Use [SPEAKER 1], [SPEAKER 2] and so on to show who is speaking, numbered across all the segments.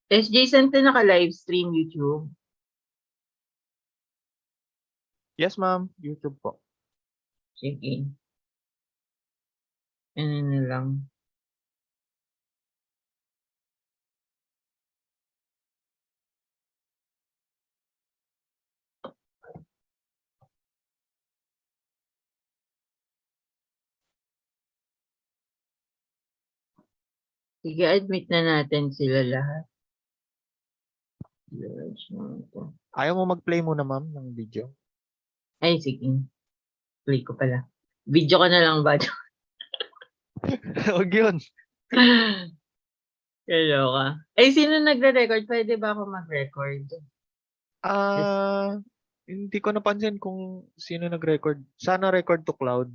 [SPEAKER 1] Is Jason to naka-livestream YouTube?
[SPEAKER 2] Yes, ma'am. YouTube po.
[SPEAKER 1] Sige. Ano na lang. Sige, admit na natin sila lahat.
[SPEAKER 2] Ayaw mo mag-play muna, ma'am, ng video?
[SPEAKER 1] Ay, sige. Play ko pala. Video ko na lang ba?
[SPEAKER 2] Huwag yun.
[SPEAKER 1] Kaloka. Ay, sino nagre-record? Pwede ba ako mag-record?
[SPEAKER 2] Hindi ko napansin kung sino nag-record. Sana record to cloud.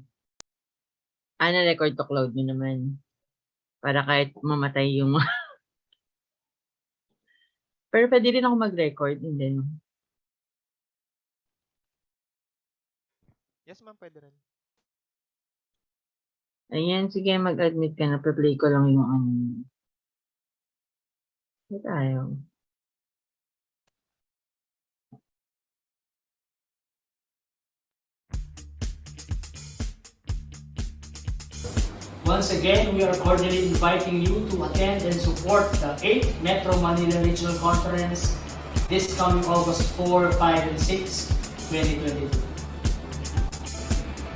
[SPEAKER 1] Na-record to cloud mo naman. Para kahit mamatay yung... Pero pwede rin ako mag-record. Hindi, no?
[SPEAKER 2] Yes, ma'am, pwede rin.
[SPEAKER 1] Ayan, sige, mag-admit ka na. Pa-play ko lang yung ano. Hindi tayo.
[SPEAKER 3] Once again, we are cordially inviting you to attend and support the 8th Metro Manila Regional Conference this coming August 4, 5, and 6, 2022.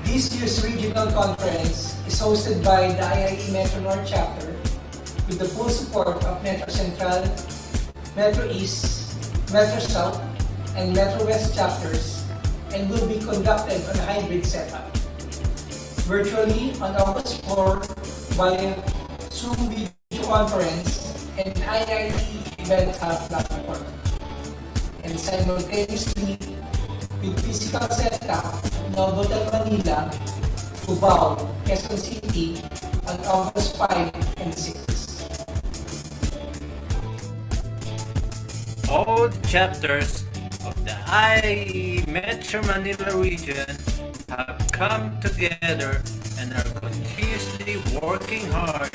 [SPEAKER 4] This year's regional conference is hosted by the IIE Metro North chapter with the full support of Metro Central, Metro East, Metro South, and Metro West chapters and will be conducted on a hybrid setup. Virtually on August 4 via Zoom video conference and IIE event platform, and simultaneously with physical setup in Novotel Manila, Cubao, Quezon City on August 5 and 6.
[SPEAKER 5] All chapters of the IE Metro Manila region have come together and are continuously working hard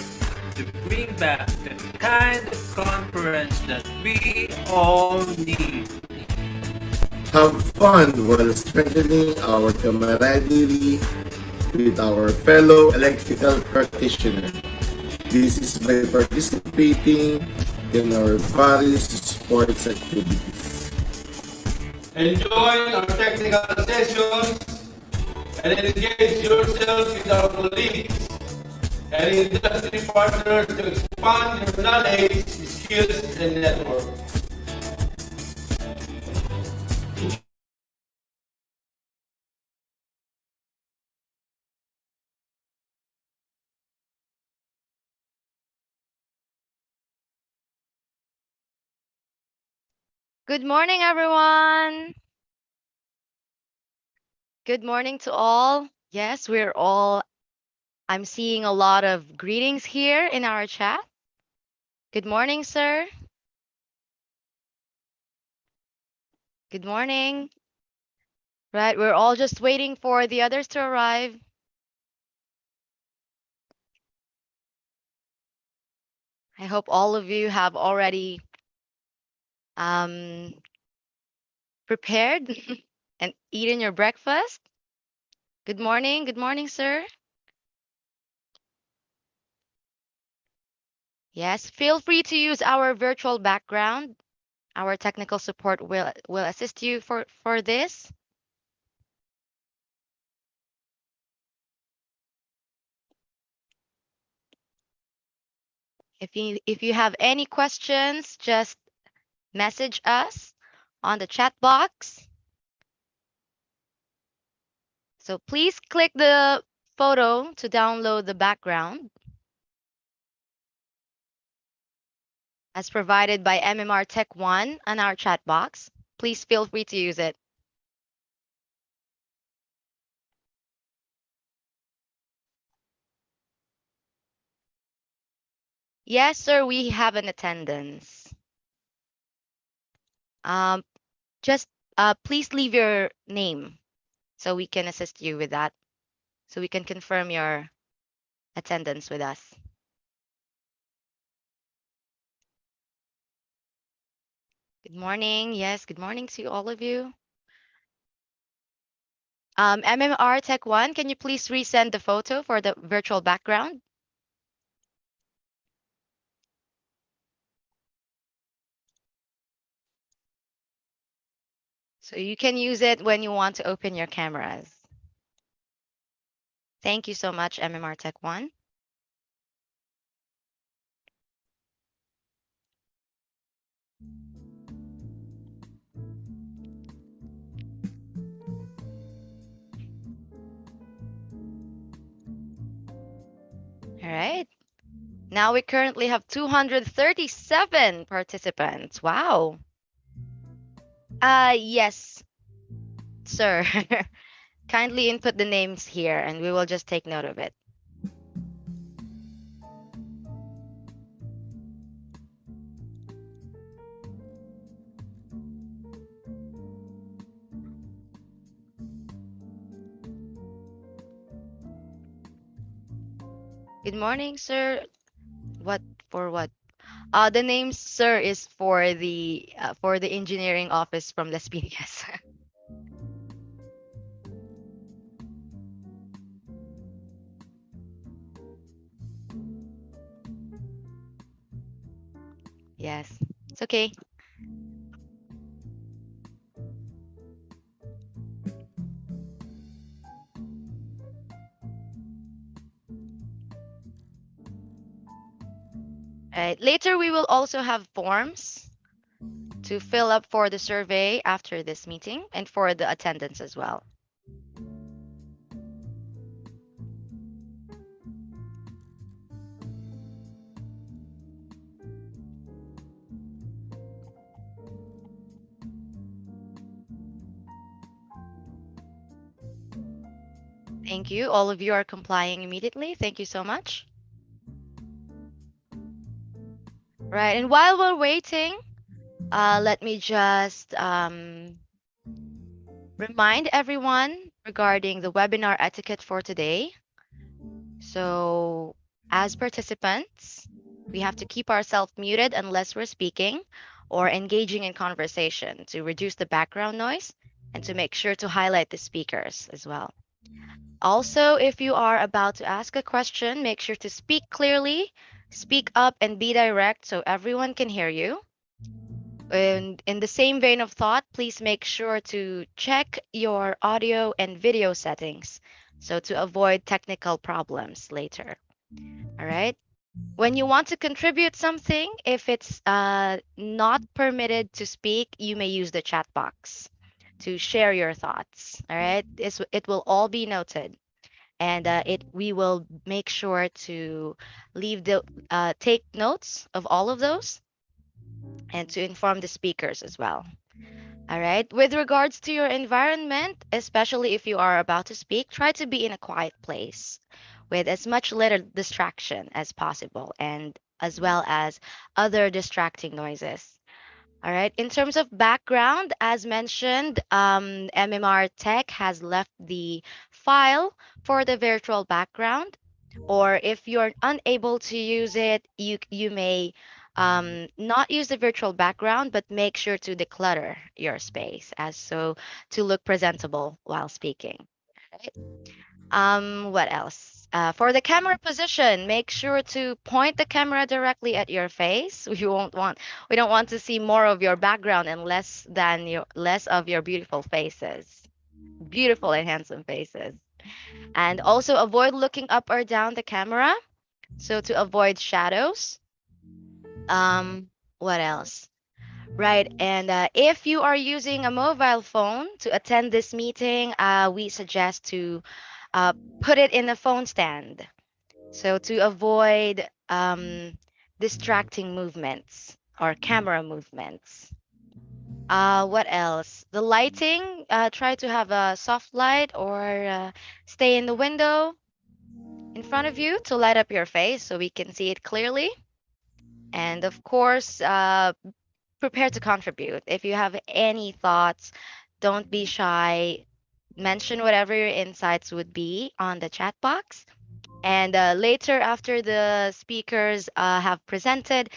[SPEAKER 5] to bring back the kind of conference that we all need.
[SPEAKER 6] Have fun while strengthening our camaraderie with our fellow electrical practitioners. This is by participating in our various sports activities.
[SPEAKER 7] Enjoy our technical sessions and engage yourself with our colleagues and industry partners to expand your knowledge, skills, and network.
[SPEAKER 8] Good morning, everyone. Good morning to all. Yes, I'm seeing a lot of greetings here in our chat. Good morning, sir. Good morning. Right, we're all just waiting for the others to arrive. I hope all of you have already prepared and eaten your breakfast. Good morning, sir. Yes, feel free to use our virtual background. Our technical support will assist you for this. If you have any questions, just message us on the chat box. So please click the photo to download the background as provided by MMR Tech 1 on our chat box. Please feel free to use it. Yes, sir, we have an attendance. Just please leave your name so we can assist you with that, so we can confirm your attendance with us. Good morning. Yes, good morning to all of you. MMR Tech 1, can you please resend the photo for the virtual background? So you can use it when you want to open your cameras. Thank you so much, MMR Tech 1. All right. Now we currently have 237 participants. Wow. Yes, sir. Kindly input the names here and we will just take note of it. Good morning, sir. What for what? The name sir is for the engineering office from Las Piñas. Yes, it's okay. Right. Later, we will also have forms to fill up for the survey after this meeting and for the attendance as well. Thank you. All of you are complying immediately. Thank you so much. Right. And while we're waiting, let me just remind everyone regarding the webinar etiquette for today. So, as participants, we have to keep ourselves muted unless we're speaking or engaging in conversation to reduce the background noise and to make sure to highlight the speakers as well. Also, if you are about to ask a question, make sure to speak clearly, speak up, and be direct so everyone can hear you. And in the same vein of thought, please make sure to check your audio and video settings so to avoid technical problems later. All right. When you want to contribute something, if it's not permitted to speak, you may use the chat box to share your thoughts. All right. It will all be noted. And we will make sure to take notes of all of those and to inform the speakers as well. All right. With regards to your environment, especially if you are about to speak, try to be in a quiet place with as much little distraction as possible and as well as other distracting noises. All right. In terms of background, as mentioned, MMR Tech has left the file for the virtual background. Or if you're unable to use it, you may not use the virtual background, but make sure to declutter your space as so to look presentable while speaking. Right? What else? For the camera position, make sure to point the camera directly at your face. We don't want to see more of your background and less of your beautiful faces, beautiful and handsome faces. And also avoid looking up or down the camera, so to avoid shadows. What else? Right, and if you are using a mobile phone to attend this meeting, we suggest to put it in a phone stand. So to avoid distracting movements or camera movements. What else? The lighting, try to have a soft light or stay in the window in front of you to light up your face so we can see it clearly. And of course, prepare to contribute. If you have any thoughts, don't be shy. Mention whatever your insights would be on the chat box. And later, after the speakers have presented,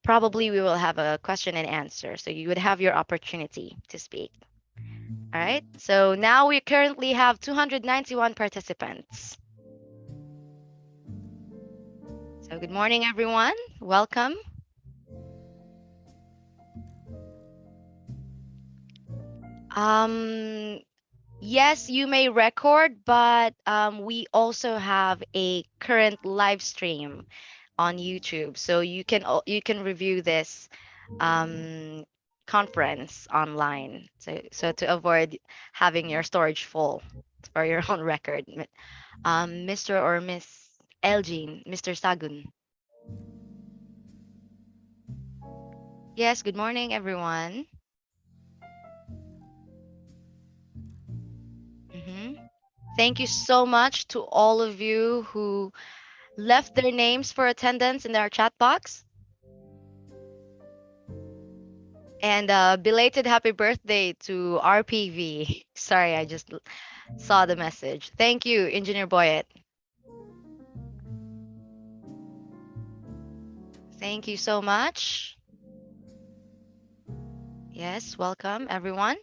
[SPEAKER 8] probably we will have a question and answer. So you would have your opportunity to speak. All right. So now we currently have 291 participants. So good morning, everyone. Welcome. Um, yes, you may record, but we also have a current live stream on YouTube, so you can review this um, conference online. So to avoid having your storage full for your own record, Mr. or Miss Elgin, Mr. Sagun. Yes, good morning, everyone. hmm Thank you so much to all of you who left their names for attendance in our chat box. And belated happy birthday to RPV. Sorry, I just saw the message. Thank you, Engineer Boyet. Thank you so much. Yes, welcome, everyone.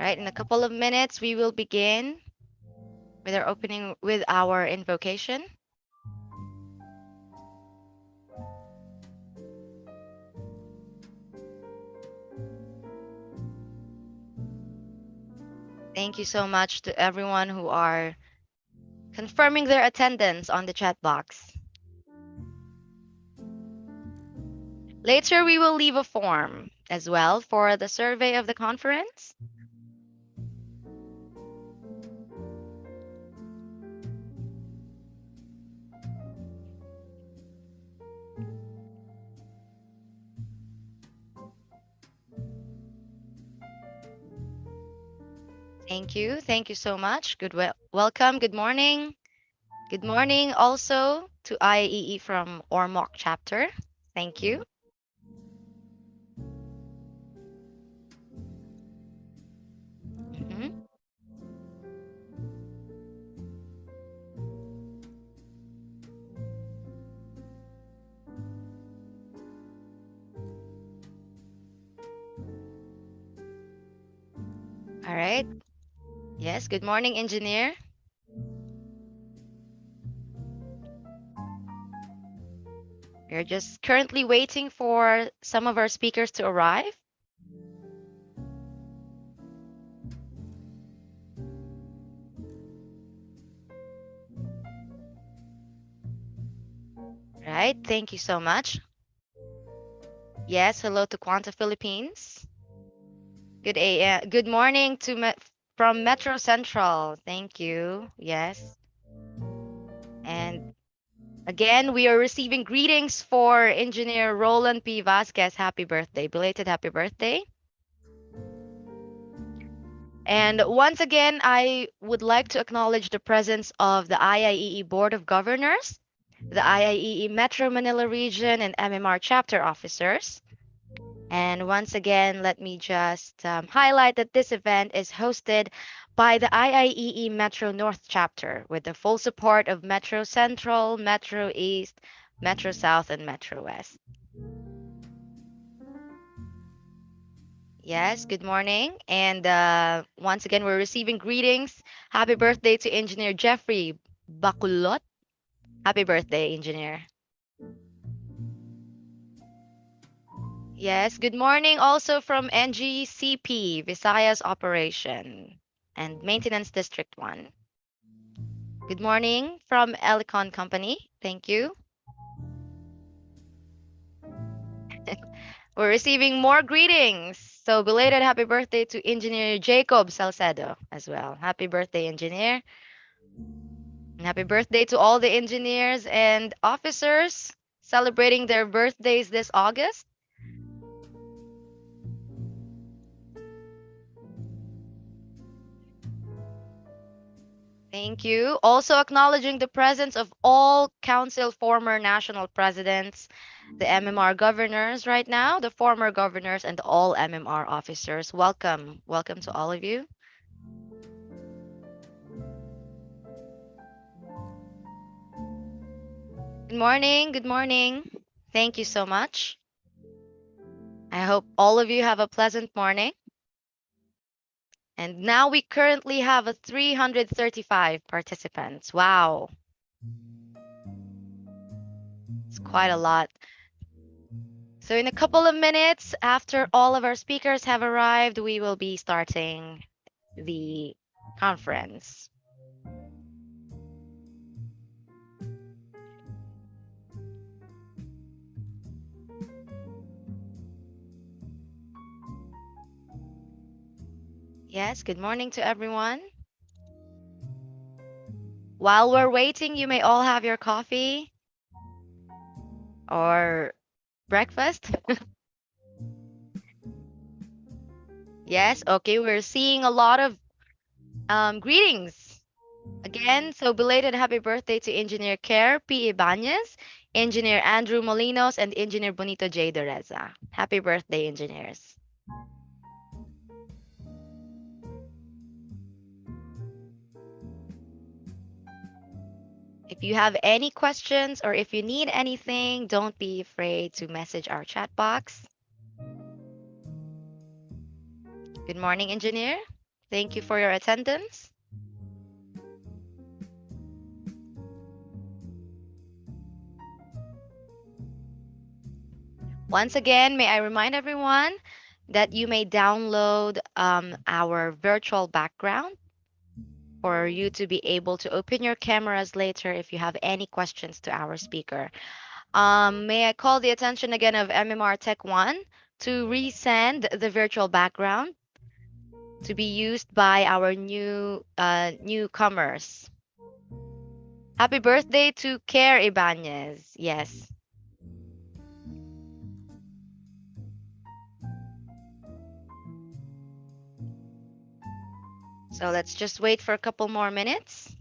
[SPEAKER 8] All right, in a couple of minutes, we will begin with our opening with our invocation. Thank you so much to everyone who are confirming their attendance on the chat box. Later, we will leave a form as well for the survey of the conference. Thank you. Thank you so much. Welcome. Good morning. Good morning also to IAEE from Ormoc chapter. Thank you. Mhm. All right. Yes. Good morning, engineer. We're just currently waiting for some of our speakers to arrive. Right. Thank you so much. Yes. Hello to Quanta Philippines. Good morning to from Metro Central. Thank you. Yes. And again, we are receiving greetings for Engineer Roland P. Vasquez. Happy birthday. Belated happy birthday. And once again, I would like to acknowledge the presence of the IIEE Board of Governors, the IIEE Metro Manila Region and MMR chapter officers. And once again, let me just highlight that this event is hosted by the IIEE Metro North chapter with the full support of Metro Central, Metro East, Metro South, and Metro West. Yes, good morning. And once again, we're receiving greetings. Happy birthday to Engineer Jeffrey Baculot. Happy birthday, Engineer. Yes, good morning also from NGCP, Visayas Operation and Maintenance District 1. Good morning from Elecon Company. Thank you. We're receiving more greetings. So belated happy birthday to Engineer Jacob Salcedo as well. Happy birthday, Engineer. And happy birthday to all the engineers and officers celebrating their birthdays this August. Thank you. Also acknowledging the presence of all council former national presidents, the MMR governors right now, the former governors, and all MMR officers. Welcome. Welcome to all of you. Good morning. Good morning. Thank you so much. I hope all of you have a pleasant morning. And now we currently have a 335 participants. Wow. It's quite a lot. So in a couple of minutes, after all of our speakers have arrived, we will be starting the conference. Yes, good morning to everyone. While we're waiting, you may all have your coffee or breakfast. Yes, okay, we're seeing a lot of greetings again. So belated happy birthday to Engineer Care P. Ibanez, Engineer Andrew Molinos, and Engineer Bonito J. Doreza. Happy birthday, engineers. If you have any questions or if you need anything, don't be afraid to message our chat box. Good morning, engineer. Thank you for your attendance. Once again, may I remind everyone that you may download our virtual background for you to be able to open your cameras later if you have any questions to our speaker. May I call the attention again of MMR Tech 1 to resend the virtual background to be used by our newcomers. Happy birthday to Care Ibanez. Yes. So let's just wait for a couple more minutes.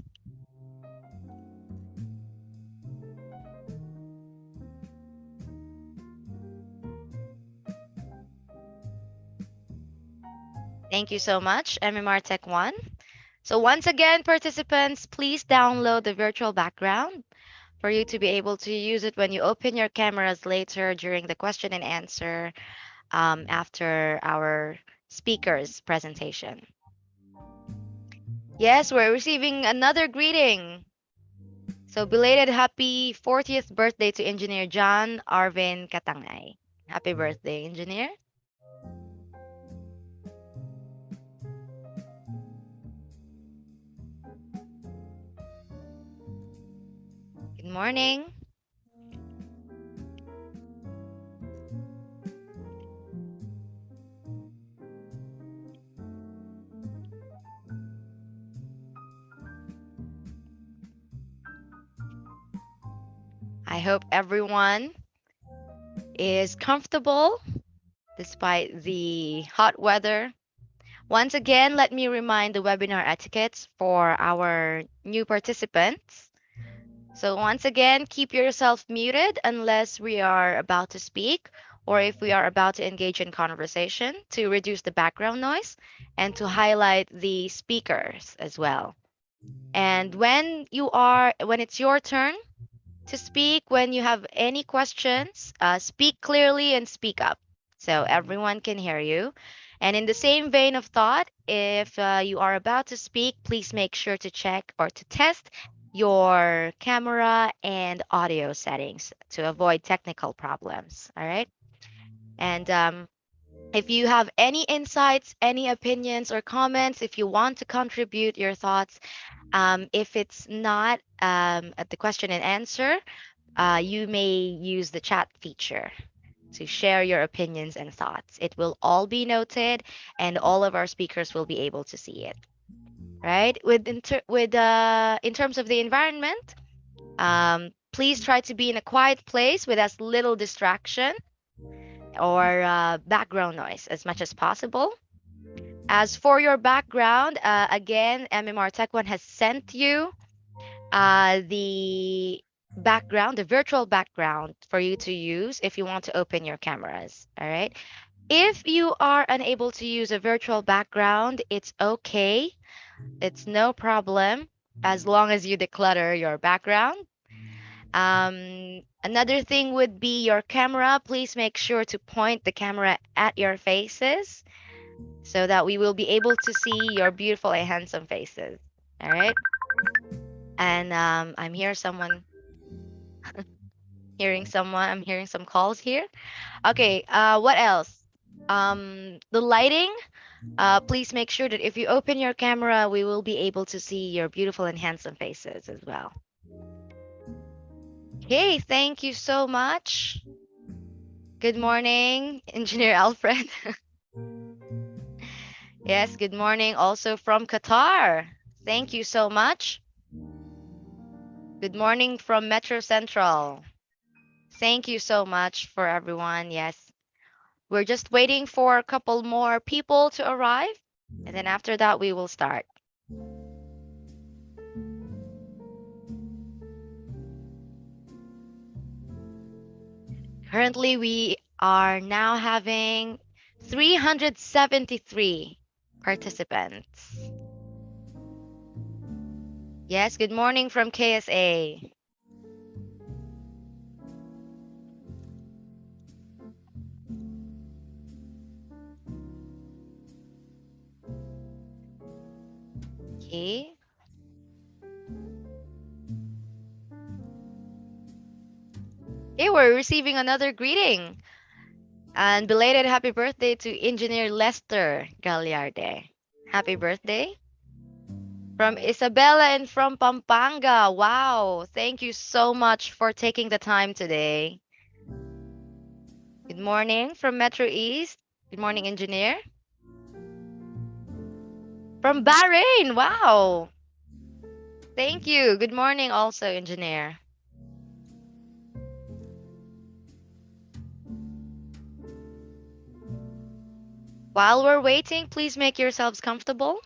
[SPEAKER 8] Thank you so much, MMR Tech 1. So once again, participants, please download the virtual background for you to be able to use it when you open your cameras later during the question and answer after our speaker's presentation. Yes, we're receiving another greeting. So belated happy 40th birthday to Engineer John Arvin Katangay. Happy birthday, Engineer. Good morning. I hope everyone is comfortable despite the hot weather. Once again, let me remind the webinar etiquettes for our new participants. So once again, keep yourself muted unless we are about to speak or if we are about to engage in conversation to reduce the background noise and to highlight the speakers as well. And when it's your turn to speak, when you have any questions, speak clearly and speak up so everyone can hear you. And in the same vein of thought, if you are about to speak, please make sure to check or to test your camera and audio settings to avoid technical problems. All right. And if you have any insights, any opinions or comments, if you want to contribute your thoughts, if it's not at the question and answer, you may use the chat feature to share your opinions and thoughts. It will all be noted, and all of our speakers will be able to see it. Right? In terms of the environment, please try to be in a quiet place with as little distraction or background noise as much as possible. As for your background, again, MMR Tech One has sent you the background, the virtual background for you to use if you want to open your cameras. All right. If you are unable to use a virtual background, it's okay. It's no problem as long as you declutter your background. Another thing would be your camera. Please make sure to point the camera at your faces so that we will be able to see your beautiful and handsome faces. All right. And I'm hearing someone. I'm hearing some calls here. Okay. What else? The lighting. Please make sure that if you open your camera, we will be able to see your beautiful and handsome faces as well. Okay, thank you so much. Good morning, Engineer Alfred. Yes, good morning also from Qatar. Thank you so much. Good morning from Metro Central. Thank you so much for everyone. Yes, we're just waiting for a couple more people to arrive, and then after that, we will start. Currently, we are now having 373 participants. Yes, good morning from KSA. Okay. Hey, we're receiving another greeting. And belated happy birthday to Engineer Lester Gagliarde. Happy birthday. From Isabella and from Pampanga. Wow. Thank you so much for taking the time today. Good morning from Metro East. Good morning, Engineer. From Bahrain. Wow. Thank you. Good morning also, Engineer. While we're waiting, please make yourselves comfortable.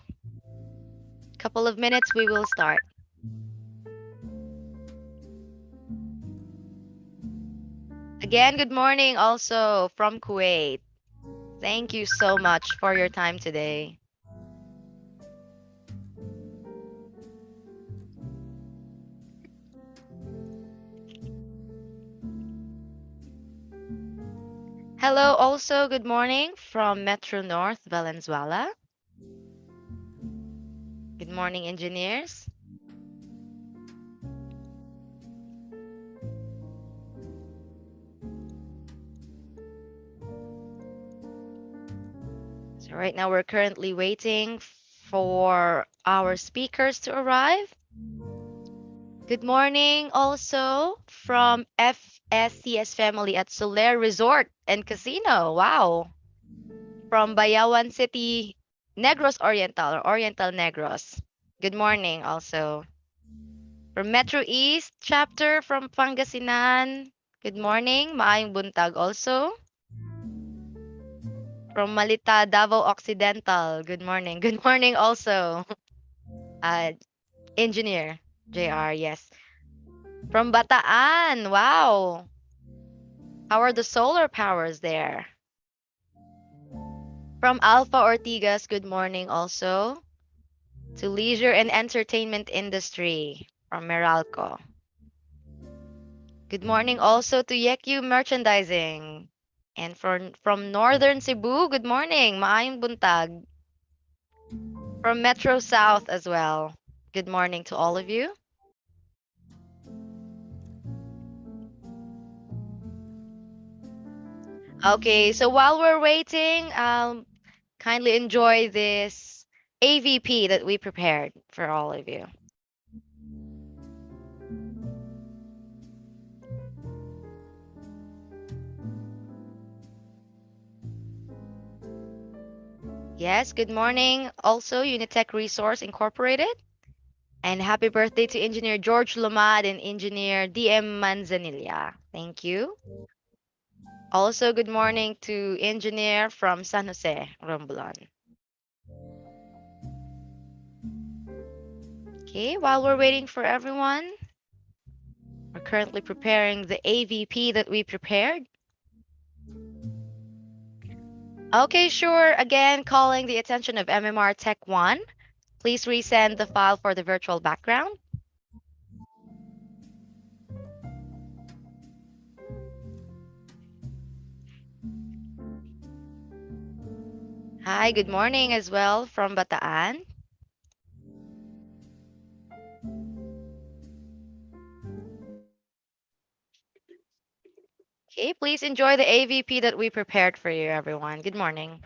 [SPEAKER 8] Couple of minutes, we will start. Again, good morning also from Kuwait. Thank you so much for your time today. Hello, also good morning from Metro North, Valenzuela. Good morning, engineers. So right now we're currently waiting for our speakers to arrive. Good morning also from FSCS family at Soler Resort and Casino. Wow. From Bayawan City, Negros Oriental or Oriental Negros. Good morning also. From Metro East chapter from Pangasinan. Good morning, maayong buntag also. From Malita, Davao Occidental. Good morning. Good morning also. Engineer JR, yes. From Bataan. Wow. How are the solar powers there? From Alpha Ortigas, good morning also. To leisure and entertainment industry from Meralco. Good morning also to Yekyu Merchandising. And from Northern Cebu, good morning, maayong buntag. From Metro South as well. Good morning to all of you. Okay, so while we're waiting, kindly enjoy this AVP that we prepared for all of you. Yes, good morning. Also, Unitech Resource Incorporated. And happy birthday to Engineer George Lumad and Engineer DM Manzanilla. Thank you. Also, good morning to Engineer from San Jose, Romblon. Okay, while we're waiting for everyone, we're currently preparing the AVP that we prepared. Okay, sure. Again, calling the attention of MMR Tech 1. Please resend the file for the virtual background. Hi, good morning as well from Bataan. Okay, please enjoy the AVP that we prepared for you, everyone. Good morning.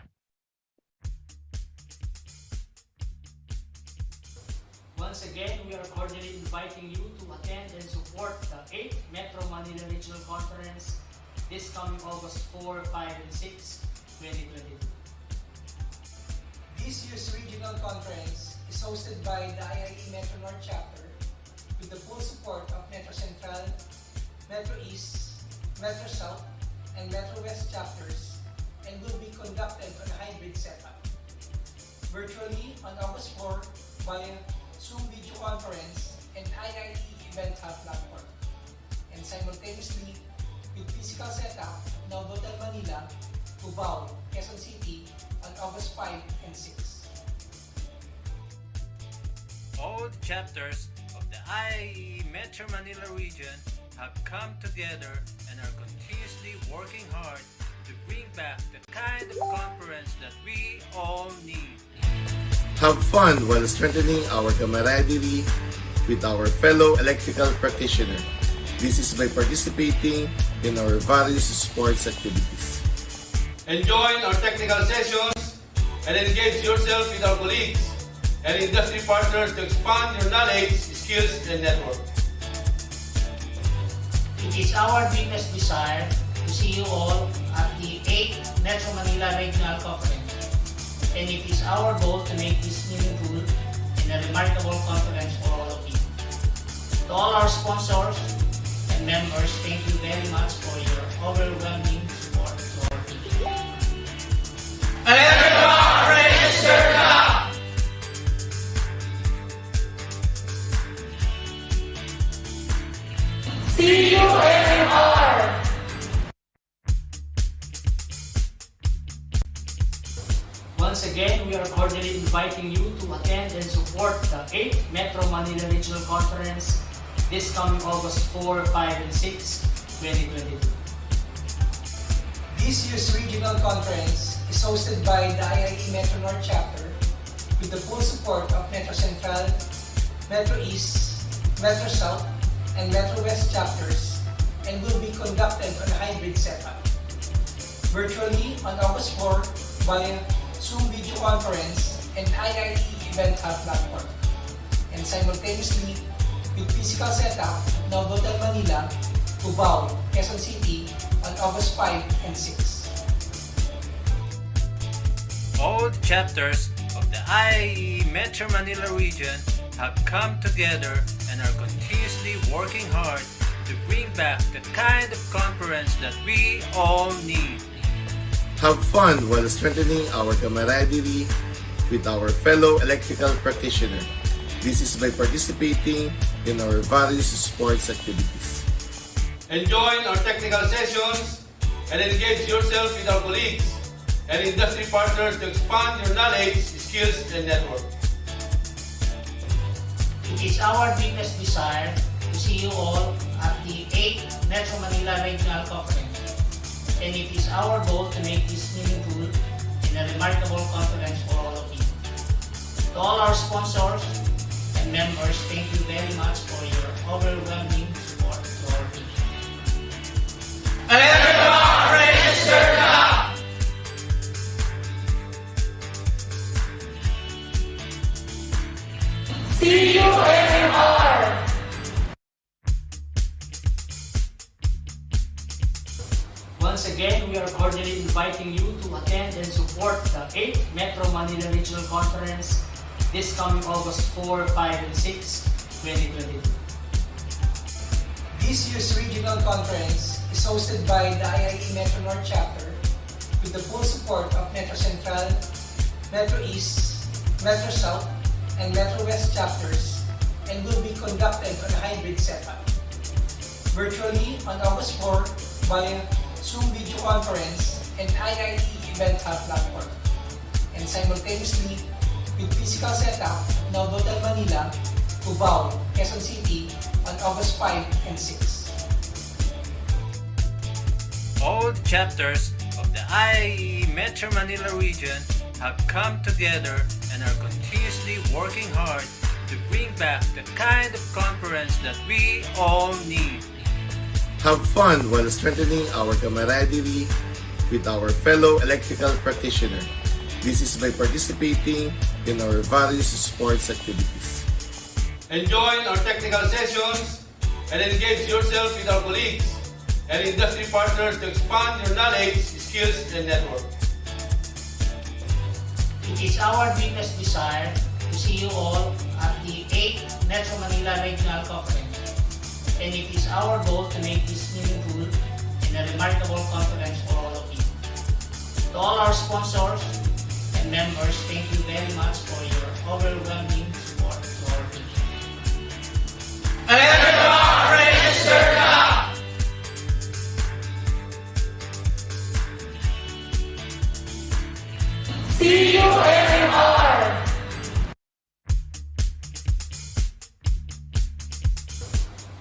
[SPEAKER 3] Once again, we are cordially inviting you to attend and support the 8th Metro Manila Regional Conference this coming August 4, 5, and 6, 2022.
[SPEAKER 4] This year's regional conference is hosted by the IIE Metro North chapter with the full support of Metro Central, Metro East, Metro South, and Metro West chapters and will be conducted on a hybrid setup. Virtually on August 4 via Zoom video conference and IIE Event Hub platform, and simultaneously with physical setup in Novotel Manila, Cubao, Quezon City on August 5 and 6.
[SPEAKER 5] All the chapters of the IAE Metro Manila region have come together and are continuously working hard to bring back the kind of conference that we all need.
[SPEAKER 6] Have fun while strengthening our camaraderie with our fellow electrical practitioner. This is by participating in our various sports activities.
[SPEAKER 7] Enjoy our technical sessions and engage yourself with our colleagues and industry partners to expand your knowledge, skills, and network.
[SPEAKER 3] It is our deepest desire to see you all at the 8th Metro Manila Regional Conference. And it is our goal to make this meaningful and a remarkable conference for all of you. To all our sponsors and members, thank you very much for your overwhelming support to our team. Once again, we are cordially inviting you to attend and support the 8th Metro Manila Regional Conference this coming August 4, 5, and 6, 2022.
[SPEAKER 4] This year's regional conference is hosted by the IIE Metro North chapter with the full support of Metro Central, Metro East, Metro South, and Metro West chapters and will be conducted on a hybrid setup. Virtually on August 4 via Zoom video conference and IIE Event Hub platform, and simultaneously with physical setup in Novotel Manila, Cubao, Quezon City on August 5 and 6.
[SPEAKER 5] All the chapters of the IAE Metro Manila region have come together and are continuously working hard to bring back the kind of conference that we all need.
[SPEAKER 6] Have fun while strengthening our camaraderie with our fellow electrical practitioner. This is by participating in our various sports activities.
[SPEAKER 7] Enjoy our technical sessions and engage yourself with our colleagues and industry partners to expand your knowledge, skills, and network.
[SPEAKER 3] It is our deepest desire to see you all at the 8th Metro Manila Regional Conference. And it is our goal to make this meaningful and a remarkable conference for all of you. To all our sponsors and members, thank you very much for your overwhelming support to our team. Once again, we are cordially inviting you to attend and support the 8th Metro Manila Regional Conference this coming August 4, 5, and 6, 2022.
[SPEAKER 4] This year's regional conference is hosted by the IIE Metro North chapter with the full support of Metro Central, Metro East, Metro South, and Metro West chapters and will be conducted on a hybrid setup. Virtually on August 4 via Zoom video conference and IIE Event Hub platform, and simultaneously with physical setup in Novotel Manila, Cubao, Quezon City on August 5 and 6.
[SPEAKER 5] All the chapters of the IAE Metro Manila region have come together and are continuously working hard to bring back the kind of conference that we all need.
[SPEAKER 6] Have fun while strengthening our camaraderie with our fellow electrical practitioner. This is by participating in our various sports activities.
[SPEAKER 7] Enjoy our technical sessions and engage yourself with our colleagues and industry partners to expand your knowledge, skills, and network.
[SPEAKER 3] It is our deepest desire to see you all at the 8th Metro Manila Regional Conference, and it is our goal to make this meaningful and a remarkable conference for all of you. To all our sponsors and members, thank you very much for your overwhelming support to our vision.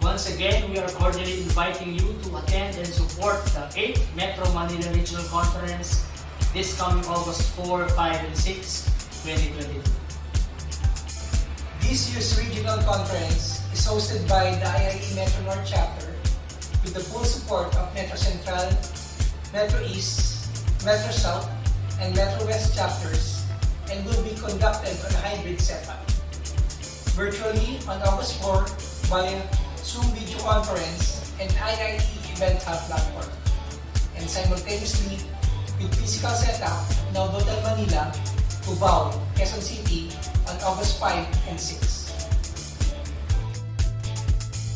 [SPEAKER 3] Once again, we are cordially inviting you to attend and support the 8th Metro Manila Regional Conference this coming August 4, 5, and 6, 2022.
[SPEAKER 4] This year's regional conference is hosted by the IIE Metro North chapter with the full support of Metro Central, Metro East, Metro South, and Metro West chapters, and will be conducted on a hybrid setup. Virtually on August 4 via Zoom video conference and IIE Event Hub platform, and simultaneously with physical setup in Hotel Manila, Cubao, Quezon City on August 5 and 6.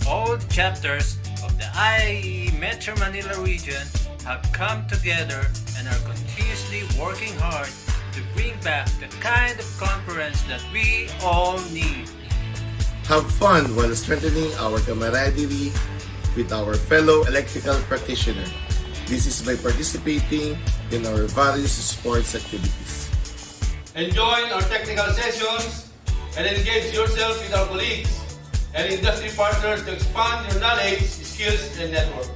[SPEAKER 5] All the chapters of the IAE Metro Manila region have come together and are continuously working hard to bring back the kind of conference that we all need.
[SPEAKER 6] Have fun while strengthening our camaraderie with our fellow electrical practitioner. This is by participating in our various sports activities.
[SPEAKER 7] Enjoy our technical sessions and engage yourself with our colleagues and industry partners to expand your knowledge, skills, and network.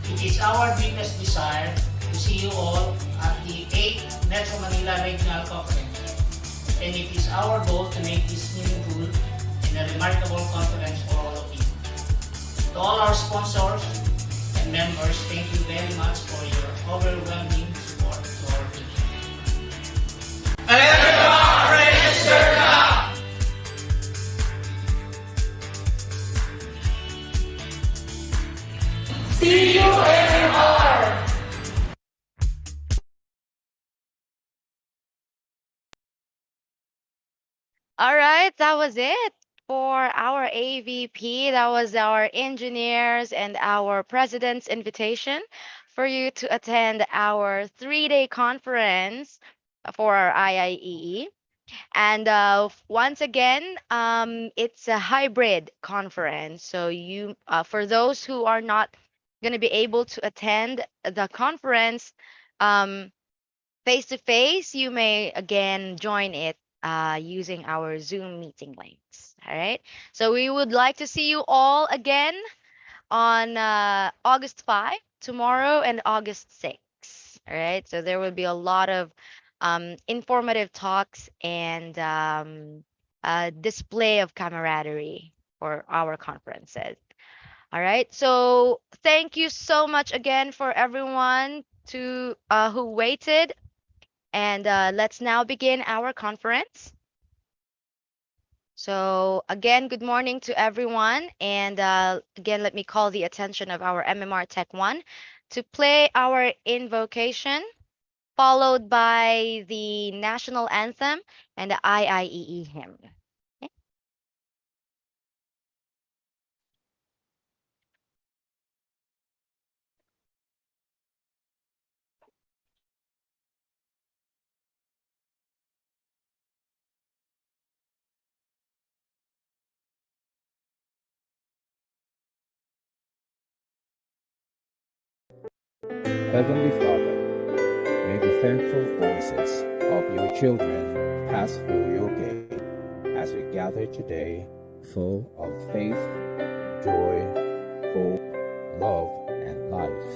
[SPEAKER 3] It is our deepest desire to see you all at the 8th Metro Manila Regional Conference, and it is our goal to make this meaningful and a remarkable conference for all of you. To all our sponsors and members, thank you very much for your overwhelming support to our vision.
[SPEAKER 8] All right, that was it for our AVP. That was our engineers and our president's invitation for you to attend our 3-day conference for our IIEE. And once again, it's a hybrid conference. So for those who are not going to be able to attend the conference face to face, you may again join it using our Zoom meeting links. All right. So we would like to see you all again on August 5, tomorrow, and August 6. All right. So there will be a lot of informative talks and display of camaraderie for our conferences. All right. So thank you so much again for everyone who waited. And let's now begin our conference. So again, good morning to everyone. And again, let me call the attention of our MMR Tech 1 to play our invocation, followed by the national anthem and the IIEE hymn. Okay.
[SPEAKER 9] Heavenly Father, may the thankful voices of your children pass through your gate as we gather today, full of faith, joy, hope, love, and life.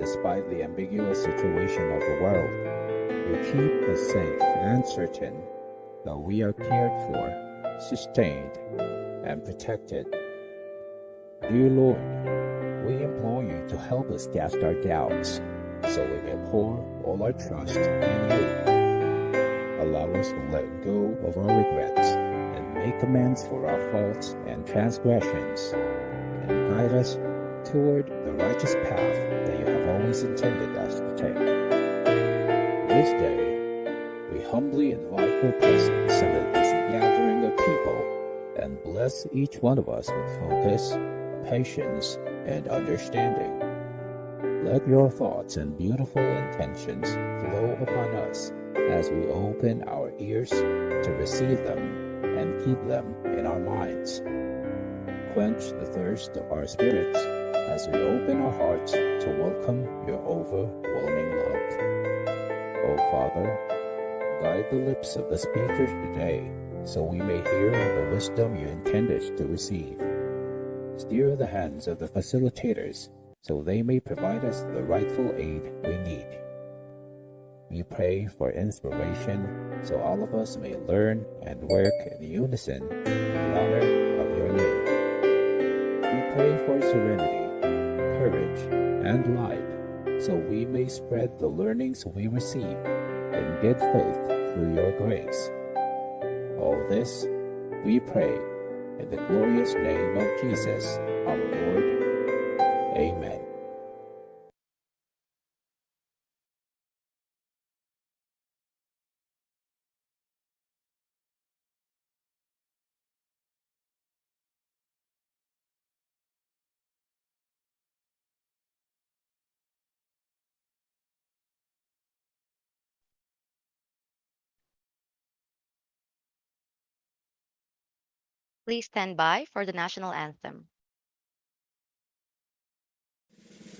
[SPEAKER 9] despite the ambiguous situation of the world, you keep us safe and certain that we are cared for, sustained, and protected. Dear Lord, we implore you to help us cast our doubts, so we may pour all our trust in you. Allow us to let go of our regrets and make amends for our faults and transgressions, and guide us toward the righteous path that you have always intended us to take. This day, we humbly invite your presence into this gathering of people and bless each one of us with focus, patience, and understanding. Let your thoughts and beautiful intentions flow upon us as we open our ears to receive them and keep them in our minds. Quench the thirst of our spirits as we open our hearts to welcome your overwhelming love. O Father, guide the lips of the speakers today so we may hear the wisdom you intend us to receive. Steer the hands of the facilitators so they may provide us the rightful aid we need. We pray for inspiration so all of us may learn and work in unison in the honor of your name. We pray for serenity, courage, and light so we may spread the learnings we receive in good faith through your grace. All this we pray in the glorious name of Jesus, our Lord. Amen.
[SPEAKER 8] Please stand by for the national anthem.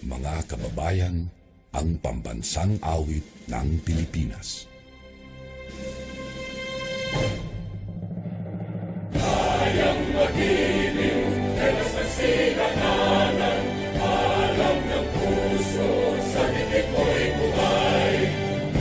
[SPEAKER 10] Mga kababayan, ang pambansang awit ng Pilipinas. Kayang magiliw, telas ng sinananan, alam ng puso, sa dikit mo'y buhay.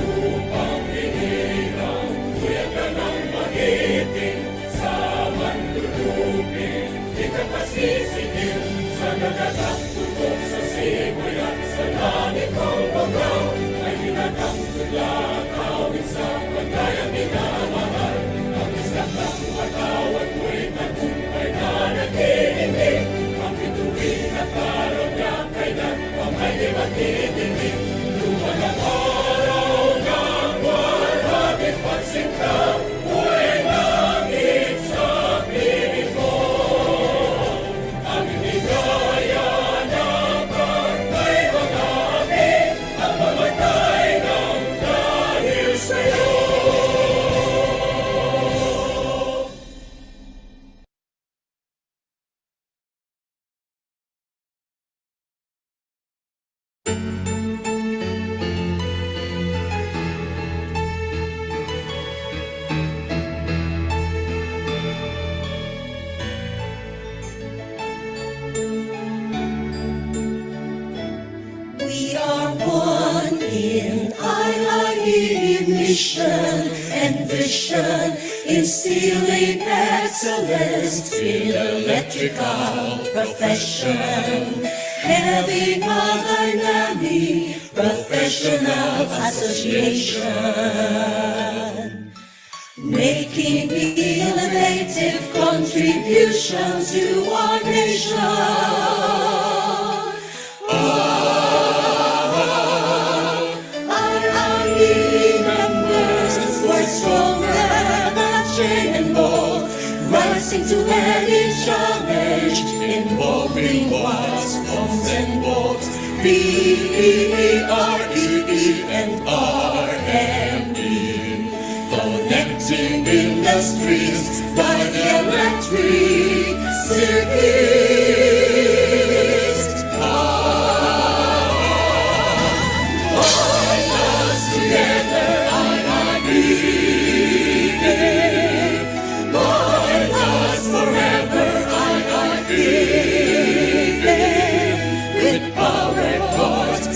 [SPEAKER 10] Lupang hinilang, kuya ka ng magiting, sa manlulupin, di ka pasisigil, sa nagatang tutok sa simoy at sa langit mong bangaw, ay hinatang tula, kawin sa pagkayang minamahal. Ang isang ng watawat mo'y tagumpay na nag-iimig, ang bituin at araw niya kailan ang may di matitingin. Luman ang araw ng walang pagsinta, buhay langit sa piling mo. Ang inigaya ng pagkay mag-api, ang mamatay ng dahil sa'yo.
[SPEAKER 11] We are one in IIE mission and vision, instilling excellence in electrical profession, having a dynamic professional association, making innovative contributions to our nation. Stronger than chain and bolt, rising to any challenge, involving wars, bombs and bolts, BEREE and RME, connecting industries by the electric circuits. Join us together. Join us forever, IIE, with power cords.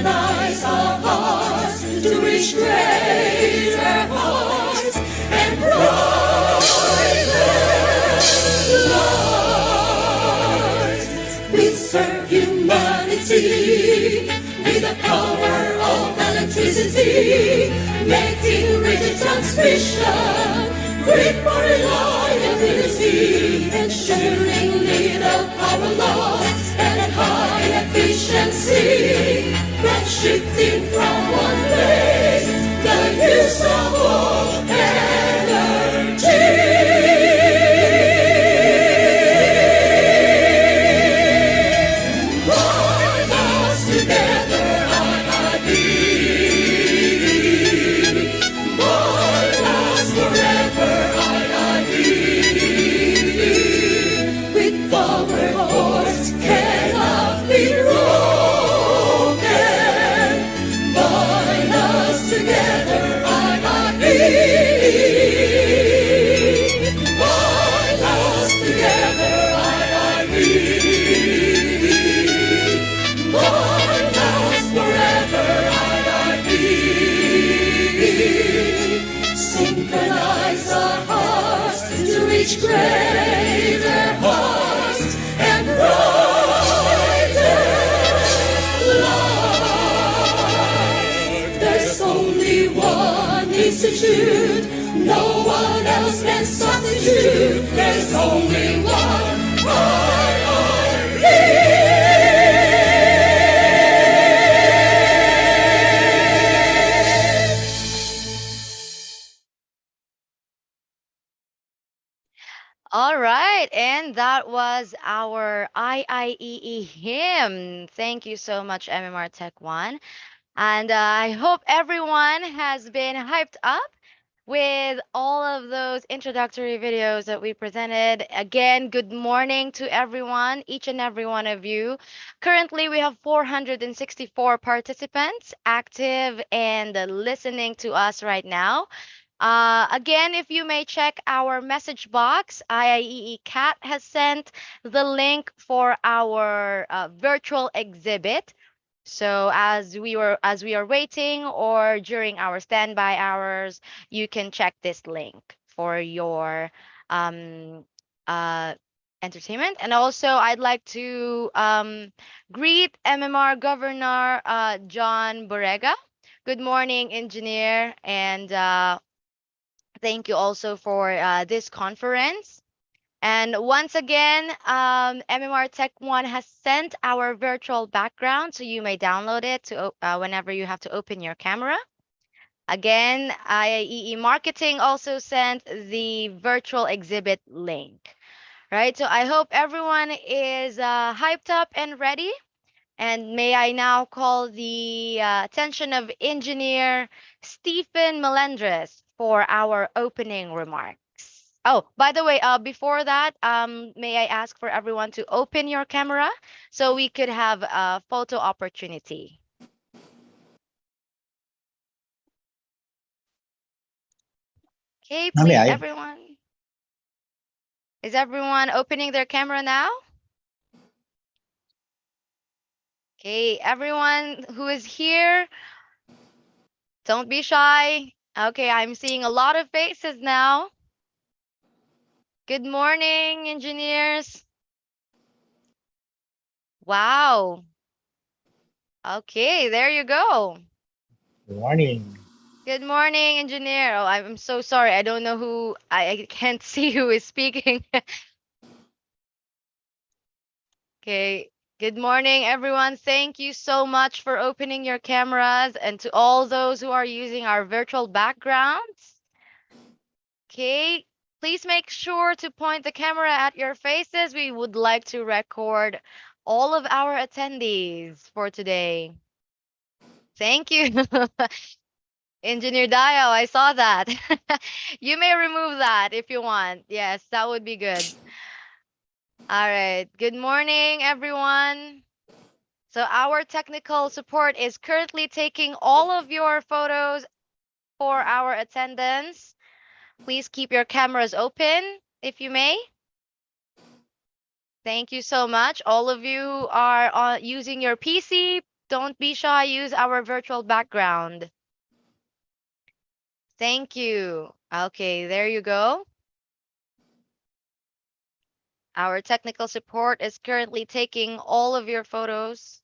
[SPEAKER 11] synchronize our hearts to reach greater heights and brighter lights. We serve humanity with the power of electricity, making radio transmission great for reliability, ensuring little power loss and high efficiency. From shifting from one place, the use of all energy. Bind us together, IIB. Bind us forever, IIB. With our hearts cannot be broken. Bind us together, IIB. Bind us together, IIB. Bind us forever, IIB. Synchronize our hearts to reach greater heights and brighter light. There's only one institute, no one else can substitute. There's only one
[SPEAKER 8] All right, and that was our IIEE hymn. Thank you so much, MMR Tech One. And I hope everyone has been hyped up with all of those introductory videos that we presented. Again, good morning to everyone, each and every one of you. Currently, we have 464 participants active and listening to us right now. Again, if you may check our message box, IIEE Cat has sent the link for our virtual exhibit. So as we are waiting or during our standby hours, you can check this link for your um, uh, entertainment. And also, I'd like to greet MMR Governor John Borrega. Good morning, engineer, and thank you also for this conference. And once again, MMR Tech One has sent our virtual background, so you may download it to whenever you have to open your camera. Again, IIEE Marketing also sent the virtual exhibit link, right? So I hope everyone is hyped up and ready. And may I now call the attention of Engineer Stephen Melendres for our opening remarks. Oh, by the way, before that, may I ask for everyone to open your camera so we could have a photo opportunity. Okay,
[SPEAKER 12] May
[SPEAKER 8] please,
[SPEAKER 12] I?
[SPEAKER 8] everyone. Is everyone opening their camera now? Okay, everyone who is here, don't be shy. Okay, I'm seeing a lot of faces now. Good morning, engineers. Wow. Okay, there you go.
[SPEAKER 12] Good morning.
[SPEAKER 8] Good morning, engineer. Oh, I'm so sorry. I don't know who, I can't see who is speaking. Okay. Good morning, everyone. Thank you so much for opening your cameras and to all those who are using our virtual backgrounds. Okay. Please make sure to point the camera at your faces. We would like to record all of our attendees for today. Thank you. Engineer Dio, I saw that. You may remove that if you want. Yes, that would be good. All right. Good morning, everyone. So our technical support is currently taking all of your photos for our attendance. Please keep your cameras open if you may. Thank you so much. All of you are using your PC. Don't be shy. Use our virtual background. Thank you. Okay, there you go. Our technical support is currently taking all of your photos.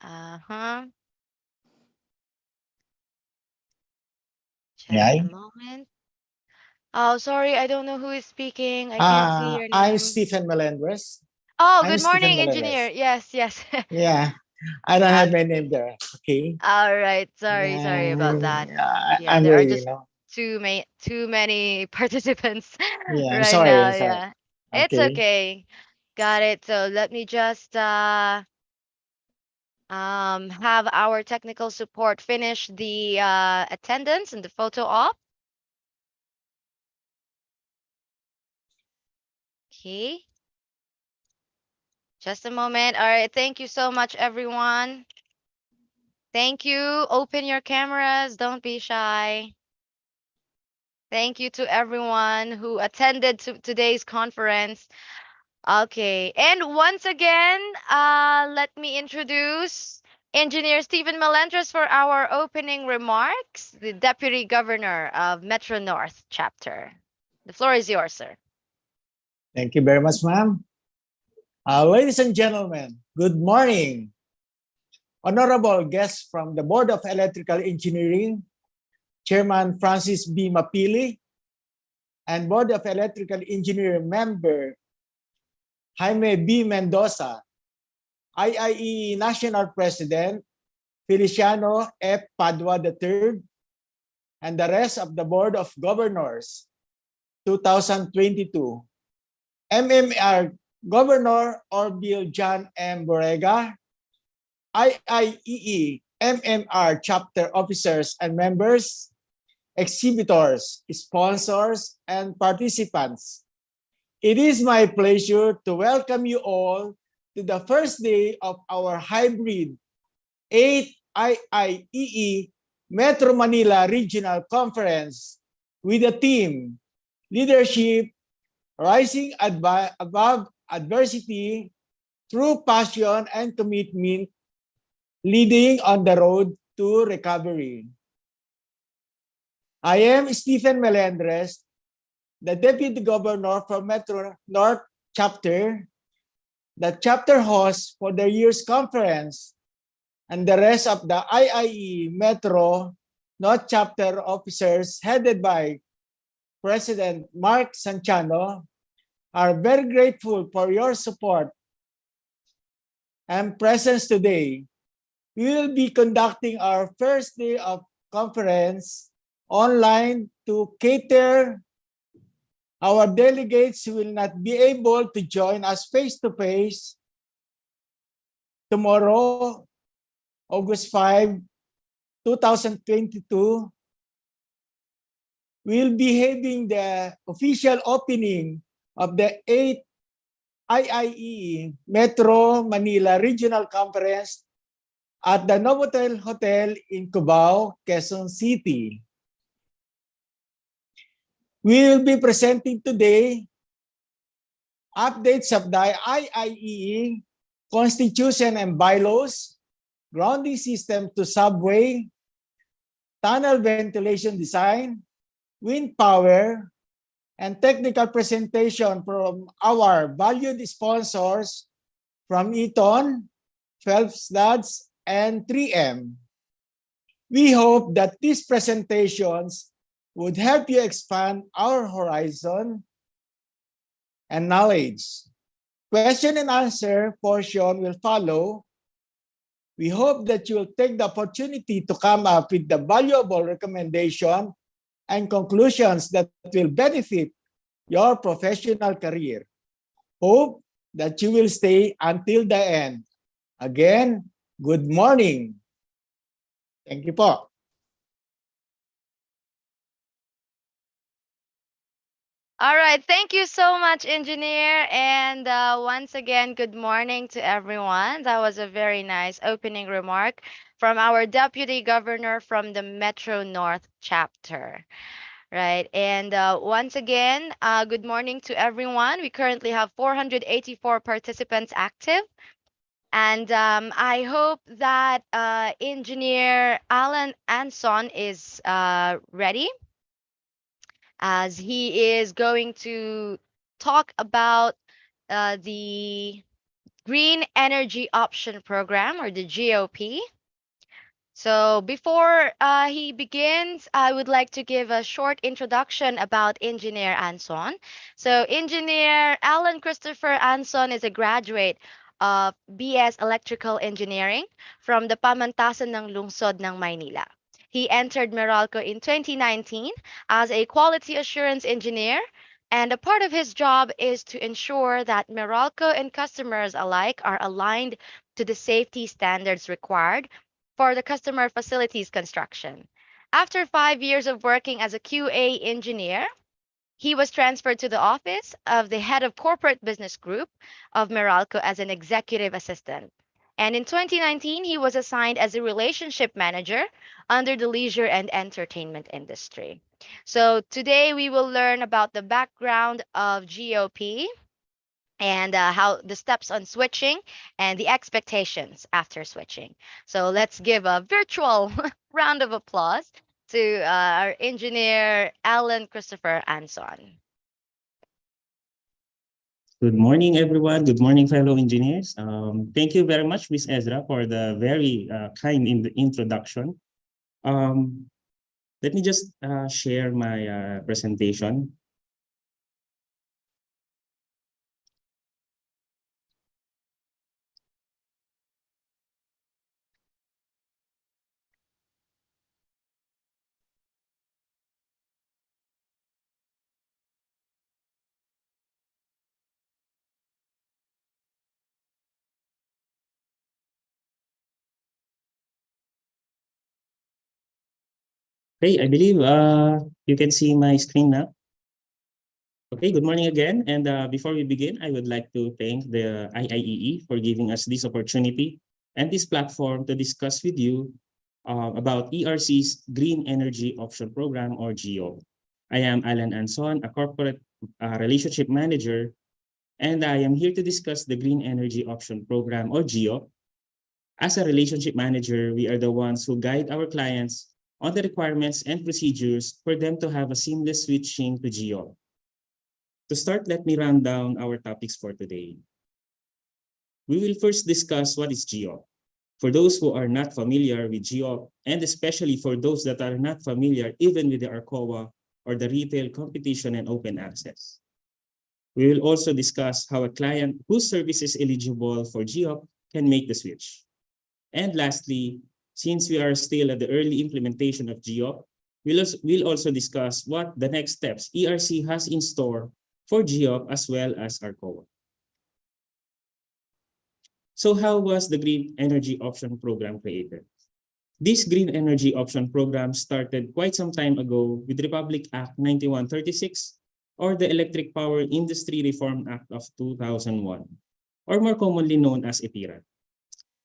[SPEAKER 8] Uh-huh.
[SPEAKER 12] May
[SPEAKER 8] Just a
[SPEAKER 12] I?
[SPEAKER 8] moment. Oh, sorry, I don't know who is speaking. I can't see your
[SPEAKER 12] I'm
[SPEAKER 8] name.
[SPEAKER 12] Stephen Melendres.
[SPEAKER 8] Oh,
[SPEAKER 12] I'm
[SPEAKER 8] good
[SPEAKER 12] Stephen
[SPEAKER 8] morning, engineer.
[SPEAKER 12] Melendres.
[SPEAKER 8] Yes, yes.
[SPEAKER 12] Yeah, I don't have my name
[SPEAKER 8] Okay.
[SPEAKER 12] there. Okay.
[SPEAKER 8] All right. Sorry about that. Yeah,
[SPEAKER 12] I'm
[SPEAKER 8] there are
[SPEAKER 12] ready,
[SPEAKER 8] just too many participants
[SPEAKER 12] Yeah, I'm
[SPEAKER 8] right
[SPEAKER 12] sorry.
[SPEAKER 8] now.
[SPEAKER 12] I'm sorry.
[SPEAKER 8] Yeah. It's
[SPEAKER 12] Okay.
[SPEAKER 8] okay. Got it. So let me just have our technical support finish the attendance and the photo op. Okay. Just a moment. All right. Thank you so much, everyone. Thank you. Open your cameras. Don't be shy. Thank you to everyone who attended to today's conference. Okay. And once again, let me introduce Engineer Stephen Melendres for our opening remarks, the Deputy Governor of Metro North Chapter. The floor is yours, sir.
[SPEAKER 12] Thank you very much, ma'am. Ladies and gentlemen, good morning. Honorable guests from the Board of Electrical Engineering, Chairman Francis B. Mapili, and Board of Electrical Engineering member Jaime B. Mendoza, IIE National President Feliciano F. Padua III, and the rest of the Board of Governors 2022. MMR Governor Orville John M. Borrega, IIEE MMR chapter officers and members, exhibitors, sponsors, and participants. It is my pleasure to welcome you all to the first day of our hybrid 8th IIEE Metro Manila Regional Conference with the theme Leadership Rising Above Adversity Through Passion and Commitment, Leading on the Road to Recovery. I am Stephen Melendres, the Deputy Governor for Metro North Chapter, the chapter host for the year's conference, and the rest of the IIE Metro North Chapter officers headed by President Mark Sanchano are very grateful for your support and presence today. We will be conducting our first day of conference online to cater our delegates who will not be able to join us face-to-face tomorrow, August 5, 2022. We'll be having the official opening of the 8th IIE Metro Manila Regional Conference at the Novotel Hotel in Cubao, Quezon City. We will be presenting today updates of the IIE Constitution and Bylaws, grounding system to subway, tunnel ventilation design, wind power, and technical presentation from our valued sponsors from Eaton, Phelps Dodge, and 3M. We hope that these presentations would help you expand our horizon and knowledge. Question and answer portion will follow. We hope that you will take the opportunity to come up with the valuable recommendation and conclusions that will benefit your professional career. Hope that you will stay until the end. Again, good morning. Thank you po.
[SPEAKER 8] All right. Thank you so much, engineer. And once again, good morning to everyone. That was a very nice opening remark from our Deputy Governor from the Metro North chapter. Right. And once again, good morning to everyone. We currently have 484 participants active. And I hope that Engineer Alan Anson is ready, as he is going to talk about the Green Energy Option Program, or the GOP. So before he begins, I would like to give a short introduction about Engineer Anson. So Engineer Alan Christopher Anson is a graduate of BS Electrical Engineering from the Pamantasan ng Lungsod ng Maynila. He entered Meralco in 2019 as a quality assurance engineer, and a part of his job is to ensure that Meralco and customers alike are aligned to the safety standards required for the customer facilities construction. After 5 years of working as a QA engineer, he was transferred to the office of the head of corporate business group of Meralco as an executive assistant. And in 2019, he was assigned as a relationship manager under the leisure and entertainment industry. So today we will learn about the background of GOP, and how the steps on switching and the expectations after switching. So let's give a virtual round of applause to our engineer, Alan Christopher Anson.
[SPEAKER 13] Good morning, everyone. Good morning, fellow engineers. Thank you very much, Ms. Ezra, for the very kind introduction. Let me just share my presentation. Okay, I believe you can see my screen now. Okay, good morning again. And before we begin, I would like to thank the IIEE for giving us this opportunity and this platform to discuss with you about ERC's Green Energy Option Program, or GEO. I am Alan Anson, a corporate relationship manager, and I am here to discuss the Green Energy Option Program, or GEO. As a relationship manager, we are the ones who guide our clients on the requirements and procedures for them to have a seamless switching to GEO. To start, let me run down our topics for today. We will first discuss what is GEO. For those who are not familiar with GEO, and especially for those that are not familiar even with the ARCOA or the Retail Competition and Open Access. We will also discuss how a client whose service is eligible for GEO can make the switch. And lastly, since we are still at the early implementation of GEO, we'll also discuss what the next steps ERC has in store for GEO as well as ARCOA. So how was the Green Energy Option Program created? This Green Energy Option Program started quite some time ago with Republic Act 9136, or the Electric Power Industry Reform Act of 2001, or more commonly known as EPIRA.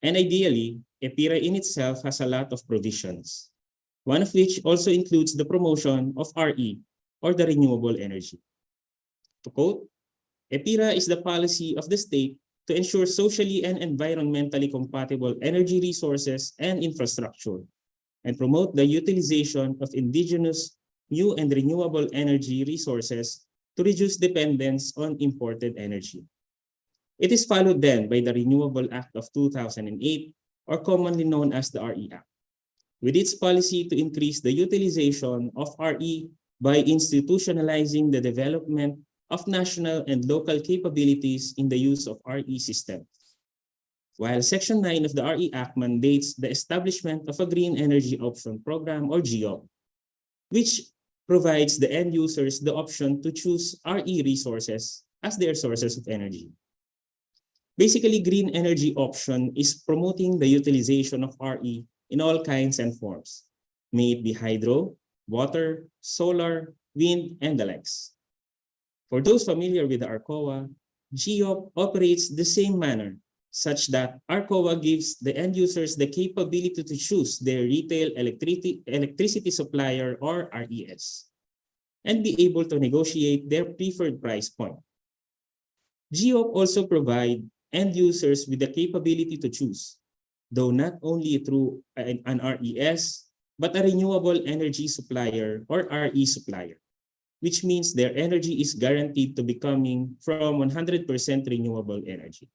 [SPEAKER 13] And ideally, EPIRA in itself has a lot of provisions, one of which also includes the promotion of RE, or the renewable energy. To quote, EPIRA is the policy of the state to ensure socially and environmentally compatible energy resources and infrastructure, and promote the utilization of indigenous, new and renewable energy resources to reduce dependence on imported energy. It is followed then by the Renewable Act of 2008, or commonly known as the RE Act, with its policy to increase the utilization of RE by institutionalizing the development of national and local capabilities in the use of RE systems. While Section 9 of the RE Act mandates the establishment of a Green Energy Option Program, or GEO, which provides the end users the option to choose RE resources as their sources of energy. Basically, Green Energy Option is promoting the utilization of RE in all kinds and forms, may it be hydro, water, solar, wind, and the likes. For those familiar with the ARCOA, GEO operates the same manner, such that ARCOA gives the end users the capability to choose their retail electricity supplier, or RES, and be able to negotiate their preferred price point. GEO also provides end users with the capability to choose, though not only through an RES, but a renewable energy supplier or RE supplier, which means their energy is guaranteed to be coming from 100% renewable energy.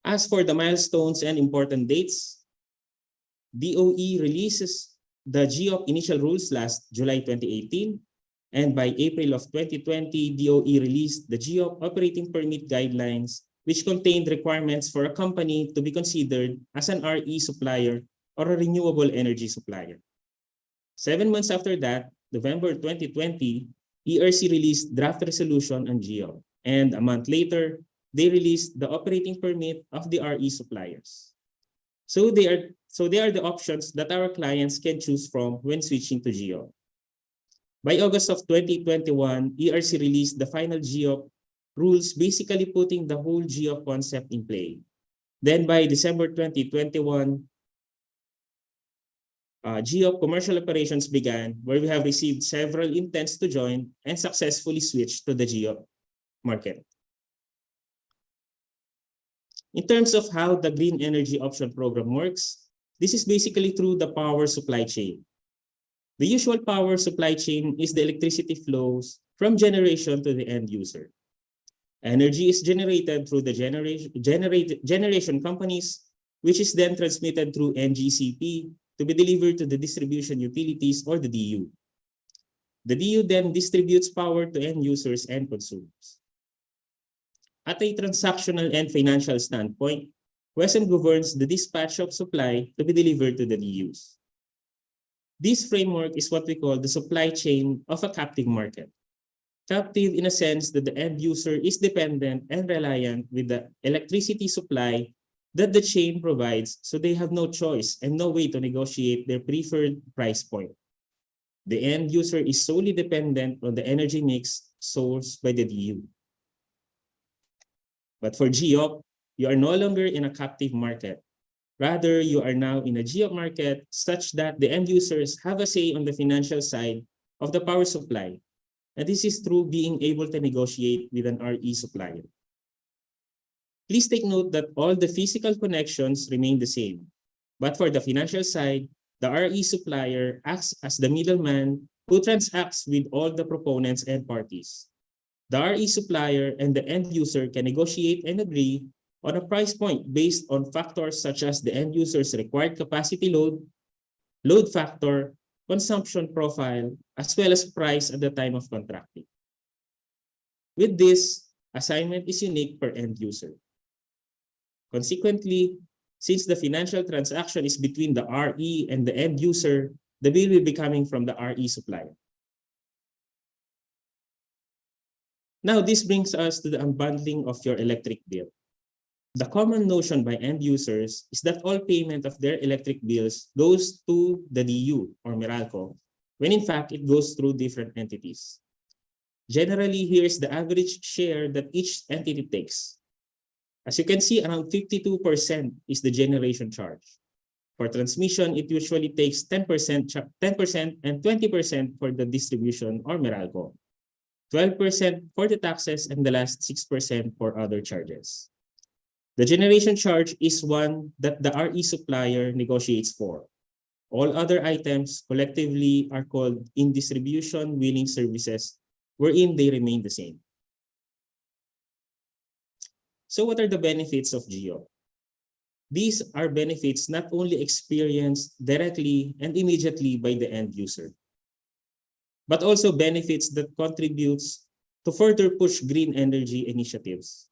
[SPEAKER 13] As for the milestones and important dates, DOE releases the GEOP initial rules last July 2018, and by April of 2020, DOE released the GEOP operating permit guidelines, which contained requirements for a company to be considered as an RE supplier or a renewable energy supplier. 7 months after that, November 2020, ERC released draft resolution on GEOP, and a month later, they released the operating permit of the RE suppliers. So they are the options that our clients can choose from when switching to GEOP. By August of 2021, ERC released the final GEOP rules, basically putting the whole GEOP concept in play. Then by December 2021, GEOP commercial operations began, where we have received several intents to join and successfully switched to the GEOP market. In terms of how the Green Energy Option Program works, this is basically through the power supply chain. The usual power supply chain is the electricity flows from generation to the end user. Energy is generated through the generation companies, which is then transmitted through NGCP to be delivered to the distribution utilities or the DU. The DU then distributes power to end users and consumers. At a transactional and financial standpoint, WESM governs the dispatch of supply to be delivered to the DUs. This framework is what we call the supply chain of a captive market. Captive in a sense that the end user is dependent and reliant with the electricity supply that the chain provides, so they have no choice and no way to negotiate their preferred price point. The end user is solely dependent on the energy mix sourced by the DU. But for GEOP, you are no longer in a captive market. Rather, you are now in a GEOP market such that the end users have a say on the financial side of the power supply. And this is through being able to negotiate with an RE supplier. Please take note that all the physical connections remain the same. But for the financial side, the RE supplier acts as the middleman who transacts with all the proponents and parties. The RE supplier and the end user can negotiate and agree on a price point based on factors such as the end user's required capacity load, load factor, consumption profile, as well as price at the time of contracting. With this, assignment is unique per end user. Consequently, since the financial transaction is between the RE and the end user, the bill will be coming from the RE supplier. Now, this brings us to the unbundling of your electric bill. The common notion by end users is that all payment of their electric bills goes to the DU or Meralco, when in fact it goes through different entities. Generally, here is the average share that each entity takes. As you can see, around 52% is the generation charge. For transmission, it usually takes 10% and 20% for the distribution or Meralco, 12% for the taxes, and the last 6% for other charges. The generation charge is one that the RE supplier negotiates for. All other items collectively are called in-distribution wheeling services, wherein they remain the same. So what are the benefits of GEOP? These are benefits not only experienced directly and immediately by the end user, but also benefits that contributes to further push green energy initiatives.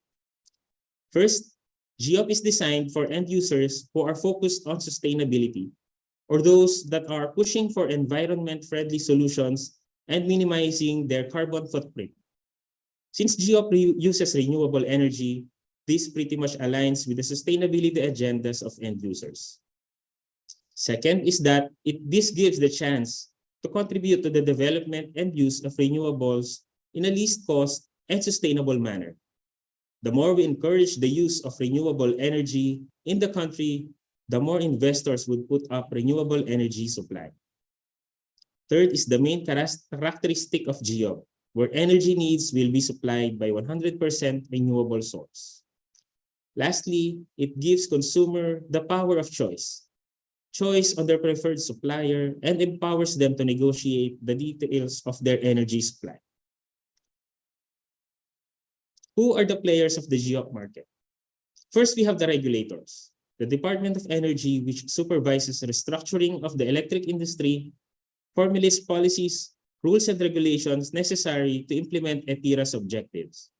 [SPEAKER 13] First, GEOP is designed for end users who are focused on sustainability, or those that are pushing for environment-friendly solutions and minimizing their carbon footprint. Since GEOP uses renewable energy, this pretty much aligns with the sustainability agendas of end users. Second is that this gives the chance to contribute to the development and use of renewables in a least cost and sustainable manner. The more we encourage the use of renewable energy in the country, the more investors would put up renewable energy supply. Third is the main characteristic of GEOP, where energy needs will be supplied by 100% renewable source. Lastly, it gives consumer the power of choice on their preferred supplier, and empowers them to negotiate the details of their energy supply. Who are the players of the GEOC market? First, we have the regulators. The Department of Energy, which supervises the restructuring of the electric industry, formulates policies, rules, and regulations necessary to implement ETIRA's objectives.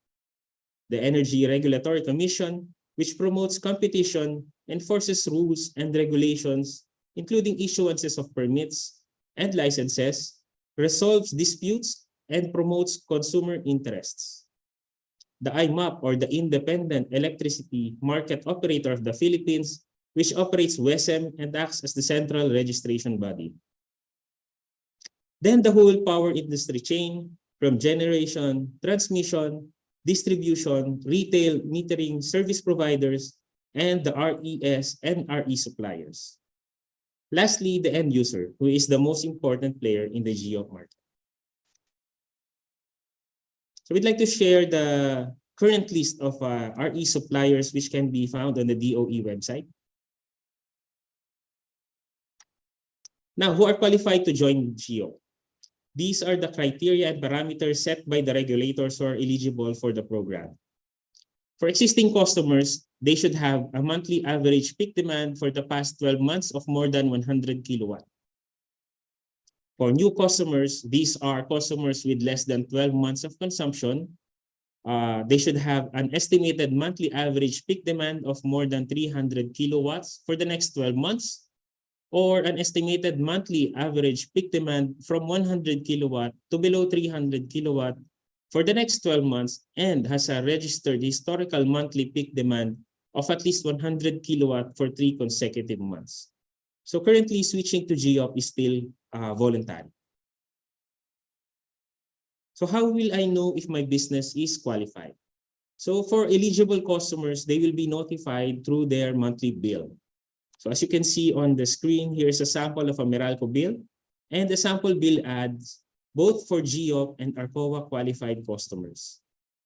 [SPEAKER 13] The Energy Regulatory Commission, which promotes competition, enforces rules and regulations, including issuances of permits and licenses, resolves disputes, and promotes consumer interests. The IMAP, or the Independent Electricity Market Operator of the Philippines, which operates WESM and acts as the central registration body. Then the whole power industry chain, from generation, transmission, distribution, retail, metering, service providers, and the RES and RE suppliers. Lastly, the end user, who is the most important player in the GEOC market. So we'd like to share the current list of RE suppliers which can be found on the DOE website. Now, who are qualified to join GEOC? These are the criteria and parameters set by the regulators who are eligible for the program. For existing customers, they should have a monthly average peak demand for the past 12 months of more than 100 kilowatt. For new customers, these are customers with less than 12 months of consumption. They should have an estimated monthly average peak demand of more than 300 kilowatts for the next 12 months, or an estimated monthly average peak demand from 100 kilowatt to below 300 kilowatt for the next 12 months, and has a registered historical monthly peak demand of at least 100 kilowatt for 3 consecutive months. So currently, switching to GEOC is still voluntary. So how will I know if my business is qualified? So for eligible customers, they will be notified through their monthly bill. So as you can see on the screen, here's a sample of a Meralco bill, and the sample bill ads both for GEOC and ARCOA qualified customers.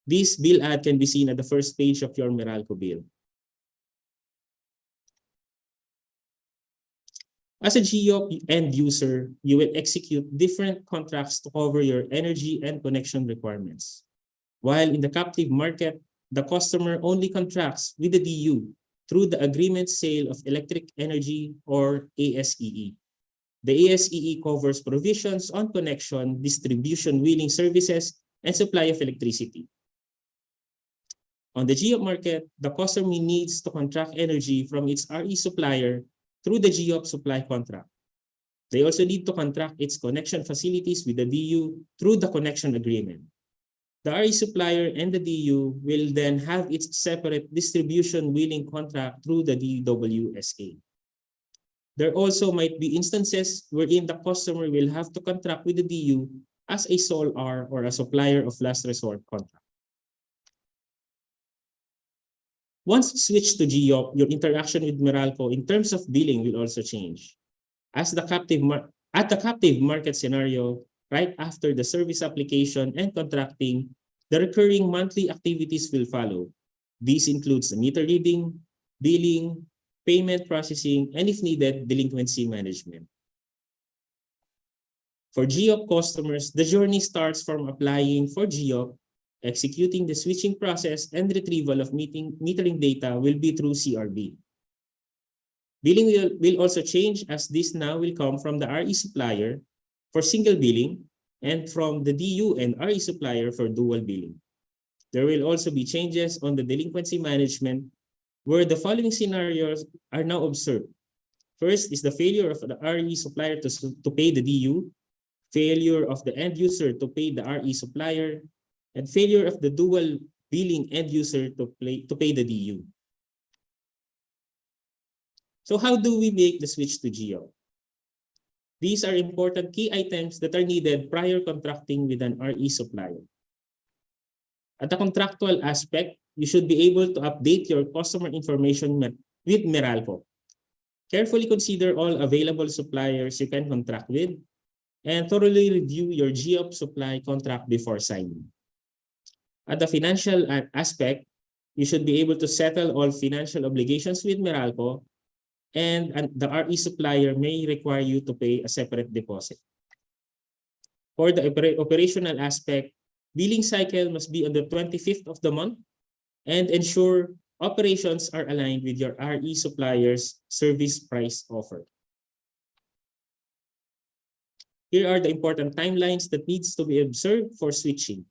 [SPEAKER 13] This bill ad can be seen at the first page of your Meralco bill. As a GEOC end user, you will execute different contracts to cover your energy and connection requirements. While in the captive market, the customer only contracts with the DU through the agreement sale of electric energy, or ASEE. The ASEE covers provisions on connection, distribution, wheeling services, and supply of electricity. On the GEOC market, the customer needs to contract energy from its RE supplier through the GEOC supply contract. They also need to contract its connection facilities with the DU through the connection agreement. The RE supplier and the DU will then have its separate distribution wheeling contract through the DWSA. There also might be instances wherein the customer will have to contract with the DU as a sole R, or a supplier of last resort contract. Once switched to GEOC, your interaction with Meralco in terms of billing will also change. At the captive market scenario, right after the service application and contracting, the recurring monthly activities will follow. These includes the meter reading, billing, payment processing, and if needed, delinquency management. For GEOC customers, the journey starts from applying for GEOC, executing the switching process, and retrieval of metering data will be through CRB. Billing will also change, as this now will come from the RE supplier for single billing and from the DU and RE supplier for dual billing. There will also be changes on the delinquency management, where the following scenarios are now observed. First is the failure of the RE supplier to pay the DU, failure of the end user to pay the RE supplier, and failure of the dual billing end user to pay the DU. So how do we make the switch to GEOC? These are important key items that are needed prior contracting with an RE supplier. At the contractual aspect, you should be able to update your customer information with Meralco. Carefully consider all available suppliers you can contract with. and thoroughly review your GEOP supply contract before signing. At the financial aspect, you should be able to settle all financial obligations with Meralco, and the RE supplier may require you to pay a separate deposit. For the operational aspect, billing cycle must be on the 25th of the month and ensure operations are aligned with your RE supplier's service price offer. Here are the important timelines that needs to be observed for switching.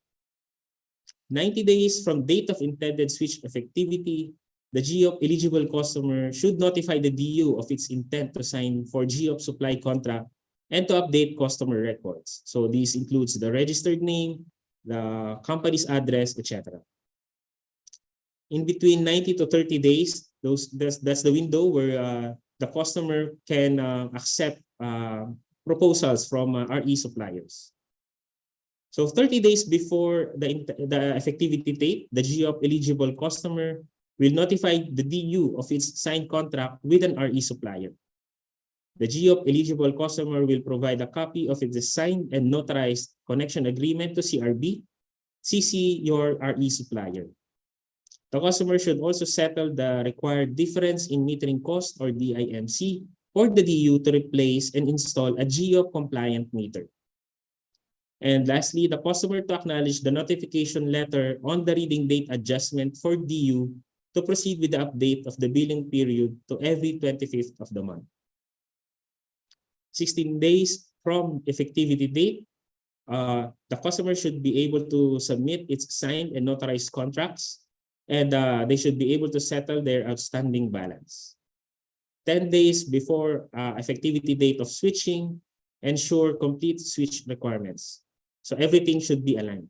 [SPEAKER 13] 90 days from date of intended switch effectivity, the GEOP eligible customer should notify the DU of its intent to sign for GEOP supply contract and to update customer records. So this includes the registered name, the company's address, etc. In between 90 to 30 days, that's the window where the customer can accept proposals from RE suppliers. So 30 days before the effectivity date, the GEOP eligible customer will notify the DU of its signed contract with an RE supplier. The GEOP eligible customer will provide a copy of its signed and notarized connection agreement to CRB, CC your RE supplier. The customer should also settle the required difference in metering cost or DIMC for the DU to replace and install a GEOP compliant meter. And lastly, the customer to acknowledge the notification letter on the reading date adjustment for DU to proceed with the update of the billing period to every 25th of the month. 16 days from effectivity date, the customer should be able to submit its signed and notarized contracts, and they should be able to settle their outstanding balance. 10 days before effectivity date of switching, ensure complete switch requirements. So everything should be aligned.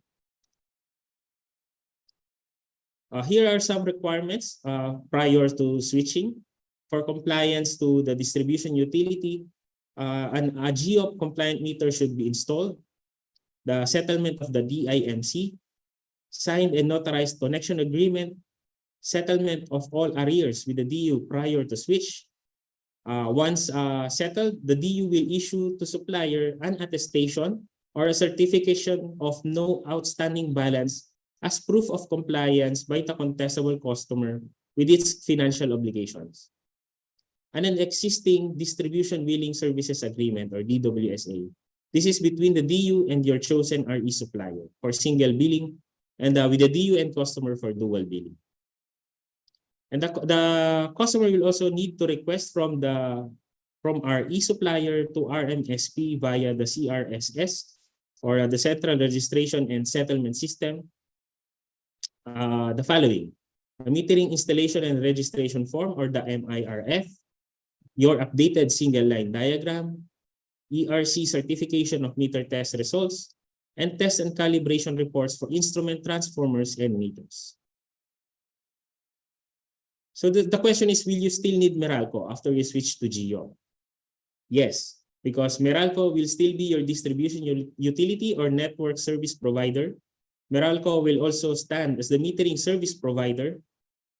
[SPEAKER 13] Here are some requirements prior to switching. For compliance to the distribution utility, a GEOP compliant meter should be installed. The settlement of the DIMC, signed and notarized connection agreement, settlement of all arrears with the DU prior to switch. Once settled, the DU will issue to supplier an attestation or a certification of no outstanding balance as proof of compliance by the contestable customer with its financial obligations. And an existing distribution billing services agreement or DWSA. This is between the DU and your chosen RE supplier for single billing, and with the DU and customer for dual billing. And the customer will also need to request from RE supplier to RMSP via the CRSS or the Central Registration and Settlement System the following: a metering installation and registration form or the MIRF, your updated single line diagram, ERC certification of meter test results, and test and calibration reports for instrument transformers and meters. So the question is, will you still need Meralco after you switch to GEOP? Yes, because Meralco will still be your distribution utility or network service provider. Meralco will also stand as the metering service provider.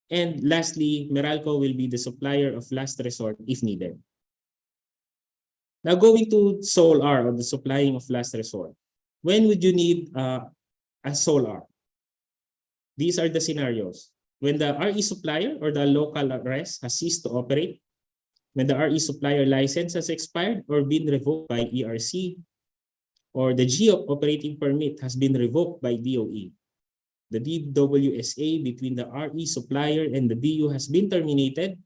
[SPEAKER 13] And lastly, Meralco will be the supplier of last resort if needed. Now going to SOLR, or the supplying of last resort. When would you need a SOLR? These are the scenarios. When the RE supplier or the local RES has ceased to operate, when the RE supplier license has expired or been revoked by ERC, or the GEOP operating permit has been revoked by DOE. The DWSA between the RE supplier and the DU has been terminated.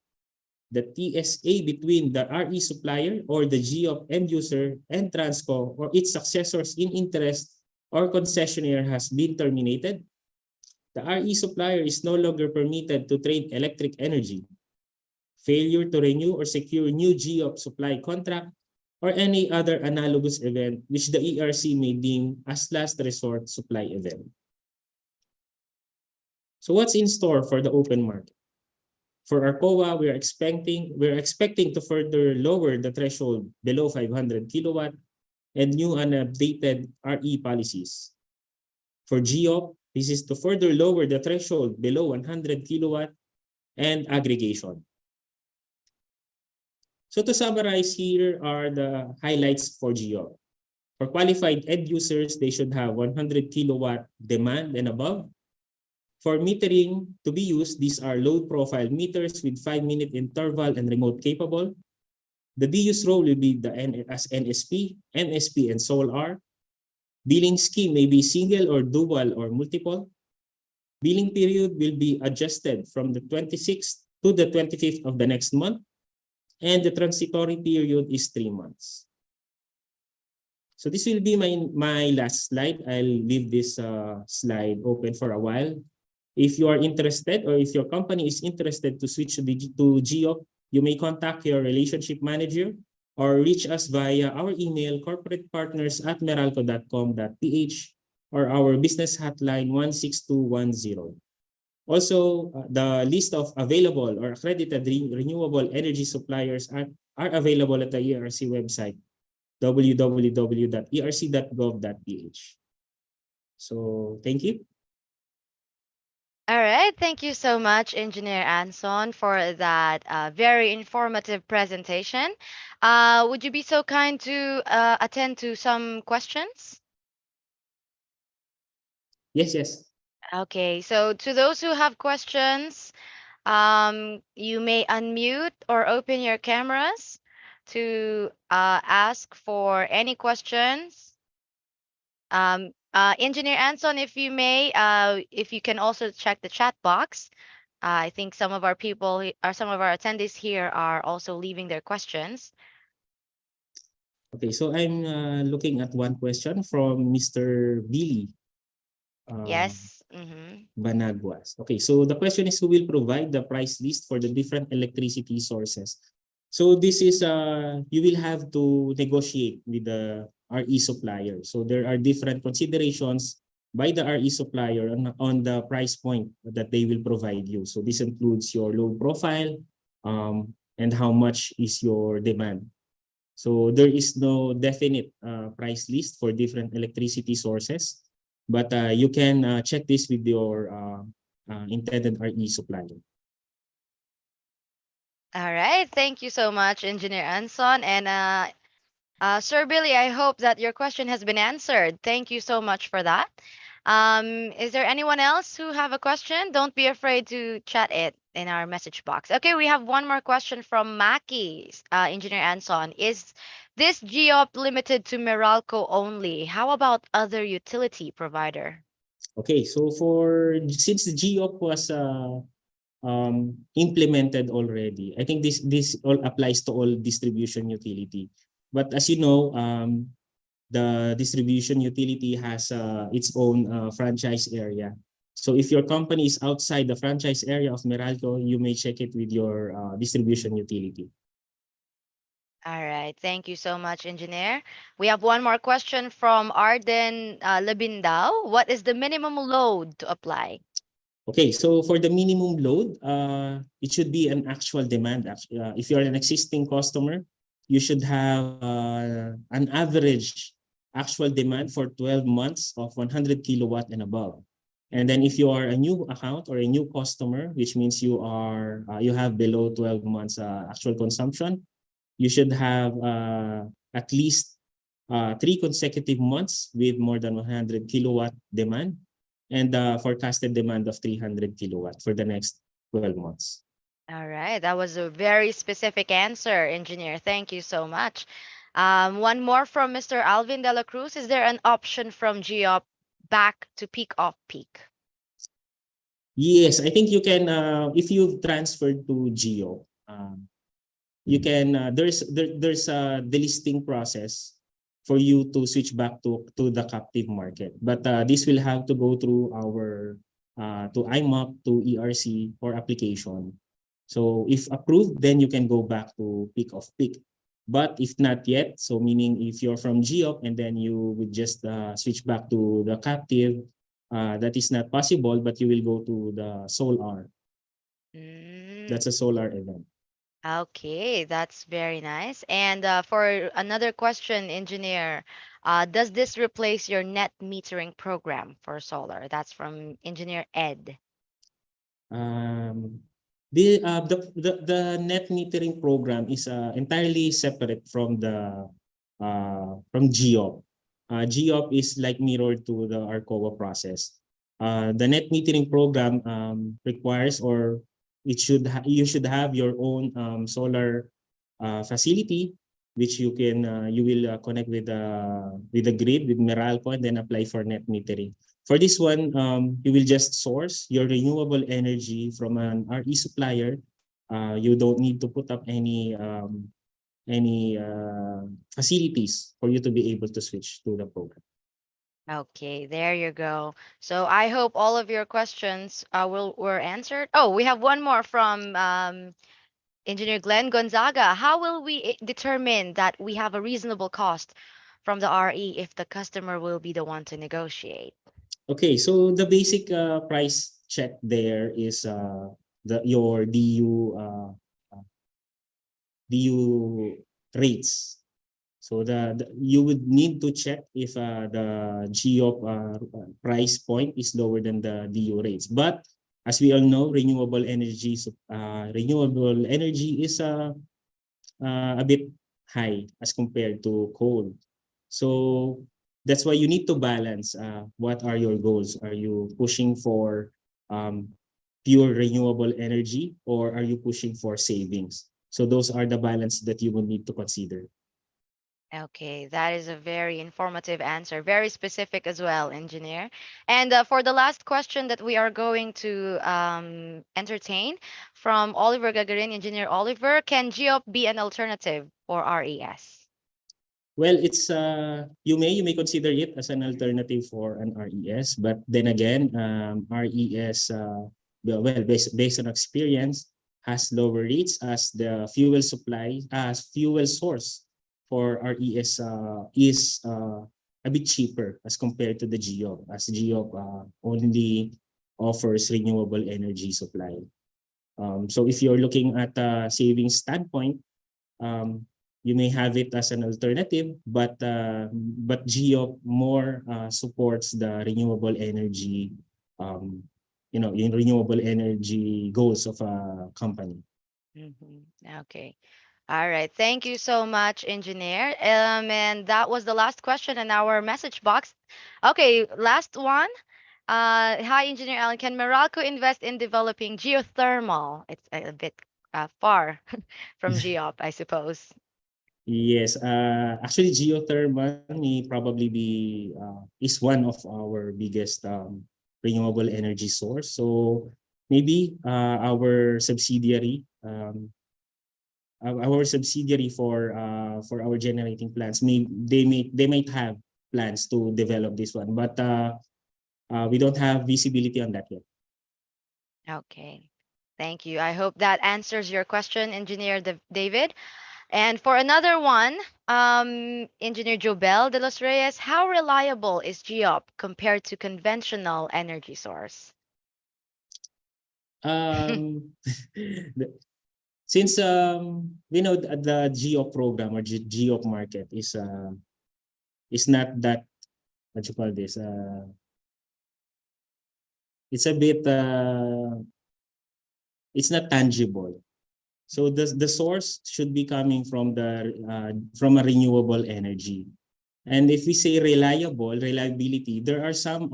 [SPEAKER 13] The TSA between the RE supplier or the GEOP end user and Transco or its successors in interest or concessionaire has been terminated. The RE supplier is no longer permitted to trade electric energy. Failure to renew or secure new GEOP supply contract or any other analogous event which the ERC may deem as last resort supply event. So what's in store for the open market? For ARCOA, we're expecting to further lower the threshold below 500 kilowatt and new and updated RE policies. For GEOP, this is to further lower the threshold below 100 kilowatt and aggregation. So to summarize, here are the highlights for GEOP. For qualified end users, they should have 100 kilowatt demand and above. For metering to be used, these are load profile meters with 5-minute interval and remote capable. The DU's role will be as NSP, NSP, and SOLR. Billing scheme may be single or dual or multiple. Billing period will be adjusted from the 26th to the 25th of the next month, and the transitory period is 3 months. So this will be my last slide. I'll leave this slide open for a while. If you are interested, or if your company is interested to switch to GEOP, you may contact your relationship manager or reach us via our email, corporatepartners@meralco.com.ph, or our business hotline 16210. Also, the list of available or accredited renewable energy suppliers are available at the ERC website, www.erc.gov.ph. So thank you.
[SPEAKER 8] All right. Thank you so much, Engineer Anson, for that very informative presentation. Would you be so kind to attend to some questions?
[SPEAKER 13] Yes.
[SPEAKER 8] Okay. So to those who have questions, you may unmute or open your cameras to ask for any questions. Engineer Anson, if you may, if you can also check the chat box. I think some of our people or some of our attendees here are also leaving their questions.
[SPEAKER 13] Okay, so I'm looking at one question from Mr. Billy
[SPEAKER 8] Yes. Mm-hmm.
[SPEAKER 13] Banaguas. Okay, so the question is, who will provide the price list for the different electricity sources? So this is, you will have to negotiate with the RE supplier. So there are different considerations by the RE supplier on the price point that they will provide you. So this includes your load profile and how much is your demand. So there is no definite price list for different electricity sources, but you can check this with your intended RE supplier.
[SPEAKER 8] All right. Thank you so much, Engineer Anson. And Sir Billy, I hope that your question has been answered. Thank you so much for that. Is there anyone else who have a question? Don't be afraid to chat it in our message box. Okay, we have one more question from Maki, Engineer Anson. Is this GEOP limited to Meralco only? How about other utility provider?
[SPEAKER 13] Okay, so since the GEOP was implemented already, I think this all applies to all distribution utility. But as you know, the distribution utility has its own franchise area. So if your company is outside the franchise area of Meralco, you may check it with your distribution utility.
[SPEAKER 8] All right. Thank you so much, Engineer. We have one more question from Arden Labindao. What is the minimum load to apply?
[SPEAKER 13] Okay, so for the minimum load, it should be an actual demand. If you're an existing customer, you should have an average actual demand for 12 months of 100 kilowatt and above. And then if you are a new account or a new customer, which means you have below 12 months actual consumption, you should have at least 3 consecutive months with more than 100 kilowatt demand, and forecasted demand of 300 kilowatt for the next 12 months.
[SPEAKER 8] All right. That was a very specific answer, Engineer. Thank you so much. One more from Mr. Alvin De La Cruz. Is there an option from GEOP back to peak off peak?
[SPEAKER 13] Yes, I think you can, if you've transferred to GEOP, you can, there's a delisting process for you to switch back to the captive market. But this will have to go through our to IMOP, to ERC for application. So if approved, then you can go back to peak of peak. But if not yet, so meaning if you're from GEOP and then you would just switch back to the captive, that is not possible, but you will go to the solar. That's a solar event.
[SPEAKER 8] Okay, that's very nice. And for another question, Engineer, does this replace your net metering program for solar? That's from Engineer Ed.
[SPEAKER 13] The net metering program is entirely separate from the from GEOP. GOP is like mirrored to the ARCOA process. The net metering program requires, or you should have your own solar facility, which you will connect with the grid with Meralco and then apply for net metering. For this one, you will just source your renewable energy from an RE supplier. You don't need to put up any facilities for you to be able to switch to the program.
[SPEAKER 8] Okay, there you go. So I hope all of your questions were answered. Oh, we have one more from Engineer Glenn Gonzaga. How will we determine that we have a reasonable cost from the RE if the customer will be the one to negotiate?
[SPEAKER 13] Okay, so the basic price check there is your DU rates. So you would need to check if the GEOP price point is lower than the DU rates. But as we all know, renewable energy is a bit high as compared to coal. So that's why you need to balance what are your goals. Are you pushing for pure renewable energy, or are you pushing for savings? So those are the balance that you will need to consider.
[SPEAKER 8] Okay, that is a very informative answer, very specific as well, engineer. And for the last question that we are going to entertain from Oliver Gagarin, Engineer Oliver, can GEOP be an alternative for RES?
[SPEAKER 13] Well, it's you may consider it as an alternative for an RES, but then again, RES based on experience has lower rates as the fuel supply as fuel source for RES is a bit cheaper as compared to the GEOP, as GEOP only offers renewable energy supply. So if you're looking at a savings standpoint, you may have it as an alternative, but GEOP more supports the renewable energy, in renewable energy goals of a company.
[SPEAKER 8] Okay. All right. Thank you so much, engineer. And that was the last question in our message box. Okay, last one. Hi, Engineer Alan. Can Meralco invest in developing geothermal? It's a bit far from GEOP, I suppose.
[SPEAKER 13] Yes, actually geothermal may probably be is one of our biggest renewable energy source. So maybe our subsidiary for our generating plants they might have plans to develop this one, but we don't have visibility on that yet.
[SPEAKER 8] Okay. Thank you. I hope that answers your question, Engineer David. And for another one, Engineer Jobel de los Reyes, how reliable is GEOP compared to conventional energy source?
[SPEAKER 13] Since we know the GEOP program or GEOP market is not that, what you call this, it's a bit it's not tangible. So the source should be coming from from a renewable energy. And if we say reliability, there are some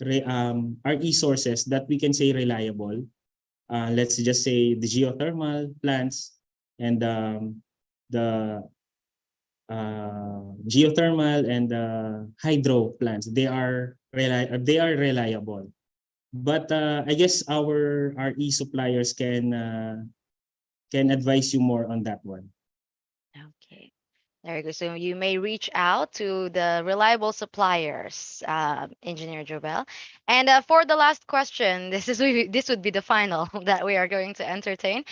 [SPEAKER 13] RE sources that we can say reliable. Let's just say the geothermal plants and the geothermal and the hydro plants. They are reliable. But I guess our RE suppliers can advise you more on that one.
[SPEAKER 8] Okay. There you go. So you may reach out to the reliable suppliers, Engineer Jobel. And for the last question, this would be the final that we are going to entertain.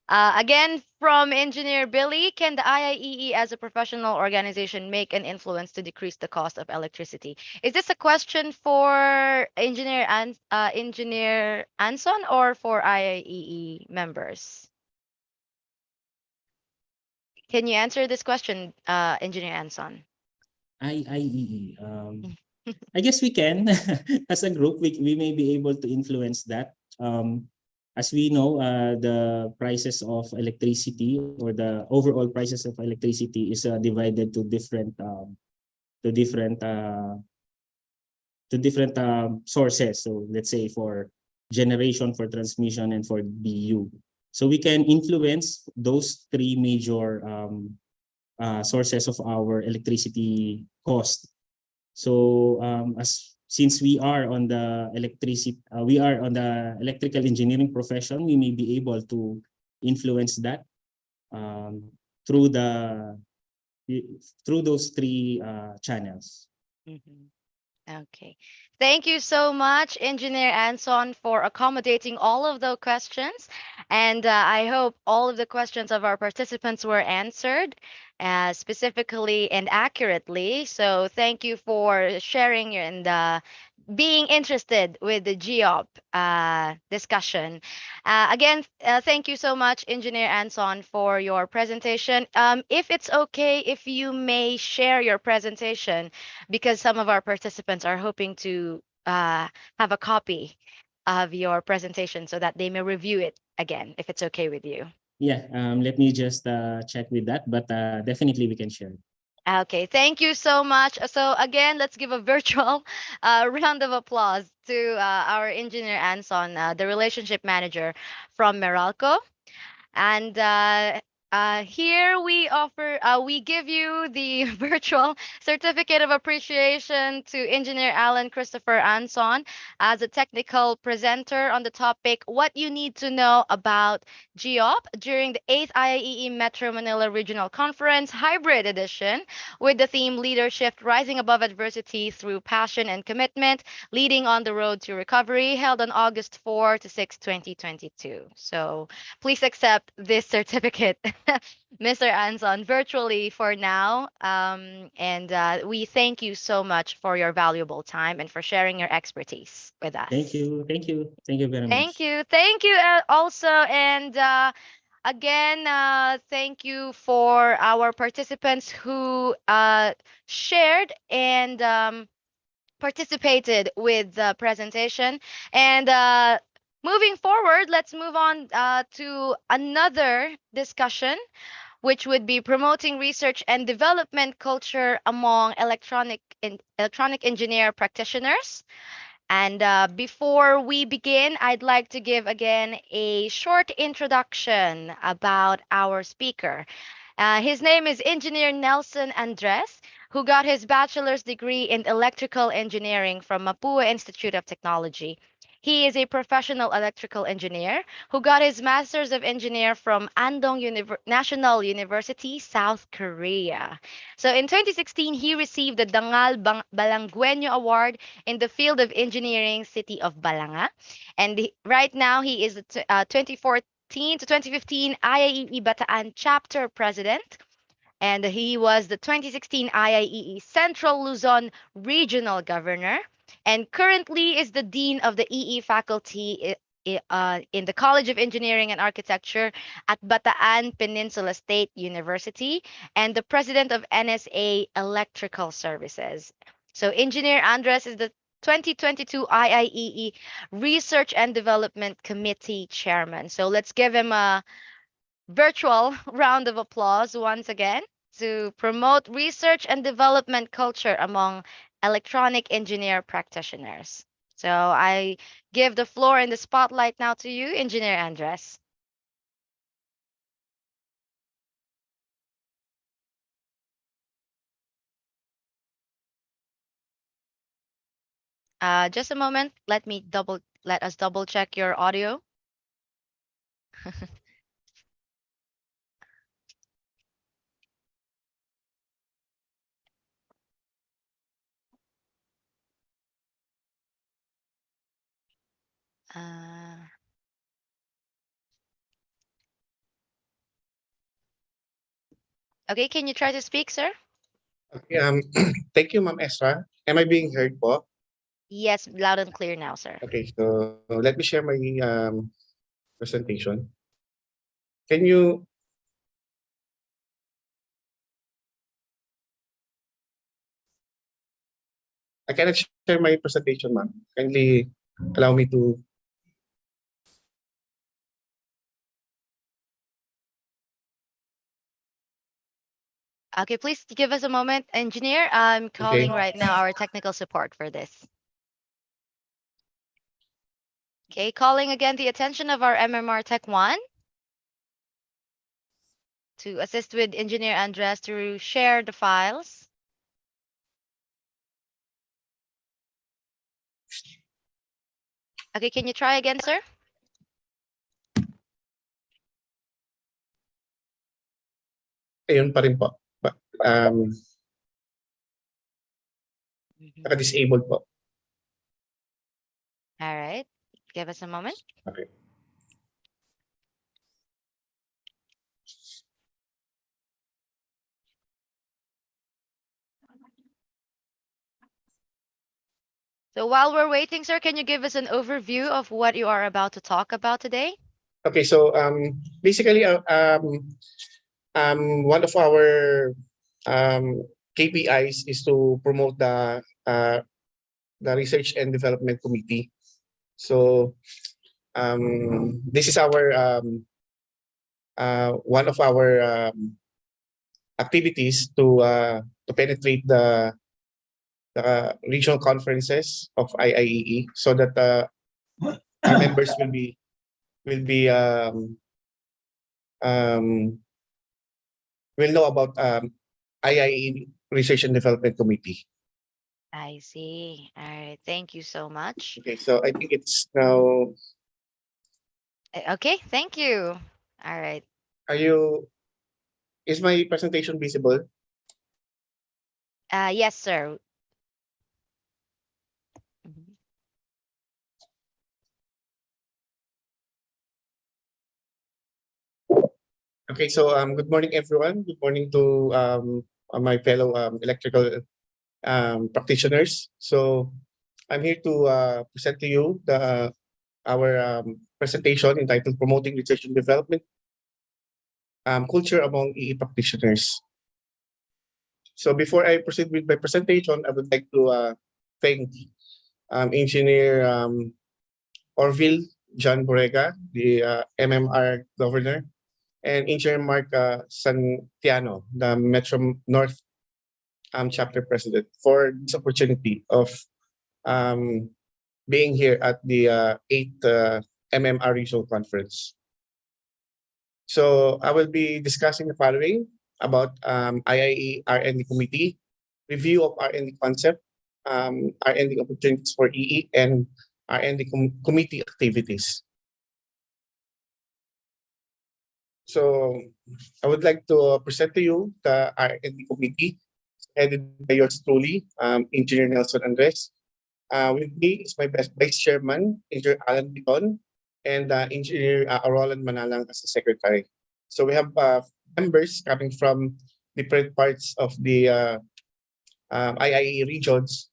[SPEAKER 8] Again, from Engineer Billy, can the IIEE as a professional organization make an influence to decrease the cost of electricity? Is this a question for Engineer Anson or for IIEE members? Can you answer this question, Engineer Anson?
[SPEAKER 13] IIEE. I guess we can. As a group, we may be able to influence that. As we know, the prices of electricity or the overall prices of electricity is divided to different to different sources. So let's say for generation, for transmission, and for BU. So we can influence those three major sources of our electricity cost. So since we are on the electrical engineering profession, we may be able to influence that through those three channels.
[SPEAKER 8] Okay. Thank you so much, Engineer Anson, for accommodating all of the questions. And I hope all of the questions of our participants were answered specifically and accurately. So thank you for sharing and being interested with the GEOP discussion. Again, thank you so much, Engineer Anson, for your presentation. If it's okay, if you may share your presentation, because some of our participants are hoping to have a copy of your presentation so that they may review it again, if it's okay with you.
[SPEAKER 13] Yeah, let me just check with that, but definitely we can share.
[SPEAKER 8] Okay, thank you so much. So again, let's give a virtual round of applause to our engineer Anson, the relationship manager from Meralco. And here we give you the virtual certificate of appreciation to Engineer Alan Christopher Anson as a technical presenter on the topic, what you need to know about GEOP during the 8th IIEE Metro Manila Regional Conference Hybrid Edition with the theme Leadership Rising Above Adversity Through Passion and Commitment, Leading on the Road to Recovery, held on August 4 to 6, 2022. So please accept this certificate, Mr. Anson, virtually for now. And we thank you so much for your valuable time and for sharing your expertise with us.
[SPEAKER 13] Thank you. Thank you. Thank you very much.
[SPEAKER 8] Thank you. Thank you also. And again, thank you for our participants who shared and participated with the presentation. And moving forward, let's move on to another discussion, which would be promoting research and development culture among electronic engineer practitioners. And before we begin, I'd like to give again a short introduction about our speaker. His name is Engineer Nelson Andres, who got his bachelor's degree in electrical engineering from Mapua Institute of Technology. He is a professional electrical engineer who got his master's of engineer from Andong National University, South Korea. So in 2016, he received the Dangal Balanggueño Award in the field of engineering, city of Balanga. And right now, he is the 2014 to 2015 IIEE Bataan chapter president, and he was the 2016 IIEE Central Luzon Regional Governor, and currently is the Dean of the EE faculty in the College of Engineering and Architecture at Bataan Peninsula State University, and the President of NSA Electrical Services. So Engineer Andres is the 2022 IIEE Research and Development Committee Chairman. So let's give him a virtual round of applause once again to promote research and development culture among electronic engineer practitioners. So I give the floor and the spotlight now to you, Engineer Andres. Just a moment. Let us double check your audio. Okay, can you try to speak, sir?
[SPEAKER 14] Okay, thank you, Ma'am Esra. Am I being heard po?
[SPEAKER 8] Yes, loud and clear now, sir.
[SPEAKER 14] Okay, so let me share my presentation. Can you... I cannot share my presentation, ma'am. Kindly allow me to...
[SPEAKER 8] Okay, please give us a moment, engineer. I'm calling
[SPEAKER 14] Okay.
[SPEAKER 8] right now our technical support for this. Okay, calling again the attention of our MMR Tech 1 to assist with Engineer Andres to share the files. Okay, can you try again, sir?
[SPEAKER 14] Ayun pa rin po. Um, Naka-disabled po.
[SPEAKER 8] All right, give us a moment.
[SPEAKER 14] Okay.
[SPEAKER 8] So while we're waiting, sir, can you give us an overview of what you are about to talk about today?
[SPEAKER 14] Okay, so basically, one of our KPIs is to promote the Research and Development Committee. So this is our one of our activities to penetrate the regional conferences of IIEE, so that our members will know about IIEE Research and Development Committee.
[SPEAKER 8] I see. All right, thank you so much.
[SPEAKER 14] Okay, so I think it's now.
[SPEAKER 8] Okay, thank you. All right.
[SPEAKER 14] Is my presentation visible?
[SPEAKER 8] Yes, sir. Mhm.
[SPEAKER 14] Okay, so good morning, everyone. Good morning to my fellow electrical practitioners. So I'm here to present to you our presentation entitled "Promoting Research and Development Culture Among EE Practitioners." So before I proceed with my presentation, I would like to thank Engineer Orville John Borrega, the MMR Governor, and Engineer Mark Santiano, the Metro North Chapter President, for this opportunity of being here at the 8th MMR Regional Conference. So I will be discussing the following about IIE R&D Committee, review of R&D concept, R&D opportunities for EE, and R&D committee activities. So I would like to present to you the R&D committee headed by yours truly, Engineer Nelson Andres. With me is my vice chairman, Engineer Alan Biton, and Engineer Roland Manalang as the secretary. So we have members coming from different parts of the IIE regions,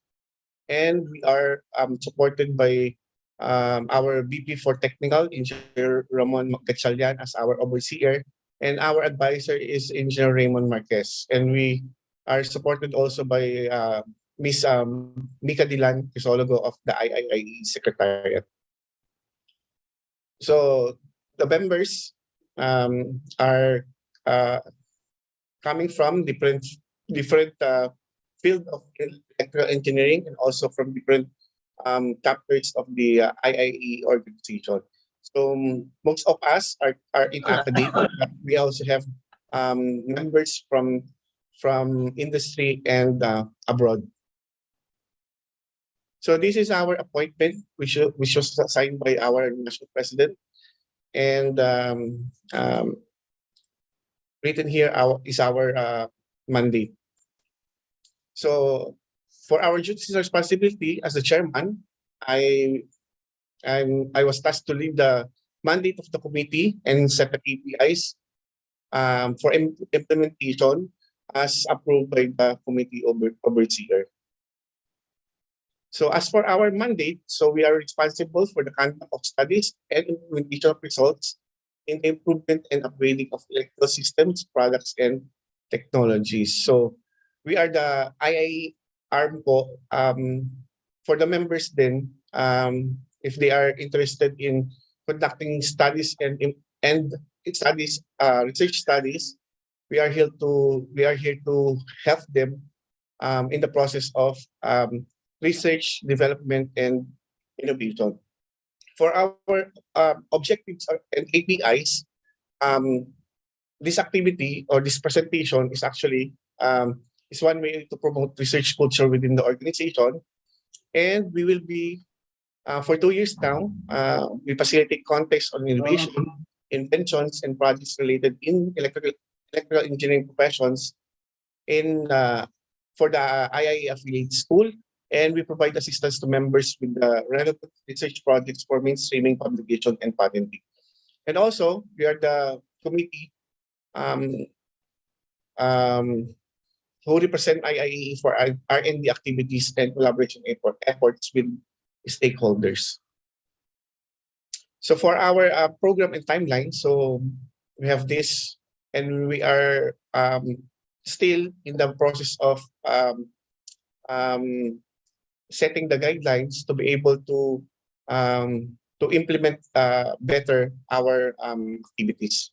[SPEAKER 14] and we are supported by our VP for Technical, Engineer Ramon Gatchalian, as our overseer, and our advisor is Engineer Raymond Marquez. And we are supported also by Miss Mika Dilan Crisologo of the IIE Secretariat. So the members are coming from different field of electrical engineering, and also from different chapters of the IIE organization. So most of us are in academia, but we also have members from industry and abroad. So this is our appointment, which was signed by our national president, and written here is our mandate. So for our duties and responsibility as the chairman, I was tasked to lead the mandate of the committee and set the KPIs for implementation as approved by the committee overseer. So as for our mandate, so we are responsible for the conduct of studies and implementation of results in the improvement and upgrading of electrical systems, products, and technologies. So we are the II arm po. For the members then, if they are interested in conducting studies and studies, research studies we are here to help them in the process of research, development, and innovation. For our objectives and KPIs, this activity or this presentation is actually is one way to promote research culture within the organization, and we will be for 2 years now. We facilitate context on innovation, inventions, and projects related in electrical engineering professions in for the IIA affiliate school, and we provide assistance to members with the relevant research projects for mainstreaming, publication, and patenting. And also, we are the committee um, um, who represent IIA for R&D activities and collaboration efforts with stakeholders. So for our program and timeline, so we have this, and we are still in the process of setting the guidelines to be able to implement better our activities.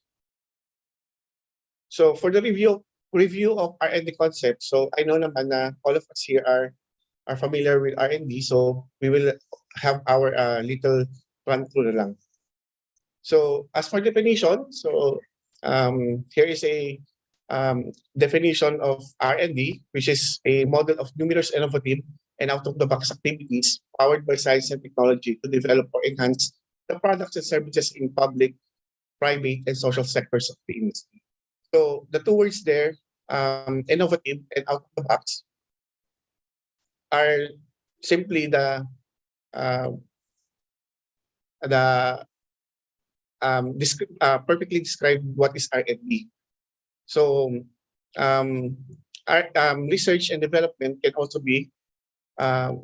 [SPEAKER 14] So for the review of R&D concepts, so I know naman na all of us here are familiar with R&D, so we will have our little run through na lang. So as for definition, so here is a definition of R&D, which is a model of numerous innovative and out-of-the-box activities powered by science and technology to develop or enhance the products and services in public, private, and social sectors of the industry. So the two words there, innovative and out-of-the-box, are simply perfectly describe what is R&D. So research and development can also be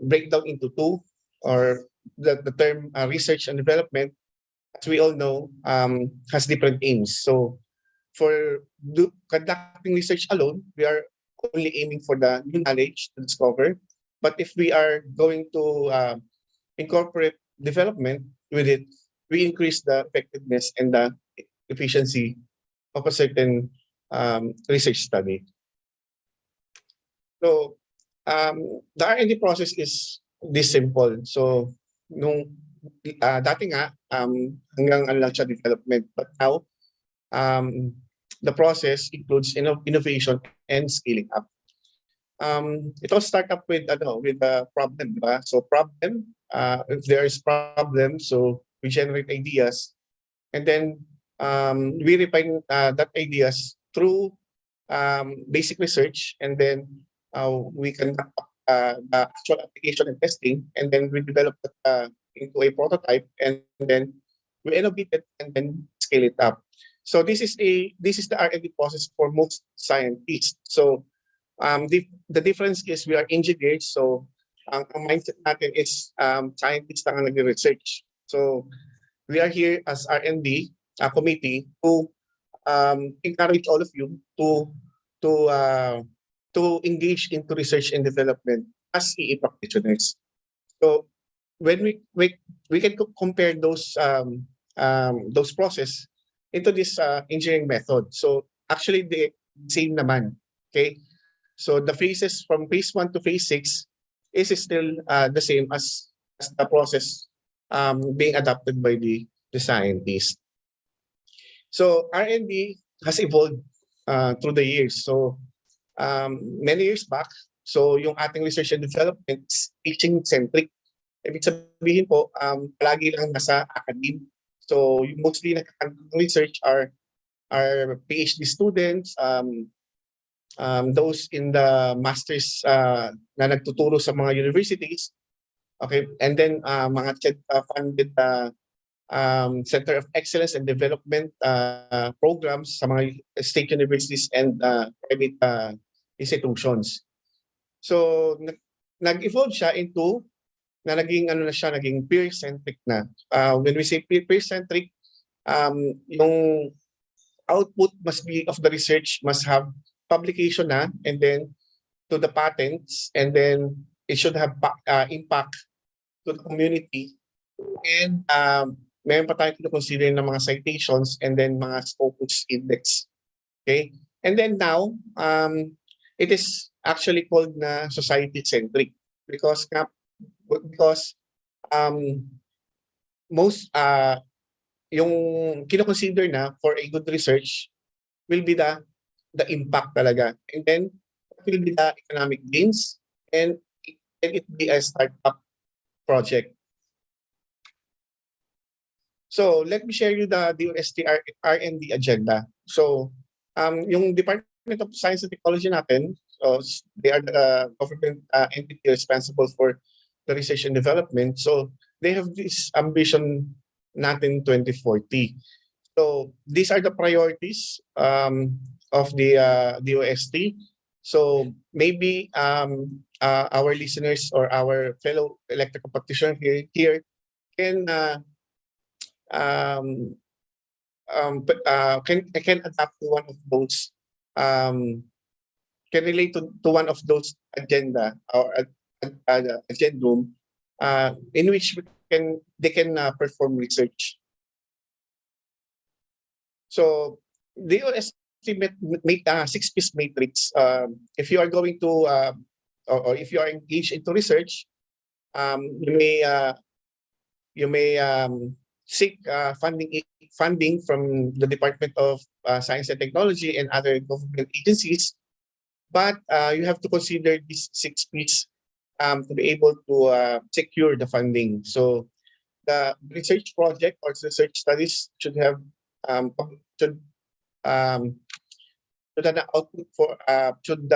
[SPEAKER 14] break down into two, or the term research and development, as we all know, has different aims. So for conducting research alone, we are only aiming for the new knowledge to discover. But if we are going to incorporate development with it, we increase the effectiveness and the efficiency of a certain research study. So the R&D process is this simple. So nung dati nga hanggang ano lang siya, development, but now the process includes innovation and scaling up. It all start up with a problem, diba? So problem, if there is problem, so we generate ideas, and then we refine that ideas through basic research, and then we conduct the actual application and testing, and then we develop it into a prototype, and then we innovate it and then scale it up. So this is the R&D process for most scientists. So the difference is we are engineers, so ang mindset natin is scientists lang ang nagre-research. So we are here as R&D committee to encourage all of you to engage into research and development as EE practitioners. So when we can compare those process into this engineering method. So actually the same naman. Okay. So the phases from phase 1 to phase 6 is still the same as the process being adopted by the scientists. So R&D has evolved through the years. So many years back, so yung ating research and development is teaching-centric. Ibig sabihin po, palagi lang nasa academe. So yung mostly nagkakanong research are PhD students, those in the masters na nagtuturo sa mga universities, okay, and then mga funded Center of Excellence and Development programs sa mga state universities and private institutions. So nag-evolve siya into na naging peer-centric na. When we say peer-centric, yung output must be of the research must have publication na, and then to the patents, and then it should have impact to the community, and mayroon pa tayong consider ng mga citations, and then mga Scopus index. Okay? And then now, it is actually called na society-centric because um, most yung kino-consider na for a good research will be the impact talaga. And then what will be the economic gains, and can it be a startup project? So let me share you the DOST R&D agenda. So yung Department of Science and Technology natin, so they are the government entity responsible for the research and development. So they have this ambition natin 2040. So these are the priorities of the DOST. So maybe our listeners or our fellow electrical practitioners here can um, can adapt to one of those can relate to one of those agenda or agendum in which they can perform research. So the estimate make 6-piece matrix. If you are going to or if you are engaged into research, you may seek funding from the Department of Science and Technology and other government agencies, but you have to consider these 6 P's to be able to secure the funding. So the research project or research studies should have should have an output for should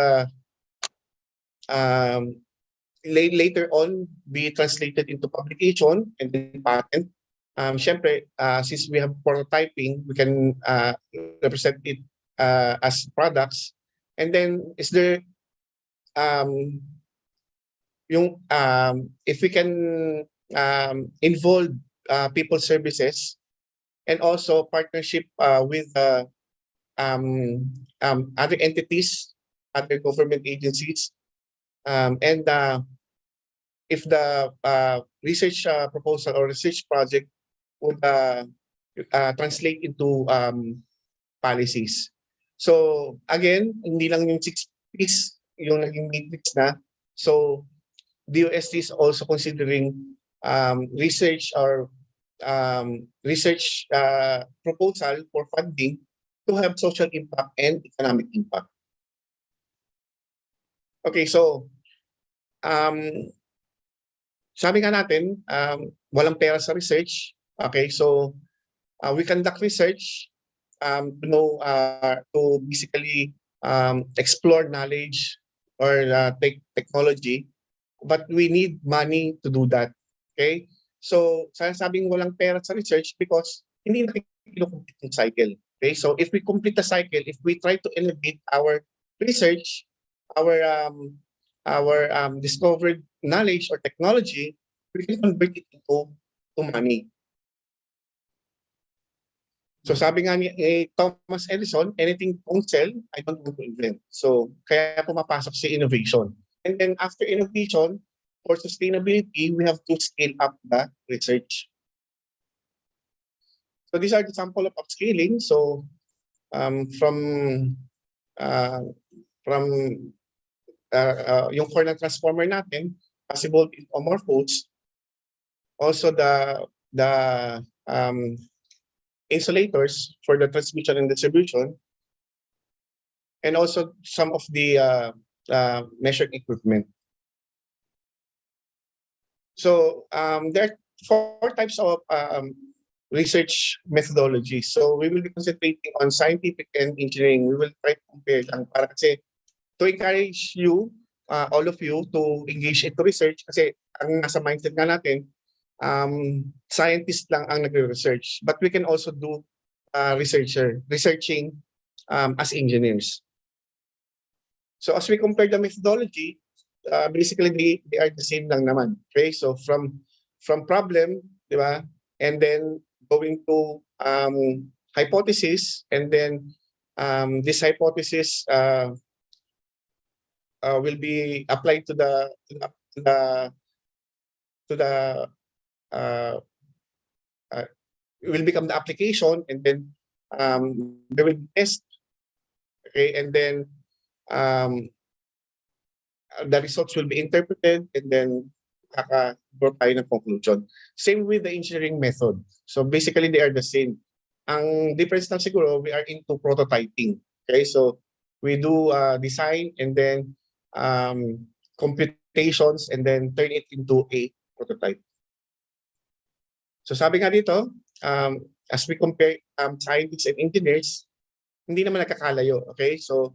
[SPEAKER 14] later on be translated into publication and then patent. Syempre, since we have prototyping, we can represent it as products. And then is there if we can involve people services and also partnership with other entities, other government agencies, and if the research proposal or research project would translate into policies. So again, hindi lang yung 6 P's yung naging matrix na. So DOST is also considering research or research proposal for funding to have social impact and economic impact. Okay, so sabi nga natin, walang pera sa research. Okay, so we conduct research to know to basically explore knowledge or technology, but we need money to do that. Okay, so sabing walang pera sa research because hindi natin complete yung cycle. Okay, so if we complete the cycle, if we try to elevate our research, our discovered knowledge or technology, we can convert it into money. So sabi nga ni Thomas Edison, anything don't sell, I don't want to invent. So kaya pumapasok si innovation. And then after innovation, for sustainability, we have to scale up the research. So these are the sample of upscaling. So from yung core ng transformer natin, possible amorphous, also the insulators for the transmission and distribution, and also some of the measuring equipment. So there are 4 types of research methodologies. So we will be concentrating on scientific and engineering. We will try to compare lang para kasi to encourage you, all of you, to engage into research kasi ang nasa mindset nga natin, scientist lang ang nagre-research. But we can also do researching as engineers. So as we compare the methodology, basically they are the same lang naman. Okay, so from problem, di ba? And then going to hypothesis, and then this hypothesis will be applied to the will become the application, and then there will be test, Okay, and then um, the results will be interpreted and then kaka-draw tayo ng conclusion. Same with the engineering method. So basically, they are the same. Ang difference lang siguro, we are into prototyping. Okay, so we do design and then computations and then turn it into a prototype. So sabi nga dito, as we compare scientists and engineers, hindi naman nakakalayo. Okay, so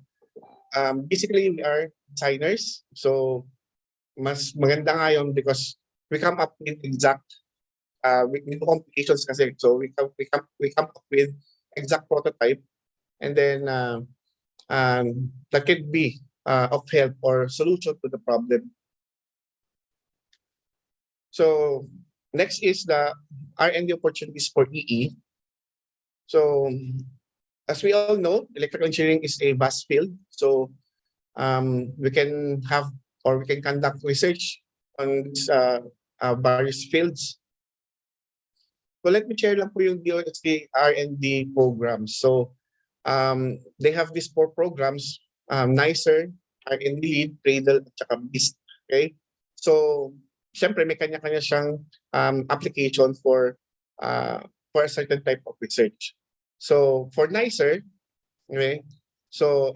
[SPEAKER 14] basically we are designers. So mas maganda nga yun because we come up with exact we do computations kasi, so we come up with exact prototype and then that could be of help or solution to the problem. So next is the R&D opportunities for EE. So as we all know, electrical engineering is a vast field. So we can have or we can conduct research on these various fields. So let me share lang po yung DOST R&D programs. So they have these 4 programs, NICER, R&D Lead, Cradle, at saka BEAST. Okay? So siyempre may kanya-kanya siyang application for a certain type of research. So for NICER, okay, so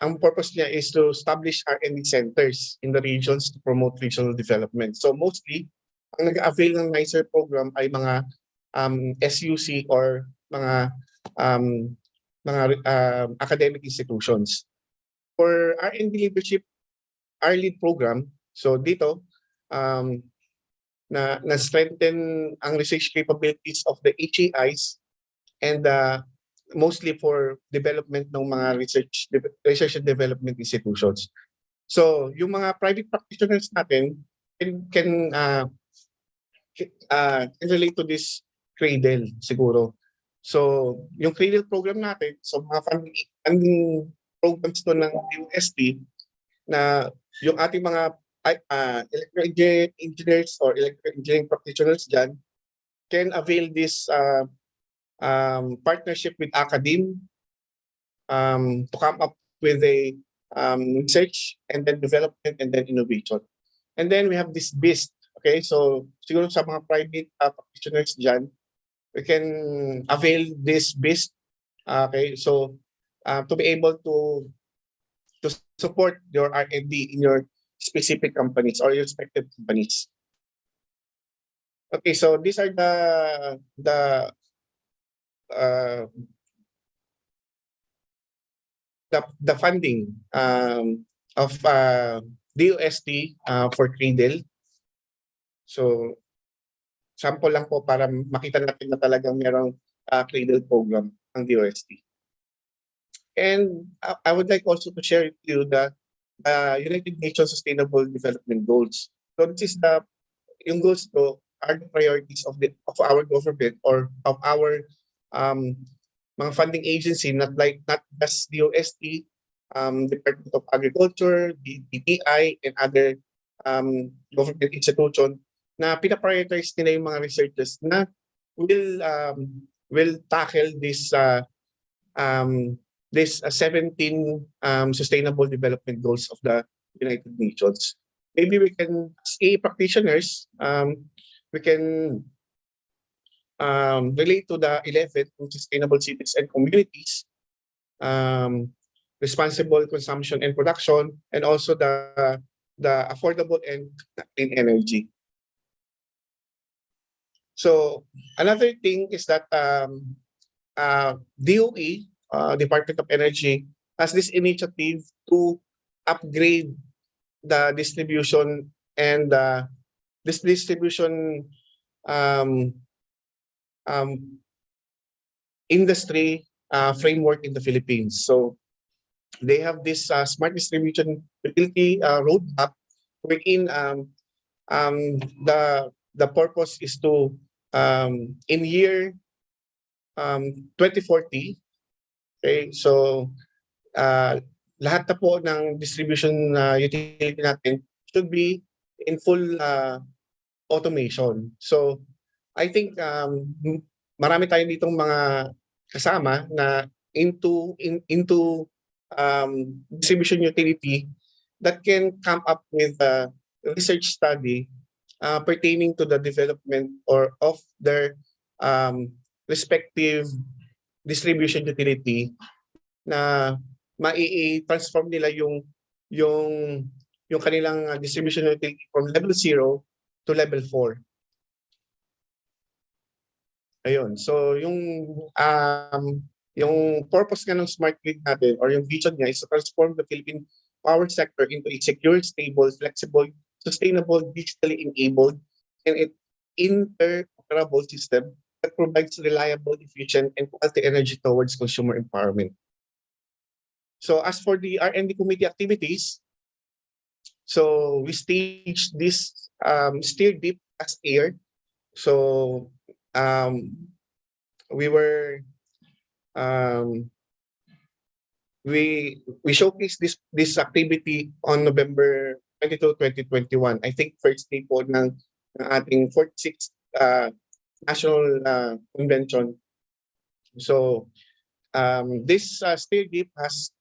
[SPEAKER 14] ang purpose niya is to establish R&D centers in the regions to promote regional development. So mostly, ang nag-avail ng NICER program ay mga SUC or mga academic institutions. For R&D leadership, our lead program, so dito, na-strengthen ang research capabilities of the HAIs and mostly for development ng mga research and development institutions. So yung mga private practitioners natin can relate to this Cradle siguro. So yung Cradle program natin, so mga funding programs to ng UST na yung ating mga electrical engineers or electrical engineering practitioners dyan can avail this partnership with academe to come up with a research and then development and then innovation. And then we have this BEAST. Okay, so siguro sa mga private practitioners dyan, we can avail this BEAST. Okay, so to be able to support your R&D in your specific companies or your respective companies. Okay, so these are the funding of DOST for Cradle. So sample lang po para makita natin na talagang merong Cradle program ang DOST. And I would like also to share with you the United Nations Sustainable Development Goals. So this is yung goals to are the priorities of our government or of our mga funding agency, not just DOST, Department of Agriculture, DTI, and other government institution na pinaprioritize nila yung mga researchers na will tackle this 17 Sustainable Development Goals of the United Nations. Maybe we can, as practitioners, we can relate to the 11 Sustainable Cities and Communities, responsible consumption and production, and also the affordable and clean energy. So another thing is that DOE, Department of Energy, has this initiative to upgrade the distribution and this distribution industry framework in the Philippines. So they have this smart distribution utility roadmap wherein the purpose is to in year 2040, okay, so lahat na po ng distribution utility natin should be in full automation. So I think marami tayong ditong mga kasama na into distribution utility that can come up with a research study pertaining to the development or of their respective distribution utility na mai-transform nila yung yung kanilang distribution utility from level 0 to level 4. Ayun. So yung purpose nga ng smart grid natin or yung vision niya is to transform the Philippine power sector into a secure, stable, flexible, sustainable, digitally enabled, and interoperable system that provides reliable, efficient, and quality energy towards consumer empowerment. So as for the R&D committee activities, so we staged this steer deep as air. So we were we showcased this activity on November 22, 2021. I think first day po ng ating 46th national convention. So this steer deep has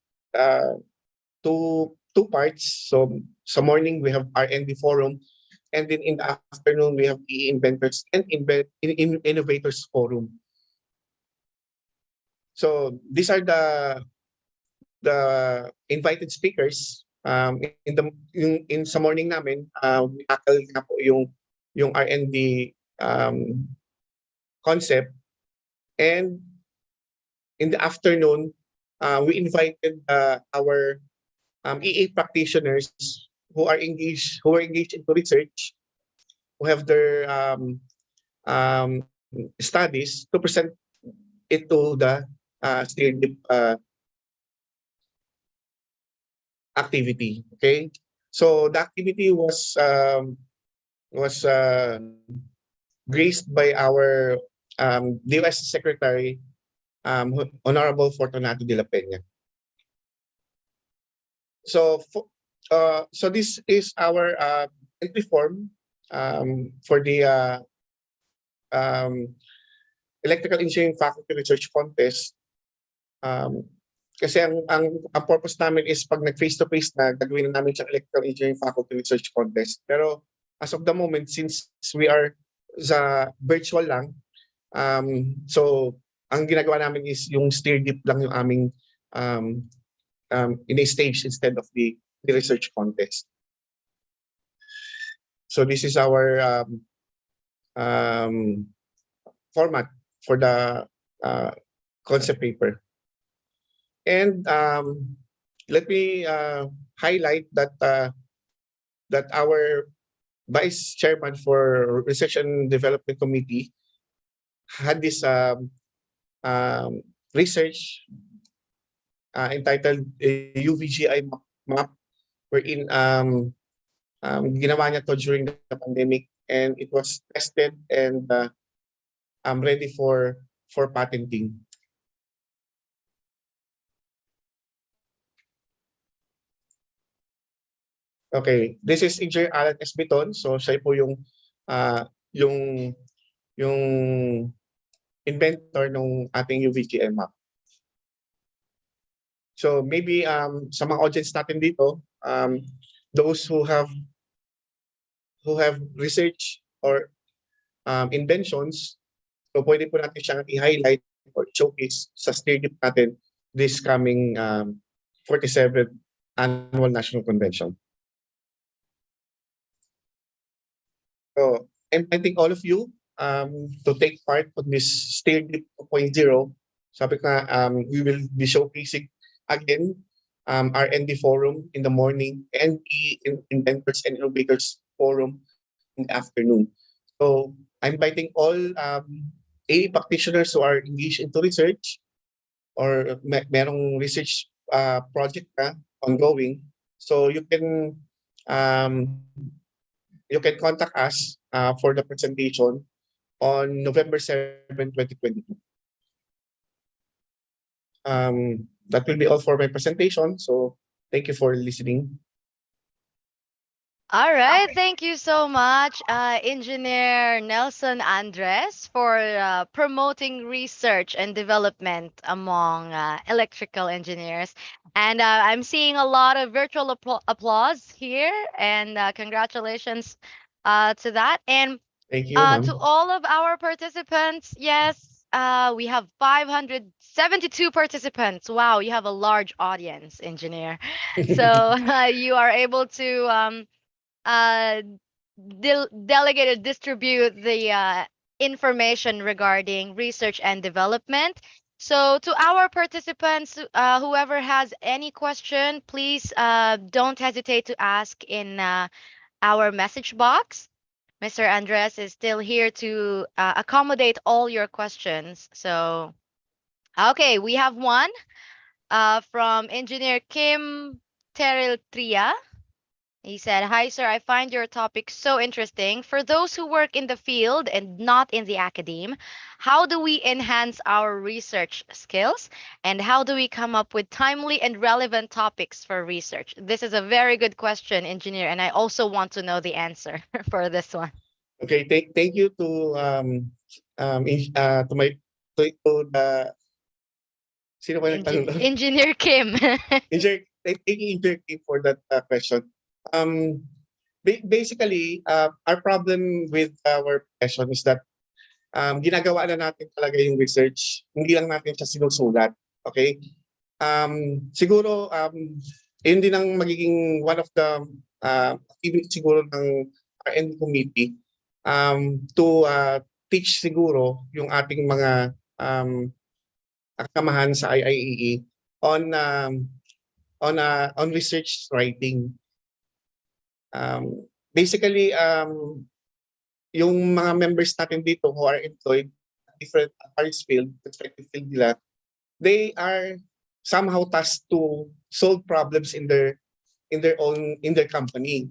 [SPEAKER 14] two parts. So sa morning we have R&D forum, and then in the afternoon we have the inventors and innovators forum. So these are the invited speakers. In sa morning namin, we tackle na po yung R&D concept, and in the afternoon we invited our EA practitioners who are engaged into research, who have their studies to present it to the steer deep activity. Okay, so the activity was graced by our DOS Secretary, Honorable Fortunato de la Peña. So so this is our entry form for the Electrical Engineering Faculty Research Contest. Kasi ang purpose namin is pag nag-face-to-face na, gagawin na namin siyang Electrical Engineering Faculty Research Contest. Pero as of the moment, since we are sa virtual lang, so ang ginagawa namin is yung steer deep lang yung aming in a stage instead of the research contest. So this is our format for the concept paper. And let me highlight that that our Vice Chairman for Research and Development Committee had this research entitled UVGI map, wherein ginawa niya to during the pandemic, and it was tested and ready for patenting. Okay, this is Engineer Alan S. Biton. So siya po yung inventor ng ating UVGI map. So maybe sa mga audience natin dito, those who have research or inventions, so pwede po natin siyang i-highlight or showcase sa steer deep natin this coming 47th Annual National Convention. So I'm inviting all of you to take part on this steer deep 2.0. Sabi ko we will be showcasing again R&D forum in the morning and the inventors and innovators forum in the afternoon. So I'm inviting all AE practitioners who are engaged into research or merong research project ongoing. So you can contact us for the presentation on November 7, 2022. That will be all for my presentation. So thank you for listening.
[SPEAKER 8] All right, thank you so much, Engineer Nelson Andres, for promoting research and development among electrical engineers. And I'm seeing a lot of virtual applause here, and congratulations to that. And
[SPEAKER 14] Thank you, ma'am.
[SPEAKER 8] to all of our participants, yes, we have 572 participants. Wow, you have a large audience, engineer. So you are able to uh, delegate or distribute the information regarding research and development. So, to our participants, whoever has any question, please don't hesitate to ask in our message box. Mr. Andres is still here to accommodate all your questions. So, okay, we have one from Engineer Kim Teril Tria. He said, "Hi, sir. I find your topic so interesting. For those who work in the field and not in the academe, how do we enhance our research skills? And how do we come up with timely and relevant topics for research?" This is a very good question, engineer, and I also want to know the answer for this one.
[SPEAKER 14] Okay, thank you to to my to the sino ba nagtanong doon?
[SPEAKER 8] Engineer Kim.
[SPEAKER 14] Thank you, Engineer Kim, for that question. Basically, our problem with our question is that ginagawa na natin talaga yung research, hindi lang natin siya sinusulat. Okay? Siguro, yun din ang magiging one of the activities siguro ng R&D committee to teach siguro yung ating mga kasamahan sa IIEE on on research writing. Basically, yung mga members natin dito who are employed different various field, respective field nila, they are somehow tasked to solve problems in their company.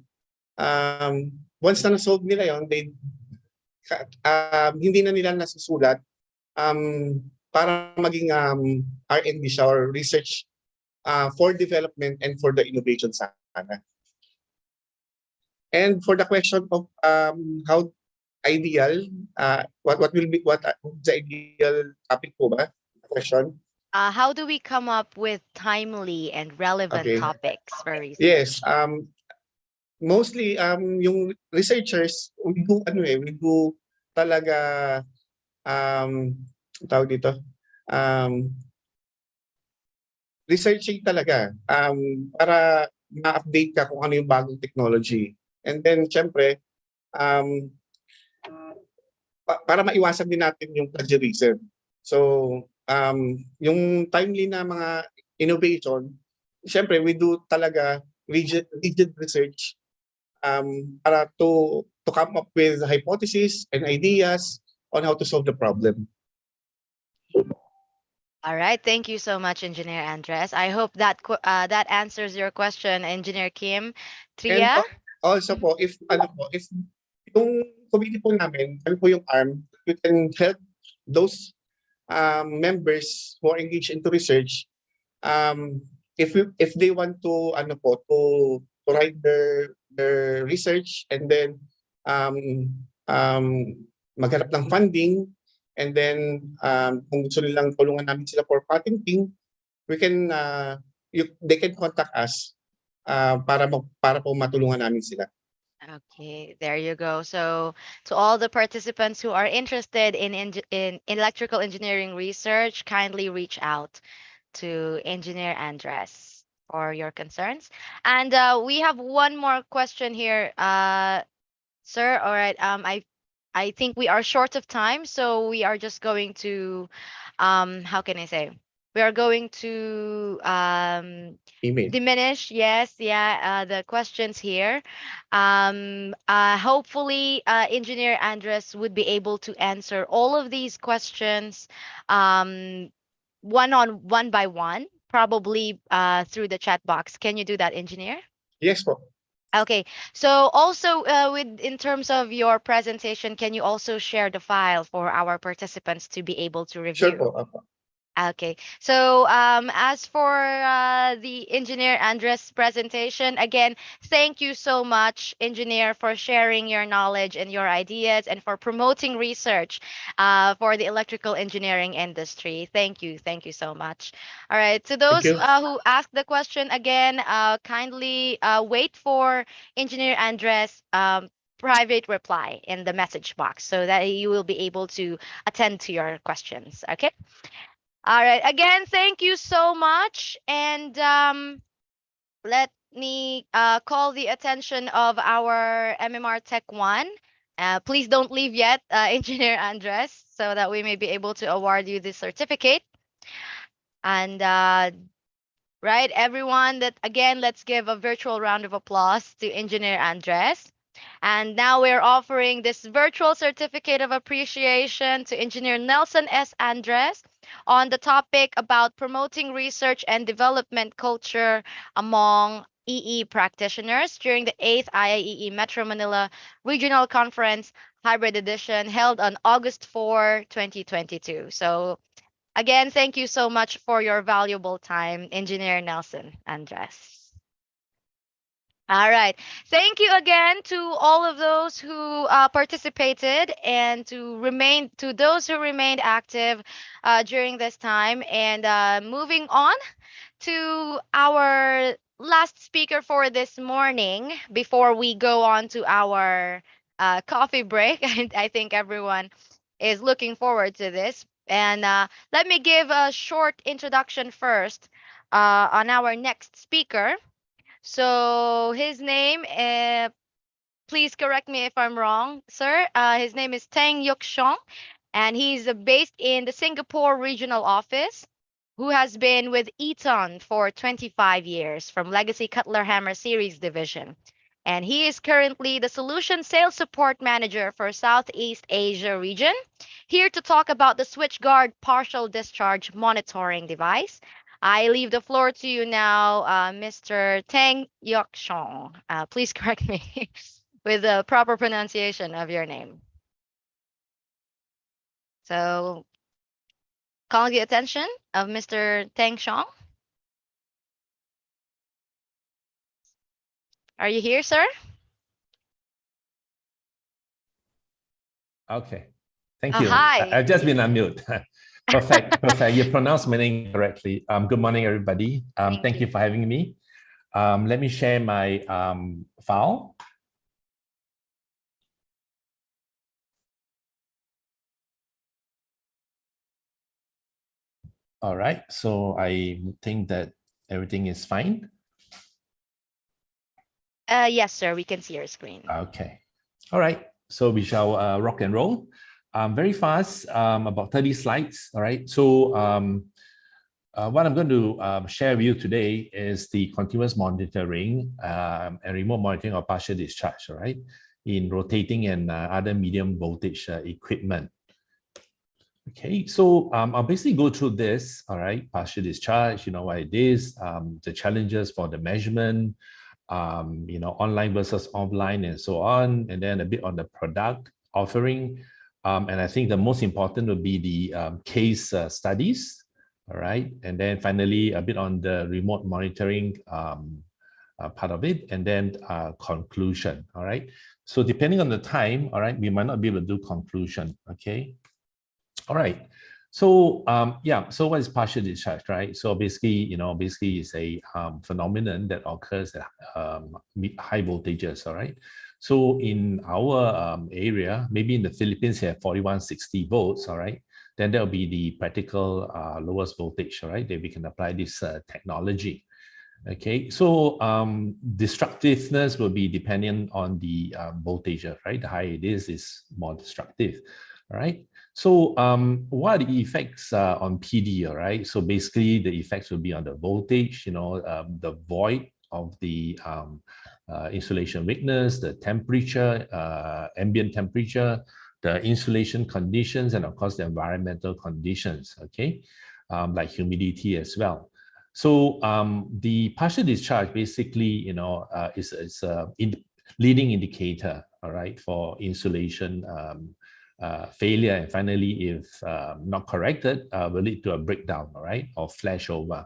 [SPEAKER 14] Once na na-solve nila yon, hindi na nila nasusulat para maging R&D siya or research for development and for the innovation sana. And for the question of how ideal, what will be what the ideal topic po ba? Question.
[SPEAKER 8] How do we come up with timely and relevant
[SPEAKER 14] Okay.
[SPEAKER 8] topics for research?
[SPEAKER 14] Yes, mostly yung researchers we do talaga tawag dito researching talaga para ma-update ka kung ano yung bagong technology. And then syempre para maiwasan din natin yung plagiarism. So yung timely na mga innovation, syempre we do talaga rigid research para to come up with hypotheses and ideas on how to solve the problem.
[SPEAKER 8] All right, thank you so much, Engineer Andres. I hope that that answers your question, Engineer Kim Tria.
[SPEAKER 14] And also po, if yung committee po namin, kami po yung arm, we can help those members who are engaged into research if they want to to write their research and then maghanap ng funding, and then kung gusto nilang tulungan namin sila for patenting, they can contact us para po matulungan namin sila.
[SPEAKER 8] Okay, there you go. So, to all the participants who are interested in electrical engineering research, kindly reach out to Engineer Andres for your concerns. And we have one more question here, sir. All right. I think we are short of time, so we are just going to, how can I say? We are going to
[SPEAKER 14] Email.
[SPEAKER 8] diminish, yes, yeah, the questions here. Hopefully, Engineer Andres would be able to answer all of these questions one by one, probably through the chat box. Can you do that, Engineer?
[SPEAKER 14] Yes po.
[SPEAKER 8] Okay, so also in terms of your presentation, can you also share the file for our participants to be able to review?
[SPEAKER 14] Sure po.
[SPEAKER 8] Okay. So as for the Engineer Andres presentation, again, thank you so much, Engineer, for sharing your knowledge and your ideas and for promoting research for the electrical engineering industry. Thank you. Thank you so much. All right. To
[SPEAKER 6] Thank
[SPEAKER 8] those
[SPEAKER 6] you.
[SPEAKER 8] who asked the question again, kindly wait for Engineer Andres' private reply in the message box so that you will be able to attend to your questions. Okay. All right. Again, thank you so much. And let me call the attention of our MMR Tech 1. Please don't leave yet, Engineer Andres, so that we may be able to award you this certificate. And right, everyone, that again, let's give a virtual round of applause to Engineer Andres. And now we're offering this virtual certificate of appreciation to Engineer Nelson S. Andres on the topic about promoting research and development culture among EE practitioners during the 8th IIEE Metro Manila Regional Conference Hybrid Edition held on August 4, 2022. So again, thank you so much for your valuable time, Engineer Nelson Andres. All right. Thank you again to all of those who participated and to those who remained active during this time. And moving on to our last speaker for this morning before we go on to our coffee break. I think everyone is looking forward to this. And let me give a short introduction first on our next speaker. So his name, please correct me if I'm wrong, sir. His name is Tang Yuk Shong, and he's based in the Singapore regional office, who has been with Eaton for 25 years from Legacy Cutler Hammer Series division. And he is currently the Solution Sales Support Manager for Southeast Asia region, here to talk about the SwitchGuard partial discharge monitoring device. I leave the floor to you now, Mr. Tang Yok Shong. Please correct me with the proper pronunciation of your name. So, calling the attention of Mr. Tang Shong. Are you here, sir?
[SPEAKER 15] Okay, thank you.
[SPEAKER 8] Hi.
[SPEAKER 15] I've just been unmute. Perfect, perfect. You pronounced my name correctly. Good morning, everybody. Thank you for having me. Let me share my file. All right, so I think that everything is fine.
[SPEAKER 8] Yes, sir, we can see your screen.
[SPEAKER 15] Okay, all right, so we shall rock and roll. Very fast, about 30 slides, all right? So what I'm going to share with you today is the continuous monitoring and remote monitoring of partial discharge, all right, in rotating and other medium voltage equipment. Okay, so I'll basically go through this, all right, partial discharge, you know what it is, the challenges for the measurement, you know, online versus offline and so on, and then a bit on the product offering. And I think the most important would be the case studies, all right, and then finally a bit on the remote monitoring part of it, and then conclusion, all right. So depending on the time, all right, we might not be able to do conclusion, okay. All right. So yeah, so what is partial discharge, right? So basically, you know, it's a phenomenon that occurs at high voltages, all right? So in our area, maybe in the Philippines, you have 4160 volts, all right? Then there'll be the practical lowest voltage, all right? Then we can apply this technology. Okay, so destructiveness will be dependent on the voltage, right? The higher it is more destructive, all right? So what are the effects on PD, all right? So basically the effects will be on the voltage, you know, the void of the insulation weakness, the temperature, ambient temperature, the insulation conditions, and of course the environmental conditions, okay? Like humidity as well. So the partial discharge basically, you know, is a leading indicator, all right, for insulation failure, and finally, if not corrected, will lead to a breakdown, all right, or flashover.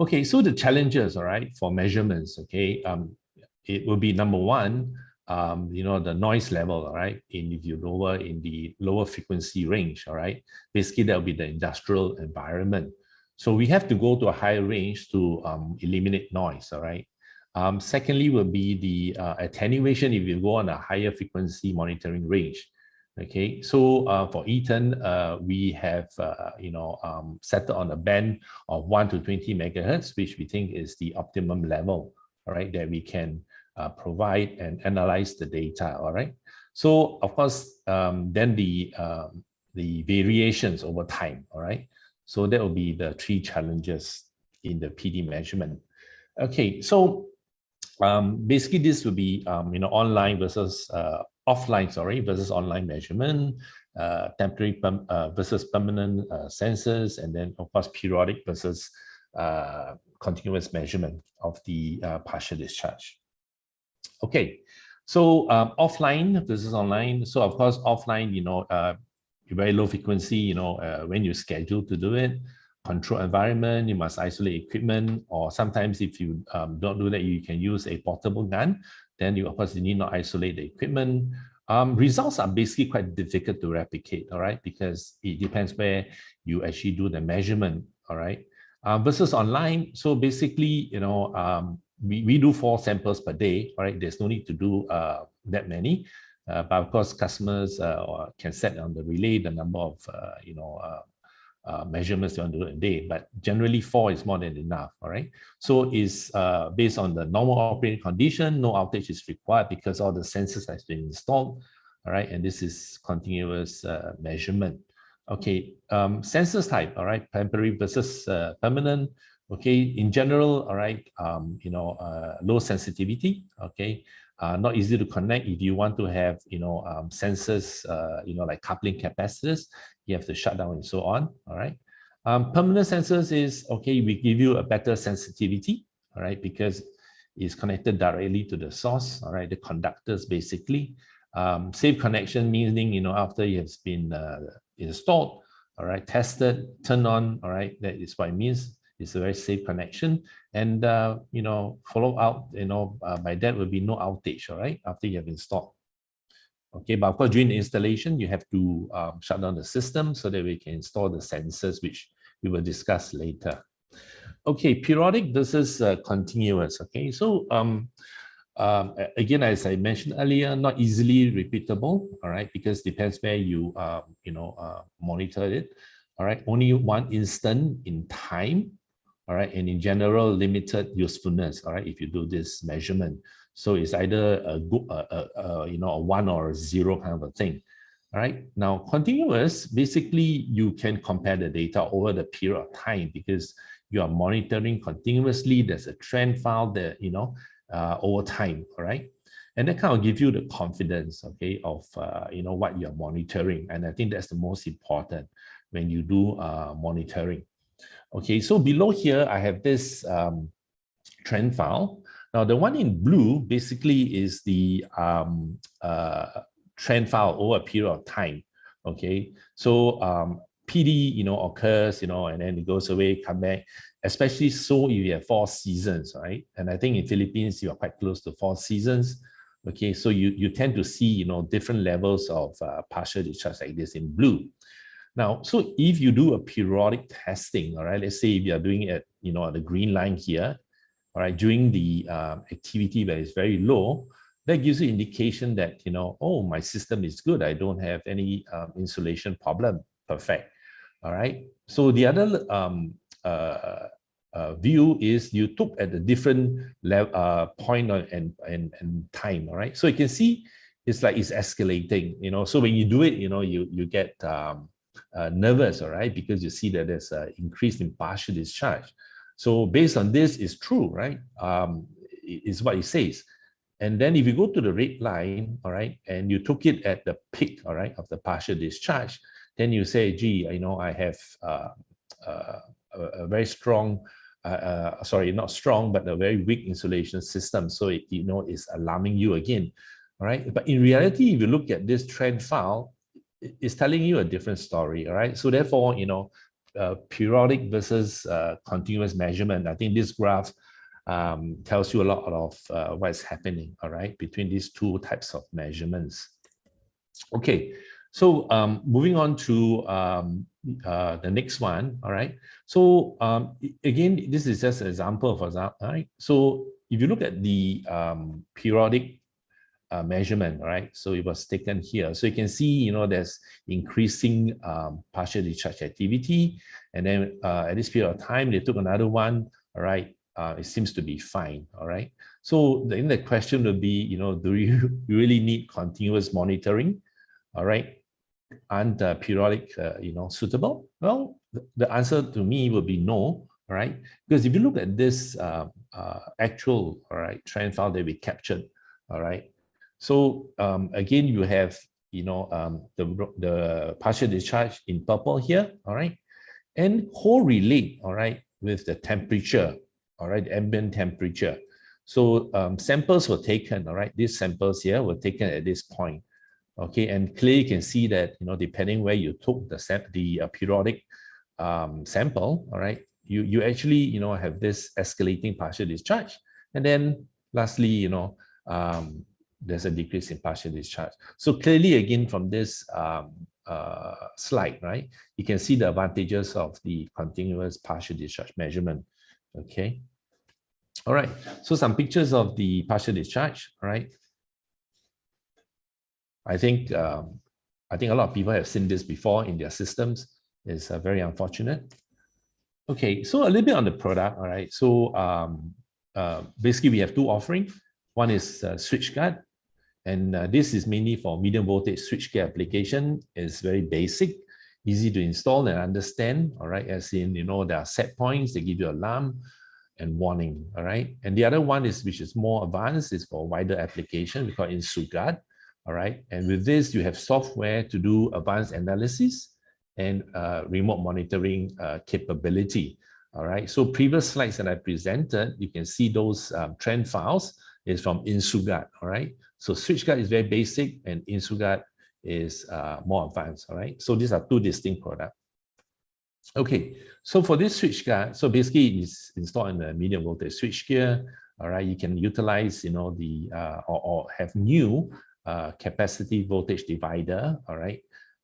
[SPEAKER 15] Okay, so the challenges, all right, for measurements, okay, it will be number one, the noise level, all right, if you lower in the lower frequency range, all right, basically that will be the industrial environment. So we have to go to a higher range to eliminate noise, all right. Secondly will be the attenuation if you go on a higher frequency monitoring range. Okay, so for Eaton, we have settled on a band of 1 to 20 megahertz, which we think is the optimum level, all right, that we can provide and analyze the data, all right. So of course, then the variations over time, all right. So that will be the three challenges in the PD measurement. Okay, so basically this will be online versus offline, versus online measurement, temporary versus permanent sensors, and then of course periodic versus continuous measurement of the partial discharge. Okay, so offline versus online. So of course offline, very low frequency, when you schedule to do it, control environment, you must isolate equipment, or sometimes if you don't do that, you can use a portable gun. Then you, of course, you need not isolate the equipment. Results are basically quite difficult to replicate, all right, because it depends where you actually do the measurement, all right. Versus online, so basically, we do 4 samples per day, all right. There's no need to do that many, but of course, customers can set on the relay the number of measurements you want to do a day, but generally 4 is more than enough, all right? So it's based on the normal operating condition, no outage is required because all the sensors have been installed, all right? And this is continuous measurement. Okay, sensors type, all right, temporary versus permanent. Okay, in general, all right, low sensitivity, okay, not easy to connect. If you want to have, sensors, like coupling capacitors, you have to shut down and so on, all right. Permanent sensors is, okay, we give you a better sensitivity, all right, because it's connected directly to the source, all right, the conductors basically. Safe connection meaning, after it has been installed, all right, tested, turned on, all right, that is what it means. It's a very safe connection, and follow out, by that will be no outage, all right, after you have installed. Okay, but of course during the installation you have to shut down the system so that we can install the sensors, which we will discuss later. Okay, periodic versus continuous. Okay, so again, as I mentioned earlier, not easily repeatable, all right, because depends where you monitor it, all right. Only one instant in time, all right, and in general, limited usefulness, all right, if you do this measurement. So it's either a good, a 1 or a 0 kind of a thing, all right. Now, continuous, basically, you can compare the data over the period of time because you are monitoring continuously. There's a trend file that, over time, all right. And that kind of gives you the confidence, okay, of, what you're monitoring. And I think that's the most important when you do monitoring. Okay, so below here, I have this trend file. Now, the one in blue basically is the trend file over a period of time. Okay, so PD, occurs, and then it goes away, come back, especially so if you have 4 seasons, right? And I think in Philippines, you are quite close to 4 seasons. Okay, so you tend to see, different levels of partial discharge like this in blue. Now, so if you do a periodic testing, all right, let's say if you are doing it, the green line here, all right, during the activity that is very low, that gives you indication that, oh, my system is good. I don't have any insulation problem. Perfect. All right. So the other view is you took at a different level, point and time. All right. So you can see it's like it's escalating, so when you do it, you get nervous, all right, because you see that there's an increase in partial discharge. So based on this, is true, right? Is what it says. And then if you go to the red line, all right, and you took it at the peak, all right, of the partial discharge, then you say, gee, I have a very strong, sorry, not strong, but a very weak insulation system. So it, is alarming you again. all right? But in reality, if you look at this trend file, it's telling you a different story, all right? So therefore, periodic versus continuous measurement, I think this graph tells you a lot of what's happening, all right, between these two types of measurements. Okay, so moving on to the next one, all right. So again, this is just an example, for example, all right. So if you look at the periodic measurement, all right, so it was taken here. So you can see, there's increasing partial discharge activity, and then at this period of time, they took another one, all right. It seems to be fine, all right. So then the question would be, do you really need continuous monitoring? All right, and periodic, suitable? Well, the answer to me would be no, all right, because if you look at this actual, all right, trend file that we captured, all right. So again, you have, the partial discharge in purple here, all right, and correlate, all right, with the temperature, all right, ambient temperature. So samples were taken, all right, these samples here were taken at this point. Okay, and clearly you can see that, depending where you took the periodic sample, all right, you actually, have this escalating partial discharge. And then lastly, there's a decrease in partial discharge. So clearly, again, from this slide, right, you can see the advantages of the continuous partial discharge measurement. Okay. All right. So some pictures of the partial discharge, all right. I think a lot of people have seen this before in their systems. It's very unfortunate. Okay, so a little bit on the product, all right. So basically we have two offerings. One is switchguard, and this is mainly for medium voltage switchgear application. It's very basic, easy to install and understand, all right, as in, there are set points, they give you alarm and warning, all right. And the other one is, which is more advanced, is for wider application, we call it InsuGuard. All right, and with this, you have software to do advanced analysis and remote monitoring capability. All right, so previous slides that I presented, you can see those trend files is from InsuGuard. All right, so SwitchGuard is very basic and InsuGuard is more advanced. All right, so these are two distinct products. Okay, so for this SwitchGuard, so basically it's installed in the medium voltage switchgear. All right, you can utilize, or have new capacity voltage divider, all right,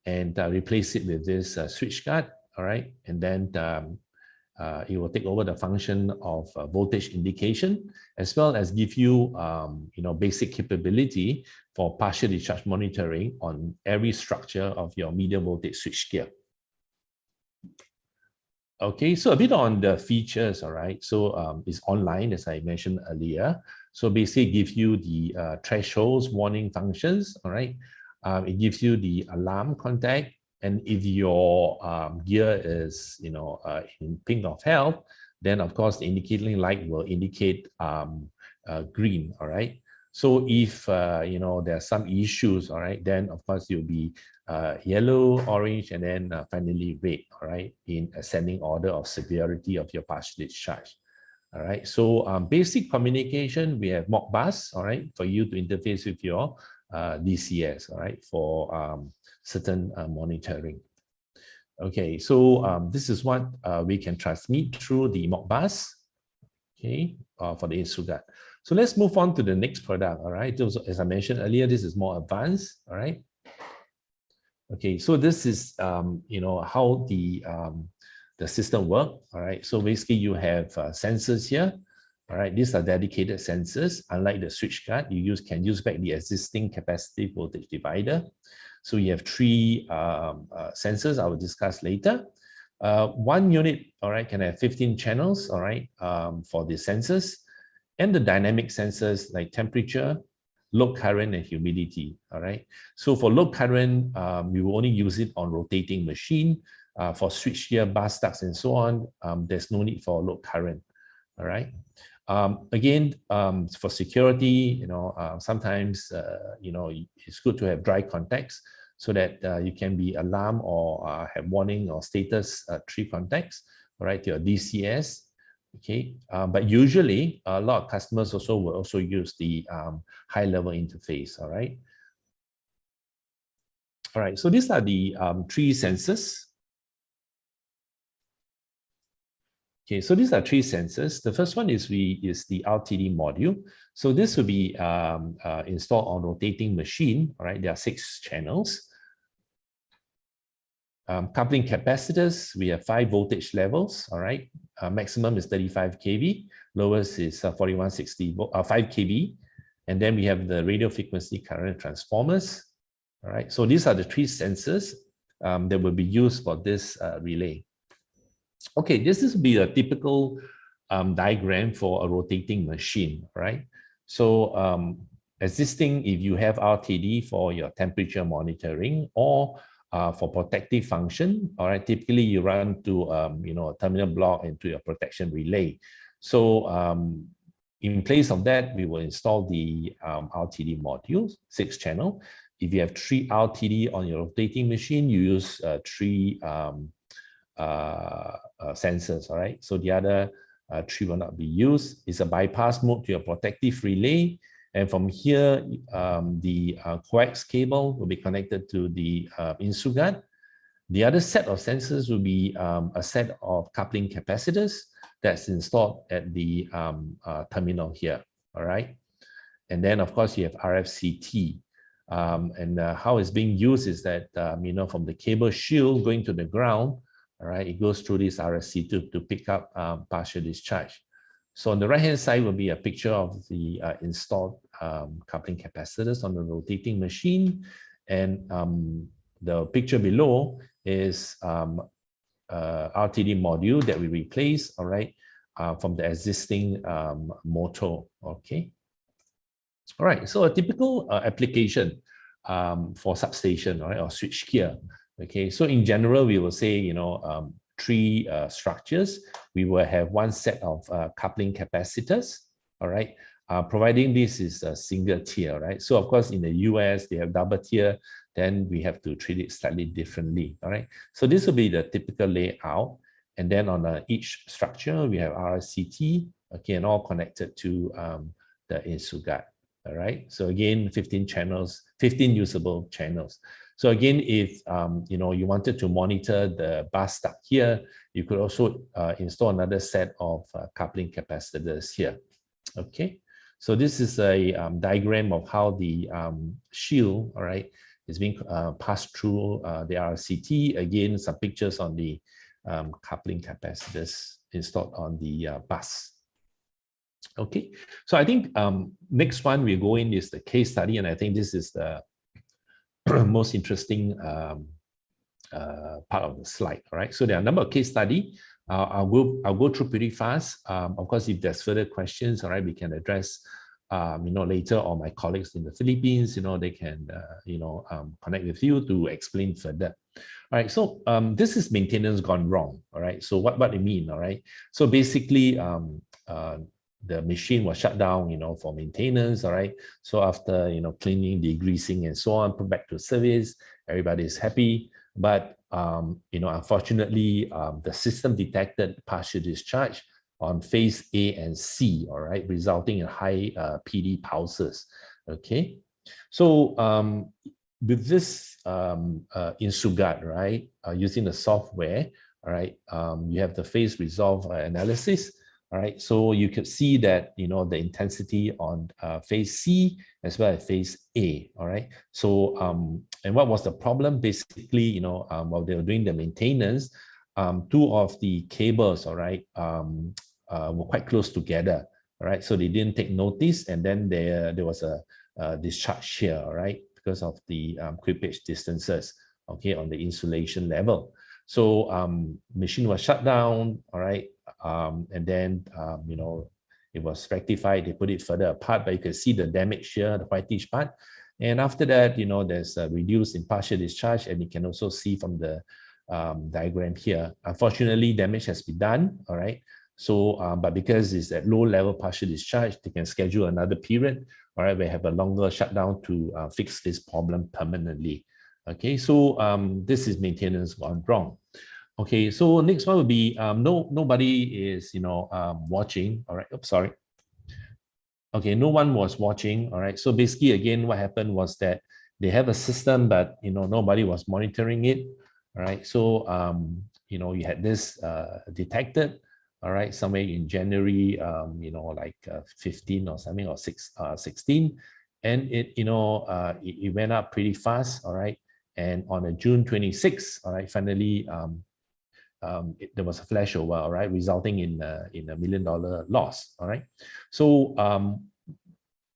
[SPEAKER 15] and replace it with this switchguard, all right, and then it will take over the function of voltage indication, as well as give you, basic capability for partial discharge monitoring on every structure of your medium voltage switchgear. Okay, so a bit on the features, all right. So it's online, as I mentioned earlier. So basically, it gives you the thresholds, warning functions, all right. It gives you the alarm contact, and if your gear is, in pink of health, then of course the indicating light will indicate green, all right. So if there are some issues, all right, then of course you'll be yellow, orange, and then finally red, all right, in ascending order of severity of your partial discharge. All right, so basic communication, we have Modbus, all right, for you to interface with your DCS, all right, for certain monitoring. Okay, so this is what we can transmit through the Modbus, okay, for the InsuGuard. So let's move on to the next product, all right. As I mentioned earlier, this is more advanced, all right. Okay, so this is, how the system work, all right. So basically you have sensors here, all right. These are dedicated sensors. Unlike the switchguard, you can use back the existing capacitive voltage divider. So you have three sensors I will discuss later. One unit, all right, can have 15 channels, all right, for the sensors, and the dynamic sensors like temperature, load current, and humidity, all right. So for load current, we will only use it on rotating machine. For switchgear, bus ducts, and so on, there's no need for load current, all right. Again, for security, sometimes, it's good to have dry contacts so that you can be alarm or have warning or status tree contacts, all right, to your DCS. Okay, but usually a lot of customers also will also use the high-level interface. All right. All right. So these are the 3 sensors. Okay, so these are 3 sensors. The first one is the RTD module. So this will be installed on rotating machine. All right, there are 6 channels. Coupling capacitors, we have 5 voltage levels. All right, maximum is 35 kV, lowest is 4160 5 kV, and then we have the radio frequency current transformers. All right, so these are the 3 sensors that will be used for this relay. Okay, this will be a typical diagram for a rotating machine, right? So existing, if you have RTD for your temperature monitoring or for protective function, all right, typically you run to a terminal block into your protection relay. So in place of that, we will install the RTD modules, 6 channel. If you have 3 RTD on your rotating machine, you use 3 sensors, all right? So the other 3 will not be used. It's a bypass mode to your protective relay. And from here, the coax cable will be connected to the InsuGuard. The other set of sensors will be a set of coupling capacitors that's installed at the terminal here, all right? And then, of course, you have RFCT. And how it's being used is that, from the cable shield going to the ground, all right, it goes through this RFC to pick up partial discharge. So on the right-hand side will be a picture of the installed coupling capacitors on the rotating machine. And the picture below is RTD module that we replace, all right, from the existing motor, okay? All right, so a typical application for substation, all right, or switchgear. Okay, so in general, we will say, 3 structures. We will have 1 set of coupling capacitors, all right? Providing this is a single tier, right? So of course, in the US, they have double tier, then we have to treat it slightly differently, all right? So this will be the typical layout. And then on each structure, we have RCT, okay, and all connected to the InsuGuard, all right? So again, 15 channels, 15 usable channels. So again, if you wanted to monitor the bus stuck here, you could also install another set of coupling capacitors here. Okay, so this is a diagram of how the shield, all right, is being passed through the RCT. Again, some pictures on the coupling capacitors installed on the bus. Okay, so I think next one we go in is the case study, and I think this is the most interesting part of the slide. All right, so there are a number of case study. I'll go through pretty fast. Of course, if there's further questions, all right, we can address later, or my colleagues in the Philippines, they can connect with you to explain further. All right, so this is maintenance gone wrong. All right, so what it mean? All right, so basically the machine was shut down, for maintenance. All right, so after cleaning, degreasing, and so on, put back to service, everybody is happy. But unfortunately, the system detected partial discharge on phase A and C, all right, resulting in high PD pulses. Okay, so with this InsuGuard, right, using the software, all right, you have the phase resolve analysis. All right, so you could see that the intensity on phase C as well as phase A. All right, so and what was the problem? Basically, while they were doing the maintenance, 2 of the cables, all right, were quite close together. All right, so they didn't take notice, and then there was a discharge here, all right, because of the equipage distances, okay, on the insulation level. So machine was shut down, all right. And then, it was rectified. They put it further apart, but you can see the damage here, the whitish part. And after that, there's a reduce in partial discharge, and you can also see from the diagram here. Unfortunately, damage has been done, all right? So, but because it's at low level partial discharge, they can schedule another period, all right? We have a longer shutdown to fix this problem permanently. Okay, so this is maintenance gone wrong. Okay, so next one would be nobody is watching. All right, oops, sorry. Okay, no one was watching. All right, so basically again what happened was that they have a system, but nobody was monitoring it. All right, so you had this detected, all right, somewhere in January, like 15 or something, or 16, and it went up pretty fast. All right, and on a June 26th, all right, finally there was a flashover, all right, resulting in a $1 million loss. All right, so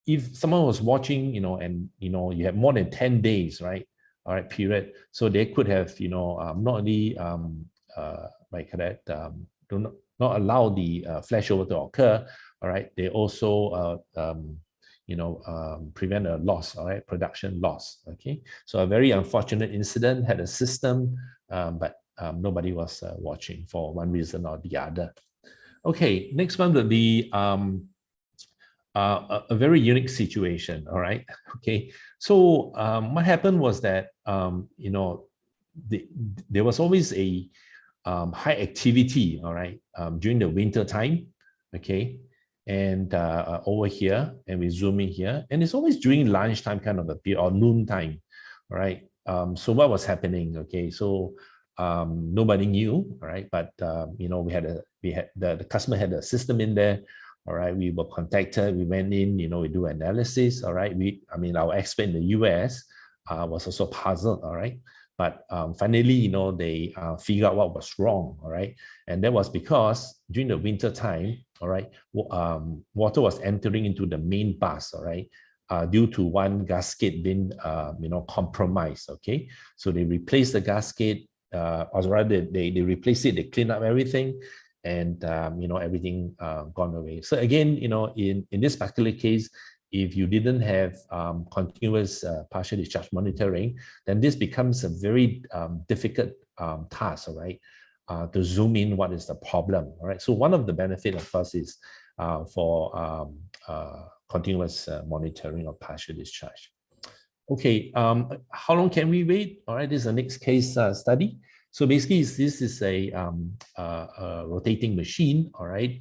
[SPEAKER 15] if someone was watching, and you have more than 10 days, right, all right, period, so they could have not only like that do not allow the flashover to occur, all right, they also prevent a loss, all right, production loss. Okay, so a very unfortunate incident, had a system, but nobody was watching for one reason or the other. Okay, next one will be a very unique situation. All right. Okay. So what happened was that there was always a high activity. All right, during the winter time. Okay, and over here, and we zoom in here, and it's always during lunchtime, kind of a period, or noon time. All right. So what was happening? Okay, so nobody knew. All right, but we had the customer had a system in there. All right, we were contacted, we went in, we do analysis. All right, our expert in the US was also puzzled. All right, but finally, they figured out what was wrong. All right, and that was because during the winter time, all right, water was entering into the main bus. All right, due to one gasket being compromised. Okay, so they replaced the gasket, or rather they replaced it, they cleaned up everything, and everything gone away. So again, in this particular case, if you didn't have continuous partial discharge monitoring, then this becomes a very difficult task, all right, to zoom in what is the problem. All right, so one of the benefits, of course, is for continuous monitoring of partial discharge. Okay, how long can we wait? All right, this is the next case study. So basically, this is a rotating machine. All right,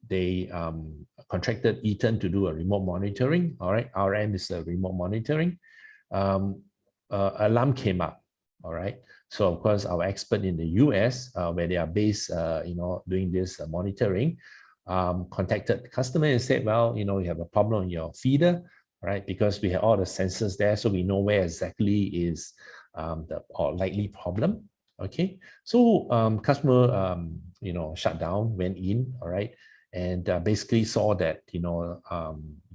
[SPEAKER 15] they contracted Eaton to do a remote monitoring. All right, our end is a remote monitoring. Alarm came up. All right, so of course, our expert in the US, where they are based, doing this monitoring, contacted the customer and said, well, you have a problem on your feeder, right? Because we have all the sensors there, so we know where exactly is the likely problem. Okay, so customer shut down, went in, all right, and basically saw that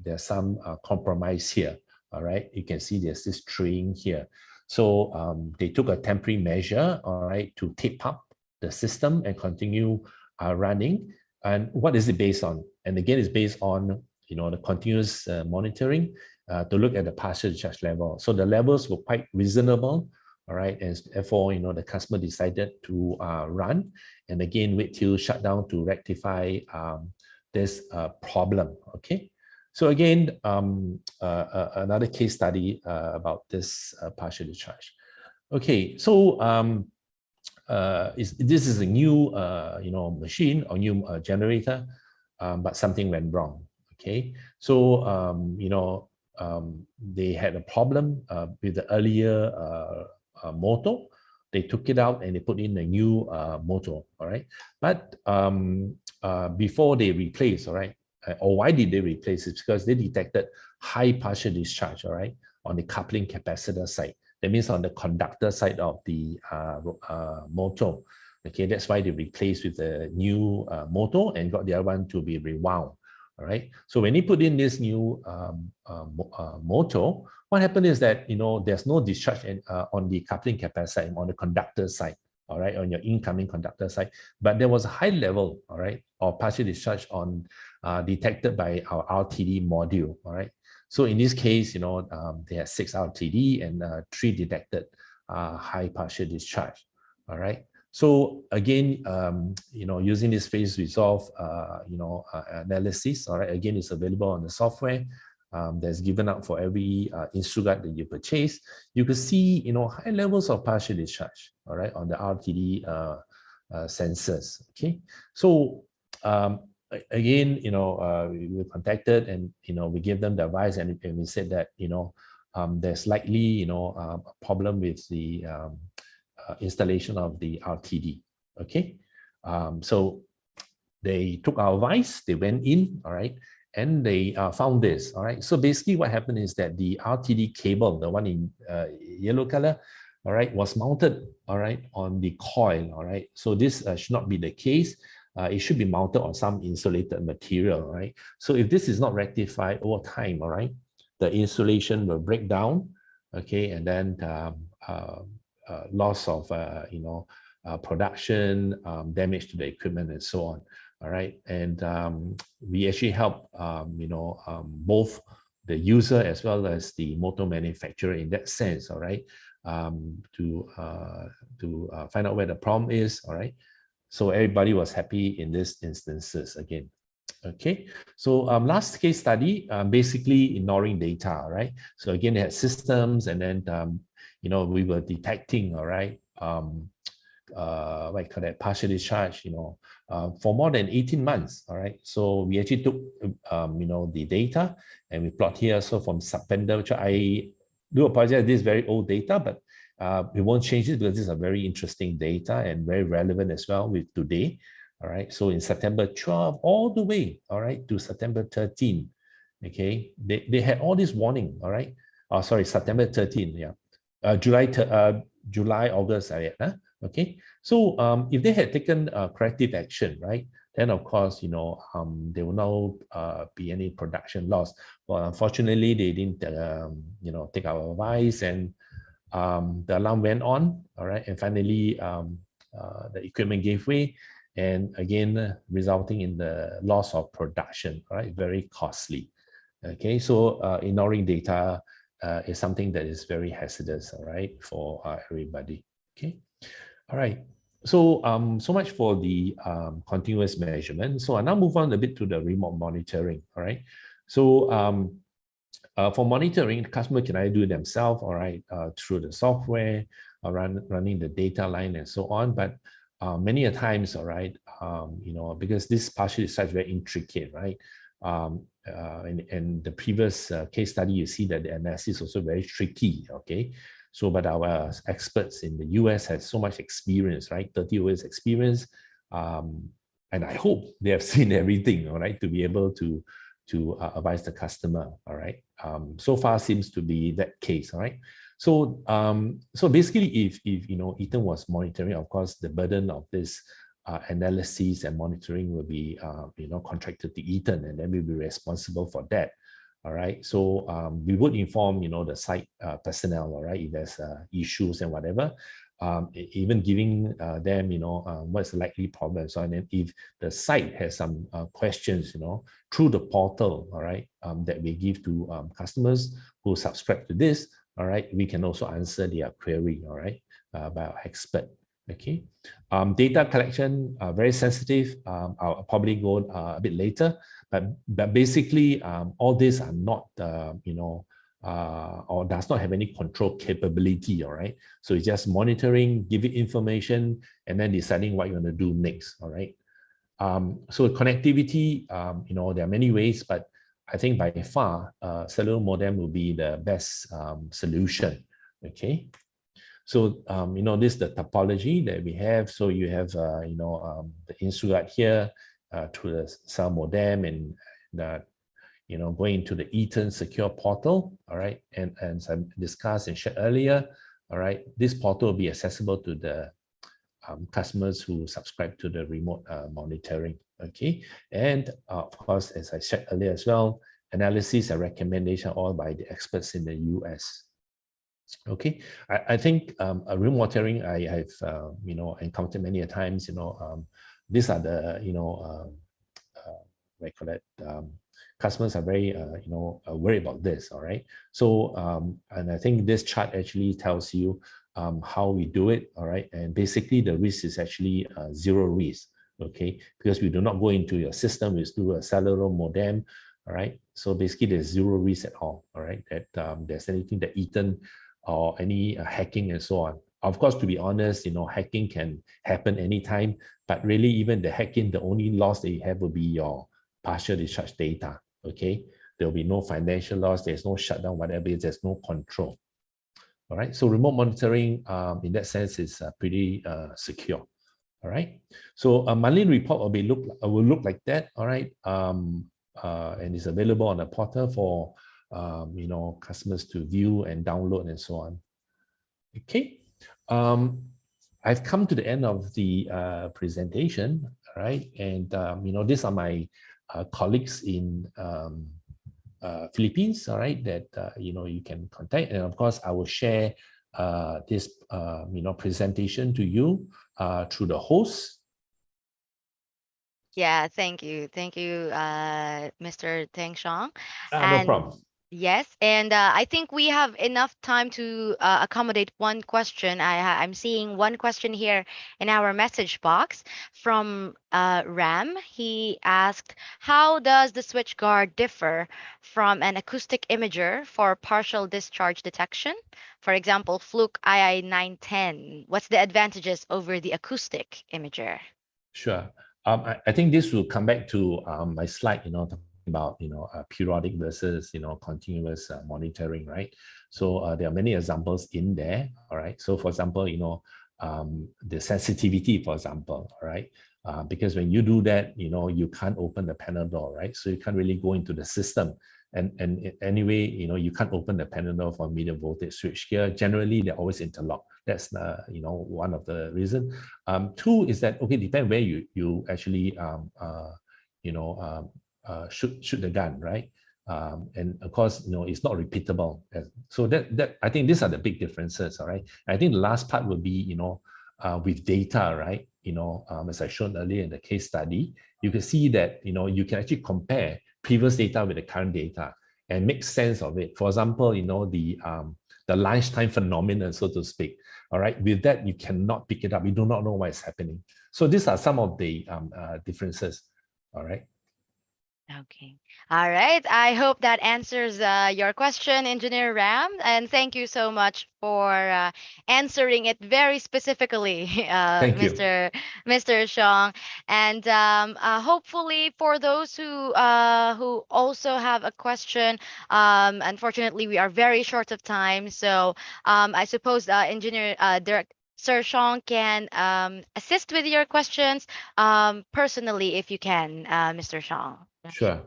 [SPEAKER 15] there's some compromise here. All right, you can see there's this train here. So they took a temporary measure, all right, to tape up the system and continue running. And what is it based on? And again, it's based on the continuous monitoring to look at the partial discharge level. So the levels were quite reasonable, all right, and therefore the customer decided to run, and again wait till shutdown to rectify this problem. Okay, so again another case study about this partial discharge. Okay, so this is a new machine or new generator, but something went wrong. Okay, so they had a problem with the earlier motor. They took it out and they put in a new motor. All right, but before they replaced, all right, or why did they replace it? Because they detected high partial discharge, all right, on the coupling capacitor side. That means on the conductor side of the motor. Okay, that's why they replaced with a new motor and got the other one to be rewound. All right. So when you put in this new motor, what happened is that there's no discharge on the coupling capacitor on the conductor side. All right, on your incoming conductor side, but there was a high level, all right, of partial discharge on detected by our RTD module. All right. So in this case, they had 6 RTD and 3 detected high partial discharge. All right. So again, using this phase resolve, analysis. All right. Again, it's available on the software. that's given out for every Insugat that you purchase, you could see, high levels of partial discharge, all right, on the RTD sensors. Okay, so again, we were contacted, and we gave them the advice, and we said that there's likely a problem with the installation of the RTD. Okay, so they took our advice, they went in, all right, and they found this, all right. So basically what happened is that the RTD cable, the one in yellow color, all right, was mounted, all right, on the coil, all right. So this should not be the case. It should be mounted on some insulated material, all right. So if this is not rectified over time, all right, the insulation will break down, okay, and then loss of, production, damage to the equipment, and so on. All right, and we actually help both the user as well as the motor manufacturer in that sense. All right, to find out where the problem is. All right, so everybody was happy in these instances again. Okay, so last case study, basically ignoring data. All right, so again they had systems, and then we were detecting. All right. What you call that, partial discharge, for more than 18 months. All right, so we actually took the data, and we plot here. So from September, which I do apologize, this is very old data, but we won't change it because these are very interesting data and very relevant as well with today. All right, so in September 12 all the way, all right, to September 13, okay, they had all this warning. All right, sorry, September 13, yeah, July, August, okay. So if they had taken corrective action, right, then of course, there will not be any production loss. But unfortunately, they didn't, take our advice, and the alarm went on, all right, and finally, the equipment gave way, and again, resulting in the loss of production, right, very costly. Okay, so ignoring data is something that is very hazardous, all right, for everybody. Okay. All right, so so much for the continuous measurement. So I now move on a bit to the remote monitoring. All right, so for monitoring, the customer can either do it themselves, all right, through the software, running the data line and so on. But many a times, all right, because this partial discharge is very intricate, right? And the previous case study, you see that the analysis is also very tricky. Okay. So, but our experts in the US have so much experience, right? 30 years experience. And I hope they have seen everything, all right, to be able to advise the customer, all right? So far seems to be that case, all right? So, so basically, if Eaton was monitoring, of course, the burden of this analysis and monitoring will be, contracted to Eaton, and then we'll be responsible for that. All right, so we would inform, the site personnel, all right, if there's issues and whatever, even giving them, what's the likely problem. So, and then if the site has some questions, through the portal, all right, that we give to customers who subscribe to this, all right, we can also answer their query, all right, by our expert. Okay, data collection, very sensitive. I'll probably go a bit later, but basically, all these are not, or does not have any control capability. All right, so it's just monitoring, giving information, and then deciding what you're going to do next. All right, so connectivity, there are many ways, but I think by far, cellular modem will be the best solution. Okay. So, this is the topology that we have. So you have, the Insugat here through the cell modem, and going into the Eaton secure portal. All right. And as I discussed and shared earlier, all right, this portal will be accessible to the customers who subscribe to the remote monitoring. Okay. And of course, as I shared earlier as well, analysis and recommendation all by the experts in the US. Okay, I think remote monitoring I have encountered many a times. These are the what I call it. Customers are very worried about this. All right, so and I think this chart actually tells you how we do it. All right, and basically the risk is actually zero risk. Okay, because we do not go into your system. We do a cellular modem. All right. So basically, there's zero risk at all. All right. That there's anything that eaten or any hacking and so on. Of course, to be honest, hacking can happen anytime. But really, even the hacking, the only loss that you have will be your partial discharge data. Okay. There will be no financial loss. There's no shutdown, whatever. There's no control. All right. So remote monitoring, in that sense, is pretty secure. All right. So a monthly report will look like that. All right. And it's available on the portal for customers to view and download and so on. Okay. I've come to the end of the presentation. All right. And these are my colleagues in Philippines. All right. That you can contact, and of course I will share this presentation to you through the host.
[SPEAKER 8] Yeah, thank you. Thank you, Mr. Teng Shong.
[SPEAKER 15] No problem.
[SPEAKER 8] Yes, and I think we have enough time to accommodate one question. I'm seeing one question here in our message box from Ram. He asked, "How does the switch guard differ from an acoustic imager for partial discharge detection? For example, Fluke II-910. What's the advantages over the acoustic imager?"
[SPEAKER 15] Sure. I think this will come back to my slide, talking about, periodic versus, continuous monitoring, right? So there are many examples in there, all right? So for example, the sensitivity, for example, all right? Because when you do that, you can't open the panel door, right? So you can't really go into the system. And anyway, you can't open the panel door for medium voltage switchgear. Generally, they're always interlocked. That's one of the reasons. Two is that, okay, depend where you actually shoot the gun, right? And of course, it's not repeatable. So that I think these are the big differences. All right. I think the last part will be with data, right? As I showed earlier in the case study, you can see that you can actually compare previous data with the current data and make sense of it. For example, the lunchtime phenomenon, so to speak. All right, with that, you cannot pick it up. You do not know what is happening. So these are some of the differences. All right.
[SPEAKER 8] Okay. All right. I hope that answers your question, Engineer Ram. And thank you so much for answering it very specifically,
[SPEAKER 15] Thank you.
[SPEAKER 8] Mr. Shong. And hopefully, for those who also have a question, unfortunately, we are very short of time. So I suppose Engineer Sir Shong can assist with your questions personally if you can, Mr. Shong.
[SPEAKER 15] Sure.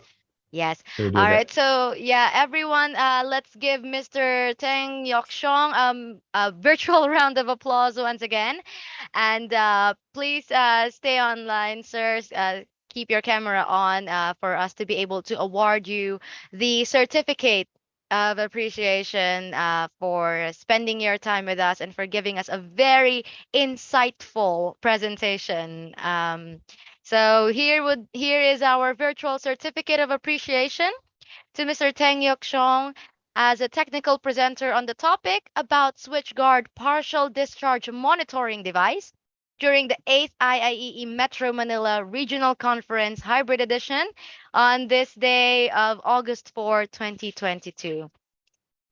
[SPEAKER 8] Yes.
[SPEAKER 15] We'll do
[SPEAKER 8] All
[SPEAKER 15] that.
[SPEAKER 8] right. So yeah, everyone, let's give Mr. Teng Yokshong a virtual round of applause once again, and please stay online, sirs. Keep your camera on for us to be able to award you the certificate of appreciation for spending your time with us and for giving us a very insightful presentation. Here is our virtual certificate of appreciation to Mr. Teng Yok Shong as a technical presenter on the topic about SwitchGuard partial discharge monitoring device during the 8th IIEE Metro Manila Regional Conference Hybrid Edition on this day of August 4, 2022.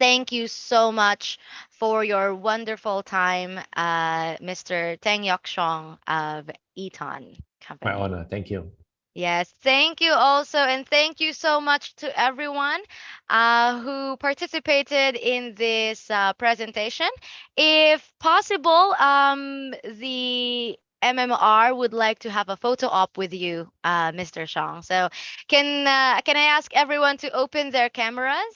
[SPEAKER 8] Thank you so much for your wonderful time, Mr. Teng Yok Shong of Eton Company.
[SPEAKER 15] My honor. Thank you.
[SPEAKER 8] Yes, thank you also, and thank you so much to everyone who participated in this presentation. If possible, the MMR would like to have a photo op with you, Mr. Shang. So, can I ask everyone to open their cameras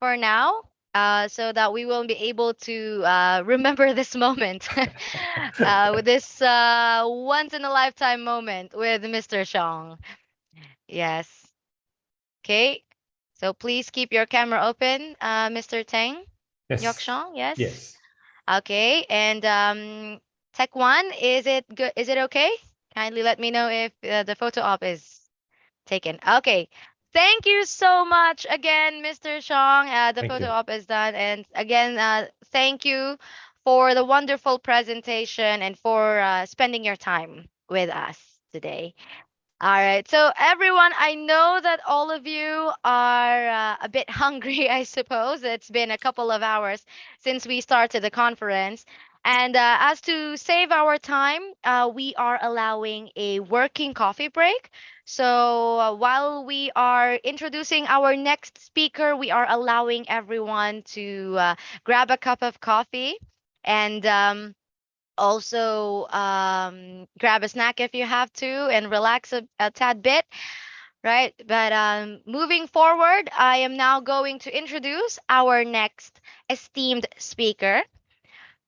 [SPEAKER 8] for now? So that we will be able to remember this moment with this once in a lifetime moment with Mr. Shong. Yes. Okay. So please keep your camera open, Mr. Teng.
[SPEAKER 15] Yes.
[SPEAKER 8] Yokshong, yes.
[SPEAKER 15] Yes.
[SPEAKER 8] Okay. And Tech One, is it good? Is it okay? Kindly let me know if the photo op is taken. Okay. Thank you so much again, Mr. Shong. The
[SPEAKER 15] Thank
[SPEAKER 8] photo
[SPEAKER 15] you.
[SPEAKER 8] op is done. And again, thank you for the wonderful presentation and for spending your time with us today. All right. So, everyone, I know that all of you are a bit hungry, I suppose. It's been a couple of hours since we started the conference. And as to save our time, we are allowing a working coffee break. So, while we are introducing our next speaker, we are allowing everyone to grab a cup of coffee and also grab a snack if you have to and relax a tad bit, right? But moving forward, I am now going to introduce our next esteemed speaker.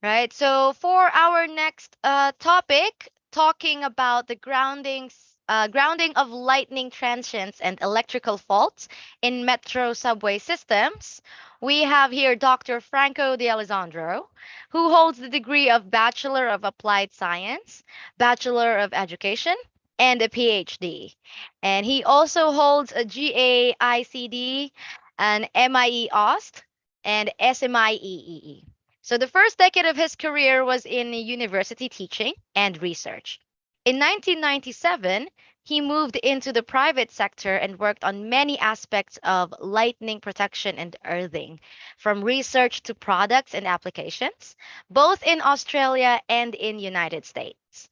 [SPEAKER 8] Right. So for our next topic, talking about the grounding of lightning transients and electrical faults in metro subway systems, we have here Dr. Franco de Alessandro, who holds the degree of Bachelor of Applied Science, Bachelor of Education, and a PhD. And he also holds a GAICD, an MIE OST, and SMIEEE. So the first decade of his career was in university teaching and research. In 1997, he moved into the private sector and worked on many aspects of lightning protection and earthing, from research to products and applications, both in Australia and in United States.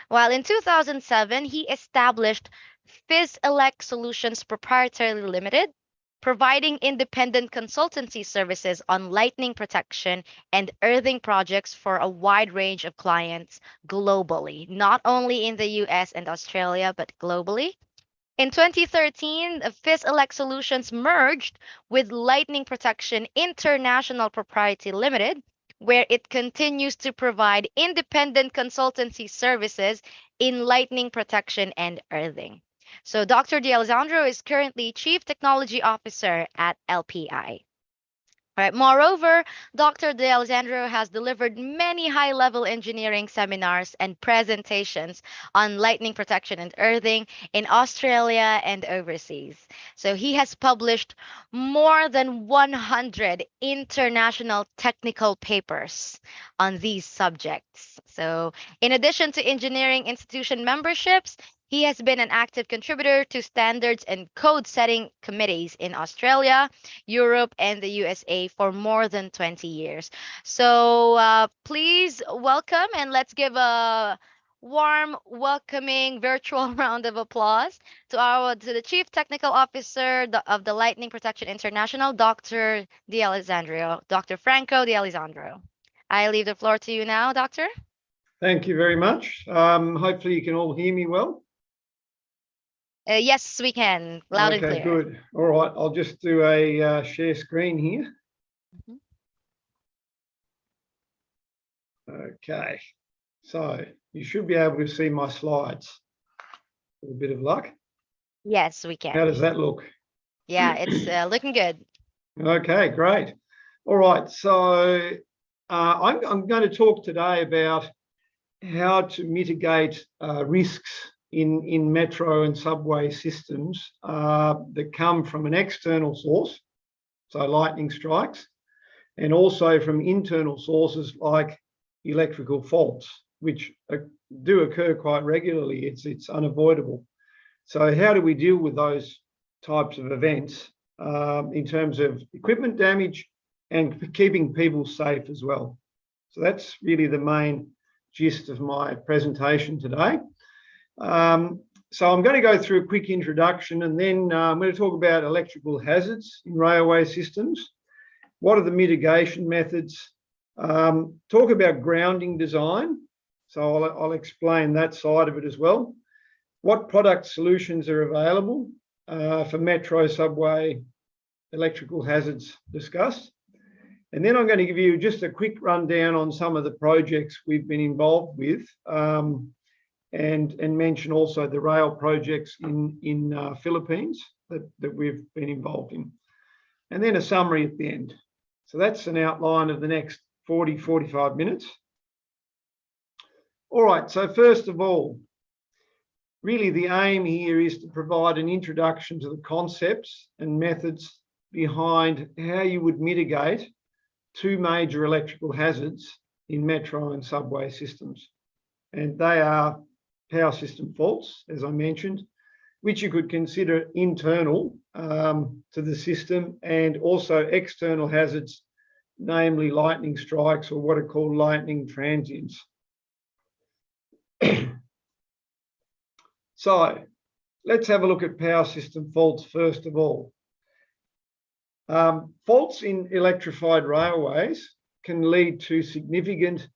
[SPEAKER 8] While in 2007, he established PhysElect Solutions Proprietary Limited, providing independent consultancy services on lightning protection and earthing projects for a wide range of clients globally, not only in the US and Australia, but globally. In 2013, PhysElect Solutions merged with Lightning Protection International Propriety Limited, where it continues to provide independent consultancy services in lightning protection and earthing. So Dr. D'Alessandro is currently Chief Technology Officer at LPI. Right. Moreover, Dr. De Alessandro has delivered many high-level engineering seminars and presentations on lightning protection and earthing in Australia and overseas. So he has published more than 100 international technical papers on these subjects. So in addition to engineering institution memberships, he has been an active contributor to standards and code setting committees in Australia, Europe, and the USA for more than 20 years. So please welcome and let's give a warm, welcoming virtual round of applause to the Chief Technical Officer of the Lightning Protection International, Dr. D'Alessandro, Dr. Franco D'Alessandro. I leave the floor to you now, Doctor.
[SPEAKER 16] Thank you very much. Hopefully you can all hear me well.
[SPEAKER 8] Yes, we can. Loud and clear.
[SPEAKER 16] Okay, good. All right, I'll just do a share screen here. Okay, so you should be able to see my slides with a bit of luck.
[SPEAKER 8] Yes, we can.
[SPEAKER 16] How does that look?
[SPEAKER 8] Yeah, it's looking good.
[SPEAKER 16] Okay, great. All right, so I'm going to talk today about how to mitigate risks in metro and subway systems that come from an external source, so lightning strikes, and also from internal sources like electrical faults, which do occur quite regularly. It's unavoidable. So how do we deal with those types of events in terms of equipment damage and keeping people safe as well? So that's really the main gist of my presentation today. So I'm going to go through a quick introduction, and then I'm going to talk about electrical hazards in railway systems. What are the mitigation methods? Talk about grounding design. So I'll explain that side of it as well. What product solutions are available for metro, subway, electrical hazards discussed. And then I'm going to give you just a quick rundown on some of the projects we've been involved with, and mention also the rail projects in Philippines that we've been involved in. And then a summary at the end. So that's an outline of the next 45 minutes. All right, so first of all, really the aim here is to provide an introduction to the concepts and methods behind how you would mitigate two major electrical hazards in metro and subway systems. And they are power system faults, as I mentioned, which you could consider internal to the system, and also external hazards, namely lightning strikes or what are called lightning transients. So let's have a look at power system faults first of all. Faults in electrified railways can lead to significant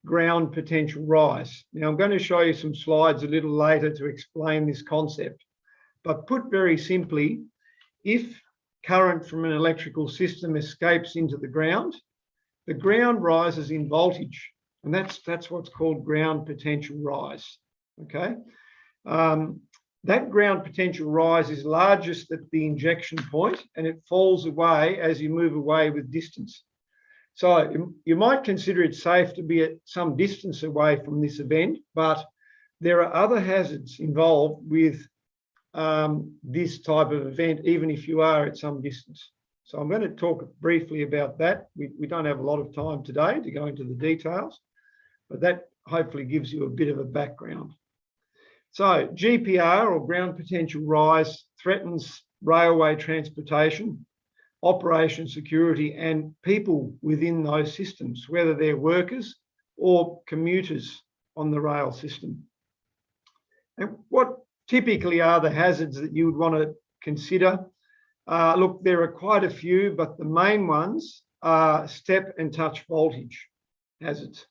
[SPEAKER 16] ground potential rise. Now, I'm going to show you some slides a little later to explain this concept. But put very simply, if current from an electrical system escapes into the ground rises in voltage, and that's what's called ground potential rise. Okay, that ground potential rise is largest at the injection point, and it falls away as you move away with distance. So you might consider it safe to be at some distance away from this event, but there are other hazards involved with this type of event, even if you are at some distance. So I'm going to talk briefly about that. We don't have a lot of time today to go into the details, but that hopefully gives you a bit of a background. So GPR, or ground potential rise, threatens railway transportation, operation security, and people within those systems, whether they're workers or commuters on the rail system. And what typically are the hazards that you would want to consider? Look, there are quite a few, but the main ones are step and touch voltage hazards.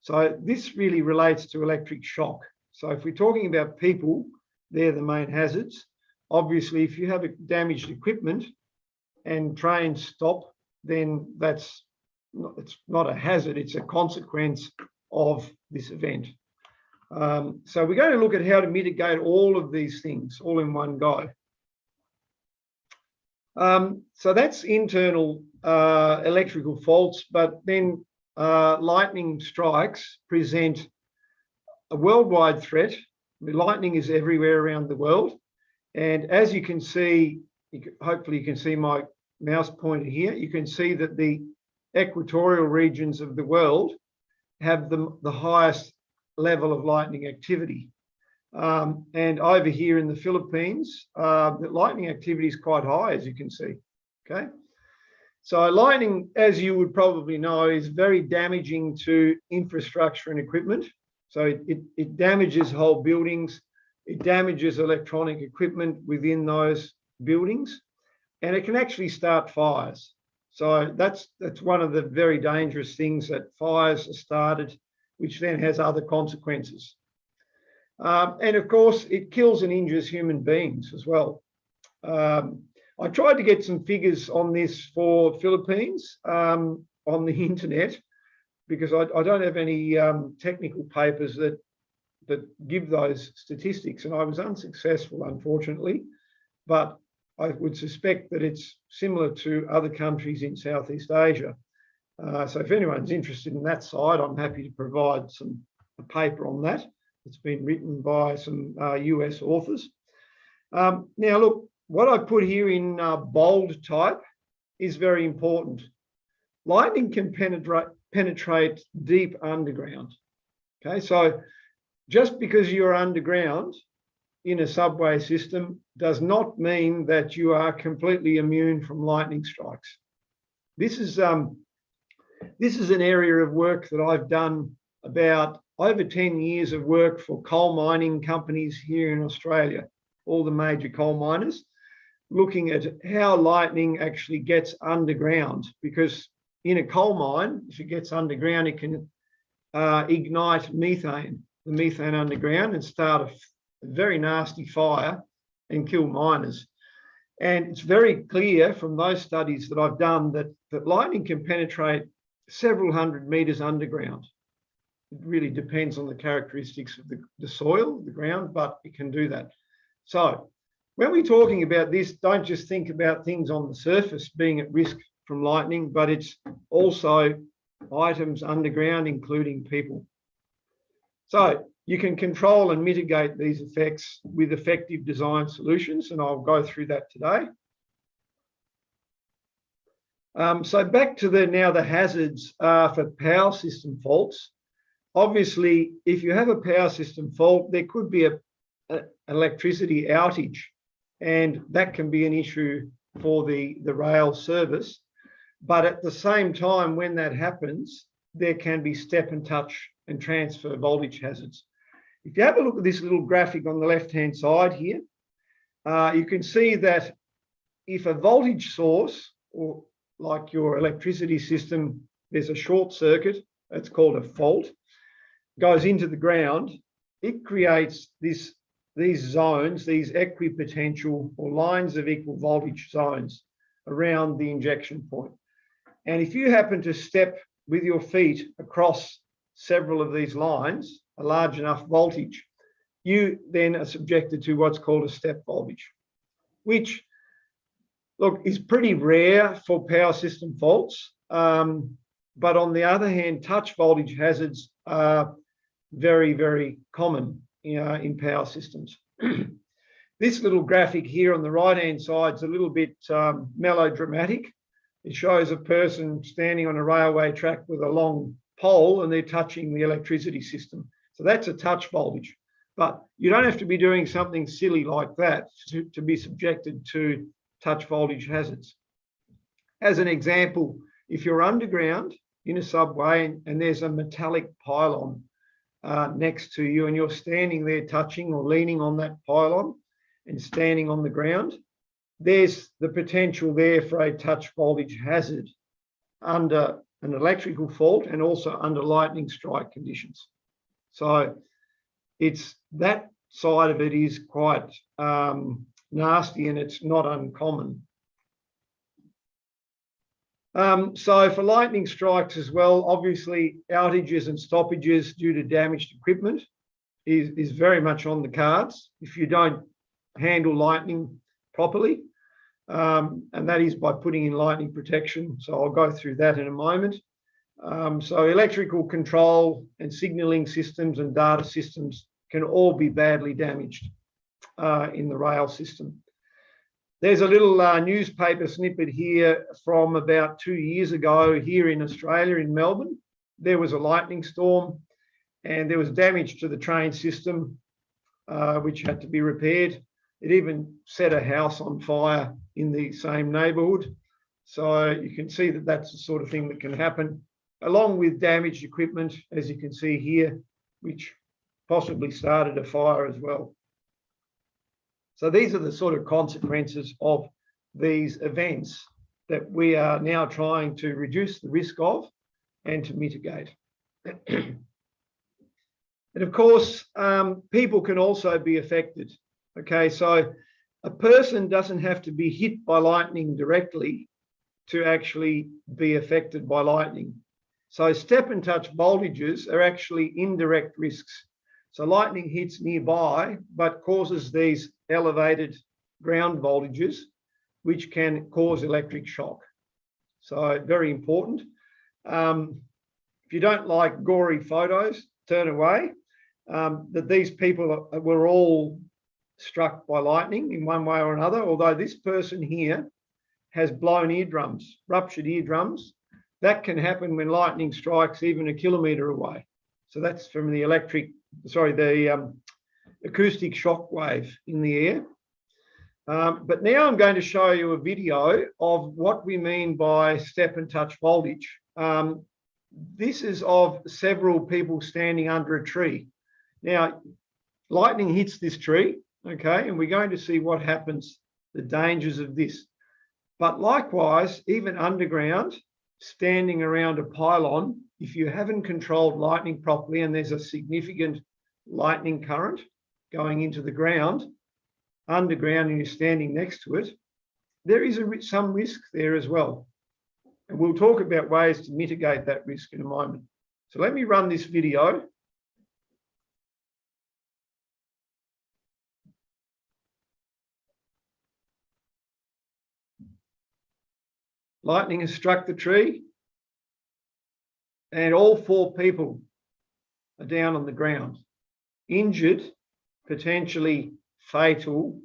[SPEAKER 16] So this really relates to electric shock. So if we're talking about people, they're the main hazards. Obviously, if you have damaged equipment and trains stop, then it's not a hazard, it's a consequence of this event. So we're going to look at how to mitigate all of these things all in one go. So that's internal electrical faults, but then lightning strikes present a worldwide threat. Lightning is everywhere around the world. And as you can see, hopefully you can see my mouse pointer here, you can see that the equatorial regions of the world have the highest level of lightning activity. And over here in the Philippines, the lightning activity is quite high, as you can see. Okay, so lightning, as you would probably know, is very damaging to infrastructure and equipment. So it damages whole buildings, it damages electronic equipment within those buildings, and it can actually start fires. So that's one of the very dangerous things, that fires are started, which then has other consequences. And of course, it kills and injures human beings as well. I tried to get some figures on this for Philippines on the internet, because I don't have any technical papers that give those statistics, and I was unsuccessful, unfortunately. But I would suspect that it's similar to other countries in Southeast Asia. So if anyone's interested in that side, I'm happy to provide a paper on that. It's been written by some US authors. Now, look, what I put here in bold type is very important. Lightning can penetrate deep underground. Okay, so just because you're underground in a subway system does not mean that you are completely immune from lightning strikes. This is an area of work that I've done about over 10 years of work for coal mining companies here in Australia, all the major coal miners, looking at how lightning actually gets underground. Because in a coal mine, if it gets underground, it can ignite the methane underground, and start a very nasty fire and kill miners. And it's very clear from those studies that I've done that lightning can penetrate several hundred meters underground. It really depends on the characteristics of the soil, the ground, but it can do that. So when we're talking about this, don't just think about things on the surface being at risk from lightning, but it's also items underground, including people. So you can control and mitigate these effects with effective design solutions, and I'll go through that today. So back to the hazards for power system faults. Obviously, if you have a power system fault, there could be electricity outage, and that can be an issue for the rail service. But at the same time, when that happens, there can be step and touch and transfer voltage hazards. If you have a look at this little graphic on the left-hand side here, you can see that if a voltage source, or like your electricity system, there's a short circuit, it's called a fault, goes into the ground, it creates these zones, these equipotential or lines of equal voltage zones around the injection point. And if you happen to step with your feet across several of these lines, a large enough voltage, you then are subjected to what's called a step voltage, which, look, is pretty rare for power system faults. But on the other hand, touch voltage hazards are very, very common in power systems. This little graphic here on the right-hand side is a little bit melodramatic. It shows a person standing on a railway track with a long pole and they're touching the electricity system. So that's a touch voltage. But you don't have to be doing something silly like that to be subjected to touch voltage hazards. As an example, if you're underground in a subway and there's a metallic pylon next to you and you're standing there touching or leaning on that pylon and standing on the ground, there's the potential there for a touch voltage hazard under an electrical fault and also under lightning strike conditions. So it's that side of it is quite nasty and it's not uncommon. So for lightning strikes as well, obviously outages and stoppages due to damaged equipment is very much on the cards if you don't handle lightning properly. And that is by putting in lightning protection. So I'll go through that in a moment. So electrical control and signalling systems and data systems can all be badly damaged in the rail system. There's a little newspaper snippet here from about 2 years ago here in Australia, in Melbourne. There was a lightning storm and there was damage to the train system, which had to be repaired. It even set a house on fire in the same neighbourhood. So you can see that that's the sort of thing that can happen, along with damaged equipment, as you can see here, which possibly started a fire as well. So these are the sort of consequences of these events that we are now trying to reduce the risk of and to mitigate. And of course, people can also be affected. Okay, so a person doesn't have to be hit by lightning directly to actually be affected by lightning. So step and touch voltages are actually indirect risks. So lightning hits nearby, but causes these elevated ground voltages, which can cause electric shock. So very important. If you don't like gory photos, turn away. That these people were all struck by lightning in one way or another, although this person here has blown eardrums, ruptured eardrums. That can happen when lightning strikes even a kilometre away. So that's from the acoustic shock wave in the air. But now I'm going to show you a video of what we mean by step and touch voltage. This is of several people standing under a tree. Now, lightning hits this tree, okay, and we're going to see what happens, the dangers of this. But likewise, even underground, standing around a pylon, if you haven't controlled lightning properly and there's a significant lightning current going into the ground, underground, and you're standing next to it, there is some risk there as well. And we'll talk about ways to mitigate that risk in a moment. So let me run this video. Lightning has struck the tree and all 4 people are down on the ground, injured, potentially fatal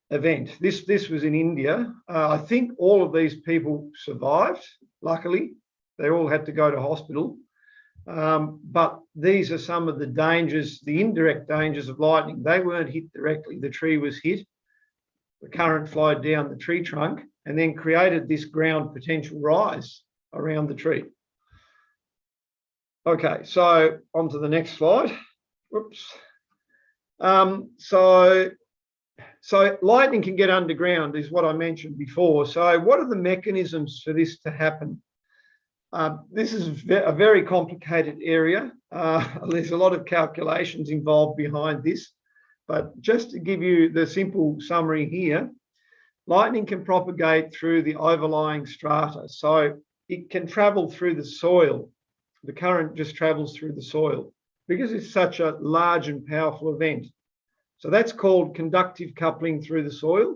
[SPEAKER 16] event. This was in India. I think all of these people survived, luckily. They all had to go to hospital. But these are some of the dangers, the indirect dangers of lightning. They weren't hit directly. The tree was hit. The current flowed down the tree trunk and then created this ground potential rise around the tree. Okay, so on to the next slide. Whoops. So lightning can get underground is what I mentioned before. So what are the mechanisms for this to happen? This is a very complicated area. There's a lot of calculations involved behind this, but just to give you the simple summary here, lightning can propagate through the overlying strata. So it can travel through the soil. The current just travels through the soil because it's such a large and powerful event. So that's called conductive coupling through the soil.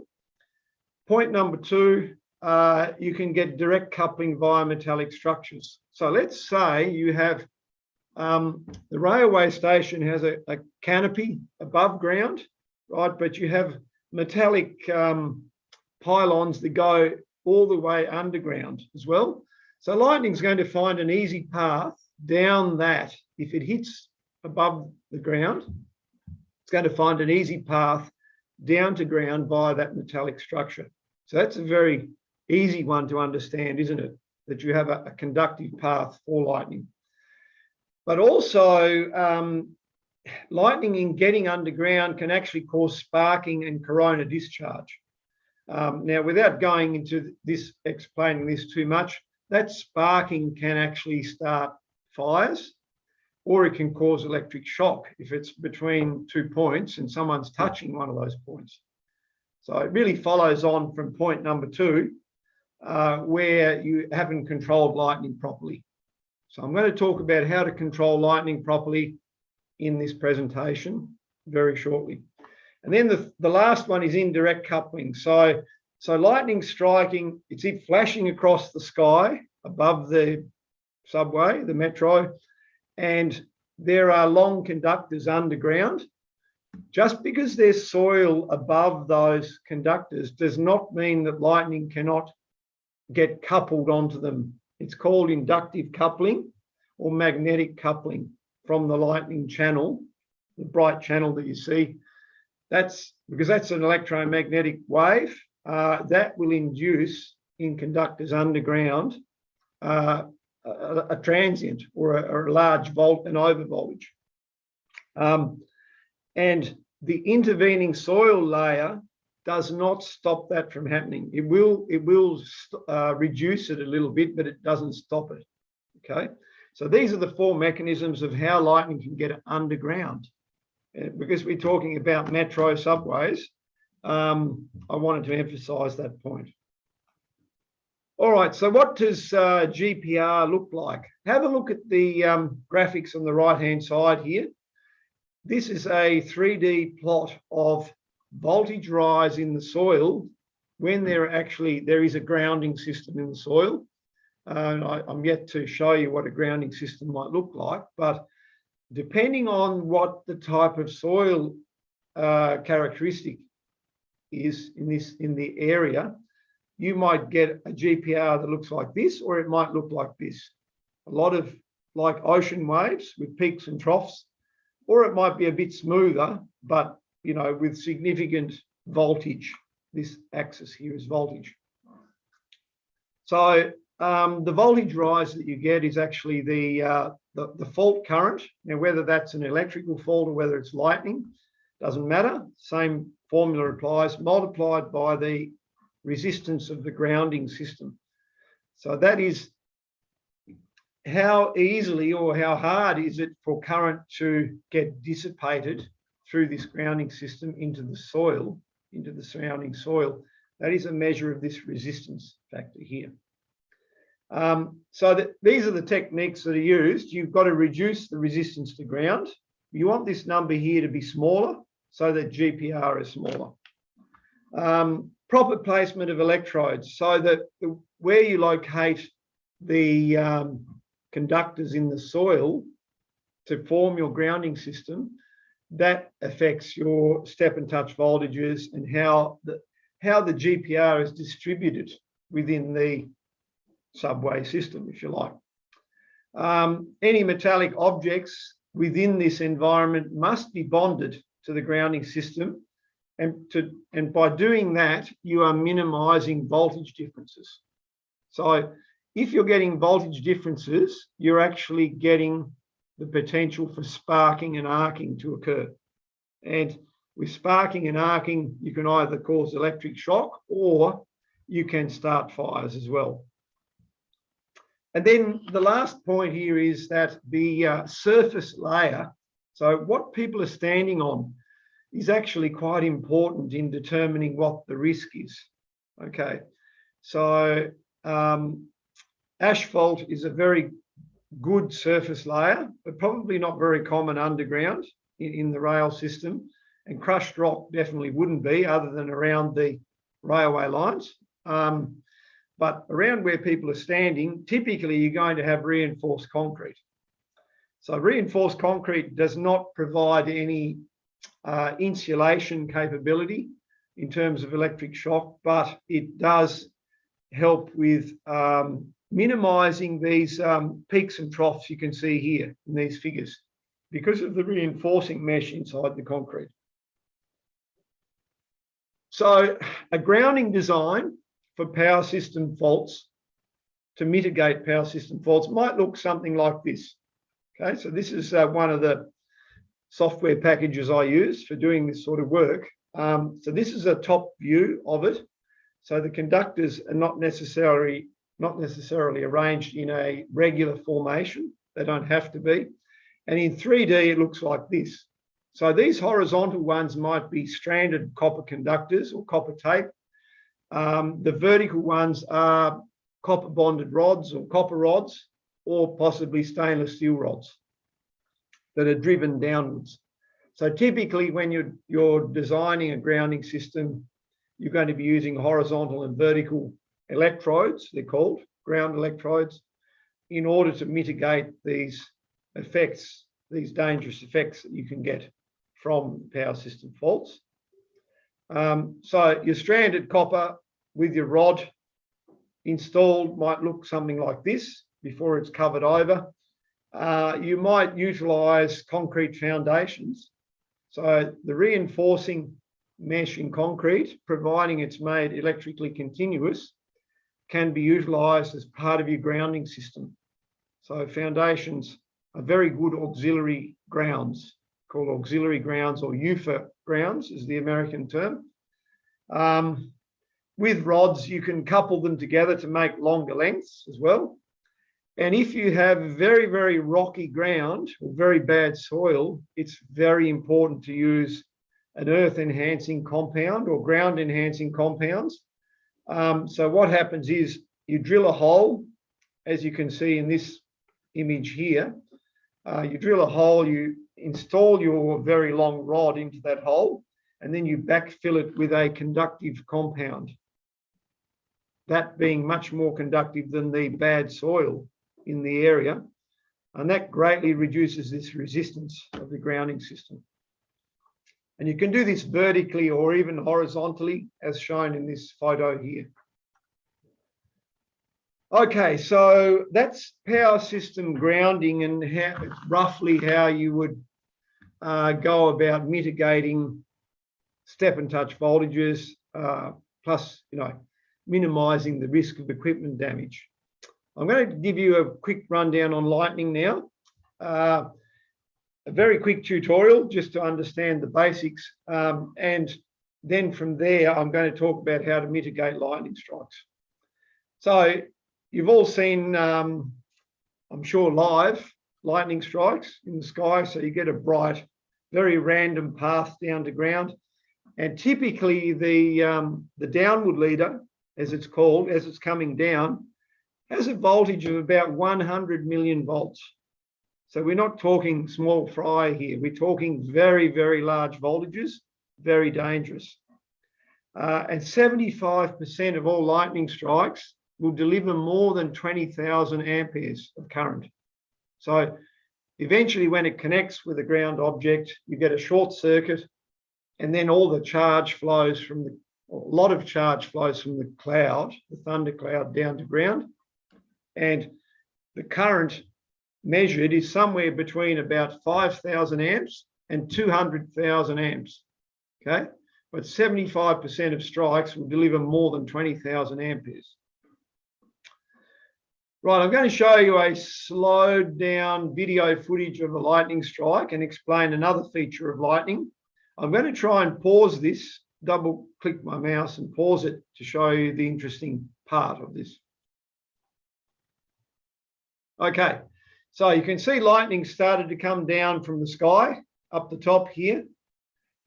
[SPEAKER 16] Point number two, you can get direct coupling via metallic structures. So let's say you have the railway station has a canopy above ground, right? But you have metallic pylons that go all the way underground as well. So lightning's going to find an easy path down that. If it hits above the ground, it's going to find an easy path down to ground via that metallic structure. So that's a very easy one to understand, isn't it? That you have a conductive path for lightning. But also, lightning in getting underground can actually cause sparking and corona discharge. Now, without going into this, explaining this too much, that sparking can actually start fires, or it can cause electric shock if it's between 2 points and someone's touching one of those points. So it really follows on from point number 2, where you haven't controlled lightning properly. So I'm going to talk about how to control lightning properly in this presentation very shortly. And then the last one is indirect coupling. So lightning striking, it's it flashing across the sky above the subway, the metro, and there are long conductors underground. Just because there's soil above those conductors does not mean that lightning cannot get coupled onto them. It's called inductive coupling or magnetic coupling from the lightning channel, the bright channel that you see. That's because that's an electromagnetic wave that will induce in conductors underground a transient or a large volt and over voltage. And the intervening soil layer does not stop that from happening. It will reduce it a little bit, but it doesn't stop it. Okay, so these are the 4 mechanisms of how lightning can get underground. Because we're talking about metro subways, I wanted to emphasize that point. All right, so what does GPR look like? Have a look at the graphics on the right-hand side here. This is a 3D plot of voltage rise in the soil when there is a grounding system in the soil. I'm yet to show you what a grounding system might look like, but depending on what the type of soil characteristic is in the area, you might get a GPR that looks like this, or it might look like this. A lot of like ocean waves with peaks and troughs, or it might be a bit smoother, but with significant voltage. This axis here is voltage. So the voltage rise that you get is actually the fault current. Now, whether that's an electrical fault or whether it's lightning, doesn't matter. Same formula applies, multiplied by the resistance of the grounding system. So that is how easily or how hard is it for current to get dissipated through this grounding system into the soil, into the surrounding soil. That is a measure of this resistance factor here. These are the techniques that are used. You've got to reduce the resistance to ground. You want this number here to be smaller so that GPR is smaller. Proper placement of electrodes so that where you locate the conductors in the soil to form your grounding system, that affects your step and touch voltages and how the GPR is distributed within the subway system, if you like. Any metallic objects within this environment must be bonded to the grounding system. And by doing that, you are minimizing voltage differences. So if you're getting voltage differences, you're actually getting the potential for sparking and arcing to occur. And with sparking and arcing, you can either cause electric shock or you can start fires as well. And then the last point here is that the surface layer, so what people are standing on, is actually quite important in determining what the risk is. Okay, so asphalt is a very good surface layer, but probably not very common underground in the rail system. And crushed rock definitely wouldn't be, other than around the railway lines. But around where people are standing, typically you're going to have reinforced concrete. So reinforced concrete does not provide any insulation capability in terms of electric shock, but it does help with minimizing these peaks and troughs you can see here in these figures because of the reinforcing mesh inside the concrete. So a grounding design for power system faults, to mitigate power system faults, might look something like this. Okay, so this is one of the software packages I use for doing this sort of work. So this is a top view of it. So the conductors are not necessarily arranged in a regular formation. They don't have to be. And in 3D, it looks like this. So these horizontal ones might be stranded copper conductors or copper tape. The vertical ones are copper bonded rods or copper rods, or possibly stainless steel rods that are driven downwards. So typically when you're designing a grounding system, you're going to be using horizontal and vertical electrodes, they're called ground electrodes, in order to mitigate these effects, these dangerous effects that you can get from power system faults. So your stranded copper with your rod installed might look something like this before it's covered over. You might utilize concrete foundations. So the reinforcing mesh in concrete, providing it's made electrically continuous, can be utilized as part of your grounding system. So foundations are very good auxiliary grounds, called auxiliary grounds, or UFA grounds is the American term. With rods, you can couple them together to make longer lengths as well. And if you have very, very rocky ground or very bad soil, it's very important to use an earth enhancing compound or ground enhancing compounds. So what happens is you drill a hole, as you can see in this image here. You drill a hole, you install your very long rod into that hole, and then you backfill it with a conductive compound. That being much more conductive than the bad soil in the area. And that greatly reduces this resistance of the grounding system. And you can do this vertically or even horizontally, as shown in this photo here. Okay, so that's power system grounding and roughly how you would go about mitigating step and touch voltages, plus, minimizing the risk of equipment damage. I'm going to give you a quick rundown on lightning now. A very quick tutorial just to understand the basics. And then from there, I'm going to talk about how to mitigate lightning strikes. So you've all seen, I'm sure, live lightning strikes in the sky. So you get a bright, very random path down to ground. And typically the downward leader, as it's called, as it's coming down, has a voltage of about 100 million volts. So we're not talking small fry here. We're talking very, very large voltages, very dangerous. And 75% of all lightning strikes will deliver more than 20,000 amperes of current. So eventually when it connects with a ground object, you get a short circuit, and then all the charge flows from a lot of charge flows from the cloud, the thunder cloud, down to ground. And the current measured is somewhere between about 5,000 amps and 200,000 amps. Okay, but 75% of strikes will deliver more than 20,000 amperes. Right, I'm going to show you a slowed down video footage of a lightning strike and explain another feature of lightning. I'm going to try and pause this, double click my mouse and pause it to show you the interesting part of this. Okay, so you can see lightning started to come down from the sky up the top here.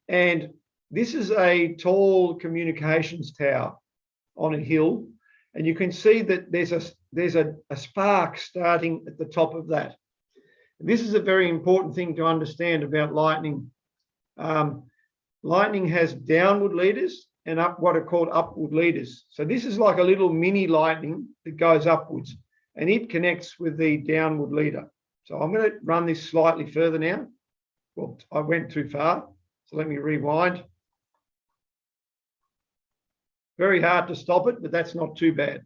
[SPEAKER 16] And this is a tall communications tower on a hill. And you can see that there's a spark starting at the top of that. This is a very important thing to understand about lightning. Lightning has downward leaders and what are called upward leaders. So this is like a little mini lightning that goes upwards, and it connects with the downward leader. So I'm going to run this slightly further now. Well, I went too far, so let me rewind. Very hard to stop it, but that's not too bad.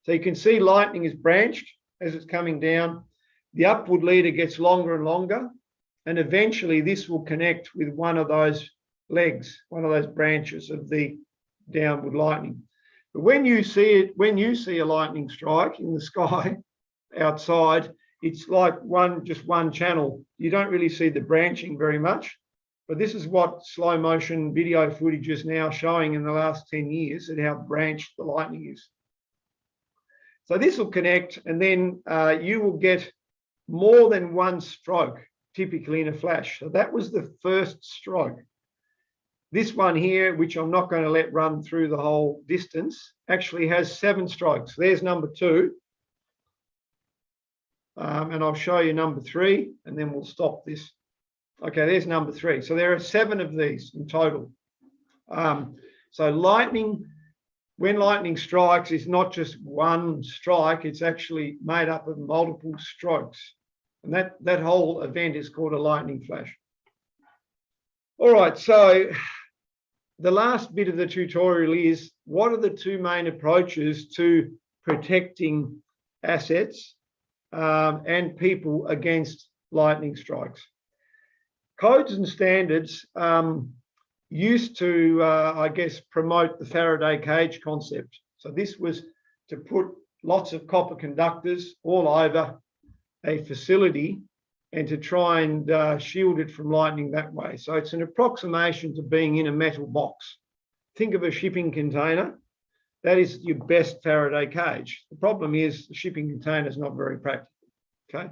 [SPEAKER 16] So you can see lightning is branched as it's coming down. The upward leader gets longer and longer, and eventually this will connect with one of those legs, one of those branches of the downward lightning. But when you see a lightning strike in the sky outside, it's like just one channel. You don't really see the branching very much. But this is what slow motion video footage is now showing in the last 10 years and how branched the lightning is. So this will connect, and then you will get more than one stroke, typically in a flash. So that was the first stroke. This one here, which I'm not going to let run through the whole distance, actually has 7 strokes. There's number 2. And I'll show you number 3, and then we'll stop this. Okay, there's number 3. So there are 7 of these in total. So lightning, when lightning strikes, is not just one strike, it's actually made up of multiple strokes. And that whole event is called a lightning flash. All right, so the last bit of the tutorial is, what are the 2 main approaches to protecting assets and people against lightning strikes? Codes and standards used to, I guess, promote the Faraday cage concept. So this was to put lots of copper conductors all over a facility and to try and shield it from lightning that way. So it's an approximation to being in a metal box. Think of a shipping container. That is your best Faraday cage. The problem is the shipping container is not very practical. Okay.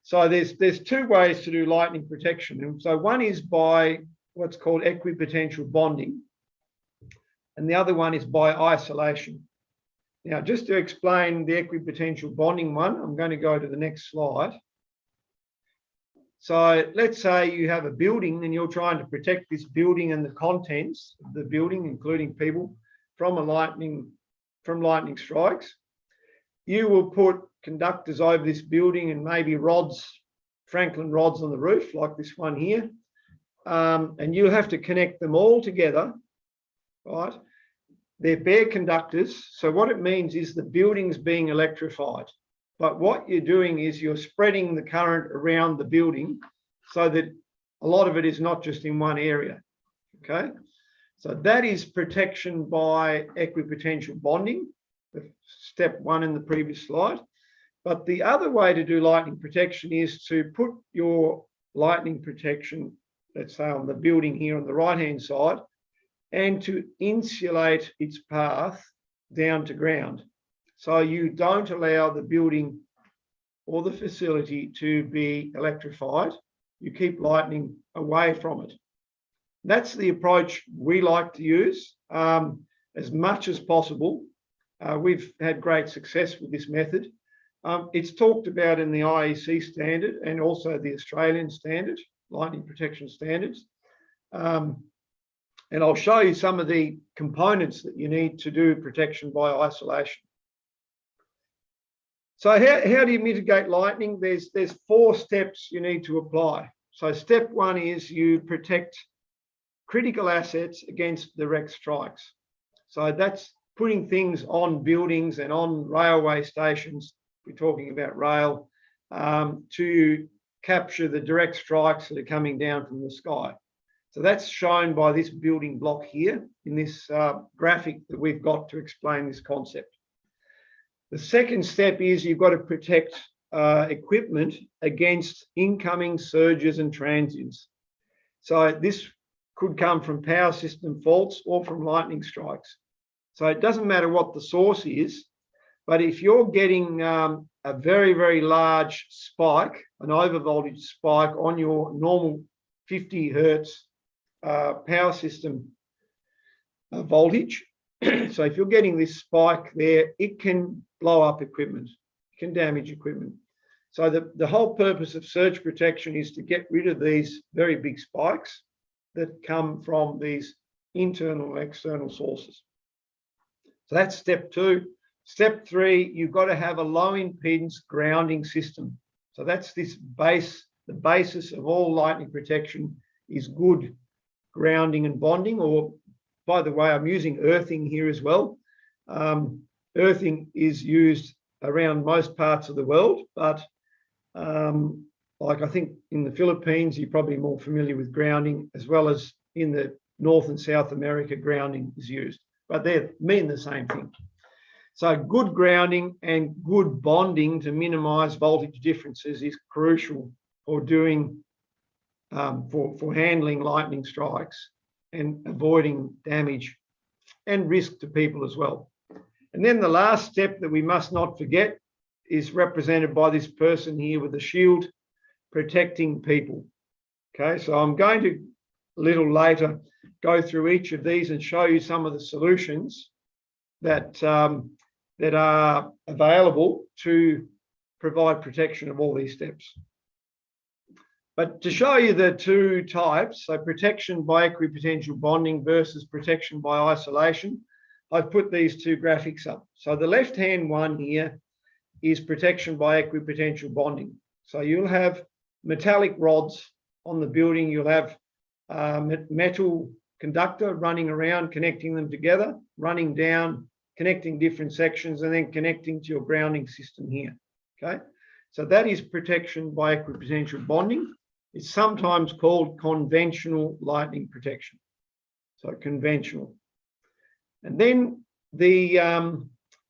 [SPEAKER 16] So there's 2 ways to do lightning protection. And so one is by what's called equipotential bonding, and the other one is by isolation. Now, just to explain the equipotential bonding one, I'm going to go to the next slide. So let's say you have a building and you're trying to protect this building and the contents of the building, including people, from lightning strikes. You will put conductors over this building and maybe rods, Franklin rods on the roof, like this one here. And you'll have to connect them all together, right? They're bare conductors. So what it means is the building's being electrified. But what you're doing is you're spreading the current around the building so that a lot of it is not just in one area, okay? So that is protection by equipotential bonding, step 1 in the previous slide. But the other way to do lightning protection is to put your lightning protection, let's say on the building here on the right-hand side, and to insulate its path down to ground. So you don't allow the building or the facility to be electrified. You keep lightning away from it. That's the approach we like to use as much as possible. We've had great success with this method. It's talked about in the IEC standard and also the Australian standard, lightning protection standards. And I'll show you some of the components that you need to do protection by isolation. So how do you mitigate lightning? There's 4 steps you need to apply. So step 1 is you protect critical assets against direct strikes. So that's putting things on buildings and on railway stations. We're talking about rail, to capture the direct strikes that are coming down from the sky. So that's shown by this building block here in this graphic that we've got to explain this concept. The second step is you've got to protect equipment against incoming surges and transients. So this could come from power system faults or from lightning strikes. So it doesn't matter what the source is, but if you're getting a very, very large spike, an overvoltage spike on your normal 50 hertz power system voltage, so if you're getting this spike there, it can blow up equipment, it can damage equipment. So the whole purpose of surge protection is to get rid of these very big spikes that come from these internal and external sources. So that's step 2. Step 3, you've got to have a low impedance grounding system. So that's this base, the basis of all lightning protection is good grounding and bonding, or by the way, I'm using earthing here as well. Earthing is used around most parts of the world, but like I think in the Philippines, you're probably more familiar with grounding, as well as in the North and South America, grounding is used, but they mean the same thing. So good grounding and good bonding to minimize voltage differences is crucial for doing, for handling lightning strikes and avoiding damage and risk to people as well. And then the last step that we must not forget is represented by this person here with the shield, protecting people. Okay, so I'm going to a little later go through each of these and show you some of the solutions that that are available to provide protection of all these steps. But to show you the two types, so protection by equipotential bonding versus protection by isolation, I've put these two graphics up. So the left-hand one here is protection by equipotential bonding. So you'll have metallic rods on the building, you'll have metal conductor running around, connecting them together, running down, connecting different sections, and then connecting to your grounding system here, okay? So that is protection by equipotential bonding. It's sometimes called conventional lightning protection. So conventional. And then the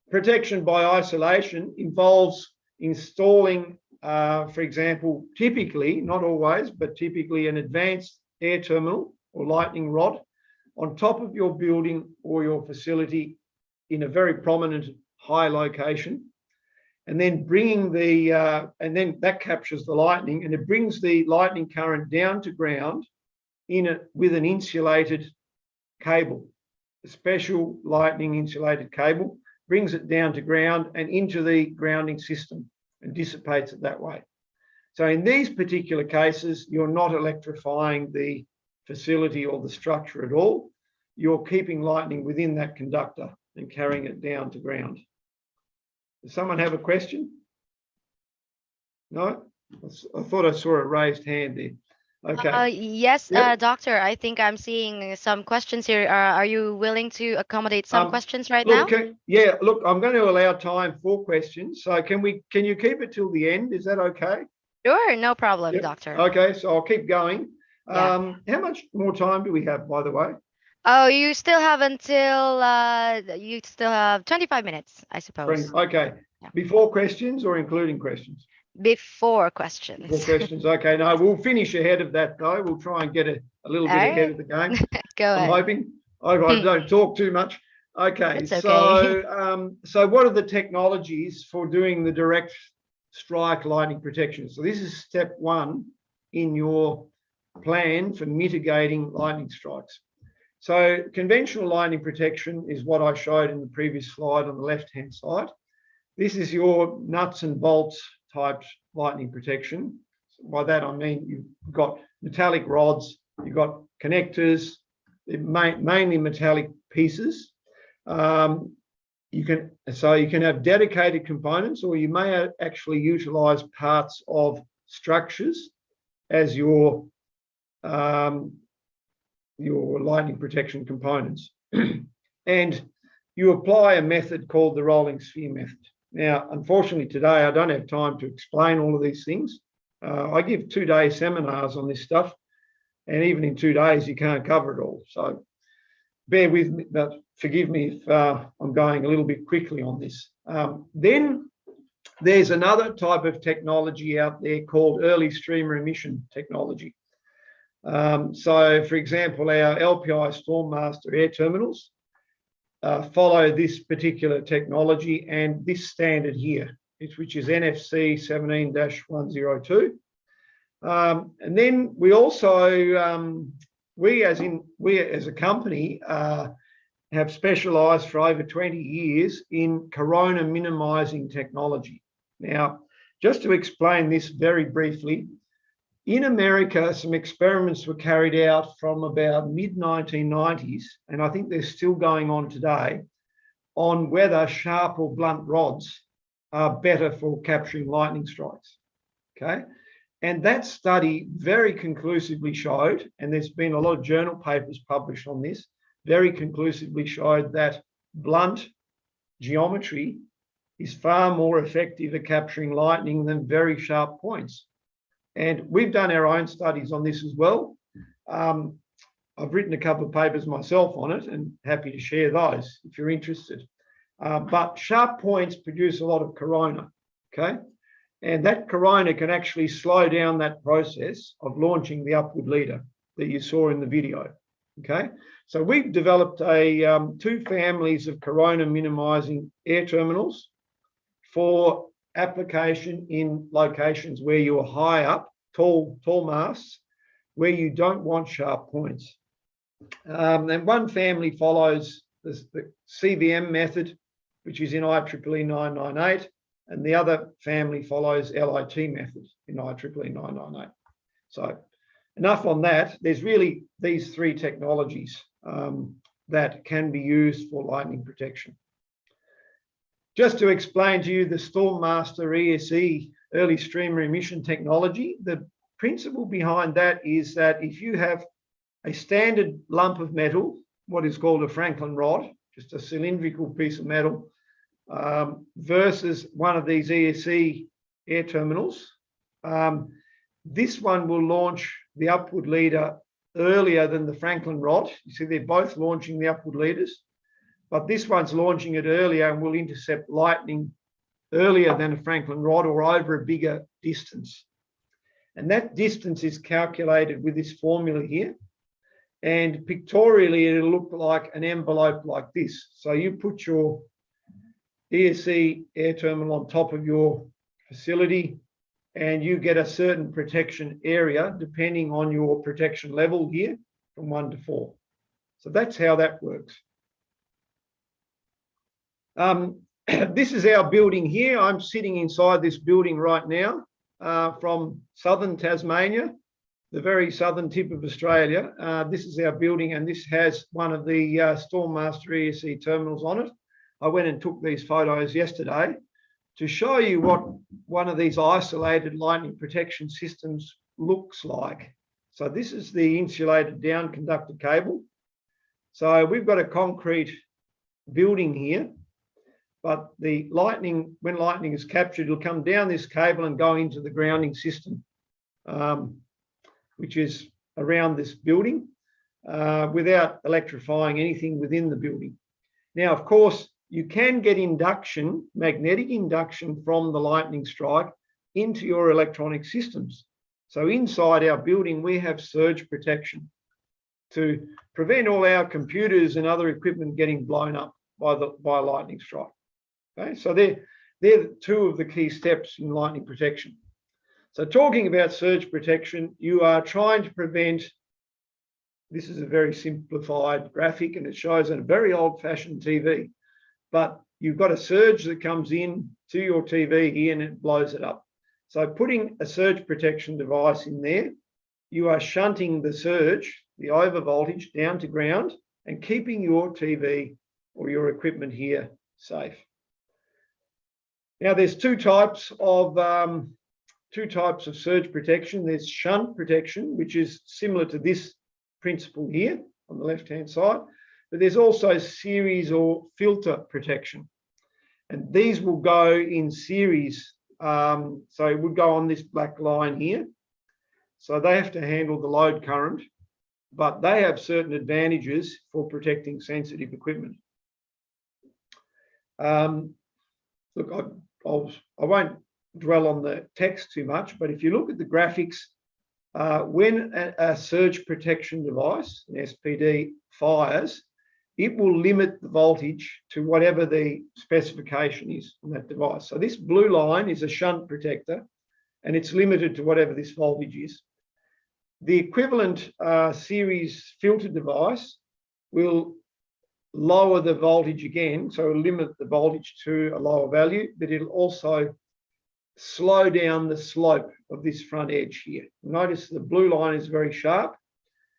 [SPEAKER 16] protection by isolation involves installing, for example, typically, not always, but typically an advanced air terminal or lightning rod on top of your building or your facility in a very prominent high location, and then bringing the, and then that captures the lightning and it brings the lightning current down to ground with an insulated cable, a special lightning insulated cable, brings it down to ground and into the grounding system and dissipates it that way. So in these particular cases, you're not electrifying the facility or the structure at all. You're keeping lightning within that conductor and carrying it down to ground. Does someone have a question? No? I thought I saw a raised hand there. Okay.
[SPEAKER 8] Yes,
[SPEAKER 16] Yep.
[SPEAKER 8] Doctor, I think I'm seeing some questions here. Are you willing to accommodate some questions right now?
[SPEAKER 16] Yeah, look, I'm going to allow time for questions. So can you keep it till the end? Is that okay?
[SPEAKER 8] Sure, no problem,
[SPEAKER 16] Yep.
[SPEAKER 8] Doctor.
[SPEAKER 16] Okay, so I'll keep going.
[SPEAKER 8] Yeah.
[SPEAKER 16] How much more time do we have, by the way?
[SPEAKER 8] Oh, you still have until you still have 25 minutes, I suppose.
[SPEAKER 16] Okay.
[SPEAKER 8] Yeah.
[SPEAKER 16] Before questions or including questions?
[SPEAKER 8] Before questions.
[SPEAKER 16] Before questions. Okay. No, we'll finish ahead of that though. We'll try and get a little bit ahead of the game.
[SPEAKER 8] Go
[SPEAKER 16] I'm
[SPEAKER 8] ahead.
[SPEAKER 16] hoping. I don't talk too much. Okay.
[SPEAKER 8] It's okay.
[SPEAKER 16] So, so what are the technologies for doing the direct strike lightning protection? So this is step 1 in your plan for mitigating lightning strikes. So conventional lightning protection is what I showed in the previous slide on the left-hand side. This is your nuts and bolts type lightning protection. By that I mean you've got metallic rods, you've got connectors, mainly metallic pieces. You can have dedicated components, or you may actually utilize parts of structures as your lightning protection components. And you apply a method called the rolling sphere method. Now, unfortunately today, I don't have time to explain all of these things. I give 2-day seminars on this stuff, and even in 2 days, you can't cover it all. So bear with me, but forgive me if I'm going a little bit quickly on this. Then there's another type of technology out there called early streamer emission technology. So, for example, our LPI Stormmaster air terminals follow this particular technology and this standard here, which is NFC 17-102. And then we also, we as a company have specialised for over 20 years in corona minimising technology. Now, just to explain this very briefly, in America, some experiments were carried out from about mid-1990s, and I think they're still going on today, on whether sharp or blunt rods are better for capturing lightning strikes, okay? And that study very conclusively showed, and there's been a lot of journal papers published on this, very conclusively showed that blunt geometry is far more effective at capturing lightning than very sharp points. And we've done our own studies on this as well. I've written a couple of papers myself on it and happy to share those if you're interested. But sharp points produce a lot of corona, okay? And that corona can actually slow down that process of launching the upward leader that you saw in the video, okay? So we've developed two families of corona minimizing air terminals for application in locations where you're high up, tall masts, where you don't want sharp points. And one family follows the CVM method, which is in IEEE 998, and the other family follows LIT method in IEEE 998. So enough on that. There's really these three technologies that can be used for lightning protection. Just to explain to you the Stormmaster ESE early streamer emission technology, the principle behind that is that if you have a standard lump of metal, what is called a Franklin rod, just a cylindrical piece of metal, versus one of these ESE air terminals, this one will launch the upward leader earlier than the Franklin rod. You see, they're both launching the upward leaders, but this one's launching it earlier and will intercept lightning earlier than a Franklin rod or over a bigger distance. And that distance is calculated with this formula here. And pictorially, it'll look like an envelope like this. So you put your ESE air terminal on top of your facility and you get a certain protection area depending on your protection level here from 1 to 4. So that's how that works. This is our building here. I'm sitting inside this building right now from southern Tasmania, the very southern tip of Australia. This is our building, and this has one of the Stormmaster ESE terminals on it. I went and took these photos yesterday to show you what one of these isolated lightning protection systems looks like. So this is the insulated down conductor cable. So we've got a concrete building here, but the lightning, when lightning is captured, it'll come down this cable and go into the grounding system, which is around this building, without electrifying anything within the building. Now, of course, you can get induction, magnetic induction from the lightning strike into your electronic systems. So inside our building, we have surge protection to prevent all our computers and other equipment getting blown up by a lightning strike. Okay, so they're two of the key steps in lightning protection. So talking about surge protection, you are trying to prevent, this is a very simplified graphic and it shows a very old-fashioned TV, but you've got a surge that comes in to your TV here and it blows it up. So putting a surge protection device in there, you are shunting the surge, the overvoltage, down to ground and keeping your TV or your equipment here safe. Now there's two types of surge protection. There's shunt protection, which is similar to this principle here on the left-hand side, but there's also series or filter protection. And these will go in series. So it would go on this black line here. So they have to handle the load current, but they have certain advantages for protecting sensitive equipment. Look, I won't dwell on the text too much, but if you look at the graphics, when a surge protection device, an SPD, fires, it will limit the voltage to whatever the specification is on that device. So this blue line is a shunt protector, and it's limited to whatever this voltage is. The equivalent series filter device will lower the voltage again, so it'll limit the voltage to a lower value, but it'll also slow down the slope of this front edge here. Notice the blue line is very sharp,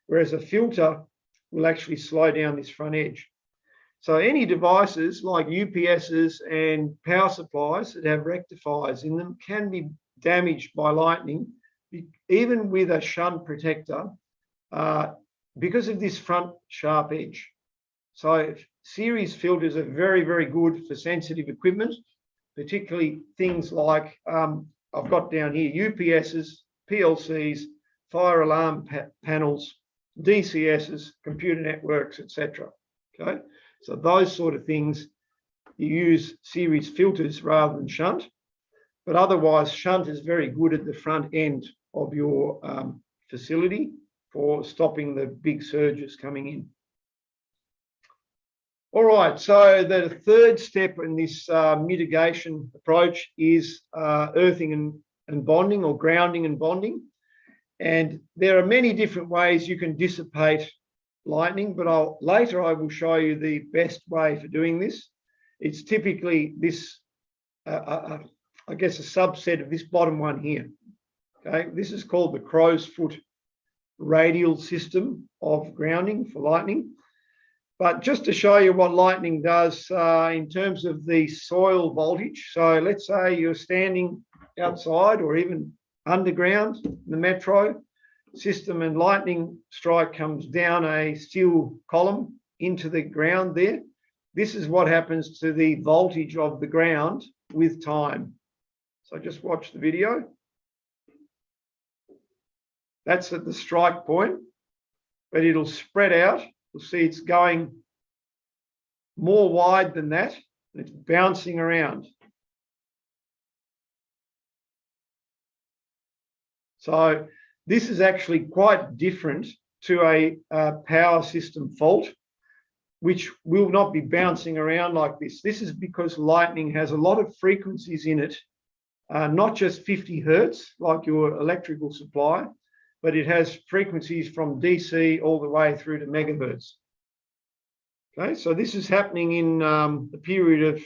[SPEAKER 16] whereas a filter will actually slow down this front edge. So any devices like UPSs and power supplies that have rectifiers in them can be damaged by lightning, even with a shunt protector, because of this front sharp edge. So series filters are very, very good for sensitive equipment, particularly things like, I've got down here, UPSs, PLCs, fire alarm panels, DCSs, computer networks, etc. Okay, so those sort of things, you use series filters rather than shunt, but otherwise shunt is very good at the front end of your facility for stopping the big surges coming in. All right, so the third step in this mitigation approach is earthing and bonding, or grounding and bonding. And there are many different ways you can dissipate lightning, but later I will show you the best way for doing this. It's typically this, I guess, a subset of this bottom one here. Okay, this is called the crow's foot radial system of grounding for lightning. But just to show you what lightning does in terms of the soil voltage. So let's say you're standing outside or even underground in the metro system, and lightning strike comes down a steel column into the ground there. This is what happens to the voltage of the ground with time. So just watch the video. That's at the strike point, but it'll spread out. You'll see it's going more wide than that, and it's bouncing around. So this is actually quite different to a power system fault, which will not be bouncing around like this. This is because lightning has a lot of frequencies in it, not just 50 hertz like your electrical supply, but it has frequencies from DC all the way through to megahertz. Okay, so this is happening in a period of,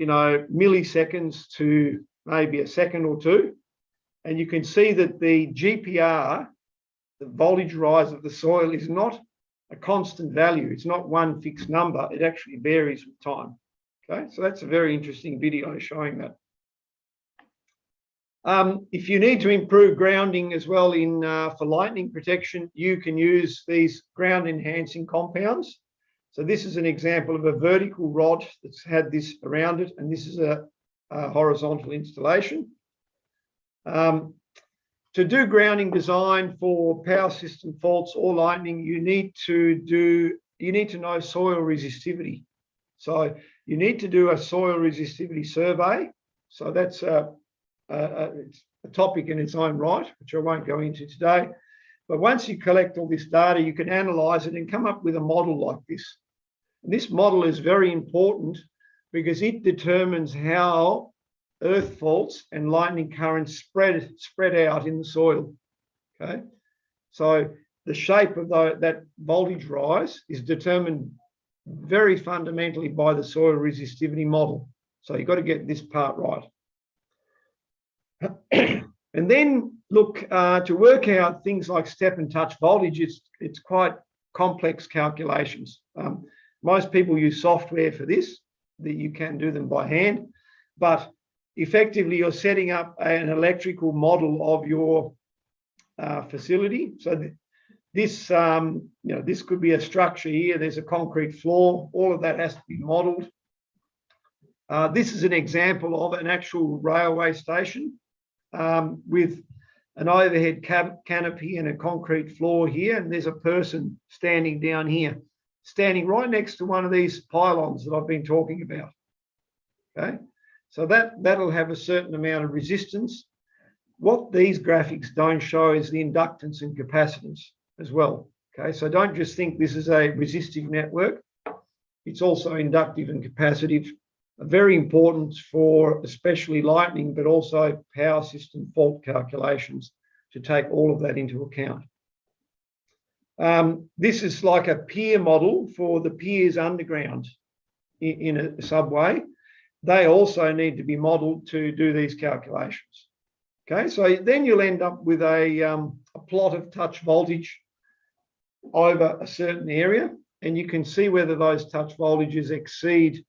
[SPEAKER 16] milliseconds to maybe a second or two. And you can see that the GPR, the voltage rise of the soil, is not a constant value. It's not one fixed number. It actually varies with time. Okay, so that's a very interesting video showing that. If you need to improve grounding as well for lightning protection, you can use these ground enhancing compounds. So this is an example of a vertical rod that's had this around it, and this is a horizontal installation. To do grounding design for power system faults or lightning, you need to know soil resistivity. So you need to do a soil resistivity survey. So that's it's a topic in its own right, which I won't go into today. But once you collect all this data, you can analyze it and come up with a model like this. And this model is very important because it determines how earth faults and lightning currents spread out in the soil. Okay, so the shape of that voltage rise is determined very fundamentally by the soil resistivity model. So you've got to get this part right. And then look, to work out things like step and touch voltage, it's quite complex calculations. Most people use software for this, that you can do them by hand, but effectively you're setting up an electrical model of your facility. So this, this could be a structure here. There's a concrete floor. All of that has to be modeled. This is an example of an actual railway station with an overhead canopy and a concrete floor here, and there's a person standing down here, standing right next to one of these pylons that I've been talking about. Okay, so that'll have a certain amount of resistance. What these graphics don't show is the inductance and capacitance as well. Okay, so don't just think this is a resistive network. It's also inductive and capacitive, very important for especially lightning, but also power system fault calculations to take all of that into account. This is like a pier model for the piers underground in a subway. They also need to be modeled to do these calculations. Okay, so then you'll end up with a plot of touch voltage over a certain area, and you can see whether those touch voltages exceed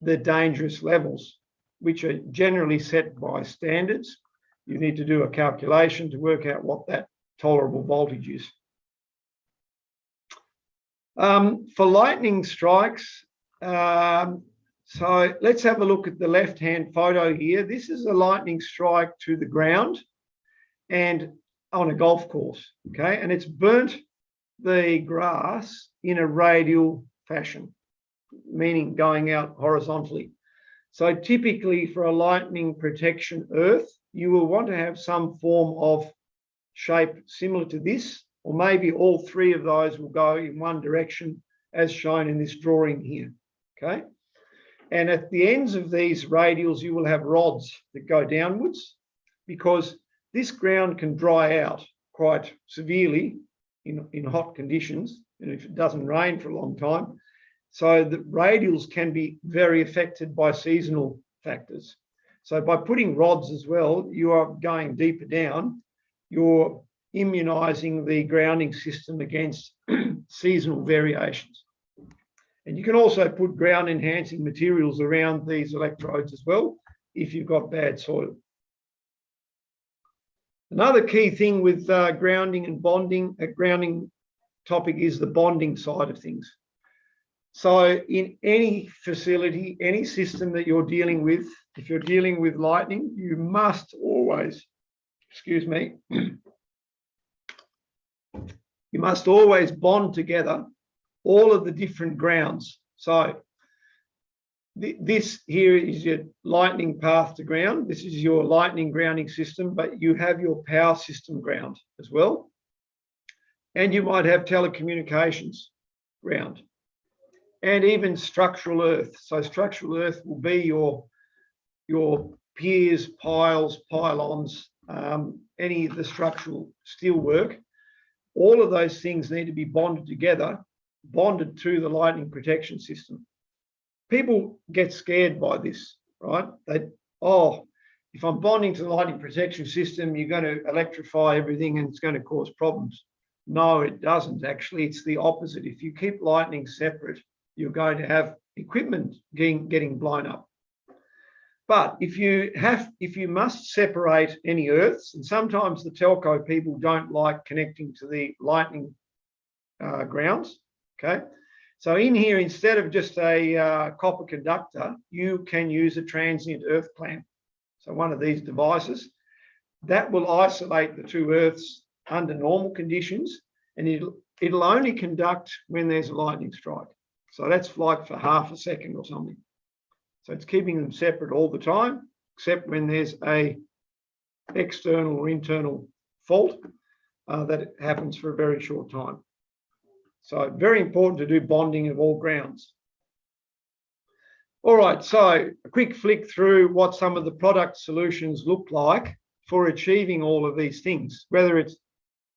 [SPEAKER 16] the dangerous levels, which are generally set by standards. You need to do a calculation to work out what that tolerable voltage is. For lightning strikes, so let's have a look at the left-hand photo here. This is a lightning strike to the ground and on a golf course, okay? And it's burnt the grass in a radial fashion, meaning going out horizontally. So typically for a lightning protection earth, you will want to have some form of shape similar to this, or maybe all three of those will go in one direction as shown in this drawing here, okay? And at the ends of these radials, you will have rods that go downwards, because this ground can dry out quite severely in hot conditions, and if it doesn't rain for a long time. So the radials can be very affected by seasonal factors. So by putting rods as well, you are going deeper down, you're immunizing the grounding system against seasonal variations. And you can also put ground enhancing materials around these electrodes as well if you've got bad soil. Another key thing with grounding and bonding, a grounding topic, is the bonding side of things. So in any facility, any system that you're dealing with, if you're dealing with lightning, you must always, excuse me, you must always bond together all of the different grounds. So this here is your lightning path to ground. This is your lightning grounding system, but you have your power system ground as well. And you might have telecommunications ground and even structural earth. So structural earth will be your piers, piles, pylons, any of the structural steel work. All of those things need to be bonded together, bonded to the lightning protection system. People get scared by this, right? Oh, if I'm bonding to the lightning protection system, you're going to electrify everything and it's going to cause problems. No, it doesn't. Actually, it's the opposite. If you keep lightning separate, you're going to have equipment getting blown up. But if you must separate any earths, and sometimes the telco people don't like connecting to the lightning grounds, okay? So in here, instead of just a copper conductor, you can use a transient earth clamp. So one of these devices that will isolate the two earths under normal conditions, and it'll only conduct when there's a lightning strike. So that's like for half a second or something. So it's keeping them separate all the time, except when there's a external or internal fault that happens for a very short time. So very important to do bonding of all grounds. All right, so a quick flick through what some of the product solutions look like for achieving all of these things, whether it's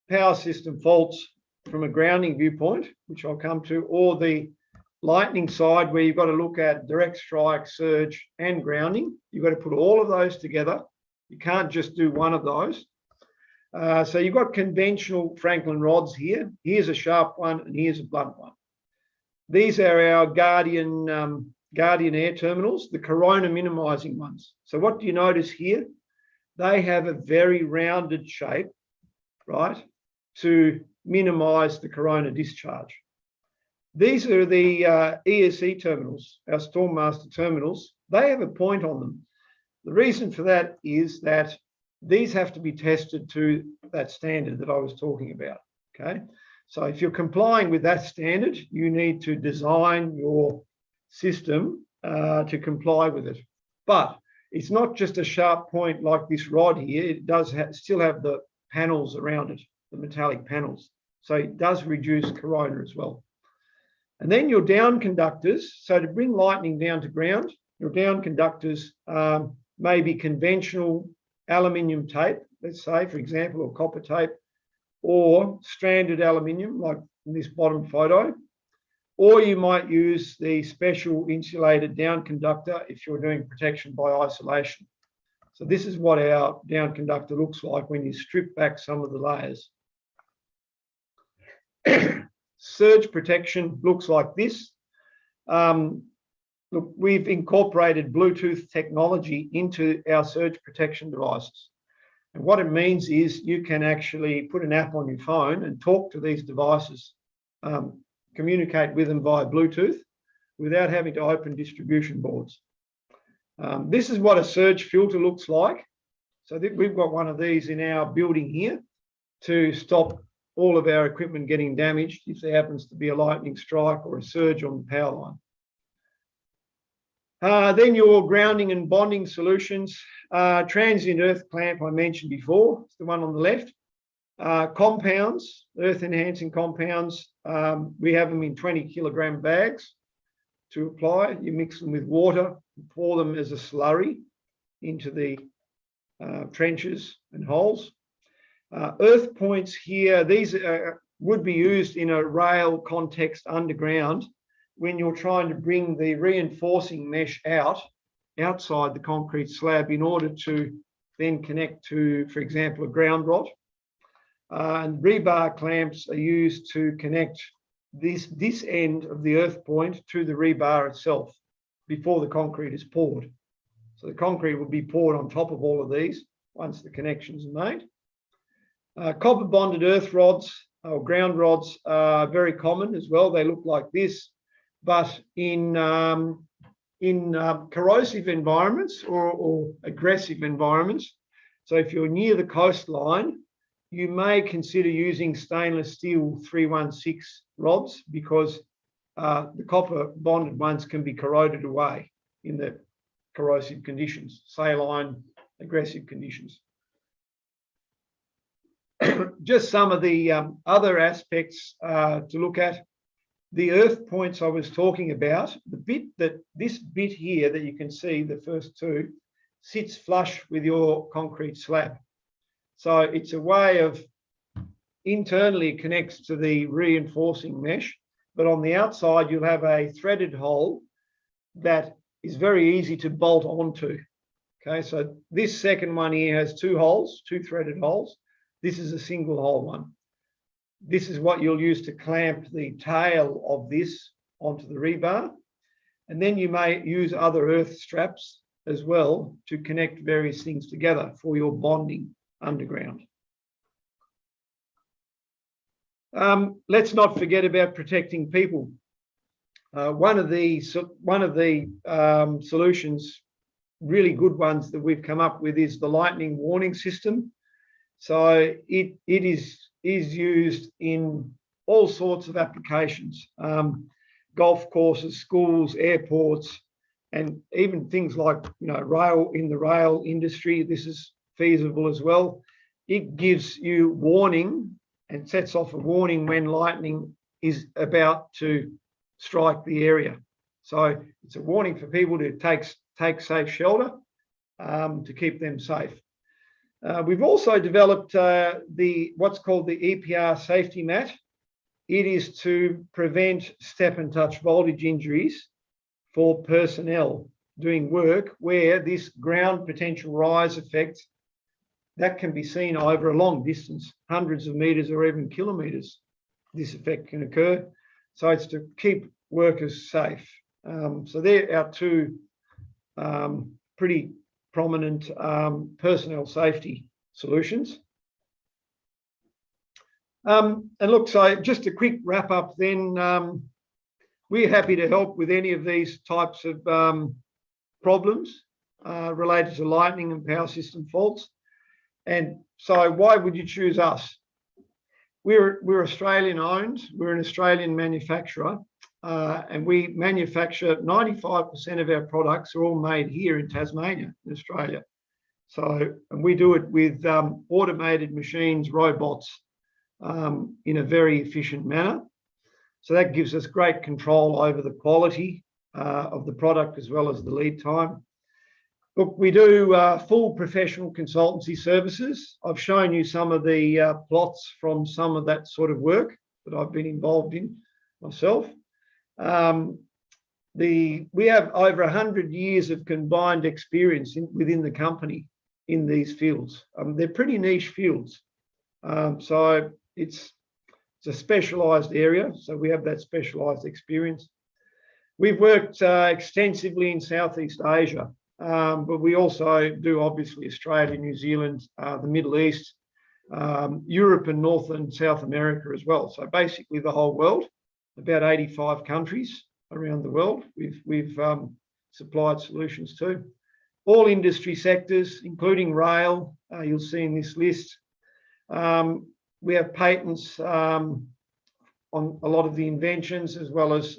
[SPEAKER 16] power system faults from a grounding viewpoint, which I'll come to, or the lightning side where you've got to look at direct strike, surge, and grounding. You've got to put all of those together. You can't just do one of those. So you've got conventional Franklin rods here. Here's a sharp one and here's a blunt one. These are our Guardian air terminals, the corona minimizing ones. So what do you notice here? They have a very rounded shape, right, to minimize the corona discharge. These are the ESE terminals, our Stormmaster terminals. they have a point on them. The reason for that is that these have to be tested to that standard that I was talking about, okay? So if you're complying with that standard, you need to design your system to comply with it. But it's not just a sharp point like this rod here. It does still have the panels around it, the metallic panels. So it does reduce corona as well. And then your down conductors, so to bring lightning down to ground, your down conductors may be conventional aluminium tape, let's say, for example, or copper tape, or stranded aluminium, like in this bottom photo, or you might use the special insulated down conductor if you're doing protection by isolation. So this is what our down conductor looks like when you strip back some of the layers. Surge protection looks like this. Look, we've incorporated Bluetooth technology into our surge protection devices. And what it means is you can actually put an app on your phone and talk to these devices, communicate with them via Bluetooth without having to open distribution boards. This is what a surge filter looks like. So we've got one of these in our building here to stop all of our equipment getting damaged if there happens to be a lightning strike or a surge on the power line. Then your grounding and bonding solutions. Transient earth clamp I mentioned before, it's the one on the left. Compounds, earth enhancing compounds, we have them in 20 kilogram bags to apply. You mix them with water, pour them as a slurry into the trenches and holes. Earth points here, these would be used in a rail context underground when you're trying to bring the reinforcing mesh outside the concrete slab in order to then connect to, for example, a ground rod. And rebar clamps are used to connect this end of the earth point to the rebar itself before the concrete is poured. So the concrete will be poured on top of all of these once the connections are made. Copper bonded earth rods or ground rods are very common as well. They look like this, but in corrosive environments or aggressive environments, so if you're near the coastline, you may consider using stainless steel 316 rods because the copper bonded ones can be corroded away in the corrosive conditions, saline, aggressive conditions. Just some of the other aspects to look at. The earth points I was talking about, this bit here that you can see, the first two, sits flush with your concrete slab. So it's a way of internally it connects to the reinforcing mesh, but on the outside you'll have a threaded hole that is very easy to bolt onto. Okay, so this second one here has two holes, two threaded holes. This is a single hole one. This is what you'll use to clamp the tail of this onto the rebar. And then you may use other earth straps as well to connect various things together for your bonding underground. Let's not forget about protecting people. One of the solutions, really good ones that we've come up with, is the lightning warning system. So it is used in all sorts of applications, golf courses, schools, airports, and even things like rail, in the rail industry. This is feasible as well. It gives you warning and sets off a warning when lightning is about to strike the area. So it's a warning for people to take safe shelter to keep them safe. We've also developed what's called the EPR safety mat. It is to prevent step and touch voltage injuries for personnel doing work where this ground potential rise effect that can be seen over a long distance, hundreds of meters or even kilometers. This effect can occur. So it's to keep workers safe. So they're our two pretty prominent personnel safety solutions. And look, so just a quick wrap up then. We're happy to help with any of these types of problems related to lightning and power system faults. And so why would you choose us? We're Australian owned, we're an Australian manufacturer, and we manufacture 95% of our products are all made here in Tasmania, in Australia. So, and we do it with automated machines, robots, in a very efficient manner. So that gives us great control over the quality of the product as well as the lead time. Look, we do full professional consultancy services. I've shown you some of the plots from some of that sort of work that I've been involved in myself. We have over 100 years of combined experience within the company in these fields. They're pretty niche fields. So it's a specialised area. So we have that specialised experience. We've worked extensively in Southeast Asia. But we also do obviously Australia, New Zealand, the Middle East, Europe and North and South America as well. So basically the whole world, about 85 countries around the world we've supplied solutions to. All industry sectors, including rail, you'll see in this list. We have patents on a lot of the inventions as well as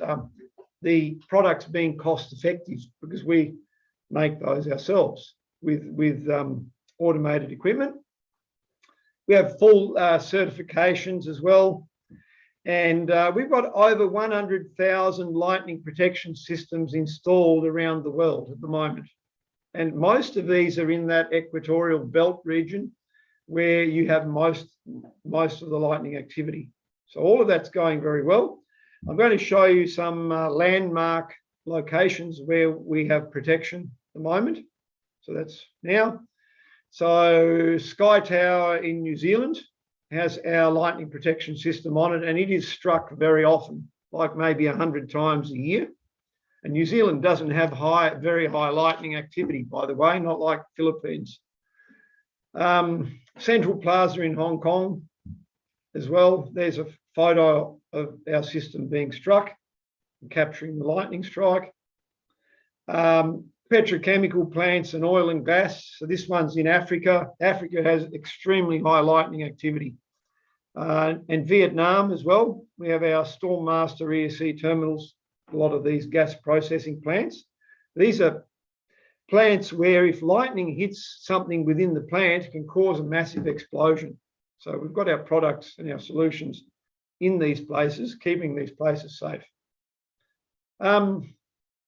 [SPEAKER 16] the products being cost effective because we make those ourselves with automated equipment. We have full certifications as well. And we've got over 100,000 lightning protection systems installed around the world at the moment. And most of these are in that equatorial belt region where you have most of the lightning activity. So all of that's going very well. I'm going to show you some landmark locations where we have protection at the moment. So that's now. So Sky Tower in New Zealand has our lightning protection system on it, and it is struck very often, like maybe 100 times a year. And New Zealand doesn't have very high lightning activity, by the way, not like Philippines. Central Plaza in Hong Kong as well. There's a photo of our system being struck, capturing the lightning strike. Petrochemical plants and oil and gas. So this one's in Africa. Africa has extremely high lightning activity. And Vietnam as well. We have our Stormmaster ESC terminals, a lot of these gas processing plants. These are plants where if lightning hits something within the plant, it can cause a massive explosion. So we've got our products and our solutions in these places, keeping these places safe.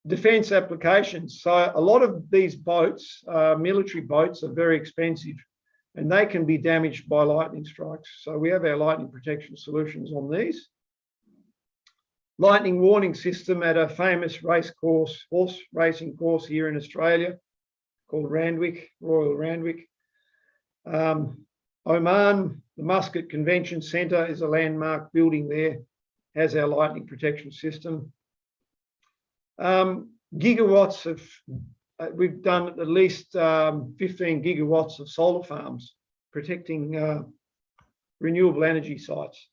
[SPEAKER 16] Defence applications. So a lot of these boats, military boats, are very expensive and they can be damaged by lightning strikes. So we have our lightning protection solutions on these. Lightning warning system at a famous horse racing course here in Australia called Randwick, Royal Randwick. Oman, the Muscat Convention Centre is a landmark building there, has our lightning protection system. Gigawatts of, we've done at least 15 gigawatts of solar farms protecting renewable energy sites.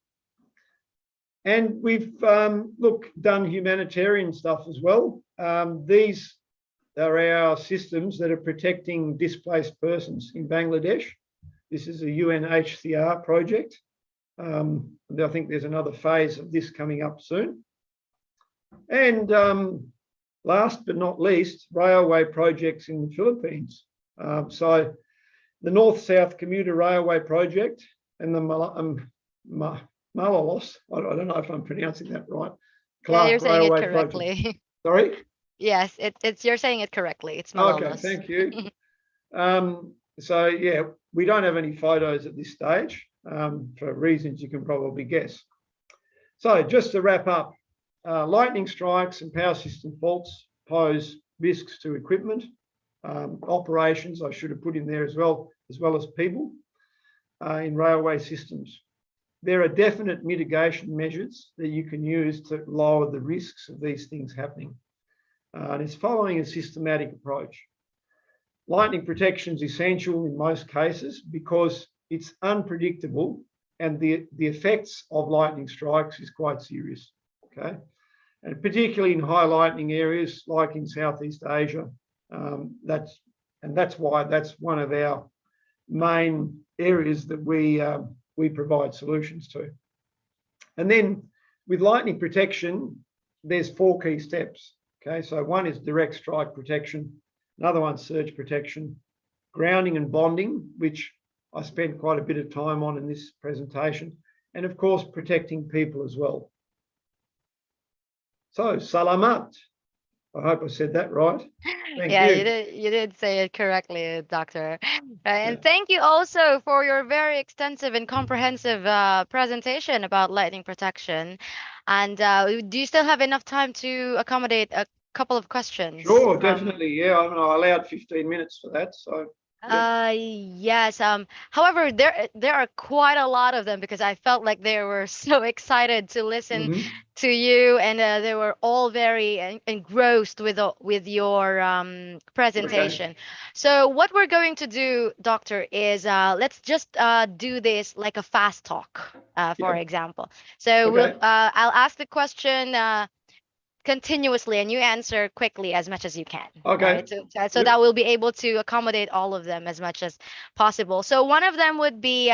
[SPEAKER 16] And we've, done humanitarian stuff as well. These are our systems that are protecting displaced persons in Bangladesh. This is a UNHCR project. I think there's another phase of this coming up soon. And last but not least, railway projects in the Philippines. So the North-South Commuter Railway Project and the Malolos, I don't know if I'm pronouncing that right.
[SPEAKER 8] Yeah, you're saying
[SPEAKER 16] Railway
[SPEAKER 8] it correctly.
[SPEAKER 16] Project. Sorry?
[SPEAKER 8] Yes, you're saying it correctly. It's Malolos.
[SPEAKER 16] Okay, thank you. So yeah, we don't have any photos at this stage for reasons you can probably guess. So just to wrap up, lightning strikes and power system faults pose risks to equipment, operations, I should have put in there as well as people in railway systems. There are definite mitigation measures that you can use to lower the risks of these things happening. And it's following a systematic approach. Lightning protection is essential in most cases because it's unpredictable and the effects of lightning strikes is quite serious, okay? And particularly in high lightning areas like in Southeast Asia, That's why that's one of our main areas that we provide solutions to. And then with lightning protection, there's 4 key steps. Okay, so one is direct strike protection, another one's surge protection, grounding and bonding, which I spent quite a bit of time on in this presentation, and of course protecting people as well. So salamat. I hope I said that right. Thank
[SPEAKER 8] Yeah,
[SPEAKER 16] you.
[SPEAKER 8] you did say it correctly, Doctor. And thank you also for your very extensive and comprehensive presentation about lightning protection. And do you still have enough time to accommodate a couple of questions?
[SPEAKER 16] Sure, definitely. Yeah, I allowed 15 minutes for that. So.
[SPEAKER 8] Yes. However, there are quite a lot of them because I felt like they were so excited to listen to you, and they were all very engrossed with your presentation.
[SPEAKER 16] Okay.
[SPEAKER 8] So what we're going to do, Doctor, is let's just do this like a fast talk, for example. So
[SPEAKER 16] Okay.
[SPEAKER 8] I'll ask the question continuously and you answer quickly as much as you can.
[SPEAKER 16] Okay.
[SPEAKER 8] Right? So that we'll be able to accommodate all of them as much as possible. So one of them would be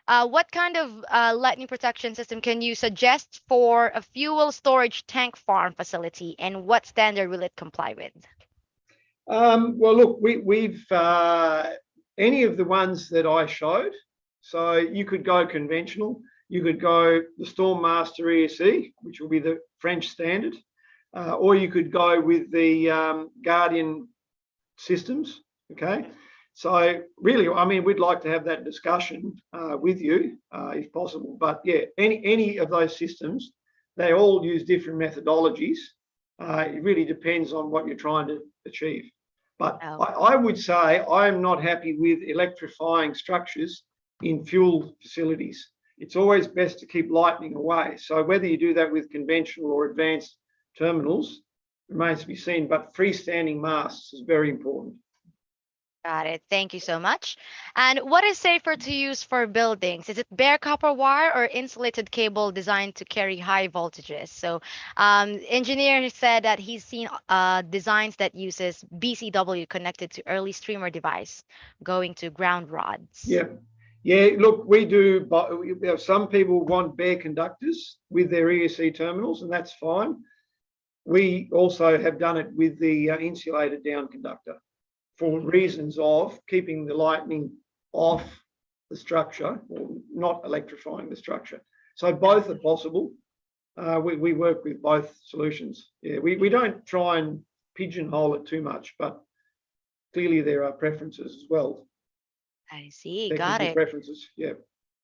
[SPEAKER 8] what kind of lightning protection system can you suggest for a fuel storage tank farm facility, and what standard will it comply with?
[SPEAKER 16] Well, look, we've any of the ones that I showed. So you could go conventional. You could go the Stormmaster ESE, which will be the French standard, or you could go with the Guardian systems. Okay, so really, I mean, we'd like to have that discussion with you if possible. But yeah, any of those systems, they all use different methodologies. It really depends on what you're trying to achieve. But I would say I'm not happy with electrifying structures in fuel facilities. It's always best to keep lightning away. So whether you do that with conventional or advanced terminals remains to be seen, but freestanding masts is very important.
[SPEAKER 8] Got it. Thank you so much. And what is safer to use for buildings? Is it bare copper wire or insulated cable designed to carry high voltages? So engineer said that he's seen designs that uses BCW connected to early streamer device going to ground rods.
[SPEAKER 16] Yeah. Yeah, look, we do, but some people want bare conductors with their ESC terminals, and that's fine. We also have done it with the insulated down conductor for reasons of keeping the lightning off the structure or not electrifying the structure. So both are possible. We work with both solutions. Yeah, we don't try and pigeonhole it too much, but clearly there are preferences as well.
[SPEAKER 8] I see.
[SPEAKER 16] Technical
[SPEAKER 8] Got it.
[SPEAKER 16] preferences, yeah.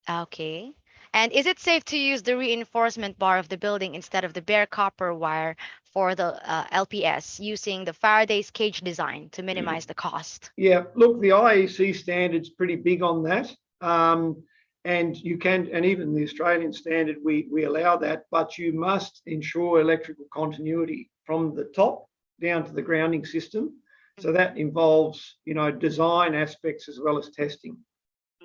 [SPEAKER 8] Okay. And is it safe to use the reinforcement bar of the building instead of the bare copper wire for the LPS using the Faraday's cage design to minimize the cost?
[SPEAKER 16] Yeah, look, the IEC standard's pretty big on that. And you can, and even the Australian standard, we allow that, but you must ensure electrical continuity from the top down to the grounding system. So that involves, design aspects as well as testing.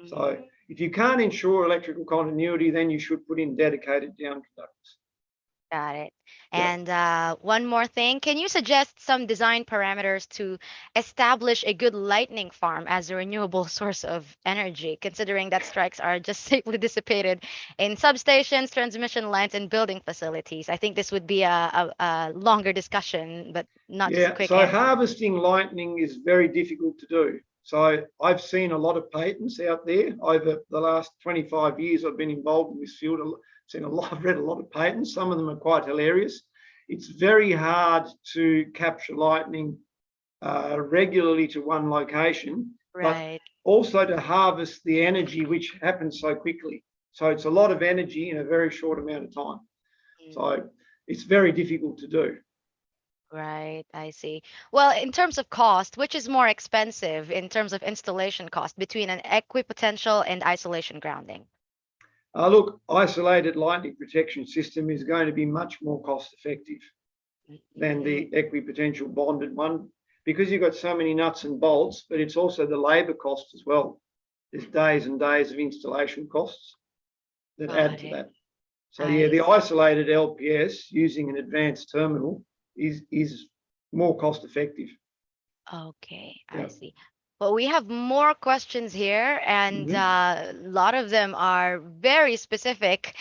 [SPEAKER 16] So if you can't ensure electrical continuity, then you should put in dedicated down conductors.
[SPEAKER 8] Got it. And one more thing, can you suggest some design parameters to establish a good lightning farm as a renewable source of energy, considering that strikes are just safely dissipated in substations, transmission lines, and building facilities? I think this would be a longer discussion, but not just a quick
[SPEAKER 16] so
[SPEAKER 8] answer.
[SPEAKER 16] harvesting lightning is very difficult to do. So I've seen a lot of patents out there over the last 25 years I've been involved in this field. I've read a lot of patents. Some of them are quite hilarious. It's very hard to capture lightning regularly to one location, but also to harvest the energy which happens so quickly. So it's a lot of energy in a very short amount of time. So it's very difficult to do.
[SPEAKER 8] Right, I see. Well, in terms of cost, which is more expensive in terms of installation cost between an equipotential and isolation grounding?
[SPEAKER 16] Look, isolated lightning protection system is going to be much more cost effective than the equipotential bonded one, because you've got so many nuts and bolts, but it's also the labour cost as well. There's days and days of installation costs that add to that. So yeah, the isolated LPS using an advanced terminal is more cost effective.
[SPEAKER 8] Okay, I
[SPEAKER 16] Yeah.
[SPEAKER 8] see. Well, we have more questions here, and a lot of them are very specific.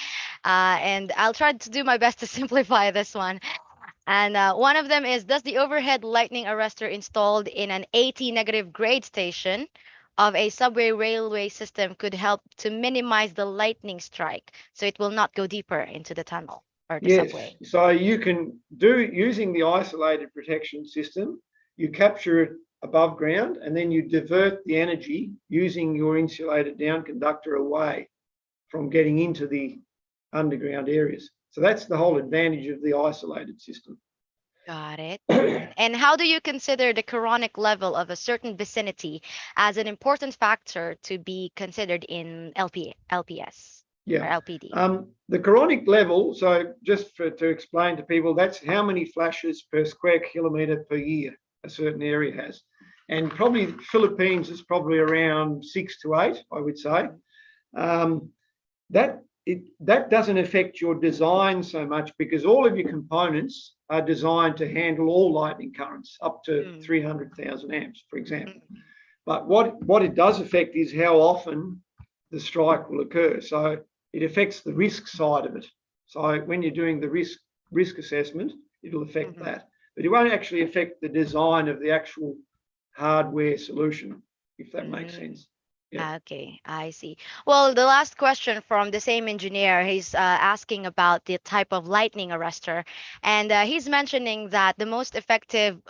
[SPEAKER 8] And I'll try to do my best to simplify this one. And one of them is, does the overhead lightning arrestor installed in an 80 negative grade station of a subway railway system could help to minimize the lightning strike so it will not go deeper into the tunnel or the
[SPEAKER 16] Yes.
[SPEAKER 8] subway?
[SPEAKER 16] So you can do, using the isolated protection system, you capture it above ground and then you divert the energy using your insulated down conductor away from getting into the underground areas. So that's the whole advantage of the isolated system.
[SPEAKER 8] Got it. And how do you consider the chronic level of a certain vicinity as an important factor to be considered in LPS or
[SPEAKER 16] Yeah.
[SPEAKER 8] LPD?
[SPEAKER 16] The chronic level, so just to explain to people, that's how many flashes per square kilometre per year a certain area has. And probably Philippines is probably around 6 to 8, I would say. That doesn't affect your design so much because all of your components are designed to handle all lightning currents up to 300,000 amps, for example. But what it does affect is how often the strike will occur. So it affects the risk side of it. So when you're doing the risk assessment, it'll affect that. But it won't actually affect the design of the actual hardware solution, if that makes sense. Yeah.
[SPEAKER 8] Okay, I see. Well, the last question from the same engineer, he's asking about the type of lightning arrestor. And he's mentioning that the most effective,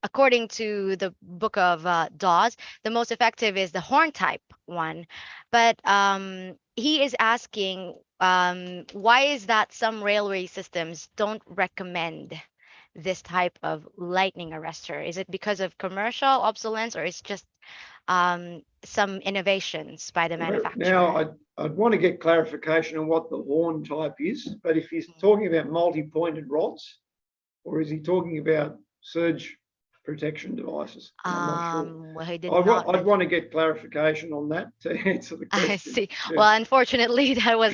[SPEAKER 8] according to the book of Dawes, the most effective is the horn type one. But he is asking, why is that some railway systems don't recommend this type of lightning arrestor? Is it because of commercial obsolescence, or it's just some innovations by the manufacturer?
[SPEAKER 16] Now, I'd want to get clarification on what the horn type is, but if he's talking about multi-pointed rods, or is he talking about surge protection devices? I'm not sure.
[SPEAKER 8] Well, he did not.
[SPEAKER 16] I'd want to get clarification on that to answer the question.
[SPEAKER 8] I see.
[SPEAKER 16] Yeah.
[SPEAKER 8] Well, unfortunately, that was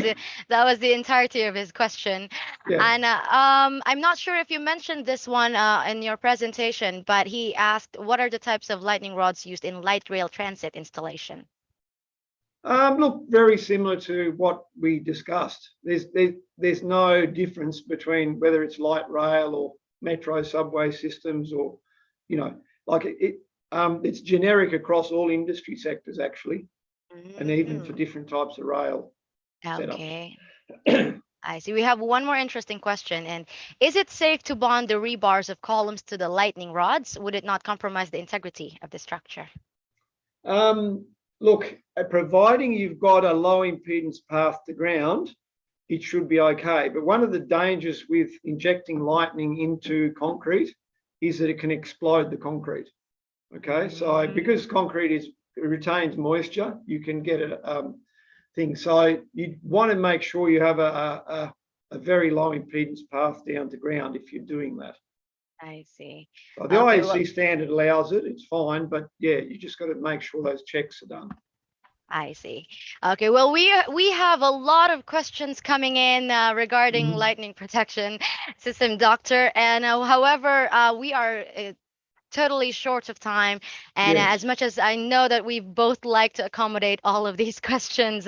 [SPEAKER 8] the entirety of his question.
[SPEAKER 16] Yeah.
[SPEAKER 8] And I'm not sure if you mentioned this one in your presentation, but he asked, what are the types of lightning rods used in light rail transit installation?
[SPEAKER 16] Look, very similar to what we discussed. There's no difference between whether it's light rail or metro subway systems, or, like it's generic across all industry sectors actually, and even for different types of rail setups.
[SPEAKER 8] Okay. I see. We have one more interesting question. And is it safe to bond the rebars of columns to the lightning rods? Would it not compromise the integrity of the structure?
[SPEAKER 16] Look, providing you've got a low impedance path to ground, it should be okay. But one of the dangers with injecting lightning into concrete is that it can explode the concrete. Okay, so because concrete retains moisture, you can get a thing. So you want to make sure you have a very low impedance path down to ground if you're doing that.
[SPEAKER 8] I see.
[SPEAKER 16] So the IEC standard allows it, it's fine, but yeah, you just got to make sure those checks are done.
[SPEAKER 8] I see. Okay, well, we have a lot of questions coming in regarding lightning protection system, Doctor. And however, we are totally short of time. And
[SPEAKER 16] Yes.
[SPEAKER 8] as much as I know that we both like to accommodate all of these questions,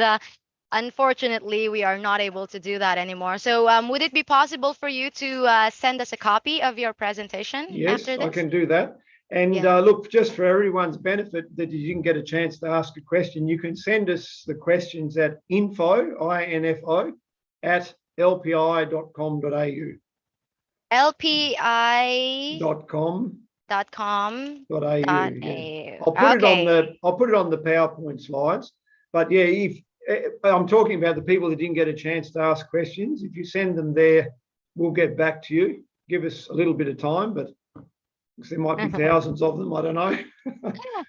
[SPEAKER 8] unfortunately, we are not able to do that anymore. So would it be possible for you to send us a copy of your presentation
[SPEAKER 16] Yes,
[SPEAKER 8] after this?
[SPEAKER 16] I can do that. And look, just for everyone's benefit, that you didn't get a chance to ask a question, you can send us the questions at info at lpi.com.au.
[SPEAKER 8] lpi.com.au.
[SPEAKER 16] Yeah. I'll put it on the PowerPoint slides. But yeah, if I'm talking about the people that didn't get a chance to ask questions, if you send them there, we'll get back to you. Give us a little bit of time, but there might be thousands of them. I don't know.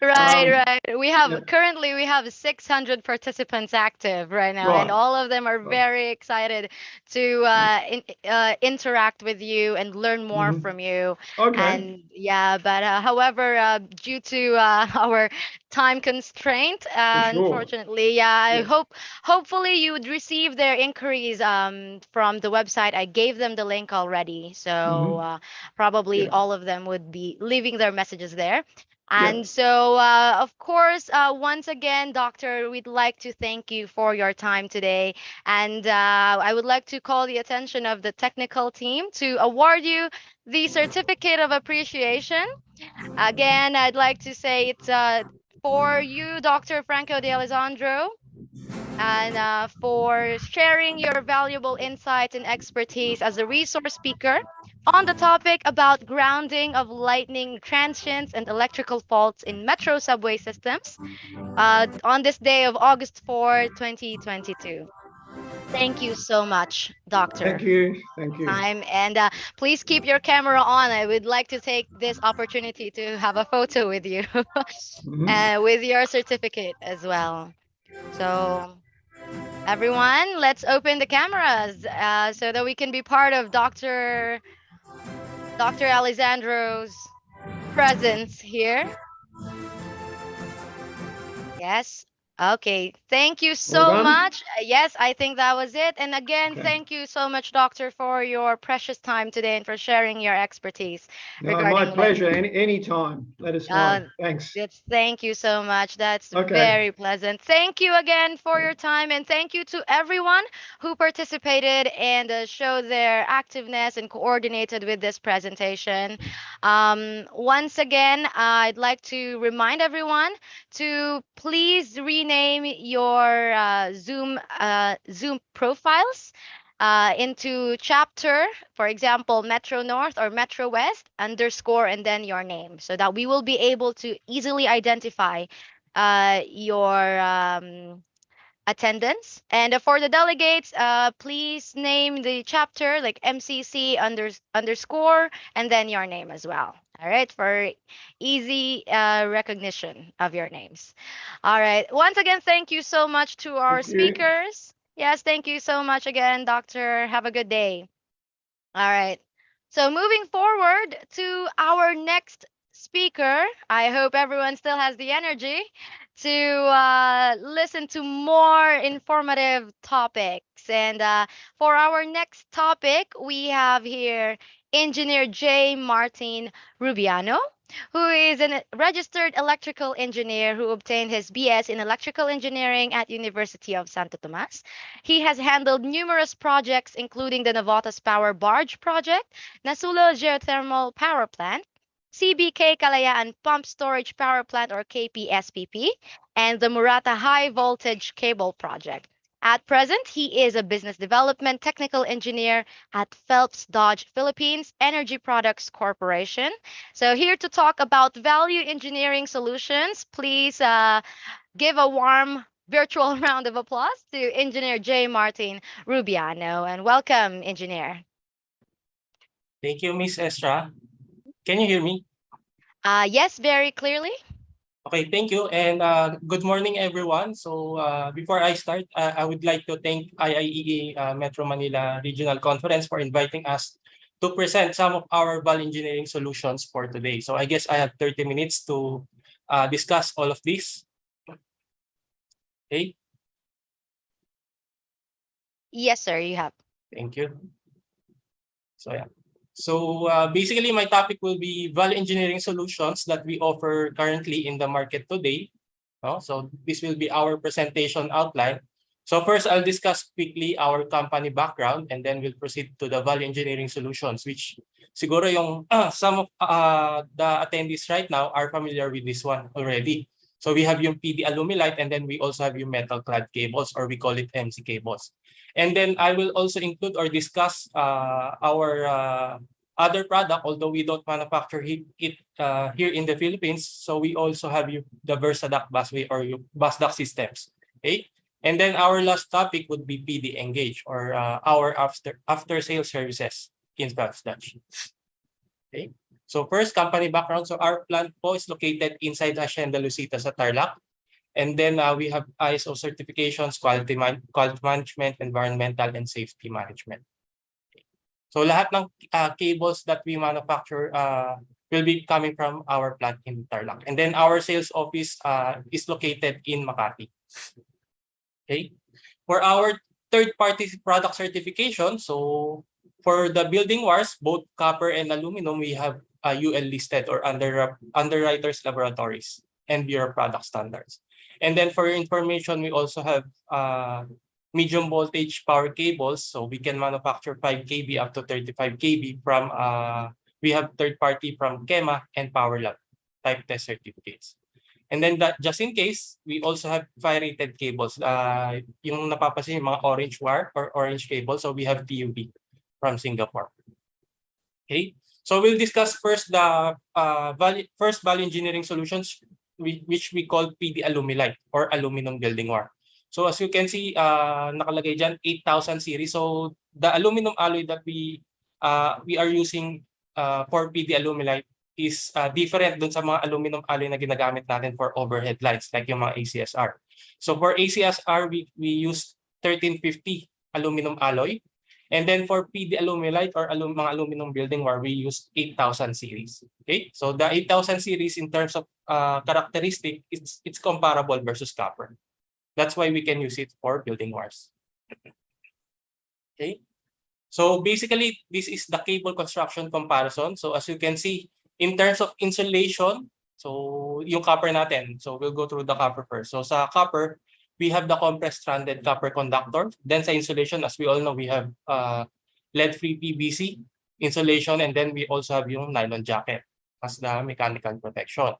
[SPEAKER 8] Right. We have currently 600 participants active right now, and all of them are very excited to interact with you and learn more from you.
[SPEAKER 16] Okay.
[SPEAKER 8] And but however, due to our time constraint, unfortunately, hopefully you would receive their inquiries from the website. I gave them the link already, so probably all of them would be be leaving their messages there.
[SPEAKER 16] Yeah.
[SPEAKER 8] And so, of course, once again, Doctor, we'd like to thank you for your time today. And I would like to call the attention of the technical team to award you the Certificate of Appreciation. Again, I'd like to say it's for you, Dr. Franco de Alessandro, and for sharing your valuable insights and expertise as a resource speaker on the topic about grounding of lightning transients and electrical faults in metro subway systems on this day of August 4, 2022. Thank you so much,
[SPEAKER 16] Thank
[SPEAKER 8] Doctor.
[SPEAKER 16] you. Thank you.
[SPEAKER 8] Time and please keep your camera on. I would like to take this opportunity to have a photo with you and with your certificate as well. So everyone, let's open the cameras so that we can be part of Dr. Alessandro's presence here. Yes. Okay. Thank you
[SPEAKER 16] All
[SPEAKER 8] so
[SPEAKER 16] done?
[SPEAKER 8] much. Yes, I think that was it. And again,
[SPEAKER 16] Okay.
[SPEAKER 8] thank you so much, Doctor, for your precious time today and for sharing your expertise
[SPEAKER 16] No,
[SPEAKER 8] regarding
[SPEAKER 16] my pleasure.
[SPEAKER 8] lightning.
[SPEAKER 16] Any time. Let us
[SPEAKER 8] Uh,
[SPEAKER 16] know. Thanks.
[SPEAKER 8] Thank you so much. That's
[SPEAKER 16] Okay.
[SPEAKER 8] very pleasant. Thank you again for your time, and thank you to everyone who participated and showed their activeness and coordinated with this presentation. Once again, I'd like to remind everyone to please rename your Zoom profiles into chapter, for example, Metro North or Metro West underscore and then your name, so that we will be able to easily identify your attendance. And for the delegates, please name the chapter like MCC underscore and then your name as well. All right, for easy recognition of your names. All right. Once again, thank you so much to our
[SPEAKER 16] Thank you.
[SPEAKER 8] speakers. Yes, thank you so much again, Doctor. Have a good day. All right. So moving forward to our next speaker, I hope everyone still has the energy to listen to more informative topics. And for our next topic, we have here Engineer J. Martin Rubiano, who is a registered electrical engineer who obtained his BS in electrical engineering at University of Santo Tomas. He has handled numerous projects, including the Navotas Power Barge Project, Nasulo Geothermal Power Plant, CBK Kalayaan Pump Storage Power Plant or KPSPP, and the Murata High Voltage Cable Project. At present, he is a business development technical engineer at Phelps Dodge Philippines Energy Products Corporation. So here to talk about value engineering solutions, please give a warm virtual round of applause to Engineer J. Martin Rubiano. And welcome, Engineer.
[SPEAKER 17] Thank you, Miss Estra. Can you hear me?
[SPEAKER 8] Yes, very clearly.
[SPEAKER 17] Okay, thank you. And good morning, everyone. So before I start, I would like to thank IIEA Metro Manila Regional Conference for inviting us to present some of our value engineering solutions for today. So I guess I have 30 minutes to discuss all of this. Okay.
[SPEAKER 8] Yes, sir, you have.
[SPEAKER 17] Thank you. So yeah. So basically, my topic will be value engineering solutions that we offer currently in the market today. So this will be our presentation outline. So first, I'll discuss quickly our company background, and then we'll proceed to the value engineering solutions, which siguro yung some of the attendees right now are familiar with this one already. So we have yung PD Alumilite, and then we also have yung metal clad cables, or we call it MC cables. And then I will also include or discuss our other product, although we don't manufacture it here in the Philippines. So we also have the VersaDuct busway or bus duct systems. Okay. And then our last topic would be PD Engage, or our after sales services in Phelps Dodge. Okay. So first, company background. So our plant po is located inside Hacienda Lucita sa Tarlac. And then we have ISO certifications, quality management, environmental, and safety management. So lahat ng cables that we manufacture will be coming from our plant in Tarlac. And then our sales office is located in Makati. Okay. For our third-party product certification, so for the building wires, both copper and aluminum, we have UL listed or underwriters laboratories and Bureau of Product Standards. And then for your information, we also have medium voltage power cables. So we can manufacture 5 kV up to 35 kV from, we have third party from KEMA and Power Lab type test certificates. And then that, just in case, we also have fire-rated cables. Yung napapansin yung mga orange wire or orange cable. So we have PUB from Singapore. Okay, so we'll discuss first the value engineering solutions, which we call PD Alumilite or aluminum building wire. So as you can see, nakalagay dyan 8,000 series. So the aluminum alloy that we are using for PD Alumilite is different dun sa mga aluminum alloy na ginagamit natin for overhead lights like yung mga ACSR. So for ACSR, we use 1350 aluminum alloy. And then for PD Alumilite or mga aluminum building wire, we use 8,000 series. Okay, so the 8,000 series in terms of characteristic, it's comparable versus copper. That's why we can use it for building wires. Okay, so basically this is the cable construction comparison. So as you can see, in terms of insulation, so yung copper natin, so we'll go through the copper first. So sa copper, we have the compressed stranded copper conductor. Then sa insulation, as we all know, we have lead-free PVC insulation, and then we also have yung nylon jacket as the mechanical protection.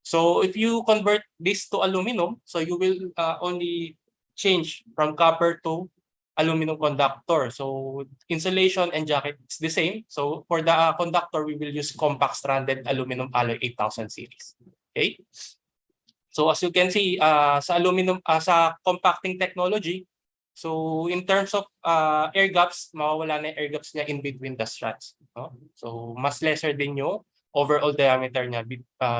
[SPEAKER 17] So if you convert this to aluminum, so you will only change from copper to aluminum conductor. So insulation and jacket is the same. So for the conductor, we will use compact stranded aluminum alloy 8,000 series. Okay. So as you can see, sa aluminum, sa compacting technology, so in terms of air gaps, mawawala na yung air gaps niya in between the struts. No? So mas lesser din yung overall diameter niya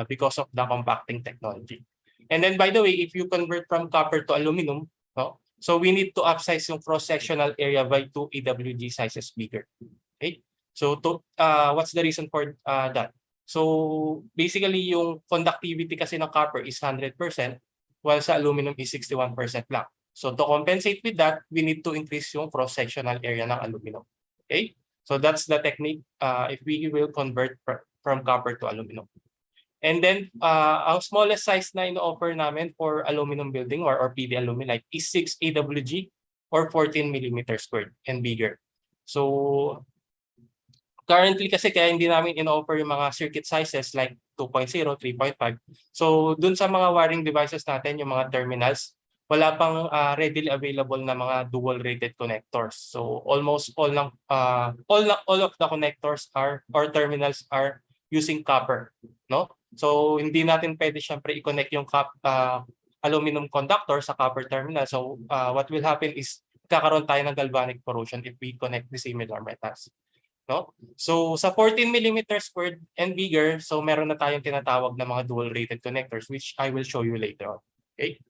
[SPEAKER 17] because of the compacting technology. And then by the way, if you convert from copper to aluminum, no? So we need to upsize yung cross-sectional area by 2 AWG sizes bigger. Okay? So what's the reason for that? So basically yung conductivity kasi ng copper is 100%, while sa aluminum is 61% lang. So to compensate with that, we need to increase yung cross-sectional area ng aluminum. Okay? So that's the technique if we will convert from copper to aluminum. And then ang smallest size na ino-offer namin for aluminum building or PD Alumilite is 6 AWG or 14 millimeters squared and bigger. So currently kasi kaya hindi namin in-offer yung mga circuit sizes like 2.0, 3.5. So dun sa mga wiring devices natin, yung mga terminals, wala pang readily available na mga dual rated connectors. So almost all of the connectors are or terminals are using copper, no? So hindi natin pwede syempre i-connect yung aluminum conductor sa copper terminal. So what will happen is kakaroon tayo ng galvanic corrosion if we connect the similar metals. No? So sa 14 millimeters squared and bigger, so meron na tayong tinatawag na mga dual rated connectors which I will show you later on. Okay?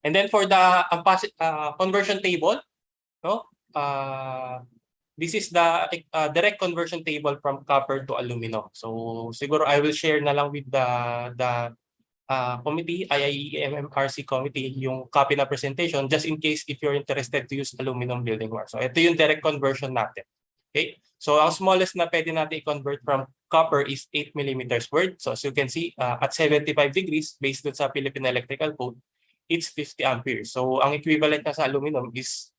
[SPEAKER 17] And then for the conversion table, no? This is the direct conversion table from copper to aluminum. So siguro I will share na lang with the committee, IIEMMRC committee, yung copy na presentation just in case if you're interested to use aluminum building wire. So ito yung direct conversion natin. Okay? So ang smallest na pwede natin i-convert from copper is 8 millimeters squared. So as you can see, at 75 degrees based dun sa Philippine Electrical Code, it's 50 amperes. So ang equivalent na sa aluminum is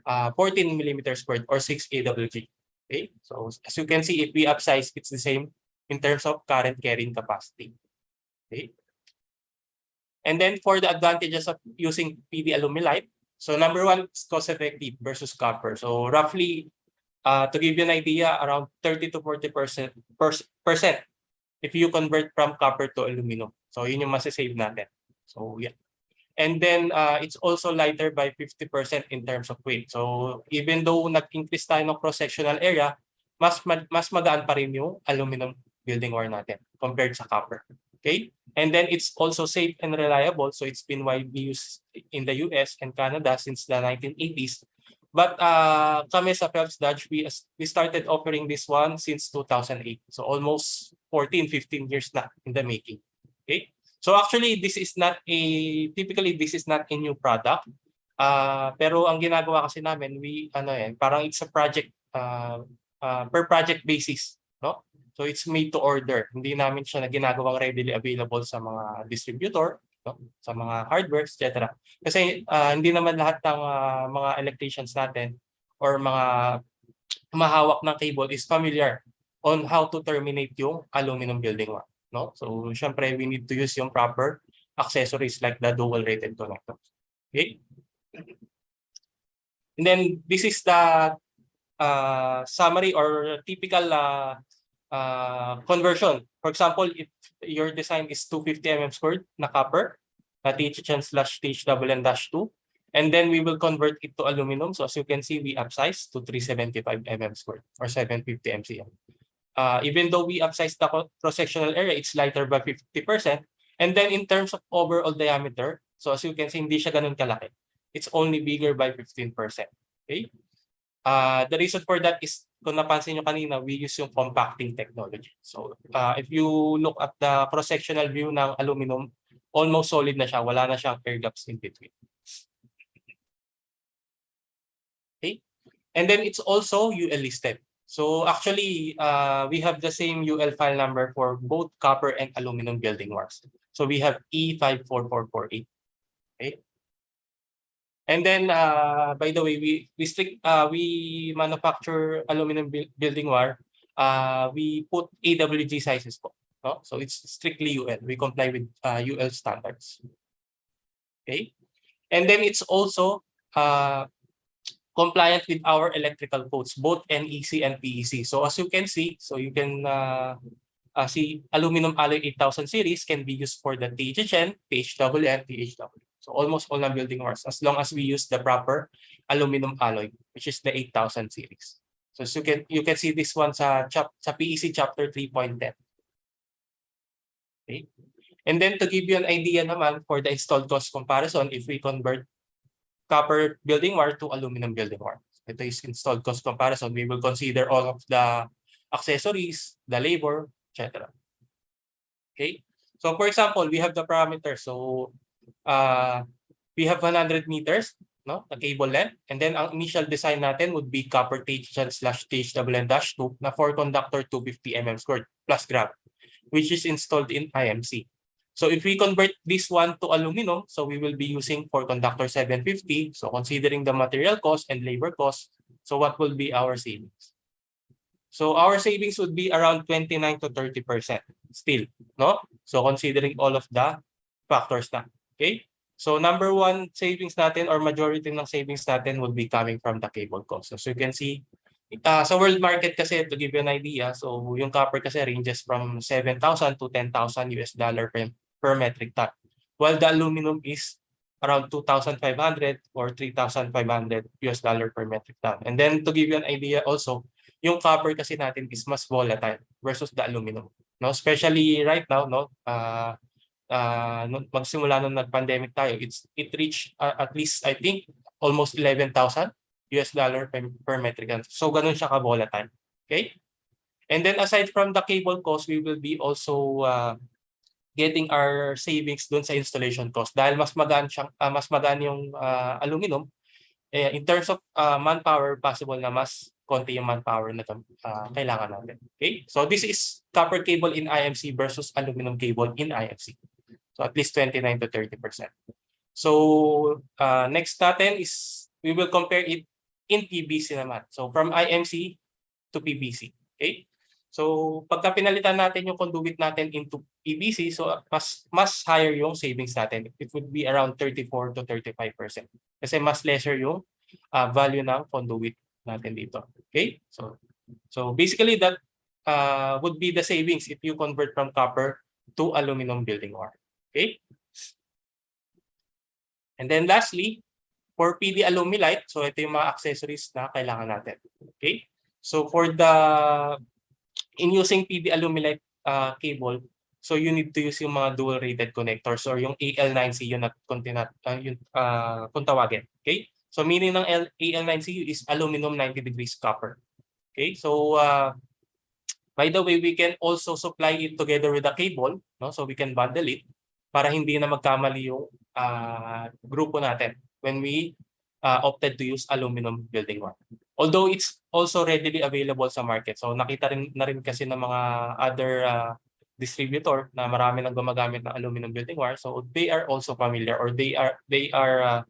[SPEAKER 17] 14 millimeters squared or 6 AWG. Okay? So as you can see, if we upsize, it's the same in terms of current carrying capacity. Okay? And then for the advantages of using PD Alumilite, so number one is cost effective versus copper. So roughly, to give you an idea, around 30 to 40% if you convert from copper to aluminum. So yun yung masasave natin. So yeah. And then it's also lighter by 50% in terms of weight. So even though nag-increase tayo ng cross-sectional area, mas magaan pa rin yung aluminum building wire natin compared sa copper. Okay? And then it's also safe and reliable. So it's been widely used in the US and Canada since the 1980s. But kami sa Phelps Dodge, we started offering this one since 2008. So almost 14, 15 years na in the making. Okay? So actually, this is not a new product. Pero ang ginagawa kasi namin, parang it's a project per project basis, no? So it's made to order. Hindi namin siya na ginagawang readily available sa mga distributor, no? Sa mga hardware, etc. Kasi hindi naman lahat ng mga electricians natin or mga mahawak ng cable is familiar on how to terminate yung aluminum building wire, no? So syempre we need to use yung proper accessories like the dual rated connector. Okay? And then this is the summary or typical conversion. For example, if your design is 250 mm squared na copper, na THN/THWN-2, and then we will convert it to aluminum. So as you can see, we upsize to 375 mm squared or 750 mcm. Even though we upsize the cross-sectional area, it's lighter by 50%. And then in terms of overall diameter, so as you can see, hindi siya ganun kalaki. It's only bigger by 15%. Okay? The reason for that is, kung napansin nyo kanina, we use yung compacting technology. So if you look at the cross-sectional view ng aluminum, almost solid na siya. Wala na siyang air gaps in between. Okay? And then it's also UL listed. So actually, we have the same UL file number for both copper and aluminum building wires. So we have E54448. Okay? And then, by the way, we manufacture aluminum building wire. We put AWG sizes po. No? So it's strictly UL. We comply with UL standards. Okay, and then it's also compliant with our electrical codes, both NEC and PEC. So as you can see, so you can see aluminum alloy 8000 series can be used for the THN, THWN, THW. So almost all the building wires, as long as we use the proper aluminum alloy, which is the 8000 series. So you can see this one sa PEC chapter 3.10. Okay. And then to give you an idea naman for the installed cost comparison, if we convert copper building wire to aluminum building wire. Ito is installed cost comparison. We will consider all of the accessories, the labor, etc. Okay. So for example, we have the parameters. So we have 100 meters, no, the cable length, and then ang initial design natin would be copper THN/THWN-2 na 4 conductor 250 mm squared plus grab, which is installed in IMC. So if we convert this one to aluminum, so we will be using 4 conductor 750. So considering the material cost and labor cost, so what will be our savings? So our savings would be around 29 to 30% still, no? So considering all of the factors na, okay? So number one savings natin or majority ng savings natin would be coming from the cable cost. So you can see, sa world market kasi, to give you an idea, so yung copper kasi ranges from 7,000 to 10,000 US dollar per metric ton, while the aluminum is around 2,500 or 3,500 US dollar per metric ton. And then to give you an idea also, yung copper kasi natin is mas volatile versus the aluminum, no? Especially right now, no, magsimula nung nag-pandemic tayo, it reached at least I think almost 11,000 US dollar per metric ton. So ganun siya ka-volatile. Okay? And then aside from the cable cost, we will be also getting our savings doon sa installation cost dahil mas magaan yung aluminum. In terms of manpower, possible na mas konti yung manpower na kailangan natin. Okay? So this is copper cable in IMC versus aluminum cable in IFC. So at least 29 to 30%. So next natin is we will compare it in PVC naman. So from IMC to PVC. Okay? So pagka pinalitan natin yung conduit natin into PVC, so mas higher yung savings natin. It would be around 34 to 35%. Kasi mas lesser yung value ng conduit natin dito. Okay? So basically that would be the savings if you convert from copper to aluminum building wire. Okay? And then lastly, for PD Alumilite, so ito yung mga accessories na kailangan natin. Okay? So for in using PD Alumilite cable, so you need to use yung mga dual rated connectors or yung AL9CU na kung tawagin. Okay? So meaning ng AL9CU is aluminum 90 degrees copper. Okay? So by the way, we can also supply it together with the cable, no? So we can bundle it para hindi na magkamali yung grupo natin when we opted to use aluminum building wire. Although it's also readily available sa market. So nakita rin na rin kasi ng mga other distributor na marami nang gumagamit ng aluminum building wire. So they are also familiar, or they are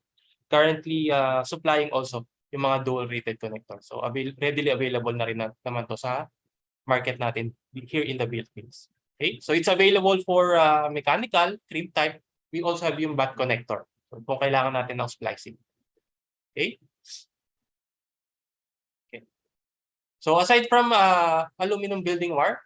[SPEAKER 17] currently supplying also yung mga dual rated connectors. So readily available na rin naman to sa market natin here in the Philippines. Okay? So it's available for mechanical, trim type. We also have yung bat connector. So kung kailangan natin ng splicing. Okay? Okay. So aside from aluminum building wire,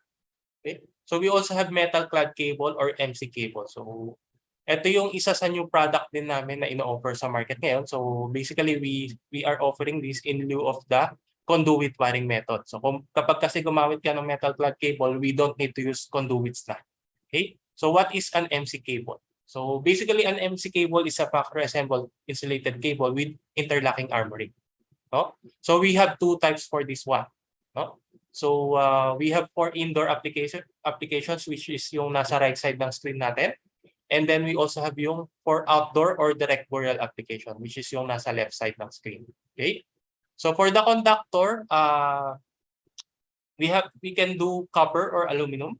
[SPEAKER 17] okay, so we also have metal clad cable or MC cable. So ito yung isa sa new product din namin na ino-offer sa market ngayon. So basically we are offering this in lieu of the conduit wiring method. So kapag kasi gumamit ka ng metal clad cable, we don't need to use conduits na. Okay? So what is an MC cable? So basically an MC cable is a factory assembled insulated cable with interlocking armoring. No? So we have two types for this one. No? So we have for indoor applications, which is yung nasa right side ng screen natin. And then we also have yung for outdoor or direct burial application, which is yung nasa left side ng screen. Okay? So for the conductor, we can do copper or aluminum.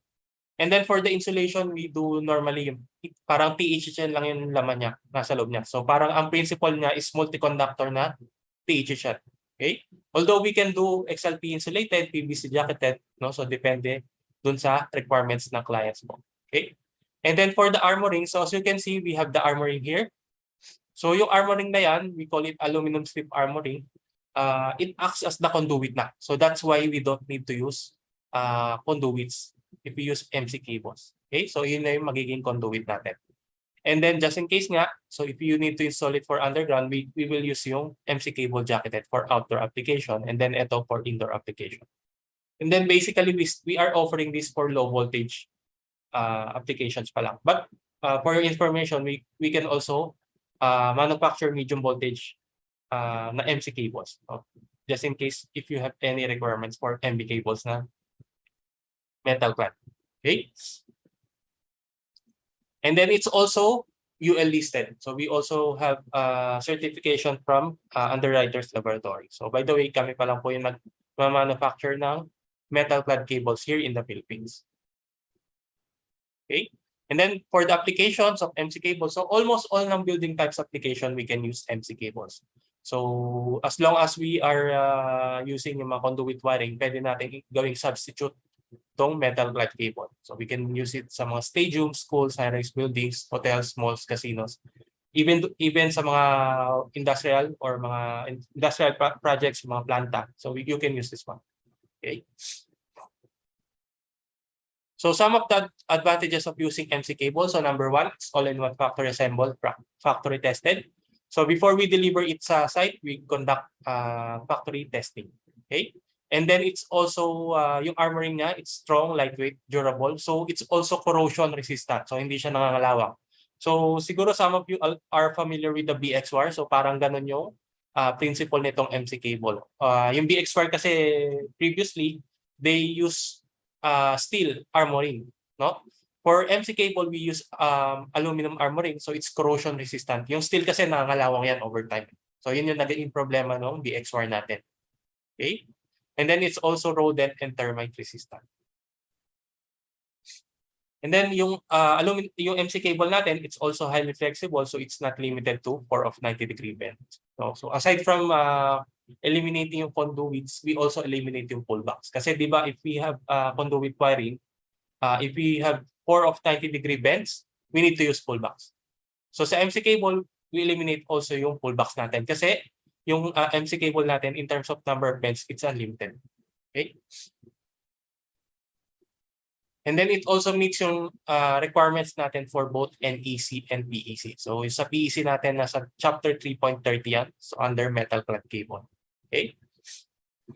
[SPEAKER 17] And then for the insulation, we do normally yung parang PHHN lang yung laman niya, nasa loob niya. So parang ang principle niya is multi-conductor na PHHN. Okay? Although we can do XLP insulated, PVC jacketed, no? So depende dun sa requirements ng clients mo. Okay? And then for the armoring, so as you can see, we have the armoring here. So yung armoring na yan, we call it aluminum strip armoring. It acts as the conduit na. So that's why we don't need to use conduits if we use MC cables. Okay, so yun na yung magiging conduit natin. And then just in case nga, so if you need to install it for underground, we will use yung MC cable jacketed for outdoor application, and then ito for indoor application. And then basically we are offering this for low voltage applications pa lang. But for your information, we can also manufacture medium voltage na MC cables. Just in case if you have any requirements for MB cables na metal clad. Okay? And then it's also UL listed. So we also have certification from Underwriters Laboratory. So by the way, kami pa lang po yung nag-manufacture ng metal clad cables here in the Philippines. Okay? And then for the applications of MC cables, so almost all ng building types application, we can use MC cables. So as long as we are using yung mga conduit wiring, pwede natin gawing substitute tong metal clad cable. So we can use it sa mga stadiums, schools, high-rise buildings, hotels, malls, casinos. Even sa mga industrial or mga industrial projects, mga planta. So you can use this one. Okay. So some of the advantages of using MC cable. So number one, it's all-in-one factory assembled, factory tested. So before we deliver it sa site, we conduct factory testing. Okay. And then it's also, yung armoring niya, it's strong, lightweight, durable. So it's also corrosion resistant. So hindi siya nangangalawang. So siguro some of you are familiar with the BX wire. So parang ganun yung principle nitong MC cable. Yung BX wire kasi previously, they use steel armoring. No? For MC cable, we use aluminum armoring. So it's corrosion resistant. Yung steel kasi nangangalawang yan over time. So yun yung naging problema ng BX wire natin. Okay? And then it's also rodent and termite resistant. And then yung MC cable natin, it's also highly flexible, so it's not limited to 4 of 90-degree bend. So aside from eliminating yung conduits, we also eliminate yung pullbacks. Kasi di ba if we have conduit wiring, if we have 4 of 90-degree bends, we need to use pullbacks. So sa MC cable, we eliminate also yung pullbacks natin. Kasi yung MC cable natin, in terms of number of bends, it's unlimited. Okay? And then it also meets yung requirements natin for both NEC and PEC. So sa PEC natin, nasa chapter 3.30 yan. So under metal clad cable. Okay?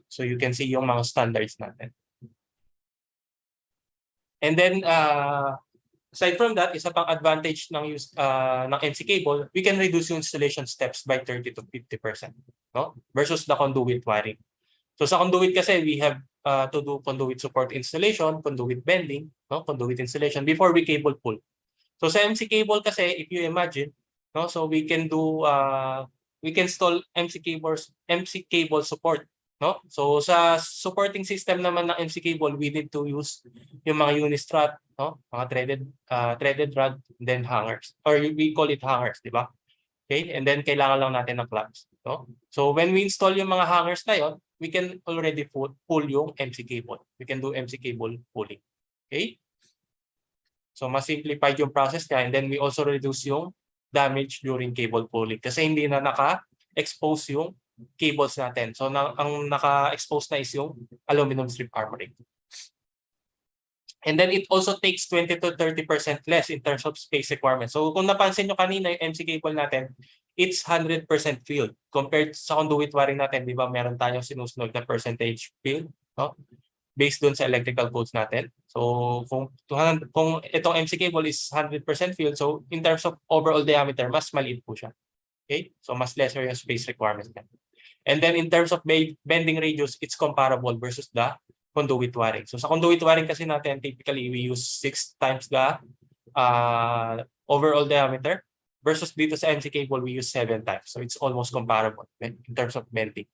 [SPEAKER 17] So you can see yung mga standards natin. And then, aside from that, isa pang advantage ng use ng MC cable, we can reduce yung installation steps by 30 to 50%, no? Versus the conduit wiring. So sa conduit kasi, we have to do conduit support installation, conduit bending, no? Conduit installation before we cable pull. So sa MC cable kasi, if you imagine, no? So we can do we can install MC cable support, no? So sa supporting system naman ng MC cable, we need to use yung mga unistrut, no? Mga threaded rod, then hangers, or we call it hangers, di ba? Okay, and then kailangan lang natin ng clamps, no? So when we install yung mga hangers na yon, we can already pull yung MC cable. We can do MC cable pulling. Okay? So mas simplified yung process niya, and then we also reduce yung damage during cable pulling kasi hindi na naka-expose yung cables natin. So ang naka-expose na is yung aluminum strip armoring. And then it also takes 20 to 30% less in terms of space requirements. So kung napansin nyo kanina yung MC cable natin, it's 100% filled compared sa conduit wiring natin, di ba? Meron tayong sinusunod na percentage filled, no? Based dun sa electrical codes natin. So kung itong MC cable is 100% filled, so in terms of overall diameter, mas maliit po siya. Okay? So mas lesser yung space requirements niya. And then in terms of bending radius, it's comparable versus the conduit wiring. So sa conduit wiring kasi natin, typically we use 6 times the overall diameter versus dito sa MC cable, we use 7 times. So it's almost comparable in terms of bending.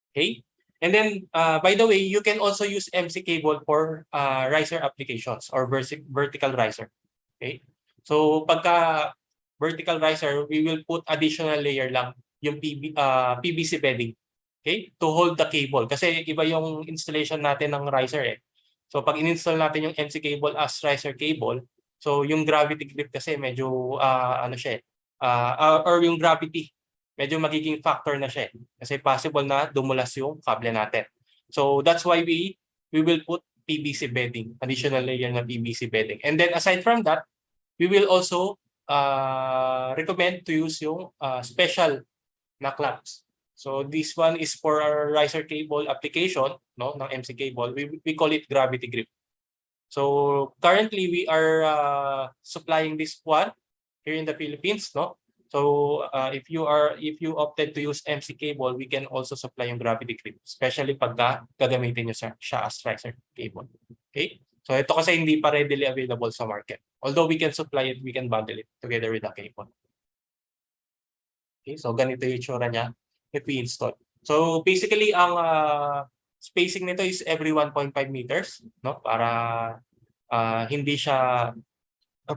[SPEAKER 17] Okay? And then, by the way, you can also use MC cable for riser applications or vertical riser. Okay? So pagka vertical riser, we will put additional layer lang yung PVC bedding. Okay? To hold the cable. Kasi iba yung installation natin ng riser eh. So pag in-install natin yung MC cable as riser cable, so yung gravity grip kasi medyo ano siya or yung gravity medyo magiging factor na siya kasi possible na dumulas yung kable natin. So that's why we will put PVC bedding, additional layer na PVC bedding. And then aside from that, we will also recommend to use yung special na clamps. So this one is for our riser cable application, no, ng MC cable. We call it gravity grip. So currently we are supplying this one here in the Philippines, no? So if you opted to use MC cable, we can also supply yung gravity grip, especially pagka gagamitin nyo siya as riser cable. Okay? So ito kasi hindi pa readily available sa market. Although we can supply it, we can bundle it together with the cable. Okay, so ganito yung itsura niya if we install. So basically ang spacing nito is every 1.5 meters, no? Para hindi siya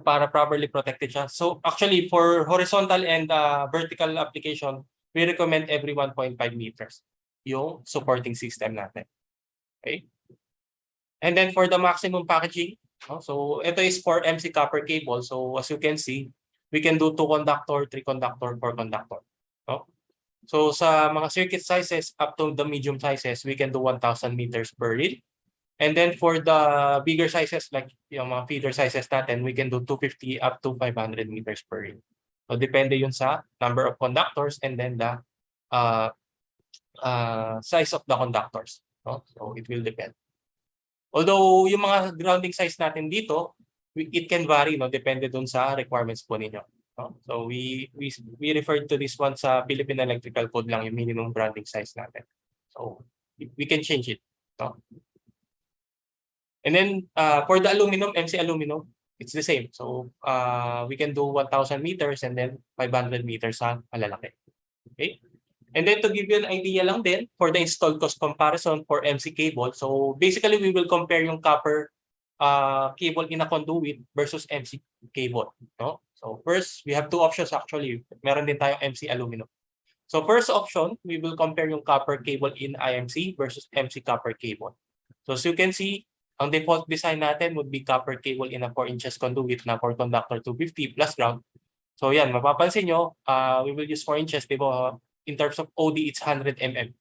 [SPEAKER 17] para properly protected siya. So actually for horizontal and vertical application, we recommend every 1.5 meters yung supporting system natin. Okay? And then for the maximum packaging, so ito is for MC copper cable. So as you can see, we can do 2 conductor, 3 conductor, 4 conductor. No? So sa mga circuit sizes up to the medium sizes, we can do 1,000 meters per reel. And then for the bigger sizes, like yung mga feeder sizes natin, we can do 250 up to 500 meters per reel. So depende yun sa number of conductors and then the size of the conductors. No? So it will depend. Although yung mga grounding size natin dito, it can vary, no? Depende dun sa requirements po ninyo. No? So we referred to this one sa Philippine Electrical Code lang, yung minimum grounding size natin. So we can change it. No? And then for the aluminum, MC aluminum, it's the same. So we can do 1,000 meters and then 500 meters sa malalaki. Okay? And then to give you an idea lang din, for the installed cost comparison for MC cable, so basically we will compare yung copper cable in a conduit versus MC cable. No? So first, we have 2 options actually. Meron din tayong MC aluminum. So first option, we will compare yung copper cable in IMC versus MC copper cable. So as you can see, ang default design natin would be copper cable in a 4 inches conduit na 4 conductor 250 plus ground. So yan, mapapansin nyo, we will use 4 inches, diba? In terms of OD, it's 100 mm.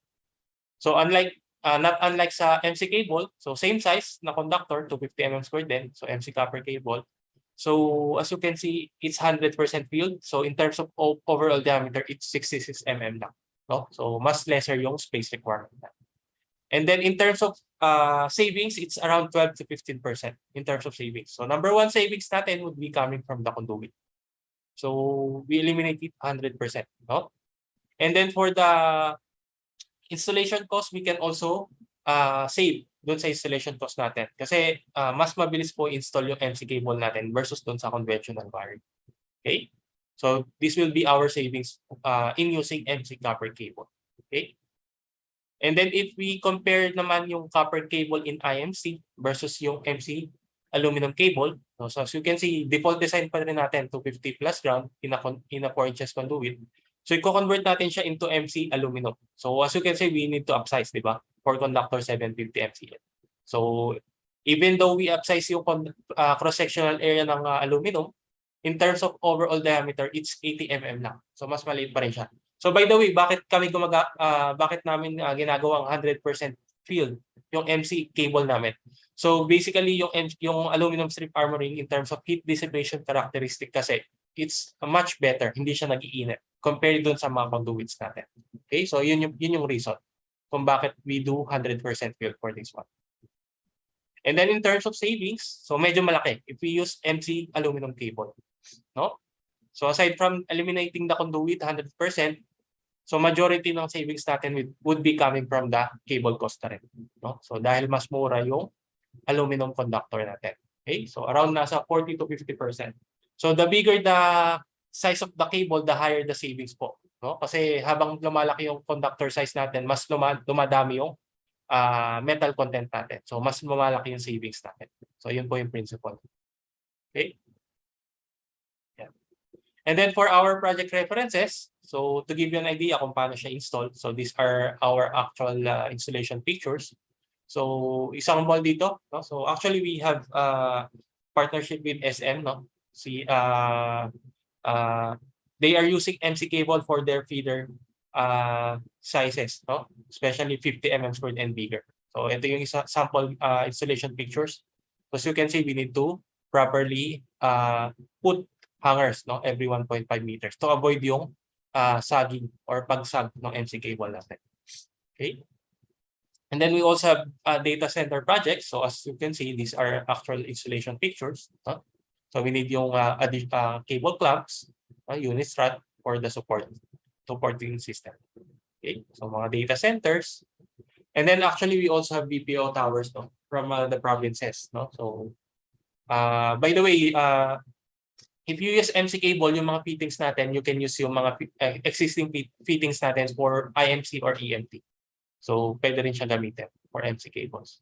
[SPEAKER 17] So unlike, not unlike sa MC cable, so same size na conductor, 250 mm squared din, so MC copper cable. So as you can see, it's 100% filled. So in terms of overall diameter, it's 66 mm lang. No? So mas lesser yung space requirement. And then in terms of savings, it's around 12 to 15% in terms of savings. So number 1 savings natin would be coming from the conduit. So we eliminate it 100%. No? And then for the installation cost, we can also save doon sa installation cost natin. Kasi mas mabilis po install yung MC cable natin versus doon sa conventional wiring. Okay? So this will be our savings in using MC copper cable. Okay? And then if we compare naman yung copper cable in IMC versus yung MC aluminum cable, so as you can see, default design pa rin natin 250 plus ground in a 4 inches conduit. So i-convert natin siya into MC aluminum. So as you can see, we need to upsize, di ba? For conductor 750 MCL. So even though we upsize yung cross-sectional area ng aluminum, in terms of overall diameter, it's 80 mm lang. So mas maliit pa rin siya. So by the way, bakit namin ginagawang 100% field yung MC cable namin? So basically yung aluminum strip armoring in terms of heat dissipation characteristic kasi it's much better, hindi siya nag-iinit compared doon sa mga conduits natin. Okay? So yun yung reason kung bakit we do 100% field for this one. And then in terms of savings, so medyo malaki if we use MC aluminum cable, no? So aside from eliminating the conduit 100%, so majority ng savings natin would be coming from the cable cost na rin, no? So dahil mas mura yung aluminum conductor natin. Okay? So around nasa 40 to 50%. So the bigger the size of the cable, the higher the savings po, no? Kasi habang lumalaki yung conductor size natin, mas dumadami yung metal content natin. So mas lumalaki yung savings natin. So yun po yung principle. Okay? Yeah. And then for our project references, so to give you an idea kung paano siya installed, so these are our actual installation pictures. So example dito, no? So actually we have partnership with SM, no? They are using MC cable for their feeder sizes, no? Especially 50 mm squared and bigger. So ito yung sample installation pictures. As you can see, we need to properly put hangers, no, every 1.5 meters to avoid yung sagging or pagsag ng MC cable natin. Okay? And then we also have data center projects. So as you can see, these are actual installation pictures. No? So we need yung cable clamps, unit strut for the supporting system. Okay? So mga data centers. And then actually we also have BPO towers, no, from the provinces. No? So by the way, if you use MC cable, yung mga fittings natin, you can use yung mga existing fittings natin for IMC or EMT. So, pwede rin siya gamitin for MC cables.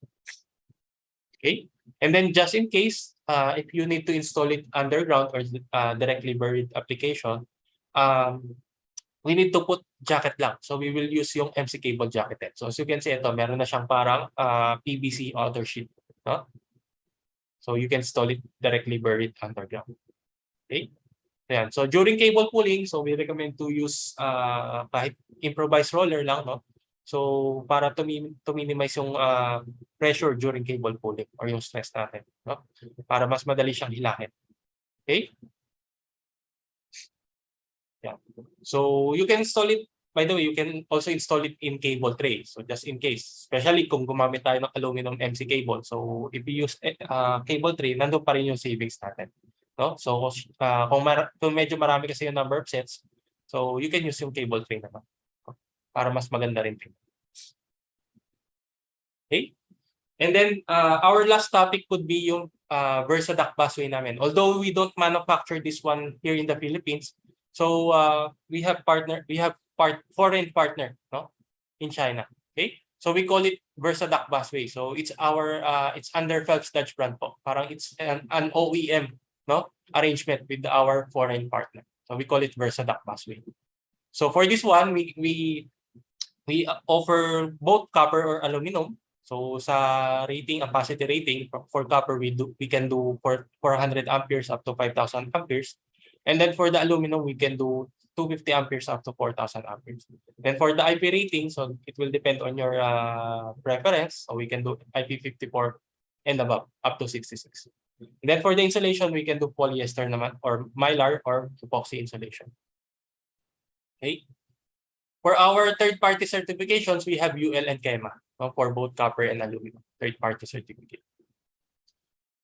[SPEAKER 17] Okay? And then just in case, if you need to install it underground or directly buried application, we need to put jacket lang. So, we will use yung MC cable jacketed. So, as you can see, ito, meron na siyang parang PVC outer sheet. No? So, you can install it directly buried underground. Okay. Ayan. So during cable pulling, so we recommend to use kahit improvised roller lang, no? So para to minimize yung pressure during cable pulling or yung stress natin, no? Para mas madali siyang hilahin. Okay? Yeah. So you can install it, by the way, you can also install it in cable tray. So just in case, especially kung gumamit tayo ng aluminum MC cable. So if you use cable tray, nandun pa rin yung savings natin. No? So kung medyo marami kasi yung number of sets, so you can use yung cable tray naman para mas maganda rin. Okay? And then our last topic could be yung VersaDuct busway namin. Although we don't manufacture this one here in the Philippines, so we have foreign partner, no, in China. Okay? So we call it VersaDuct busway. So it's under Phelps Dodge brand po. Parang it's an OEM, no, arrangement with our foreign partner. So we call it VersaDuct busway. So for this one, we offer both copper or aluminum. So sa capacity rating for copper, we can do for 400 amperes up to 5,000 amperes. And then for the aluminum, we can do 250 amperes up to 4,000 amperes. Then for the IP rating, so it will depend on your preference. So we can do IP54 and above, up to 66. And then for the insulation, we can do polyester naman or mylar or epoxy insulation. Okay. For our third-party certifications, we have UL and KEMA, no, for both copper and aluminum third-party certificate.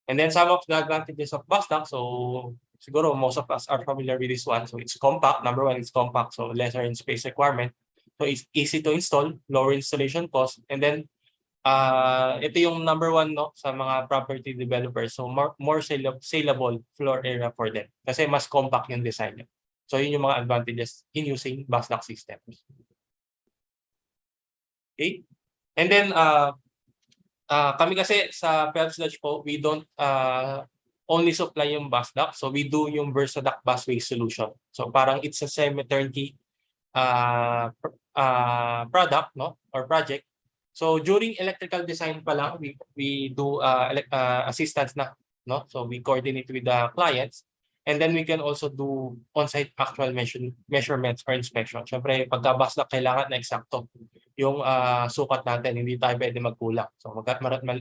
[SPEAKER 17] And then some of the advantages of BusDuct, so siguro most of us are familiar with this one. So it's compact. Number one, it's compact, so lesser in space requirement. So it's easy to install, lower installation cost, and then ito yung number one, no, sa mga property developers. So more saleable floor area for them kasi mas compact yung design niya. So yun yung mga advantages in using bus duct systems. Okay? And then kami kasi sa Phelps Dodge po, we don't only supply yung bus duct. So we do yung VersaDuct busway solution. So parang it's a semi-turnkey product, no, or project. So during electrical design pa lang, we do assistance na, no? So we coordinate with the clients, and then we can also do on-site actual measurements or inspection. Siyempre, pagka bus duct, kailangan na eksakto yung sukat natin, hindi tayo pwede magkulang. So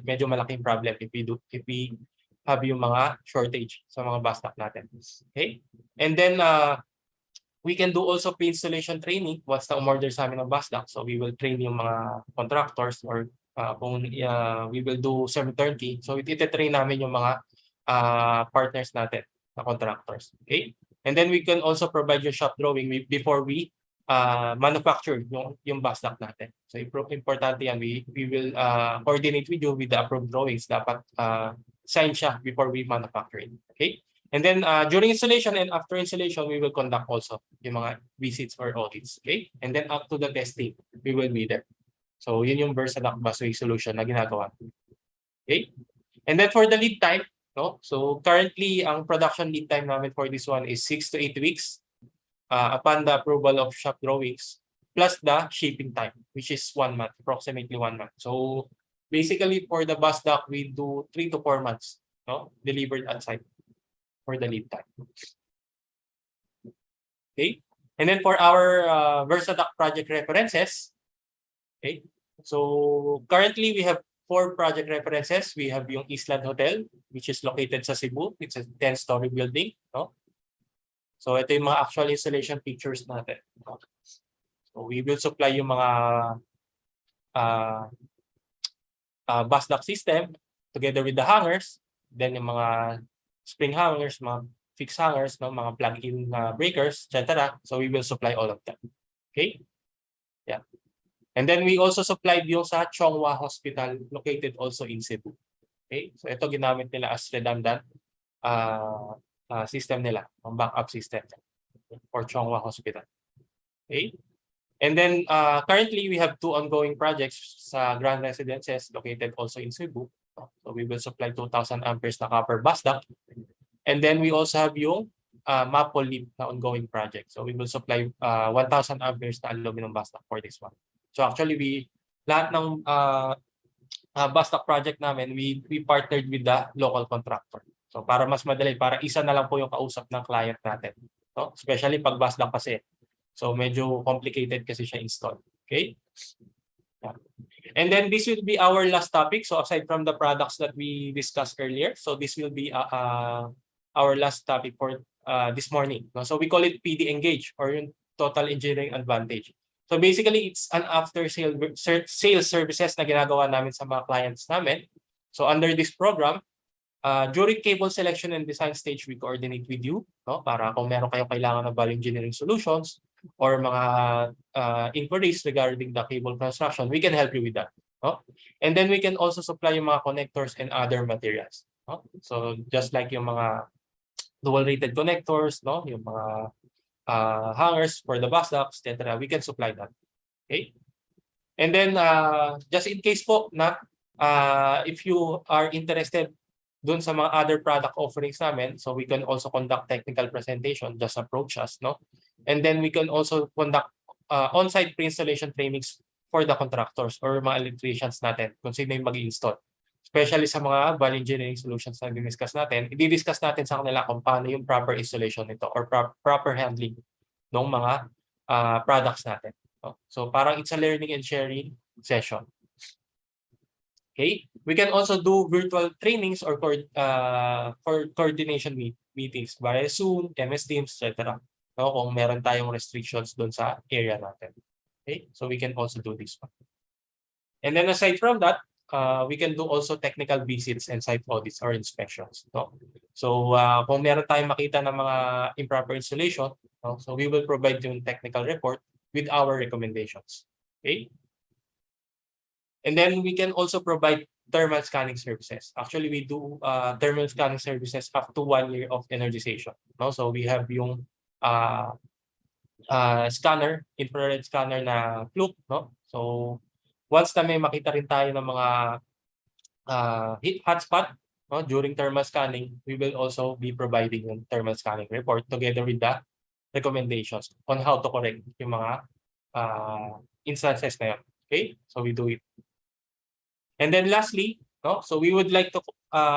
[SPEAKER 17] medyo malaking problem if we have yung mga shortage sa mga bus duct natin. Okay? And then we can do also pre-installation training once na umorder sa amin ng bus duct. So we will train yung mga contractors, or kung we will do semi-turnkey. So ititrain namin yung mga partners natin na contractors. Okay? And then we can also provide yung shop drawing before we manufacture yung bus duct natin. So importante yan. We will coordinate with you with the approved drawings. Dapat sign siya before we manufacture it. Okay? And then during installation and after installation, we will conduct also yung mga visits or audits. Okay? And then up to the testing, we will be there. So yun yung VersaDuct busway solution na ginagawa. Okay? And then for the lead time, no? So currently, ang production lead time namin for this one is 6 to 8 weeks upon the approval of shop drawings, plus the shipping time, which is 1 month, approximately 1 month. So basically for the bus duct, we do 3 to 4 months, no, delivered at site for the lead time. Okay, and then for our VersaDuct project references, okay, so currently we have 4 project references. We have yung Island Hotel, which is located sa Cebu. It's a 10-story building, no? So ito yung mga actual installation pictures natin. So we will supply yung mga bus duct system together with the hangers, then yung mga spring hangers, mga fixed hangers, no, mga plug-in breakers, etc. So we will supply all of them. Okay? Yeah. And then we also supplied yung sa Chonghua Hospital, located also in Cebu. Okay? So ito ginamit nila as redundant system nila, ang backup system for Chonghua Hospital. Okay? And then currently we have 2 ongoing projects sa Grand Residences located also in Cebu. So we will supply 2,000 amperes na copper bus duct. And then we also have yung Maple Leaf na ongoing project. So we will supply 1,000 amperes na aluminum bus duct for this one. So actually lahat ng bus duct project namin, we partnered with the local contractor. So para mas madali, para isa na lang po yung kausap ng client natin. No? Especially pag bus duct kasi. So medyo complicated kasi siya install. Okay? Yeah. And then this will be our last topic. So aside from the products that we discussed earlier, so this will be our last topic for this morning. So we call it PD Engage, or yung Total Engineering Advantage. So basically, it's an after-sales services na ginagawa namin sa mga clients namin. So under this program, during cable selection and design stage, we coordinate with you, no, para kung meron kayong kailangan ng value engineering solutions or mga inquiries regarding the cable construction, we can help you with that. No? And then we can also supply yung mga connectors and other materials. No? So just like yung mga dual-rated connectors, no, yung mga hangers for the bus ducts, etc., we can supply that. Okay? And then just in case po na if you are interested dun sa mga other product offerings namin, so we can also conduct technical presentation, just approach us, no? And then we can also conduct on-site pre-installation trainings for the contractors or mga electricians natin kung sino yung mag-i-install. Especially sa mga value engineering solutions na i-discuss natin, i-discuss natin sa kanila kung paano yung proper installation nito or proper handling ng mga products natin. No? So parang it's a learning and sharing session. Okay, we can also do virtual trainings or coordination meetings via Zoom, MS Teams, etc. No, kung meron tayong restrictions doon sa area natin. Okay, so we can also do this one. And then aside from that, we can do also technical visits and site audits or inspections. No? So kung meron tayong makita ng mga improper installation, no? So we will provide yung technical report with our recommendations. Okay. And then we can also provide thermal scanning services. Actually, we do thermal scanning services up to 1 year of energization. No? So we have yung scanner, infrared scanner na Fluke, no? So once na may makita rin tayo ng mga hotspot, no, during thermal scanning, we will also be providing yung thermal scanning report together with the recommendations on how to correct yung mga instances na yun. Okay? So we do it. And then lastly, no, so we would like to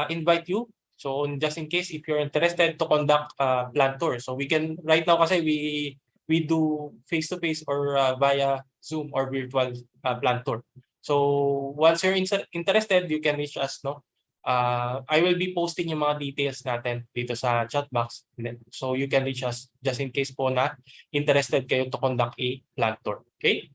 [SPEAKER 17] invite you. So just in case if you're interested to conduct plant tour. So we can right now kasi we do face-to-face or via Zoom or virtual plant tour. So once you're interested, you can reach us, no? I will be posting yung mga details natin dito sa chat box. So you can reach us just in case po na interested kayo to conduct a plant tour. Okay?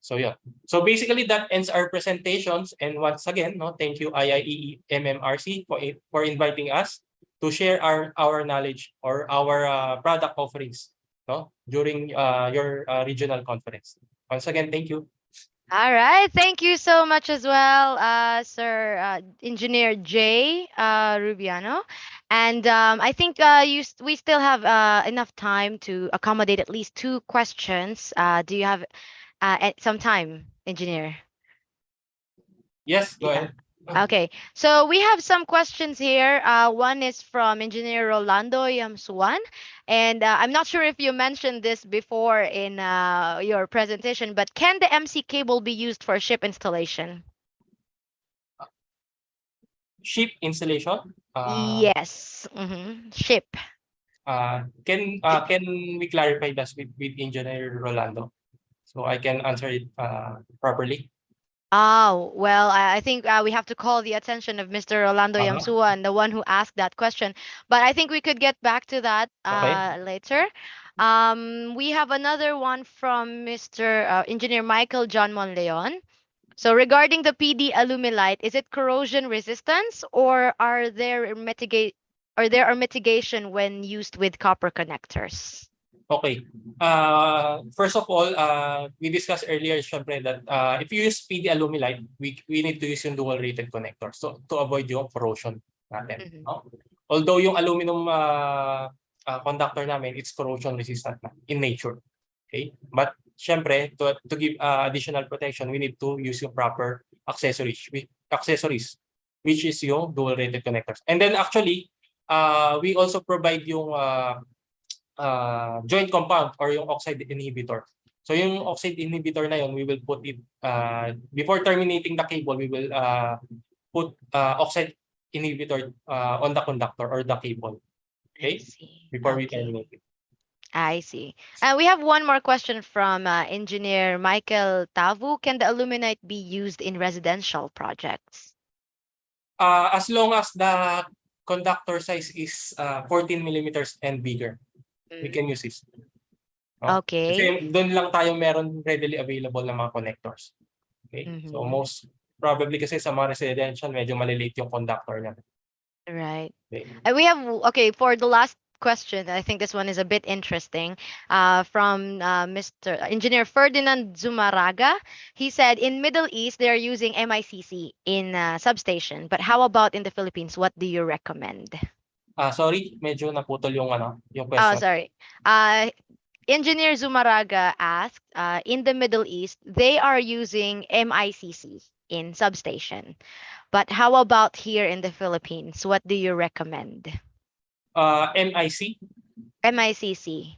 [SPEAKER 17] So yeah. So basically that ends our presentations. And once again, no, thank you IIEE MMRC for inviting us to share our knowledge or our product offerings, no, during your regional conference. Once again, thank you.
[SPEAKER 8] All right. Thank you so much as well, Sir Engineer Jay Rubiano. And I think we still have enough time to accommodate at least 2 questions. Do you have some time, Engineer?
[SPEAKER 17] Yes, go ahead.
[SPEAKER 8] Okay, so we have some questions here. One is from Engineer Rolando Yamsuan, and I'm not sure if you mentioned this before in your presentation, but can the MC cable be used for ship installation?
[SPEAKER 17] Ship installation?
[SPEAKER 8] Yes, ship.
[SPEAKER 17] Can we clarify this with Engineer Rolando? So I can answer it properly.
[SPEAKER 8] Oh, well, I think we have to call the attention of Mr. Rolando Yamsuan, the one who asked that question. But I think we could get back to that later. We have another one from Mr. Engineer Michael John Monleon. So regarding the PD Alumilite, is it corrosion resistance or are there mitigation when used with copper connectors?
[SPEAKER 17] Okay. First of all, we discussed earlier, syempre, that if you use PD Alumilite, we need to use yung dual rated connector so to avoid yung corrosion natin. No? Although yung aluminum conductor namin, it's corrosion resistant in nature. Okay? But syempre, to give additional protection, we need to use yung proper accessories, which is yung dual rated connectors. And then actually, we also provide yung joint compound or yung oxide inhibitor. So yung oxide inhibitor na yun, we will put it, before terminating the cable, we will put oxide inhibitor on the conductor or the cable. Okay? Before we terminate it.
[SPEAKER 8] I see. We have one more question from Engineer Michael Tavu. Can the aluminite be used in residential projects?
[SPEAKER 17] As long as the conductor size is 14 millimeters and bigger, we can use this.
[SPEAKER 8] Okay.
[SPEAKER 17] Kasi doon lang tayo meron readily available na mga connectors. Okay? So most probably kasi sa mga residential, medyo maliliit yung conductor niya.
[SPEAKER 8] Right.
[SPEAKER 17] Okay.
[SPEAKER 8] And we have, for the last question, I think this one is a bit interesting, from Mr. Engineer Ferdinand Zumaraga. He said, in Middle East, they're using MICC in substation. But how about in the Philippines? What do you recommend?
[SPEAKER 17] Sorry, medyo naputol yung yung
[SPEAKER 8] Oh,
[SPEAKER 17] question.
[SPEAKER 8] sorry. Engineer Zumaraga asked, in the Middle East, they are using MICC in substation. But how about here in the Philippines? What do you recommend?
[SPEAKER 17] MIC?
[SPEAKER 8] MICC.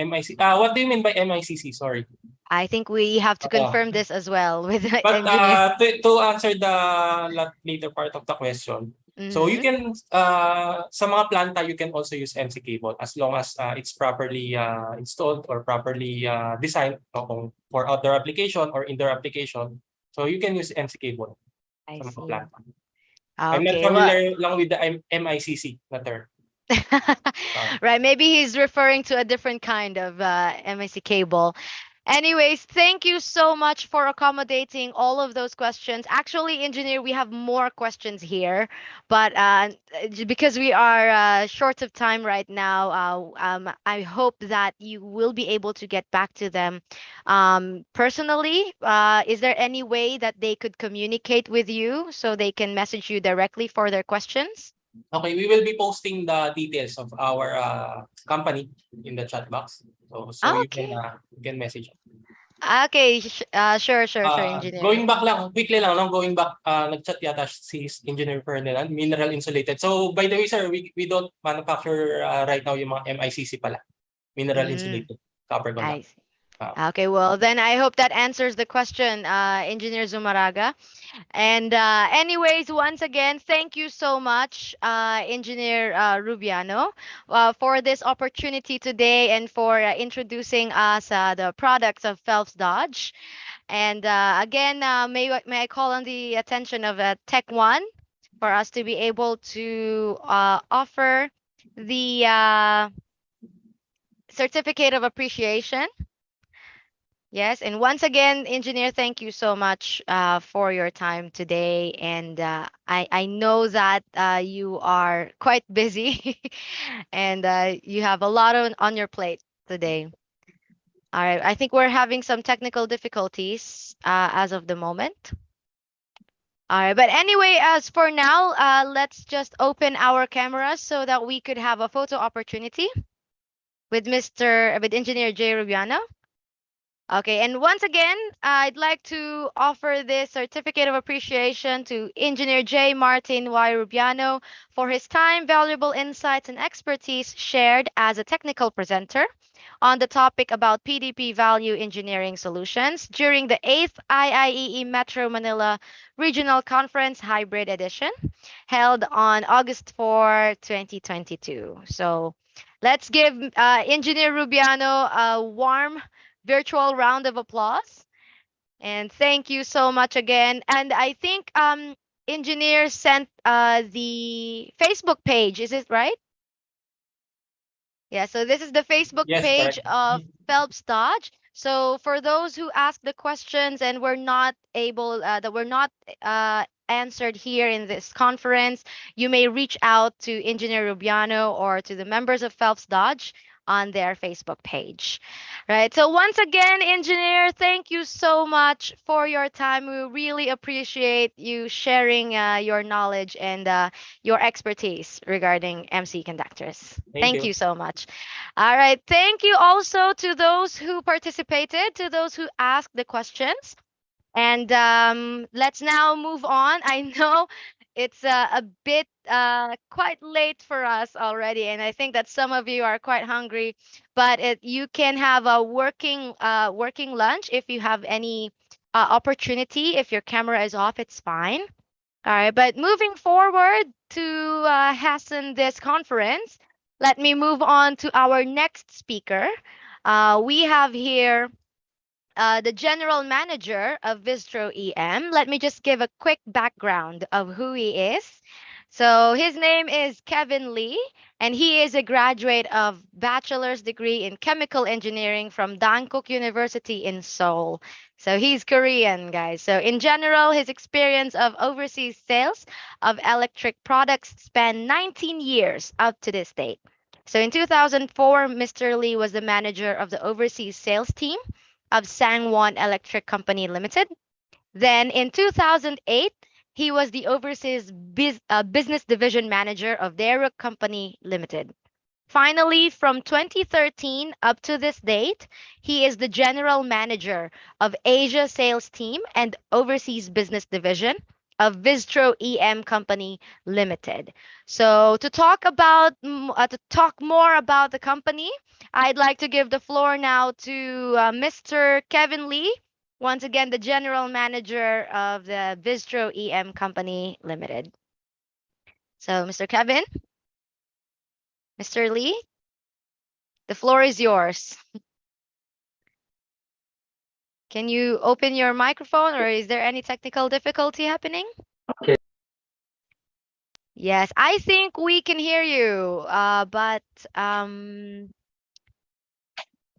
[SPEAKER 17] MIC. What do you mean by MICC? Sorry.
[SPEAKER 8] I think we have to confirm this as well with the
[SPEAKER 17] But
[SPEAKER 8] engineer.
[SPEAKER 17] to answer the later part of the question, so you can, sa mga planta, you can also use MC cable as long as it's properly installed or properly designed for outdoor application or indoor application. So you can use MC cable sa mga planta. I'm not familiar lang with the MICC na term.
[SPEAKER 8] Right, maybe he's referring to a different kind of MIC cable. Anyways, thank you so much for accommodating all of those questions. Actually, Engineer, we have more questions here, but because we are short of time right now, I hope that you will be able to get back to them personally. Is there any way that they could communicate with you so they can message you directly for their questions?
[SPEAKER 17] Okay, we will be posting the details of our company in the chat box. So
[SPEAKER 8] Okay.
[SPEAKER 17] you can message.
[SPEAKER 8] Okay, sure, engineer.
[SPEAKER 17] Going back lang, quickly lang, no? Going back, nag-chat yata si Engineer Ferdinand, mineral insulated. So by the way, sir, we don't manufacture right now yung mga MICC pala. Mineral insulated copper
[SPEAKER 8] I
[SPEAKER 17] conductor.
[SPEAKER 8] see. Okay, well, then I hope that answers the question, Engineer Zumaraga. And anyways, once again, thank you so much, Engineer Rubiano, for this opportunity today and for introducing us the products of Phelps Dodge. And again, may I call on the attention of Tech One for us to be able to offer the certificate of appreciation. Yes, and once again, engineer, thank you so much for your time today. And I know that you are quite busy and you have a lot on your plate today. All right, I think we're having some technical difficulties as of the moment. All right, but anyway, as for now, let's just open our cameras so that we could have a photo opportunity with with Engineer Jay Rubiano. Okay, and once again, I'd like to offer this certificate of appreciation to Engineer J. Martin Y. Rubiano for his time, valuable insights, and expertise shared as a technical presenter on the topic about PDP Value Engineering Solutions during the 8th IIEE Metro Manila Regional Conference Hybrid Edition held on August 4, 2022. So let's give Engineer Rubiano a warm virtual round of applause. And thank you so much again. And I think engineer sent the Facebook page. Is it right? Yeah, so this is the Facebook
[SPEAKER 17] Yes,
[SPEAKER 8] page
[SPEAKER 17] correct.
[SPEAKER 8] of Phelps Dodge. So for those who asked the questions and were not able, that were not answered here in this conference, you may reach out to Engineer Rubiano or to the members of Phelps Dodge on their Facebook page. Right. So once again, engineer, thank you so much for your time. We really appreciate you sharing your knowledge and your expertise regarding MC conductors. Thank you so much. All right. Thank you also to those who participated, to those who asked the questions. And let's now move on. I know it's a bit quite late for us already, and I think that some of you are quite hungry. But you can have a working lunch if you have any opportunity. If your camera is off, it's fine. All right, but moving forward to hasten this conference, let me move on to our next speaker. We have here the general manager of Vistro EM. Let me just give a quick background of who he is. So his name is Kevin Lee, and he is a graduate of bachelor's degree in chemical engineering from Dankook University in Seoul. So he's Korean, guys. So in general, his experience of overseas sales of electric products span 19 years up to this date. So in 2004, Mr. Lee was the manager of the overseas sales team of Sangwon Electric Company Limited. Then in 2008, he was the overseas business division manager of their company limited. Finally, from 2013 up to this date, he is the general manager of Asia sales team and overseas business division of Vistro EM Company Limited. So to talk more about the company, I'd like to give the floor now to Mr. Kevin Lee, once again the general manager of the Vistro EM Company Limited. So, Mr. Kevin, Mr. Lee, the floor is yours. Can you open your microphone, or is there any technical difficulty happening?
[SPEAKER 18] Okay.
[SPEAKER 8] Yes, I think we can hear you, but I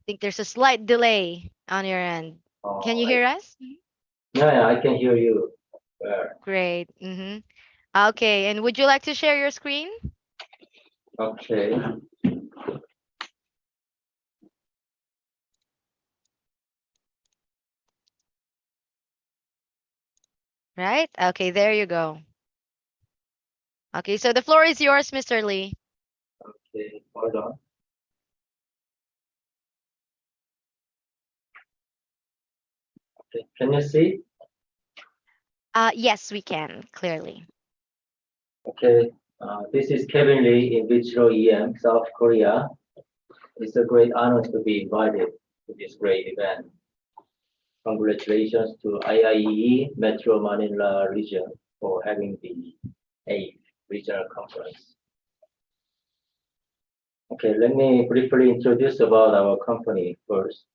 [SPEAKER 8] think there's a slight delay on your end. Can you hear us?
[SPEAKER 18] Yeah, I can hear you.
[SPEAKER 8] Great. Okay, and would you like to share your screen?
[SPEAKER 18] Okay.
[SPEAKER 8] Right? Okay, there you go. Okay, so the floor is yours, Mr. Lee.
[SPEAKER 18] Okay, hold on. Okay, can you see?
[SPEAKER 8] Yes, we can, clearly.
[SPEAKER 18] Okay, this is Kevin Lee in Vitro EM, South Korea. It's a great honor to be invited to this great event. Congratulations to IIEE Metro Manila region for having the 8th regional conference. Okay, let me briefly introduce about our company first.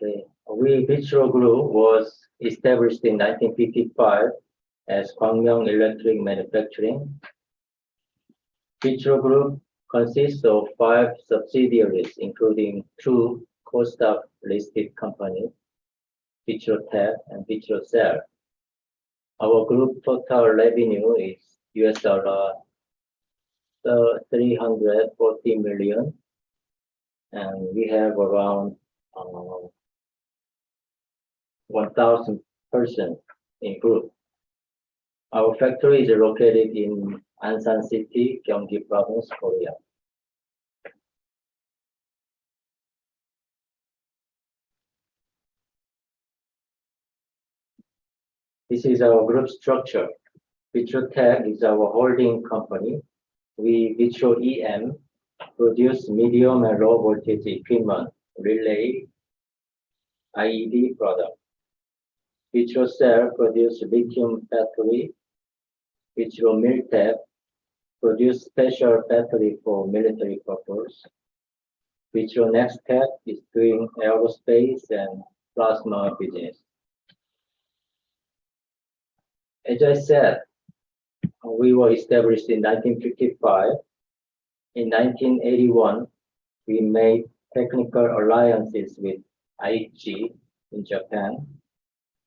[SPEAKER 18] Okay, we Vitro Group was established in 1955 as Gwangmyeong Electric Manufacturing. Vitro Group consists of 5 subsidiaries, including 2 co-stock listed companies, Vitrotech and Vitrocell. Our group total revenue is US dollar 340 million, and we have around 1,000 persons in group. Our factory is located in Ansan City, Gyeonggi Province, Korea. This is our group structure. Vitrotech is our holding company. We, Vitro EM, produce medium and low voltage equipment, relay, IED product. Vitrocell produce lithium battery. Vitro Miltech produce special battery for military purpose. Vitro Nextech is doing aerospace and plasma business. As I said, we were established in 1955. In 1981, we made technical alliances with Aichi in Japan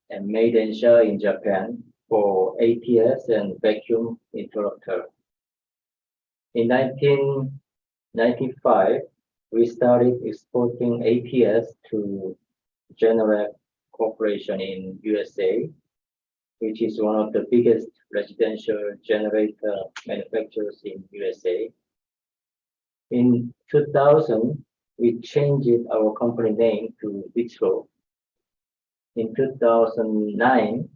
[SPEAKER 18] and made Asia in Japan for ATS and vacuum interrupter. In 1995, we started exporting ATS to Generac Corporation in USA, which is one of the biggest residential generator manufacturers in USA. In 2000, we changed our company name to Vitro. In 2009,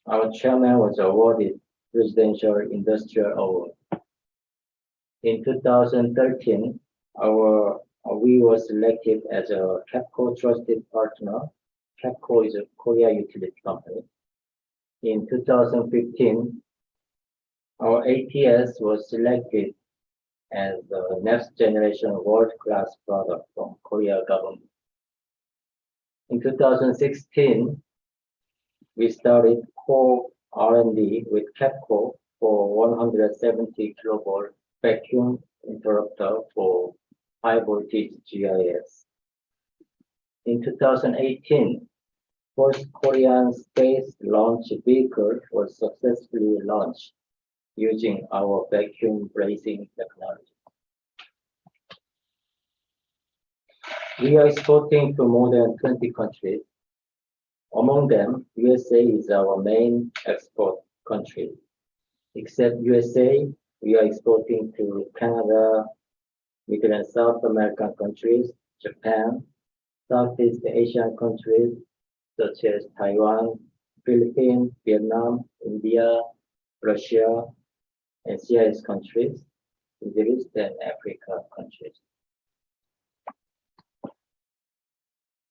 [SPEAKER 18] our chairman was awarded Presidential Industrial Award. In 2013, we were selected as a KEPCO trusted partner. KEPCO is a Korea utility company. In 2015, our ATS was selected as the next generation world-class product from Korea government. In 2016, we started core R&D with KEPCO for 170 kilovolt vacuum interrupter for high voltage GIS. In 2018, first Korean space launch vehicle was successfully launched using our vacuum brazing technology. We are exporting to more than 20 countries. Among them, USA is our main export country. Except USA, we are exporting to Canada, Middle and South American countries, Japan, Southeast Asian countries such as Taiwan, Philippines, Vietnam, India, Russia, and CIS countries, Middle East and Africa countries.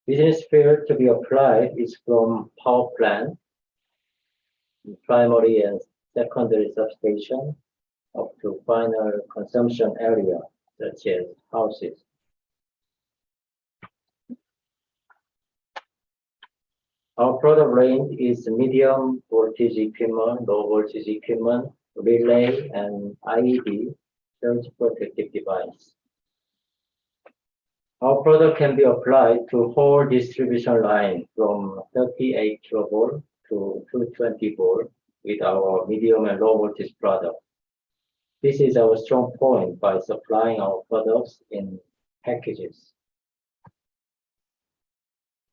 [SPEAKER 18] Business field to be applied is from power plant, primary and secondary substation, up to final consumption area, such as houses. Our product range is medium voltage equipment, low voltage equipment, relay, and IED, surge protective device. Our product can be applied to whole distribution line from 38 kilovolt to 220 volt with our medium and low voltage product. This is our strong point by supplying our products in packages.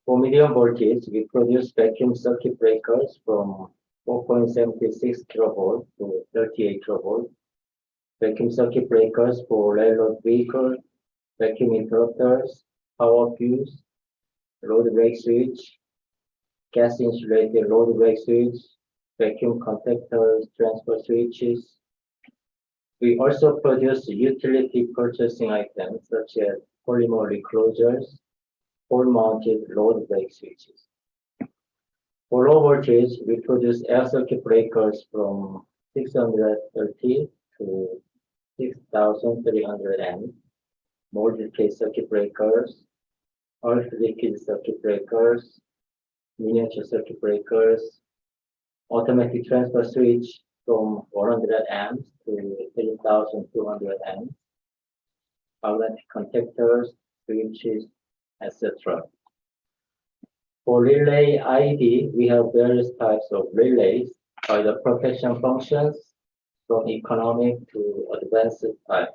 [SPEAKER 18] For medium voltage, we produce vacuum circuit breakers from 4.76 kilovolt to 38 kilovolt, vacuum circuit breakers for railroad vehicles, vacuum interrupters, power fuse, load brake switch, gas insulated load brake switch, vacuum contactors, transfer switches. We also produce utility purchasing items such as polymer reclosers, pole-mounted load brake switches. For low voltage, we produce air circuit breakers from 630 to 6,300 amps, molded case circuit breakers, earth liquid circuit breakers, miniature circuit breakers, automatic transfer switch from 100 amps to 3,200 amps, magnetic contactors, switches, etc. For relay ID, we have various types of relays by the protection functions from economic to advanced type.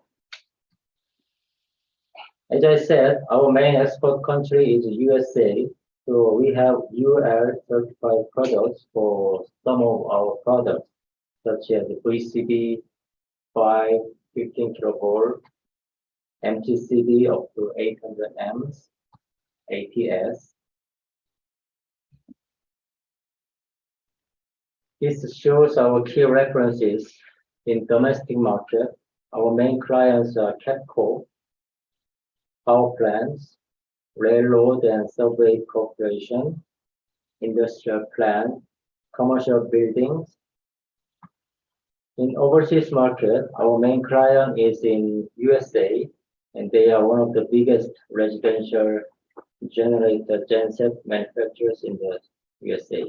[SPEAKER 18] As I said, our main export country is USA, so we have UL certified products for some of our products, such as VCB 5, 15 kilovolt, MTCD up to 800 amps, ATS. This shows our key references in domestic market. Our main clients are CAPCO, power plants, railroad and subway corporation, industrial plant, commercial buildings. In overseas market, our main client is in USA, and they are one of the biggest residential generator genset manufacturers in the USA.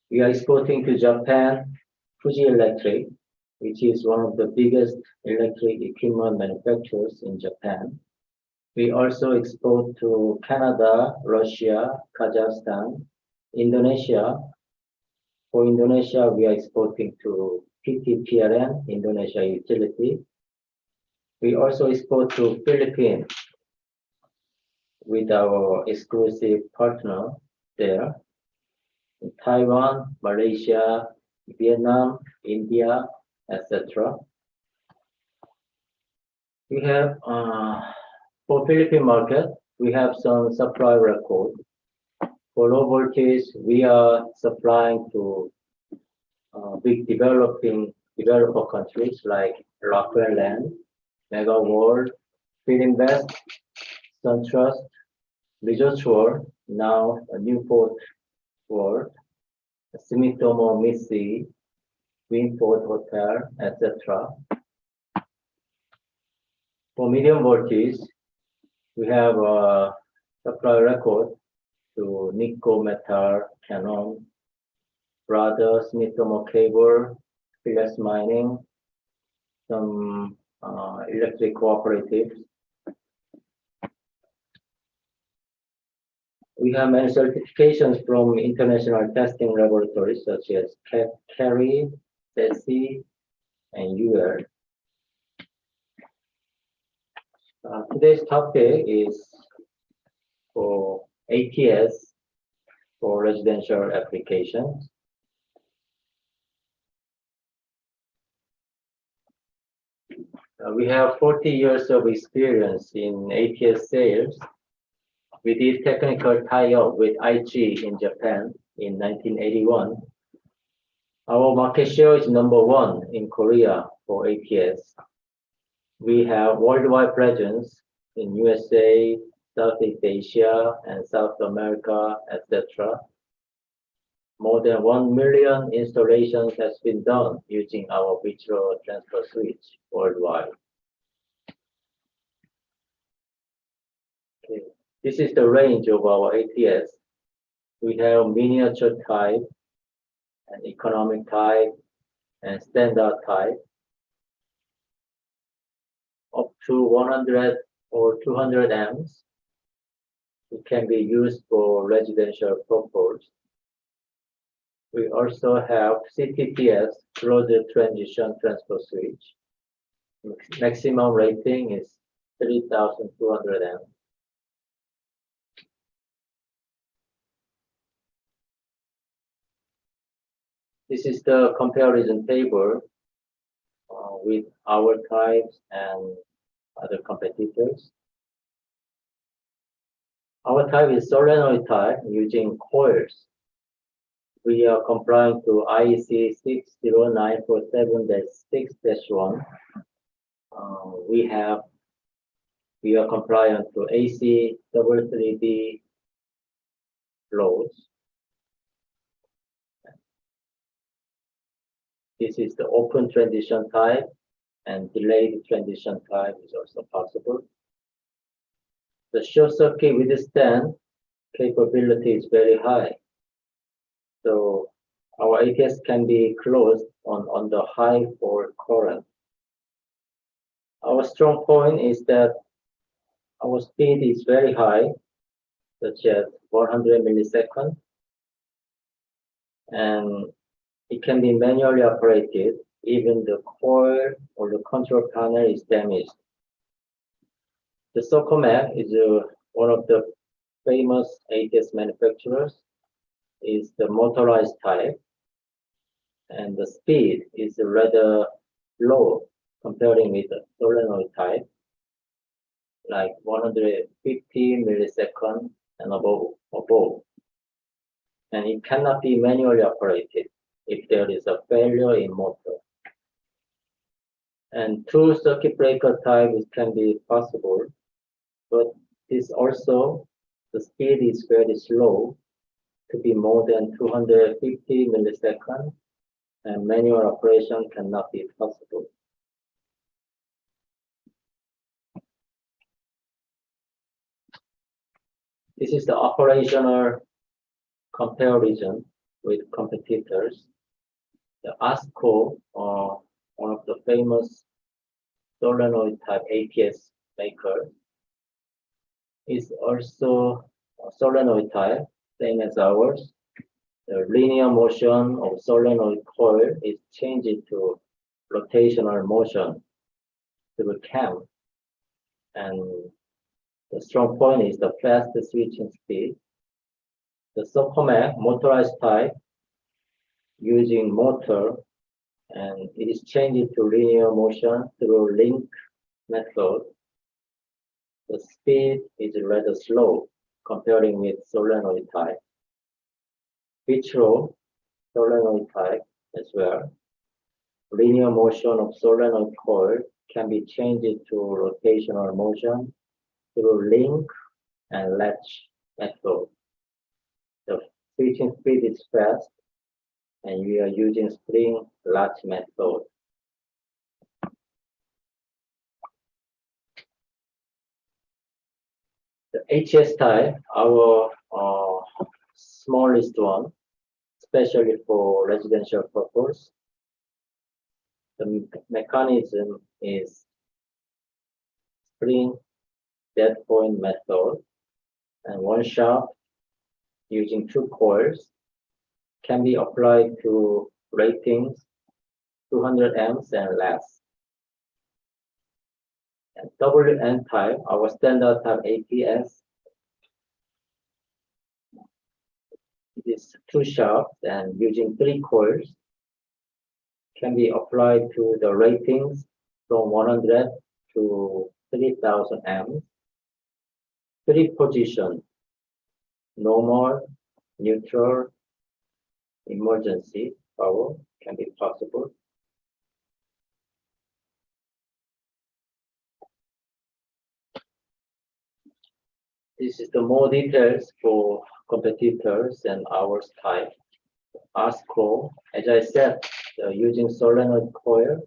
[SPEAKER 18] We are exporting to Japan, Fuji Electric, which is one of the biggest electric equipment manufacturers in Japan. We also export to Canada, Russia, Kazakhstan, Indonesia. For Indonesia, we are exporting to PT PLN, Indonesia Utility. We also export to Philippines with our exclusive partner there. Taiwan, Malaysia, Vietnam, India, etc. We have, for Philippine market, we have some supply record. For low voltage, we are supplying to big developer countries like Rockwell Land, Mega World, Fininvest, SunTrust, Resorts World, now Newport World, Sumitomo Mitsui, Winford Hotel, etc. For medium voltage, we have a supply record to Nikko Metal, Canon, Brother, Sumitomo Cable, Philips Mining, some electric cooperatives. We have many certifications from international testing laboratories such as CARI, CESI, and UL. Today's topic is for ATS for residential applications. We have 40 years of experience in ATS sales. We did technical tie-up with IG in Japan in 1981. Our market share is #1 in Korea for ATS. We have worldwide presence in USA, Southeast Asia, and South America, etc. More than 1 million installations has been done using our virtual transfer switch worldwide. Okay. This is the range of our ATS. We have miniature type, and economic type, and standard type. Up to 100 or 200 amps. It can be used for residential purpose. We also have CTTS, closed transition transfer switch. Maximum rating is 3,200 amps. This is the comparison table with our types and other competitors. Our type is solenoid type using coils. We are complying to IEC 60947-6-1. We are compliant to AC 333B laws. This is the open transition type, and delayed transition type is also possible. The short circuit withstand capability is very high. So our ATS can be closed on the high fault current. Our strong point is that our speed is very high, such as 100 milliseconds, and it can be manually operated even the coil or the control panel is damaged. The Socomac is one of the famous ATS manufacturers, is the motorized type, and the speed is rather low comparing with the solenoid type, like 150 milliseconds and above. And it cannot be manually operated if there is a failure in motor. And two circuit breaker types can be possible, but this also, the speed is very slow, to be more than 250 milliseconds, and manual operation cannot be possible. This is the operational comparison with competitors. The ASCO, one of the famous solenoid type ATS maker, is also a solenoid type, same as ours. The linear motion of solenoid coil is changed to rotational motion through cam. And the strong point is the fast switching speed. The Socomac motorized type using motor, and it is changed to linear motion through link method. The speed is rather slow comparing with solenoid type. Vitro solenoid type as well. Linear motion of solenoid coil can be changed to rotational motion through link and latch method. The switching speed is fast, and we are using spring latch method. The HS type, our smallest one, especially for residential purpose. The mechanism is spring dead point method, and one shaft using two coils can be applied to ratings 200 amps and less. And WN type, our standard type ATS, it is two shafts and using three coils can be applied to the ratings from 100 to 3000 amps. Three position, normal, neutral, emergency power can be possible. This is the more details for competitors and ours type. ASCO, as I said, using solenoid coil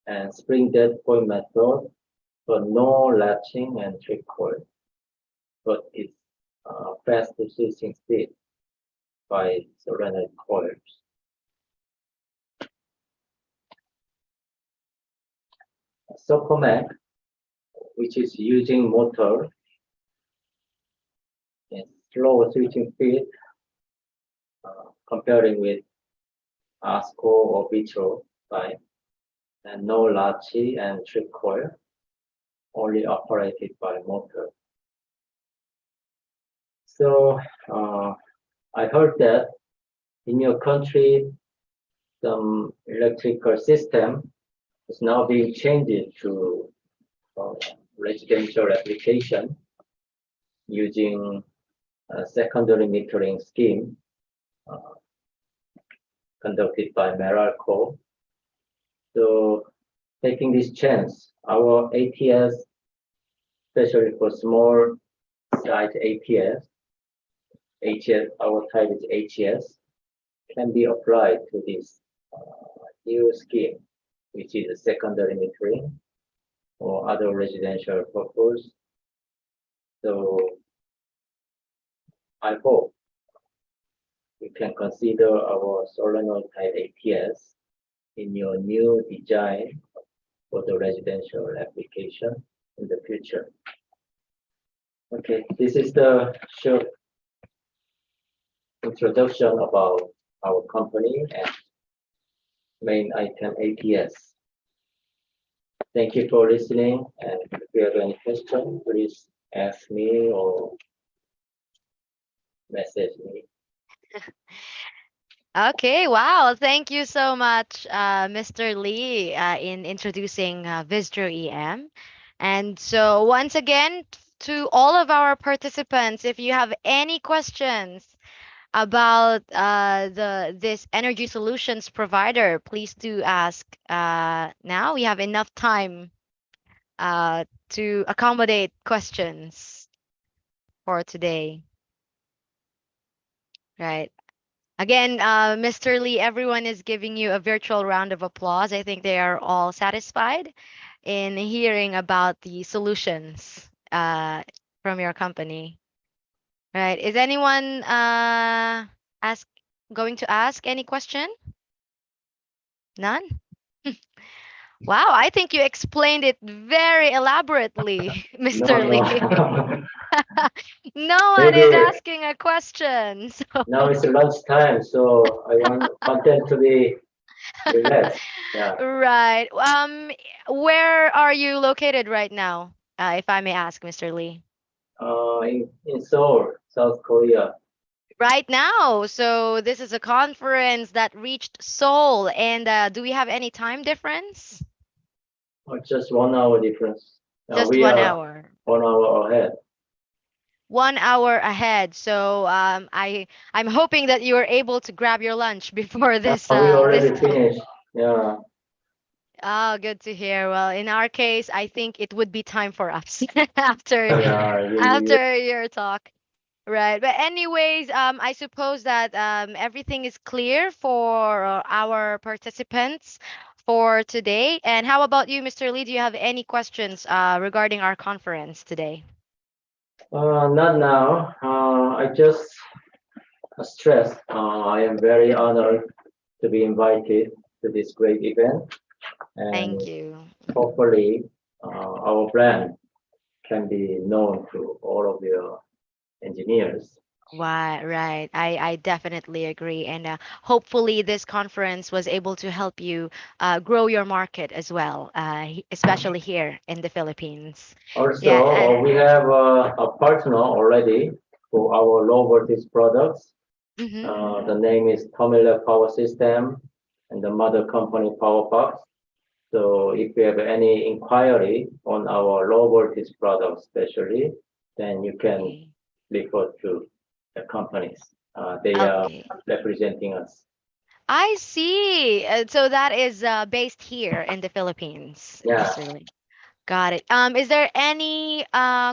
[SPEAKER 18] and spring dead point method, but no latching and trick coil. But it's fast switching speed by solenoid coils. Socomac, which is using motor, and slow switching speed comparing with ASCO or Vitro type, and no latchy and trick coil, only operated by motor. So I heard that in your country some electrical system is now being changed to residential application using a secondary metering scheme conducted by Meralco. So taking this chance, our ATS, especially for small size ATS, our type is HES, can be applied to this new scheme, which is a secondary metering or other residential purpose. So I hope you can consider our solenoid type ATS in your new design for the residential application in the future. Okay, this is the short introduction about our company and main item ATS. Thank you for listening, and if you have any question, please ask me or message me.
[SPEAKER 8] Okay, wow. Thank you so much, Mr. Lee, in introducing Vistro EM. And so, once again, to all of our participants, if you have any questions about this energy solutions provider, please do ask now. We have enough time to accommodate questions for today. Right. Again, Mr. Lee, everyone is giving you a virtual round of applause. I think they are all satisfied in hearing about the solutions from your company. Right. Is anyone going to ask any question? None? Wow, I think you explained it very elaborately, Mr.
[SPEAKER 18] No,
[SPEAKER 8] Lee.
[SPEAKER 18] no.
[SPEAKER 8] No one is
[SPEAKER 18] Maybe
[SPEAKER 8] asking a question. So
[SPEAKER 18] now it's lunchtime, so I want them to be relaxed. Yeah.
[SPEAKER 8] right. Where are you located right now, if I may ask, Mr. Lee?
[SPEAKER 18] In Seoul, South Korea.
[SPEAKER 8] Right now. So this is a conference that reached Seoul, and do we have any time difference?
[SPEAKER 18] Just 1 hour difference.
[SPEAKER 8] Just
[SPEAKER 18] We
[SPEAKER 8] 1 hour.
[SPEAKER 18] 1 hour ahead.
[SPEAKER 8] 1 hour ahead. So I'm hoping that you are able to grab your lunch before this
[SPEAKER 18] We
[SPEAKER 8] this
[SPEAKER 18] already
[SPEAKER 8] talk.
[SPEAKER 18] finished. Yeah.
[SPEAKER 8] Oh, good to hear. Well, in our case, I think it would be time for us after
[SPEAKER 18] Yeah.
[SPEAKER 8] after your talk. Right. But anyways, I suppose that everything is clear for our participants for today. And how about you, Mr. Lee? Do you have any questions regarding our conference today?
[SPEAKER 18] Not now. I just stressed. I am very honored to be invited to this great event, and
[SPEAKER 8] Thank you.
[SPEAKER 18] hopefully our brand can be known to all of your engineers.
[SPEAKER 8] Right. I definitely agree. And hopefully, this conference was able to help you grow your market as well, especially here in the Philippines.
[SPEAKER 18] Also,
[SPEAKER 8] Yeah.
[SPEAKER 18] we have a partner already for our low voltage products. The name is Tomila Power System, and the mother company PowerBox. So if you have any inquiry on our low voltage products, especially, then you can refer to the companies. They are
[SPEAKER 8] Okay.
[SPEAKER 18] representing us.
[SPEAKER 8] I see. So that is based here in the Philippines,
[SPEAKER 18] Yeah.
[SPEAKER 8] Mr. Lee. Got it. Is there any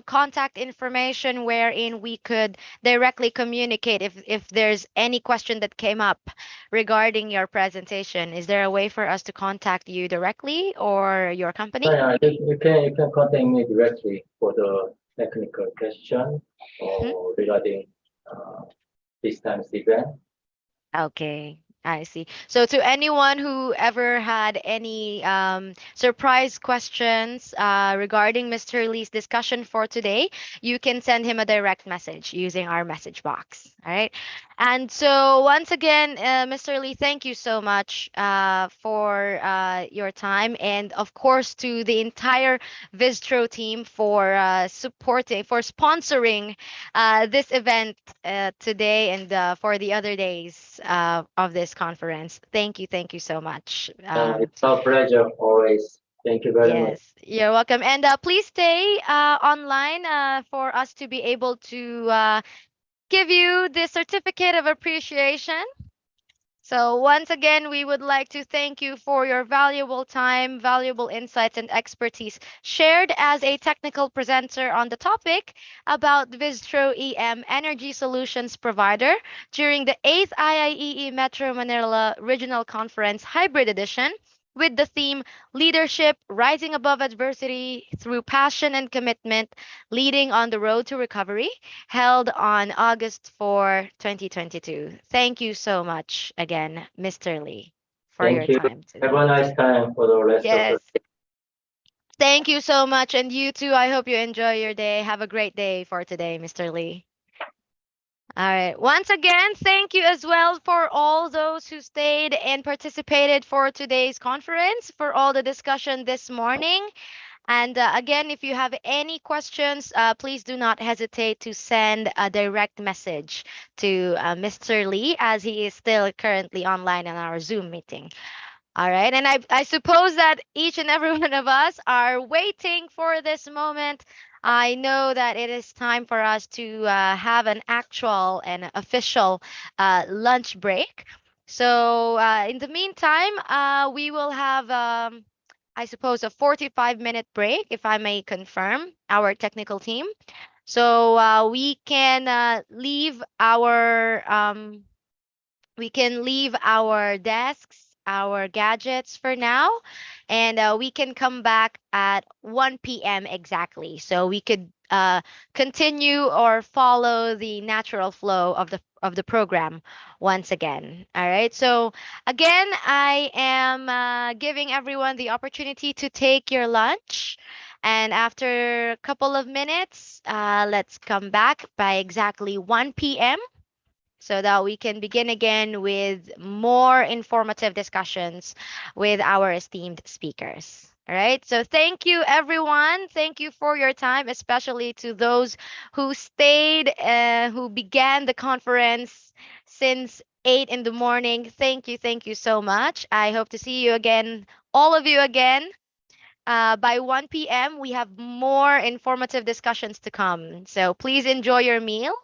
[SPEAKER 8] contact information wherein we could directly communicate if there's any question that came up regarding your presentation? Is there a way for us to contact you directly or your company?
[SPEAKER 18] Yeah, you can contact me directly for the technical question or regarding this time's event.
[SPEAKER 8] Okay, I see. So to anyone who ever had any surprise questions regarding Mr. Lee's discussion for today, you can send him a direct message using our message box. All right. And so once again, Mr. Lee, thank you so much for your time, and of course to the entire Vistro team for sponsoring this event today and for the other days of this today's conference. Thank you so much.
[SPEAKER 18] It's our pleasure always. Thank you very much.
[SPEAKER 8] Yes, you're welcome. And please stay online for us to be able to give you the certificate of appreciation. So once again, we would like to thank you for your valuable time, valuable insights, and expertise shared as a technical presenter on the topic about Vistro EM Energy Solutions Provider during the 8th IIEE Metro Manila Regional Conference Hybrid Edition with the theme Leadership Rising Above Adversity Through Passion and Commitment, Leading on the Road to Recovery, held on August 4, 2022. Thank you so much again, Mr. Lee, for your
[SPEAKER 18] Thank you.
[SPEAKER 8] time
[SPEAKER 18] Have
[SPEAKER 8] today.
[SPEAKER 18] a nice time for the rest of the
[SPEAKER 8] Yes. Thank you so much. And you too. I hope you enjoy your day. Have a great day for today, Mr. Lee. All right. Once again, thank you as well for all those who stayed and participated for today's conference, for all the discussion this morning. And again, if you have any questions, please do not hesitate to send a direct message to Mr. Lee, as he is still currently online in our Zoom meeting. All right. And I suppose that each and every one of us are waiting for this moment. I know that it is time for us to have an actual and official lunch break. So in the meantime, we will have, I suppose, a 45-minute break, if I may confirm, our technical team. So we can leave our desks, our gadgets for now, and we can come back at 1 p.m. exactly. So we could continue or follow the natural flow of the program once again. All right. So again, I am giving everyone the opportunity to take your lunch. And after a couple of minutes, let's come back by exactly 1 p.m. so that we can begin again with more informative discussions with our esteemed speakers. All right. So thank you, everyone. Thank you for your time, especially to those who stayed, who began the conference since 8 in the morning. Thank you. Thank you so much. I hope to see you again, all of you again. By 1 p.m., we have more informative discussions to come. So please enjoy your meal.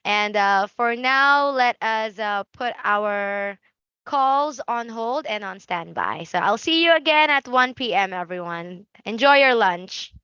[SPEAKER 8] And for now, let us put our calls on hold and on standby. So I'll see you again at 1 p.m., everyone. Enjoy your lunch.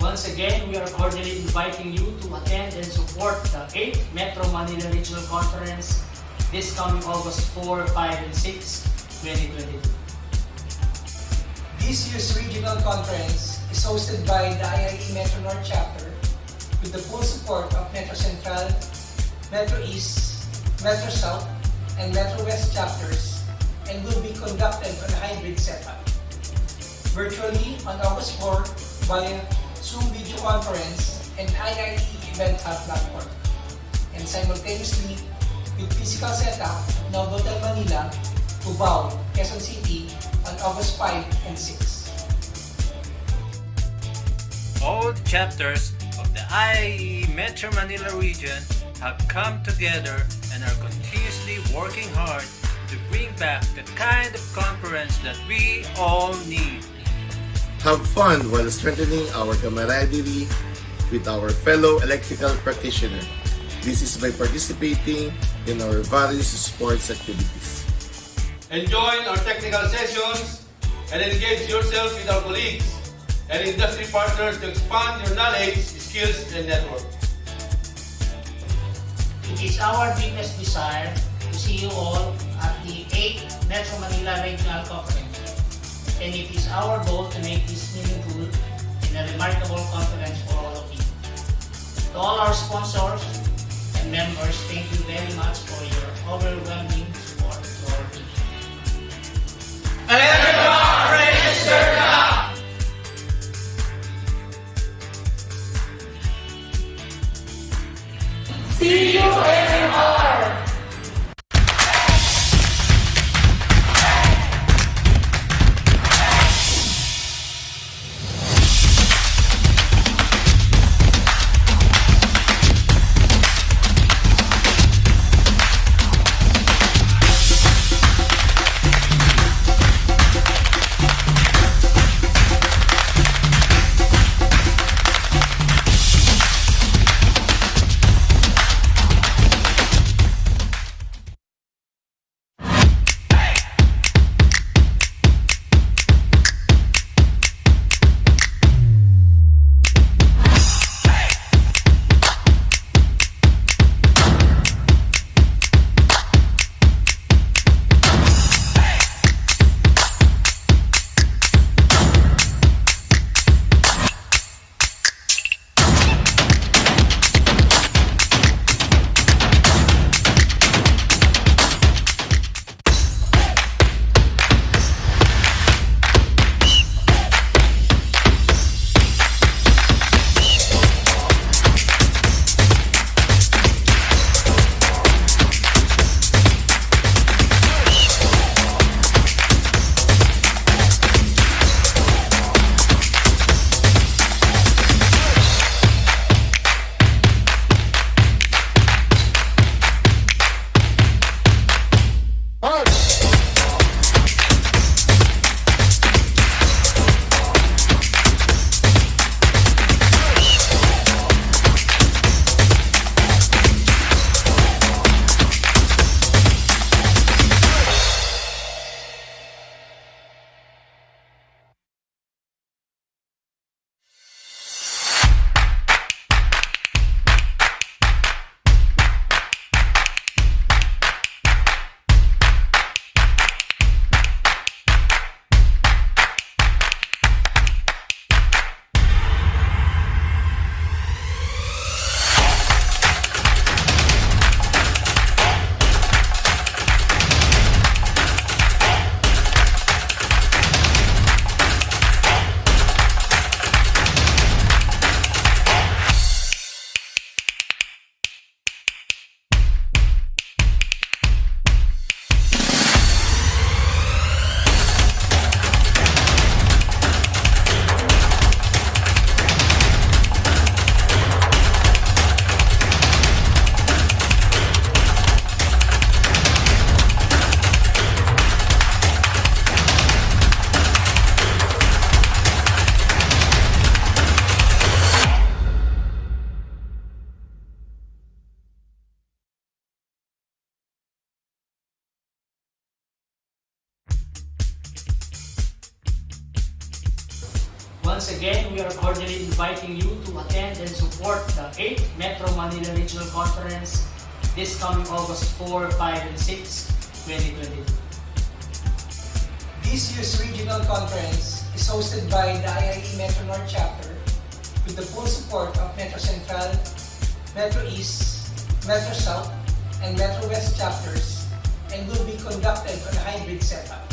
[SPEAKER 3] Once again, we are cordially inviting you to attend and support the 8th Metro Manila Regional Conference this coming August 4, 5, and 6, 2022.
[SPEAKER 4] This year's regional conference is hosted by the IIE Metro North chapter with the full support of Metro Central, Metro East, Metro South, and Metro West chapters and will be conducted on a hybrid setup. Virtually on August 4 via Zoom video conference and IIE Event Hub platform, and simultaneously with physical setup at Novotel Manila, Cubao, Quezon City on August 5 and 6.
[SPEAKER 5] All the chapters of the IAE Metro Manila region have come together and are continuously working hard to bring back the kind of conference that we all need.
[SPEAKER 6] Have fun while strengthening our camaraderie with our fellow electrical practitioner. This is by participating in our various sports activities.
[SPEAKER 7] Enjoy our technical sessions and engage yourself with our colleagues and industry partners to expand your knowledge, skills, and network.
[SPEAKER 3] It is our deepest desire to see you all at the 8th Metro Manila Regional Conference. And it is our goal to make this meaningful and a remarkable conference for all of you. To all our sponsors and members, thank you very much for your overwhelming support to our vision.
[SPEAKER 11] Everyone register now! See you anymore!
[SPEAKER 3] Once again, we are cordially inviting you to attend and support the 8th Metro Manila Regional Conference this coming August 4, 5, and 6, 2022.
[SPEAKER 4] This year's regional conference is hosted by the IIE Metro North chapter with the full support of Metro Central, Metro East, Metro South, and Metro West chapters and will be conducted on a hybrid setup.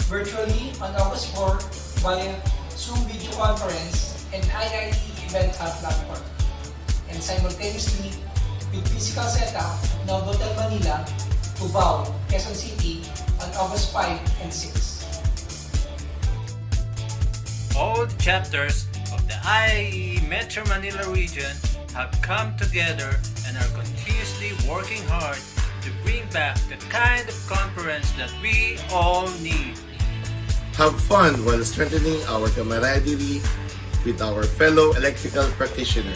[SPEAKER 4] Virtually on August 4 via Zoom video conference and IIE Event Hub platform, and simultaneously with physical setup at Novotel Manila, Cubao, Quezon City on August 5 and 6.
[SPEAKER 5] All the chapters of the IAE Metro Manila region have come together and are continuously working hard to bring back the kind of conference that we all need.
[SPEAKER 6] Have fun while strengthening our camaraderie with our fellow electrical practitioner.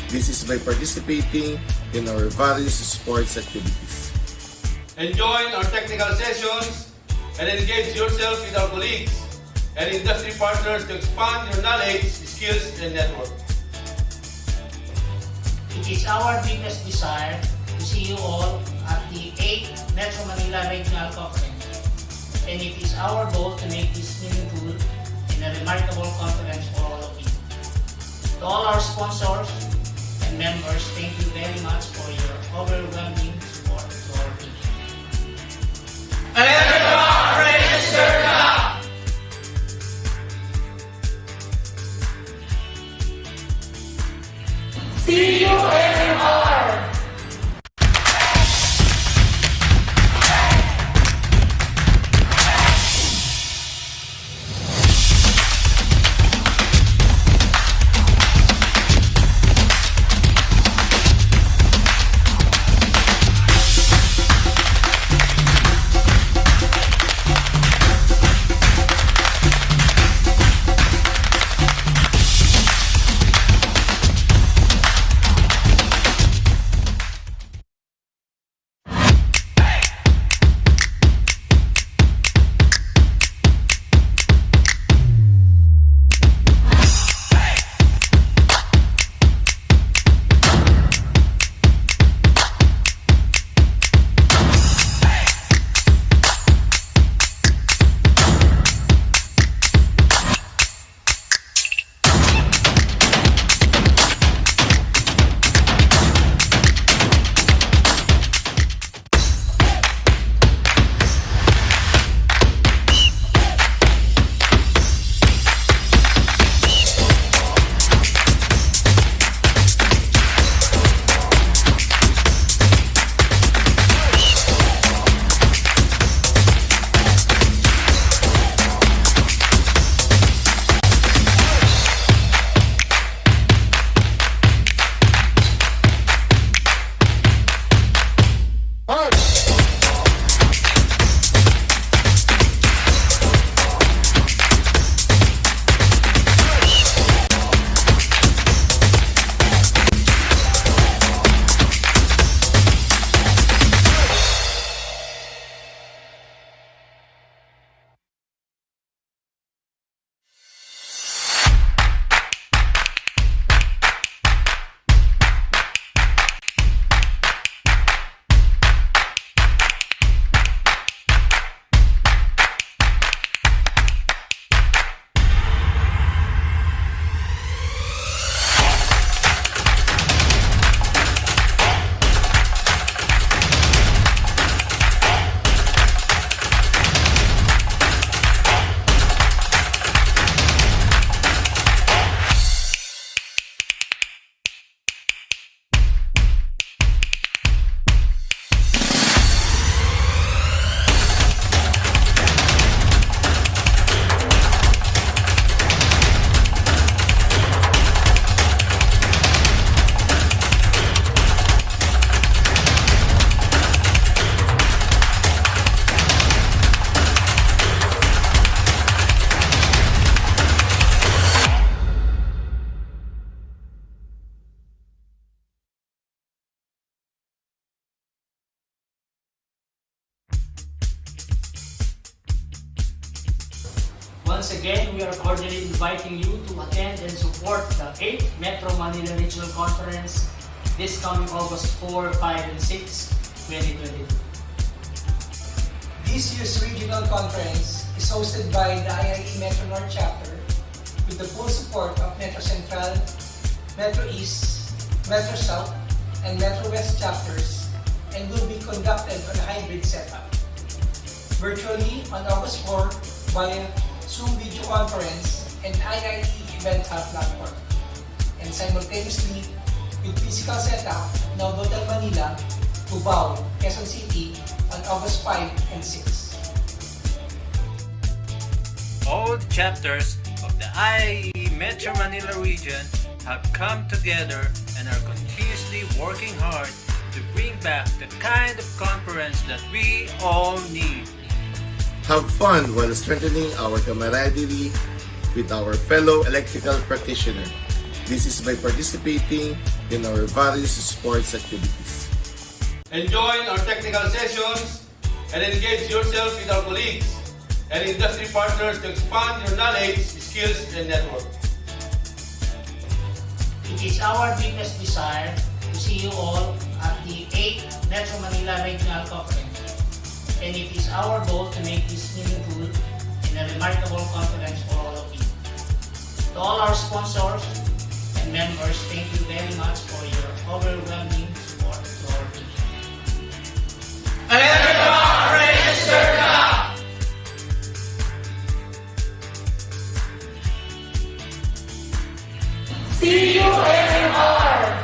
[SPEAKER 6] This is by participating in our various sports activities.
[SPEAKER 7] Enjoy our technical sessions and engage yourself with our colleagues and industry partners to expand your knowledge, skills, and network.
[SPEAKER 3] It is our deepest desire to see you all at the 8th Metro Manila Regional Conference. And it is our goal to make this meaningful and a remarkable conference for all of you. To all our sponsors and members, thank you very much for your overwhelming support to our team.
[SPEAKER 11] See you AMR!
[SPEAKER 3] Once again, we are cordially inviting you to attend and support the 8th Metro Manila Regional Conference this coming August 4, 5, and 6, 2022.
[SPEAKER 4] This year's regional conference is hosted by the IIE Metro North chapter with the full support of Metro Central, Metro East, Metro South, and Metro West chapters and will be conducted on a hybrid setup. Virtually on August 4 via Zoom video conference and IIE event hub platform, and simultaneously with physical setup in Novotel Manila, Cubao, Quezon City on August 5 and 6.
[SPEAKER 5] All the chapters of the IAE Metro Manila region have come together and are continuously working hard to bring back the kind of conference that we all need.
[SPEAKER 6] Have fun while strengthening our camaraderie with our fellow electrical practitioner. This is by participating in our various sports activities.
[SPEAKER 7] Enjoy our technical sessions and engage yourself with our colleagues and industry partners to expand your knowledge, skills, and network.
[SPEAKER 3] It is our deepest desire to see you all at the 8th Metro Manila Regional Conference. And it is our goal to make this meaningful and a remarkable conference for all of you. To all our sponsors and members, thank you very much for your overwhelming support to our vision. Register now!
[SPEAKER 11] See you AMR!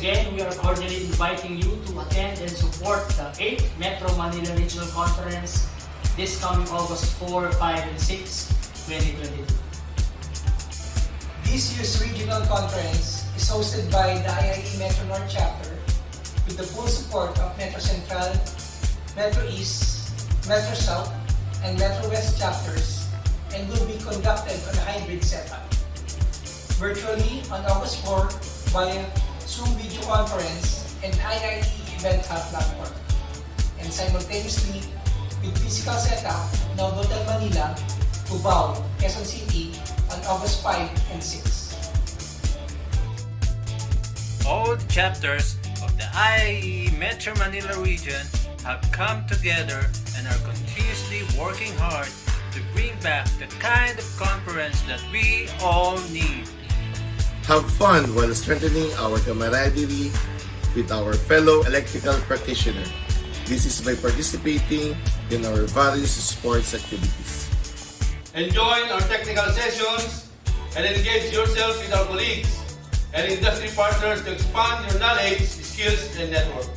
[SPEAKER 3] again, we are cordially inviting you to attend and support the 8th Metro Manila Regional Conference this coming August 4, 5, and 6, 2022.
[SPEAKER 4] This year's regional conference is hosted by the IIE Metro North chapter with the full support of Metro Central, Metro East, Metro South, and Metro West chapters, and will be conducted on a hybrid setup. Virtually on August 4 via Zoom video conference and IIE Event Hub platform, and simultaneously with physical setup ng Hotel Manila, Cubao, Quezon City on August 5 and 6.
[SPEAKER 5] All the chapters of the IAE Metro Manila region have come together and are continuously working hard to bring back the kind of conference that we all need.
[SPEAKER 6] Have fun while strengthening our camaraderie with our fellow electrical practitioner. This is by participating in our various sports activities.
[SPEAKER 7] Enjoy our technical sessions and engage yourself with our colleagues and industry partners to expand your knowledge, skills, and network.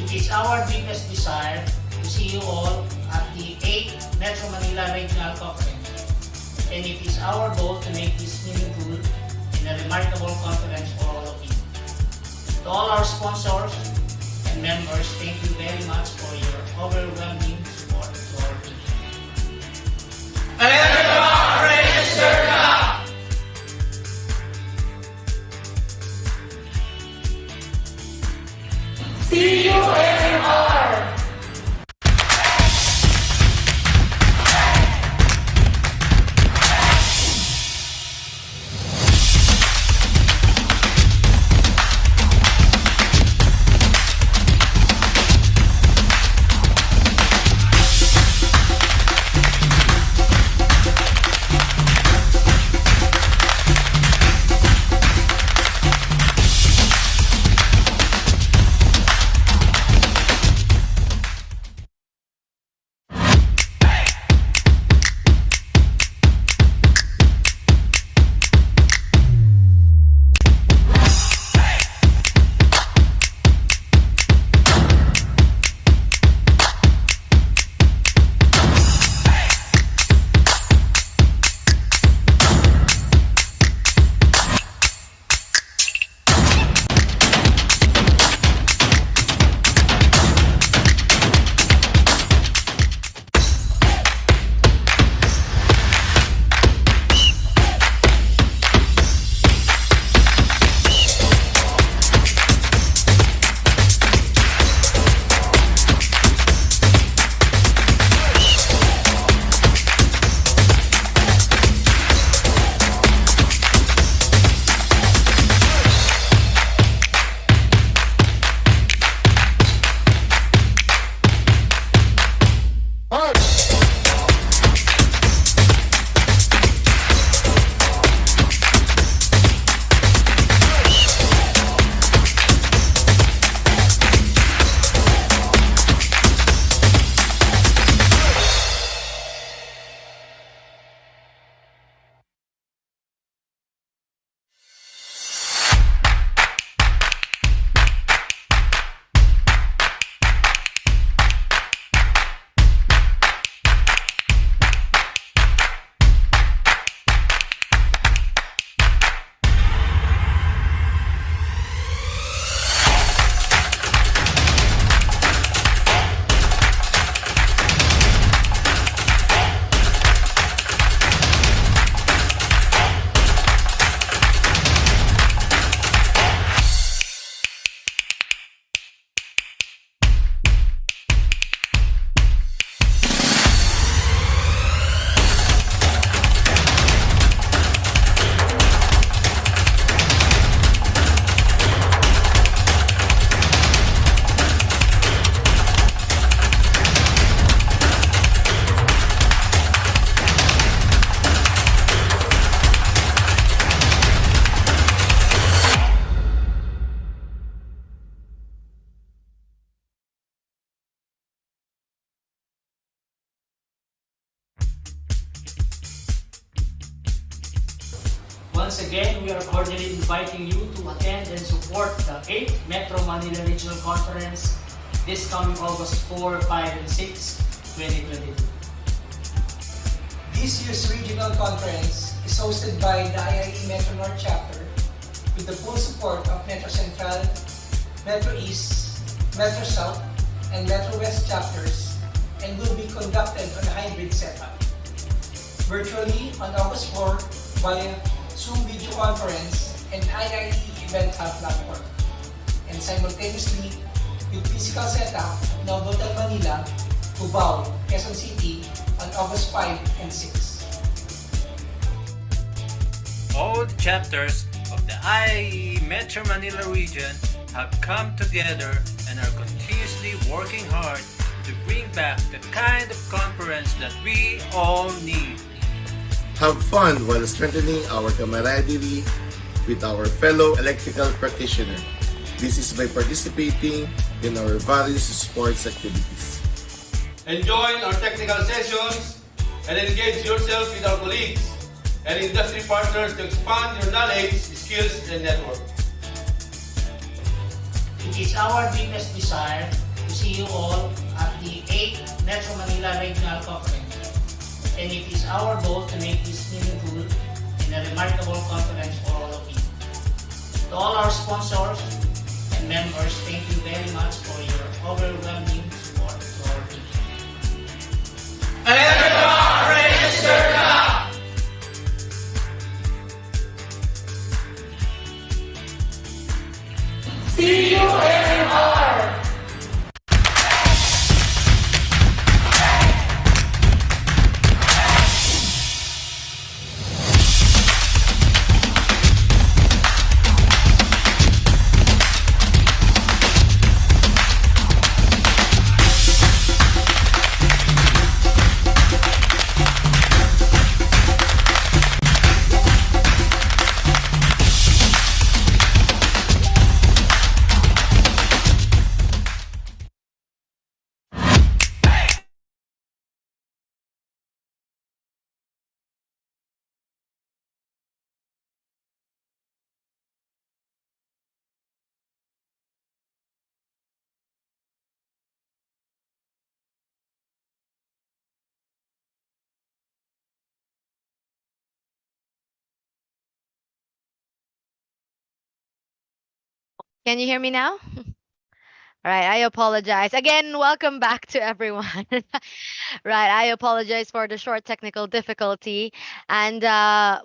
[SPEAKER 3] It is our deepest desire to see you all at the 8th Metro Manila Regional Conference, and it is our goal to make this meaningful and a remarkable conference for all of you. To all our sponsors and members, thank you very much for your overwhelming support to our team.
[SPEAKER 11] Register now! See you AMR!
[SPEAKER 3] Once again, we are cordially inviting you to attend and support the 8th Metro Manila Regional Conference this coming August 4, 5, and 6, 2022.
[SPEAKER 4] This year's regional conference is hosted by the IIE Metro North chapter with the full support of Metro Central, Metro East, Metro South, and Metro West chapters and will be conducted on a hybrid setup. Virtually on August 4 via Zoom video conference and IIE event hub platform, and simultaneously with physical setup in Hotel Manila, Cubao, Quezon City on August 5 and 6.
[SPEAKER 5] All the chapters of the IAE Metro Manila region have come together and are continuously working hard to bring back the kind of conference that we all need.
[SPEAKER 6] Have fun while strengthening our camaraderie with our fellow electrical practitioner. This is by participating in our various sports activities.
[SPEAKER 7] And join our technical sessions and engage yourself with our colleagues and industry partners to expand your knowledge, skills, and network.
[SPEAKER 3] It is our deepest desire to see you all at the 8th Metro Manila Regional Conference. And it is our goal to make this meaningful and a remarkable conference for all of you. To all our sponsors and members, thank you very much for your overwhelming support to our region.
[SPEAKER 10] Register now! See you anymore!
[SPEAKER 8] Can you hear me now? Right, I apologize. Again, welcome back to everyone. Right, I apologize for the short technical difficulty. And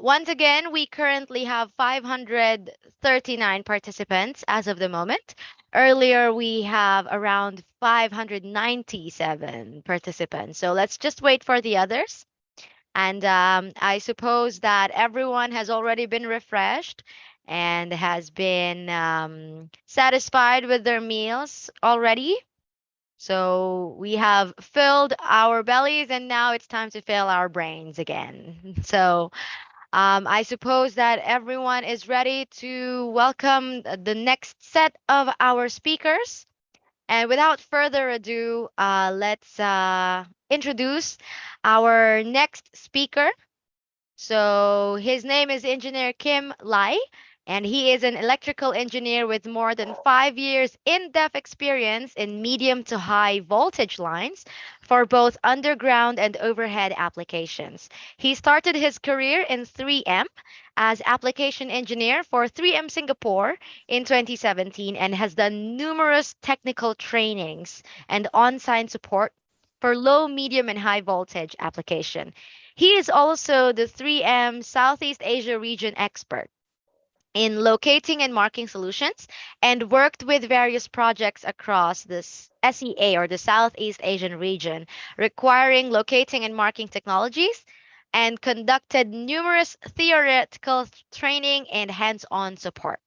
[SPEAKER 8] once again, we currently have 539 participants as of the moment. Earlier, we have around 597 participants. So let's just wait for the others. And I suppose that everyone has already been refreshed and has been satisfied with their meals already. So we have filled our bellies and now it's time to fill our brains again. So I suppose that everyone is ready to welcome the next set of our speakers. And without further ado, let's introduce our next speaker. So his name is Engineer Kim Lai, and he is an electrical engineer with more than 5 years in-depth experience in medium to high voltage lines for both underground and overhead applications. He started his career in 3M as application engineer for 3M Singapore in 2017 and has done numerous technical trainings and on-site support for low, medium, and high voltage application. He is also the 3M Southeast Asia region expert in locating and marking solutions and worked with various projects across the SEA or the Southeast Asian region requiring locating and marking technologies and conducted numerous theoretical training and hands-on support.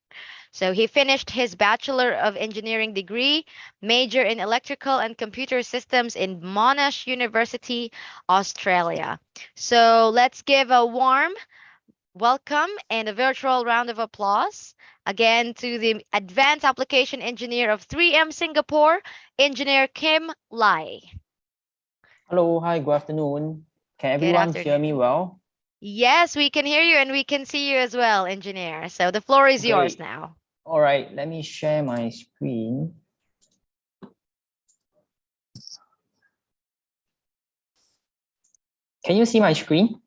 [SPEAKER 8] So he finished his Bachelor of Engineering degree, major in Electrical and Computer Systems in Monash University, Australia. So let's give a warm welcome and a virtual round of applause again to the Advanced Application Engineer of 3M Singapore, Engineer Kim Lai.
[SPEAKER 19] Hello, hi, good afternoon. Can
[SPEAKER 8] Good
[SPEAKER 19] everyone hear
[SPEAKER 8] afternoon.
[SPEAKER 19] me well?
[SPEAKER 8] Yes, we can hear you and we can see you as well, engineer. So the floor is yours
[SPEAKER 19] Great.
[SPEAKER 8] now.
[SPEAKER 19] All right, let me share my screen. Can you see my screen?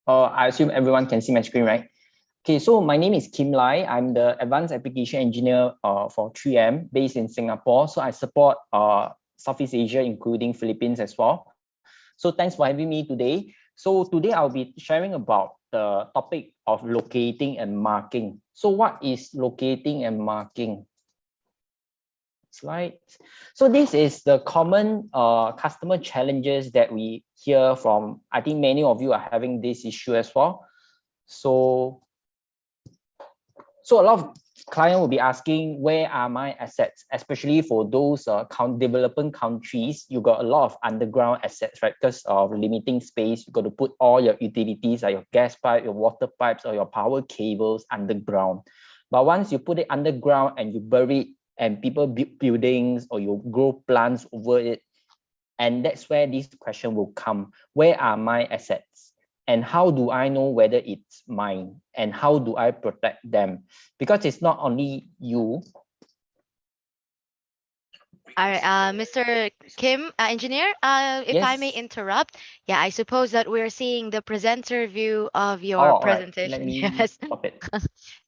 [SPEAKER 19] I assume everyone can see my screen, right? Okay, so my name is Kim Lai. I'm the Advanced Application Engineer for 3M based in Singapore. So I support Southeast Asia, including Philippines as well. So thanks for having me today. So today I'll be sharing about the topic of locating and marking. So what is locating and marking? Slide. So this is the common customer challenges that we hear from. I think many of you are having this issue as well. So a lot of clients will be asking, where are my assets? Especially for those developing countries, you got a lot of underground assets, right? Because of limiting space, you got to put all your utilities, like your gas pipe, your water pipes, or your power cables underground. But once you put it underground and you bury it, and people build buildings or you grow plants over it, and that's where this question will come. Where are my assets? And how do I know whether it's mine? And how do I protect them? Because it's not only you.
[SPEAKER 8] All right, Mr. Kim, engineer, if I may
[SPEAKER 19] Yes.
[SPEAKER 8] interrupt, yeah, I suppose that we're seeing the presenter view of
[SPEAKER 19] Oh,
[SPEAKER 8] your
[SPEAKER 19] all right. Let
[SPEAKER 8] presentation.
[SPEAKER 19] me
[SPEAKER 8] Yes.
[SPEAKER 19] stop it.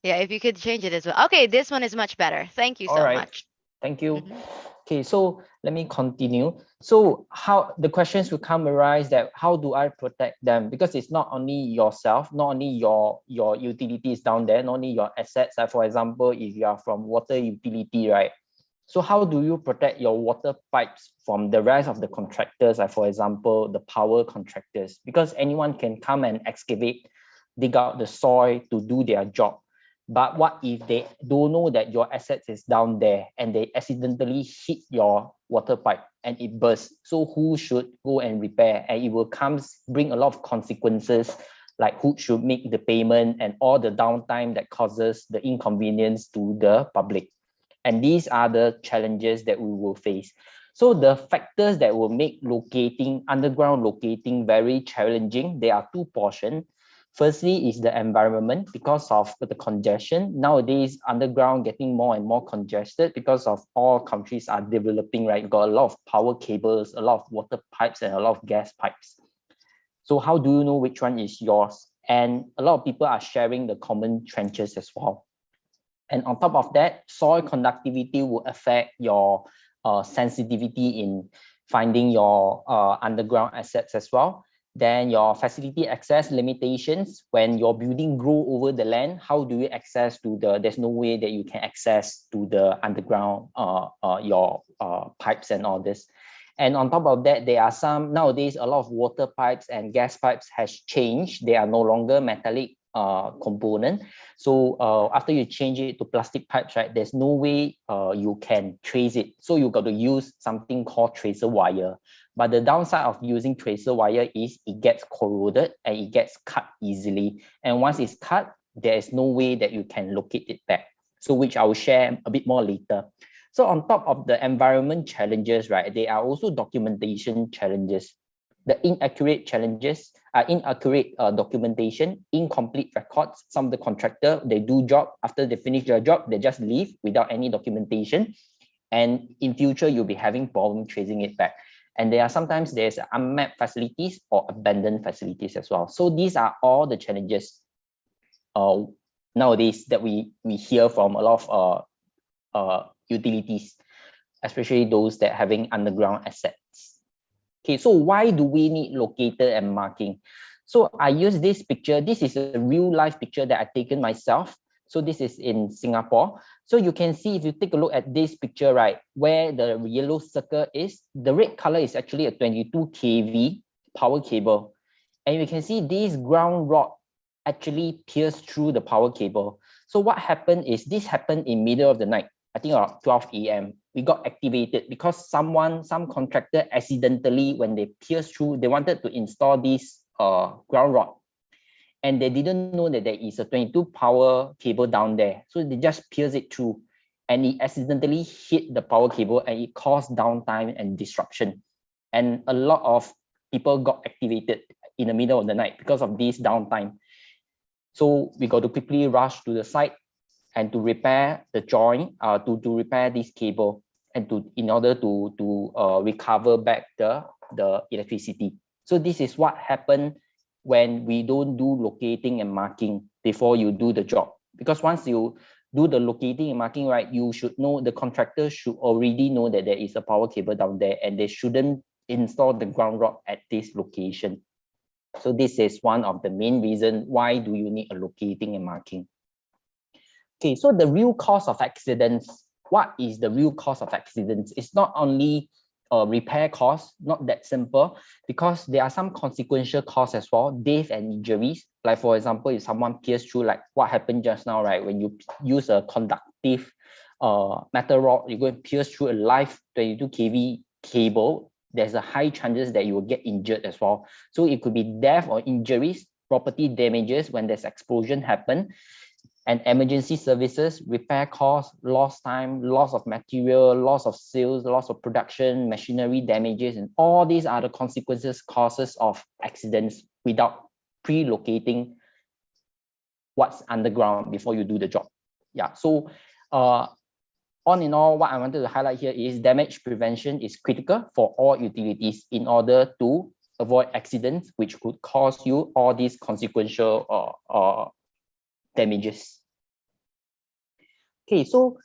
[SPEAKER 8] Yeah, if you could change it as well. Okay, this one is much better. Thank you
[SPEAKER 19] All
[SPEAKER 8] so
[SPEAKER 19] right.
[SPEAKER 8] much.
[SPEAKER 19] Thank you.
[SPEAKER 8] Mhm.
[SPEAKER 19] Okay, so let me continue. So how the questions will come arise that how do I protect them? Because it's not only yourself, not only your utilities down there, not only your assets. Like for example, if you are from water utility, right? So how do you protect your water pipes from the rest of the contractors, like for example, the power contractors? Because anyone can come and excavate, dig out the soil to do their job. But what if they don't know that your assets is down there and they accidentally hit your water pipe and it bursts? So who should go and repair? And it will bring a lot of consequences, like who should make the payment and all the downtime that causes the inconvenience to the public. And these are the challenges that we will face. So the factors that will make underground locating very challenging, there are two portions. Firstly is the environment because of the congestion. Nowadays, underground getting more and more congested because of all countries are developing, right? You've got a lot of power cables, a lot of water pipes, and a lot of gas pipes. So how do you know which one is yours? And a lot of people are sharing the common trenches as well. And on top of that, soil conductivity will affect your sensitivity in finding your underground assets as well. Then your facility access limitations, when your building grow over the land, how do you access to there's no way that you can access to the underground, your pipes and all this. And on top of that, there are nowadays, a lot of water pipes and gas pipes has changed. They are no longer metallic component. So after you change it to plastic pipes, right, there's no way you can trace it. So you got to use something called tracer wire. But the downside of using tracer wire is it gets corroded and it gets cut easily. And once it's cut, there is no way that you can locate it back. So which I will share a bit more later. So on top of the environment challenges, right, there are also documentation challenges. The inaccurate documentation, incomplete records. Some of the contractor, they do job, after they finish their job, they just leave without any documentation. And in future, you'll be having problem tracing it back. And sometimes there's unmapped facilities or abandoned facilities as well. So these are all the challenges nowadays that we hear from a lot of utilities, especially those that having underground assets. Okay, so why do we need locator and marking? So I use this picture. This is a real life picture that I've taken myself. So this is in Singapore. So you can see, if you take a look at this picture, right, where the yellow circle is, the red color is actually a 22 kV power cable. And you can see this ground rod actually pierced through the power cable. So what happened is, this happened in middle of the night, I think around 12 a.m. We got activated because some contractor accidentally, when they pierced through, they wanted to install this ground rod. And they didn't know that there is a 22 power cable down there. So they just pierce it through. and it accidentally hit the power cable and it caused downtime and disruption. And a lot of people got activated in the middle of the night because of this downtime. So we got to quickly rush to the site and to repair the joint, to repair this cable, and in order to recover back the electricity. So this is what happened when we don't do locating and marking before you do the job. Because once you do the locating and marking, right, you should know, the contractor should already know that there is a power cable down there and they shouldn't install the ground rod at this location. So this is one of the main reasons why do you need a locating and marking. Okay, so the real cause of accidents, what is the real cause of accidents? It's not only repair costs, not that simple, because there are some consequential costs as well, death and injuries. Like for example, if someone pierced through, like what happened just now, right? When you use a conductive metal rod, you go and pierce through a live 22 kV cable, there's a high chances that you will get injured as well. So it could be death or injuries, property damages when there's explosion happen, and emergency services, repair costs, lost time, loss of material, loss of sales, loss of production, machinery damages, and all these are the consequences, causes of accidents without pre-locating what's underground before you do the job. Yeah, so all in all, what I wanted to highlight here is damage prevention is critical for all utilities in order to avoid accidents which could cause you all these consequential damages. Okay, so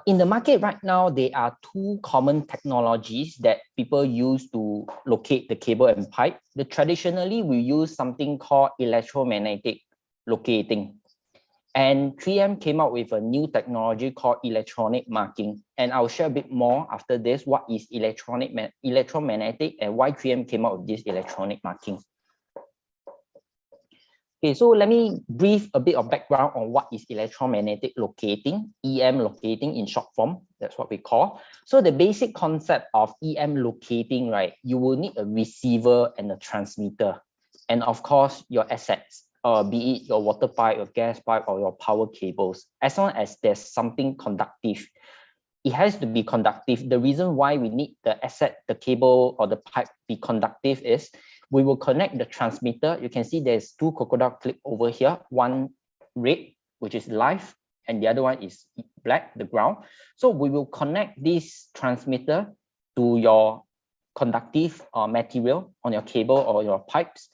[SPEAKER 19] in the market right now, there are two common technologies that people use to locate the cable and pipe. Traditionally, we use something called electromagnetic locating. And 3M came out with a new technology called electronic marking. And I'll share a bit more after this, what is electromagnetic and why 3M came out with this electronic marking. Okay, so let me brief a bit of background on what is electromagnetic locating, EM locating in short form, that's what we call. So the basic concept of EM locating, right, you will need a receiver and a transmitter. And of course, your assets, be it your water pipe, your gas pipe, or your power cables, as long as there's something conductive. It has to be conductive. The reason why we need the asset, the cable or the pipe be conductive is we will connect the transmitter. You can see there's two crocodile clip over here, one red, which is live, and the other one is black, the ground. So we will connect this transmitter to your conductive material on your cable or your pipes,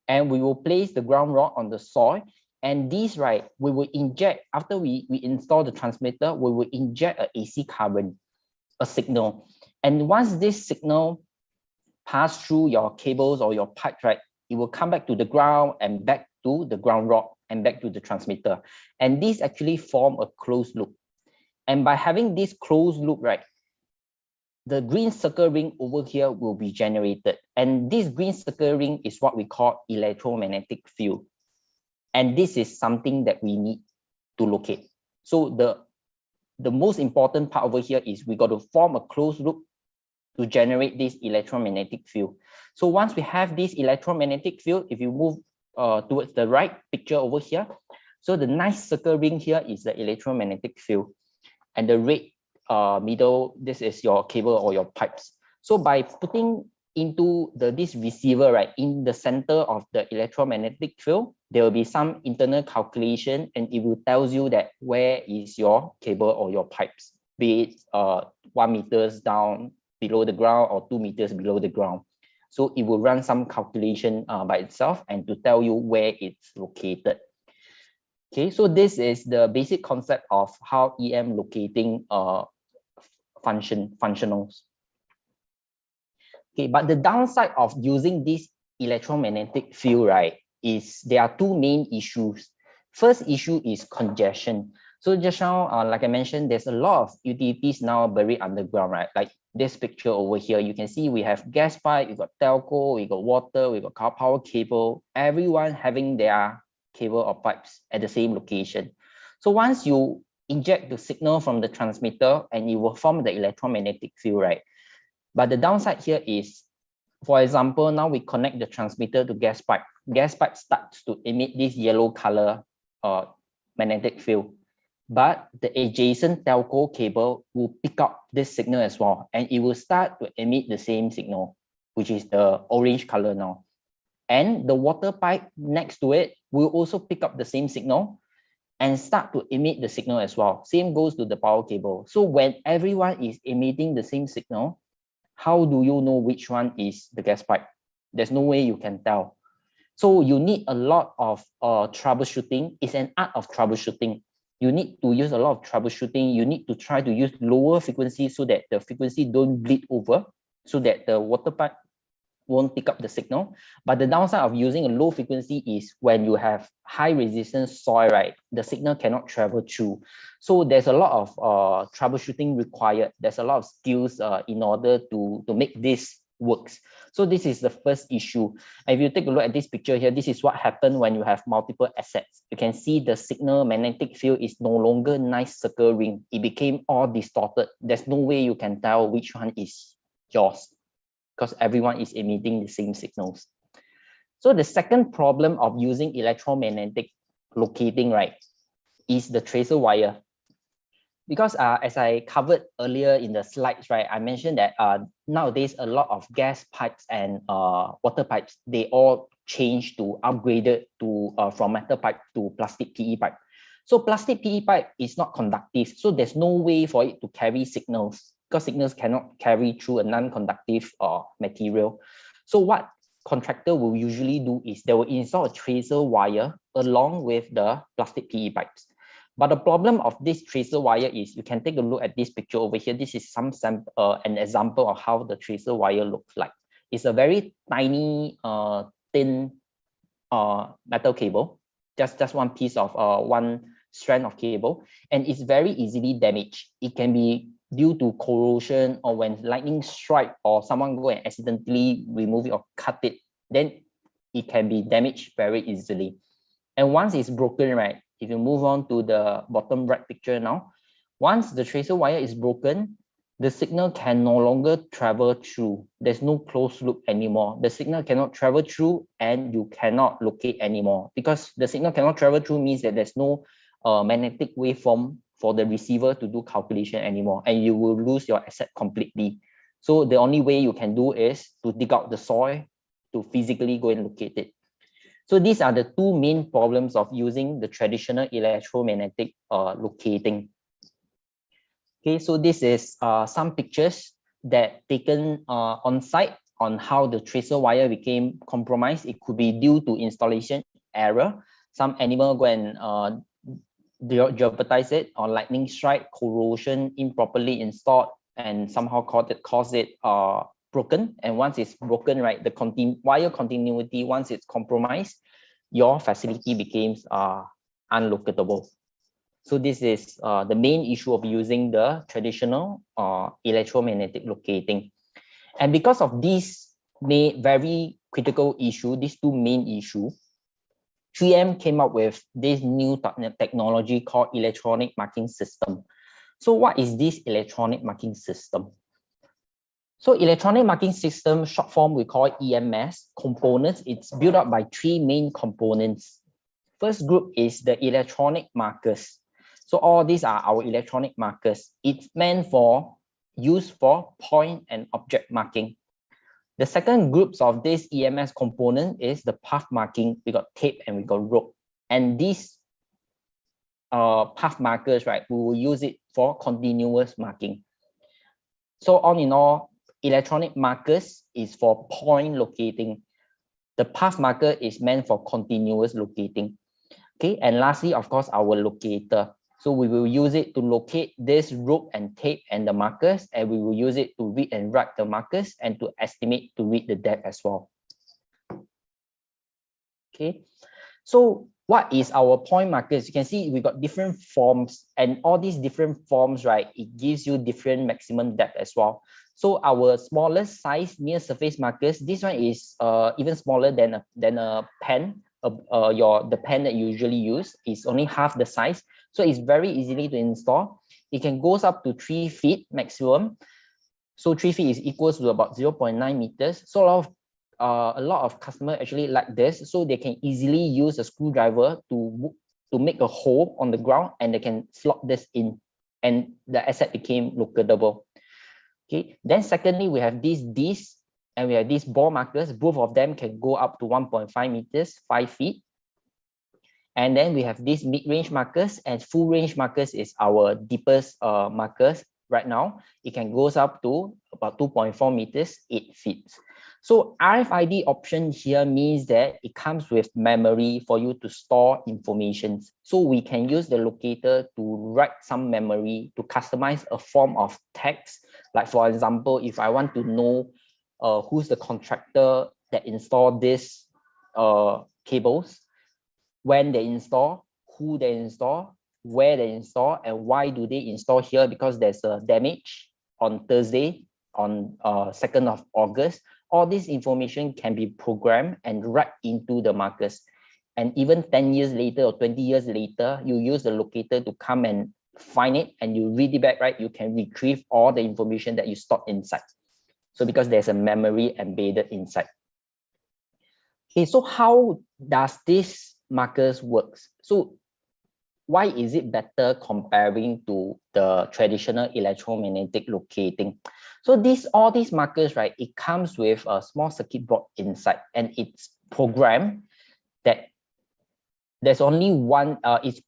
[SPEAKER 19] and we will place the ground rod on the soil. And these, right, we will inject, after we install the transmitter, we will inject an AC current, a signal. And once this signal pass through your cables or your pipes, right, it will come back to the ground and back to the ground rod and back to the transmitter. And these actually form a closed loop. And by having this closed loop, right, the green circle ring over here will be generated. And this green circle ring is what we call electromagnetic field. And this is something that we need to locate. So the most important part over here is we got to form a closed loop to generate this electromagnetic field. So once we have this electromagnetic field, if you move towards the right picture over here, so the nice circle ring here is the electromagnetic field. And the red middle, this is your cable or your pipes. So by putting into this receiver, right, in the center of the electromagnetic field, there will be some internal calculation and it will tell you that where is your cable or your pipes, be it 1 meters down below the ground or 2 meters below the ground. So it will run some calculation by itself and to tell you where it's located. Okay, so this is the basic concept of how EM locating functionals. Okay, but the downside of using this electromagnetic field, right, is there are two main issues. First issue is congestion. So just now, like I mentioned, there's a lot of utilities now buried underground, right? Like this picture over here, you can see we have gas pipe, we got telco, we got water, we got car power cable, everyone having their cable or pipes at the same location. So once you inject the signal from the transmitter and it will form the electromagnetic field, right? But the downside here is, for example, now we connect the transmitter to gas pipe. Gas pipe starts to emit this yellow color magnetic field. but the adjacent telco cable will pick up this signal as well, and it will start to emit the same signal, which is the orange color now. And the water pipe next to it will also pick up the same signal and start to emit the signal as well. Same goes to the power cable. So when everyone is emitting the same signal, how do you know which one is the gas pipe? There's no way you can tell. So you need a lot of troubleshooting. It's an art of troubleshooting. You need to use a lot of troubleshooting. You need to try to use lower frequency so that the frequency don't bleed over, so that the water pipe won't pick up the signal. But the downside of using a low frequency is when you have high resistance soil, right, the signal cannot travel through. So there's a lot of troubleshooting required. There's a lot of skills in order to make this works. So this is the first issue. If you take a look at this picture here, this is what happened when you have multiple assets. You can see the signal magnetic field is no longer nice circle ring. It became all distorted. There's no way you can tell which one is yours, because everyone is emitting the same signals. So the second problem of using electromagnetic locating, right, is the tracer wire. Because as I covered earlier in the slides, right, I mentioned that nowadays a lot of gas pipes and water pipes, they all changed to upgraded to from metal pipe to plastic PE pipe. So plastic PE pipe is not conductive, so there's no way for it to carry signals, because signals cannot carry through a non-conductive material. So what contractor will usually do is they will install a tracer wire along with the plastic PE pipes. But the problem of this tracer wire is, you can take a look at this picture over here. This is an example of how the tracer wire looks like. It's a very tiny, thin metal cable, just one piece of one strand of cable, and it's very easily damaged. It can be due to corrosion, or when lightning strike or someone go and accidentally remove it or cut it, then it can be damaged very easily. And once it's broken, right, if you move on to the bottom right picture now, once the tracer wire is broken, the signal can no longer travel through. There's no closed loop anymore. The signal cannot travel through and you cannot locate anymore, because the signal cannot travel through means that there's no magnetic waveform for the receiver to do calculation anymore, and you will lose your asset completely. So the only way you can do is to dig out the soil to physically go and locate it. So these are the two main problems of using the traditional electromagnetic locating. Okay, so this is some pictures that taken on site on how the tracer wire became compromised. It could be due to installation error. Some animal go and jeopardize it, or lightning strike, corrosion, improperly installed, and somehow cause it broken. And once it's broken, right, the wire continuity, once it's compromised, your facility becomes unlocatable. So this is the main issue of using the traditional electromagnetic locating. And because of these very critical issue, these two main issues, 3M came up with this new technology called electronic marking system. So what is this electronic marking system? So electronic marking system, short form, we call it EMS components. It's built up by three main components. First group is the electronic markers. So all these are our electronic markers. It's meant for use for point and object marking. The second groups of this EMS component is the path marking. We got tape and we got rope. And these path markers, right, we will use it for continuous marking. So all in all, electronic markers is for point locating. The path marker is meant for continuous locating. Okay, and lastly, of course, our locator. So we will use it to locate this rope and tape and the markers, and we will use it to read and write the markers and to estimate to read the depth as well. Okay, so what is our point markers? You can see we got different forms, and all these different forms, right, it gives you different maximum depth as well. So our smallest size near surface markers, this one is even smaller than a pen. The pen that you usually use is only half the size, so it's very easily to install. It can goes up to 3 feet maximum. So 3 feet is equals to about 0.9 meters. So a lot of customers actually like this, so they can easily use a screwdriver to to make a hole on the ground, and they can slot this in, and the asset became locatable. Okay, then secondly, we have these Ds and we have these ball markers. Both of them can go up to 1.5 meters, 5 feet. And then we have these mid-range markers, and full range markers is our deepest markers right now. It can goes up to about 2.4 meters, 8 feet. So RFID option here means that it comes with memory for you to store information. So we can use the locator to write some memory to customize a form of text. Like for example, if I want to know who's the contractor that installed this cables, when they install, who they install, where they install, and why do they install here, because there's a damage on Thursday on 2nd of August. All this information can be programmed and write into the markers. And even 10 years later or 20 years later, you use the locator to come and find it and you read it back, right? You can retrieve all the information that you stored inside. So because there's a memory embedded inside. Okay, so how does this markers works? So why is it better comparing to the traditional electromagnetic locating? So all these markers, right, it comes with a small circuit board inside, and it's programmed that there's only one, it's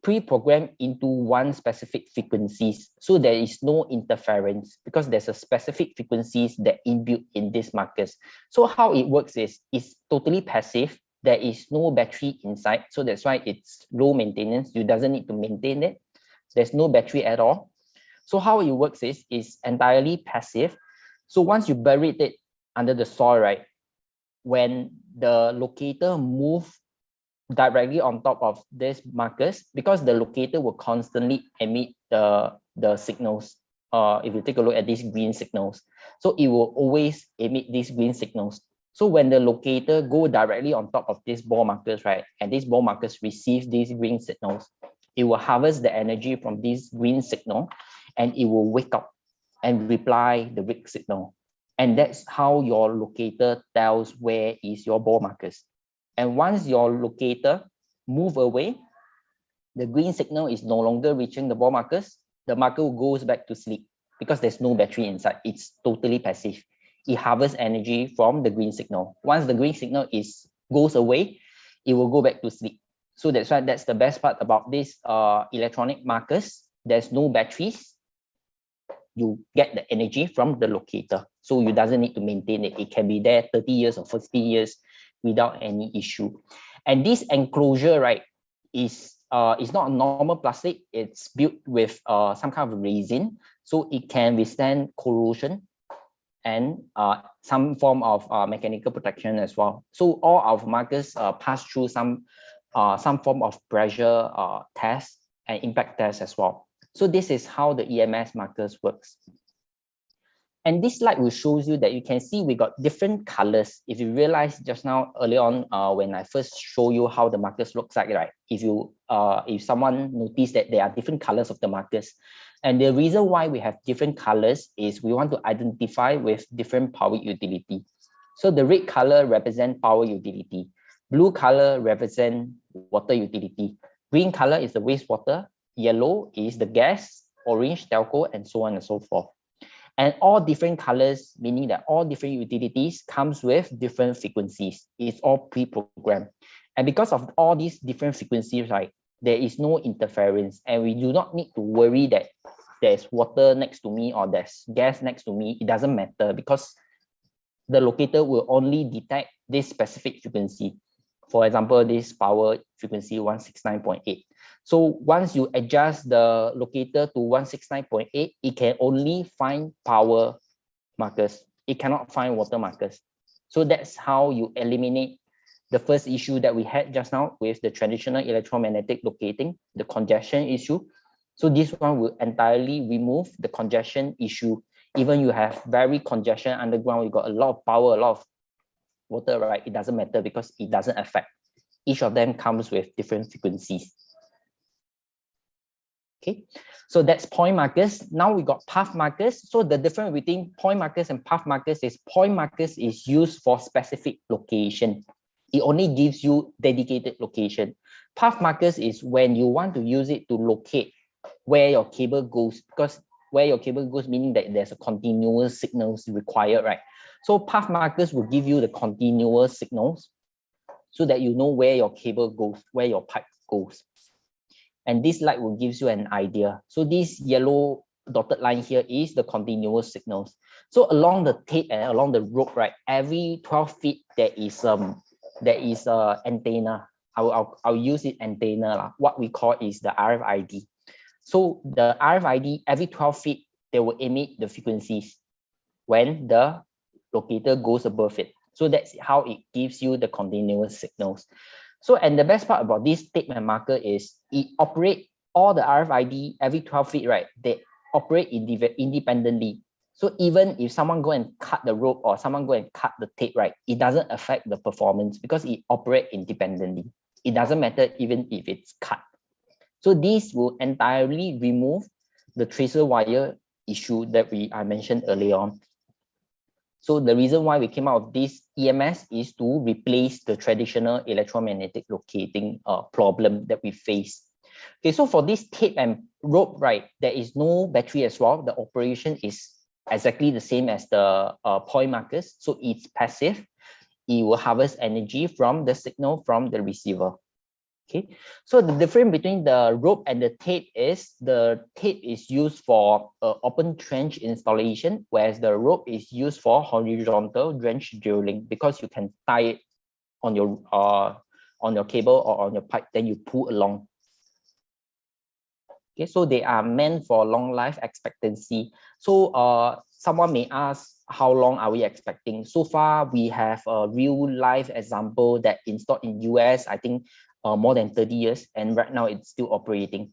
[SPEAKER 19] pre-programmed into one specific frequencies. So there is no interference because there's a specific frequencies that inbuilt in these markers. So how it works is it's totally passive. There is no battery inside. So that's why it's low maintenance. You doesn't need to maintain it. There's no battery at all. So how it works is it's entirely passive. So once you buried it under the soil, right, when the locator moves directly on top of these markers, because the locator will constantly emit the signals. If you take a look at these green signals, so it will always emit these green signals. So when the locator go directly on top of these ball markers, right, and these ball markers receive these green signals, it will harvest the energy from this green signal, and it will wake up and reply the red signal. And that's how your locator tells where is your ball markers. And once your locator move away, the green signal is no longer reaching the ball markers, the marker goes back to sleep because there's no battery inside. It's totally passive. It harvests energy from the green signal. Once the green signal goes away, it will go back to sleep. So that's why that's the best part about this electronic markers. There's no batteries. You get the energy from the locator. So you doesn't need to maintain it. It can be there 30 years or 50 years without any issue. And this enclosure, right, is not a normal plastic. It's built with some kind of resin, so it can withstand corrosion and some form of mechanical protection as well. So all our markers pass through some form of pressure test and impact test as well. So this is how the EMS markers works. And this slide will shows you that you can see we got different colors. If you realize just now early on when I first show you how the markers looks like, right? If someone noticed that there are different colors of the markers, and the reason why we have different colors is we want to identify with different power utility. So the red color represent power utility, blue color represent water utility, green color is the wastewater, yellow is the gas, orange telco, and so on and so forth. And all different colors, meaning that all different utilities comes with different frequencies. It's all pre-programmed. And because of all these different frequencies, right, there is no interference, and we do not need to worry that there's water next to me or there's gas next to me. It doesn't matter because the locator will only detect this specific frequency. For example, this power frequency 169.8. So once you adjust the locator to 169.8, it can only find power markers. It cannot find water markers. So that's how you eliminate the first issue that we had just now with the traditional electromagnetic locating, the congestion issue. So this one will entirely remove the congestion issue. Even you have very congestion underground, you got a lot of power, a lot of water, right? It doesn't matter because it doesn't affect. Each of them comes with different frequencies. Okay, so that's point markers. Now we got path markers. So the difference between point markers and path markers is point markers is used for specific location. It only gives you dedicated location. Path markers is when you want to use it to locate where your cable goes, because where your cable goes meaning that there's a continuous signals required, right? So path markers will give you the continuous signals so that you know where your cable goes, where your pipe goes. And this light will give you an idea. So this yellow dotted line here is the continuous signals. So along the tape and along the rope, right, every 12 feet there is antenna. I'll use it antenna. What we call is the RFID. So the RFID every 12 feet they will emit the frequencies when the locator goes above it. So that's how it gives you the continuous signals. So, and the best part about this tape and marker is it operates all the RFID every 12 feet, right? They operate independently. So even if someone go and cut the rope or someone go and cut the tape, right, it doesn't affect the performance because it operates independently. It doesn't matter even if it's cut. So this will entirely remove the tracer wire issue that I mentioned earlier on. So the reason why we came out of this EMS is to replace the traditional electromagnetic locating problem that we face. Okay, so for this tape and rope, right, there is no battery as well. The operation is exactly the same as the point markers. So it's passive. It will harvest energy from the signal from the receiver. Okay, so the difference between the rope and the tape is the tape is used for open trench installation, whereas the rope is used for horizontal trench drilling because you can tie it on your cable or on your pipe, then you pull along. Okay, so they are meant for long life expectancy. So someone may ask, how long are we expecting? So far, we have a real life example that installed in US, I think more than 30 years, and right now it's still operating.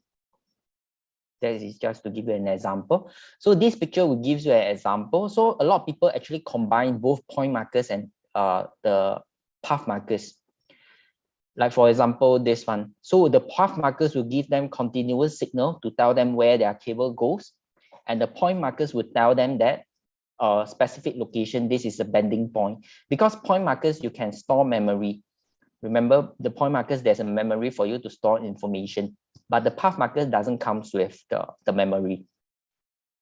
[SPEAKER 19] That is just to give you an example. So this picture will give you an example. So a lot of people actually combine both point markers and the path markers. Like for example, this one. So the path markers will give them continuous signal to tell them where their cable goes. And the point markers will tell them that specific location, this is a bending point. Because point markers, you can store memory. Remember, the point markers, there's a memory for you to store information. But the path markers doesn't come with the memory.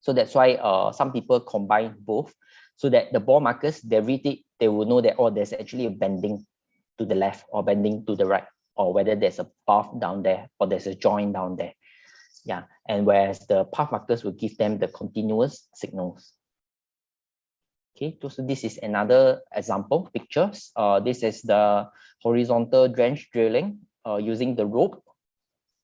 [SPEAKER 19] So that's why some people combine both. So that the ball markers, they read it, they will know that, oh, there's actually a bending to the left or bending to the right, or whether there's a path down there or there's a joint down there. Yeah, and whereas the path markers will give them the continuous signals. Okay, so this is another example pictures. This is the horizontal trench drilling using the rope.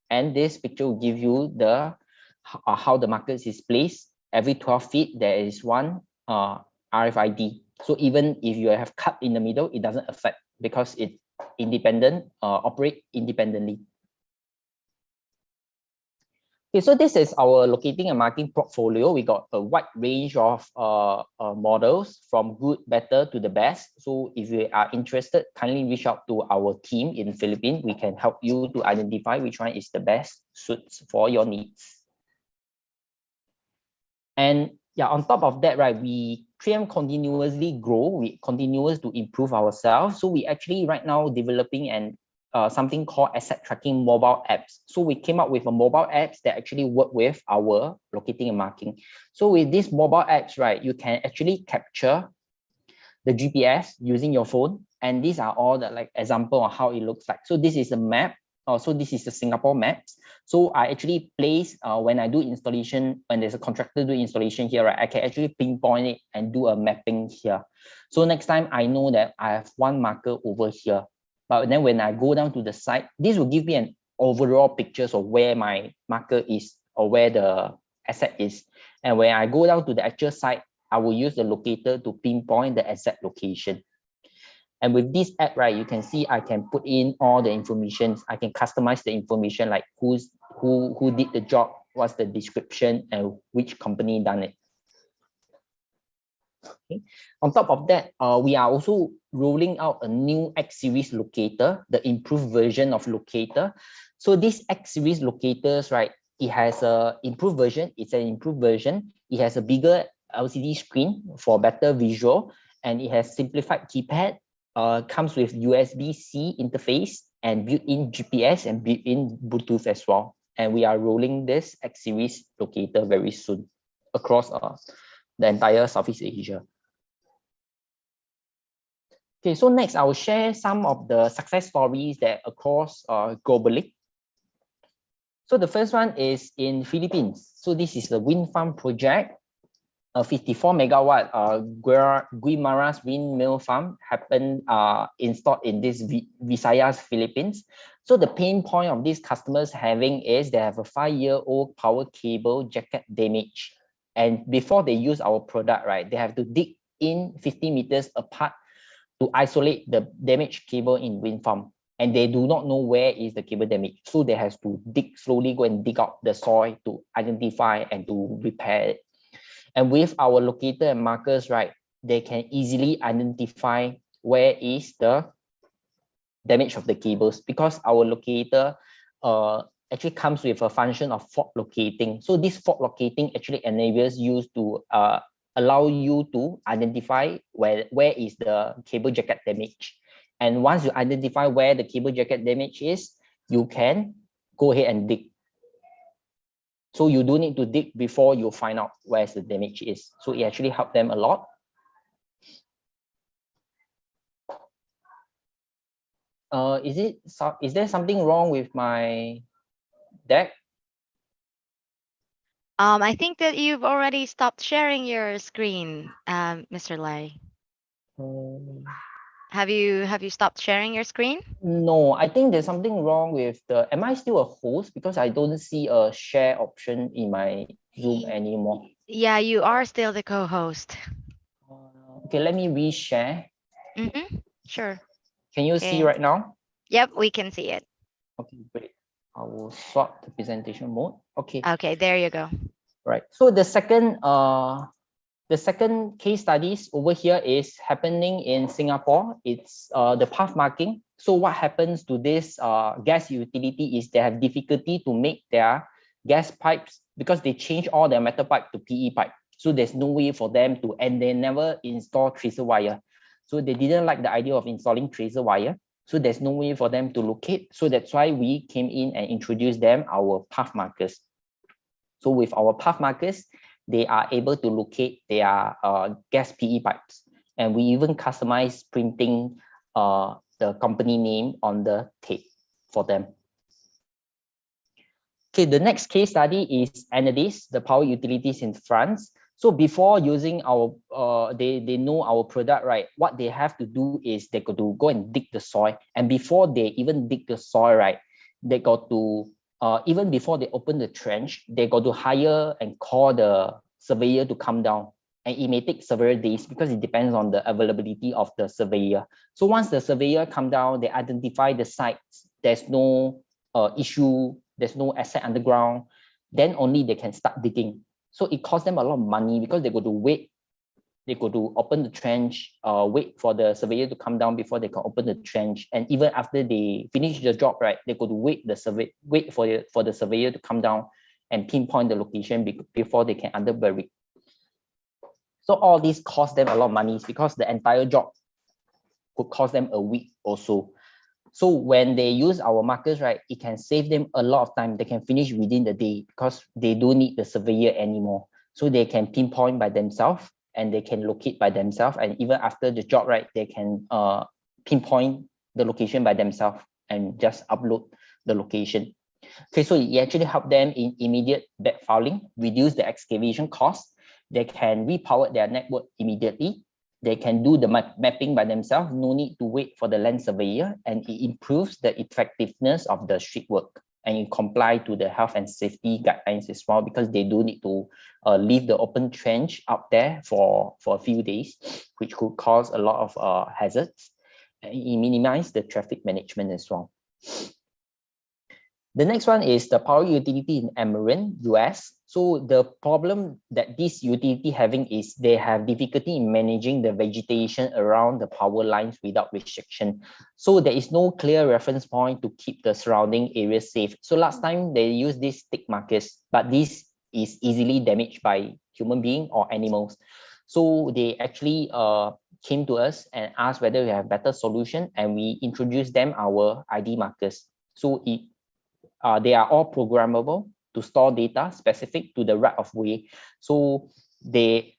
[SPEAKER 19] And this picture will give you the how the markers is placed. Every 12 feet, there is one RFID. So even if you have cut in the middle, it doesn't affect because it's independent, operate independently. Okay, so this is our locating and marking portfolio. We got a wide range of models from good, better to the best. So if you are interested, kindly reach out to our team in Philippines. We can help you to identify which one is the best suits for your needs. And yeah, on top of that, right, we 3M continuously grow, we continuous to improve ourselves. So we actually right now developing and something called asset tracking mobile apps. So we came up with a mobile apps that actually work with our locating and marking. So with these mobile apps, right, you can actually capture the GPS using your phone. And these are all the like example of how it looks like. So this is a map. So this is the Singapore maps. So I actually place when I do installation, when there's a contractor do installation here, right, I can actually pinpoint it and do a mapping here. So next time I know that I have one marker over here. But then when I go down to the site, this will give me an overall picture of where my marker is or where the asset is. And when I go down to the actual site, I will use the locator to pinpoint the exact location. And with this app, right, you can see I can put in all the information. I can customize the information like who did the job, what's the description, and which company done it. Okay. On top of that, we are also rolling out a new X series locator, the improved version of locator. So this X series locators, right, it has a improved version. It's an improved version. It has a bigger LCD screen for better visual, and it has simplified keypad. comes with USB-C interface and built-in GPS and built-in Bluetooth as well. And we are rolling this X series locator very soon across the entire Southeast Asia. Okay, so next I will share some of the success stories that across globally. So the first one is in Philippines. So this is the wind farm project. A 54 megawatt Guimaras windmill farm happened installed in this Visayas, Philippines. So the pain point of these customers having is they have a 5-year-old power cable jacket damage. And before they use our product, right, they have to dig in 50 meters apart to isolate the damaged cable in wind farm. And they do not know where is the cable damage. So they have to slowly go and dig out the soil to identify and to repair it. And with our locator and markers, right, they can easily identify where is the damage of the cables, because our locator actually comes with a function of fault locating. So this fault locating actually enables you to allow you to identify where is the cable jacket damage. And once you identify where the cable jacket damage is, you can go ahead and dig. So you do need to dig before you find out where the damage is. So it actually helped them a lot. Is there something wrong with my deck?
[SPEAKER 8] I think that you've already stopped sharing your screen, Mr. Lai. Have you stopped sharing your screen?
[SPEAKER 19] No, I think there's something wrong with the. Am I still a host? Because I don't see a share option in my Zoom anymore.
[SPEAKER 8] Yeah, you are still the co-host.
[SPEAKER 19] Okay, let me reshare.
[SPEAKER 8] Sure.
[SPEAKER 19] Can you see right now?
[SPEAKER 8] Yep, we can see it.
[SPEAKER 19] Okay, great. I will swap the presentation mode. Okay.
[SPEAKER 8] Okay, there you go.
[SPEAKER 19] Right. So the second case studies over here is happening in Singapore. It's the path marking. So what happens to this gas utility is they have difficulty to make their gas pipes because they change all their metal pipe to PE pipe. So there's no way for them to, and they never install tracer wire. So they didn't like the idea of installing tracer wire. So there's no way for them to locate. So that's why we came in and introduced them our path markers. So with our path markers, they are able to locate their gas PE pipes. And we even customize printing the company name on the tape for them. Okay, the next case study is Enedis, the power utilities in France. So before using our, they know our product, right? What they have to do is they got to go and dig the soil. And before they even dig the soil, right, they got to, even before they open the trench, they got to hire and call the surveyor to come down. And it may take several days because it depends on the availability of the surveyor. So once the surveyor come down, they identify the sites, there's no issue, there's no asset underground, then only they can start digging. So it costs them a lot of money because they go to wait, they go to open the trench, wait for the surveyor to come down before they can open the trench. And even after they finish the job, right, they go to wait for the surveyor to come down and pinpoint the location before they can underbury. So all this cost them a lot of money because the entire job could cost them a week or so. So when they use our markers, right, it can save them a lot of time. They can finish within the day because they don't need the surveyor anymore. So they can pinpoint by themselves and they can locate by themselves. And even after the job, right, they can pinpoint the location by themselves and just upload the location. Okay, so it actually helped them in immediate backfiling, reduce the excavation cost. They can repower their network immediately. They can do the mapping by themselves, no need to wait for the land surveyor, and it improves the effectiveness of the street work. And it comply to the health and safety guidelines as well, because they do need to leave the open trench out there for a few days, which could cause a lot of hazards. And it minimizes the traffic management as well. The next one is the power utility in Amarin, US. So the problem that this utility having is they have difficulty in managing the vegetation around the power lines without restriction. So there is no clear reference point to keep the surrounding area safe. So last time they used these stick markers, but this is easily damaged by human being or animals. So they actually came to us and asked whether we have better solution, and we introduced them our ID markers. So they are all programmable to store data specific to the right of way. So it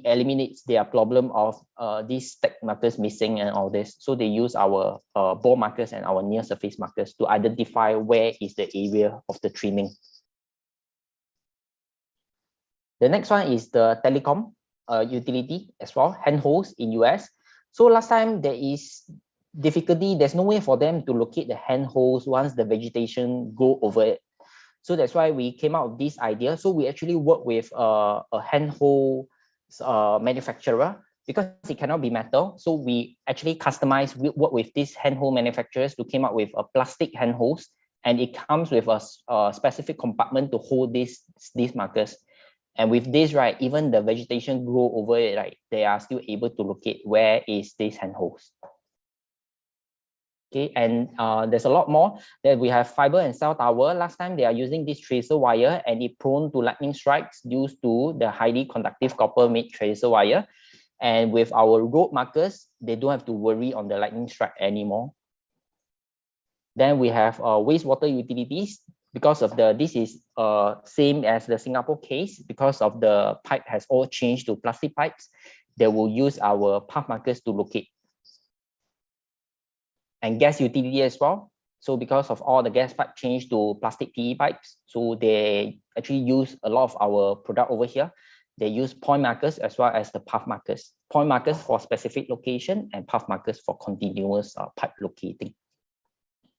[SPEAKER 19] eliminates their problem of these stack markers missing and all this. So they use our ball markers and our near surface markers to identify where is the area of the trimming. The next one is the telecom utility as well, handholds in US. So last time there is difficulty, there's no way for them to locate the handholds once the vegetation go over it. So that's why we came out with this idea. So we actually work with a handhold manufacturer because it cannot be metal. So we actually work with these handhold manufacturers to came up with a plastic handholds, and it comes with a specific compartment to hold these markers. And with this, right, even the vegetation grow over it, right, they are still able to locate where is this handholds. Okay, and there's a lot more. That we have fiber and cell tower. Last time they are using this tracer wire, and it prone to lightning strikes due to the highly conductive copper made tracer wire. And with our road markers, they don't have to worry on the lightning strike anymore. Then we have wastewater utilities. Because of this is same as the Singapore case, because of the pipe has all changed to plastic pipes, they will use our path markers to locate. And gas utility as well. So because of all the gas pipe changed to plastic PE pipes, so they actually use a lot of our product over here. They use point markers as well as the path markers. Point markers for specific location and path markers for continuous pipe locating.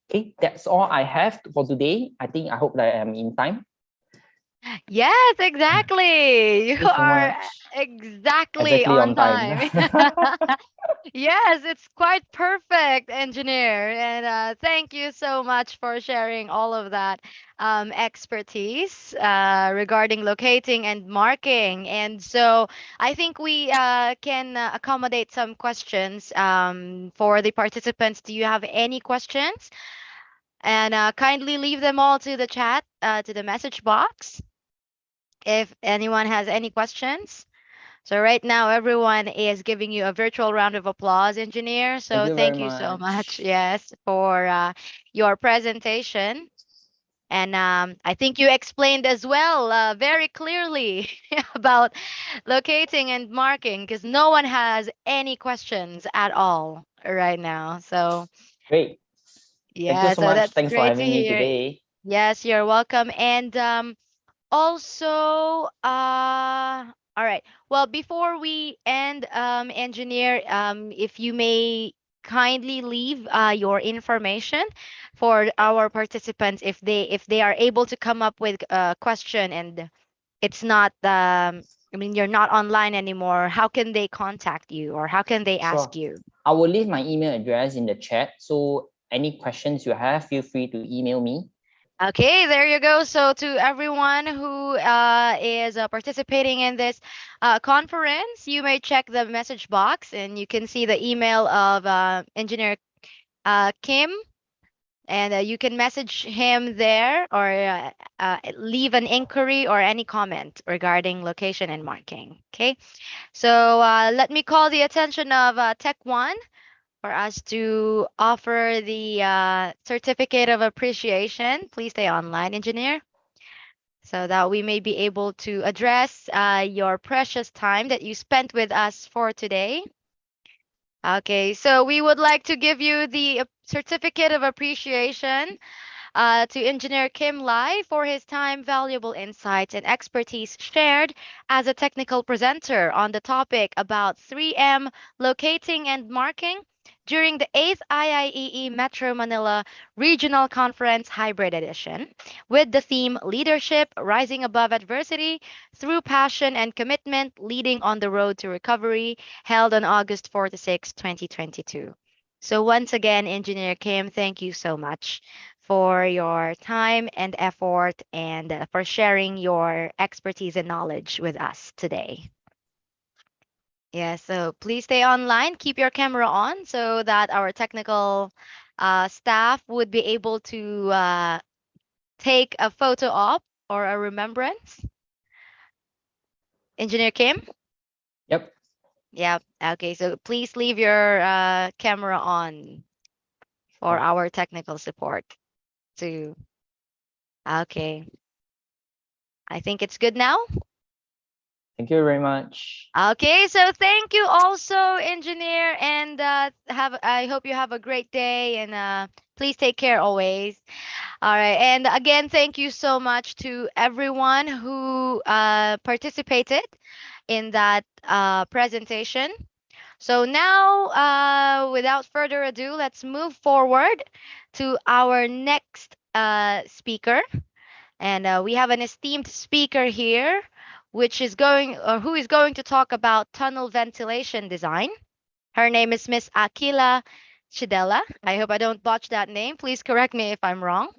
[SPEAKER 19] Okay, that's all I have for today. I hope that I am in time.
[SPEAKER 8] Yes, exactly. You
[SPEAKER 19] Thank you so
[SPEAKER 8] are
[SPEAKER 19] much.
[SPEAKER 8] exactly on time.
[SPEAKER 19] time.
[SPEAKER 8] Yes, it's quite perfect, engineer. And thank you so much for sharing all of that expertise regarding locating and marking. And so I think we can accommodate some questions for the participants. Do you have any questions? And kindly leave them all to the chat, to the message box, if anyone has any questions. So right now, everyone is giving you a virtual round of applause, engineer. So
[SPEAKER 19] you very
[SPEAKER 8] thank you so much,
[SPEAKER 19] much.
[SPEAKER 8] yes, for your presentation. And I think you explained as well very clearly about locating and marking, because no one has any questions at all right now. So
[SPEAKER 19] Great. Thank you
[SPEAKER 8] yeah,
[SPEAKER 19] so
[SPEAKER 8] so
[SPEAKER 19] much.
[SPEAKER 8] that's
[SPEAKER 19] Thanks for
[SPEAKER 8] great to
[SPEAKER 19] having me
[SPEAKER 8] hear.
[SPEAKER 19] today.
[SPEAKER 8] Yes, you're welcome. And also, all right. Well, before we end, engineer, if you may kindly leave your information for our participants, if they are able to come up with a question and it's not I mean, you're not online anymore, how can they contact you or how can they ask
[SPEAKER 19] Sure.
[SPEAKER 8] you?
[SPEAKER 19] I will leave my email address in the chat. So any questions you have, feel free to email me.
[SPEAKER 8] Okay, there you go. So to everyone who is participating in this conference, you may check the message box and you can see the email of Engineer Kim, and you can message him there or leave an inquiry or any comment regarding location and marking. Okay, so let me call the attention of Tech One for us to offer the certificate of appreciation. Please stay online, engineer, so that we may be able to address your precious time that you spent with us for today. Okay, so we would like to give you the certificate of appreciation to Engineer Kim Lai for his time, valuable insights, and expertise shared as a technical presenter on the topic about 3M locating and marking during the 8th IIEE Metro Manila Regional Conference Hybrid Edition with the theme Leadership Rising Above Adversity Through Passion and Commitment Leading on the Road to Recovery, held on August 4 to 6, 2022. So once again, Engineer Kim, thank you so much for your time and effort and for sharing your expertise and knowledge with us today. Yeah, so please stay online, keep your camera on so that our technical staff would be able to take a photo op or a remembrance. Engineer Kim?
[SPEAKER 19] Yep.
[SPEAKER 8] Yep. Okay. So please leave your camera on for our technical support too. Okay. I think it's good now.
[SPEAKER 19] Thank you very much.
[SPEAKER 8] Okay, so thank you also, engineer, and I hope you have a great day, and please take care always. All right, and again, thank you so much to everyone who participated in that presentation. So now, without further ado, let's move forward to our next speaker. And we have an esteemed speaker here, which is going or who is going to talk about tunnel ventilation design. Her name is Miss Aquila Chidela. I hope I don't botch that name. Please correct me if I'm wrong.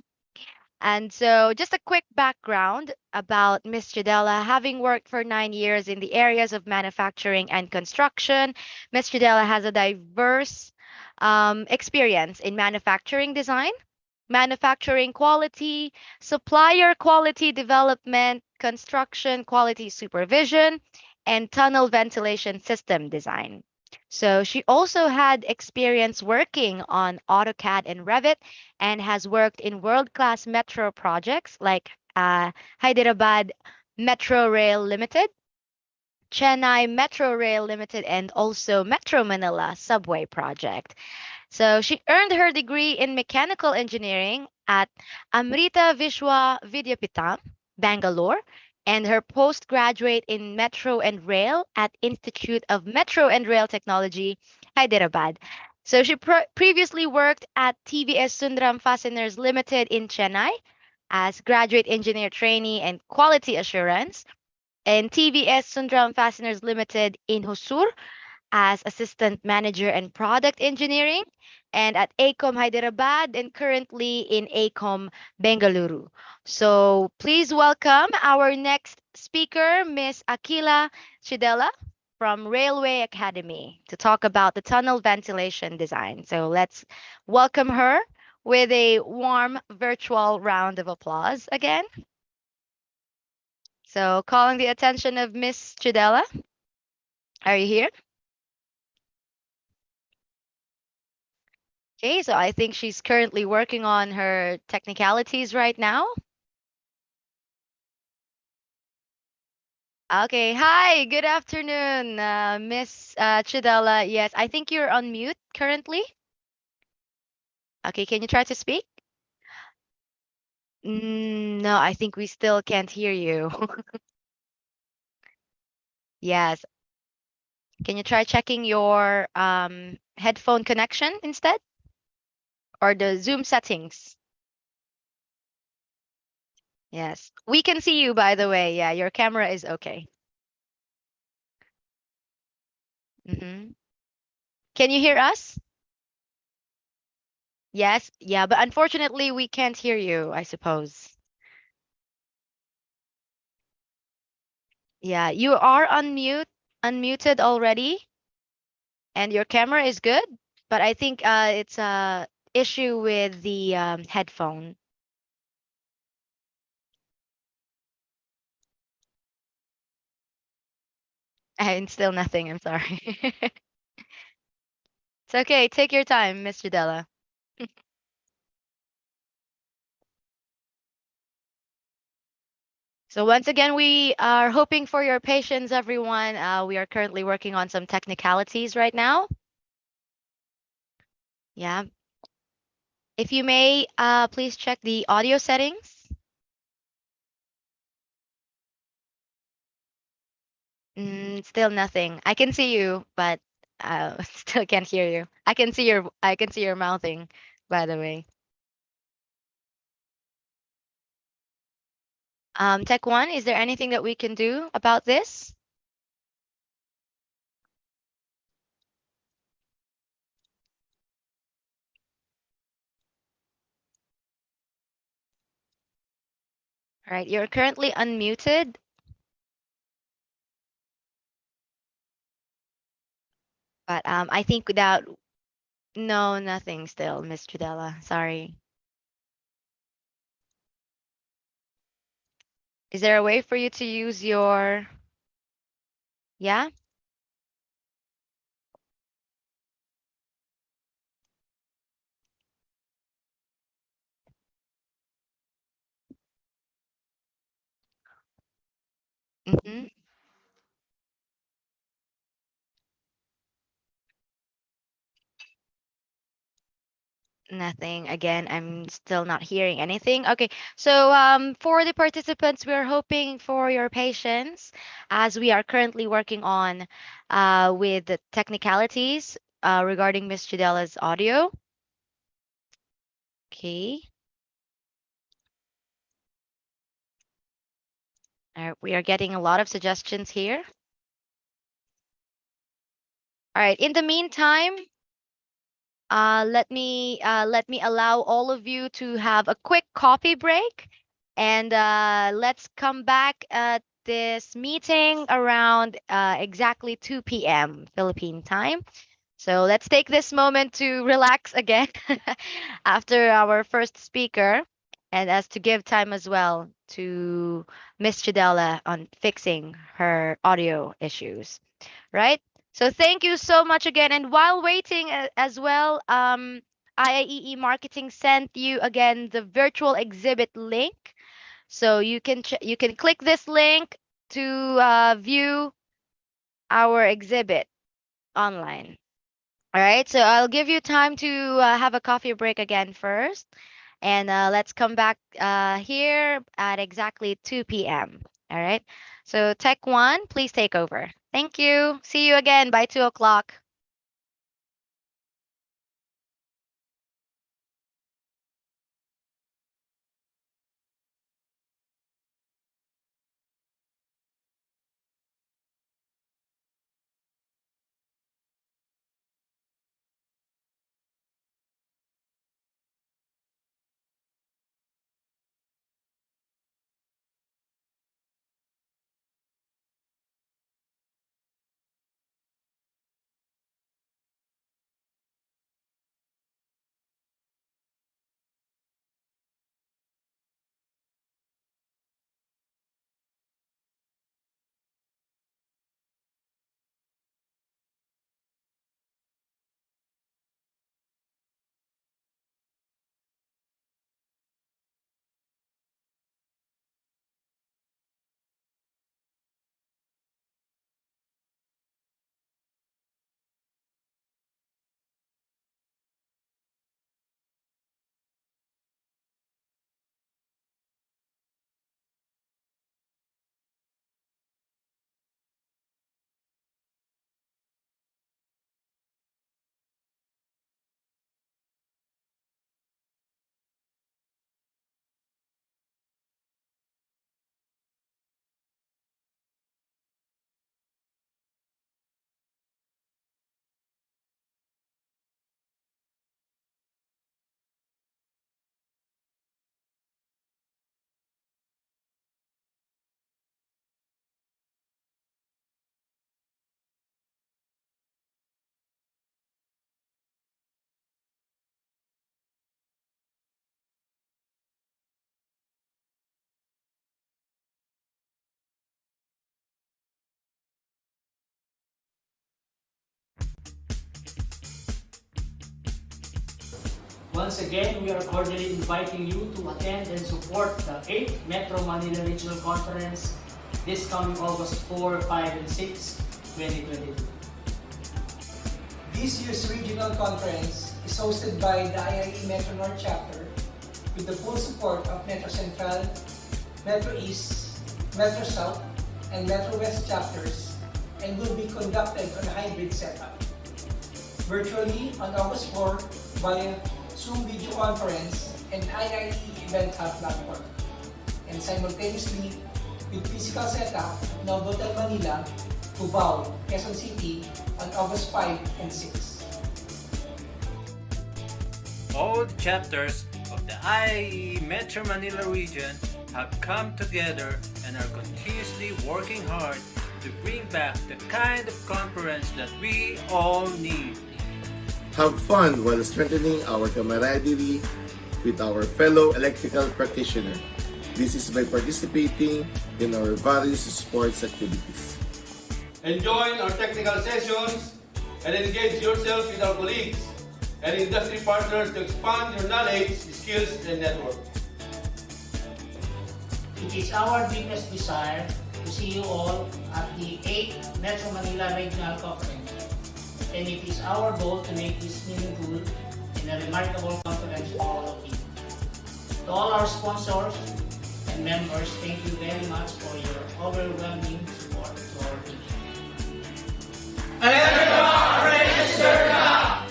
[SPEAKER 8] And so, just a quick background about Miss Chidela. Having worked for 9 years in the areas of manufacturing and construction, Miss Chidela has a diverse experience in manufacturing design, manufacturing quality, supplier quality development, construction quality supervision, and tunnel ventilation system design. So she also had experience working on AutoCAD and Revit and has worked in world-class metro projects like Hyderabad Metro Rail Limited, Chennai Metro Rail Limited, and also Metro Manila Subway Project. So she earned her degree in mechanical engineering at Amrita Vishwa Vidyapitam, Bangalore, and her postgraduate in Metro and Rail at Institute of Metro and Rail Technology, Hyderabad. So she previously worked at TVS Sundram Fasteners Limited in Chennai as graduate engineer trainee and quality assurance, and TVS Sundram Fasteners Limited in Hosur as assistant manager and product engineering, and at ACOM Hyderabad, and currently in ACOM Bengaluru. So please welcome our next speaker, Miss Aquila Chidela from Railway Academy, to talk about the tunnel ventilation design. So let's welcome her with a warm virtual round of applause again. So calling the attention of Miss Chidela. Are you here? Okay, so I think she's currently working on her technicalities right now. Okay, hi, good afternoon, Miss Chidela. Yes, I think you're on mute currently. Okay, can you try to speak? No, I think we still can't hear you. Yes. Can you try checking your headphone connection instead? Or the Zoom settings? Yes. We can see you, by the way. Yeah, your camera is okay. Can you hear us? Yes. Yeah, but unfortunately, we can't hear you, I suppose. Yeah, you are unmuted already, and your camera is good, but I think it's a issue with the headphone. And still nothing, I'm sorry. It's okay, take your time, Mr. Della. So once again, we are hoping for your patience, everyone. We are currently working on some technicalities right now. Yeah. If you may, please check the audio settings. Still nothing. I can see you, but still can't hear you. I can see your mouthing, by the way. Tech One, is there anything that we can do about this? All right, you're currently unmuted. But I think without no, nothing still, Miss Trudella. Sorry. Is there a way for you to use your, yeah? Mm-hmm. Nothing. Again, I'm still not hearing anything. Okay, so for the participants, we're hoping for your patience as we are currently working on with the technicalities regarding Miss Judella's audio. Okay. We are getting a lot of suggestions here. All right. In the meantime, let me allow all of you to have a quick coffee break, and let's come back at this meeting around exactly 2 p.m. Philippine time. So let's take this moment to relax again after our first speaker, and as to give time as well to Miss Chidela on fixing her audio issues, right? So thank you so much again. And while waiting as well, IIEE Marketing sent you again the virtual exhibit link. So you can click this link to view our exhibit online. All right, so I'll give you time to have a coffee break again first. And let's come back here at exactly 2 p.m. All right, so Tech One, please take over. Thank you. See you again by 2 o'clock.
[SPEAKER 3] Once again, we are cordially inviting you to attend and support the 8th Metro Manila Regional Conference this coming August 4, 5, and 6, 2022.
[SPEAKER 4] This year's regional conference is hosted by the IIE Metro North chapter with the full support of Metro Central, Metro East, Metro South, and Metro West chapters, and will be conducted on a hybrid setup. Virtually on August 4 via Zoom video conference and IIE Event Hub platform, and simultaneously with physical setup in Novotel Manila, Cubao, Quezon City on August 5 and 6.
[SPEAKER 5] All the chapters of the IIE Metro Manila region have come together and are continuously working hard to bring back the kind of conference that we all need.
[SPEAKER 6] Have fun while strengthening our camaraderie with our fellow electrical practitioner. This is by participating in our various sports activities.
[SPEAKER 7] Enjoy our technical sessions and engage yourself with our colleagues and industry partners to expand your knowledge, skills, and network.
[SPEAKER 3] It is our deepest desire to to see you all at the 8th Metro Manila Regional Conference. And it is our goal to make this meaningful and a remarkable conference for all of you. To all our sponsors and members, thank you very much for your overwhelming support to our vision.
[SPEAKER 10] Everyone register now!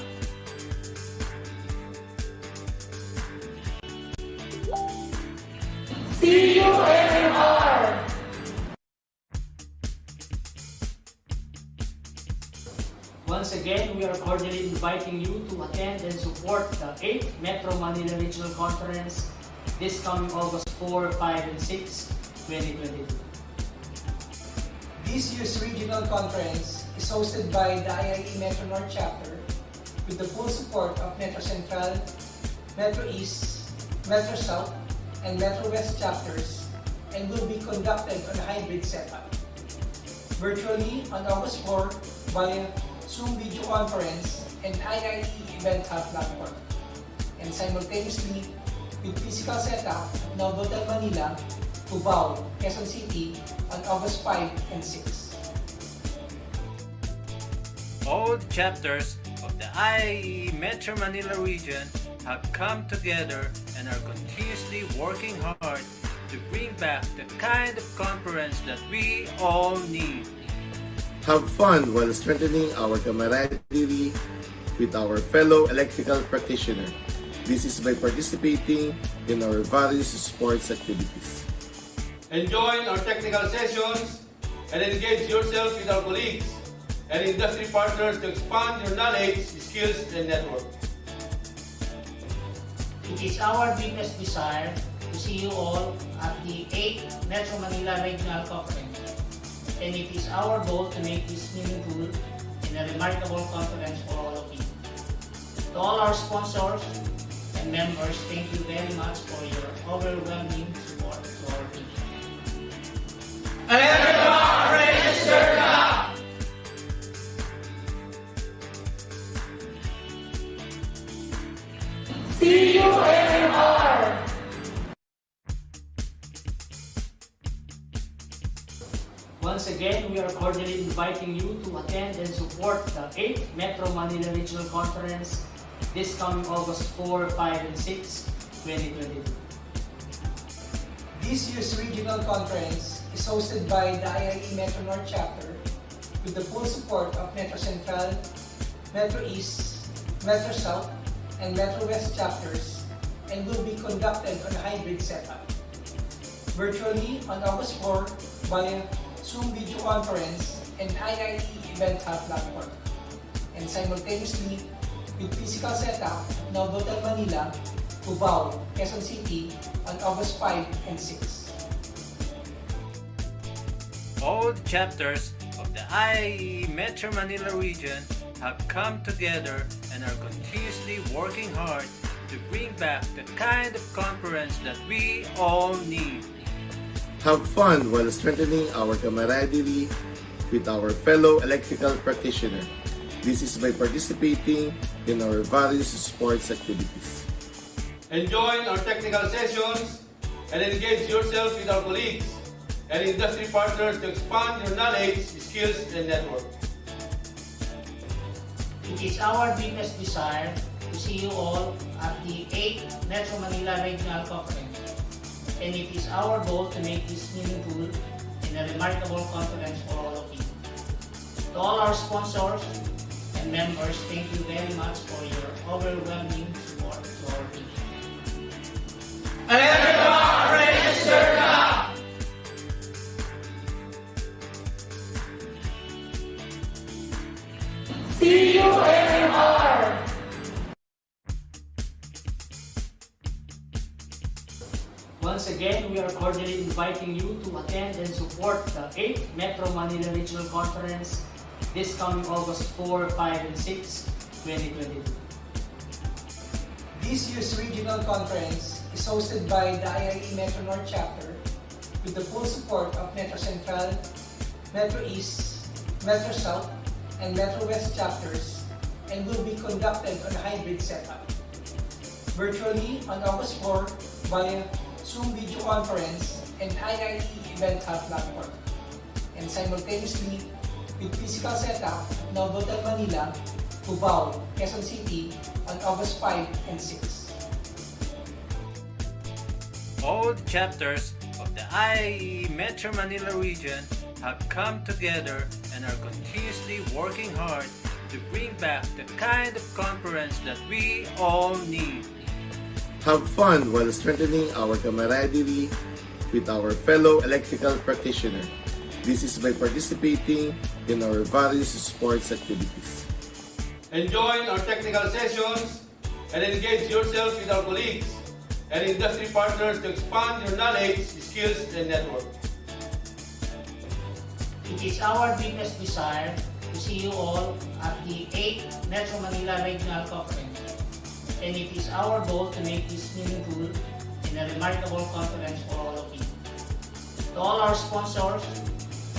[SPEAKER 10] See you AMR!
[SPEAKER 3] Once again, we are cordially inviting you to attend and support the 8th Metro Manila Regional Conference this coming August 4, 5, and 6, 2022.
[SPEAKER 4] This year's regional conference is hosted by the IIE Metro North chapter with the full support of Metro Central, Metro East, Metro South, and Metro West chapters and will be conducted on a hybrid setup. Virtually on August 4 via Zoom video conference and IIE Event Hub platform, and simultaneously with physical setup at Novotel Manila, Cubao, Quezon City on August 5 and 6.
[SPEAKER 5] All the chapters of the IAE Metro Manila region have come together and are continuously working hard to bring back the kind of conference that we all need.
[SPEAKER 6] Have fun while strengthening our camaraderie with our fellow electrical practitioners. This is by participating in our various sports activities.
[SPEAKER 7] Enjoy our technical sessions and engage yourself with our colleagues and industry partners to expand your knowledge, skills, and network.
[SPEAKER 3] It is our deepest desire to see you all at the 8th Metro Manila Regional Conference. And it is our goal to make this meaningful and a remarkable conference for all of you. To all our sponsors and members, thank you very much for your overwhelming support to our vision.
[SPEAKER 10] Everyone register now! See you AMR!
[SPEAKER 3] Once again, we are cordially inviting you to attend and support the 8th Metro Manila Regional Conference this coming August 4, 5, and 6, 2022.
[SPEAKER 4] This year's regional conference is hosted by the IIE Metro North chapter with the full support of Metro Central, Metro East, Metro South, and Metro West chapters and will be conducted on a hybrid setup. Virtually on August 4 via Zoom video conference and IIE Event Hub platform, and simultaneously with physical setup at Novotel Manila, Cubao, Quezon City on August 5 and 6.
[SPEAKER 5] All the chapters of the IAE Metro Manila region have come together and are continuously working hard to bring back the kind of conference that we all need.
[SPEAKER 6] Have fun while strengthening our camaraderie with our fellow electrical practitioners. This is by participating in our various sports activities.
[SPEAKER 7] Enjoy our technical sessions and engage yourself with our colleagues and industry partners to expand your knowledge, skills, and network.
[SPEAKER 3] It is our deepest desire to see you all at the 8th Metro Manila Regional Conference. And it is our goal to make this meaningful and a remarkable conference for all of you. To all our sponsors and members, thank you very much for your overwhelming support to our vision.
[SPEAKER 10] Everyone register now! See you AMR!
[SPEAKER 3] Once again, we are cordially inviting you to attend and support the 8th Metro Manila Regional Conference this coming August 4, 5, and 6, 2022.
[SPEAKER 4] This year's regional conference is hosted by the IIE Metro North chapter with the full support of Metro Central, Metro East, Metro South, and Metro West chapters and will be conducted on a hybrid setup. Virtually on August 4 via Zoom video conference and IIE Event Hub platform, and simultaneously with physical setup at Novotel Manila, Cubao, Quezon City on August 5 and 6.
[SPEAKER 5] All the chapters of the IAE Metro Manila region have come together and are continuously working hard to bring back the kind of conference that we all need.
[SPEAKER 6] Have fun while strengthening our camaraderie with our fellow electrical practitioner. This is by participating in our various sports activities.
[SPEAKER 7] Enjoy our technical sessions and engage yourself with our colleagues and industry partners to expand your knowledge, skills, and network.
[SPEAKER 3] It is our deepest desire to see you all at the 8th Metro Manila Regional Conference, and it is our goal to make this meaningful and a remarkable conference for all of you. To all our sponsors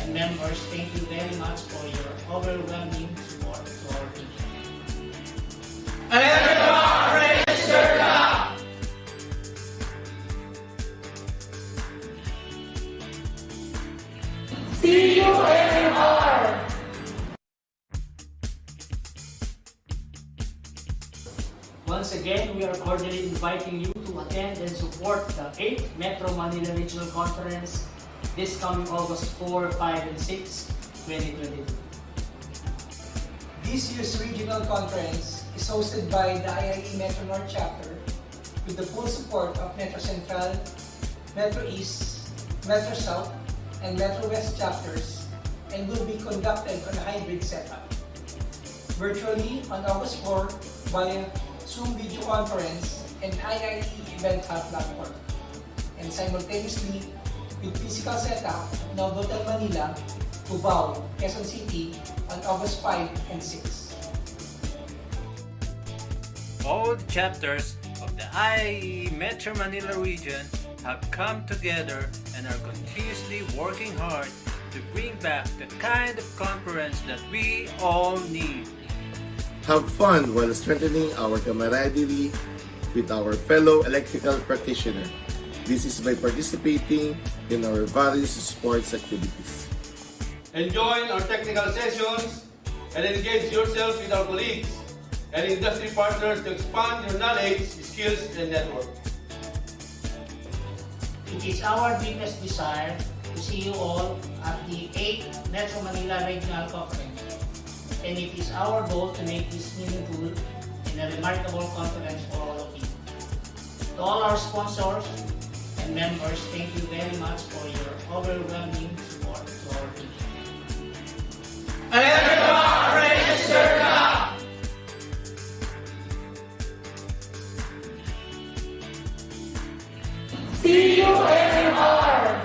[SPEAKER 3] and members, thank you very much for your overwhelming support to our region.
[SPEAKER 10] Register now! CUAMR!
[SPEAKER 3] Once again, we are cordially inviting you to attend and support the 8th Metro Manila Regional Conference this coming August 4, 5, and 6, 2022.
[SPEAKER 4] This year's regional conference is hosted by the IIE Metro North chapter with the full support of Metro Central, Metro East, Metro South, and Metro West chapters and will be conducted on a hybrid setup. Virtually on August 4 via Zoom video conference and IIE Event Hub platform, and simultaneously with physical setup at Novotel Manila, Cubao, Quezon City on August 5 and 6.
[SPEAKER 5] All the chapters of the IAE Metro Manila region have come together and are continuously working hard to bring back the kind of conference that we all need.
[SPEAKER 6] Have fun while strengthening our camaraderie with our fellow electrical practitioner. This is by participating in our various sports activities.
[SPEAKER 7] Enjoy our technical sessions and engage yourself with our colleagues and industry partners to expand your knowledge, skills, and network.
[SPEAKER 3] It is our deepest desire to see you all at the 8th Metro Manila Regional Conference, and it is our goal to make this meaningful and a remarkable conference for all of you. To all our sponsors and members, thank you very much for your overwhelming support to our region.
[SPEAKER 10] Register now! CUAMR!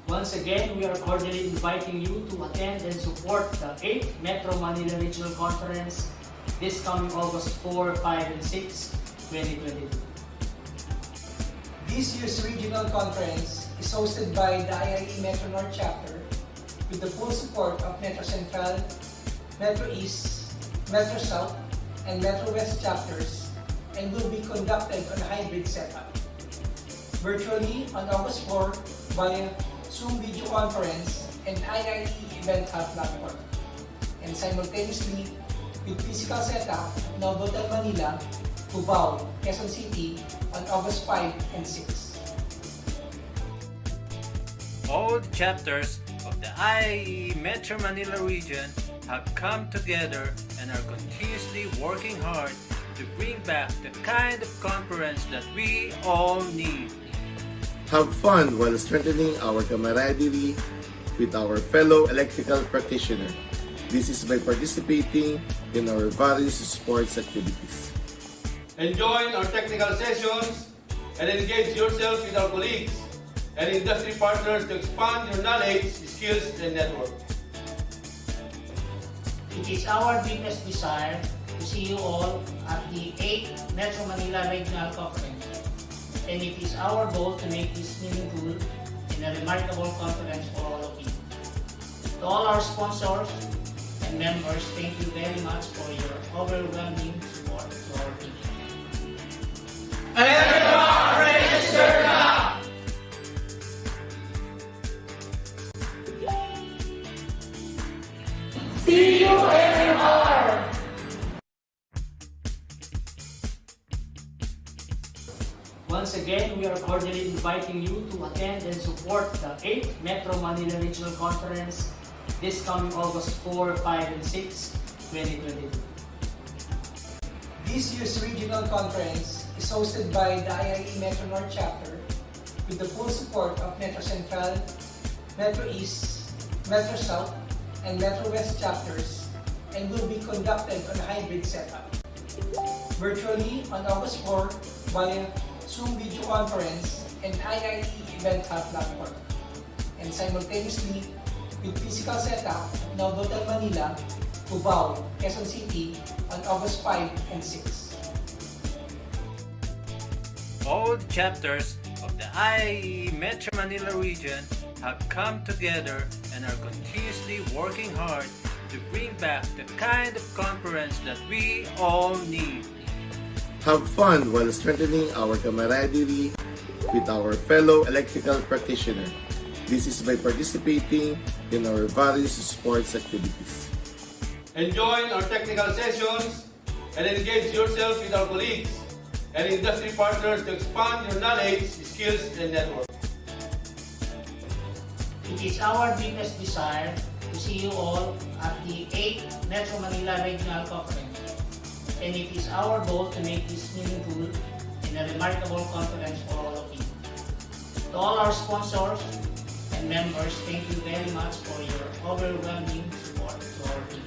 [SPEAKER 3] Once again, we are cordially inviting you to attend and support the 8th Metro Manila Regional Conference this coming August 4, 5, and 6, 2022.
[SPEAKER 4] This year's regional conference is hosted by the IIE Metro North chapter with the full support of Metro Central, Metro East, Metro South, and Metro West chapters and will be conducted on a hybrid setup. Virtually on August 4 via Zoom video conference and IIE Event Hub platform, and simultaneously with physical setup at Novotel Manila, Cubao, Quezon City on August 5 and 6.
[SPEAKER 5] All the chapters of the IAE Metro Manila region have come together and are continuously working hard to bring back the kind of conference that we all need.
[SPEAKER 6] Have fun while strengthening our camaraderie with our fellow electrical practitioner. This is by participating in our various sports activities.
[SPEAKER 7] Enjoy our technical sessions and engage yourself with our colleagues and industry partners to expand your knowledge, skills, and network.
[SPEAKER 3] It is our deepest desire to see you all at the 8th Metro Manila Regional Conference, and it is our goal to make this meaningful and a remarkable conference for all of you. To all our sponsors and members, thank you very much for your overwhelming support to our region.
[SPEAKER 10] Register now!
[SPEAKER 3] Once again, we are cordially inviting you to attend and support the 8th Metro Manila Regional Conference this coming August 4, 5, and 6, 2022.
[SPEAKER 4] This year's regional conference is hosted by the IIE Metro North chapter with the full support of Metro Central, Metro East, Metro South, and Metro West chapters and will be conducted on a hybrid setup. Virtually on August 4 via Zoom video conference and IIE Event Hub platform, and simultaneously with physical setup at Novotel Manila, Cubao, Quezon City on August 5 and 6.
[SPEAKER 5] All the chapters of the IAE Metro Manila region have come together and are continuously working hard to bring back the kind of conference that we all need.
[SPEAKER 6] Have fun while strengthening our camaraderie with our fellow electrical practitioner. This is by participating in our various sports activities.
[SPEAKER 7] Enjoy our technical sessions and engage yourself with our colleagues and industry partners to expand your knowledge, skills, and network.
[SPEAKER 3] It is our deepest desire to see you all at the 8th Metro Manila Regional Conference, and it is our goal to make this meaningful and a remarkable conference for all of you. To all our sponsors and members, thank you very much for your overwhelming support to our vision.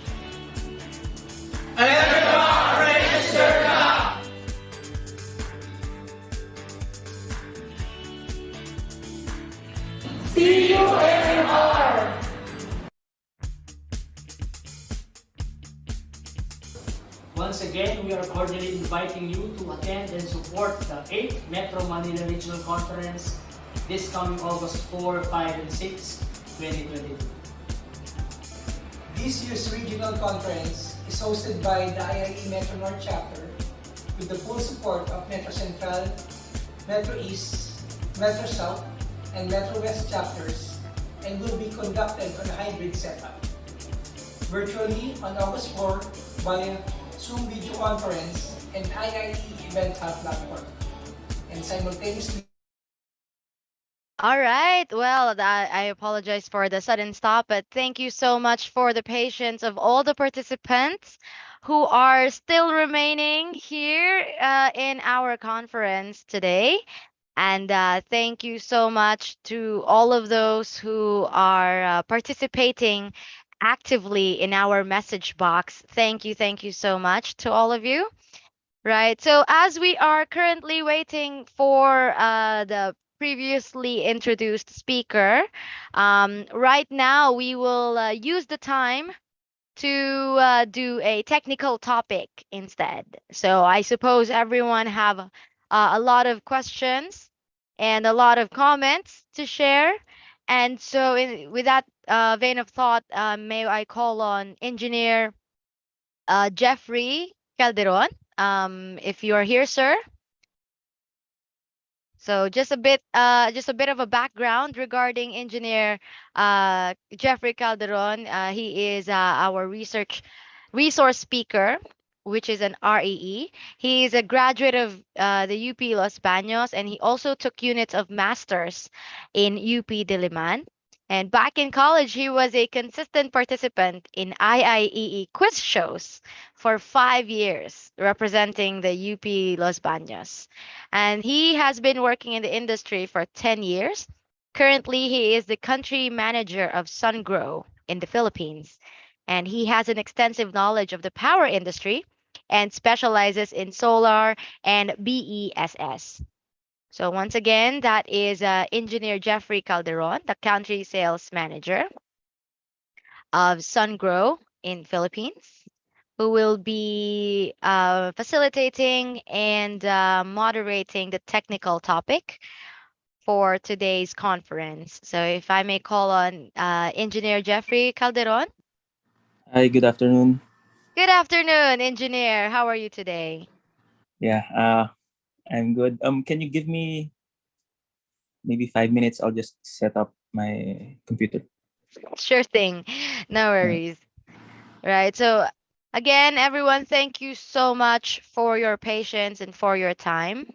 [SPEAKER 10] Register now! See you anymore!
[SPEAKER 3] Once again, we are cordially inviting you to attend and support the 8th Metro Manila Regional Conference this coming August 4, 5, and 6, 2022.
[SPEAKER 4] This year's regional conference is hosted by the IIE Metro North chapter with the full support of Metro Central, Metro East, Metro South, and Metro West chapters and will be conducted on a hybrid setup. Virtually on August 4 via Zoom video conference and IIE Event Hub platform, and simultaneously.
[SPEAKER 8] All right. Well, I apologize for the sudden stop, but thank you so much for the patience of all the participants who are still remaining here in our conference today. And thank you so much to all of those who are participating actively in our message box. Thank you so much to all of you. Right. So as we are currently waiting for the previously introduced speaker, right now we will use the time to do a technical topic instead. So I suppose everyone have a lot of questions and a lot of comments to share. And so with that vein of thought, may I call on Engineer Jeffrey Calderon. If you are here, sir. So just a bit of a background regarding Engineer Jeffrey Calderon. He is our resource speaker, which is an REE. He is a graduate of the UP Los Baños, and he also took units of masters in UP Diliman. And back in college, he was a consistent participant in IIEE quiz shows for 5 years, representing the UP Los Baños. And he has been working in the industry for 10 years. Currently, he is the country manager of SunGrow in the Philippines. And he has an extensive knowledge of the power industry and specializes in solar and BESS. So once again, that is Engineer Jeffrey Calderon, the country sales manager of SunGrow in Philippines, who will be facilitating and moderating the technical topic for today's conference. So if I may call on Engineer Jeffrey Calderon.
[SPEAKER 20] Hi, good afternoon.
[SPEAKER 8] Good afternoon, Engineer. How are you today?
[SPEAKER 20] Yeah, I'm good. Can you give me maybe 5 minutes? I'll just set up my computer.
[SPEAKER 8] Sure thing. No worries. Right. So again, everyone, thank you so much for your patience and for your time.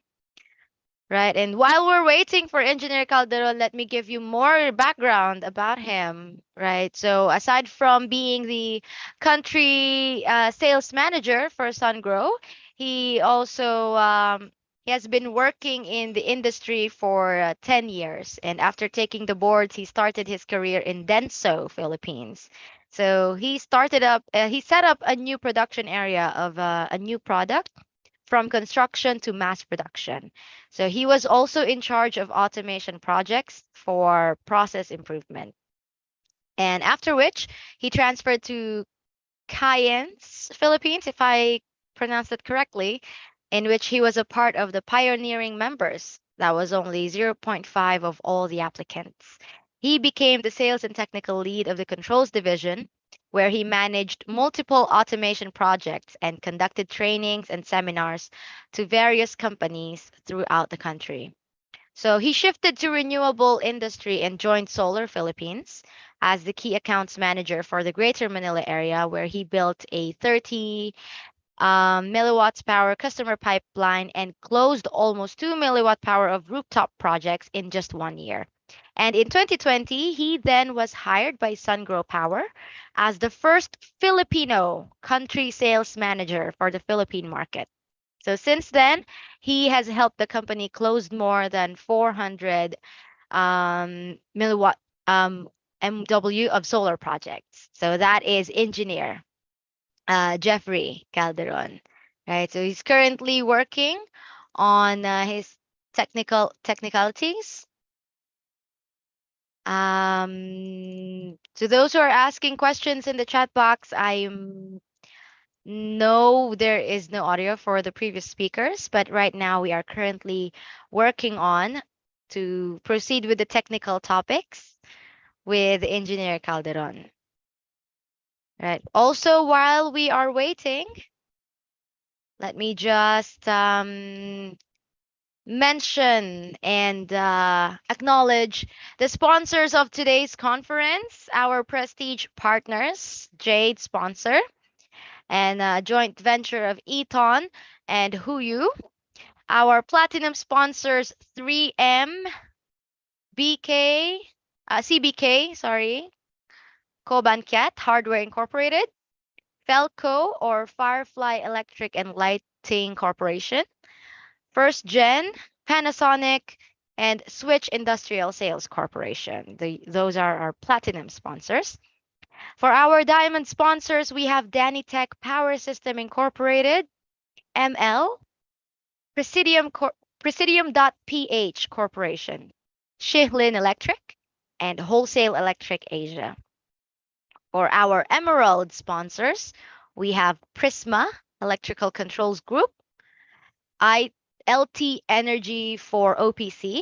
[SPEAKER 8] Right. And while we're waiting for Engineer Calderon, let me give you more background about him. Right. So aside from being the country sales manager for SunGrow, he also he has been working in the industry for 10 years. And after taking the boards, he started his career in Denso, Philippines. So he set up a new production area of a new product from construction to mass production. So he was also in charge of automation projects for process improvement. And after which, he transferred to Cayennes, Philippines, if I pronounce it correctly, in which he was a part of the pioneering members. That was only zero point 0.5 of all the applicants. He became the sales and technical lead of the controls division, where he managed multiple automation projects and conducted trainings and seminars to various companies throughout the country. So he shifted to renewable industry and joined Solar Philippines as the key accounts manager for the Greater Manila area, where he built a 30 milliwatts power customer pipeline and closed almost 2 milliwatt power of rooftop projects in just 1 year. And in 2020, he then was hired by SunGrow Power as the first Filipino country sales manager for the Philippine market. So since then, he has helped the company close more than 400 milliwatt MW of solar projects. So that is engineer Jeffrey Calderon, right? So he's currently working on his technicalities. To those who are asking questions in the chat box, no, there is no audio for the previous speakers, but right now we are currently working on to proceed with the technical topics with Engineer Calderon. Right. Also, while we are waiting, let me just mention and acknowledge the sponsors of today's conference, our prestige partners, Jade sponsor, and a joint venture of Eton and Huyu. Our platinum sponsors, 3M, CBK, sorry, Kobancat Hardware Incorporated, Felco or Firefly Electric and Lighting Corporation, First Gen, Panasonic, and Switch Industrial Sales Corporation. Those are our platinum sponsors. For our diamond sponsors, we have Danitech Power System Incorporated, ML, Presidium.ph Corporation, Shihlin Electric, and Wholesale Electric Asia. For our emerald sponsors, we have Prisma Electrical Controls Group, LT Energy for OPC,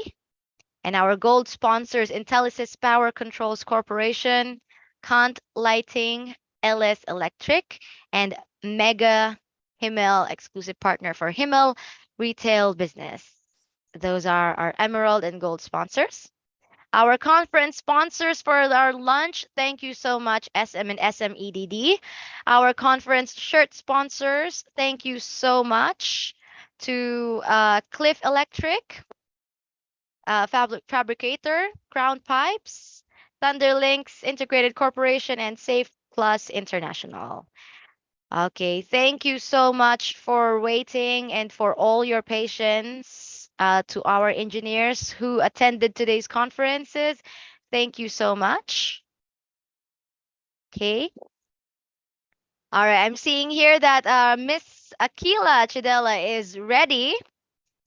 [SPEAKER 8] and our gold sponsors, Intelisys Power Controls Corporation, Kant Lighting, LS Electric, and Mega Himmel, exclusive partner for Himmel Retail Business. Those are our emerald and gold sponsors. Our conference sponsors for our lunch, thank you so much, SM and SMEDD. Our conference shirt sponsors, thank you so much to Cliff Electric, Fabricator, Crown Pipes, Thunderlinks Integrated Corporation, and Safe Plus International. Okay, thank you so much for waiting and for all your patience to our engineers who attended today's conferences. Thank you so much. Okay. All right, I'm seeing here that Miss Aquila Chidela is ready.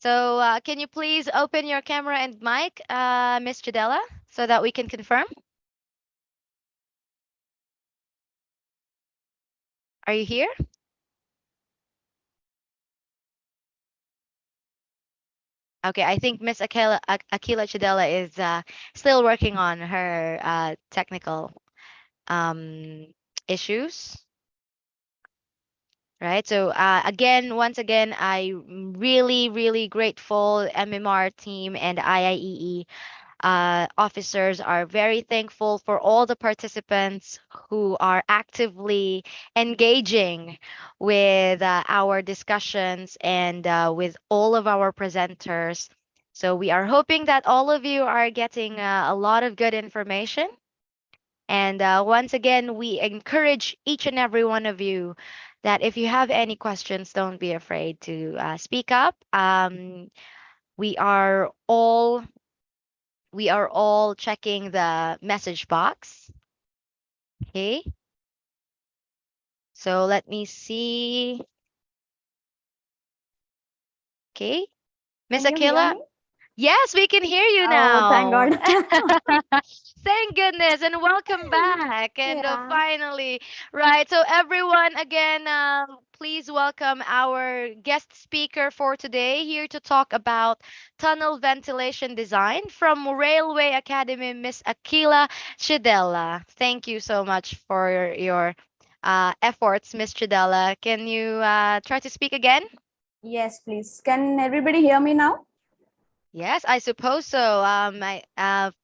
[SPEAKER 8] So can you please open your camera and mic, Miss Chidela, so that we can confirm? Are you here? Okay, I think Miss Aquila Chidela is still working on her technical issues. Right. So once again, I'm really, really grateful. MMR team and IIEE officers are very thankful for all the participants who are actively engaging with our discussions and with all of our presenters So we are hoping that all of you are getting a lot of good information. And once again, we encourage each and every one of you that if you have any questions, don't be afraid to speak up. We are all checking the message box. Okay. So let me see. Okay. Miss
[SPEAKER 21] Can you hear
[SPEAKER 8] Akila?
[SPEAKER 21] me?
[SPEAKER 8] Yes, we can hear you
[SPEAKER 21] Oh, thank
[SPEAKER 8] now.
[SPEAKER 21] God.
[SPEAKER 8] Thank goodness, and welcome back. And
[SPEAKER 21] Yeah.
[SPEAKER 8] finally, right. So, everyone, again, please welcome our guest speaker for today here to talk about tunnel ventilation design from Railway Academy, Miss Aquila Chidella. Thank you so much for your efforts, Miss Chidella. Can you try to speak again?
[SPEAKER 21] Yes, please. Can everybody hear me now?
[SPEAKER 8] Yes, I suppose so.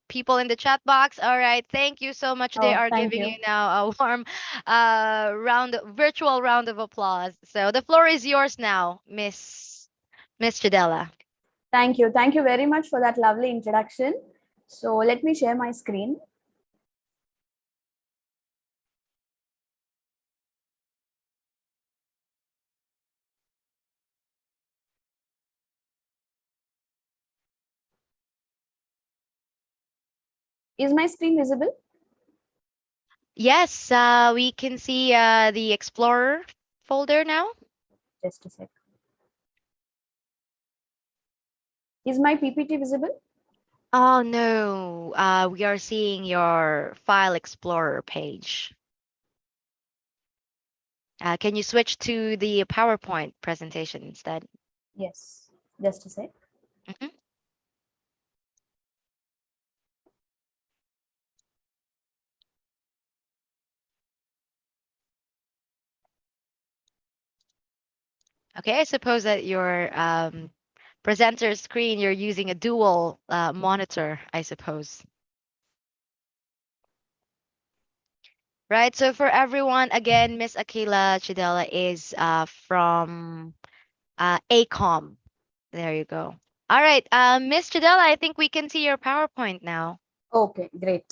[SPEAKER 8] People in the chat box. All right, thank you so much. They
[SPEAKER 21] Oh,
[SPEAKER 8] are
[SPEAKER 21] thank
[SPEAKER 8] giving
[SPEAKER 21] you.
[SPEAKER 8] you now a warm virtual round of applause. So the floor is yours now, Miss Chidella.
[SPEAKER 21] Thank you. Thank you very much for that lovely introduction. So let me share my screen. Is my screen visible?
[SPEAKER 8] Yes, we can see the Explorer folder now.
[SPEAKER 21] Just a sec. Is my PPT visible?
[SPEAKER 8] Oh no, we are seeing your File Explorer page. Can you switch to the PowerPoint presentation instead?
[SPEAKER 21] Yes. Just a sec.
[SPEAKER 8] Mhm. Okay, I suppose that your presenter screen, you're using a dual monitor, I suppose. Right, so for everyone, again, Miss Aquila Chidela is from ACOM. There you go. All right, Miss Chidela, I think we can see your PowerPoint now.
[SPEAKER 21] Okay, great.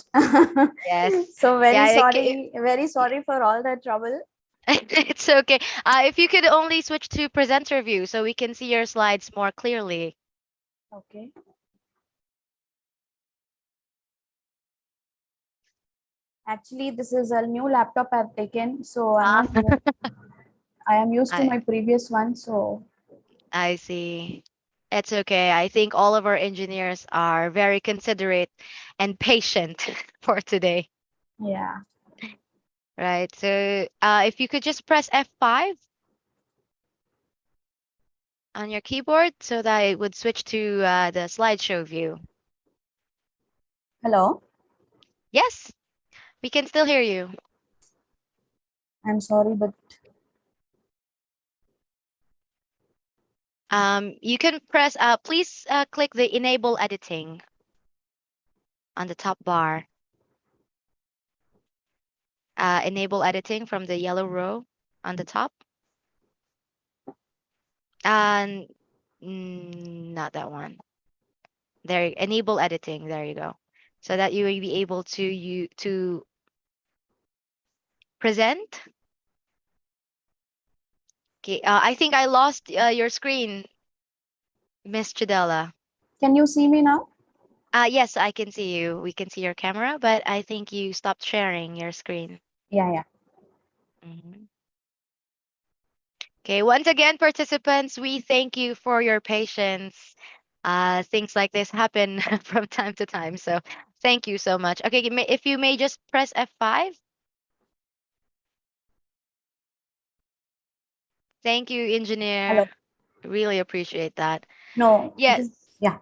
[SPEAKER 8] Yes.
[SPEAKER 21] So
[SPEAKER 8] Yeah,
[SPEAKER 21] very sorry for all the trouble.
[SPEAKER 8] it's okay. If you could only switch to presenter view so we can see your slides more clearly.
[SPEAKER 21] Okay. Actually, this is a new laptop I've taken, so I am used to
[SPEAKER 8] I
[SPEAKER 21] my previous one, so
[SPEAKER 8] I see. It's okay. I think all of our engineers are very considerate and patient for today.
[SPEAKER 21] yeah.
[SPEAKER 8] Right. So if you could just press F5 on your keyboard so that it would switch to the slideshow view.
[SPEAKER 21] Hello.
[SPEAKER 8] Yes, we can still hear you.
[SPEAKER 21] I'm sorry, but
[SPEAKER 8] You can press, please click the enable editing on the top bar. Enable editing from the yellow row on the top. And not that one. There, enable editing. There you go. So that you will be able to present. Okay, I think I lost your screen, Miss Chidella.
[SPEAKER 21] can you see me now?
[SPEAKER 8] Yes, I can see you. We can see your camera, but I think you stopped sharing your screen.
[SPEAKER 21] Yeah, yeah.
[SPEAKER 8] Okay, once again, participants, we thank you for your patience. Things like this happen from time to time, so thank you so much. Okay, if you may just press F5. Thank you,
[SPEAKER 21] Hello.
[SPEAKER 8] engineer. Really appreciate that.
[SPEAKER 21] No,
[SPEAKER 8] Yes.
[SPEAKER 21] yeah.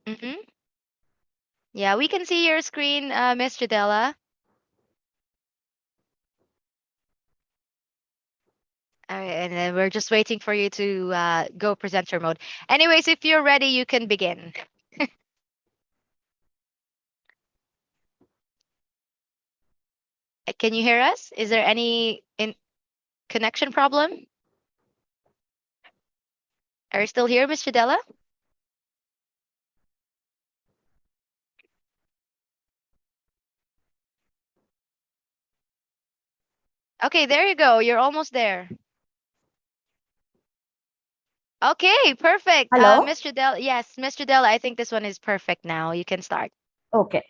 [SPEAKER 8] Mm-hmm. Yeah, we can see your screen, Miss Jadella. All right, and then we're just waiting for you to go presenter mode. Anyways, if you're ready, you can begin. Can you hear us? Is there any connection problem? Are you still here, Miss Jadella? Okay, there you go. You're almost there. Okay, perfect.
[SPEAKER 21] Hello?
[SPEAKER 8] Mr. Del, yes, Mr. Del, I think this one is perfect now. You can start.
[SPEAKER 21] Okay.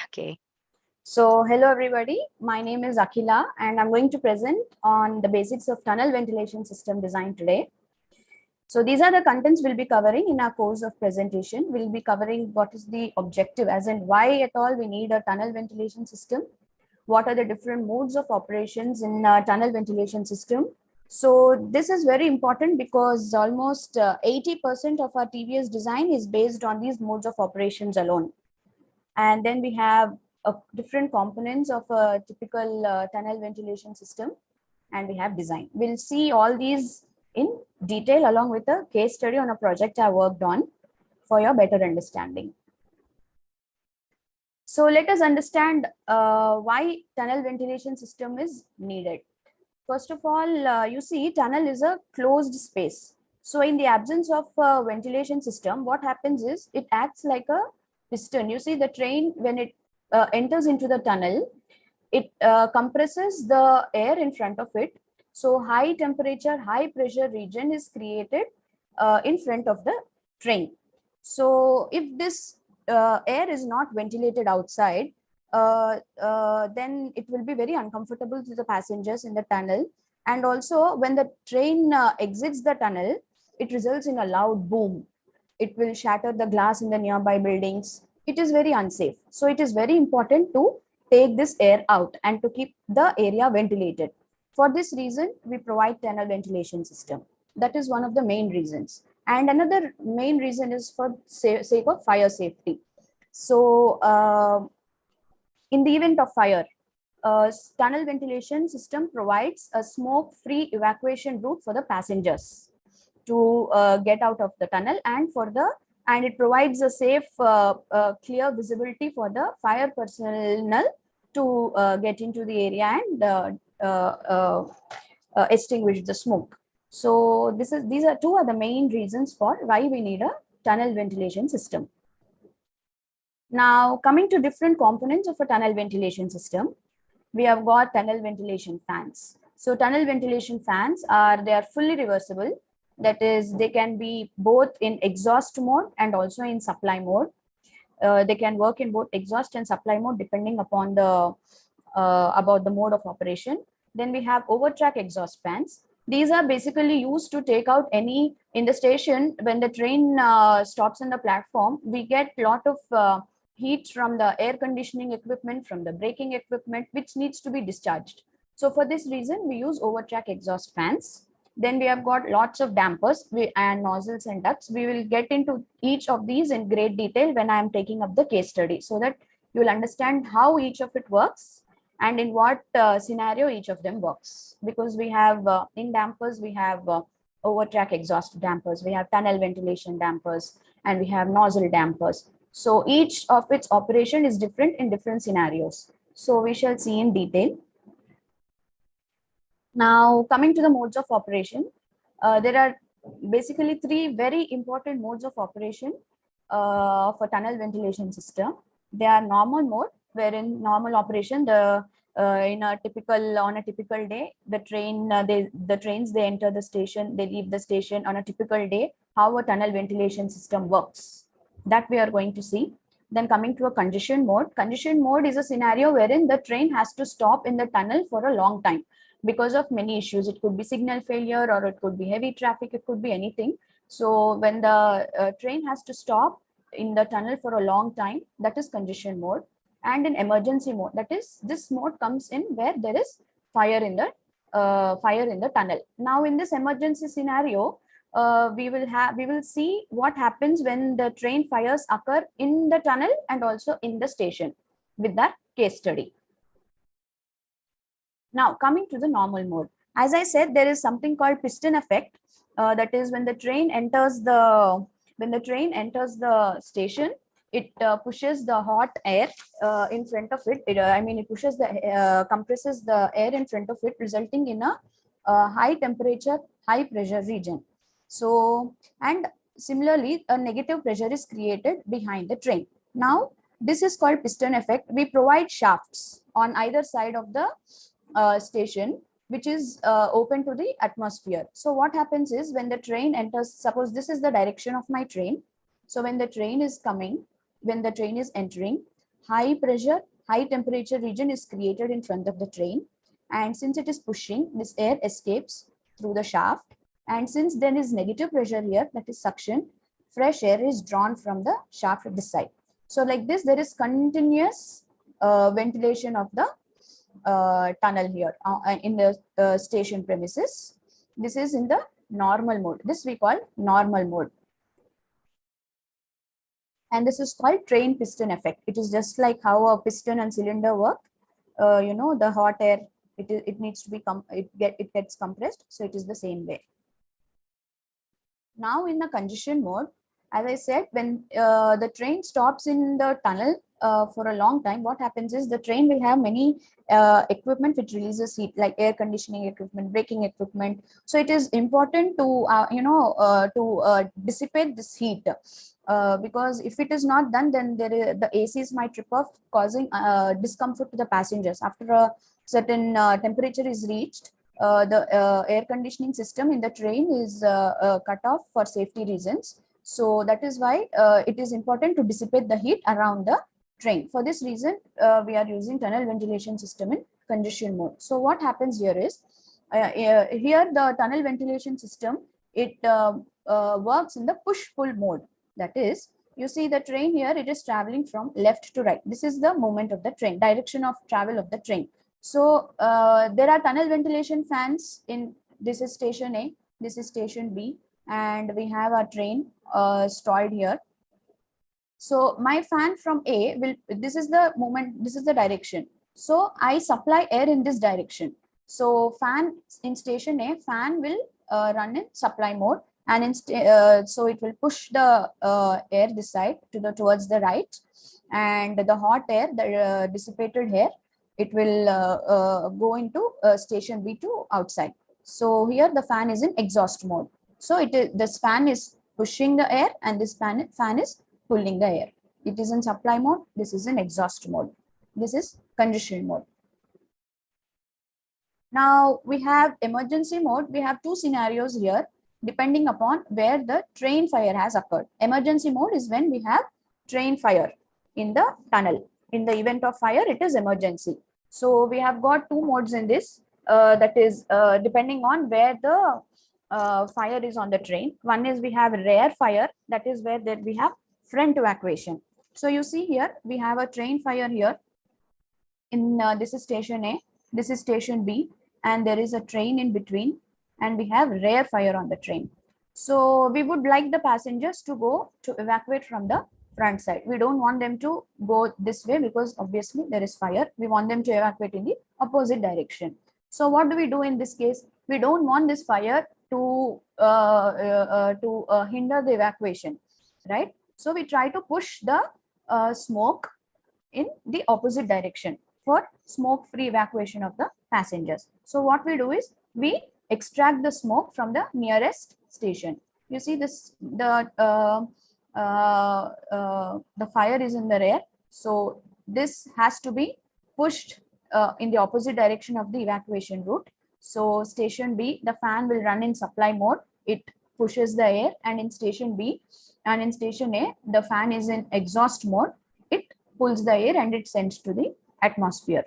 [SPEAKER 8] Okay.
[SPEAKER 21] So, hello everybody. My name is Akhila and I'm going to present on the basics of tunnel ventilation system design today. So these are the contents we'll be covering in our course of presentation. We'll be covering what is the objective, as in why at all we need a tunnel ventilation system. What are the different modes of operations in a tunnel ventilation system? So this is very important because almost 80% of our TVS design is based on these modes of operations alone. And then we have different components of a typical tunnel ventilation system, and we have design. We'll see all these in detail along with a case study on a project I worked on for your better understanding. So let us understand why tunnel ventilation system is needed. First of all, you see tunnel is a closed space. So in the absence of a ventilation system, what happens is it acts like a piston. You see the train, when it enters into the tunnel, it compresses the air in front of it. So high temperature, high pressure region is created in front of the train. So if this air is not ventilated outside, then it will be very uncomfortable to the passengers in the tunnel. And also when the train exits the tunnel, it results in a loud boom. It will shatter the glass in the nearby buildings. It is very unsafe. So it is very important to take this air out and to keep the area ventilated. For this reason, we provide tunnel ventilation system. That is one of the main reasons. And another main reason is for sake of fire safety. So in the event of fire, tunnel ventilation system provides a smoke-free evacuation route for the passengers to get out of the tunnel, and it provides a safe, clear visibility for the fire personnel to get into the area and extinguish the smoke. So these are two of the main reasons for why we need a tunnel ventilation system. Now, coming to different components of a tunnel ventilation system, we have got tunnel ventilation fans. So tunnel ventilation fans they are fully reversible. That is, they can be both in exhaust mode and also in supply mode. They can work in both exhaust and supply mode depending upon the about the mode of operation. Then we have overtrack exhaust fans. These are basically used to take out any in the station when the train stops on the platform. We get a lot of heat from the air conditioning equipment, from the braking equipment, which needs to be discharged. So for this reason, we use overtrack exhaust fans. Then we have got lots of dampers and nozzles and ducts. We will get into each of these in great detail when I am taking up the case study, so that you will understand how each of it works and in what scenario each of them works. Because we have in dampers, we have overtrack exhaust dampers, we have tunnel ventilation dampers, and we have nozzle dampers. So each of its operation is different in different scenarios. So we shall see in detail. Now, coming to the modes of operation, there are basically three very important modes of operation for tunnel ventilation system. They are normal mode, wherein normal operation, on a typical day, the trains they enter the station, they leave the station on a typical day. How a tunnel ventilation system works, that we are going to see. Then coming to a congestion mode. Congestion mode is a scenario wherein the train has to stop in the tunnel for a long time because of many issues. It could be signal failure, or it could be heavy traffic, it could be anything. So when the train has to stop in the tunnel for a long time, that is congestion mode. And in emergency mode, that is, this mode comes in where there is fire in the tunnel. Now in this emergency scenario, we will see what happens when the train fires occur in the tunnel and also in the station with that case study. Now, coming to the normal mode, as I said, there is something called piston effect. That is, when the train enters the the station, it pushes the hot air in front of it. It pushes compresses the air in front of it, resulting in a high temperature, high pressure region. So, and similarly, a negative pressure is created behind the train. Now, this is called piston effect. We provide shafts on either side of the station which is open to the atmosphere. So what happens is when the train enters, suppose this is the direction of my train. So when the train is coming, when the train is entering, high pressure, high temperature region is created in front of the train. And since it is pushing, this air escapes through the shaft. And since there is negative pressure here, that is suction, fresh air is drawn from the shaft at this side. So like this, there is continuous ventilation of the tunnel here in the station premises. This is in the normal mode. This we call normal mode. And this is called train piston effect. It is just like how a piston and cylinder work. You know, the hot air, it needs to be, it gets compressed. So it is the same way. Now in the congestion mode, as I said, when the train stops in the tunnel for a long time, what happens is the train will have many equipment which releases heat, like air conditioning equipment, braking equipment. So it is important to dissipate this heat. Because if it is not done, then the ACs might trip off, causing discomfort to the passengers. After a certain temperature is reached, the air conditioning system in the train is cut off for safety reasons. So that is why it is important to dissipate the heat around the train. For this reason, we are using tunnel ventilation system in congestion mode. So what happens here is, here the tunnel ventilation system, it works in the push-pull mode. That is, you see the train here, it is traveling from left to right. This is the movement of the train, direction of travel of the train. So there are tunnel ventilation fans in, this is station A, this is station B, and we have our train stalled here. So my fan from A will, this is the movement, this is the direction. So I supply air in this direction. So fan in station A, fan will run in supply mode, and so it will push the air this side towards the right, and the hot air, the dissipated air, it will go into station B to outside. So here the fan is in exhaust mode. So this fan is pushing the air, and this fan is pulling the air. It is in supply mode. This is in exhaust mode. This is congestion mode. Now we have emergency mode. We have two scenarios here, depending upon where the train fire has occurred. Emergency mode is when we have train fire in the tunnel. In the event of fire, it is emergency. So we have got two modes in this, that is depending on where the fire is on the train. One is we have rear fire, that is where we have front evacuation. So you see here, we have a train fire here. In this is station A, this is station B, and there is a train in between, and we have rear fire on the train. So we would like the passengers to go to evacuate from the front side. We don't want them to go this way because obviously there is fire. We want them to evacuate in the opposite direction. So what do we do in this case? We don't want this fire to hinder the evacuation, right? So we try to push the smoke in the opposite direction for smoke-free evacuation of the passengers. So what we do is we extract the smoke from the nearest station. You see this, the fire is in the rear, so this has to be pushed in the opposite direction of the evacuation route. So station B, the fan will run in supply mode. It pushes the air, and in station B and in station A, the fan is in exhaust mode. It pulls the air and it sends to the atmosphere.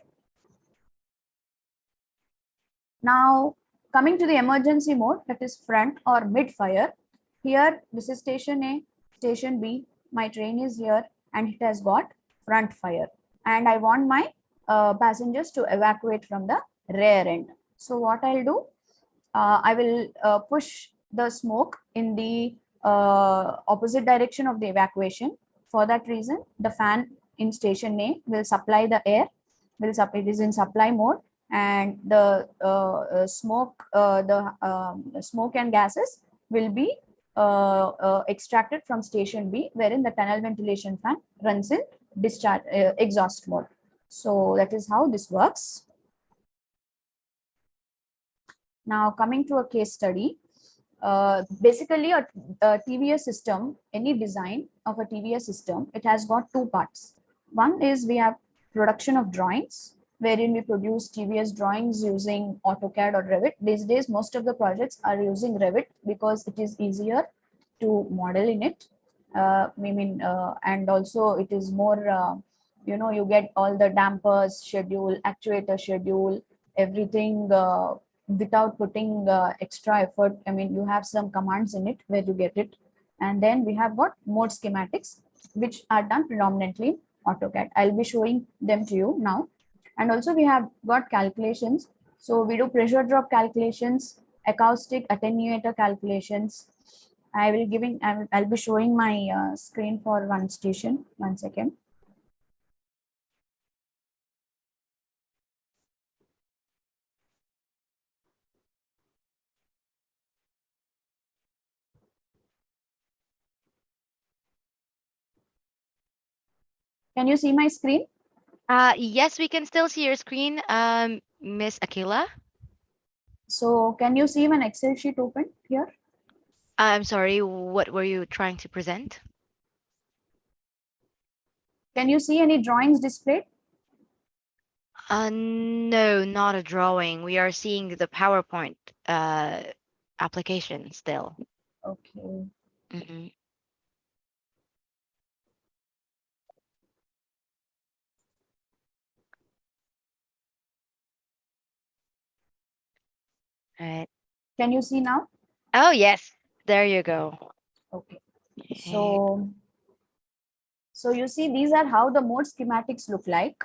[SPEAKER 21] Now coming to the emergency mode, that is front or mid fire. Here this is station A, station B, my train is here, and it has got front fire, and I want my passengers to evacuate from the rear end. So what I'll do, I will push the smoke in the opposite direction of the evacuation. For that reason, the fan in station A will supply the air, it is in supply mode, and the smoke and gases will be extracted from station B, wherein the tunnel ventilation fan runs in discharge exhaust mode. So that is how this works. Now coming to a case study, basically a TVS system, any design of a TVS system, it has got two parts. One is we have production of drawings, wherein we produce TVS drawings using AutoCAD or Revit. These days, most of the projects are using Revit because it is easier to model in it. And also it is more, you get all the dampers schedule, actuator schedule, everything without putting extra effort. I mean, you have some commands in it where you get it. And then we have got mode schematics, which are done predominantly in AutoCAD. I'll be showing them to you now. And also we have got calculations. So we do pressure drop calculations, acoustic attenuator calculations. I'll be showing my screen for one station. 1 second. Can you see my screen?
[SPEAKER 8] Yes, we can still see your screen, Miss Akila.
[SPEAKER 21] So can you see an Excel sheet open here?
[SPEAKER 8] I'm sorry, what were you trying to present?
[SPEAKER 21] Can you see any drawings displayed?
[SPEAKER 8] No, not a drawing. We are seeing the PowerPoint application still.
[SPEAKER 21] Okay.
[SPEAKER 8] Mhm. Right.
[SPEAKER 21] Can you see now?
[SPEAKER 8] Oh, yes. There you go.
[SPEAKER 21] Okay. So you see, these are how the mode schematics look like.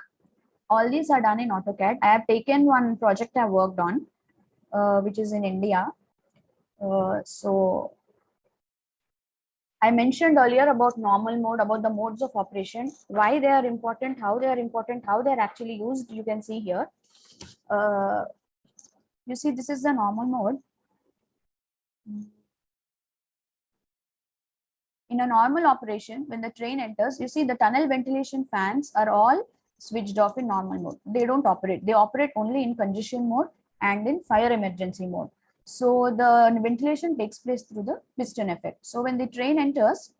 [SPEAKER 21] All these are done in AutoCAD. I have taken one project I worked on, which is in India. So I mentioned earlier about normal mode, about the modes of operation, why they are important, how they are actually used. You can see here. You see, this is the normal mode. In a normal operation, when the train enters, you see the tunnel ventilation fans are all switched off in normal mode. They don't operate. They operate only in congestion mode and in fire emergency mode. So the ventilation takes place through the piston effect. So when the train enters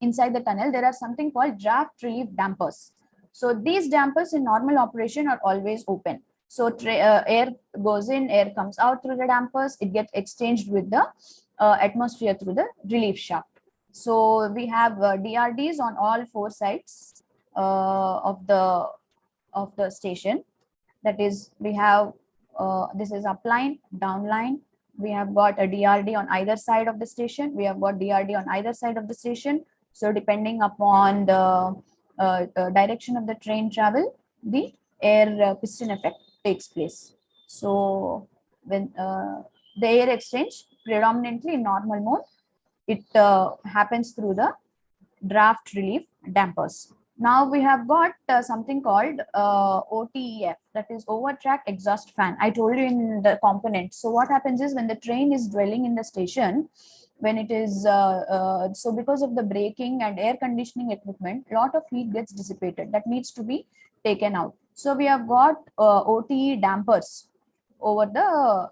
[SPEAKER 21] inside the tunnel, there are something called draft relief dampers. So these dampers in normal operation are always open. So air goes in, air comes out through the dampers. It gets exchanged with the atmosphere through the relief shaft. So we have DRDs on all 4 sides of the station. That is, we have this is upline, downline. We have got a DRD on either side of the station. We have got DRD on either side of the station. So depending upon the direction of the train travel, the air piston effect takes place. So when the air exchange predominantly in normal mode, it happens through the draft relief dampers. Now we have got something called OTEF, that is over track exhaust fan. I told you in the components. So what happens is when the train is dwelling in the station, when it is so because of the braking and air conditioning equipment, lot of heat gets dissipated that needs to be taken out. So we have got OTE dampers over the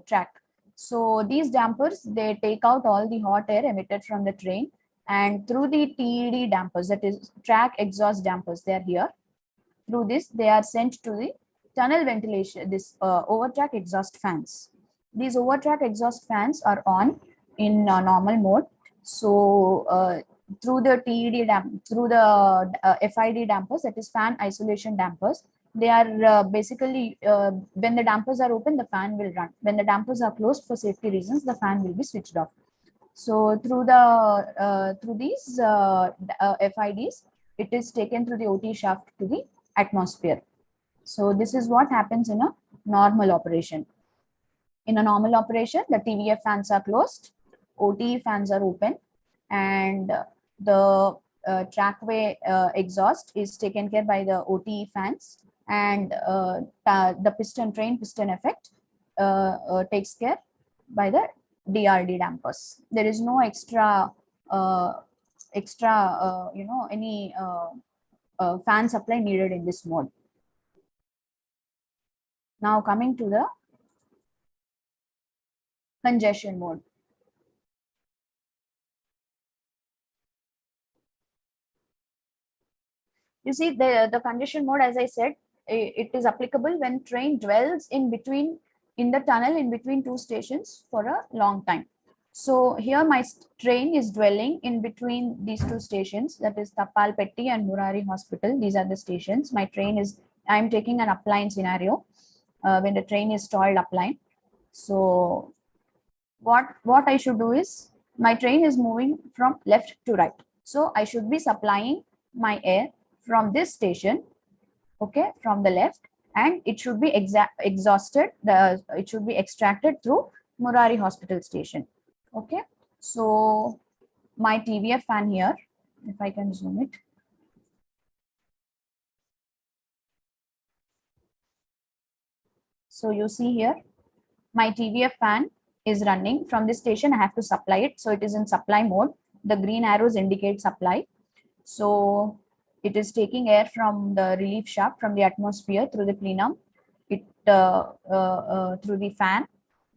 [SPEAKER 21] track. So these dampers, they take out all the hot air emitted from the train, and through the TED dampers, that is track exhaust dampers, they are here. Through this, they are sent to the tunnel ventilation, this overtrack exhaust fans. These overtrack exhaust fans are on in normal mode. So through the through the FID dampers, that is fan isolation dampers, they are basically when the dampers are open, the fan will run. When the dampers are closed for safety reasons, the fan will be switched off. So through these FIDs, it is taken through the OT shaft to the atmosphere. So this is what happens in a normal operation. In a normal operation, the TVF fans are closed, OT fans are open, and the trackway exhaust is taken care by the OT fans, and the train piston effect takes care by the DRD dampers. There is no extra any fan supply needed in this mode. Now coming to the congestion mode. You see, the congestion mode, as I said, it is applicable when train dwells in the tunnel in between two stations for a long time. So here my train is dwelling in between these two stations, that is Tapalpetti and Murari Hospital. These are the stations. My train is, I'm taking an upline scenario when the train is stalled upline. So what I should do is, my train is moving from left to right. So I should be supplying my air from this station, okay, from the left, and it should be exhausted, it should be extracted through Murari Hospital station. Okay, so my TVF fan here, if I can zoom it. So you see here, my TVF fan is running from this station. I have to supply it. So it is in supply mode. The green arrows indicate supply. So it is taking air from the relief shaft, from the atmosphere through the plenum, it through the fan,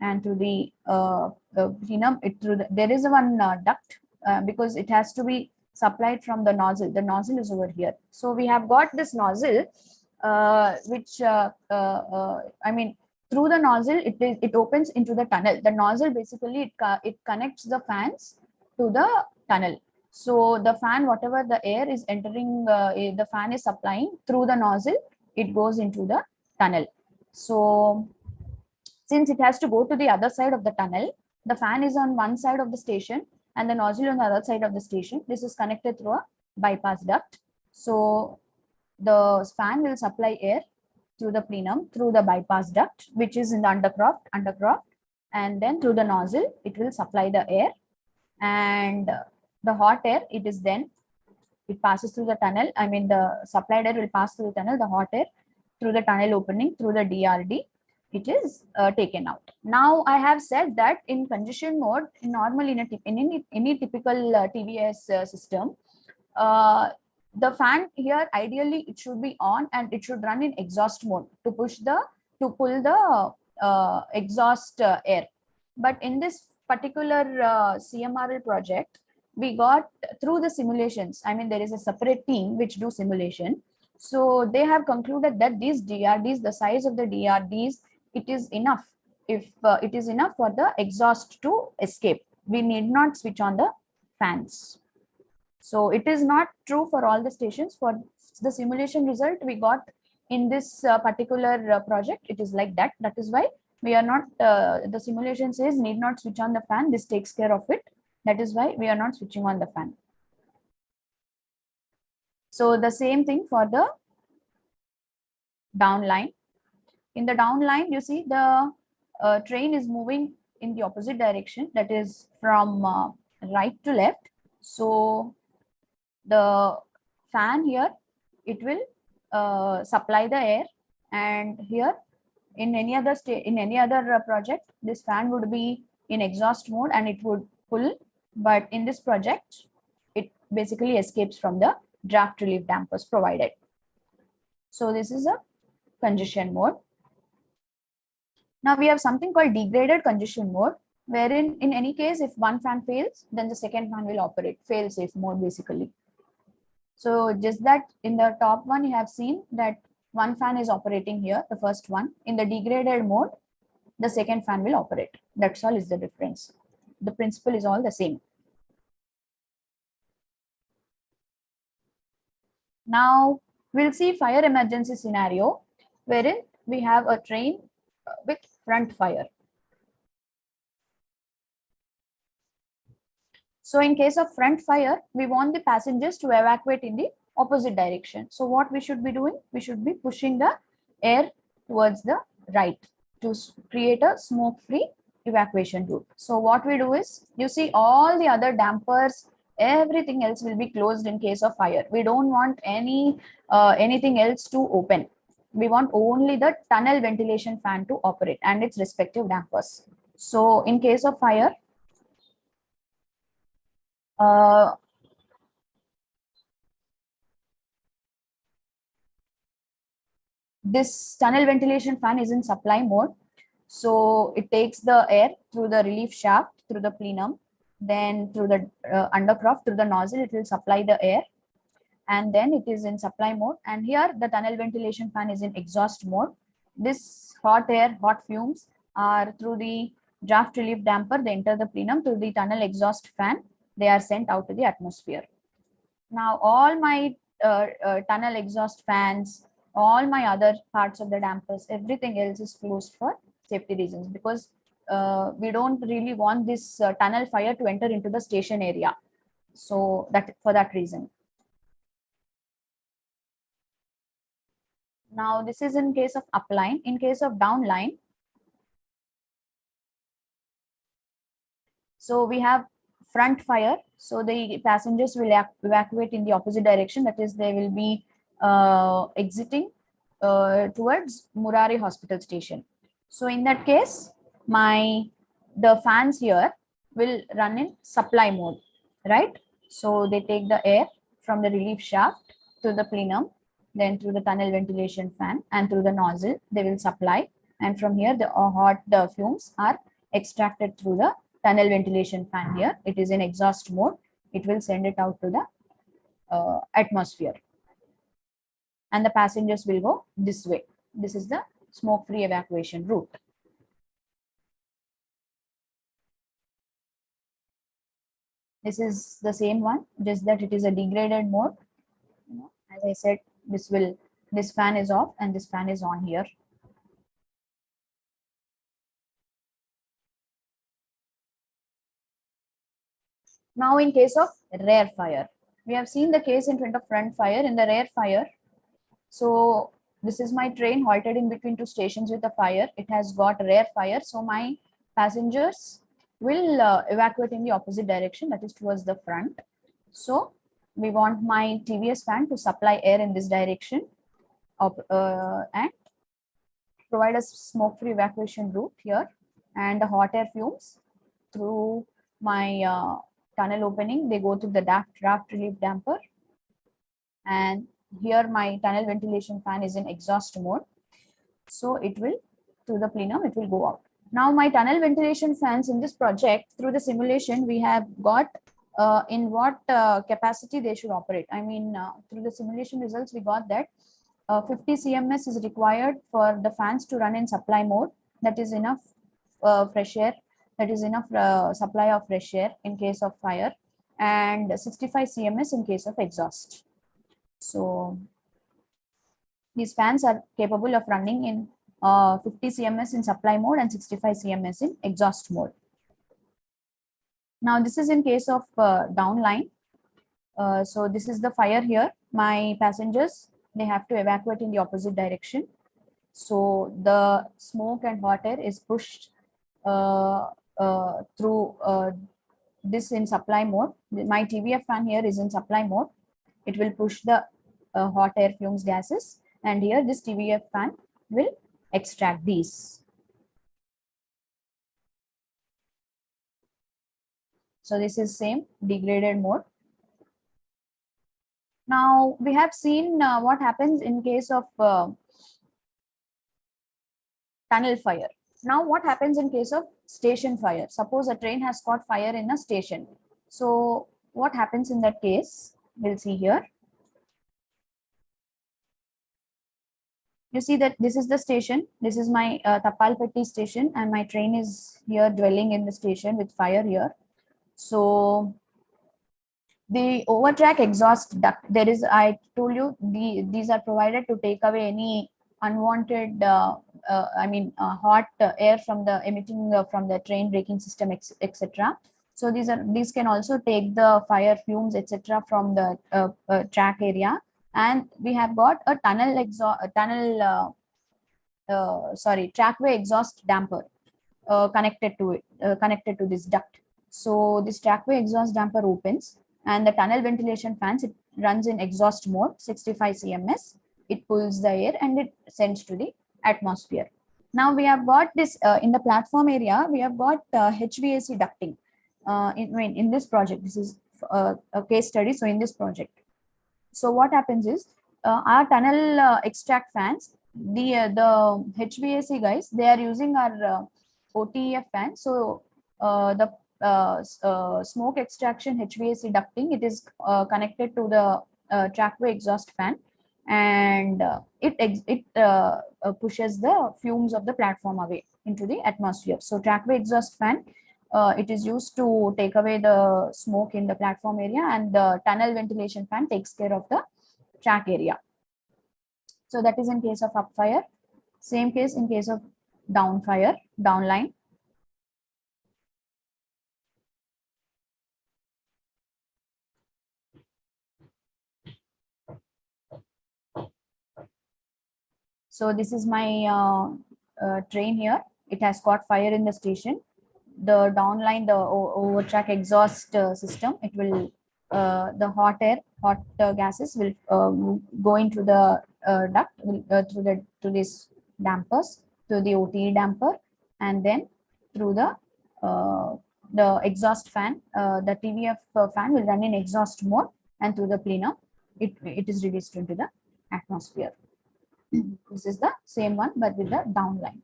[SPEAKER 21] and through the plenum. There is one duct because it has to be supplied from the nozzle. The nozzle is over here. So we have got this nozzle, which I mean, through the nozzle, it opens into the tunnel. The nozzle basically it connects the fans to the tunnel. So the fan, whatever the air is entering, the fan is supplying through the nozzle, it goes into the tunnel. So since it has to go to the other side of the tunnel, the fan is on one side of the station and the nozzle on the other side of the station. This is connected through a bypass duct. So the fan will supply air through the plenum, through the bypass duct, which is in the undercroft, and then through the nozzle, it will supply the air, and the hot air, it passes through the tunnel. I mean, the supplied air will pass through the tunnel, the hot air through the tunnel opening, through the DRD, it is taken out. Now, I have said that in congestion mode, normally in any typical TVS system, the fan here, ideally it should be on and it should run in exhaust mode to pull the exhaust air. But in this particular CMRL project, we got through the simulations. I mean, there is a separate team which do simulation. So they have concluded that these DRDs, the size of the DRDs, it is enough. If it is enough for the exhaust to escape, we need not switch on the fans. So it is not true for all the stations. For the simulation result we got in this particular project, it is like that. That is why we are not, the simulation says need not switch on the fan. This takes care of it. That is why we are not switching on the fan. So the same thing for the downline. In the downline, you see the train is moving in the opposite direction, that is from right to left. So the fan here, it will supply the air, and here in any other project, this fan would be in exhaust mode and it would pull, but in this project it basically escapes from the draft relief dampers provided. So this is a congestion mode. Now we have something called degraded congestion mode, wherein in any case, if one fan fails, then the second fan will operate, fail safe mode basically. So just that in the top one, you have seen that one fan is operating here, the first one. In the degraded mode, the second fan will operate. That's all is the difference. The principle is all the same. Now we'll see fire emergency scenario, wherein we have a train with front fire. So in case of front fire, we want the passengers to evacuate in the opposite direction. So what we should be doing? We should be pushing the air towards the right to create a smoke-free evacuation route. So what we do is, you see all the other dampers, everything else will be closed in case of fire. We don't want anything else to open. We want only the tunnel ventilation fan to operate and its respective dampers. So in case of fire, this tunnel ventilation fan is in supply mode. So it takes the air through the relief shaft, through the plenum, then through the undercroft, through the nozzle, it will supply the air. and then it is in supply mode, and here the tunnel ventilation fan is in exhaust mode. This hot air, hot fumes are through the draft relief damper, they enter the plenum through the tunnel exhaust fan, they are sent out to the atmosphere. Now all my tunnel exhaust fans, all my other parts of the dampers, everything else is closed for safety reasons, because we don't really want this tunnel fire to enter into the station area. So that for that reason. Now this is in case of upline. In case of downline, so we have front fire. So the passengers will evacuate in the opposite direction. That is, they will be exiting towards Murari Hospital Station. So in that case, the fans here will run in supply mode, right? So they take the air from the relief shaft to the plenum, then through the tunnel ventilation fan and through the nozzle, they will supply. And from here, the hot fumes are extracted through the tunnel ventilation fan here. It is in exhaust mode. It will send it out to the atmosphere. And the passengers will go this way. This is the smoke-free evacuation route. This is the same one, just that it is a degraded mode. As I said, this fan is off and this fan is on here. Now in case of rear fire, we have seen the case in front of front fire. In the rear fire, so this is my train halted in between two stations with a fire. It has got rear fire, so my passengers will evacuate in the opposite direction, that is towards the front. So we want my TVS fan to supply air in this direction and provide a smoke-free evacuation route here, and the hot air fumes through my tunnel opening, they go through the draft relief damper, and here my tunnel ventilation fan is in exhaust mode, so it will, through the plenum, it will go out. Now my tunnel ventilation fans in this project, through the simulation, we have got in what capacity they should operate. I mean, through the simulation results, we got that 50 cms is required for the fans to run in supply mode. That is enough fresh air, that is enough supply of fresh air in case of fire, and 65 cms in case of exhaust. So these fans are capable of running in 50 cms in supply mode and 65 cms in exhaust mode. Now this is in case of downline. So this is the fire here. My passengers, they have to evacuate in the opposite direction. So the smoke and hot air is pushed through this in supply mode. My TVF fan here is in supply mode. It will push the hot air fumes gases, and here this TVF fan will extract these. So this is same degraded mode. Now we have seen what happens in case of tunnel fire. Now what happens in case of station fire? Suppose a train has caught fire in a station. So what happens in that case? We'll see here. You see that this is the station. This is my Tapalpatti station, and my train is here dwelling in the station with fire here. So the overtrack exhaust duct, there is, I told you, these are provided to take away any unwanted hot air from the emitting from the train braking system, etc. So these can also take the fire fumes, etc. from the track area. And we have got a trackway exhaust damper connected to it, connected to this duct. So this trackway exhaust damper opens, and the tunnel ventilation fans, it runs in exhaust mode, 65 cms. It pulls the air and it sends to the atmosphere. Now we have got this in the platform area. We have got HVAC ducting in this project. This is a case study. So in this project, so what happens is our tunnel extract fans, the HVAC guys, they are using our OTEF fan. So the smoke extraction HVAC ducting, it is connected to the trackway exhaust fan, and it pushes the fumes of the platform away into the atmosphere. So trackway exhaust fan, it is used to take away the smoke in the platform area, and the tunnel ventilation fan takes care of the track area. So that is in case of up fire. Same case in case of down fire, downline. So this is my train here. It has caught fire in the station. The downline, the over track exhaust system, it will the hot gases will go into the duct through this dampers, to the OTE damper, and then through the exhaust fan. The TVF fan will run in exhaust mode, and through the plenum, it is released into the atmosphere. This is the same one, but with the downline.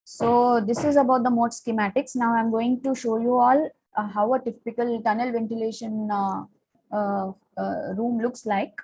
[SPEAKER 21] So this is about the mode schematics. Now I'm going to show you all how a typical tunnel ventilation room looks like.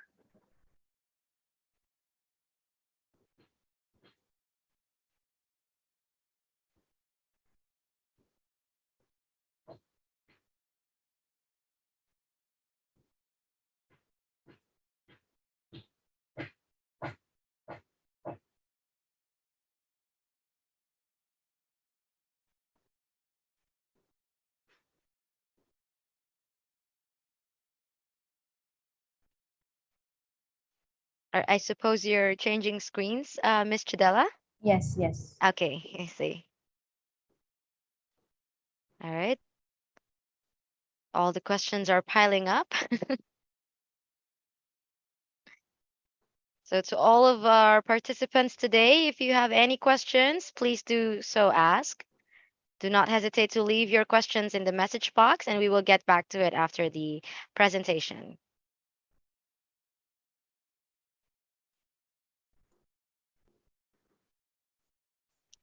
[SPEAKER 8] I suppose you're changing screens, Miss Chidela?
[SPEAKER 21] Yes, yes.
[SPEAKER 8] Okay, I see. All right. All the questions are piling up. So to all of our participants today, if you have any questions, please do so ask. Do not hesitate to leave your questions in the message box, and we will get back to it after the presentation.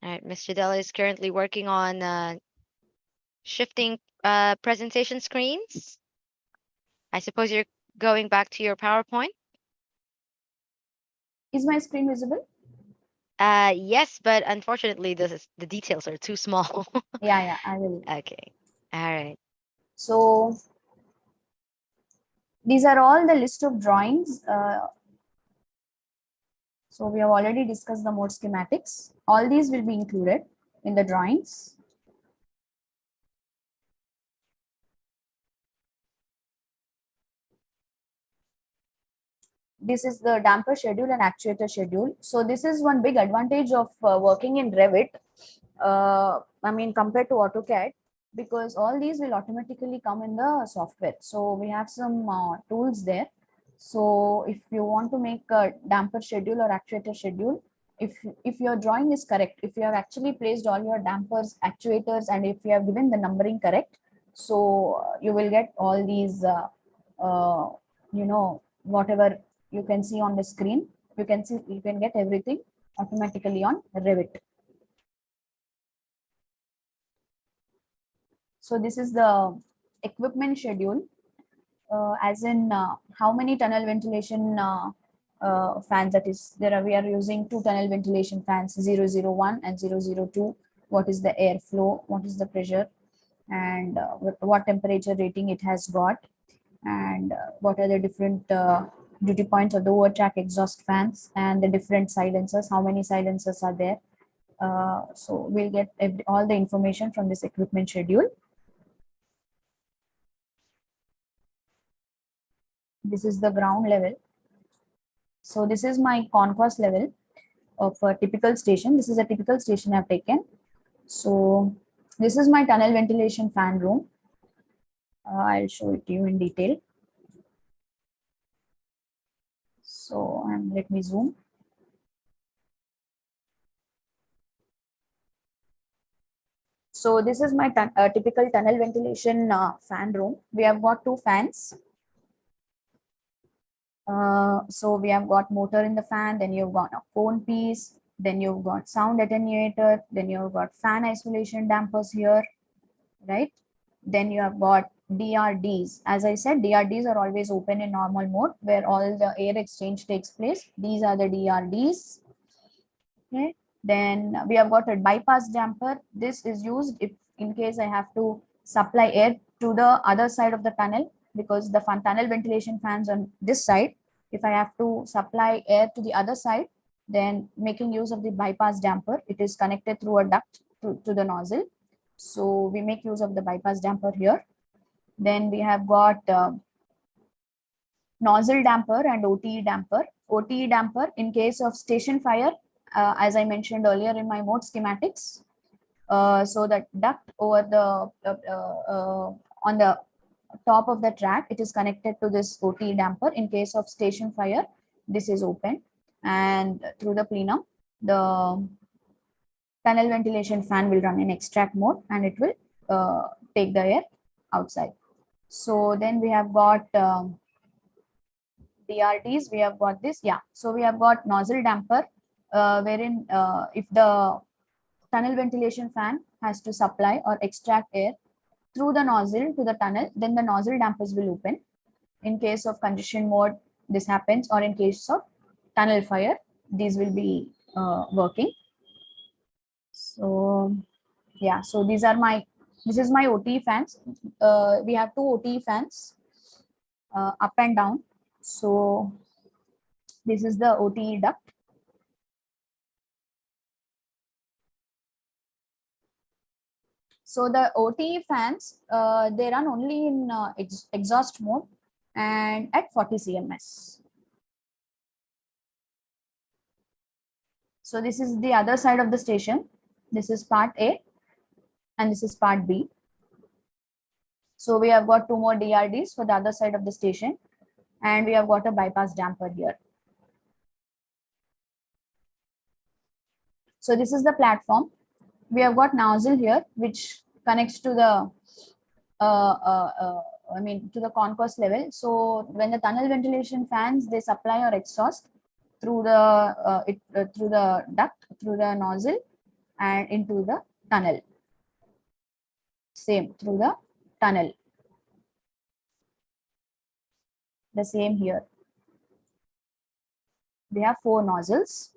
[SPEAKER 8] All right, Ms. Chidela is currently working on shifting presentation screens. I suppose you're going back to your PowerPoint?
[SPEAKER 21] Is my screen visible?
[SPEAKER 8] Yes, but unfortunately, the details are too small.
[SPEAKER 21] Yeah, I will.
[SPEAKER 8] Okay. All right.
[SPEAKER 21] So these are all the list of drawings. So we have already discussed the mode schematics. All these will be included in the drawings. This is the damper schedule and actuator schedule. So this is one big advantage of working in Revit. I mean, compared to AutoCAD, because all these will automatically come in the software. So we have some tools there. So if you want to make a damper schedule or actuator schedule, if your drawing is correct, if you have actually placed all your dampers, actuators, and if you have given the numbering correct, so you will get all these, whatever you can see on the screen, you can get everything automatically on Revit. So this is the equipment schedule, as in how many tunnel ventilation fans, that is, we are using 2 tunnel ventilation fans, 001 and 002. What is the airflow, what is the pressure, and what temperature rating it has got, and what are the different duty points of the over track exhaust fans, and the different silencers, how many silencers are there. So we'll get all the information from this equipment schedule. This is the ground level. So this is my concourse level of a typical station. This is a typical station I've taken. So this is my tunnel ventilation fan room. I'll show it to you in detail. So let me zoom. So this is my typical tunnel ventilation fan room. We have got 2 fans. So we have got motor in the fan, then you've got a cone piece, then you've got sound attenuator, then you've got fan isolation dampers here, right? Then you have got DRDs. As I said, DRDs are always open in normal mode where all the air exchange takes place. These are the DRDs. Okay. Then we have got a bypass damper. This is used if in case I have to supply air to the other side of the tunnel, because the tunnel ventilation fans on this side. If I have to supply air to the other side, then making use of the bypass damper, it is connected through a duct to the nozzle. So we make use of the bypass damper here. Then we have got nozzle damper and OTE damper. OTE damper in case of station fire, as I mentioned earlier in my mode schematics. So that duct over the on the top of the track, it is connected to this OTE damper. In case of station fire, this is open, and through the plenum, the tunnel ventilation fan will run in extract mode, and it will take the air outside. So then we have got DRDs, we have got this. Yeah, so we have got nozzle damper, wherein if the tunnel ventilation fan has to supply or extract air through the nozzle to the tunnel, then the nozzle dampers will open. In case of congestion mode, this happens, or in case of tunnel fire, these will be working. So yeah, so this is my OT fans. We have two OT fans, up and down. So this is the OTE duct. So the OTE fans, they run only in exhaust mode and at 40 cms. So this is the other side of the station. This is part A and this is part B. So we have got two more DRDs for the other side of the station, and we have got a bypass damper here. So this is the platform. We have got nozzle here, which connects to the to the concourse level. So when the tunnel ventilation fans, they supply or exhaust through the through the duct, through the nozzle, and into the tunnel. Same through the tunnel. The same here. We have 4 nozzles.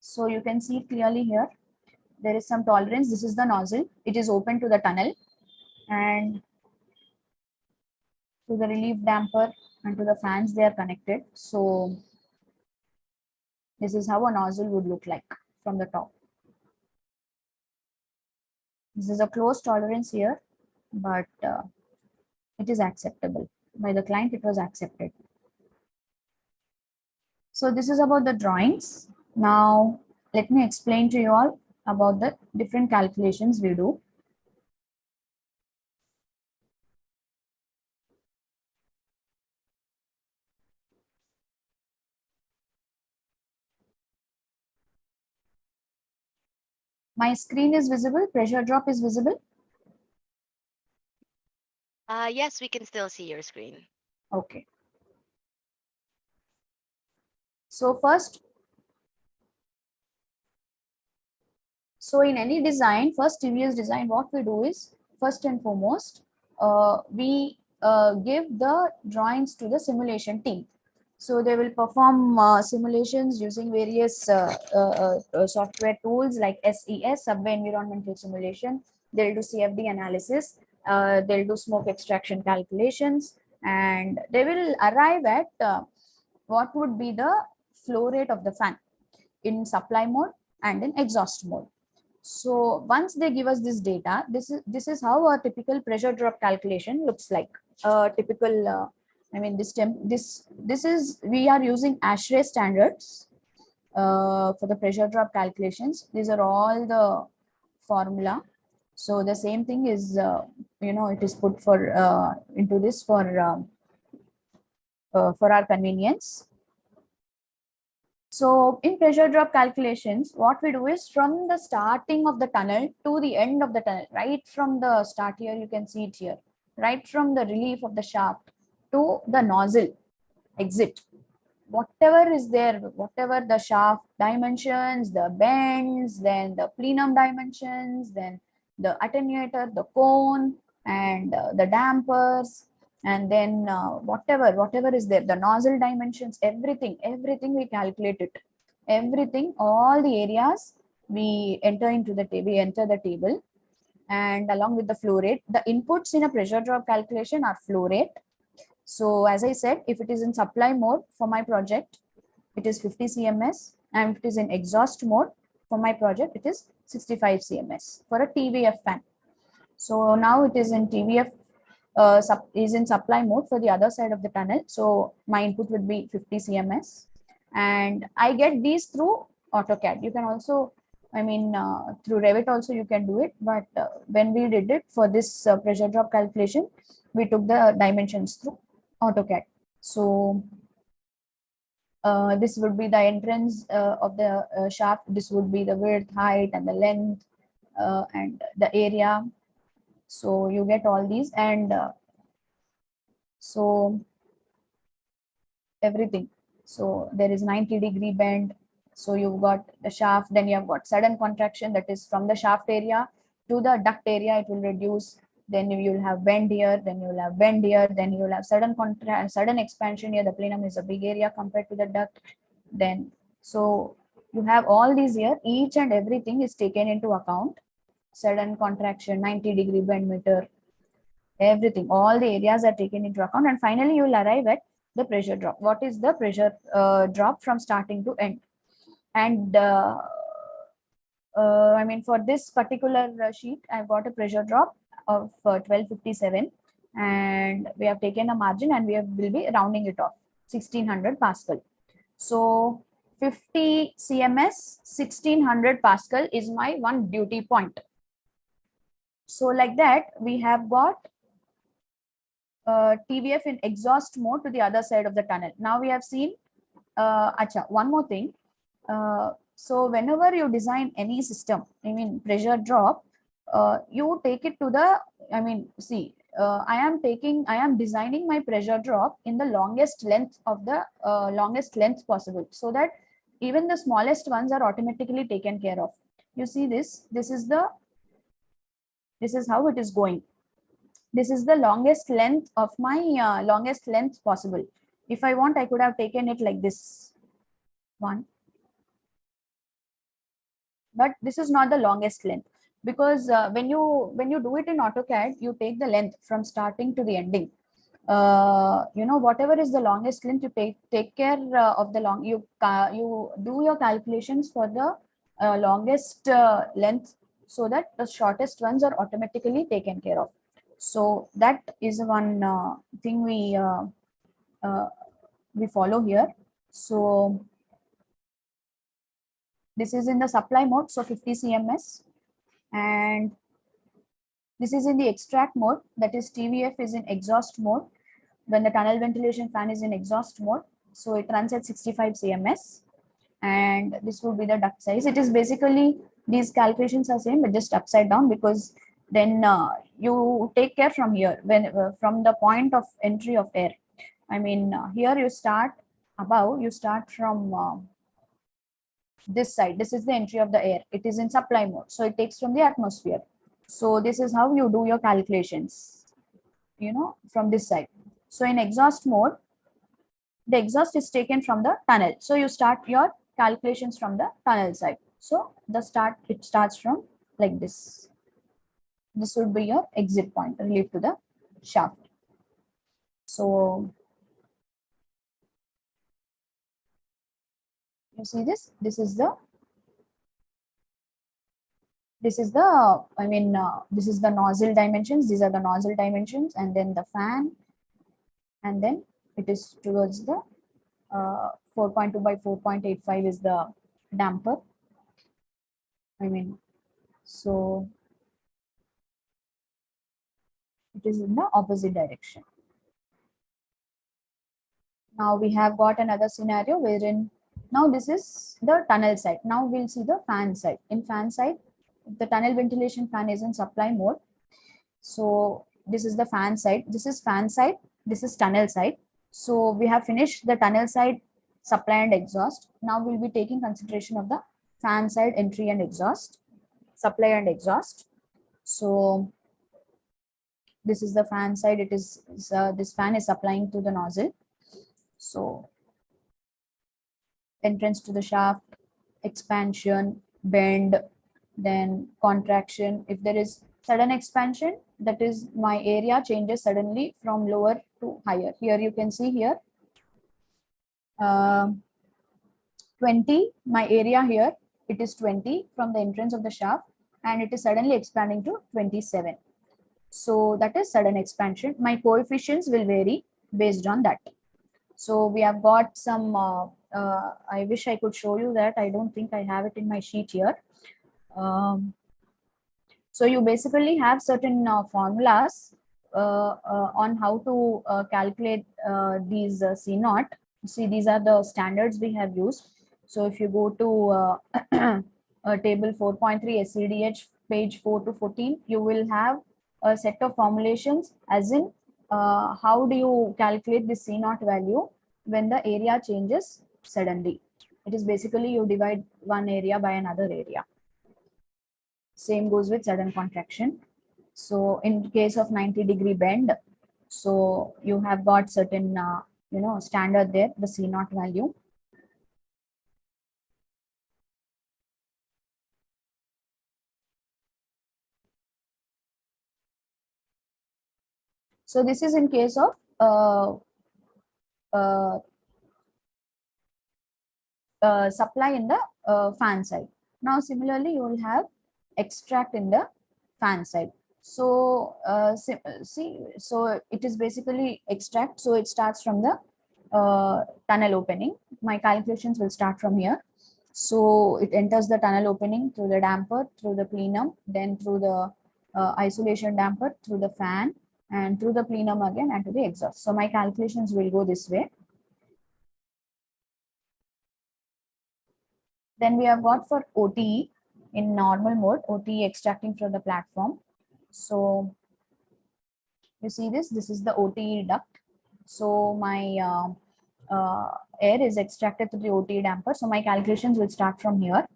[SPEAKER 21] So you can see clearly here, there is some tolerance. This is the nozzle. It is open to the tunnel, and to the relief damper and to the fans, they are connected. So this is how a nozzle would look like from the top. This is a close tolerance here, but it is acceptable. By the client, it was accepted. So this is about the drawings. Now, let me explain to you all about the different calculations we do. My screen is visible, pressure drop is visible.
[SPEAKER 8] Yes, we can still see your screen.
[SPEAKER 21] Okay. So first, in any design, first TVS design, what we do is, first and foremost, we give the drawings to the simulation team. So they will perform simulations using various software tools like SES, Subway Environmental Simulation. They'll do CFD analysis. They'll do smoke extraction calculations, and they will arrive at what would be the flow rate of the fan in supply mode and in exhaust mode. So once they give us this data, this is how a typical pressure drop calculation looks like. Typical, this is, we are using ASHRAE standards for the pressure drop calculations. These are all the formula. So the same thing is, it is put for into this for our convenience. So in pressure drop calculations, what we do is from the starting of the tunnel to the end of the tunnel, right from the start here, you can see it here, right from the relief of the shaft to the nozzle exit, whatever is there, whatever the shaft dimensions, the bends, then the plenum dimensions, then the attenuator, the cone, and the dampers, and then whatever is there, the nozzle dimensions, everything we calculate it, everything, all the areas we enter into the table, we enter the table, and along with the flow rate. The inputs in a pressure drop calculation are flow rate. So as I said, if it is in supply mode for my project, it is 50 cms, and if it is in exhaust mode for my project, it is 65 cms for a TVF fan. So now it is in TVF, is in supply mode for the other side of the tunnel. So my input would be 50 cms, and I get these through AutoCAD. You can also, through Revit also you can do it, but when we did it for this pressure drop calculation, we took the dimensions through AutoCAD. So this would be the entrance of the shaft. This would be the width, height, and the length, and the area. So you get all these, and so everything. So there is 90-degree bend. So you've got the shaft, then you have got sudden contraction, that is from the shaft area to the duct area, it will reduce. Then you will have bend here, then you will have bend here, then you will have sudden expansion here. The plenum is a big area compared to the duct. Then, so you have all these here, each and everything is taken into account. Sudden contraction, 90-degree bend meter, everything, all the areas are taken into account, and finally you will arrive at the pressure drop. What is the pressure drop from starting to end? And for this particular sheet, I've got a pressure drop of 1257, and we have taken a margin, and will be rounding it off 1600 Pascal. So 50 cms, 1600 Pascal is my one duty point. So like that, we have got TVF in exhaust mode to the other side of the tunnel. Now we have seen, one more thing. So whenever you design any system, pressure drop, you take it to the, I am designing my pressure drop in the longest length of the longest length possible, so that even the smallest ones are automatically taken care of. You see this is how it is going. This is the longest length of my longest length possible. If I want, I could have taken it like this one, but this is not the longest length, because when you do it in AutoCAD, you take the length from starting to the ending. Whatever is the longest length, you take care of the long. You do your calculations for the longest length, so that the shortest ones are automatically taken care of. So that is one thing we follow here. So this is in the supply mode, so 50 cms, and this is in the extract mode, that is TVF is in exhaust mode when the tunnel ventilation fan is in exhaust mode. So it runs at 65 cms, and this will be the duct size. It is basically, these calculations are same, but just upside down, because then you take care from here, when from the point of entry of air. Here you start above, you start from this side. This is the entry of the air. It is in supply mode, so it takes from the atmosphere. So this is how you do your calculations, from this side. So in exhaust mode, the exhaust is taken from the tunnel, so you start your calculations from the tunnel side. So it starts from like this. This would be your exit point, relief to the shaft. So you see this is the this is the nozzle dimensions. These are the nozzle dimensions, and then the fan, and then it is towards the 4.2 by 4.85 is the damper. So it is in the opposite direction. Now we have got another scenario wherein Now this is the tunnel side. Now we'll see the fan side. In fan side, the tunnel ventilation fan is in supply mode. So this is the fan side. This is fan side. This is tunnel side. So we have finished the tunnel side supply and exhaust. Now we'll be taking consideration of the fan side entry and exhaust, supply and exhaust. So this is the fan side. It is this fan is supplying to the nozzle. So entrance to the shaft, expansion, bend, then contraction. If there is sudden expansion, that is my area changes suddenly from lower to higher. Here you can see here 20, my area here, it is 20 from the entrance of the shaft, and it is suddenly expanding to 27. So that is sudden expansion. My coefficients will vary based on that. So we have got some, I wish I could show you that. I don't think I have it in my sheet here. So you basically have certain formulas on how to calculate these C naught. See, these are the standards we have used. So if you go to table 4.3 SCDH page 4 to 14, you will have a set of formulations as in how do you calculate the C naught value when the area changes suddenly. It is basically you divide one area by another area. Same goes with sudden contraction. So in case of 90-degree bend, so you have got certain standard there, the C naught value. So this is in case of supply in the fan side. Now similarly you will have extract in the fan side. So see, so it is basically extract. So it starts from the tunnel opening. My calculations will start from here. So it enters the tunnel opening through the damper, through the plenum, then through the isolation damper, through the fan, and through the plenum again, and to the exhaust. So my calculations will go this way. Then we have got for OTE in normal mode, OTE extracting from the platform. So you see this is the OTE duct. So my air is extracted through the OTE damper. So my calculations will start from here.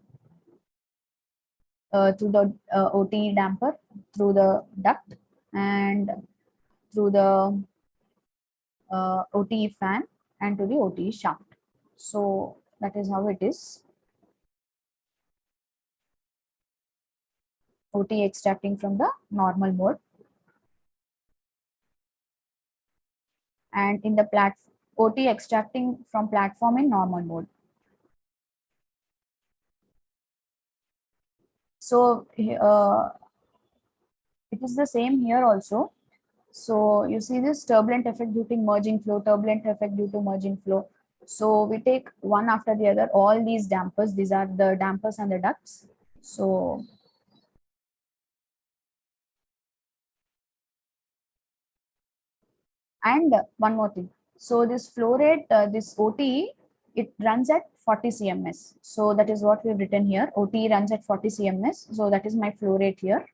[SPEAKER 21] Through the OTE damper, through the duct, and through the OTE fan, and to the OTE shaft. So that is how it is. OTE extracting from the normal mode. And in the OTE extracting from platform in normal mode. So it is the same here also. So you see this turbulent effect due to merging flow, turbulent effect due to merging flow. So we take one after the other, all these dampers, these are the dampers and the ducts. So and one more thing. So this flow rate, this OTE, it runs at 40 cms. So that is what we've written here. OTE runs at 40 cms. So that is my flow rate here.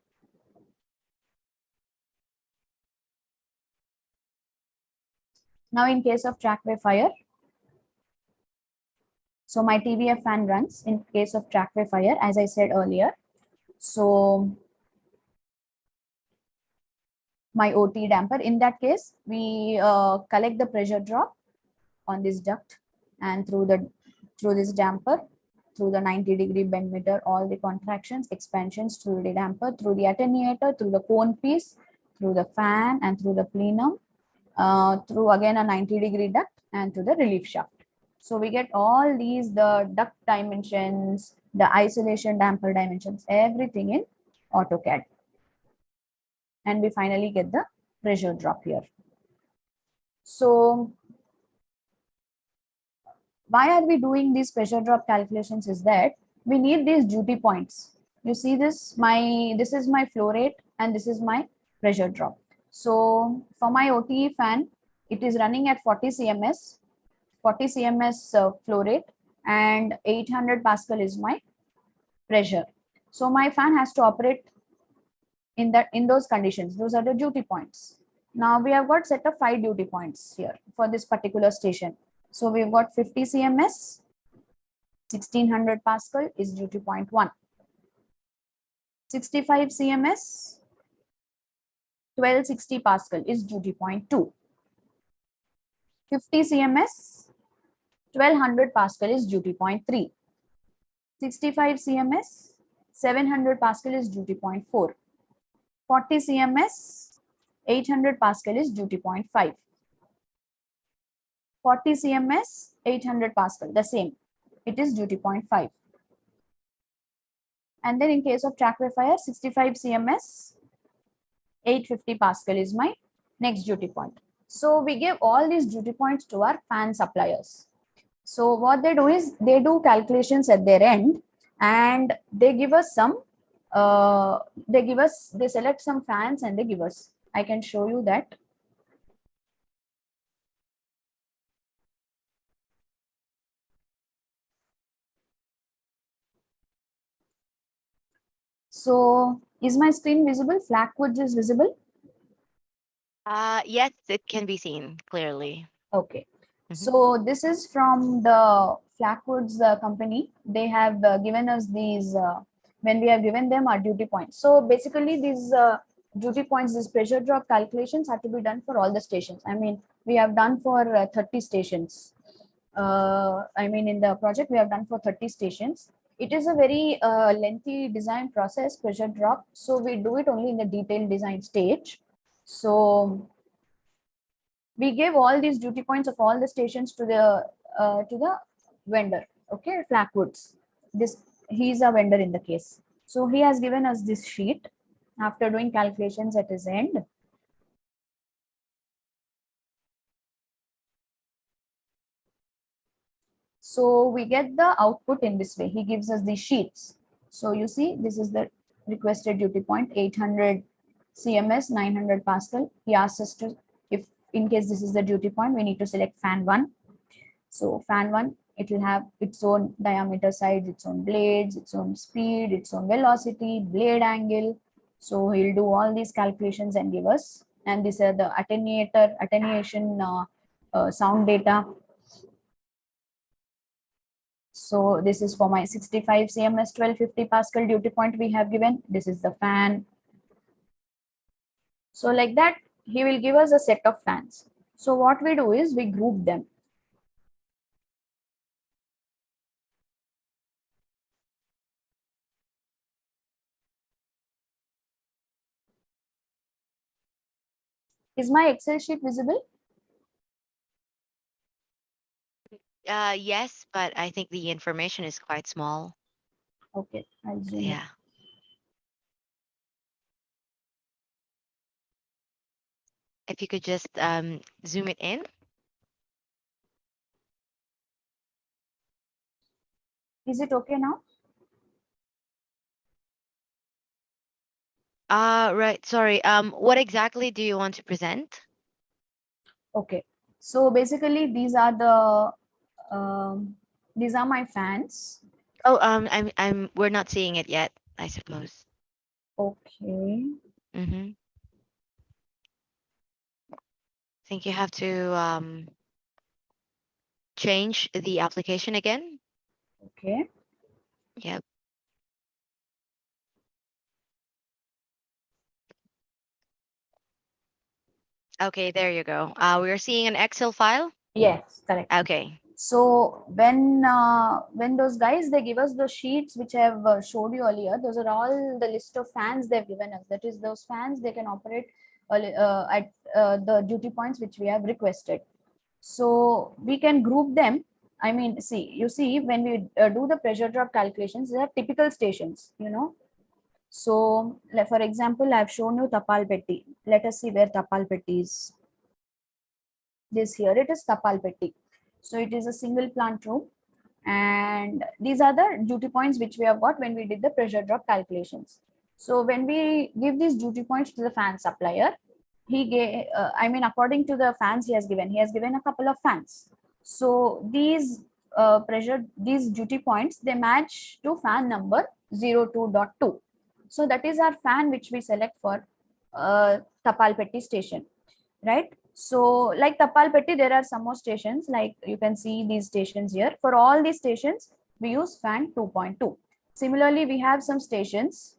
[SPEAKER 21] Now in case of trackway fire, so my TVF fan runs in case of trackway fire, as I said earlier. So my OTE damper, in that case, we collect the pressure drop on this duct, and through this damper, through the 90-degree bend meter, all the contractions, expansions through the damper, through the attenuator, through the cone piece, through the fan, and through the plenum, through again a 90-degree duct, and to the relief shaft. So we get all these, the duct dimensions, the isolation damper dimensions, everything in AutoCAD. And we finally get the pressure drop here. So why are we doing these pressure drop calculations is that we need these duty points. You see this, this is my flow rate and this is my pressure drop. So for my OTE fan, it is running at 40 cms flow rate, and 800 Pascal is my pressure. So my fan has to operate in those conditions. Those are the duty points. Now we have got set of 5 duty points here for this particular station. So we've got 50 cms, 1600 Pascal is duty point 1. 65 cms, 1260 Pascal is duty point 2. 50 cms, 1200 Pascal is duty point 3. 65 cms, 700 Pascal is duty point 4. 40 cms, 800 Pascal is duty point 5. 40 cms, 800 Pascal, the same. It is duty point 5. And then in case of track fire, 65 cms, 850 Pascal is my next duty point. So we give all these duty points to our fan suppliers. So what they do is they do calculations at their end and they give us some, they select some fans and they give us. I can show you that. So is my screen visible? Flackwoods is visible?
[SPEAKER 8] Yes, it can be seen clearly.
[SPEAKER 21] Okay. So this is from the Flackwoods company. They have given us these, when we have given them our duty points. So basically these duty points, these pressure drop calculations have to be done for all the stations. I mean, we have done for 30 stations. I mean, in the project, we have done for 30 stations. It is a very lengthy design process, pressure drop. So we do it only in the detailed design stage. So we gave all these duty points of all the stations to the vendor. Okay, Flackwoods. He's a vendor in the case. So he has given us this sheet after doing calculations at his end. So we get the output in this way. He gives us these sheets. So you see, this is the requested duty point, 800 cms, 900 Pascal. He asks us to, if in case this is the duty point, we need to select fan 1. So fan 1, it will have its own diameter size, its own blades, its own speed, its own velocity, blade angle. So he'll do all these calculations and give us. And these are the attenuation sound data. So this is for my 65 cms, 1250 Pascal duty point we have given. This is the fan. So like that, he will give us a set of fans. So what we do is we group them. Is my Excel sheet visible?
[SPEAKER 8] Yes, but I think the information is quite small.
[SPEAKER 21] Okay, I'll zoom
[SPEAKER 8] Yeah. If you could just zoom it in.
[SPEAKER 21] Is it okay now?
[SPEAKER 8] Right. Sorry. What exactly do you want to present?
[SPEAKER 21] Okay. So basically, these are my fans.
[SPEAKER 8] Oh, we're not seeing it yet, I suppose.
[SPEAKER 21] Okay.
[SPEAKER 8] Mm-hmm. I think you have to change the application again.
[SPEAKER 21] Okay.
[SPEAKER 8] Yep. Okay, there you go. We're seeing an Excel file.
[SPEAKER 21] Yes, correct.
[SPEAKER 8] Okay.
[SPEAKER 21] So when those guys, they give us the sheets which I have showed you earlier, those are all the list of fans they've given us. That is, those fans they can operate at the duty points which we have requested. So we can group them. I mean, you see when we do the pressure drop calculations, they are typical stations, you know. So like for example, I've shown you Tapal Petti. Let us see where Tapal Petti is. This here, it is Tapal Petti. So it is a single plant room. And these are the duty points which we have got when we did the pressure drop calculations. So when we give these duty points to the fan supplier, he gave, according to the fans he has given a couple of fans. So these pressure, these duty points, they match to fan number 02.2. So that is our fan which we select for Tapalpeti station, right? So like Tapalpeti, there are some more stations, like you can see these stations here. For all these stations, we use fan 2.2. Similarly, we have some stations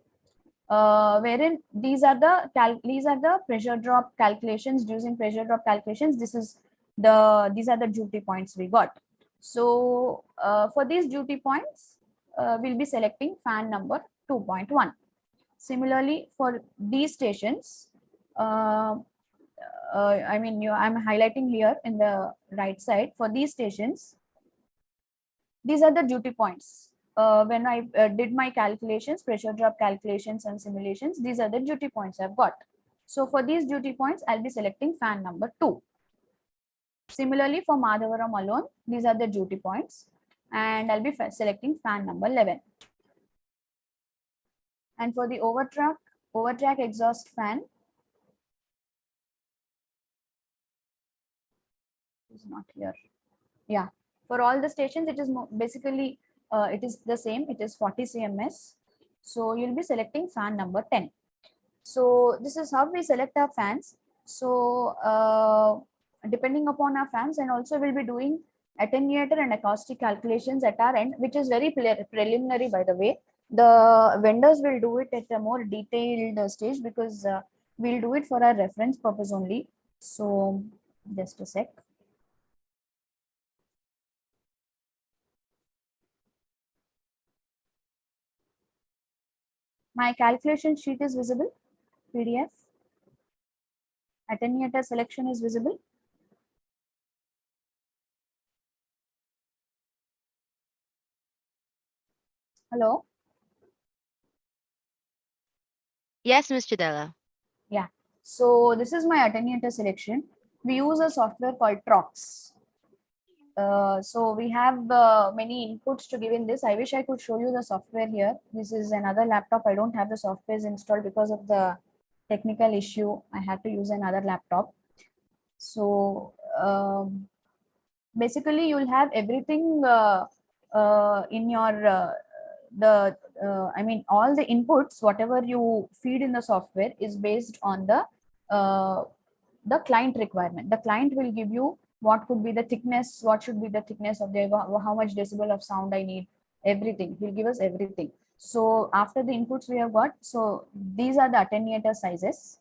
[SPEAKER 21] wherein these are the pressure drop calculations. Using pressure drop calculations, these are the duty points we got. So for these duty points, we'll be selecting fan number 2.1. Similarly, for these stations, I'm highlighting here in the right side. For these stations, these are the duty points. When I did my calculations, pressure drop calculations and simulations, these are the duty points I've got. So for these duty points, I'll be selecting fan number 2. Similarly, for Madhavaram alone, these are the duty points, and I'll be selecting fan number 11. And for the overtrack exhaust fan, is not here. Yeah, for all the stations, it is basically it is the same. It is 40 cms. So you'll be selecting fan number 10. So this is how we select our fans. So depending upon our fans, and also we'll be doing attenuator and acoustic calculations at our end, which is very preliminary, by the way. The vendors will do it at a more detailed stage, because we'll do it for our reference purpose only. So just a sec. My calculation sheet is visible, PDF. Attenuator selection is visible. Hello?
[SPEAKER 8] Yes, Ms. Chidela.
[SPEAKER 21] Yeah. So this is my attenuator selection. We use a software called Trox. So we have many inputs to give in this. I wish I could show you the software here. This is another laptop. I don't have the softwares installed because of the technical issue. I had to use another laptop. So basically, you'll have everything in your all the inputs, whatever you feed in the software, is based on the client requirement. The client will give you what could be the thickness, what should be the thickness of the, how much decibel of sound I need, everything. He'll give us everything. So after the inputs we have got, so these are the attenuator sizes,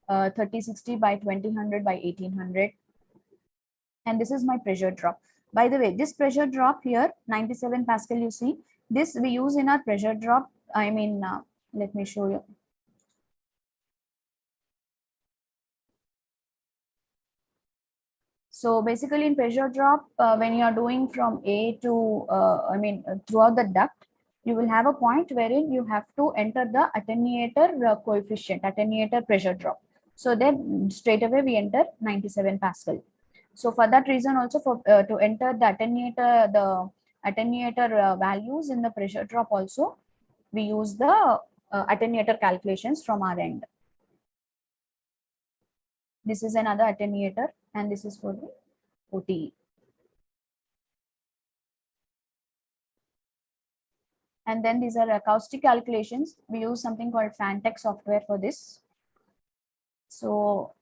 [SPEAKER 21] 3060 by 2000 by 1800. And this is my pressure drop. By the way, this pressure drop here, 97 Pascal, you see, this we use in our pressure drop. Let me show you. So basically in pressure drop, when you are doing from A to, throughout the duct, you will have a point wherein you have to enter the attenuator coefficient, attenuator pressure drop. So then straight away we enter 97 Pascal. So for that reason also, for to enter the attenuator values in the pressure drop also, we use the attenuator calculations from our end. This is another attenuator, and this is for the OTE. And then these are acoustic calculations. We use something called Fantech software for this. So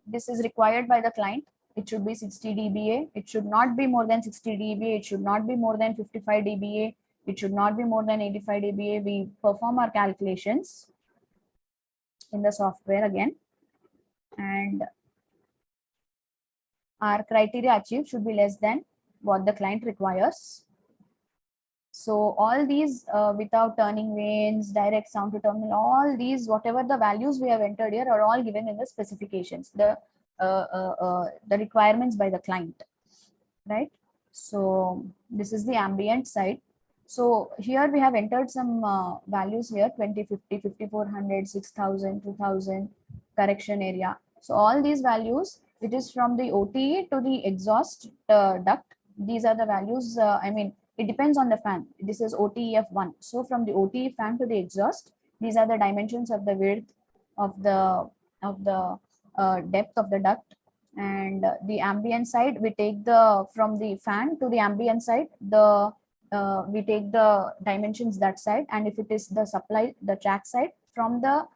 [SPEAKER 21] this is required by the client. It should be 60 dBA. It should not be more than 60 dBA. It should not be more than 55 dBA. It should not be more than 85 dBA. We perform our calculations in the software again, and our criteria achieved should be less than what the client requires. So all these without turning vanes, direct sound to terminal, all these, whatever the values we have entered here, are all given in the specifications, the requirements by the client, right? So this is the ambient side. So here we have entered some values here, 2050, 5400, 6000, 2000, correction area. So all these values, it is from the OTE to the exhaust duct. These are the values, it depends on the fan. This is OTEF1. So from the OTE fan to the exhaust, these are the dimensions of the width, of the depth of the duct, and the ambient side we take the from the fan to the ambient side, the we take the dimensions that side, and if it is the supply, the track side, from the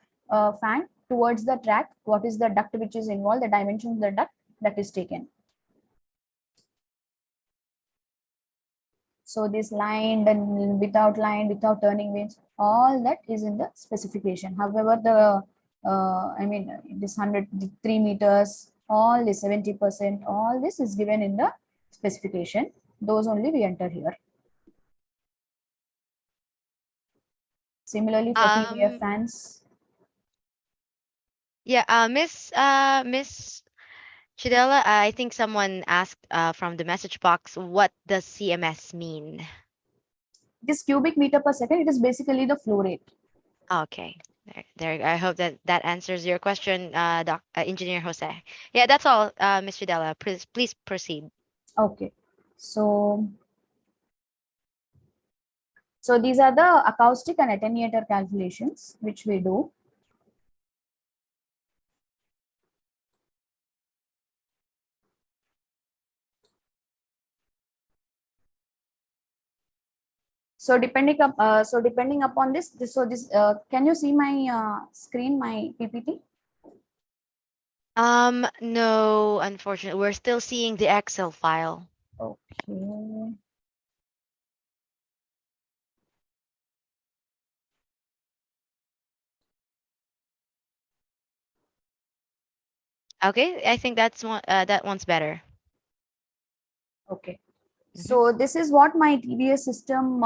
[SPEAKER 21] fan towards the track, what is the duct which is involved, the dimensions of the duct that is taken. So this line and without line, without turning wheels, all that is in the specification. However, the I mean this 103 meters, all the 70%, all this is given in the specification. Those only we enter here. Similarly for TVF fans.
[SPEAKER 8] Yeah, Miss Chidela, I think someone asked from the message box, what does CMS mean?
[SPEAKER 21] This cubic meter per second, it is basically the flow rate.
[SPEAKER 8] Okay. There. I hope that that answers your question, Engineer Jose. Yeah, that's all, Ms. Chidela. Please proceed.
[SPEAKER 21] Okay. So these are the acoustic and attenuator calculations which we do. So depending upon this, can you see my screen, my PPT?
[SPEAKER 8] No, unfortunately, we're still seeing the Excel file.
[SPEAKER 21] Okay.
[SPEAKER 8] Okay, I think that's one. That one's better.
[SPEAKER 21] Okay. So this is what my TVS system,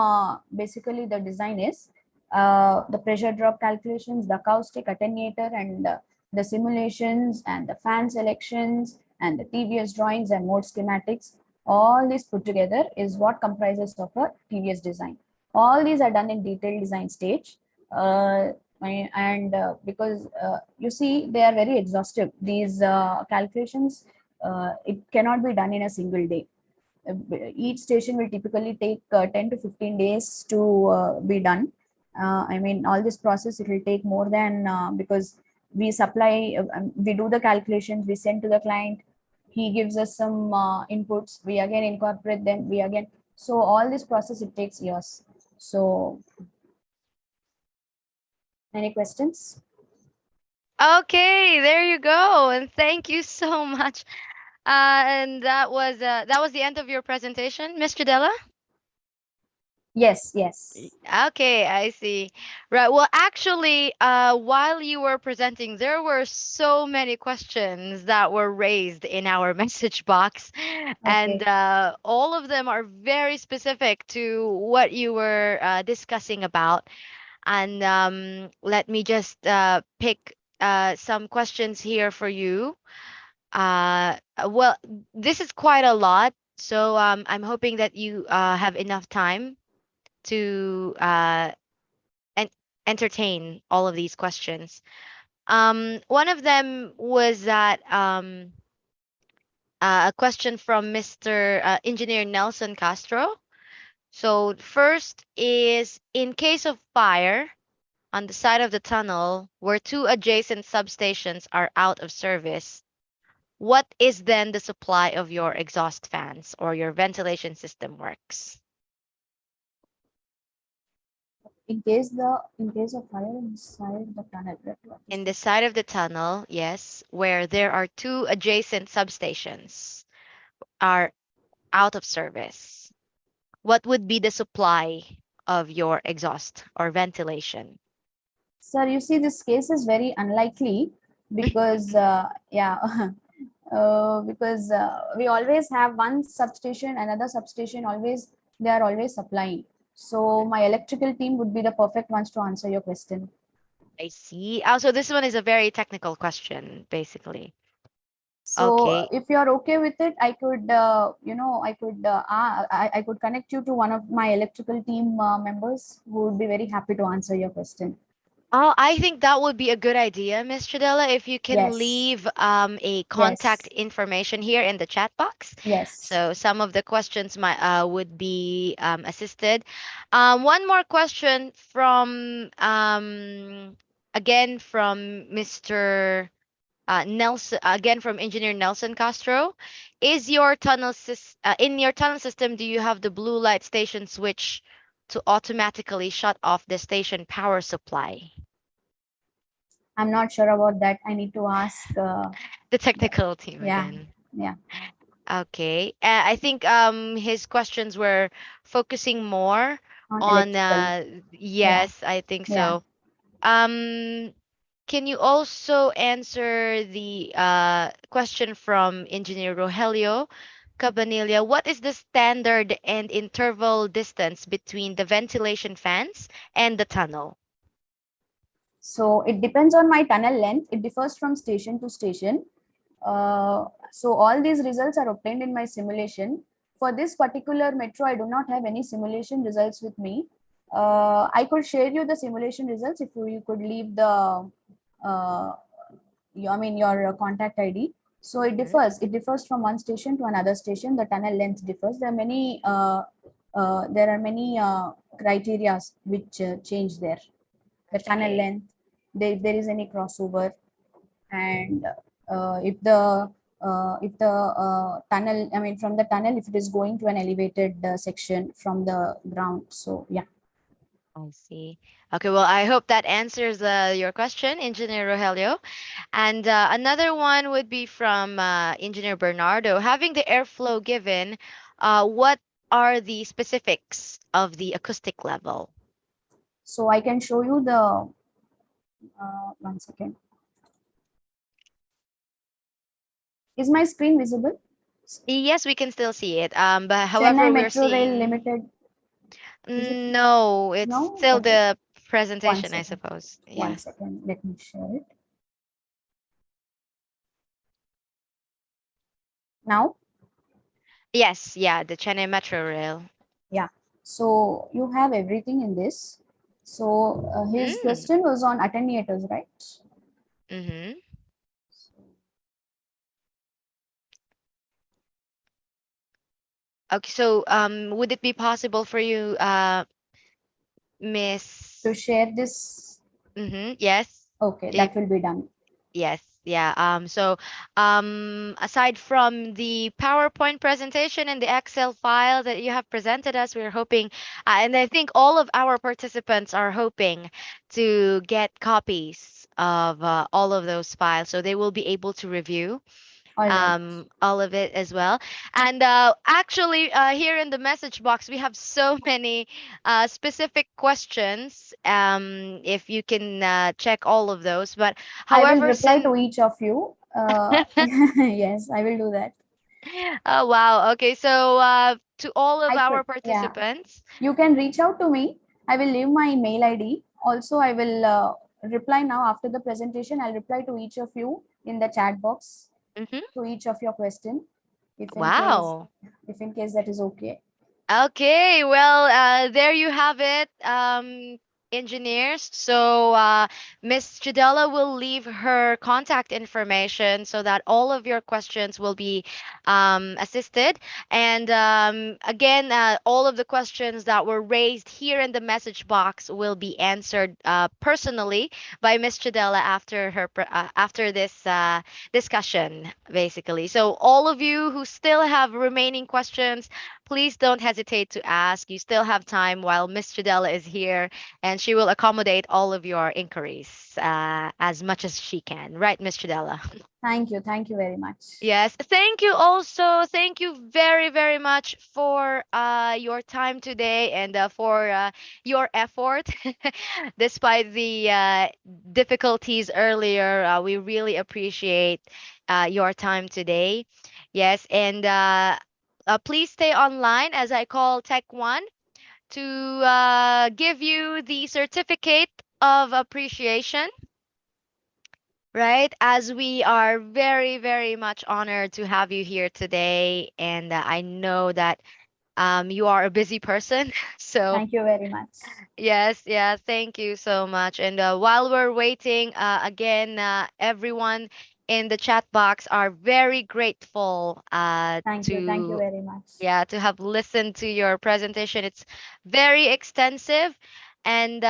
[SPEAKER 21] basically the design is. The pressure drop calculations, the acoustic attenuator, and the simulations, and the fan selections, and the TVS drawings and mode schematics. All this put together is what comprises of a TVS design. All these are done in detailed design stage. Because you see, they are very exhaustive. These calculations, it cannot be done in a single day. Each station will typically take 10 to 15 days to be done. I mean, all this process, it will take more than, because we supply, we do the calculations, we send to the client, he gives us some inputs, we again incorporate them, we again, so all this process, it takes years. So, any questions?
[SPEAKER 8] Okay, there you go, and thank you so much. And that was the end of your presentation, Ms. Chidela?
[SPEAKER 21] Yes.
[SPEAKER 8] Okay, I see. Right. Well, actually, while you were presenting, there were so many questions that were raised in our message box, and all of them are very specific to what you were discussing about. And let me just pick some questions here for you. Well, this is quite a lot, so I'm hoping that you have enough time to entertain all of these questions. One of them was that a question from Mr. Engineer Nelson Castro. So first is, in case of fire on the side of the tunnel where two adjacent substations are out of service, what is then the supply of your exhaust fans or your ventilation system works?
[SPEAKER 21] In case of fire inside the tunnel,
[SPEAKER 8] In the side of the tunnel, yes, where there are two adjacent substations are out of service, what would be the supply of your exhaust or ventilation?
[SPEAKER 21] Sir, you see, this case is very unlikely because, because we always have one substation, another substation, always, they are always supplying. So my electrical team would be the perfect ones to answer your question.
[SPEAKER 8] I see. Also, this one is a very technical question, basically.
[SPEAKER 21] So
[SPEAKER 8] Okay.
[SPEAKER 21] if you are okay with it, I could, I could connect you to one of my electrical team members who would be very happy to answer your question.
[SPEAKER 8] Oh, I think that would be a good idea, Ms. Stradella, if you can
[SPEAKER 21] Yes.
[SPEAKER 8] leave a contact information here in the chat box.
[SPEAKER 21] Yes.
[SPEAKER 8] So some of the questions might would be assisted. One more question from again from Mr. Nelson, again from Engineer Nelson Castro. Is your in your tunnel system, do you have the blue light station switch to automatically shut off the station power supply?
[SPEAKER 21] I'm not sure about that. I need to ask.
[SPEAKER 8] The technical team
[SPEAKER 21] Yeah,
[SPEAKER 8] again.
[SPEAKER 21] yeah.
[SPEAKER 8] Okay. I think his questions were focusing more
[SPEAKER 21] On
[SPEAKER 8] on
[SPEAKER 21] electrical. Yeah,
[SPEAKER 8] yes, I think
[SPEAKER 21] yeah.
[SPEAKER 8] so. Um can you also answer the question from Engineer Rogelio Cabanilla? What is the standard and interval distance between the ventilation fans and the tunnel?
[SPEAKER 21] So it depends on my tunnel length. It differs from station to station. So all these results are obtained in my simulation. For this particular metro, I do not have any simulation results with me. I could share you the simulation results if you could leave the, your contact ID. So it
[SPEAKER 8] Mhm.
[SPEAKER 21] differs. It differs from one station to another station. The tunnel length differs. There are many criteria which change there. The tunnel
[SPEAKER 8] Okay.
[SPEAKER 21] length, if there is any crossover, and if the tunnel, I mean, from the tunnel, if it is going to an elevated section from the ground. So yeah.
[SPEAKER 8] I see. Okay, well, I hope that answers your question, Engineer Rogelio. And another one would be from Engineer Bernardo. Having the airflow given, what are the specifics of the acoustic level?
[SPEAKER 21] So I can show you the, 1 second. Is my screen visible?
[SPEAKER 8] Yes, we can still see it. But
[SPEAKER 21] Chennai
[SPEAKER 8] however, we're
[SPEAKER 21] Metro Rail
[SPEAKER 8] seeing
[SPEAKER 21] Limited. Is it?
[SPEAKER 8] no, it's
[SPEAKER 21] No?
[SPEAKER 8] still
[SPEAKER 21] Okay.
[SPEAKER 8] the
[SPEAKER 21] One
[SPEAKER 8] presentation, I
[SPEAKER 21] second.
[SPEAKER 8] suppose. Yeah.
[SPEAKER 21] 1 second. Let me share it. Now?
[SPEAKER 8] Yes, yeah, the Chennai Metro Rail.
[SPEAKER 21] Yeah. So you have everything in this. So his
[SPEAKER 8] Mm.
[SPEAKER 21] question was on attenuators, right?
[SPEAKER 8] Mm-hmm. Okay, so would it be possible for you,
[SPEAKER 21] To
[SPEAKER 8] Miss?
[SPEAKER 21] share this.
[SPEAKER 8] Mm-hmm. Yes.
[SPEAKER 21] Okay,
[SPEAKER 8] If
[SPEAKER 21] that will be done.
[SPEAKER 8] yes, yeah. So aside from the PowerPoint presentation and the Excel file that you have presented us, we're hoping, and I think all of our participants are hoping to get copies of all of those files, so they will be able to review
[SPEAKER 21] All right.
[SPEAKER 8] all of it as well. And actually, here in the message box, we have so many specific questions. If you can check all of those, but
[SPEAKER 21] I will
[SPEAKER 8] however,
[SPEAKER 21] reply
[SPEAKER 8] since
[SPEAKER 21] to each of you. Yes, I will do that.
[SPEAKER 8] oh wow, okay, so to all of
[SPEAKER 21] I
[SPEAKER 8] our
[SPEAKER 21] could, yeah.
[SPEAKER 8] participants.
[SPEAKER 21] You can reach out to me. I will leave my mail ID. Also, I will reply now after the presentation. I'll reply to each of you in the chat box
[SPEAKER 8] Mhm.
[SPEAKER 21] to each of your question. If in case,
[SPEAKER 8] Wow.
[SPEAKER 21] if in case that is okay.
[SPEAKER 8] Okay, well, there you have it, engineers. So, Miss Chidella will leave her contact information so that all of your questions will be assisted. And again, all of the questions that were raised here in the message box will be answered personally by Miss Chidella after after this discussion, basically. So, all of you who still have remaining questions, please don't hesitate to ask. You still have time while Miss Jadella is here, and she will accommodate all of your inquiries as much as she can. Right, Miss Jadella?
[SPEAKER 21] Thank you. Thank you very much.
[SPEAKER 8] Yes. Thank you also. Thank you very, very much for your time today and for your effort. Despite the difficulties earlier, we really appreciate your time today. Yes. And please stay online as I call Tech One to give you the certificate of appreciation, right? As we are very, very much honored to have you here today. And I know that you are a busy person. So,
[SPEAKER 21] Thank you very much.
[SPEAKER 8] yes, yeah, thank you so much. And while we're waiting, again, everyone in the chat box are very grateful
[SPEAKER 21] Thank you. Thank you
[SPEAKER 8] to
[SPEAKER 21] very much.
[SPEAKER 8] yeah, to have listened to your presentation. It's very extensive, and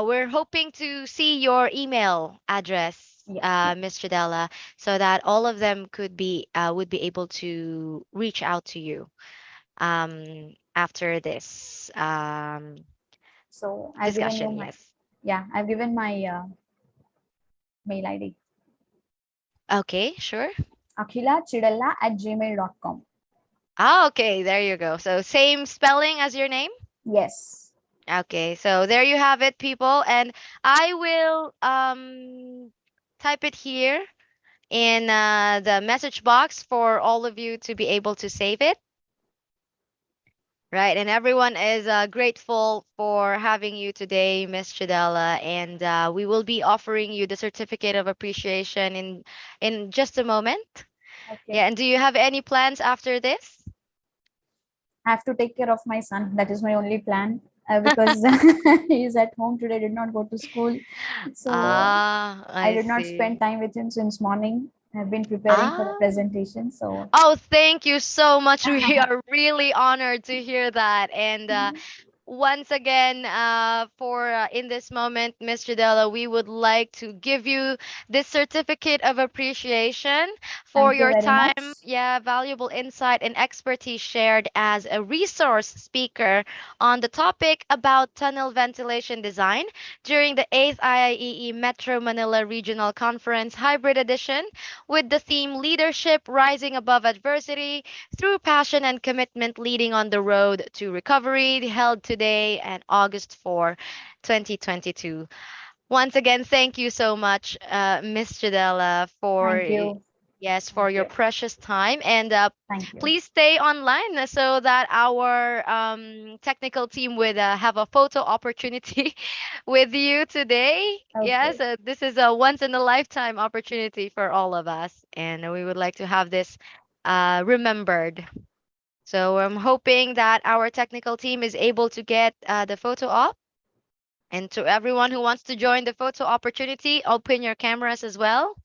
[SPEAKER 8] we're hoping to see your email address Miss Tridella, so that all of them could be would be able to reach out to you after this
[SPEAKER 21] So I've given you
[SPEAKER 8] discussion.
[SPEAKER 21] my,
[SPEAKER 8] Yes.
[SPEAKER 21] yeah, I've given my mail ID.
[SPEAKER 8] Okay, sure.
[SPEAKER 21] akhilachidalla@gmail.com.
[SPEAKER 8] Ah, okay, there you go. So same spelling as your name?
[SPEAKER 21] Yes.
[SPEAKER 8] Okay, so there you have it, people. And I will type it here in the message box for all of you to be able to save it. Right, and everyone is grateful for having you today, Miss Chidella, and we will be offering you the certificate of appreciation in just a moment.
[SPEAKER 21] Okay.
[SPEAKER 8] Yeah, and do you have any plans after this?
[SPEAKER 21] I have to take care of my son. That is my only plan because he is at home today, did not go to school. So
[SPEAKER 8] Ah,
[SPEAKER 21] I
[SPEAKER 8] I
[SPEAKER 21] did not spend
[SPEAKER 8] see.
[SPEAKER 21] time with him since morning. I've been preparing for the
[SPEAKER 8] Ah.
[SPEAKER 21] presentation. So
[SPEAKER 8] Oh, thank you so much. We are really honored to hear that. And once again, for in this moment, Ms. Jadella, we would like to give you this certificate of appreciation for
[SPEAKER 21] thank you
[SPEAKER 8] your
[SPEAKER 21] very much.
[SPEAKER 8] time, yeah, valuable insight and expertise shared as a resource speaker on the topic about tunnel ventilation design during the 8th IIEE Metro Manila Regional Conference Hybrid Edition with the theme Leadership Rising Above Adversity through Passion and Commitment Leading on the Road to Recovery, held today and August 4, 2022. Once again, thank you so much, Miss Jadella, for
[SPEAKER 21] Thank you.
[SPEAKER 8] yes, for your precious time. And
[SPEAKER 21] Thank you.
[SPEAKER 8] please stay online so that our technical team would have a photo opportunity with you today. Yes, this is a once in a lifetime opportunity for all of us, and we would like to have this remembered. So I'm hoping that our technical team is able to get the photo up. And to everyone who wants to join the photo opportunity, open your cameras as well.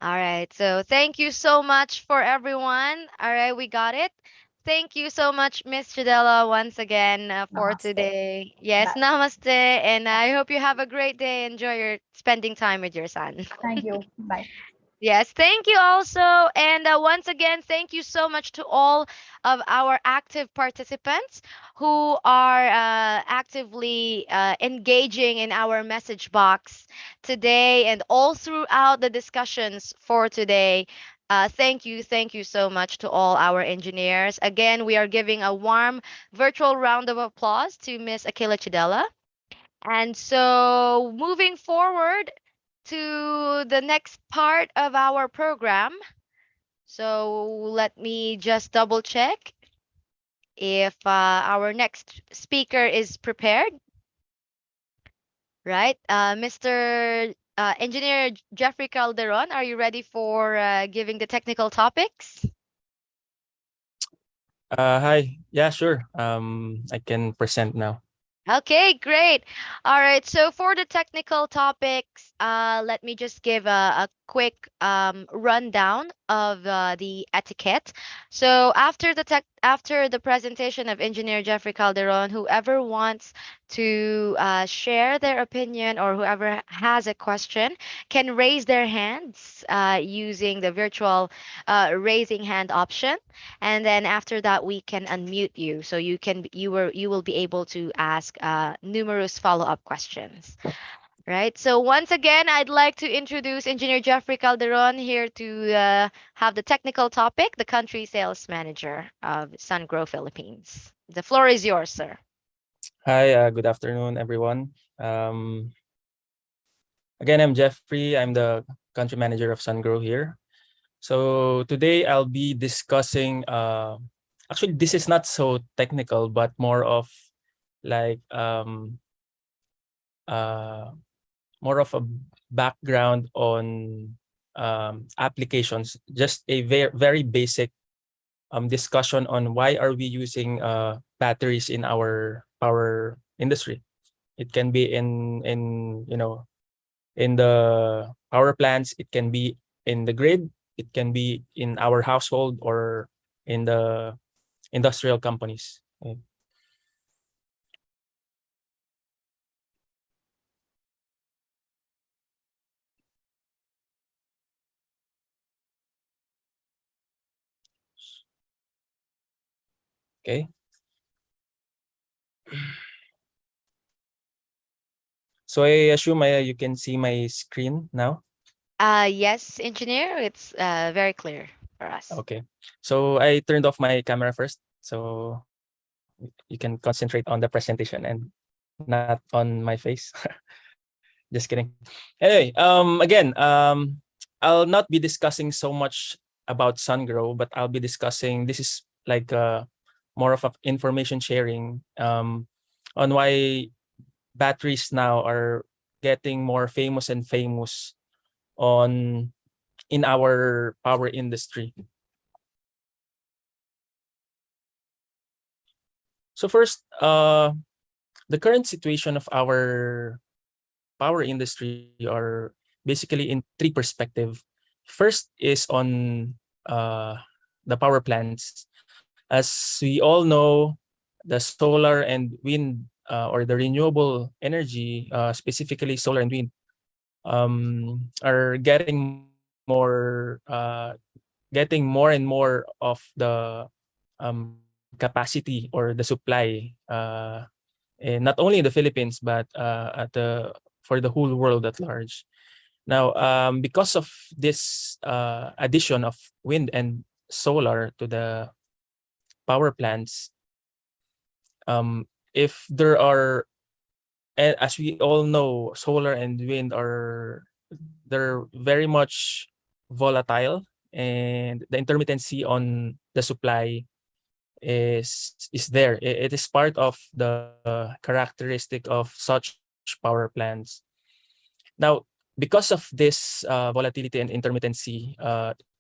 [SPEAKER 8] All right. So thank you so much for everyone. All right, we got it. Thank you so much, Miss Chidella, once again for
[SPEAKER 21] Namaste.
[SPEAKER 8] today. Yes,
[SPEAKER 21] Bye.
[SPEAKER 8] namaste. And I hope you have a great day. Enjoy your spending time with your son.
[SPEAKER 21] Thank you. Bye.
[SPEAKER 8] Yes, thank you also. And once again, thank you so much to all of our active participants who are actively engaging in our message box today and all throughout the discussions for today. Thank you so much to all our engineers. Again, we are giving a warm virtual round of applause to Miss Akila Chidella. And so moving forward to the next part of our program. So let me just double check if our next speaker is prepared. Right. Mr. Engineer Jeffrey Calderon, are you ready for giving the technical topics?
[SPEAKER 17] Hi. Yeah, sure. I can present now.
[SPEAKER 8] Okay, great. All right. So for the technical topics, let me just give a quick rundown of the etiquette. So after the presentation of Engineer Jeffrey Calderon, whoever wants to share their opinion or whoever has a question can raise their hands using the virtual raising hand option, and then after that we can unmute you so you will be able to ask numerous follow-up questions. Right. So once again, I'd like to introduce Engineer Jeffrey Calderon here to have the technical topic, the country sales manager of SunGrow Philippines. The floor is yours, sir.
[SPEAKER 17] Hi, good afternoon, everyone. Again, I'm Jeffrey. I'm the country manager of SunGrow here. So today I'll be discussing, actually this is not so technical, but more of like, more of a background on applications, just a very basic discussion on why are we using batteries in our power industry. It can be in in the power plants, it can be in the grid, it can be in our household or in the industrial companies.
[SPEAKER 2] Okay. So I assume you can see my screen now.
[SPEAKER 8] Yes, engineer, it's very clear for us.
[SPEAKER 2] Okay. So I turned off my camera first, so you can concentrate on the presentation and not on my face. Just kidding. Anyway, again, I'll not be discussing so much about SunGrow, but I'll be discussing, this is like more of a information sharing on why batteries now are getting more famous and famous on in our power industry. So first, the current situation of our power industry are basically in three perspective. First is on the power plants. As we all know, the solar and wind or the renewable energy, specifically solar and wind, are getting more and more of the capacity or the supply, not only in the Philippines but for the whole world at large. Now, because of this addition of wind and solar to the power plants, if there are, as we all know, solar and wind they're very much volatile, and the intermittency on the supply is there. It is part of the characteristic of such power plants. Now, because of this volatility and intermittency,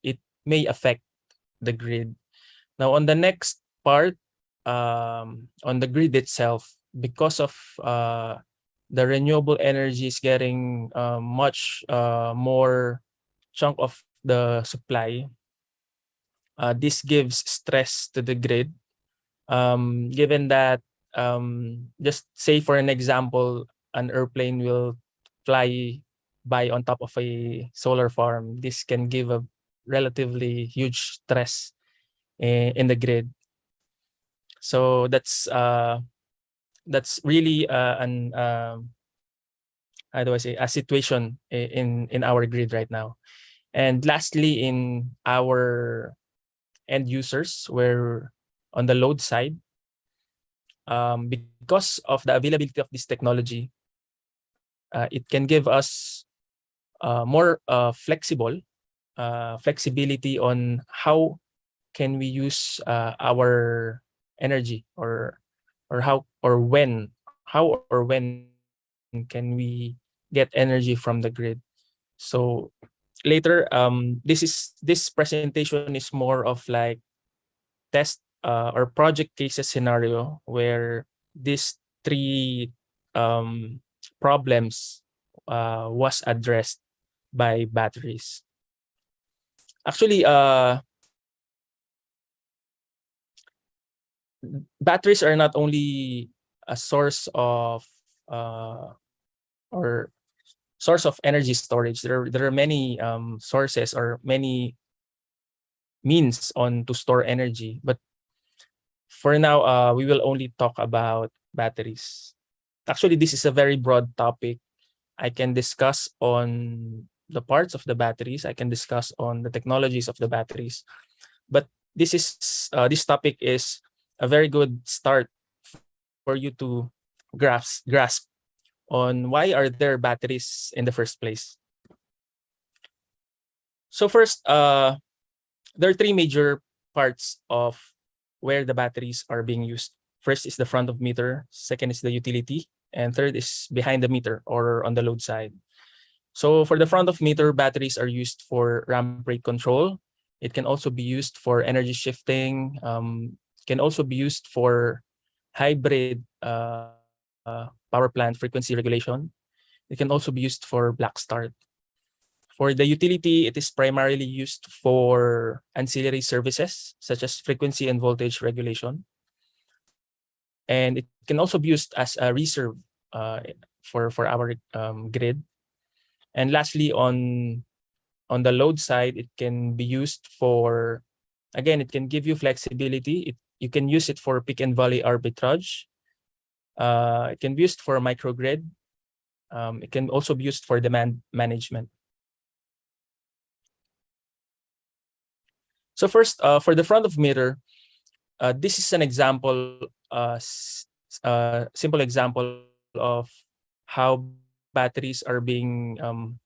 [SPEAKER 2] it may affect the grid. Now, on the next part, on the grid itself, because of the renewable energy is getting much more chunk of the supply, this gives stress to the grid. Given that, just say for an example, an airplane will fly by on top of a solar farm. This can give a relatively huge stress in the grid. So that's really an how do I say, a situation in our grid right now. And lastly, in our end users, where on the load side, because of the availability of this technology, it can give us more flexibility on how can we use our energy, how or when can we get energy from the grid. So later, this presentation is more of like test or project cases scenario where these three problems was addressed by batteries. Actually, batteries are not only a source of or source of energy storage. There are many sources or many means on to store energy, but for now, we will only talk about batteries. Actually, this is a very broad topic. I can discuss on the parts of the batteries. I can discuss on the technologies of the batteries. But this topic is a very good start for you to grasp on why are there batteries in the first place. So first, there are three major parts of where the batteries are being used. First is the front of meter, second is the utility, and third is behind the meter or on the load side. So for the front of meter, batteries are used for ramp rate control. It can also be used for energy shifting, can also be used for hybrid power plant frequency regulation. It can also be used for black start. For the utility, it is primarily used for ancillary services such as frequency and voltage regulation. And it can also be used as a reserve for our grid. And lastly, on the load side, it can be used for, again, it can give you flexibility. you can use it for peak and valley arbitrage. It can be used for microgrid. It can also be used for demand management. So first, for the front of meter, this is an example, simple example of how batteries are being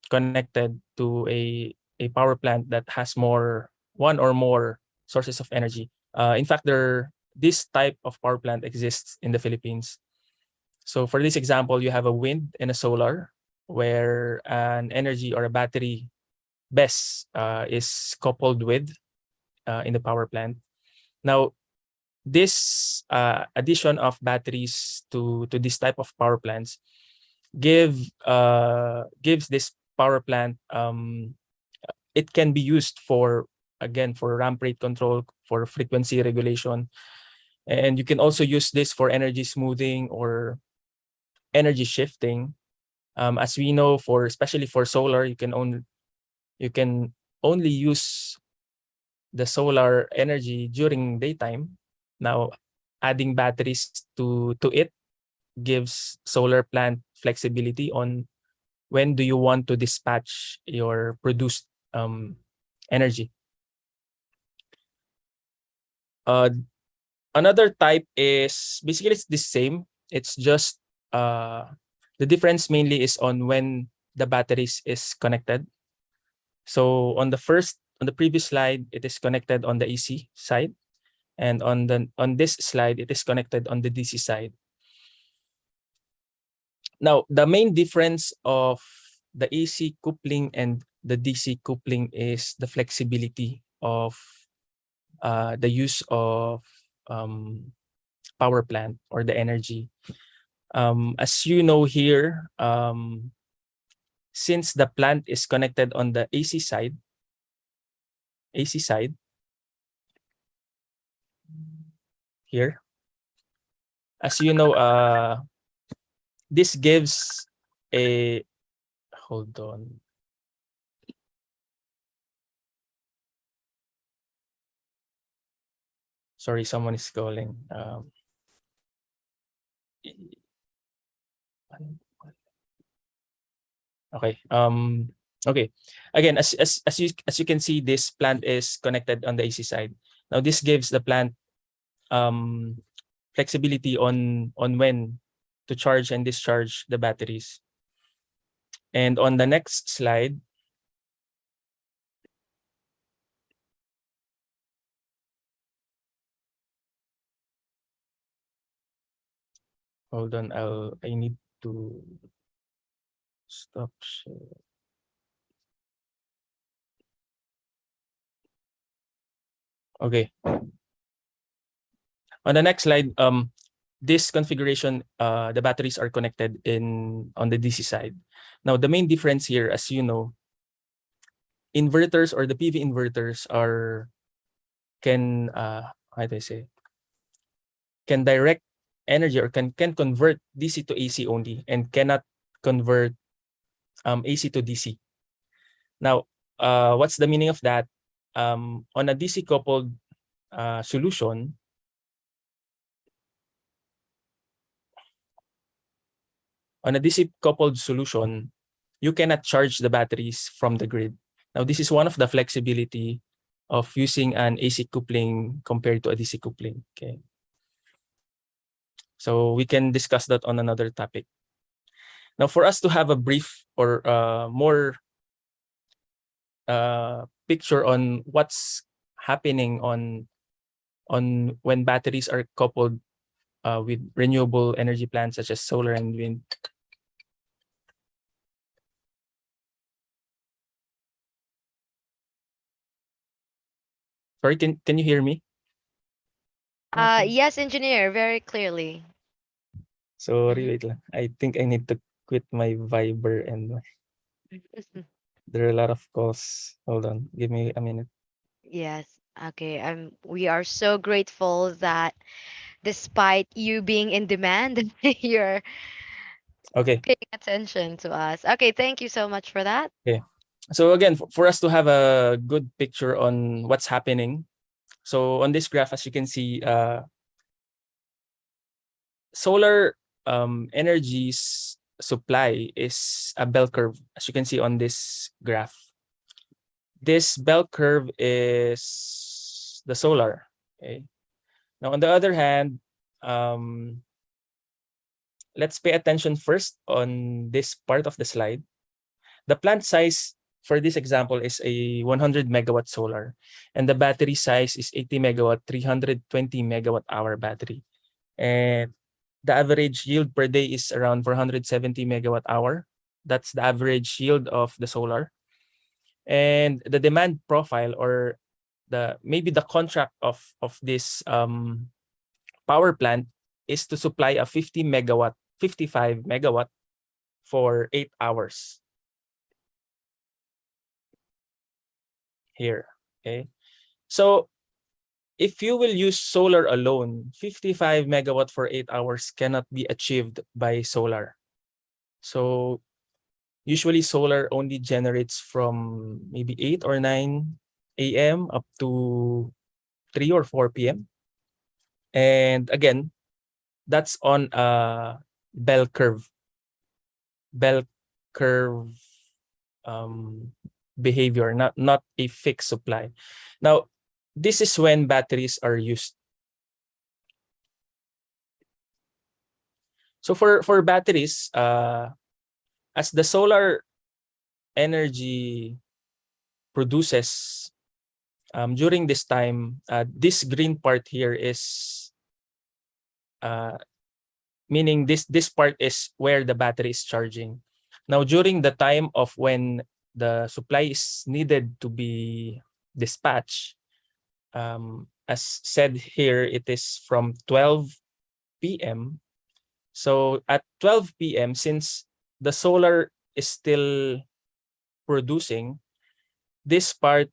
[SPEAKER 2] connected to a power plant that has one or more sources of energy. In fact, this type of power plant exists in the Philippines. So for this example, you have a wind and a solar, where an energy or a battery BESS is coupled with in the power plant. Now, this addition of batteries to this type of power plants gives this power plant, it can be used for, again, for ramp rate control, for frequency regulation, and you can also use this for energy smoothing or energy shifting. As we know, especially for solar, you can only use the solar energy during daytime. Now, adding batteries to it gives solar plant flexibility on when do you want to dispatch your produced energy. Another type is basically it's the same. It's just the difference mainly is on when the batteries is connected. So on the previous slide, it is connected on the AC side, and on this slide, it is connected on the DC side. Now, the main difference of the AC coupling and the DC coupling is the flexibility of the use of power plant or the energy. As you know here, since the plant is connected on the AC side, here, as you know, this gives a, hold on. Sorry, someone is calling. Okay. Okay. Again, as you can see, this plant is connected on the AC side. Now, this gives the plant flexibility on when to charge and discharge the batteries. And on the next slide, hold on, I need to stop share. Okay. On the next slide, this configuration, the batteries are connected on the DC side. Now, the main difference here, as you know, inverters or the PV inverters can how do I say, can direct energy or can convert DC to AC only and cannot convert AC to DC. Now, what's the meaning of that? On a DC coupled solution, you cannot charge the batteries from the grid. Now, this is one of the flexibility of using an AC coupling compared to a DC coupling. Okay. So we can discuss that on another topic. Now, for us to have a brief or more picture on what's happening on when batteries are coupled with renewable energy plants such as solar and wind. Sorry, can you hear me?
[SPEAKER 8] Yes, engineer, very clearly.
[SPEAKER 2] Sorry, wait lang. I think I need to quit my Viber and there are a lot of calls. Hold on, give me a minute.
[SPEAKER 8] Yes. Okay. We are so grateful that despite you being in demand, you're
[SPEAKER 2] Okay.
[SPEAKER 8] paying attention to us. Okay, thank you so much for that.
[SPEAKER 2] Okay. So again, for us to have a good picture on what's happening So on this graph, as you can see, solar energy's supply is a bell curve, as you can see on this graph. This bell curve is the solar. Okay. Now, on the other hand, let's pay attention first on this part of the slide. The plant size for this example is a 100 megawatt solar, and the battery size is 80 megawatt, 320 megawatt hour battery. And the average yield per day is around 470 megawatt hour. That's the average yield of the solar. And the demand profile, or maybe the contract of this power plant, is to supply a 50 megawatt, 55 megawatt for 8 hours. Here, okay? So if you will use solar alone, 55 megawatt for 8 hours cannot be achieved by solar. So usually solar only generates from maybe 8 or 9 a.m. up to 3 or 4 p.m. And again, that's on a bell curve behavior, not a fixed supply. Now, this is when batteries are used. So for batteries, as the solar energy produces during this time, this green part here is meaning this part is where the battery is charging. Now, during the time of when the supply is needed to be dispatched, as said here, it is from 12 p.m. So at 12 p.m., since the solar is still producing, this part,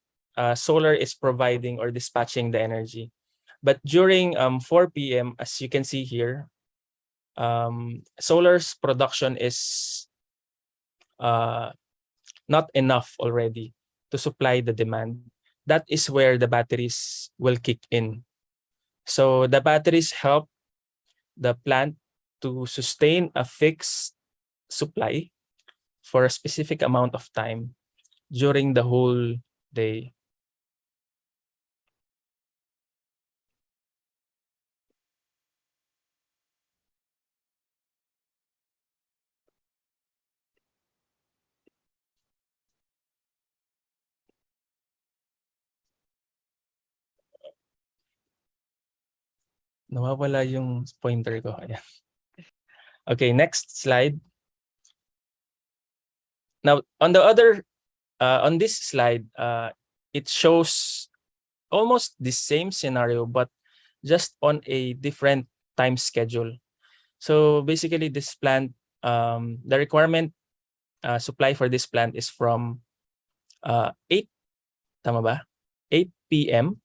[SPEAKER 2] solar is providing or dispatching the energy. But during 4 p.m., as you can see here, solar's production is not enough already to supply the demand. That is where the batteries will kick in. So the batteries help the plant to sustain a fixed supply for a specific amount of time during the whole day. Nawawala yung pointer ko. Ayan. Okay, next slide. Now, on the other, on this slide, it shows almost the same scenario, but just on a different time schedule. So basically, this plant, the requirement supply for this plant is from 8, tama ba? 8 p.m.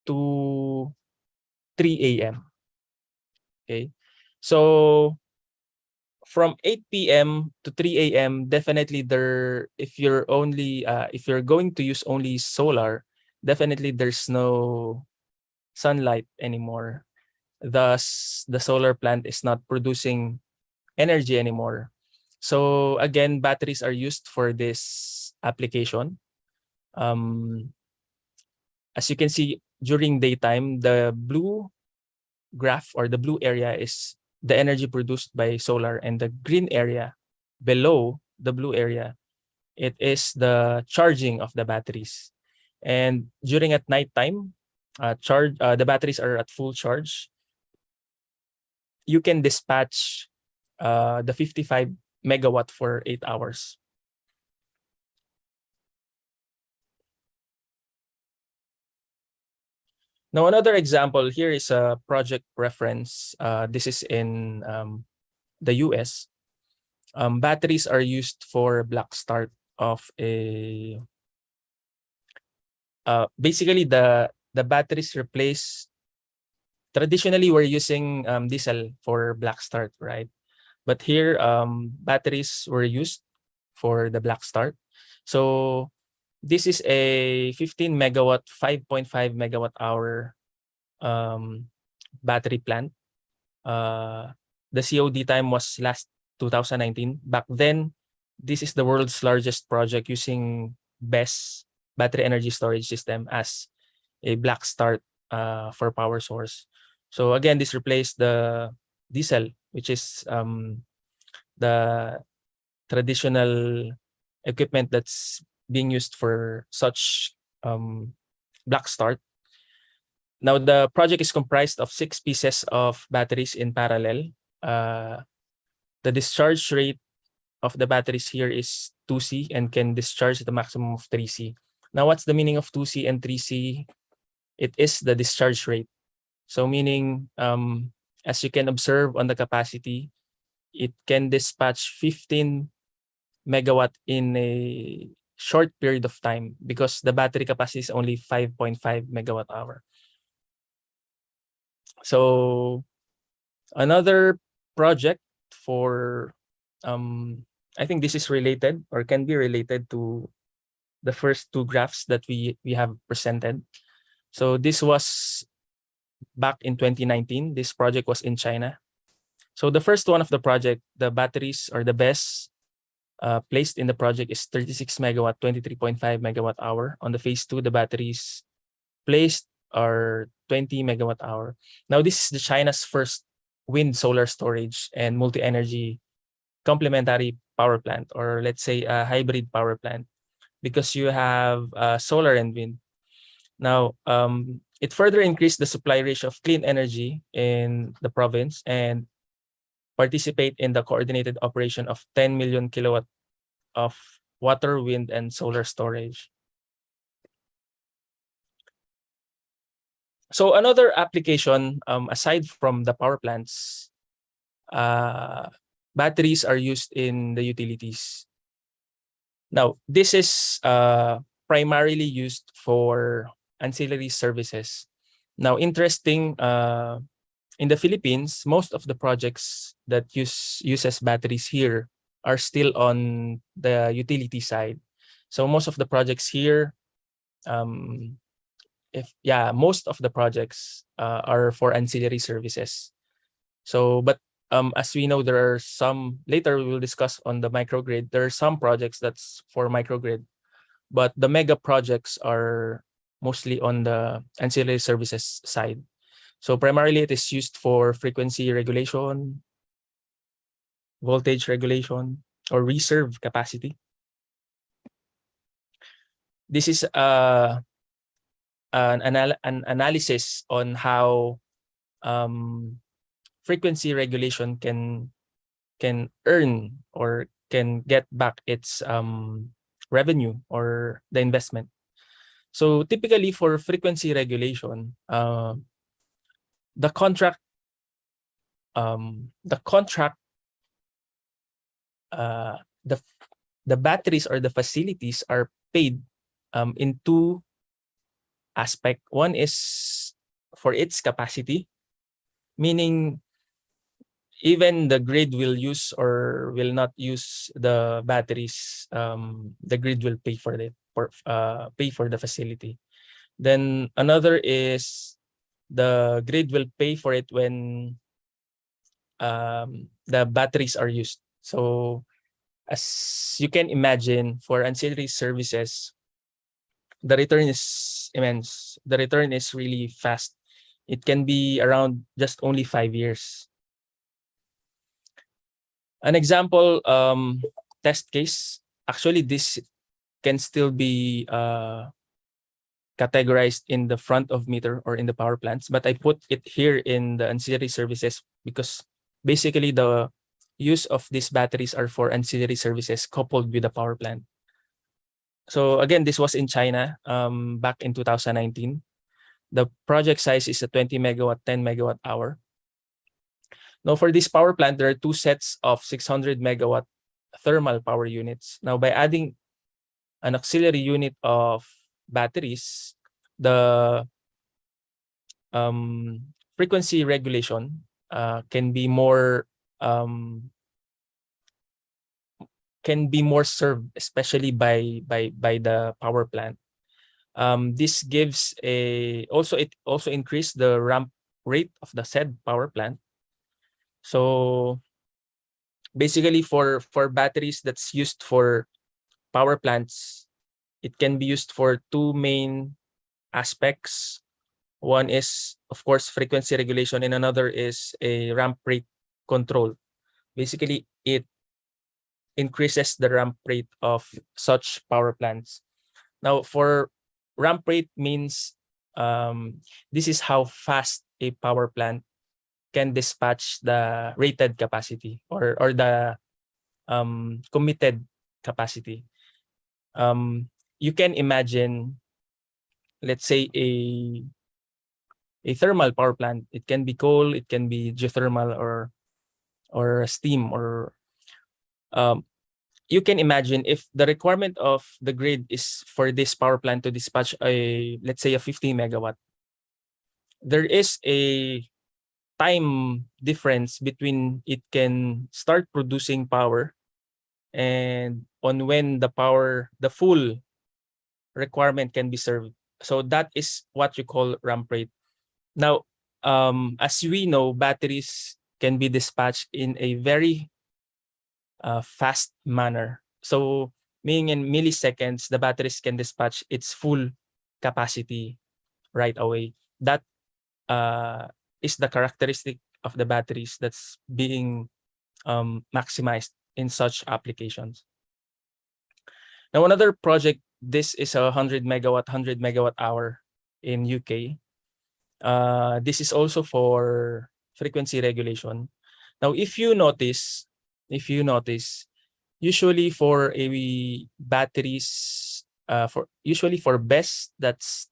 [SPEAKER 2] to 3 a.m. Okay, so from 8 p.m. to 3 a.m. definitely if you're going to use only solar, definitely there's no sunlight anymore. Thus, the solar plant is not producing energy anymore. So again, batteries are used for this application. As you can see, during daytime, the blue graph or the blue area is the energy produced by solar, and the green area below the blue area, it is the charging of the batteries. And during at nighttime, the batteries are at full charge. You can dispatch the 55 megawatt for 8 hours. Now, another example here is a project reference. This is in the US. Batteries are used for black start of a basically the batteries replace. Traditionally we're using diesel for black start, right? But here batteries were used for the black start. So This is a 15 megawatt, 5.5 megawatt hour battery plant. The COD time was last 2019. Back then, this is the world's largest project using BESS, battery energy storage system, as a black start for power source. So again, this replaced the diesel, which is the traditional equipment that's being used for such black start. Now, the project is comprised of 6 pieces of batteries in parallel. The discharge rate of the batteries here is 2C and can discharge at a maximum of 3C. Now, what's the meaning of 2C and 3C? It is the discharge rate. So meaning, as you can observe on the capacity, it can dispatch 15 megawatt in a short period of time because the battery capacity is only 5.5 megawatt hour. So another project for, I think this is related or can be related to the first two graphs that we have presented. So this was back in 2019. This project was in China. So the first one of the project, the batteries or the BESS placed in the project is 36 megawatt, 23.5 megawatt hour. On the phase 2, the batteries placed are 20 megawatt hour. Now, this is the China's first wind solar storage and multi-energy complementary power plant, or let's say a hybrid power plant, because you have solar and wind. Now, it further increased the supply ratio of clean energy in the province and participate in the coordinated operation of 10 million kilowatt of water, wind, and solar storage. So another application, aside from the power plants, batteries are used in the utilities. Now, this is primarily used for ancillary services. Now, interesting, in the Philippines, most of the projects that uses batteries here are still on the utility side. So most of the projects here, most of the projects are for ancillary services. So, but as we know, there are some, later we will discuss on the microgrid, there are some projects that's for microgrid, but the mega projects are mostly on the ancillary services side. So primarily it is used for frequency regulation, voltage regulation, or reserve capacity. This is an analysis on how frequency regulation can earn or can get back its revenue or the investment. So typically for frequency regulation, the contract the batteries or the facilities are paid in two aspects. One is for its capacity, meaning even the grid will use or will not use the batteries, the grid will pay for it, pay for the facility. Then another is the grid will pay for it when the batteries are used. So as you can imagine, for ancillary services, the return is immense. The return is really fast. It can be around just only 5 years. An example test case, actually this can still be categorized in the front of meter or in the power plants, but I put it here in the ancillary services because basically the use of these batteries are for ancillary services coupled with the power plant. So again, this was in China back in 2019. The project size is a 20 megawatt, 10 megawatt hour. Now for this power plant, there are two sets of 600 megawatt thermal power units. Now by adding an auxiliary unit of batteries, the frequency regulation can be more can be more served, especially by the power plant. This gives it also increased the ramp rate of the said power plant. So basically, for batteries that's used for power plants, it can be used for two main aspects. One is, of course, frequency regulation, and another is a ramp rate control. Basically, it increases the ramp rate of such power plants. Now, for ramp rate means this is how fast a power plant can dispatch the rated capacity or the committed capacity. You can imagine, let's say, a thermal power plant. It can be coal, it can be geothermal, or steam, or you can imagine if the requirement of the grid is for this power plant to dispatch let's say a 50 megawatt. There is a time difference between it can start producing power and on when the full requirement can be served. So that is what you call ramp rate. Now, as we know, batteries can be dispatched in a very fast manner. So meaning in milliseconds, the batteries can dispatch its full capacity right away. That is the characteristic of the batteries that's being maximized in such applications. Now, another project, this is a 100 megawatt hour in UK. This is also for frequency regulation. Now, if you notice, usually for a batteries, usually for BESS, that's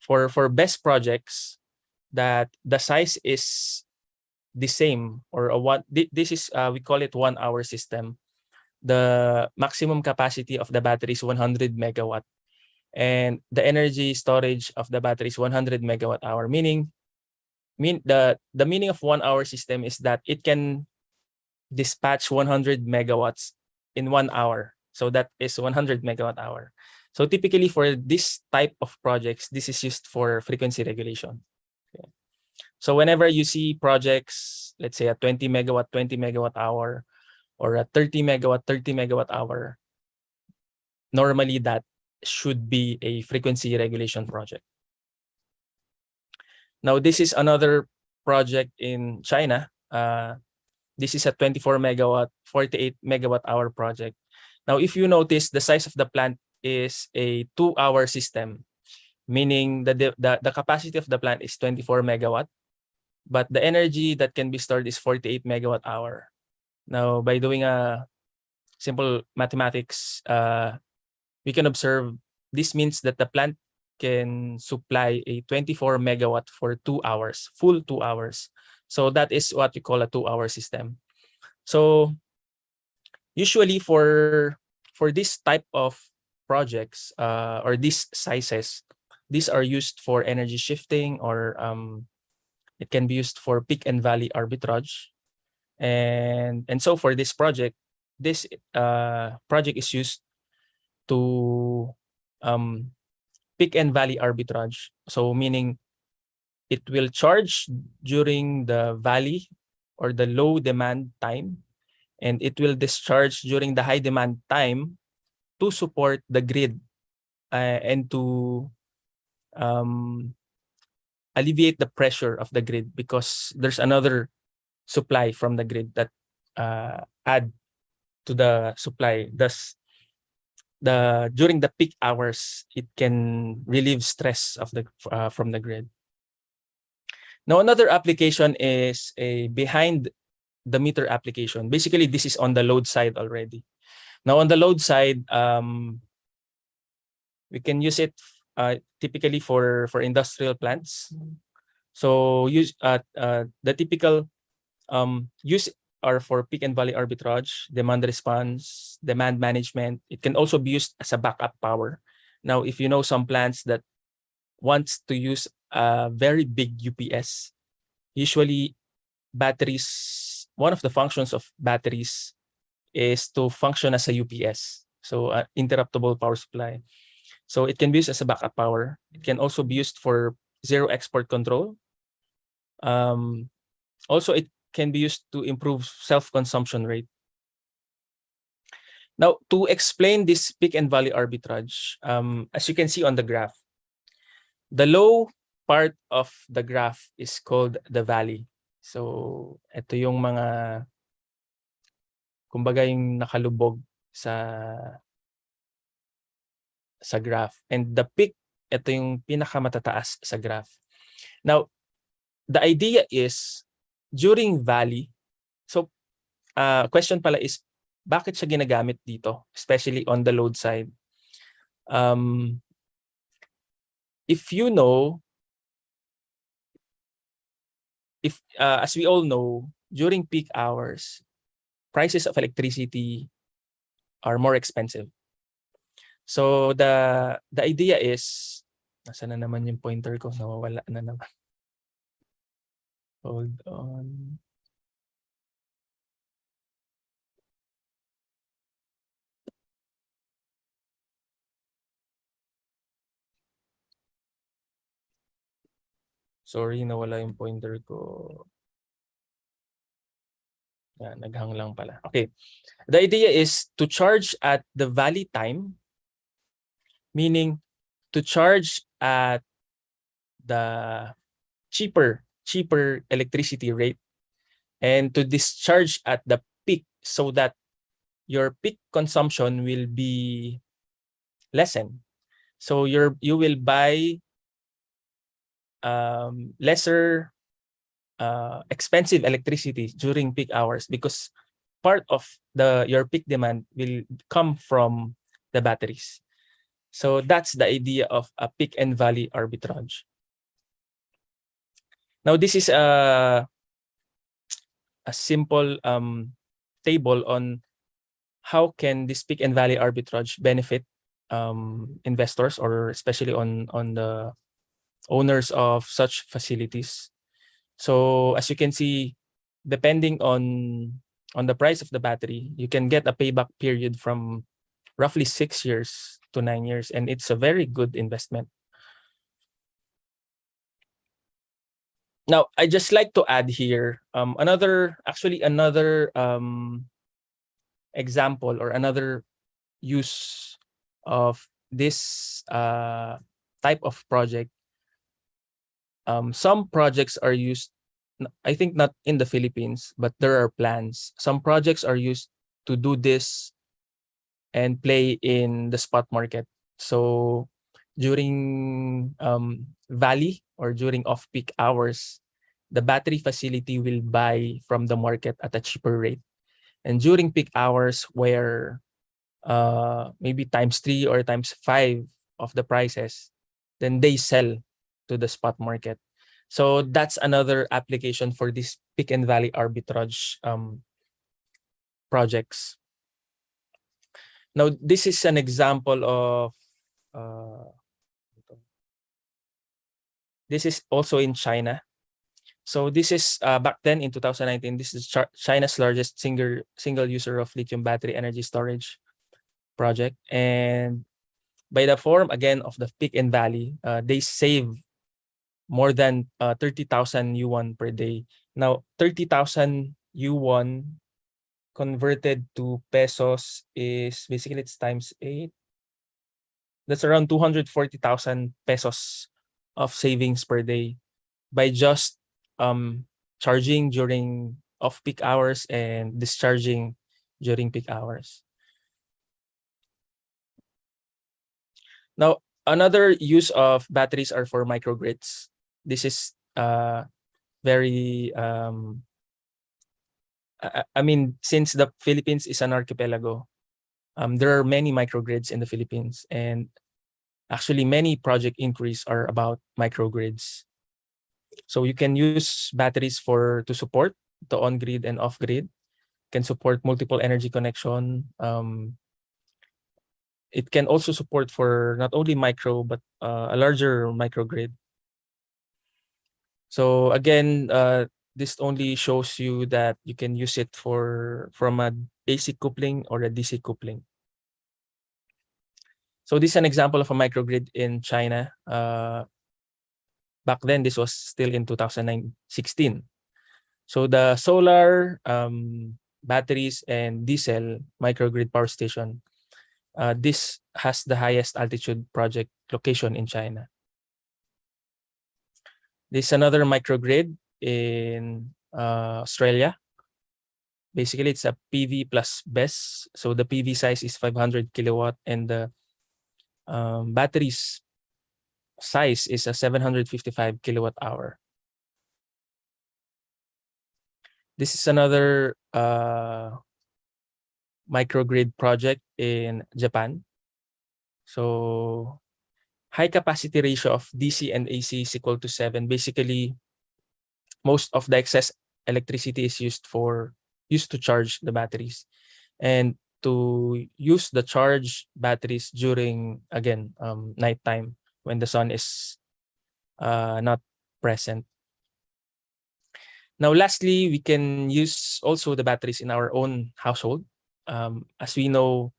[SPEAKER 2] for BESS projects, that the size is the same, or a one. This is we call it 1 hour system. The maximum capacity of the battery is 100 megawatt, and the energy storage of the battery is 100 megawatt hour. The meaning of 1 hour system is that it can dispatch 100 megawatts in 1 hour. So that is 100 megawatt hour. So typically for this type of projects, this is used for frequency regulation. Okay. So whenever you see projects, let's say a 20 megawatt hour, or a 30 megawatt hour, normally that should be a frequency regulation project. Now, this is another project in China. This is a 24 megawatt, 48 megawatt hour project. Now, if you notice, the size of the plant is a 2 hour system, meaning the capacity of the plant is 24 megawatt, but the energy that can be stored is 48 megawatt hour. Now, by doing a simple mathematics, we can observe this means that the plant can supply a 24 megawatt for 2 hours, full 2 hours. So that is what we call a 2 hour system. So usually for this type of projects or these sizes, these are used for energy shifting, or it can be used for peak and valley arbitrage. And so for this project is used to peak and valley arbitrage. So meaning it will charge during the valley or the low demand time, and it will discharge during the high demand time to support the grid and to alleviate the pressure of the grid, because there's another supply from the grid that add to the supply. Thus, during the peak hours, it can relieve stress of the from the grid. Now, another application is a behind the meter application. Basically, this is on the load side already. Now, on the load side, we can use it typically for industrial plants. So use the typical use are for peak and valley arbitrage, demand response, demand management. It can also be used as a backup power. Now, if you know some plants that wants to use a very big UPS, usually batteries, one of the functions of batteries is to function as a UPS, so interruptible power supply. So it can be used as a backup power. It can also be used for zero export control. Also, it can be used to improve self-consumption rate. Now, to explain this peak and valley arbitrage, as you can see on the graph, the low part of the graph is called the valley. So, ito yung mga, kumbaga yung nakalubog sa graph. And the peak, ito yung pinakamatataas sa graph. Now, the idea is, during valley, so question pala is, bakit siya ginagamit dito, especially on the load side? If you know, as we all know, during peak hours, prices of electricity are more expensive. So the idea is, nasa na naman yung pointer ko? Nawawala na naman. Hold on. Sorry, nawala yung pointer ko. Yan, naghang lang pala. Okay. The idea is to charge at the valley time, meaning to charge at the cheaper electricity rate, and to discharge at the peak so that your peak consumption will be lessened. So you will buy lesser expensive electricity during peak hours, because part of your peak demand will come from the batteries. So that's the idea of a peak and valley arbitrage. Now, this is a simple table on how can this peak and valley arbitrage benefit investors, or especially on the owners of such facilities. So as you can see, depending on the price of the battery, you can get a payback period from roughly 6 years to 9 years, and it's a very good investment. Now, I just like to add here another example, or another use of this type of project. Some projects are used, I think not in the Philippines, but there are plans. Some projects are used to do this and play in the spot market. So during valley or during off-peak hours, the battery facility will buy from the market at a cheaper rate. And during peak hours, where maybe ×3 or ×5 of the prices, then they sell to the spot market. So that's another application for this peak and valley arbitrage projects. Now, this is an example of this is also in China. So this is back then in 2019. This is China's largest single user of lithium battery energy storage project, and by the form again of the peak and valley, they save more than 30,000 yuan per day. Now, 30,000 yuan converted to pesos is basically it's ×8. That's around 240,000 pesos of savings per day by just charging during off-peak hours and discharging during peak hours. Now, another use of batteries are for microgrids. This is very I mean, since the Philippines is an archipelago, there are many microgrids in the Philippines, and actually many project inquiries are about microgrids. So you can use batteries to support the on-grid and off-grid, can support multiple energy connection. It can also support for not only micro, but a larger microgrid. So again, this only shows you that you can use it from a AC coupling or a DC coupling. So this is an example of a microgrid in China. Back then, this was still in 2016. So the solar, batteries, and diesel microgrid power station, this has the highest altitude project location in China. This is another microgrid in Australia. Basically, it's a PV plus BESS. So the PV size is 500 kilowatt and the batteries size is a 755 kilowatt hour. This is another microgrid project in Japan. So high capacity ratio of DC and AC is equal to 7. Basically, most of the excess electricity is used to charge the batteries, and to use the charge batteries during, again, nighttime when the sun is not present. Now, lastly, we can use also the batteries in our own household. As we know,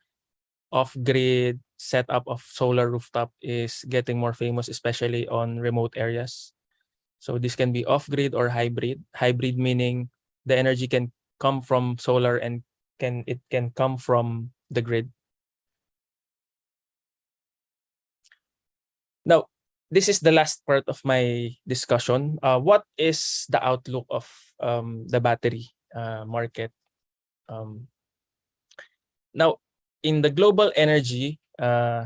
[SPEAKER 2] off-grid setup of solar rooftop is getting more famous, especially on remote areas. So this can be off-grid or hybrid. Hybrid meaning the energy can come from solar and it can come from the grid. Now, this is the last part of my discussion. What is the outlook of the battery market? Now, in the global energy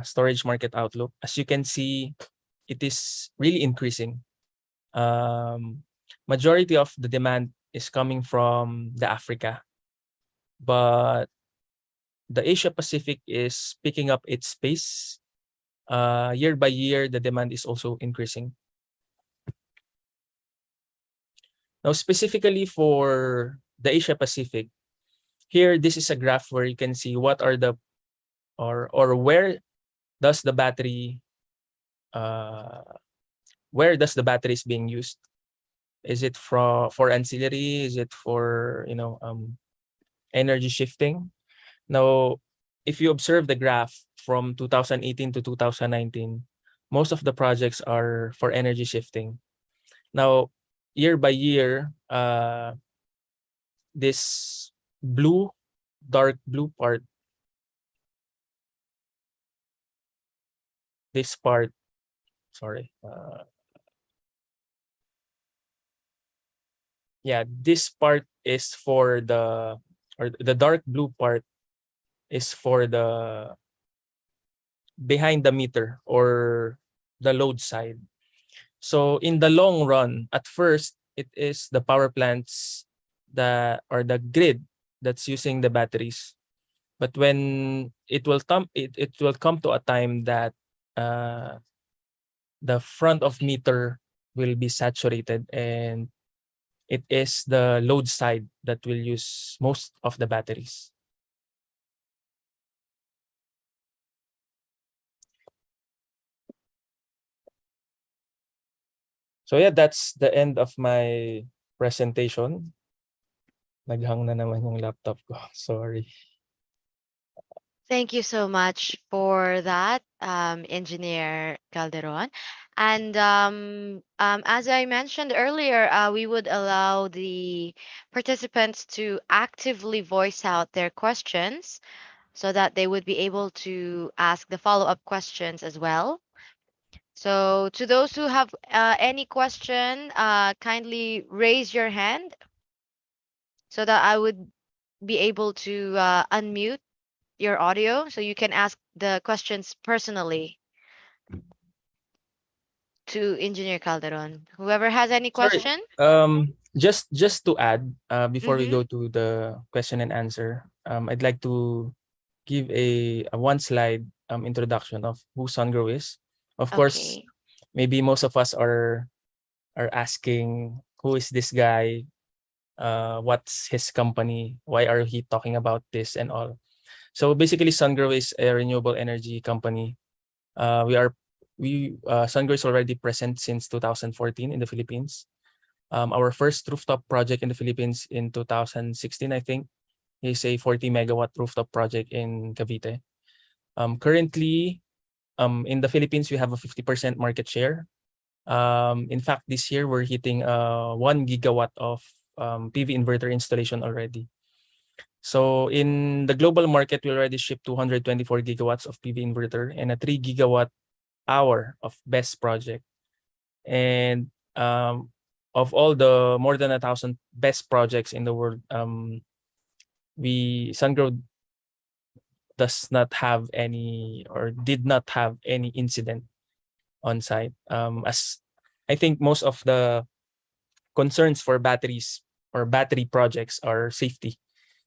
[SPEAKER 2] storage market outlook, as you can see, it is really increasing. Majority of the demand is coming from the Africa, but the Asia Pacific is picking up its pace. Year by year, the demand is also increasing. Now, specifically for the Asia Pacific, here, this is a graph where you can see what are the, or where does the battery, where does the battery is being used? Is it for ancillary? Is it for, energy shifting? Now, if you observe the graph from 2018 to 2019, most of the projects are for energy shifting. Now, year by year, this dark blue part, this part, sorry. Yeah, this part is for the dark blue part is for the behind the meter or the load side. So in the long run, at first, it is the power plants or the grid that's using the batteries. But when it will come to a time that the front of meter will be saturated, and it is the load side that will use most of the batteries. So yeah, that's the end of my presentation. Naghang na naman yung laptop ko. Sorry.
[SPEAKER 8] Thank you so much for that, Engineer Calderon. And as I mentioned earlier, we would allow the participants to actively voice out their questions so that they would be able to ask the follow-up questions as well. So to those who have any question, kindly raise your hand so that I would be able to unmute your audio so you can ask the questions personally to Engineer Calderon. Whoever has any
[SPEAKER 2] Sorry.
[SPEAKER 8] question?
[SPEAKER 2] Just to add, before we
[SPEAKER 8] Mm-hmm.
[SPEAKER 2] go to the question and answer, I'd like to give a one slide introduction of who Sungrow is. Of course,
[SPEAKER 8] Okay.
[SPEAKER 2] maybe most of us are asking, who is this guy? What's his company? Why are he talking about this and all? So basically, Sungrow is a renewable energy company. Sungrow is already present since 2014 in the Philippines. Our first rooftop project in the Philippines in 2016, I think, is a 40 megawatt rooftop project in Cavite. Currently, in the Philippines, we have a 50% market share. In fact, this year we're hitting 1 gigawatt of PV inverter installation already. So in the global market, we already shipped 224 gigawatts of PV inverter and a 3 gigawatt hour of BESS project. And of all the more than 1,000 BESS projects in the world, SunGrow does not have any or did not have any incident on site. As I think most of the concerns for batteries or battery projects are safety,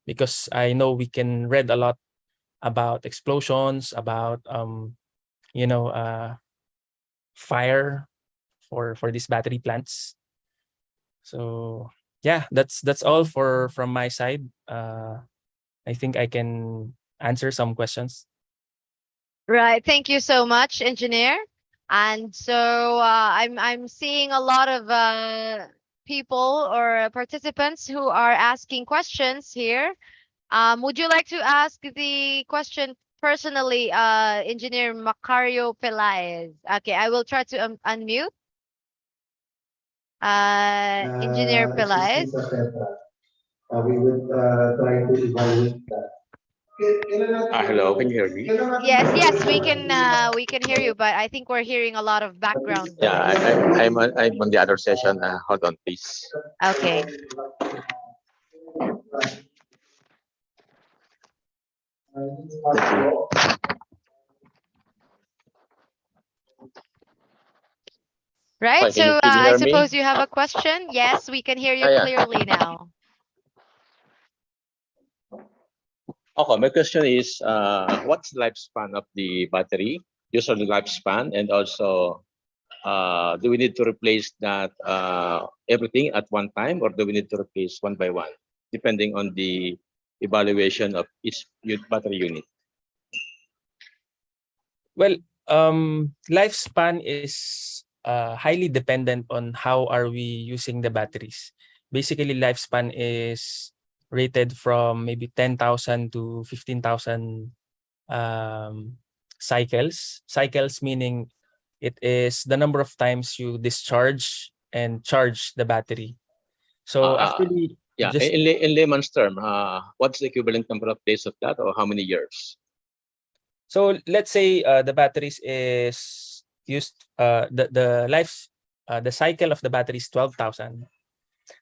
[SPEAKER 2] because I know we can read a lot about explosions, about fire for these battery plants. So yeah, that's all from my side. I think I can answer some questions.
[SPEAKER 8] Right. Thank you so much, engineer. And so I'm seeing a lot of people or participants who are asking questions here. Would you like to ask the question personally, Engineer Macario Pelaez? Okay, I will try to unmute. Engineer Pelaez.
[SPEAKER 18] We would try to evaluate that. Hello, can you hear me?
[SPEAKER 8] Yes, we can hear you, but I think we're hearing a lot of background
[SPEAKER 18] Yeah,
[SPEAKER 8] noise.
[SPEAKER 18] I'm on the other session. Hold on, please.
[SPEAKER 8] Okay. Right.
[SPEAKER 18] Hi,
[SPEAKER 8] So
[SPEAKER 18] can you
[SPEAKER 8] I
[SPEAKER 18] hear me?
[SPEAKER 8] suppose you have a question. Yes, we can hear you
[SPEAKER 18] Yeah.
[SPEAKER 8] clearly now.
[SPEAKER 18] Okay, my question is, what's the lifespan of the battery? Usually lifespan, and also, do we need to replace that everything at one time, or do we need to replace one by one, depending on the evaluation of each battery unit?
[SPEAKER 2] Well, lifespan is highly dependent on how are we using the batteries. Basically, lifespan is rated from maybe 10,000 to 15,000 cycles. Cycles meaning it is the number of times you discharge and charge the battery. So actually,
[SPEAKER 18] Yeah,
[SPEAKER 2] just
[SPEAKER 18] in layman's term, what's the equivalent number of days of that, or how many years?
[SPEAKER 2] so let's say the batteries is used the life the cycle of the battery is 12,000.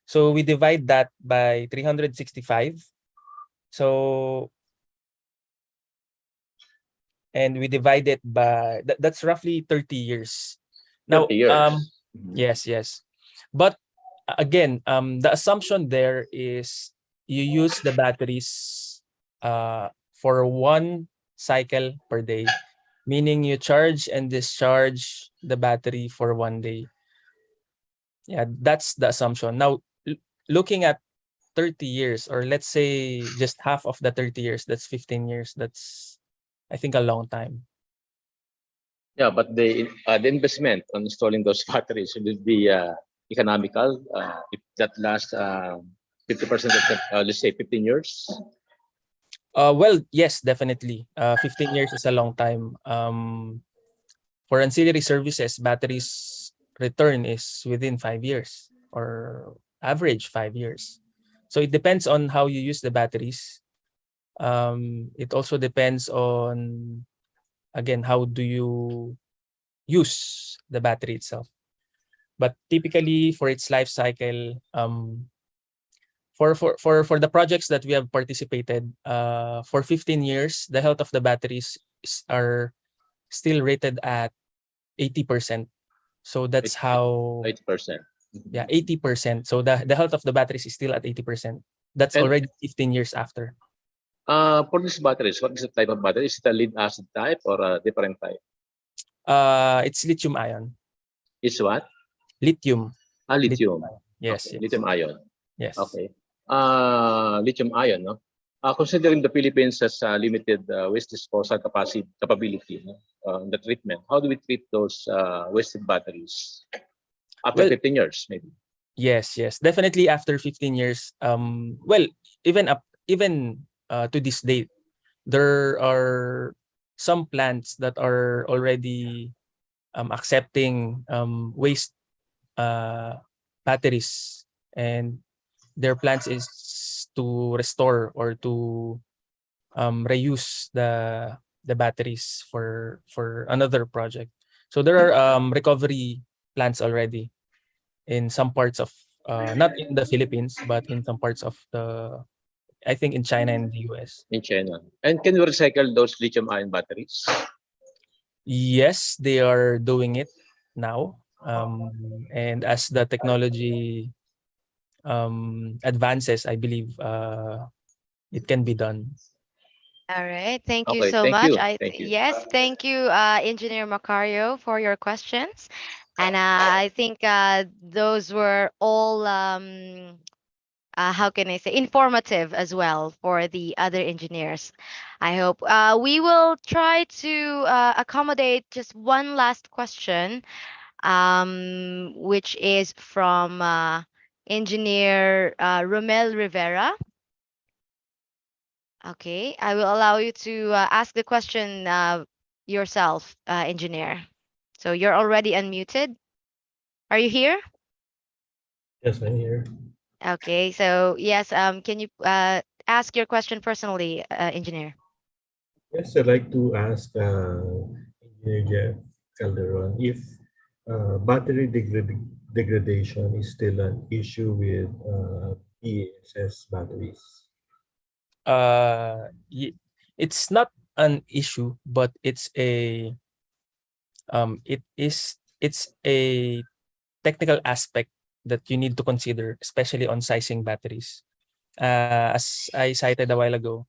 [SPEAKER 2] So we divide that by 365. So and we divide it by that's roughly 30 years. Now
[SPEAKER 18] 30 years.
[SPEAKER 2] yes. But again, the assumption there is you use the batteries for one cycle per day, meaning you charge and discharge the battery for 1 day. Yeah, that's the assumption. Now, looking at 30 years, or let's say just half of the 30 years, that's 15 years. That's, I think, a long time.
[SPEAKER 18] Yeah, but the investment on installing those batteries will be economical if that lasts 50% of the, let's say 15 years.
[SPEAKER 2] Well, yes, definitely. 15 years is a long time. For ancillary services, batteries return is within 5 years or average 5 years. So it depends on how you use the batteries. It also depends on, again, how do you use the battery itself. But typically for its life cycle, for the projects that we have participated, for 15 years, the health of the batteries are still rated at 80%. So that's how
[SPEAKER 18] 80%.
[SPEAKER 2] Yeah, 80%. So the health of the batteries is still at 80%. That's already 15 years after.
[SPEAKER 18] For these batteries, what is the type of battery? Is it a lead acid type or a different type?
[SPEAKER 2] It's lithium ion.
[SPEAKER 18] It's what?
[SPEAKER 2] Lithium.
[SPEAKER 18] Lithium.
[SPEAKER 2] Yes,
[SPEAKER 18] Okay.
[SPEAKER 2] yes.
[SPEAKER 18] Lithium ion.
[SPEAKER 2] Yes.
[SPEAKER 18] Okay. Lithium ion, no? Considering the Philippines has limited waste disposal capability, no? The treatment, how do we treat those wasted batteries after 15 years, maybe?
[SPEAKER 2] Yes. Definitely after 15 years. Well, even even to this date, there are some plants that are already accepting waste batteries, and their plans is to restore or to reuse the batteries for another project. So there are recovery plans already in some parts of not in the Philippines, but in some parts of I think in China and the US.
[SPEAKER 1] In China. And can we recycle those lithium-ion batteries?
[SPEAKER 2] Yes, they are doing it now. And as the technology advances, I believe it can be done.
[SPEAKER 8] All right. Thank you
[SPEAKER 1] Okay,
[SPEAKER 8] so
[SPEAKER 1] thank
[SPEAKER 8] much.
[SPEAKER 1] you. Thank you.
[SPEAKER 8] Yes, thank you, Engineer Macario, for your questions. And I think those were all, how can I say, informative as well for the other engineers. I hope we will try to accommodate just one last question, which is from Engineer Romel Rivera. Okay, I will allow you to ask the question yourself, engineer. So you're already unmuted. Are you here?
[SPEAKER 22] Yes, I'm here.
[SPEAKER 8] Okay, so yes, can you ask your question personally, engineer?
[SPEAKER 22] Yes, I'd like to ask Engineer Jeff Calderon if battery degradation is still an issue with ESS batteries.
[SPEAKER 2] It's not an issue, but it's a technical aspect that you need to consider, especially on sizing batteries. As I cited a while ago,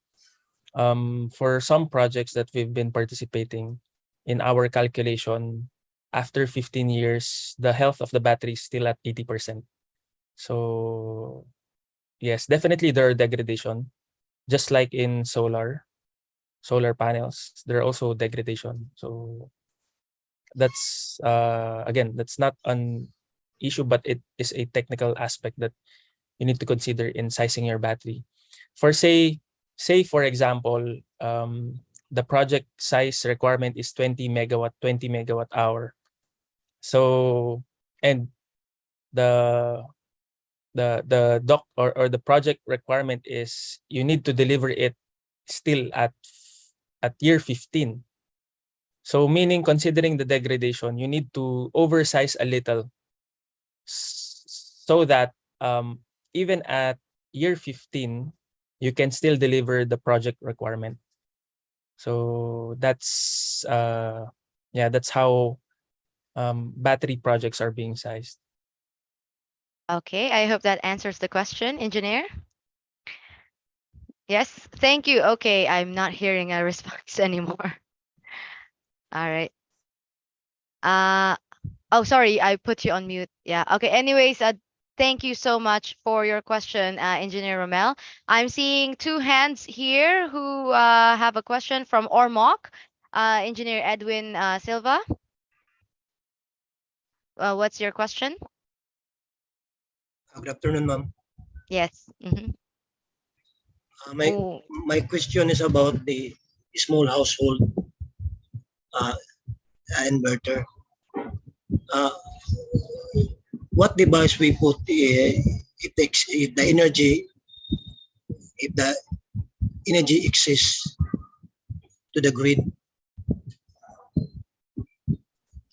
[SPEAKER 2] for some projects that we've been participating in our calculation, after 15 years, the health of the battery is still at 80%. So yes, definitely there are degradation, just like in solar panels, there are also degradation. So that's again, that's not an issue, but it is a technical aspect that you need to consider in sizing your battery. For say for example, the project size requirement is 20 megawatt hour. So, and the doc or the project requirement is you need to deliver it still at year 15. So meaning, considering the degradation, you need to oversize a little so that even at year 15, you can still deliver the project requirement. So that's that's how battery projects are being sized.
[SPEAKER 8] Okay, I hope that answers the question, engineer. Yes, thank you. Okay, I'm not hearing a response anymore. All right. Oh, sorry, I put you on mute. Yeah. Okay. Anyways, thank you so much for your question, Engineer Romel. I'm seeing two hands here who have a question from Ormoc, Engineer Edwin Silva. What's your question?
[SPEAKER 23] Good afternoon, ma'am.
[SPEAKER 8] Yes. Mm-hmm.
[SPEAKER 23] My question is about the small household inverter. What device we put if the energy exists to the grid?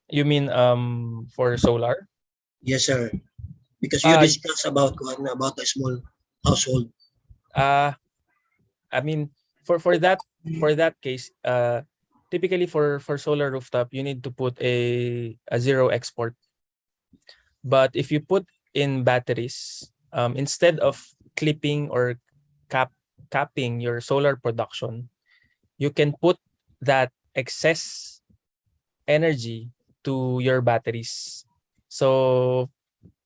[SPEAKER 2] You mean for solar?
[SPEAKER 23] Yes, sir. Because you discussed about a small household.
[SPEAKER 2] I mean, for that case, typically for solar rooftop, you need to put a zero export. But if you put in batteries, instead of clipping or capping your solar production, you can put that excess energy to your batteries. So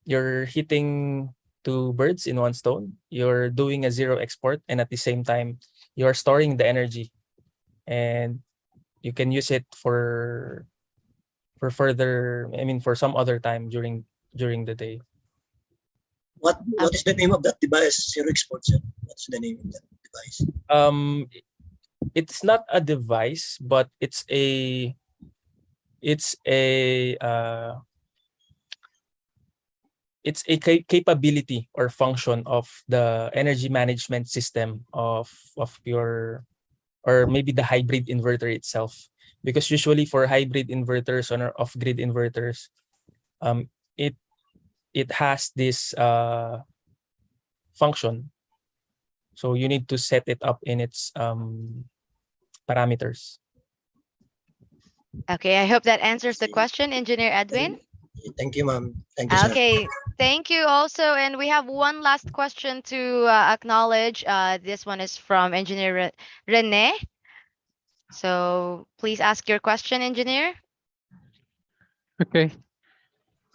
[SPEAKER 2] you're hitting two birds in one stone. You're doing a zero export, and at the same time, you're storing the energy, and you can use it for further. I mean, for some other time during the day.
[SPEAKER 23] What is the name of that device? Zero export, sir. What's the name of that device?
[SPEAKER 2] It's not a device, but it's a it's a capability or function of the energy management system of your, or maybe the hybrid inverter itself. Because usually for hybrid inverters or off-grid inverters, it has this function. So you need to set it up in its parameters.
[SPEAKER 8] Okay, I hope that answers the question, Engineer Edwin.
[SPEAKER 23] Thank you, ma'am. Thank you, sir.
[SPEAKER 8] Okay, thank you also. And we have one last question to acknowledge. This one is from Engineer Rene. So please ask your question, Engineer.
[SPEAKER 9] Okay.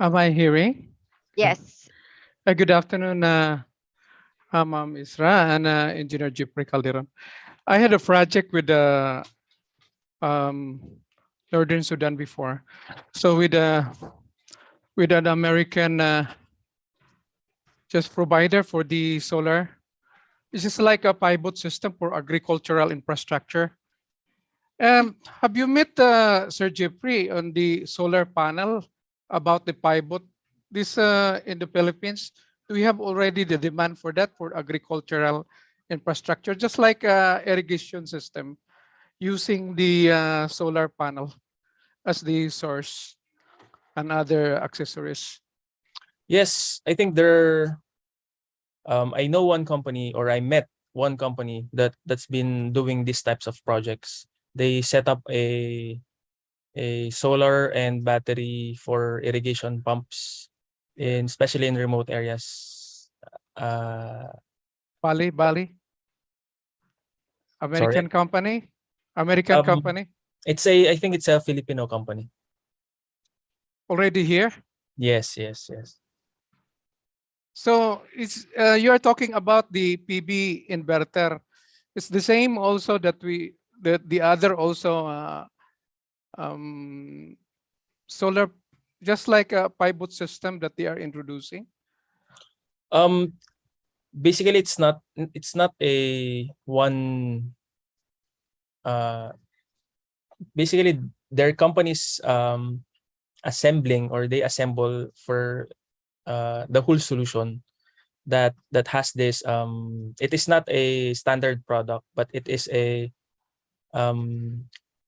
[SPEAKER 9] Am I hearing?
[SPEAKER 8] Yes.
[SPEAKER 9] Good afternoon, Ma'am Isra and Engineer Jeffrey Calderon. I had a project with um, Northern Sudan before. So with an American just provider for the solar. It's just like a pivot system for agricultural infrastructure. Have you met Sir Jeffrey on the solar panel about the pivot? This in the Philippines, do we have already the demand for that for agricultural infrastructure, just like irrigation system, using the solar panel as the source and other accessories?
[SPEAKER 2] Yes, I think there. I know one company, or I met one company that's been doing these types of projects. They set up a solar and battery for irrigation pumps, especially in remote areas.
[SPEAKER 9] Bali, American
[SPEAKER 2] Sorry?
[SPEAKER 9] company, American company,
[SPEAKER 2] I think it's a Filipino company.
[SPEAKER 9] already here.
[SPEAKER 2] Yes.
[SPEAKER 9] So it's you are talking about the PB inverter. It's the same also that the other also solar, just like a pivot system that they are introducing.
[SPEAKER 2] Basically, it's not a one. Basically, their companies assembling, or they assemble for the whole solution that has this. It is not a standard product, but it is a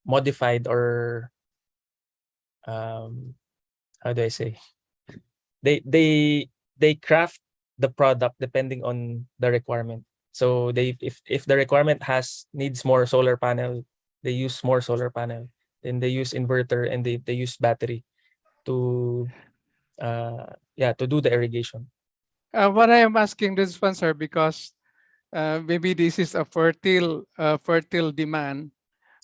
[SPEAKER 2] modified, or how do I say? They craft the product depending on the requirement. So if the requirement needs more solar panel, they use more solar panel. Then they use inverter, and they use battery to to do the irrigation.
[SPEAKER 9] What I am asking this one, sir, because maybe this is a fertile demand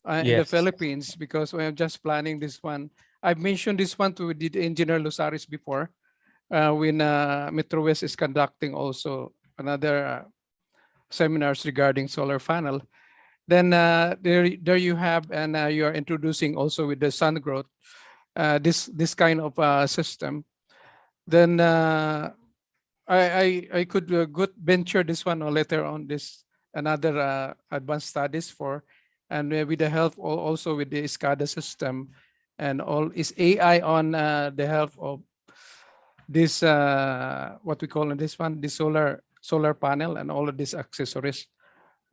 [SPEAKER 9] in the
[SPEAKER 2] Yes.
[SPEAKER 9] Philippines, because we are just planning this one. I've mentioned this one to the engineer Lusaris before, when Metro West is conducting also another seminars regarding solar panel. Then there you have, and you are introducing also with the sun growth, this kind of system. Then I could good venture this one or later on this another advanced studies for, and with the help also with the SCADA system, and all is AI on the help of this what we call in this one, the solar panel and all of these accessories.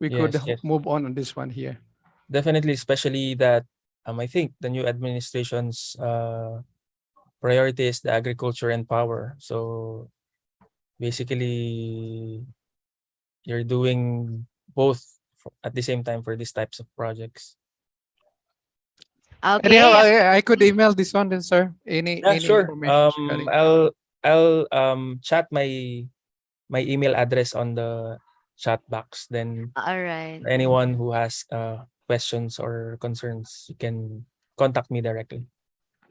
[SPEAKER 9] We could
[SPEAKER 2] Yes.
[SPEAKER 9] move on this one here.
[SPEAKER 2] Definitely, especially that I think the new administration's priority is the agriculture and power. So basically, you're doing both at the same time for these types of projects.
[SPEAKER 8] Okay.
[SPEAKER 9] Anyhow, I could email this one then, sir. Any
[SPEAKER 2] Sure.
[SPEAKER 9] information regarding.
[SPEAKER 2] I'll chat my email address on the chat box. Then
[SPEAKER 8] All right.
[SPEAKER 2] anyone who has questions or concerns, you can contact me directly.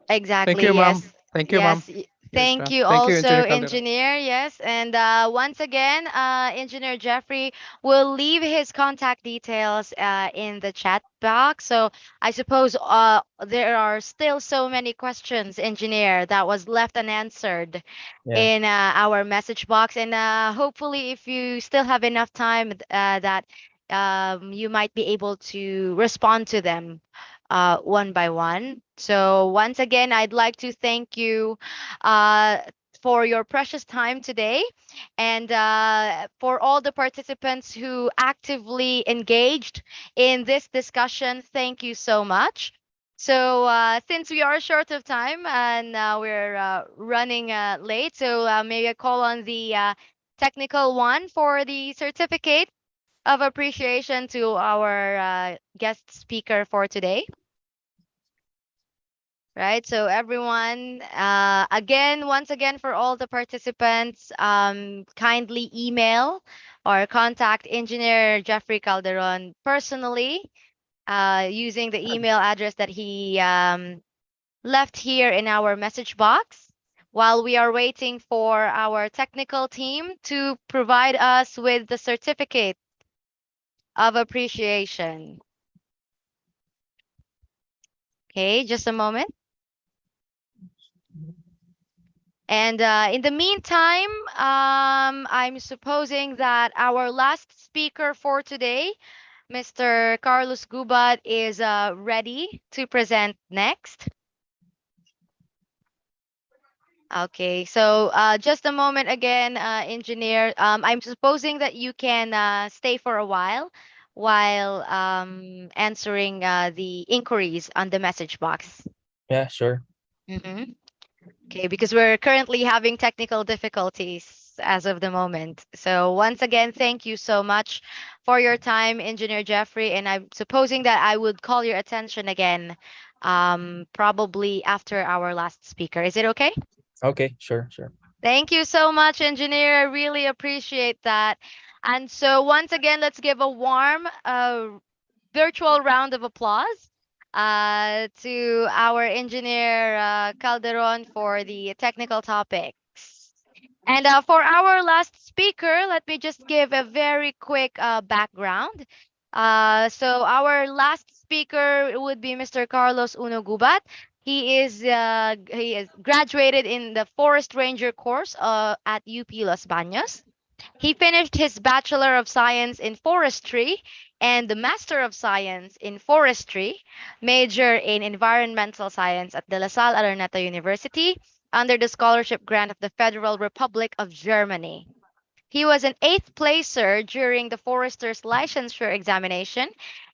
[SPEAKER 8] Exactly.
[SPEAKER 9] Thank you, ma'am.
[SPEAKER 8] Yes.
[SPEAKER 9] Thank you, ma'am.
[SPEAKER 8] Yes.
[SPEAKER 9] Yes,
[SPEAKER 8] Thank
[SPEAKER 9] ma'am.
[SPEAKER 8] you
[SPEAKER 9] Thank you,
[SPEAKER 8] also,
[SPEAKER 9] Engineer Calderon.
[SPEAKER 8] engineer. Yes. And once again, Engineer Jeffrey will leave his contact details in the chat box. So I suppose there are still so many questions, engineer, that was left unanswered in our message box. And hopefully, if you still have enough time, that you might be able to respond to them one by one. So once again, I'd like to thank you for your precious time today, and for all the participants who actively engaged in this discussion. Thank you so much. So since we are short of time and we're running late, so maybe I call on the technical one for the certificate of appreciation to our guest speaker for today. Right, so everyone, once again, for all the participants, kindly email or contact Engineer Jeffrey Calderon personally using the email address that he left here in our message box, while we are waiting for our technical team to provide us with the certificate of appreciation. Okay, just a moment. And in the meantime, I'm supposing that our last speaker for today, Mr. Carlos Gubat, is ready to present next. Okay, so just a moment again, engineer. I'm supposing that you can stay for a while answering the inquiries on the message box.
[SPEAKER 2] Yeah, sure.
[SPEAKER 8] Mm-hmm. Okay, because we're currently having technical difficulties as of the moment. So once again, thank you so much for your time, Engineer Jeffrey. And I'm supposing that I would call your attention again, probably after our last speaker. Is it okay?
[SPEAKER 2] Okay, sure.
[SPEAKER 8] Thank you so much, Engineer. I really appreciate that. And so once again, let's give a warm virtual round of applause to our engineer Calderon for the technical topics. And for our last speaker, let me just give a very quick background. So our last speaker would be Mr. Carlos Uno Gubat. He is graduated in the Forest Ranger course at UP Los Baños. He finished his Bachelor of Science in Forestry and the Master of Science in Forestry, major in Environmental Science at De La Salle Araneta University under the scholarship grant of the Federal Republic of Germany. He was an 8th placer during the forester's licensure examination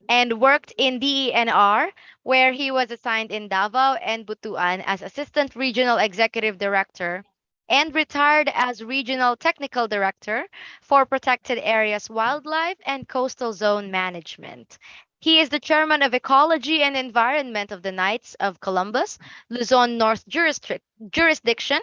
[SPEAKER 8] and worked in DENR, where he was assigned in Davao and Butuan as Assistant Regional Executive Director and retired as Regional Technical Director for Protected Areas Wildlife and Coastal Zone Management. He is the Chairman of Ecology and Environment of the Knights of Columbus, Luzon North Jurisdiction,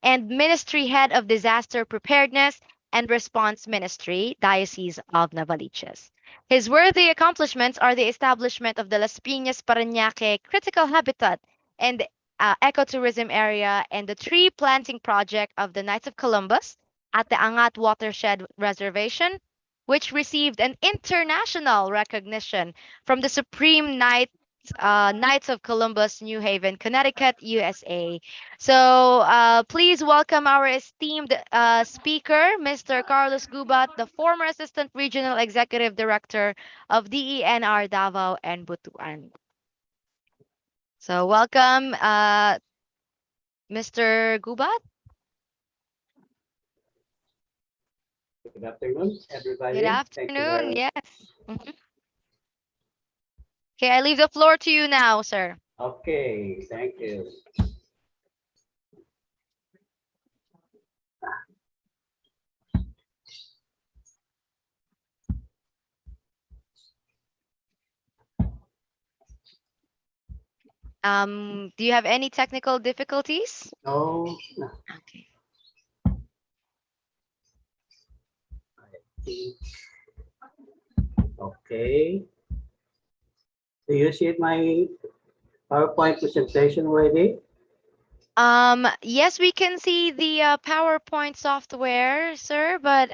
[SPEAKER 8] and Ministry Head of Disaster Preparedness and Response Ministry, Diocese of Novaliches. His worthy accomplishments are the establishment of the Las Piñas Parañaque Critical Habitat and Ecotourism Area and the tree planting project of the Knights of Columbus at the Angat Watershed Reservation, which received an international recognition from the Supreme Knights of Columbus, New Haven, Connecticut, USA. So please welcome our esteemed speaker, Mr. Carlos Gubat, the former Assistant Regional Executive Director of DENR Davao and Butuan. So welcome, Mr. Gubat.
[SPEAKER 12] Good afternoon, everybody.
[SPEAKER 8] Good afternoon, yes. Mhm. Okay, I leave the floor to you now, sir.
[SPEAKER 12] Okay, thank you.
[SPEAKER 8] Do you have any technical difficulties?
[SPEAKER 12] No.
[SPEAKER 8] Okay.
[SPEAKER 12] Okay. Do you see my PowerPoint presentation already?
[SPEAKER 8] Yes, we can see the PowerPoint software, sir, but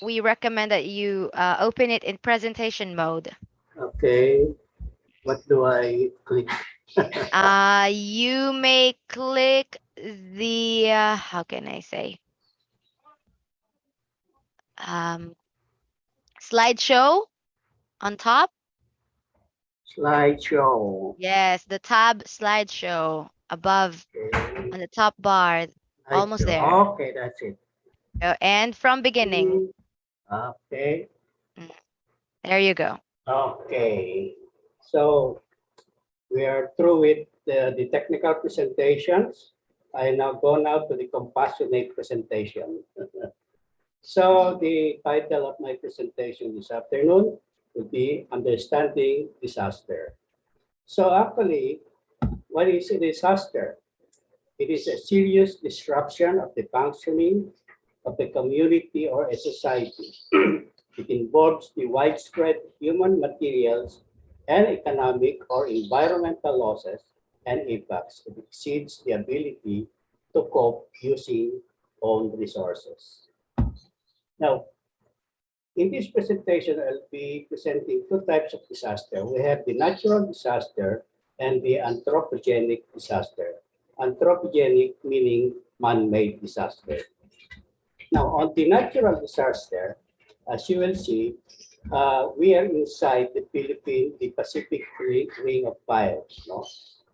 [SPEAKER 8] we recommend that you open it in presentation mode.
[SPEAKER 12] Okay. What do I click?
[SPEAKER 8] You may click the how can I say? slideshow on top.
[SPEAKER 23] Slideshow.
[SPEAKER 8] Yes, the tab slideshow above on the top bar. Almost there.
[SPEAKER 23] Okay, that's it.
[SPEAKER 8] And from beginning.
[SPEAKER 23] Okay.
[SPEAKER 8] There you go.
[SPEAKER 23] Okay. So we are through with the technical presentations. I now go now to the compassionate presentation. So the title of my presentation this afternoon will be Understanding Disaster. So actually, what is a disaster? It is a serious disruption of the functioning of the community or a society. It involves the widespread human materials and economic or environmental losses and impacts. It exceeds the ability to cope using own resources. Now, in this presentation, I'll be presenting two types of disaster. We have the natural disaster and the anthropogenic disaster. Anthropogenic meaning man-made disaster. Now, on the natural disaster, as you will see, we are inside the Pacific Ring of Fire. No?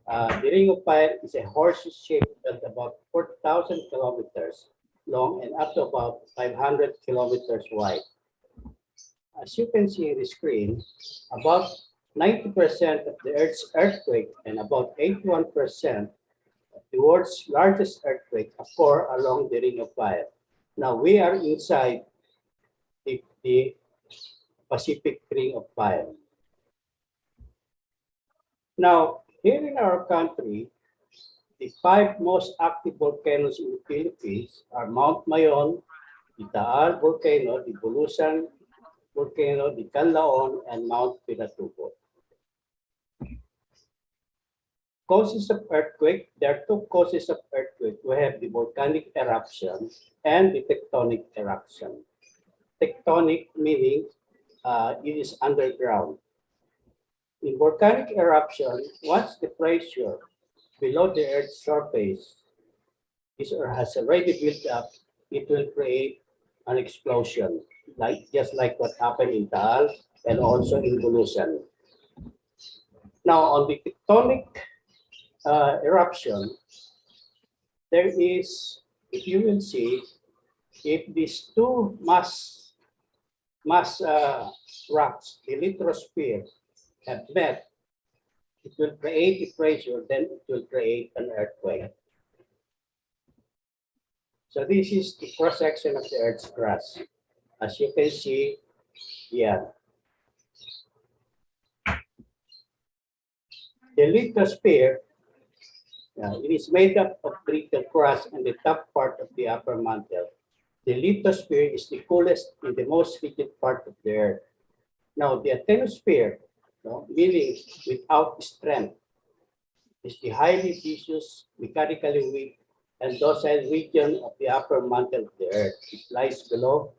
[SPEAKER 23] The Ring of Fire is a horseshoe-shaped belt about 4,000 kilometers long and up to about 500 kilometers wide. As you can see in the screen, about 90% of the Earth's earthquake and about 81% of the world's largest earthquake occur along the Ring of Fire. Now we are inside the Pacific Ring of Fire. Now, here in our country, the 5 most active volcanoes in the Philippines are Mount Mayon, the Taal volcano, the Bulusan volcano, the Canlaon, and Mount Pinatubo. Causes of earthquake, there are 2 causes of earthquake. We have the volcanic eruption and the tectonic eruption. Tectonic meaning it is underground. In volcanic eruption, once the pressure below the Earth's surface is or has already built up, it will create an explosion, just like what happened in Taal and also in Bulusan. Now, on the tectonic eruption, there is, if you will see, if these 2 mass rocks, the lithosphere, have met, it will create a pressure, then it will create an earthquake. So this is the cross-section of the Earth's crust. As you can see, yeah. The lithosphere, it is made up of brittle crust and the top part of the upper mantle. The lithosphere is the coolest and the most rigid part of the Earth. Now, the asthenosphere, meaning without strength, is the highly viscous, mechanically weak, and docile region of the upper mantle of the Earth. It lies below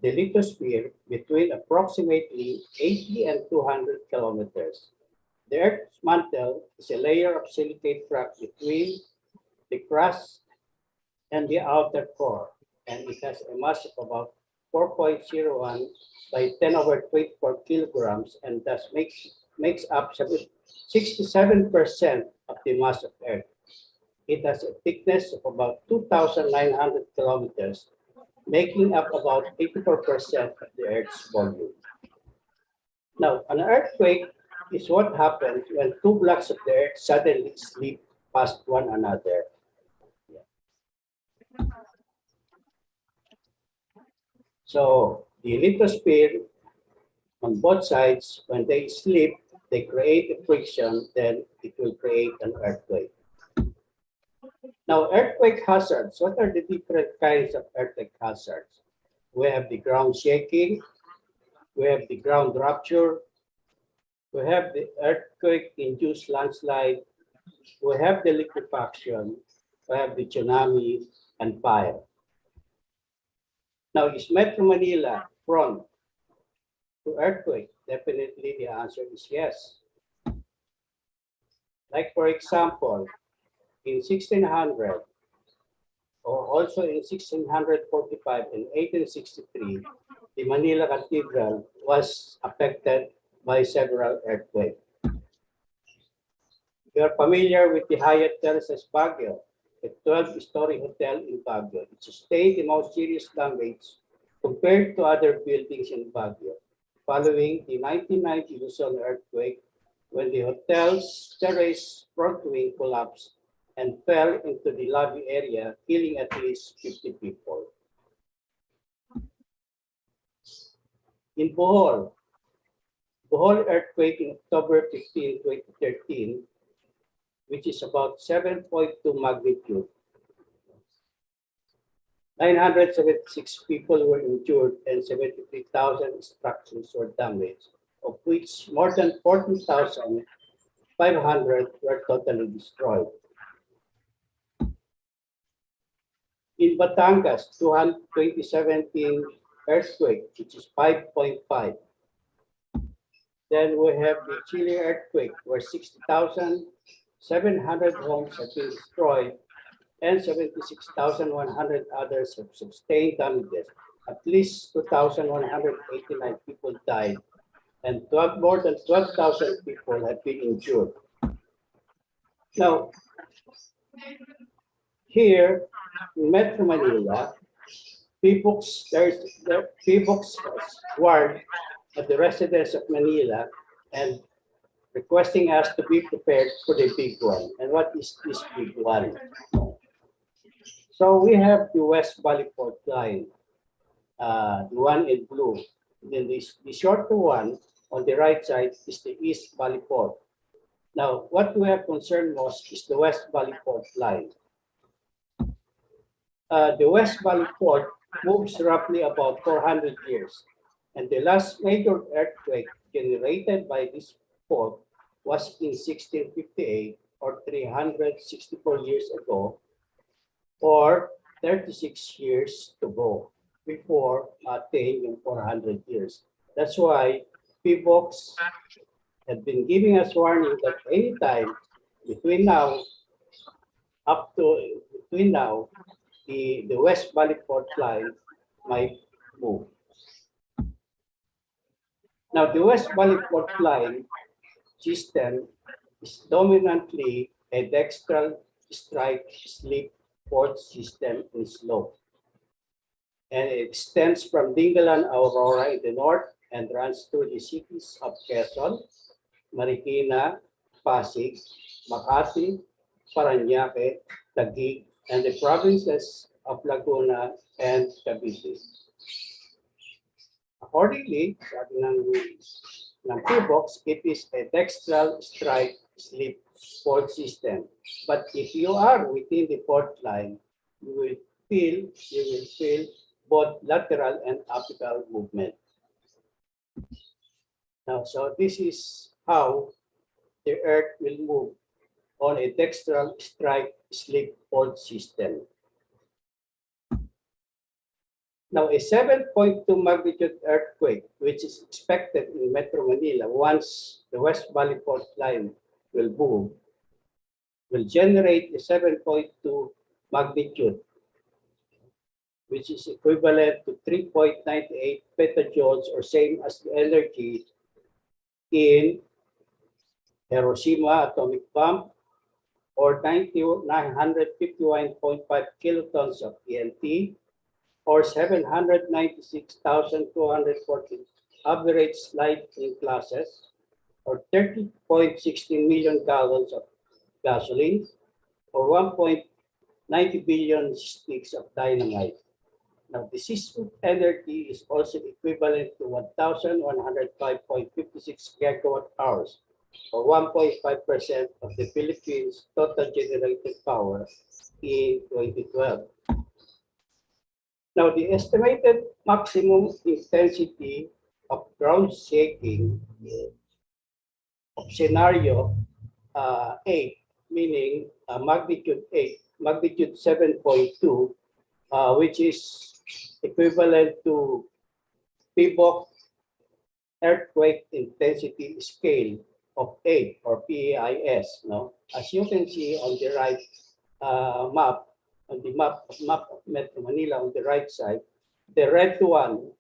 [SPEAKER 23] the lithosphere between approximately 80 and 200 kilometers. The Earth's mantle is a layer of silicate rock between the crust and the outer core, and it has a mass of about 4.01 by 10 over 24 kilograms, and thus makes up 67% of the mass of Earth. It has a thickness of about 2,900 kilometers, making up about 84% of the Earth's volume. Now, an earthquake is what happens when 2 blocks of the Earth suddenly slip past one another. So the lithosphere on both sides, when they slip, they create a friction, then it will create an earthquake. Now, earthquake hazards. What are the different kinds of earthquake hazards? We have the ground shaking, we have the ground rupture, we have the earthquake-induced landslide, we have the liquefaction, we have the tsunami, and fire. Now, is Metro Manila prone to earthquake? Definitely the answer is yes. Like for example, in 1600, or also in 1645 and 1863, the Manila Cathedral was affected by several earthquakes. You are familiar with the Hyatt Terraces Baguio, a 12-story hotel in Baguio. It sustained the most serious damage compared to other buildings in Baguio, following the 1990 Luzon earthquake, when the hotel's terrace front wing collapsed and fell into the lobby area, killing at least 50 people. In Bohol earthquake in October 15, 2013, which is about 7.2 magnitude. 976 people were injured and 73,000 structures were damaged, of which more than 14,500 were totally destroyed. In Batangas, 2017 earthquake, which is 5.5. Then we have the Chile earthquake, where 60,700 homes have been destroyed and 76,100 others have sustained damages. At least 2,189 people died and more than 12,000 people have been injured. Now, here in Metro Manila, PBOX has warned at the residents of Manila and requesting us to be prepared for the big one. And what is this big one? So we have the West Valley Port line, the one in blue. Then the shorter one on the right side is the East Valley Port. Now, what we have concerned most is the West Valley Port line. The West Valley Port moves roughly about 400 years, and the last major earthquake generated by this port was in 1658, or 364 years ago, or 36 years to go before attained in 400 years. That's why PBOX had been giving us warning that anytime between now the West Valley Port line might move. Now, the West Valley Port line system is dominantly a dextral strike slip port system in slope. And it extends from Dingalan, Aurora in the north and runs through the cities of Quezon, Marikina, Pasig, Makati, Parañaque, Taguig, and the provinces of Laguna and Cavite. Accordingly, sabi ng PBOX, it is a dextral strike slip port system. But if you are within the port line, you will feel both lateral and apical movement. Now, so this is how the Earth will move on a dextral strike slip port system. Now, a 7.2 magnitude earthquake, which is expected in Metro Manila once the West Valley Port line will move, will generate a 7.2 magnitude, which is equivalent to 3.98 petajoules, or same as the energy in Hiroshima atomic bomb, or 951.5 kilotons of TNT, or 796,240 average lightning classes, or 30.16 million gallons of gasoline, or 1.90 billion sticks of dynamite. Now, the seismic energy is also equivalent to 1,105.56 gigawatt hours, or 1.5% of the Philippines' total generated power in 2012. Now, the estimated maximum intensity of ground shaking of scenario 8, meaning magnitude 8, magnitude 7.2, which is equivalent to PBOX earthquake intensity scale of 8, or PAIS. No? As you can see on the right map, on the map of Metro Manila on the right side, the red one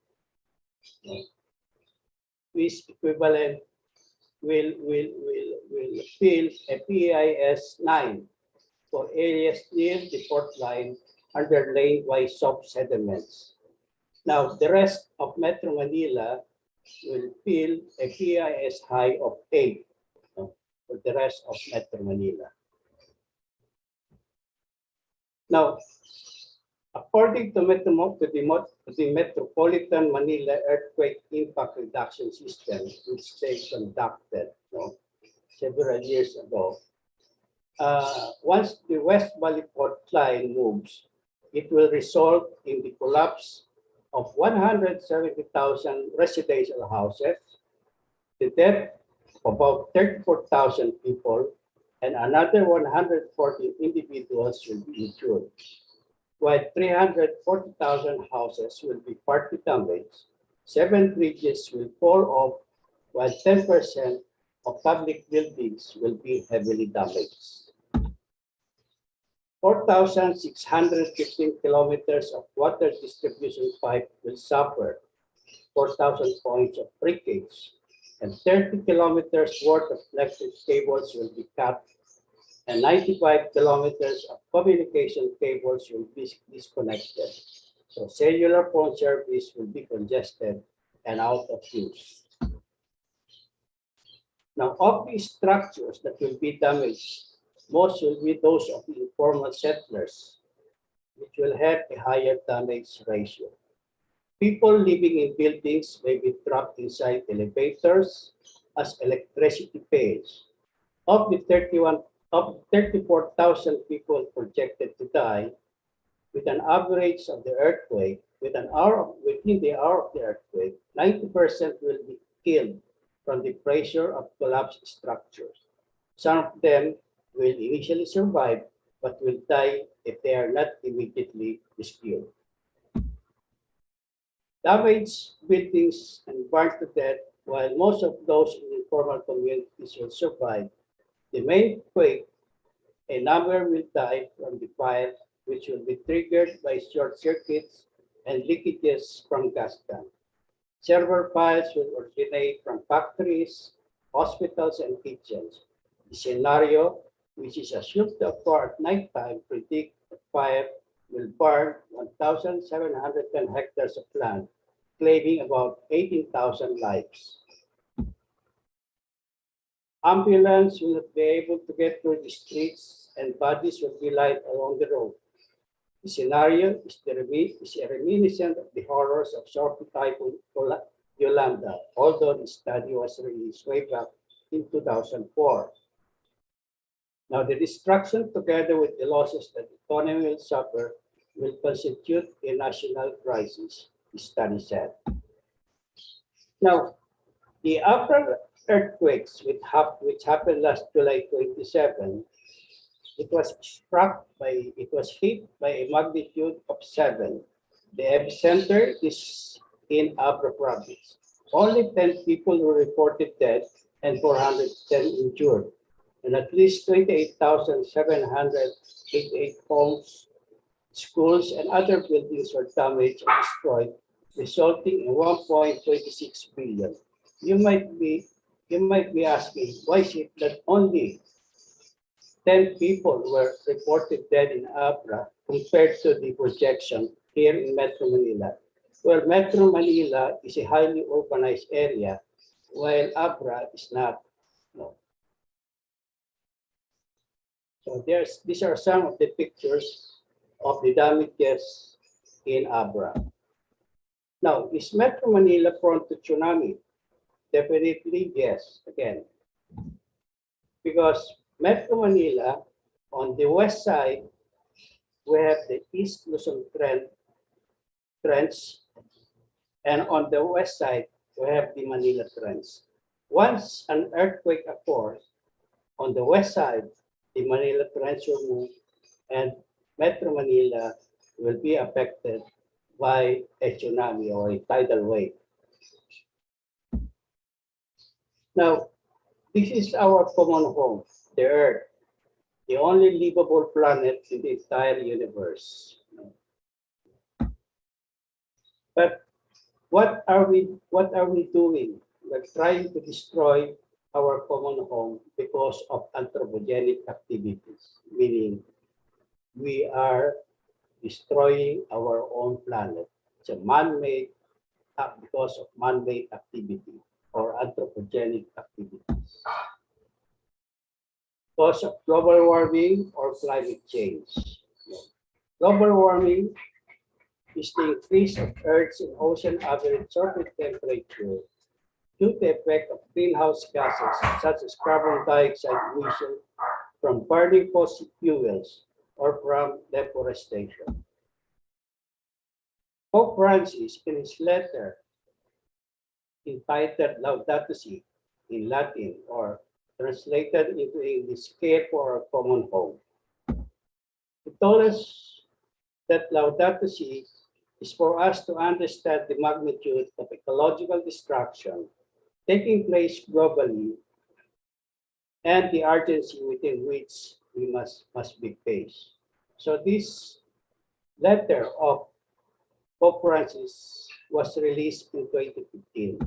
[SPEAKER 23] is equivalent will fill a PAIS 9 for areas near the port line underlain by soft sediments. Now, the rest of Metro Manila will fill a PAIS high of 8 for the rest of Metro Manila. Now, according to the Metropolitan Manila Earthquake Impact Reduction System, which they conducted several years ago, once the West Valley Port line moves, it will result in the collapse of 170,000 residential houses, the death of about 34,000 people, and another 140 individuals will be injured, while 340,000 houses will be partly damaged, 7 bridges will fall off, while 10% of public buildings will be heavily damaged. 4,615 kilometers of water distribution pipe will suffer, 4,000 points of breakage, and 30 kilometers worth of electric cables will be cut, and 95 kilometers of communication cables will be disconnected. So cellular phone service will be congested and out of use. Now, of these structures that will be damaged, most will be those of the informal settlers, which will have a higher damage ratio. People living in buildings may be trapped inside elevators as electricity fails. Of the 34,000 people projected to die, with an average of the earthquake, within the hour of the earthquake, 90% will be killed from the pressure of collapsed structures. Some of them will initially survive, but will die if they are not immediately rescued. Damaged buildings and burned to death, while most of those in informal communities will survive. The main quake, a number will die from the fire, which will be triggered by short circuits and leakages from gas tanks. Several fires will originate from factories, hospitals, and kitchens. The scenario, which is assumed to occur at nighttime, predict that fire will burn 1,710 hectares of land, claiming about 18,000 lives. Ambulance will not be able to get through the streets, and bodies will be lying along the road. The scenario is a reminiscent of the horrors of South Typhoon Yolanda, although the study was released way back in 2004. Now, the destruction, together with the losses that the economy will suffer, will constitute a national crisis, the study said. Now, the upper earthquakes, which happened last July 27, it was hit by a magnitude of 7. The epicenter is in Abra province. Only 10 people were reported dead and 410 injured, and at least 28,788 homes, schools, and other buildings were damaged or destroyed, resulting in 1.26 billion. You might be asking, why is it that only 10 people were reported dead in Abra compared to the projection here in Metro Manila? Well, Metro Manila is a highly urbanized area, while Abra is not. No. So these are some of the pictures of the damages in Abra. Now, is Metro Manila prone to tsunami? Definitely yes, again. Because Metro Manila, on the west side, we have the East Luzon Trench, and on the west side, we have the Manila Trench. Once an earthquake occurs, on the west side, the Manila Trench will move, and Metro Manila will be affected by a tsunami or a tidal wave. Now, this is our common home, the Earth. the only livable planet in the entire universe. But what are we doing? We're trying to destroy our common home because of anthropogenic activities, meaning we are destroying our own planet. It's a man-made because of man-made activity or anthropogenic activities. Because of global warming or climate change. Global warming is the increase of Earth's and ocean average surface temperature due to the effect of greenhouse gases such as carbon dioxide emission from burning fossil fuels or from deforestation. Pope Francis, in his letter entitled Laudato Si in Latin or translated into English, Care for Our Common Home, he told us that Laudato Si is for us to understand the magnitude of ecological destruction taking place globally and the urgency within which we must be faced. So this letter of Pope Francis was released in 2015.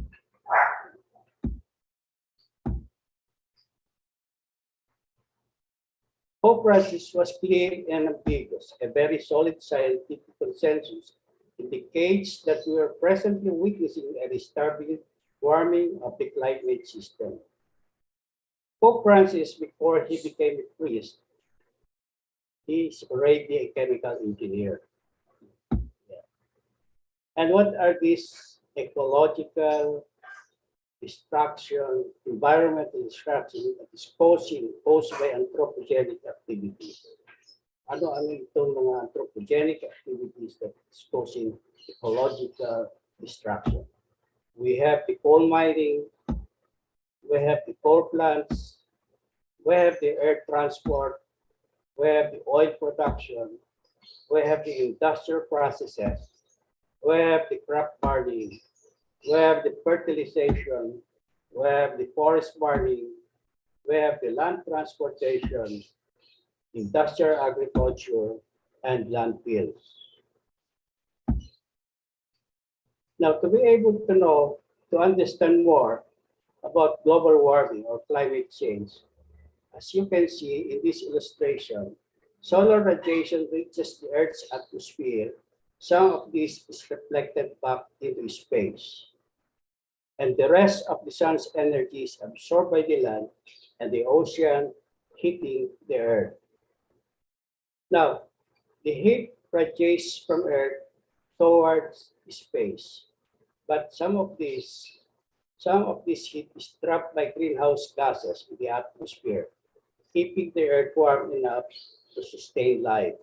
[SPEAKER 23] Pope Francis was clear and ambiguous. A very solid scientific consensus indicates that we are presently witnessing a disturbing warming of the climate system. Pope Francis, before he became a priest, he is already a chemical engineer. Yeah. And what are these ecological destruction, environmental destruction that is caused by anthropogenic activities? Ano itong mga anthropogenic activities that is causing ecological destruction? We have the coal mining, we have the coal plants, we have the air transport, we have the oil production, we have the industrial processes, we have the crop burning, we have the fertilization, we have the forest burning, we have the land transportation, industrial agriculture, and landfills. Now, to be able to know, to understand more about global warming or climate change, as you can see in this illustration, solar radiation reaches the Earth's atmosphere. Some of this is reflected back into space. And the rest of the sun's energy is absorbed by the land and the ocean, heating the Earth. Now, the heat radiates from Earth towards space, but some of this heat is trapped by greenhouse gases in the atmosphere, keeping the Earth warm enough to sustain life.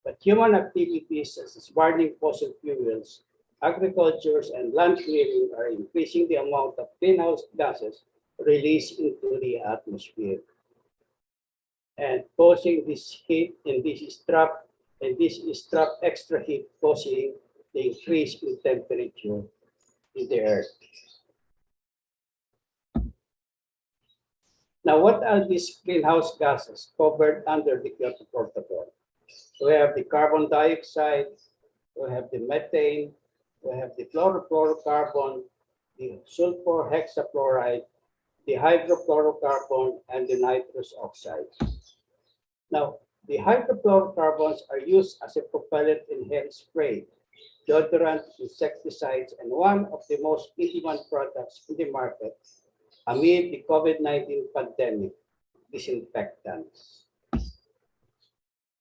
[SPEAKER 23] But human activities such as burning fossil fuels, agriculture, and land clearing are increasing the amount of greenhouse gases released into the atmosphere and causing this heat, and this is trapped extra heat, causing the increase in temperature in the Earth. Now, what are these greenhouse gases covered under the Kyoto Protocol? We have the carbon dioxide, we have the methane, we have the chlorofluorocarbon, the sulfur hexafluoride, the hydrofluorocarbon, and the nitrous oxide. Now, the hydrofluorocarbons are used as a propellant in hairspray, deodorant, insecticides, and one of the most in-demand products in the market amid the COVID-19 pandemic, disinfectants.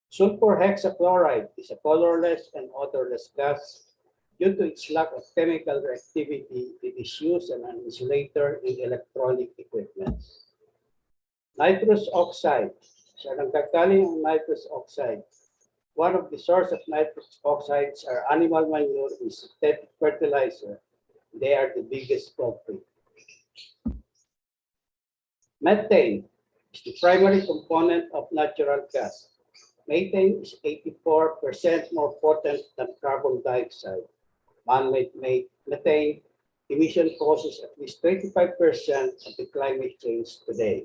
[SPEAKER 23] Sulfur hexafluoride is a colorless and odorless gas. Due to its lack of chemical reactivity, it is used as an insulator in electronic equipment. Nitrous oxide. Sa nagkakaling ang nitrous oxide. One of the sources of nitrous oxides are animal manure and synthetic fertilizer. They are the biggest culprit. Methane is the primary component of natural gas. Methane is 84% more potent than carbon dioxide. Man-made methane emission causes at least 25% of the climate change today.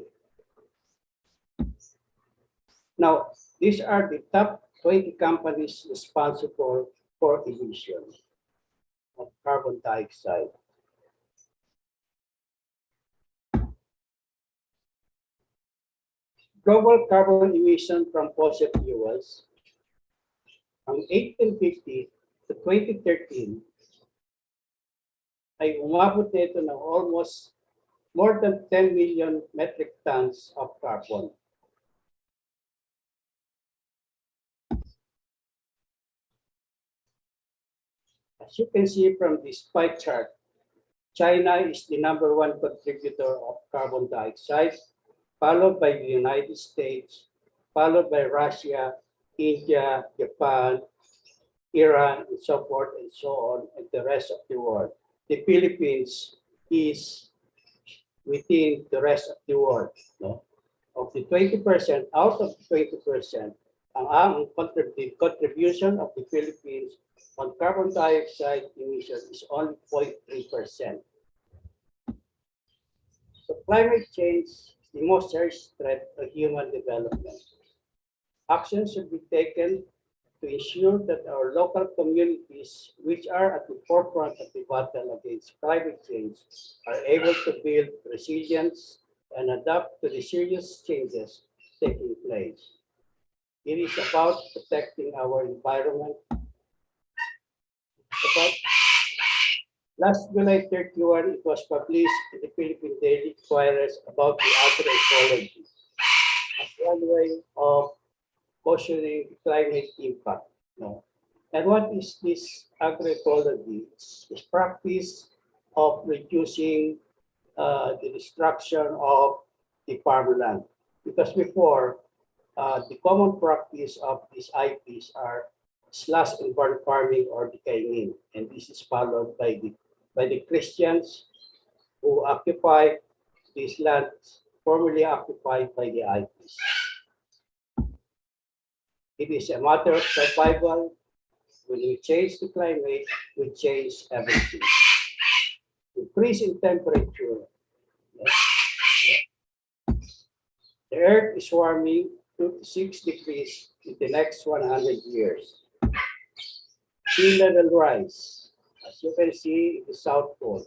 [SPEAKER 23] Now, these are the top 20 companies responsible for emissions of carbon dioxide. Global carbon emission from fossil fuels from 1850 to 2013 ay umabot nito ng almost more than 10 million metric tons of carbon. As you can see from this pie chart, China is the #1 contributor of carbon dioxide, followed by the United States, followed by Russia, India, Japan, Iran, and so forth and so on, and the rest of the world. The Philippines is within the rest of the world. No? Of the 20%, out of the 20%, ang contribution of the Philippines on carbon dioxide emission is only 0.3%. So climate change is the most serious threat to human development. Action should be taken to ensure that our local communities, which are at the forefront of the battle against climate change, are able to build resilience and adapt to the serious changes taking place. It is about protecting our environment. Last July 31, it was published in the Philippine Daily Inquirer about the agroecology as one way of cautioning climate impact. No? And what is this agroecology? It's practice of reducing the destruction of the farmland. Because before, the common practice of these IPs are slash and burn farming or decaying, and this is followed by the Christians who occupy these lands formerly occupied by the IPs. It is a matter of survival. When we change the climate, we change everything. Increase in temperature. The Earth is warming 2 to 6 degrees in the next 100 years. Sea level rise, as you can see in the South Pole.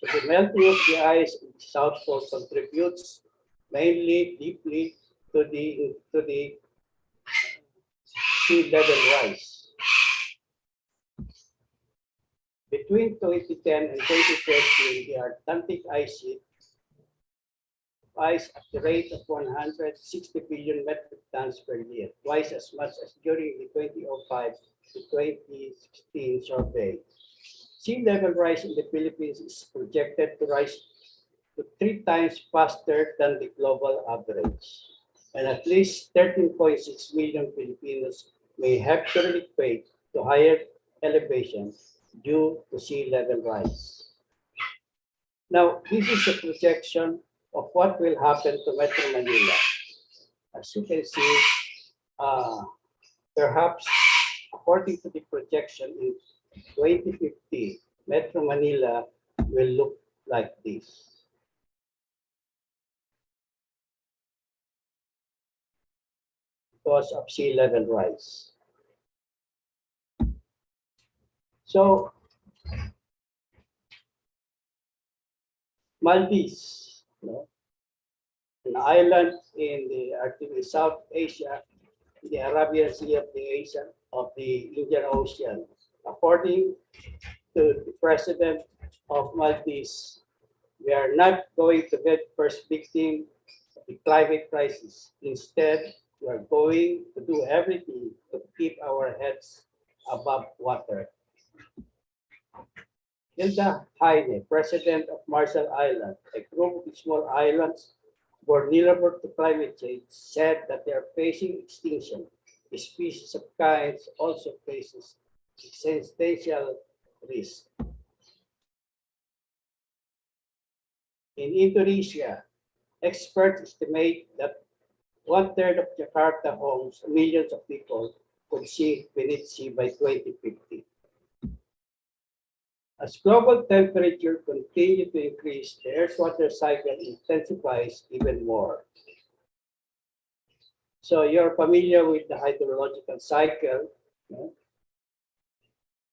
[SPEAKER 23] So the melting of the ice in the South Pole contributes mainly deeply to the sea level rise. Between 2010 and 2013, the Atlantic ice sheet ice at the rate of 160 billion metric tons per year, twice as much as during the 2005 to 2016 survey. Sea level rise in the Philippines is projected to rise to 3 times faster than the global average. And at least 13.6 million Filipinos may have to relocate to higher elevation due to sea level rise. Now, this is a projection of what will happen to Metro Manila. As you can see, perhaps according to the projection in 2050, Metro Manila will look like this. Because of sea level rise. So, Maldives, an island in the South Asia, the Arabian Sea of the Indian Ocean. According to the president of Maldives, we are not going to be the first victim of the climate crisis. Instead, we are going to do everything to keep our heads above water. Hilda Heine, president of Marshall Island, a group of small islands vulnerable to climate change, said that they are facing extinction. The species of kinds also faces existential risk. In Indonesia, experts estimate that 1/3 of Jakarta homes, millions of people could see beneath sea by 2050. As global temperature continues to increase, the Earth's water cycle intensifies even more. So you're familiar with the hydrological cycle.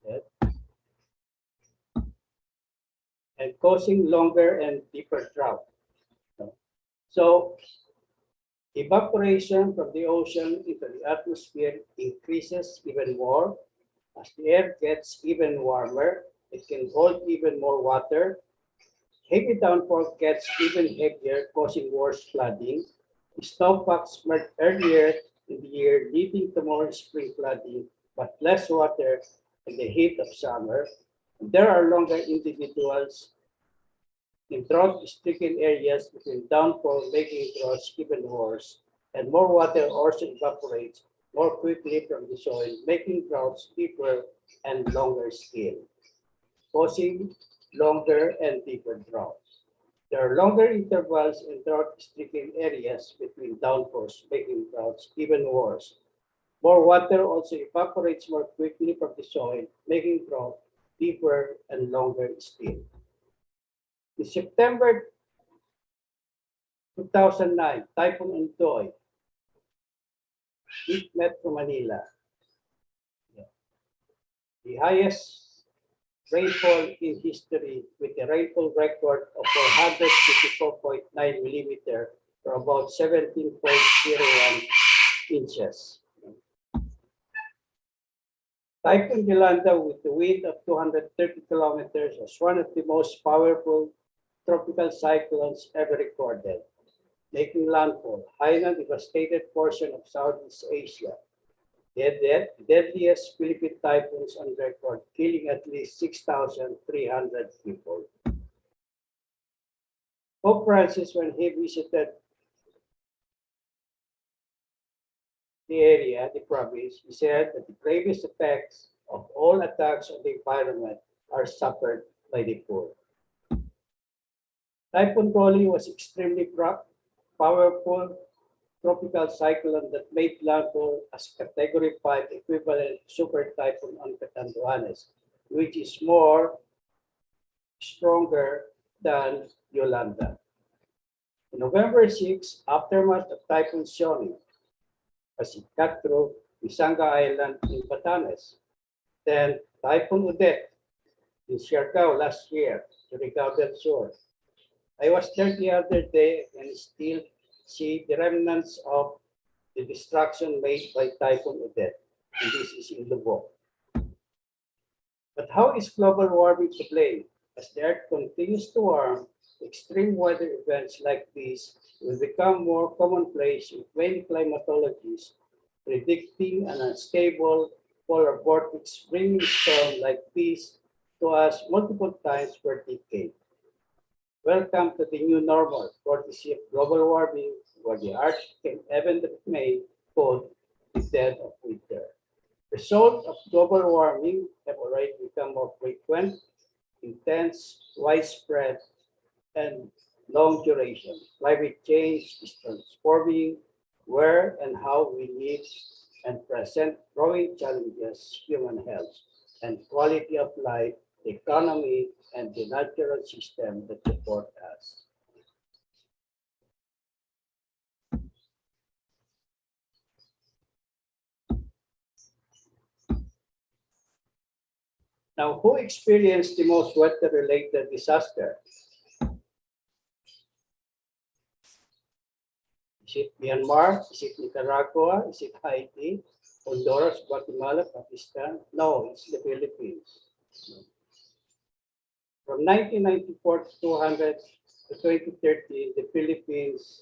[SPEAKER 23] Yes. And causing longer and deeper drought. So evaporation from the ocean into the atmosphere increases even more. As the air gets even warmer, it can hold even more water. Heavy downpour gets even heavier, causing worse flooding. Snowpacks melt earlier in the year, leading to more spring flooding, but less water in the heat of summer. There are longer individuals in drought-stricken areas between downpour, making droughts even worse, and more water also evaporates more quickly from the soil, making droughts deeper and longer still, causing longer and deeper droughts. There are longer intervals in drought-stricken areas between downpours, making droughts even worse. More water also evaporates more quickly from the soil, making drought deeper and longer still. In September 2009, Typhoon Ondoy hit Metro Manila. The highest rainfall in history, with a rainfall record of 454.9 millimeter, or about 17.01 inches. Typhoon Yolanda, with a wind of 230 kilometers, was one of the most powerful tropical cyclones ever recorded, making landfall high in a devastated portion of Southeast Asia. The deadliest Philippine typhoons on record, killing at least 6,300 people. Pope Francis, when he visited the area, the province, he said that the gravest effects of all attacks on the environment are suffered by the poor. Typhoon Rolly was extremely powerful tropical cyclone that made landfall as Category 5 equivalent super typhoon on Catanduanes, which is more stronger than Yolanda. On November 6, aftermath of Typhoon Sioni, as it cut through Isanga Island in Batanes. Then Typhoon Odette in Siargao last year to the Southern Shore. I was there the other day and still see the remnants of the destruction made by Typhoon Odette. And this is in the book. But how is global warming to blame? As the Earth continues to warm, extreme weather events like these will become more commonplace, with many climatologists predicting an unstable polar vortex bringing storms like this to us multiple times per decade. Welcome to the new normal, courtesy of global warming, where the Earth can even May cold the dead of winter. Results of global warming have already become more frequent, intense, widespread, and long duration. Climate change is transforming where and how we live and present growing challenges, human health and quality of life, the economy, and the natural system that support us. Now, who experienced the most weather-related disaster? Is it Myanmar? Is it Nicaragua? Is it Haiti? Honduras, Guatemala, Pakistan? No, it's the Philippines. From 1994 to 2013, the Philippines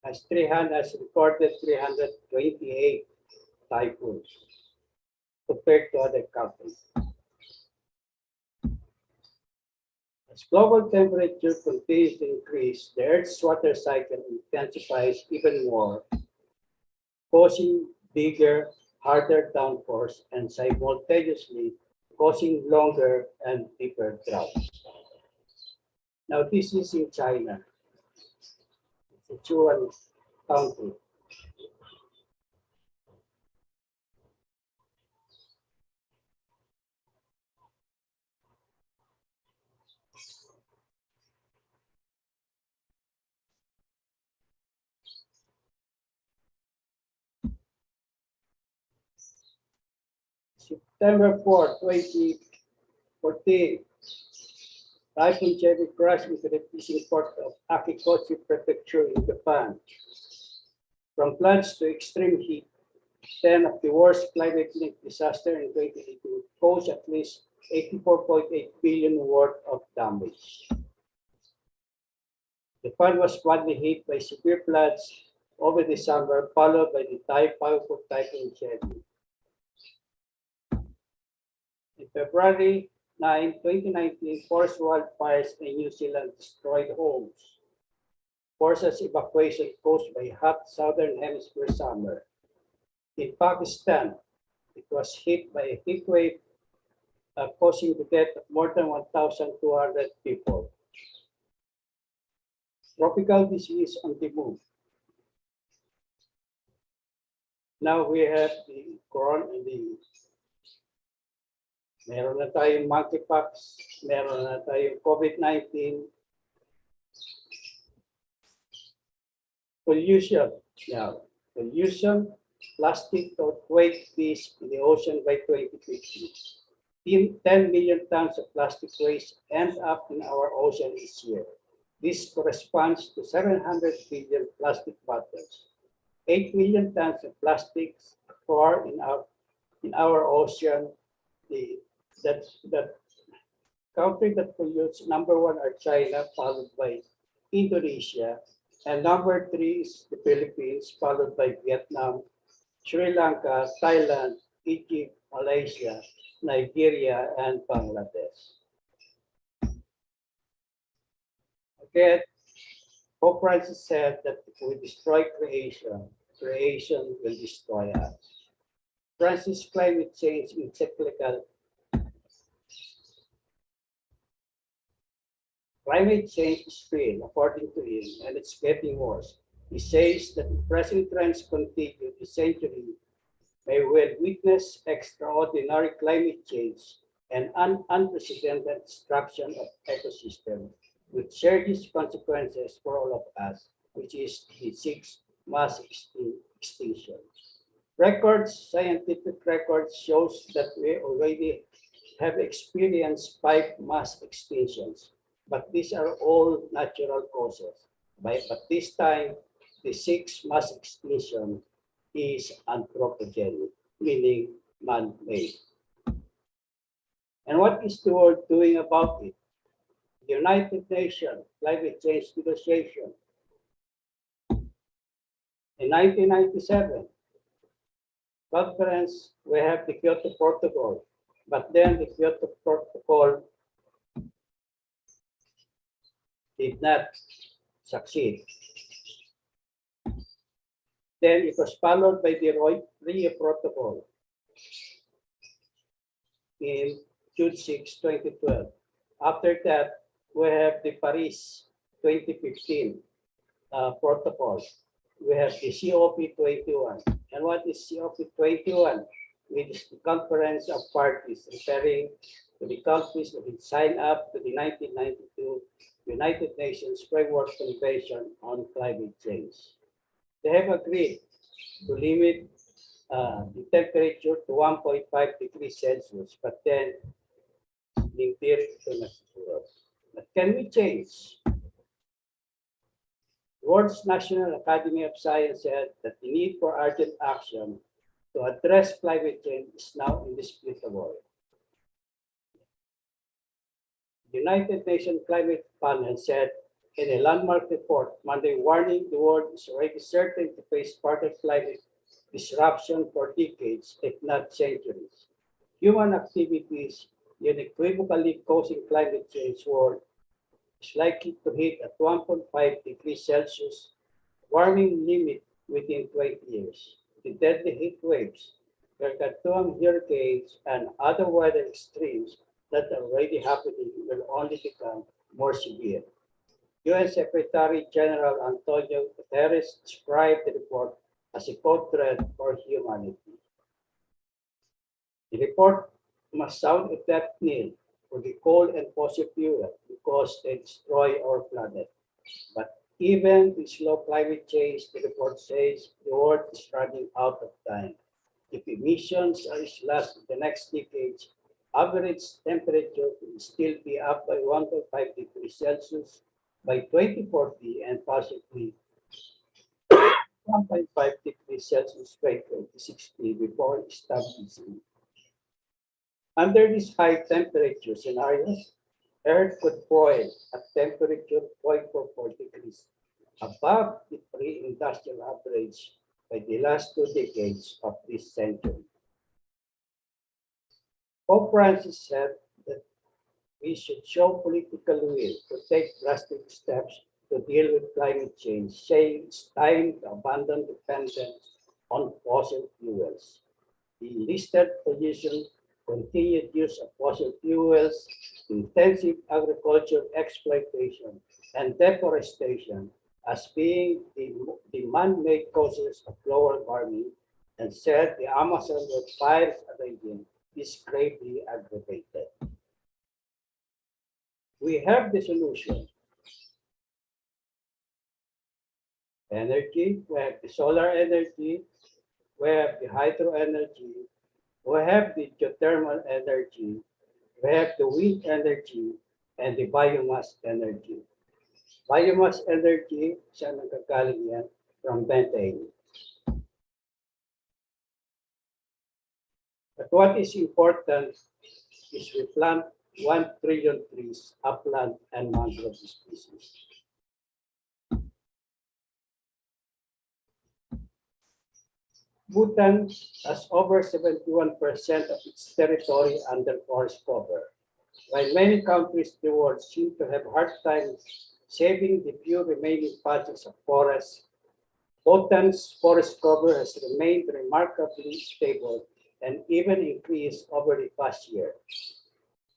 [SPEAKER 23] has recorded 328 typhoons compared to other countries. As global temperature continues to increase, the Earth's water cycle intensifies even more, causing bigger, harder downpours and simultaneously causing longer and deeper droughts. Now, this is in China. Sichuan country. September 4, 2014, Typhoon Jebi crashed into the fishing port of Akikochi Prefecture in Japan. From floods to extreme heat, 10 of the worst climate-linked disasters in 2018 caused at least 84.8 billion worth of damage. Japan was badly hit by severe floods over the summer, followed by the powerful Typhoon Jebi. In February 9, 2019, forest wildfires in New Zealand destroyed homes. Forced evacuation caused by hot southern hemisphere summer. In Pakistan, it was hit by a heat wave causing the death of more than 1,200 people. Tropical disease on the move. Now we have the corona, meron na tayong monkeypox, meron na tayong COVID-19, pollution. Now, pollution, plastic to weight fish in the ocean by 2050. 10 million tons of plastic waste end up in our ocean each year. This corresponds to 700 billion plastic bottles. 8 million tons of plastics are in our ocean. That country that pollutes, number one are China, followed by Indonesia, and number three is the Philippines, followed by Vietnam, Sri Lanka, Thailand, Egypt, Malaysia, Nigeria, and Bangladesh. Again, Pope Francis said that if we destroy creation, creation will destroy us. Francis' climate change encyclical. Climate change is real, according to him, and it's getting worse. He says that if present trends continue this century, may well witness extraordinary climate change and unprecedented destruction of ecosystems with serious consequences for all of us, which is the sixth mass extinction. Scientific records shows that we already have experienced 5 mass extinctions, but these are all natural causes. But this time, the 6th mass extinction is anthropogenic, meaning man-made. And what is the world doing about it? The United Nations Climate Change Negotiation. In 1997, conference, we have the Kyoto Protocol, but then the Kyoto Protocol did not succeed. Then it was followed by the Rio Protocol in June 6, 2012. After that, we have the Paris 2015 protocol. We have the COP21. And what is COP21? It is the Conference of Parties referring to the countries that had signed up to the 1992 United Nations Framework Convention on Climate Change. They have agreed to limit the temperature to 1.5 degrees Celsius, but then but can we change? The world's National Academy of Science said that the need for urgent action to address climate change is now indisputable. The United Nations Climate Panel said in a landmark report Monday, warning the world is already certain to face further climate disruption for decades, if not centuries. Human activities unequivocally causing climate change world is likely to hit at 1.5 degrees Celsius warming limit within 20 years. The deadly heat waves, gargantuan hurricanes, and other weather extremes that are already happening will only become more severe. UN Secretary General Antonio Guterres described the report as a code red for humanity. The report must sound a death knell for the coal and fossil fuel because they destroy our planet. But even with slow climate change, the report says the world is running out of time. If emissions are slashed in the next decades, average temperature will still be up by 1.5 degrees Celsius by 2040 and possibly 1.5 degrees Celsius by 2060 before stabilizing. Under these high temperature scenarios, Earth could boil at temperature 0.44 degrees above the pre-industrial average by the last 2 decades of this century. Pope Francis said that we should show political will to take drastic steps to deal with climate change, saying it's time to abandon dependence on fossil fuels. The listed position continued use of fossil fuels, intensive agriculture exploitation, and deforestation as being the man-made causes of global warming, and said the Amazon with fires raging is gravely aggravated. We have the solution. Energy, we have the solar energy, we have the hydro energy, we have the geothermal energy, we have the wind energy, and the biomass energy. Biomass energy, saan nagkagaling yan? From methane. But what is important is we plant 1 trillion trees, upland and mangrove species. Bhutan has over 71% of its territory under forest cover. While many countries in the world seem to have hard time saving the few remaining patches of forests, Bhutan's forest cover has remained remarkably stable and even increased over the past year.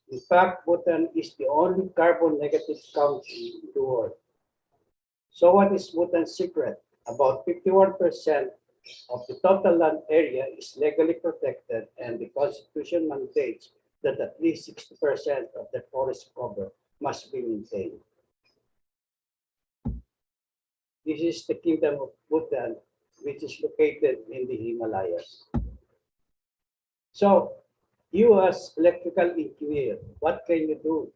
[SPEAKER 23] In fact, Bhutan is the only carbon negative country in the world. So what is Bhutan's secret? About 51% of the total land area is legally protected, and the Constitution mandates that at least 60% of the forest cover must be maintained. This is the Kingdom of Bhutan, which is located in the Himalayas. So, you as electrical engineer, what can you do?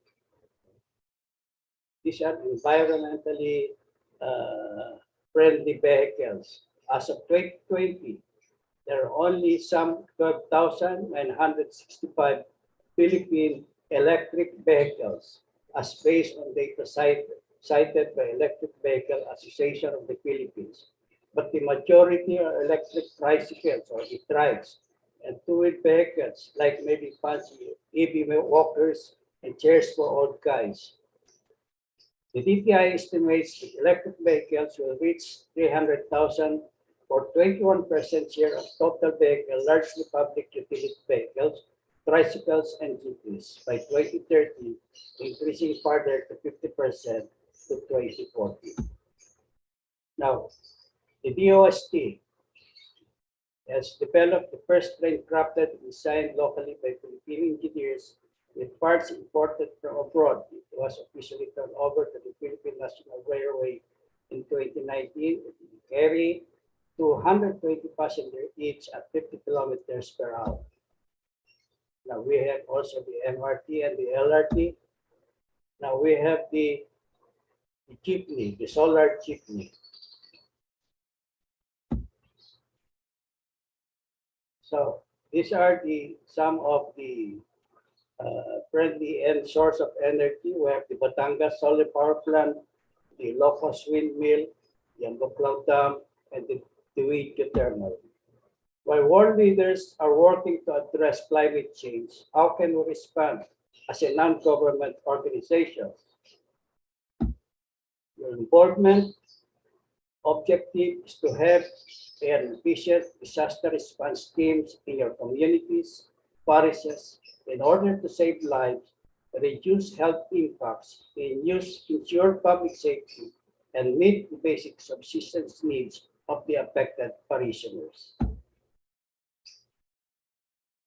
[SPEAKER 23] These are environmentally friendly vehicles. As of 2020, there are only some 12,965 Philippine electric vehicles, as based on data cited by Electric Vehicle Association of the Philippines. But the majority are electric tricycles or e-trikes and two-wheel vehicles like maybe fancy EV walkers and chairs for old guys. The DTI estimates that electric vehicles will reach 300,000 for 21% share of total vehicle, largely public utility vehicles, tricycles, and jeepneys by 2030, increasing further to 50% to 2040. Now, the DOST has developed the first train crafted and designed locally by Filipino engineers with parts imported from abroad. It was officially turned over to the Philippine National Railway in 2019. It will carry 220 passengers each at 50 kilometers per hour. Now we have also the MRT and the LRT. Now we have the jeepney, the solar jeepney. So these are some of the friendly and source of energy. We have the Batangas Solar Power Plant, the Locos Windmill, the Amboclaw Dam, and the Tuwid Geothermal. While world leaders are working to address climate change, how can we respond as a non-government organization? Your involvement objective is to have an ambitious disaster response teams in your communities, parishes, in order to save lives reduce health impacts, ensure public safety, and meet the basic subsistence needs of the affected parishioners.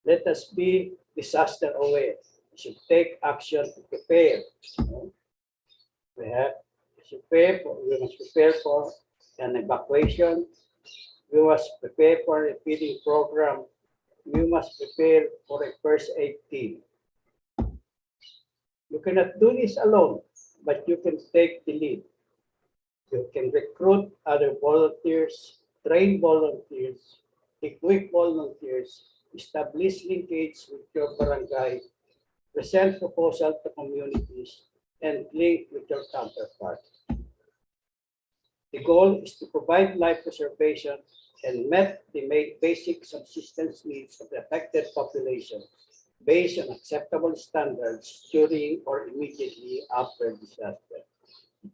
[SPEAKER 23] Let us be disaster aware. We should take action to prepare. We must prepare for an evacuation. We must prepare for a feeding program. We must prepare for a first aid team. You cannot do this alone, but you can take the lead. You can recruit other volunteers, train volunteers, equip volunteers, establish linkage with your barangay, present proposal to communities, and link with your counterpart. The goal is to provide life preservation and met the basic subsistence needs of the affected population based on acceptable standards during or immediately after disaster.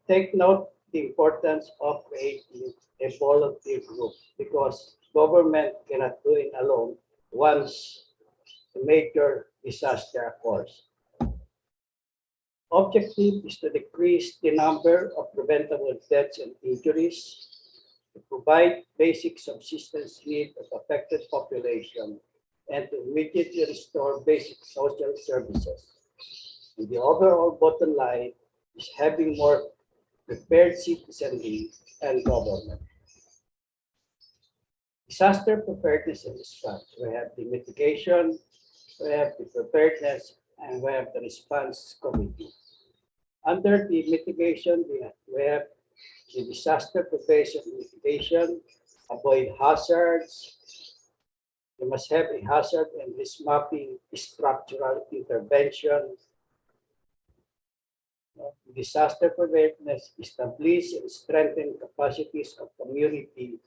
[SPEAKER 23] Take note the importance of creating a volunteer group because government cannot do it alone once a major disaster occurs. Objective is to decrease the number of preventable deaths and injuries, to provide basic subsistence needs of affected population, and to immediately restore basic social services. And the overall bottom line is having more prepared citizenry and government. Disaster preparedness and response. We have the mitigation, we have the preparedness, and we have the response committee. Under the mitigation, we have the disaster preparation mitigation, avoid hazards. You must have a hazard and risk mapping, structural intervention. Disaster preparedness, establish and strengthen capacities of community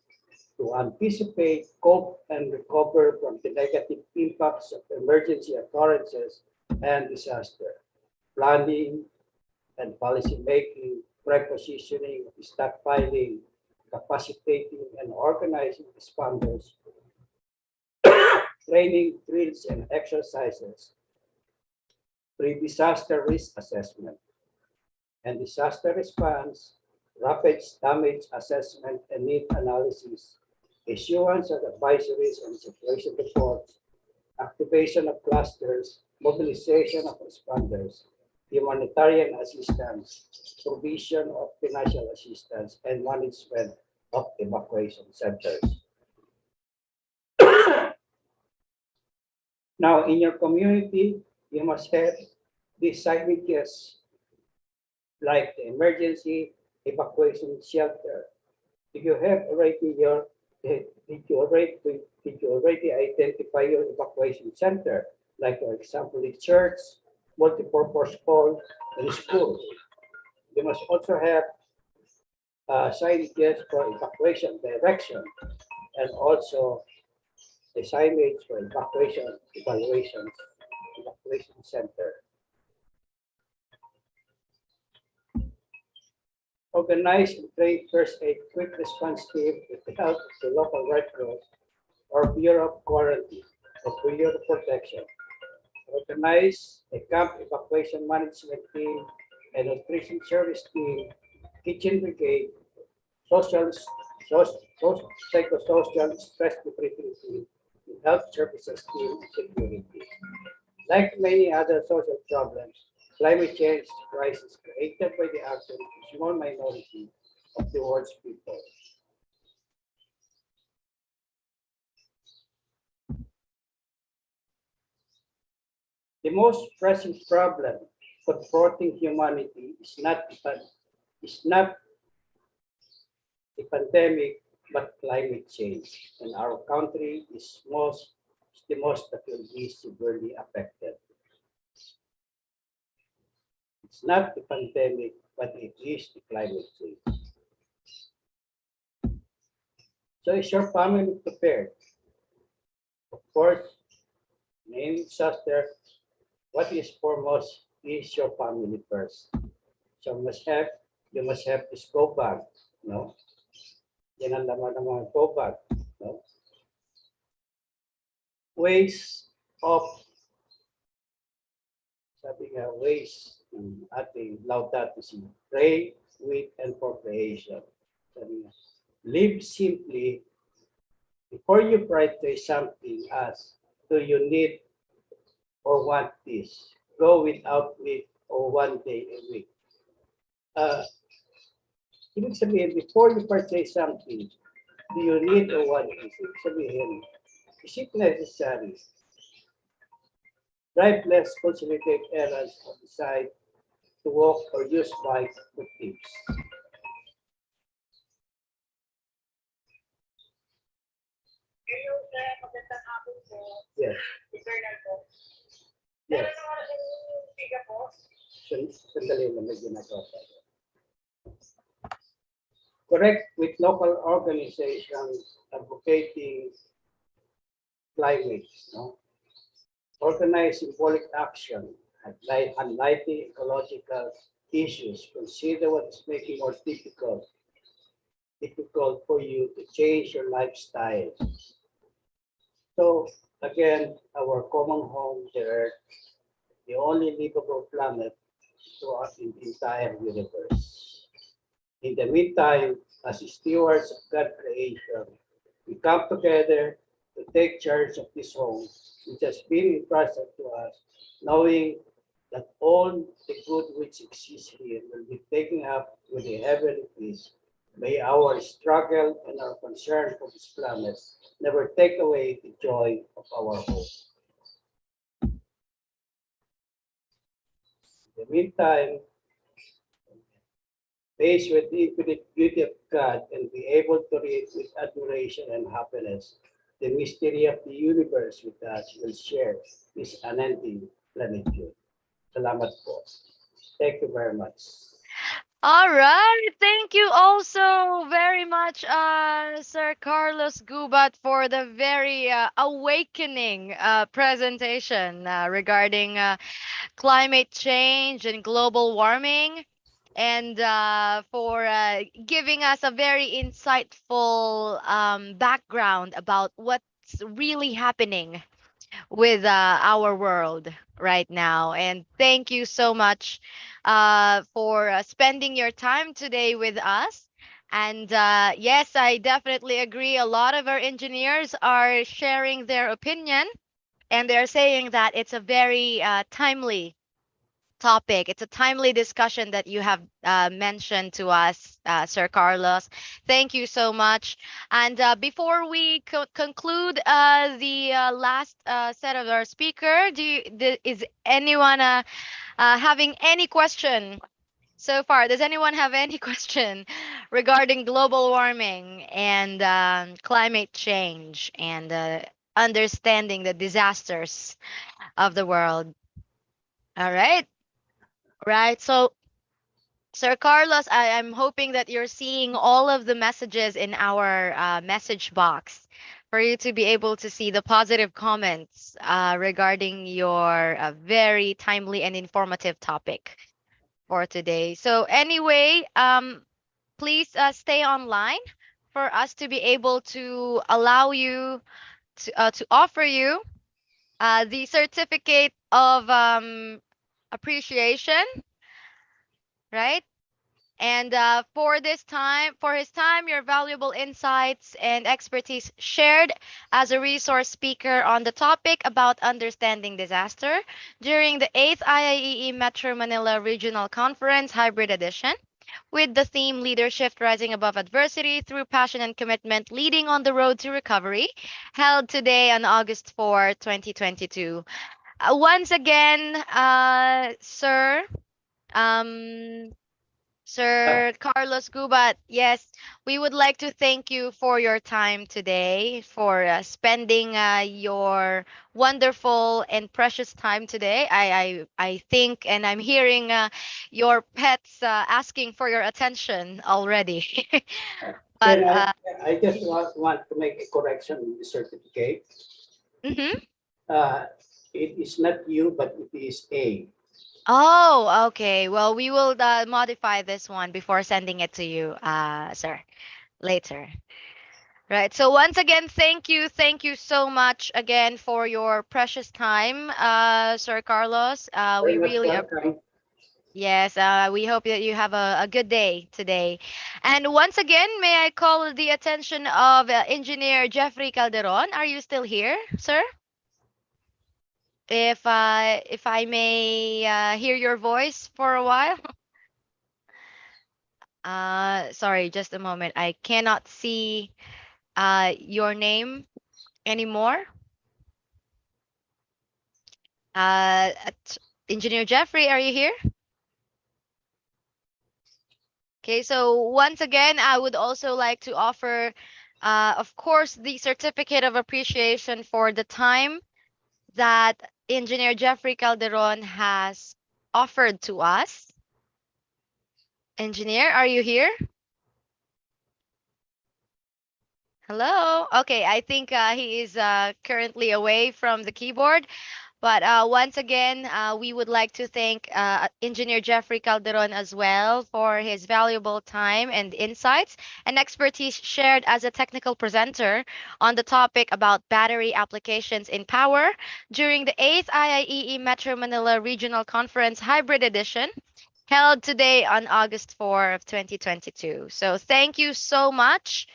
[SPEAKER 23] to anticipate, cope, and recover from the negative impacts of emergency occurrences and disaster. Planning and policy making, prepositioning, stockpiling, capacitating, and organizing responders, training, drills, and exercises, pre-disaster risk assessment, and disaster response, rapid damage assessment and need analysis, issuance of advisories and situation reports, activation of clusters, mobilization of responders, humanitarian assistance, provision of financial assistance, and management of evacuation centers. Now, in your community, you must have these signages like the emergency evacuation shelter. If you have already did you already identify your evacuation center, like for example, the church, multipurpose hall, and school? You must also have signages for evacuation direction and also the signage for evacuation evaluation center. Organize and train first aid quick response team with the help of the local Red Cross or Bureau of Quarantine or Bureau of Protection. Organize a camp evacuation management team, a nutrition service team, kitchen brigade, psychosocial stress debriefing team, health services team, and security. Like many other social problems, climate change crisis created by the action of a small minority of the world's people. The most pressing problem confronting humanity is not the pandemic, but climate change. And our country is the most that will be severely affected. It's not the pandemic, but it is the climate change. So is your family prepared? Of course, in disaster, what is foremost is your family first. So you must have this go bag, no? Yan ang laman ng mga go bag, no? Ways of sabi nga, ways ng ating Laudato Si, pray with and for creation. Sabi nga, live simply before you prioritize something as, do you need or want this? Go without it or one day a week. Ibig sabihin, before you purchase something, do you need or want this? Ibig sabihin, is it necessary? Drive less, consolidate errands, or decide to walk or use bike for tips.
[SPEAKER 10] Hello, sir. Magandang hapon po.
[SPEAKER 23] Yes.
[SPEAKER 10] Si Colonel po.
[SPEAKER 23] Yes.
[SPEAKER 10] Sir, ano oras yung piga po?
[SPEAKER 23] Sandali na may ginagawa tayo. Correct with local organizations advocating climate, no? Organize symbolic action, highlighting ecological issues. Consider what's making more difficult for you to change your lifestyle. So again, our common home, the Earth, the only livable planet throughout the entire universe. In the meantime, as stewards of God's creation, we come together to take charge of this home, which has been entrusted to us, knowing that all the good which exists here will be taken up with the heavenly peace. May our struggle and our concern for this planet never take away the joy of our home. In the meantime, faced with the infinite beauty of God and be able to read with admiration and happiness the mystery of the universe with us will share this unending plenitude. Salamat po. Thank you very much.
[SPEAKER 8] All right. Thank you also very much, Sir Carlos Gubat, for the very awakening presentation regarding climate change and global warming, and for giving us a very insightful background about what's really happening with our world right now. And thank you so much for spending your time today with us. And yes, I definitely agree. A lot of our engineers are sharing their opinion, and they're saying that it's a very timely topic. It's a timely discussion that you have mentioned to us, Sir Carlos. Thank you so much. And before we conclude the last set of our speaker, is anyone having any question so far? Does anyone have any question regarding global warming and climate change and understanding the disasters of the world? All right. Right. So, Sir Carlos, I'm hoping that you're seeing all of the messages in our message box for you to be able to see the positive comments regarding your very timely and informative topic for today. So, anyway, please stay online for us to be able to allow you to offer you the certificate of appreciation, right? And for his time, your valuable insights and expertise shared as a resource speaker on the topic about understanding disaster during the 8th IIEE Metro Manila Regional Conference Hybrid Edition with the theme Leadership Rising Above Adversity Through Passion and Commitment Leading on the Road to Recovery, held today on August 4, 2022. Once again, sir, um, Sir Carlos Gubat, yes, we would like to thank you for your time today, for spending your wonderful and precious time today. I think, and I'm hearing your pets asking for your attention already. But
[SPEAKER 23] Then I just want to make a correction in the certificate.
[SPEAKER 8] mhm.
[SPEAKER 23] It is not you, but it is A.
[SPEAKER 8] Oh, okay. Well, we will modify this one before sending it to you, sir, later. Right. So once again, thank you. Thank you so much again for your precious time, Sir Carlos. We
[SPEAKER 23] Very much
[SPEAKER 8] really
[SPEAKER 23] welcome.
[SPEAKER 8] yes, we hope that you have a good day today. And once again, may I call the attention of Engineer Jeffrey Calderon. Are you still here, sir? If I may hear your voice for a while. Sorry, just a moment. I cannot see your name anymore. Engineer Jeffrey, are you here? Okay, so once again, I would also like to offer, of course, the certificate of appreciation for the time that Engineer Jeffrey Calderon has offered to us. Engineer, are you here? Hello. Okay, I think he is currently away from the keyboard. But once again, we would like to thank Engineer Jeffrey Calderon as well for his valuable time and insights and expertise shared as a technical presenter on the topic about battery applications in power during the 8th IIEE Metro Manila Regional Conference Hybrid Edition held today on August 4 of 2022. So thank you so much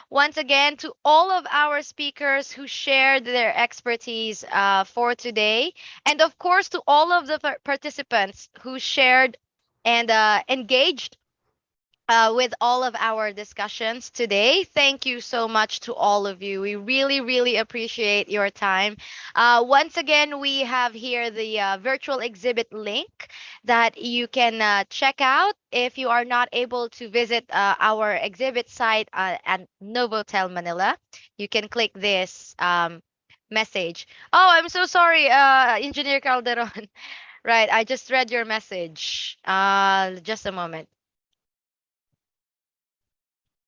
[SPEAKER 8] once again to all of our speakers who shared their expertise for today. And of course, to all of the participants who shared and engaged with all of our discussions today. Thank you so much to all of you. We really, really appreciate your time. Once again, we have here the virtual exhibit link that you can check out if you are not able to visit our exhibit site at Novotel Manila. You can click this message. Oh, I'm so sorry, Engineer Calderon. Right, I just read your message. Just a moment.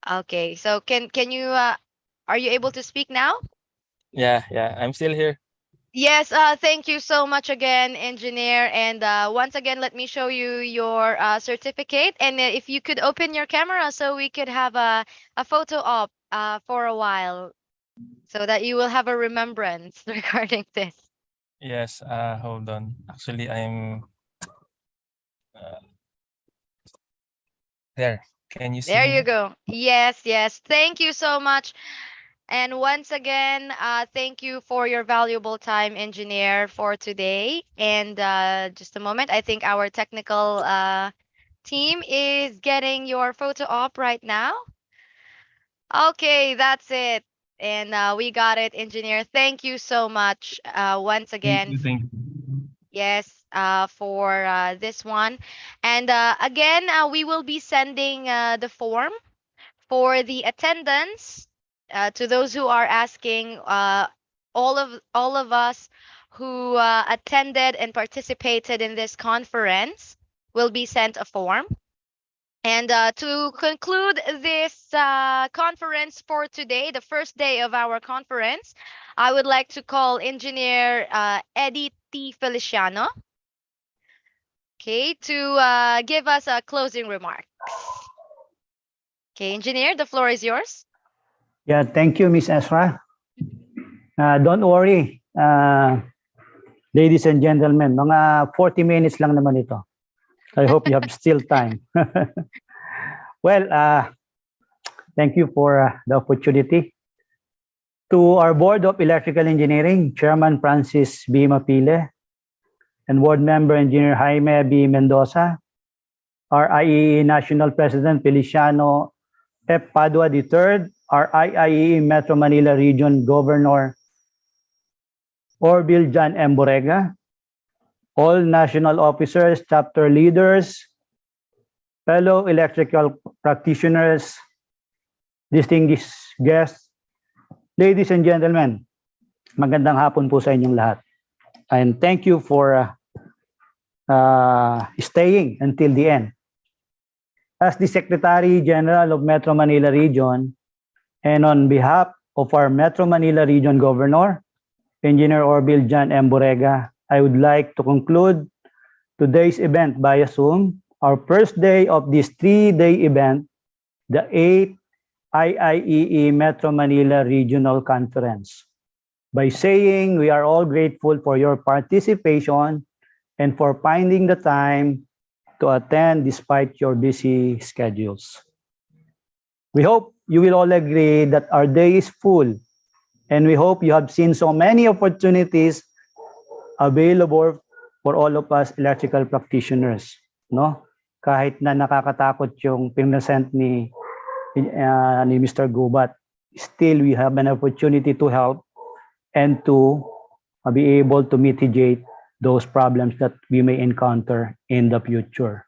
[SPEAKER 8] Okay, so can you are you able to speak now?
[SPEAKER 2] Yeah, yeah, I'm still here.
[SPEAKER 8] Yes, thank you so much again, engineer. And once again, let me show you your certificate. And if you could open your camera so we could have a photo op for a while so that you will have a remembrance regarding this.
[SPEAKER 2] Yes, hold on. Actually, I'm uh, there. Can you see
[SPEAKER 8] There
[SPEAKER 2] me
[SPEAKER 8] you
[SPEAKER 2] now?
[SPEAKER 8] go. Yes, yes. Thank you so much. And once again, thank you for your valuable time, engineer, for today. And just a moment, I think our technical team is getting your photo op right now. Okay, that's it. And we got it, engineer. Thank you so much once
[SPEAKER 2] Thank
[SPEAKER 8] again.
[SPEAKER 2] you, thank you.
[SPEAKER 8] Yes, for this one. And again, we will be sending the form for the attendance to those who are asking all of us who attended and participated in this conference will be sent a form. And to conclude this conference for today, the first day of our conference, I would like to call Engineer Eddie T. Feliciano, okay, to give us a closing remarks. Okay, Engineer, the floor is yours.
[SPEAKER 13] Yeah, thank you, Miss Ezra. Don't worry, ladies and gentlemen, mga 40 minutes lang naman ito. I hope you have still time. Well, thank you for the opportunity. To our Board of Electrical Engineering, Chairman Francis B. Mapile, and Board Member Engineer Jaime B. Mendoza, our IEE National President Feliciano F. Padua III, our IIE Metro Manila Region Governor Orville John M. Borrega, all national officers, chapter leaders, fellow electrical practitioners, distinguished guests, ladies and gentlemen, magandang hapon po sa inyong lahat. And thank you for staying until the end. As the Secretary General of Metro Manila Region, and on behalf of our Metro Manila Region Governor, Engineer Orville John M. Borrega, I would like to conclude today's event via Zoom, our first day of this 3-day event, the 8th IIEE Metro Manila Regional Conference by saying we are all grateful for your participation and for finding the time to attend despite your busy schedules. We hope you will all agree that our day is full, and we hope you have seen so many opportunities available for all of us electrical practitioners, no? Kahit na nakakatakot yung pinresent ni Mr. Gubat, still we have an opportunity to help and to be able to mitigate those problems that we may encounter in the future.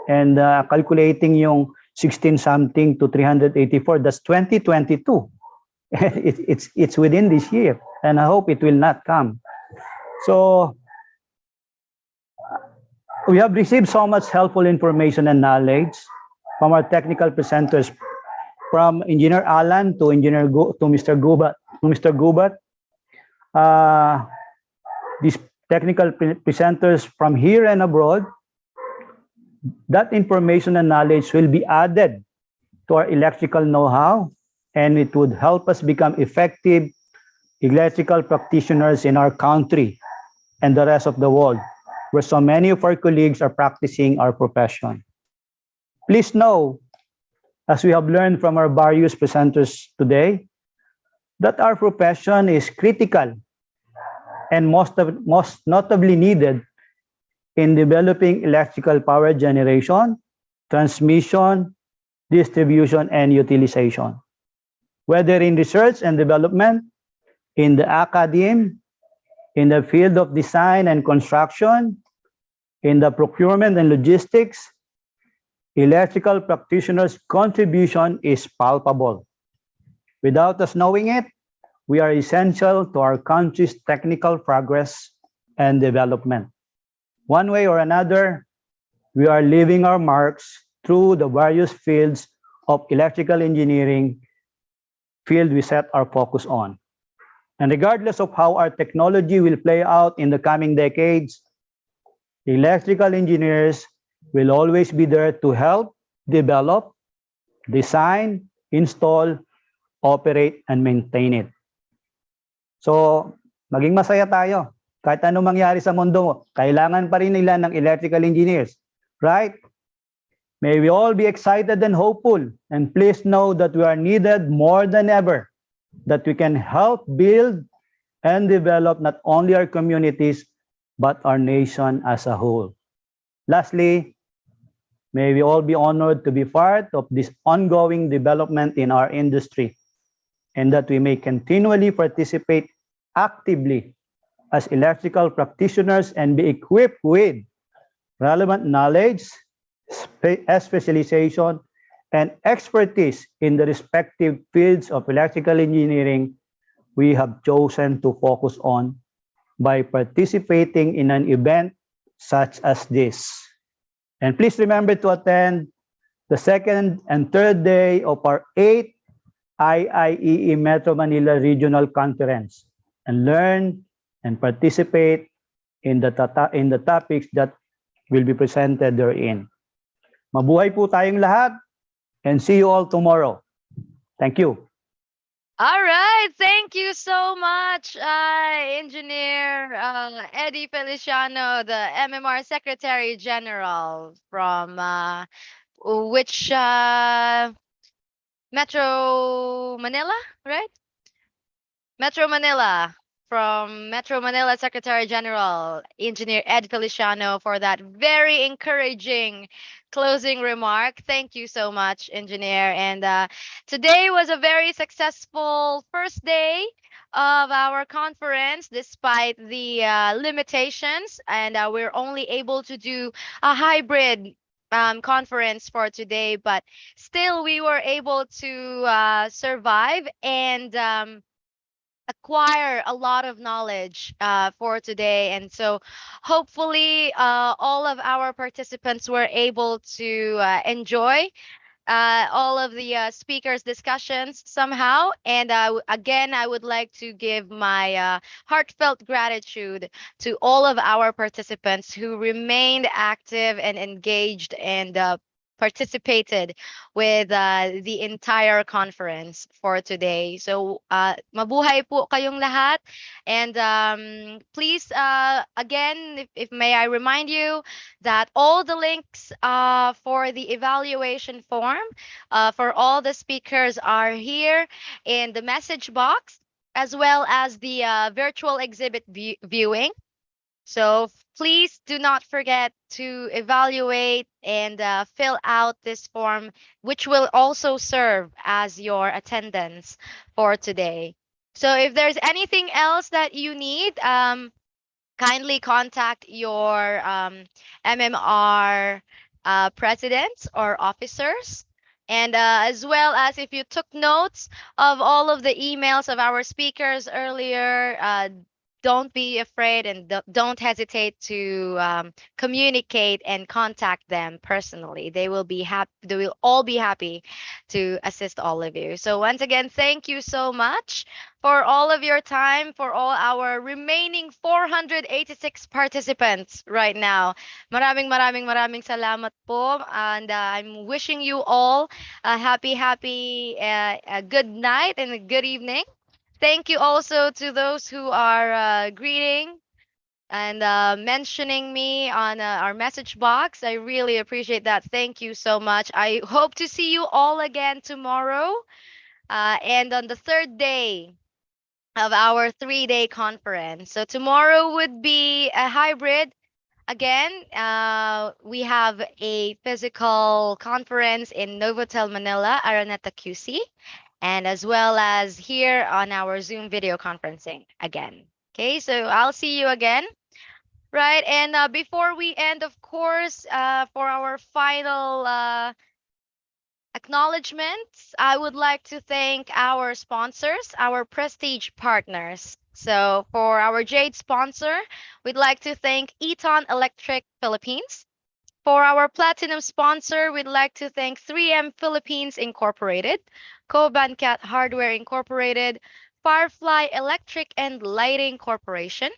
[SPEAKER 13] And calculating yung 16 something to 384, that's 2022. It's within this year, and I hope it will not come. So we have received so much helpful information and knowledge from our technical presenters, from Engineer Alan to Mr. Gubat. These technical presenters from here and abroad, that information and knowledge will be added to our electrical know-how, and it would help us become effective electrical practitioners in our country and the rest of the world, where so many of our colleagues are practicing our profession. Please know, as we have learned from our various presenters today, that our profession is critical and most notably needed in developing electrical power generation, transmission, distribution, and utilization. Whether in research and development, in the academe, in the field of design and construction, in the procurement and logistics, electrical practitioners' contribution is palpable. Without us knowing it, we are essential to our country's technical progress and development. One way or another, we are leaving our marks through the various fields of electrical engineering field we set our focus on. And regardless of how our technology will play out in the coming decades, electrical engineers will always be there to help develop, design, install, operate, and maintain it. So, maging masaya tayo. Kahit anong mangyari sa mundo, kailangan pa rin nila ng electrical engineers. Right? May we all be excited and hopeful, and please know that we are needed more than ever, that we can help build and develop not only our communities, but our nation as a whole. Lastly, may we all be honored to be part of this ongoing development in our industry, and that we may continually participate actively as electrical practitioners and be equipped with relevant knowledge, specialization, and expertise in the respective fields of electrical engineering we have chosen to focus on by participating in an event such as this. And please remember to attend the second and third day of our 8th IIEE Metro Manila Regional Conference and learn and participate in the topics that will be presented therein. Mabuhay po tayong lahat, and see you all tomorrow. Thank you.
[SPEAKER 8] All right, thank you so much, Engineer Eddie Feliciano, the MMR Secretary General from which Metro Manila, right? Metro Manila, from Metro Manila Secretary General, Engineer Ed Feliciano, for that very encouraging closing remark. Thank you so much, Engineer. And today was a very successful first day of our conference, despite the limitations, and we're only able to do a hybrid conference for today, but still we were able to survive and acquire a lot of knowledge for today. And so hopefully all of our participants were able to enjoy all of the speakers' discussions somehow. And again, I would like to give my heartfelt gratitude to all of our participants who remained active and engaged and participated with the entire conference for today. So mabuhay po kayong lahat. And please, again, if may I remind you that all the links for the evaluation form for all the speakers are here in the message box, as well as the virtual exhibit viewing. So please do not forget to evaluate and fill out this form, which will also serve as your attendance for today. So if there's anything else that you need, kindly contact your MMR presidents or officers. And as well as if you took notes of all of the emails of our speakers earlier, don't be afraid and don't hesitate to communicate and contact them personally. They will be happy. They will all be happy to assist all of you. So once again, thank you so much for all of your time, for all our remaining 486 participants right now. Maraming salamat po. And I'm wishing you all a happy, a good night and a good evening. Thank you also to those who are greeting and mentioning me on our message box. I really appreciate that. Thank you so much. I hope to see you all again tomorrow and on the third day of our 3-day conference. So tomorrow would be a hybrid. Again, we have a physical conference in Novotel Manila, Araneta QC, and as well as here on our Zoom video conferencing again. Okay, so I'll see you again. Right, and before we end, of course, for our final acknowledgements, I would like to thank our sponsors, our prestige partners. So for our Jade sponsor, we'd like to thank Eton Electric Philippines. For our platinum sponsor, we'd like to thank 3M Philippines Incorporated, Cobancat Hardware Incorporated, Firefly Electric and Lighting Corporation,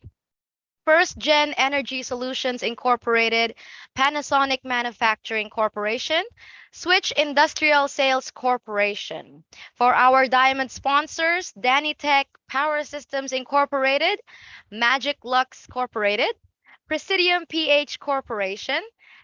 [SPEAKER 8] First Gen Energy Solutions Incorporated, Panasonic Manufacturing Corporation, Switch Industrial Sales Corporation. For our diamond sponsors, Danitech Power Systems Incorporated, Magic Lux Corporated, Presidium PH Corporation,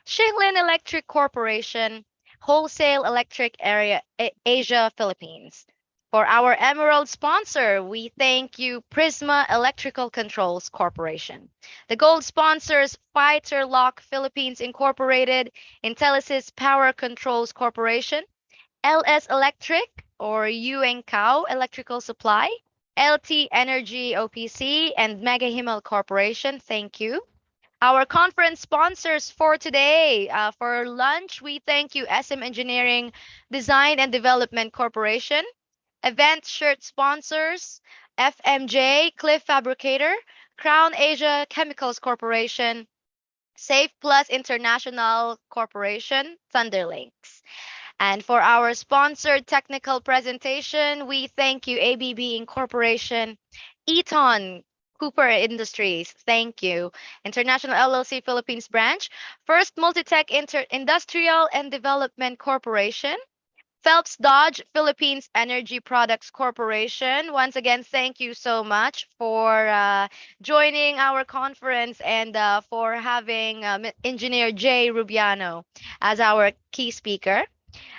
[SPEAKER 8] Shinglin Electric Corporation, Wholesale Electric Area Asia Philippines. For our emerald sponsor, we thank you, Prisma Electrical Controls Corporation. The gold sponsors, Fighter Lock Philippines Incorporated, Intellisys Power Controls Corporation, LS Electric or Yuengkao Electrical Supply, LT Energy OPC, and Mega Himal Corporation. Thank you. Our conference sponsors for today, for lunch, we thank you, SM Engineering Design and Development Corporation, event shirt sponsors, FMJ, Cliff Fabricator, Crown Asia Chemicals Corporation, Safe Plus International Corporation, Thunderlinks. And for our sponsored technical presentation, we thank you, ABB Incorporation, Eton, Cooper Industries, thank you, International LLC Philippines Branch, First Multitech Industrial and Development Corporation, Phelps Dodge Philippines Energy Products Corporation. Once again, thank you so much for joining our conference and for having Engineer Jay Rubiano as our key speaker.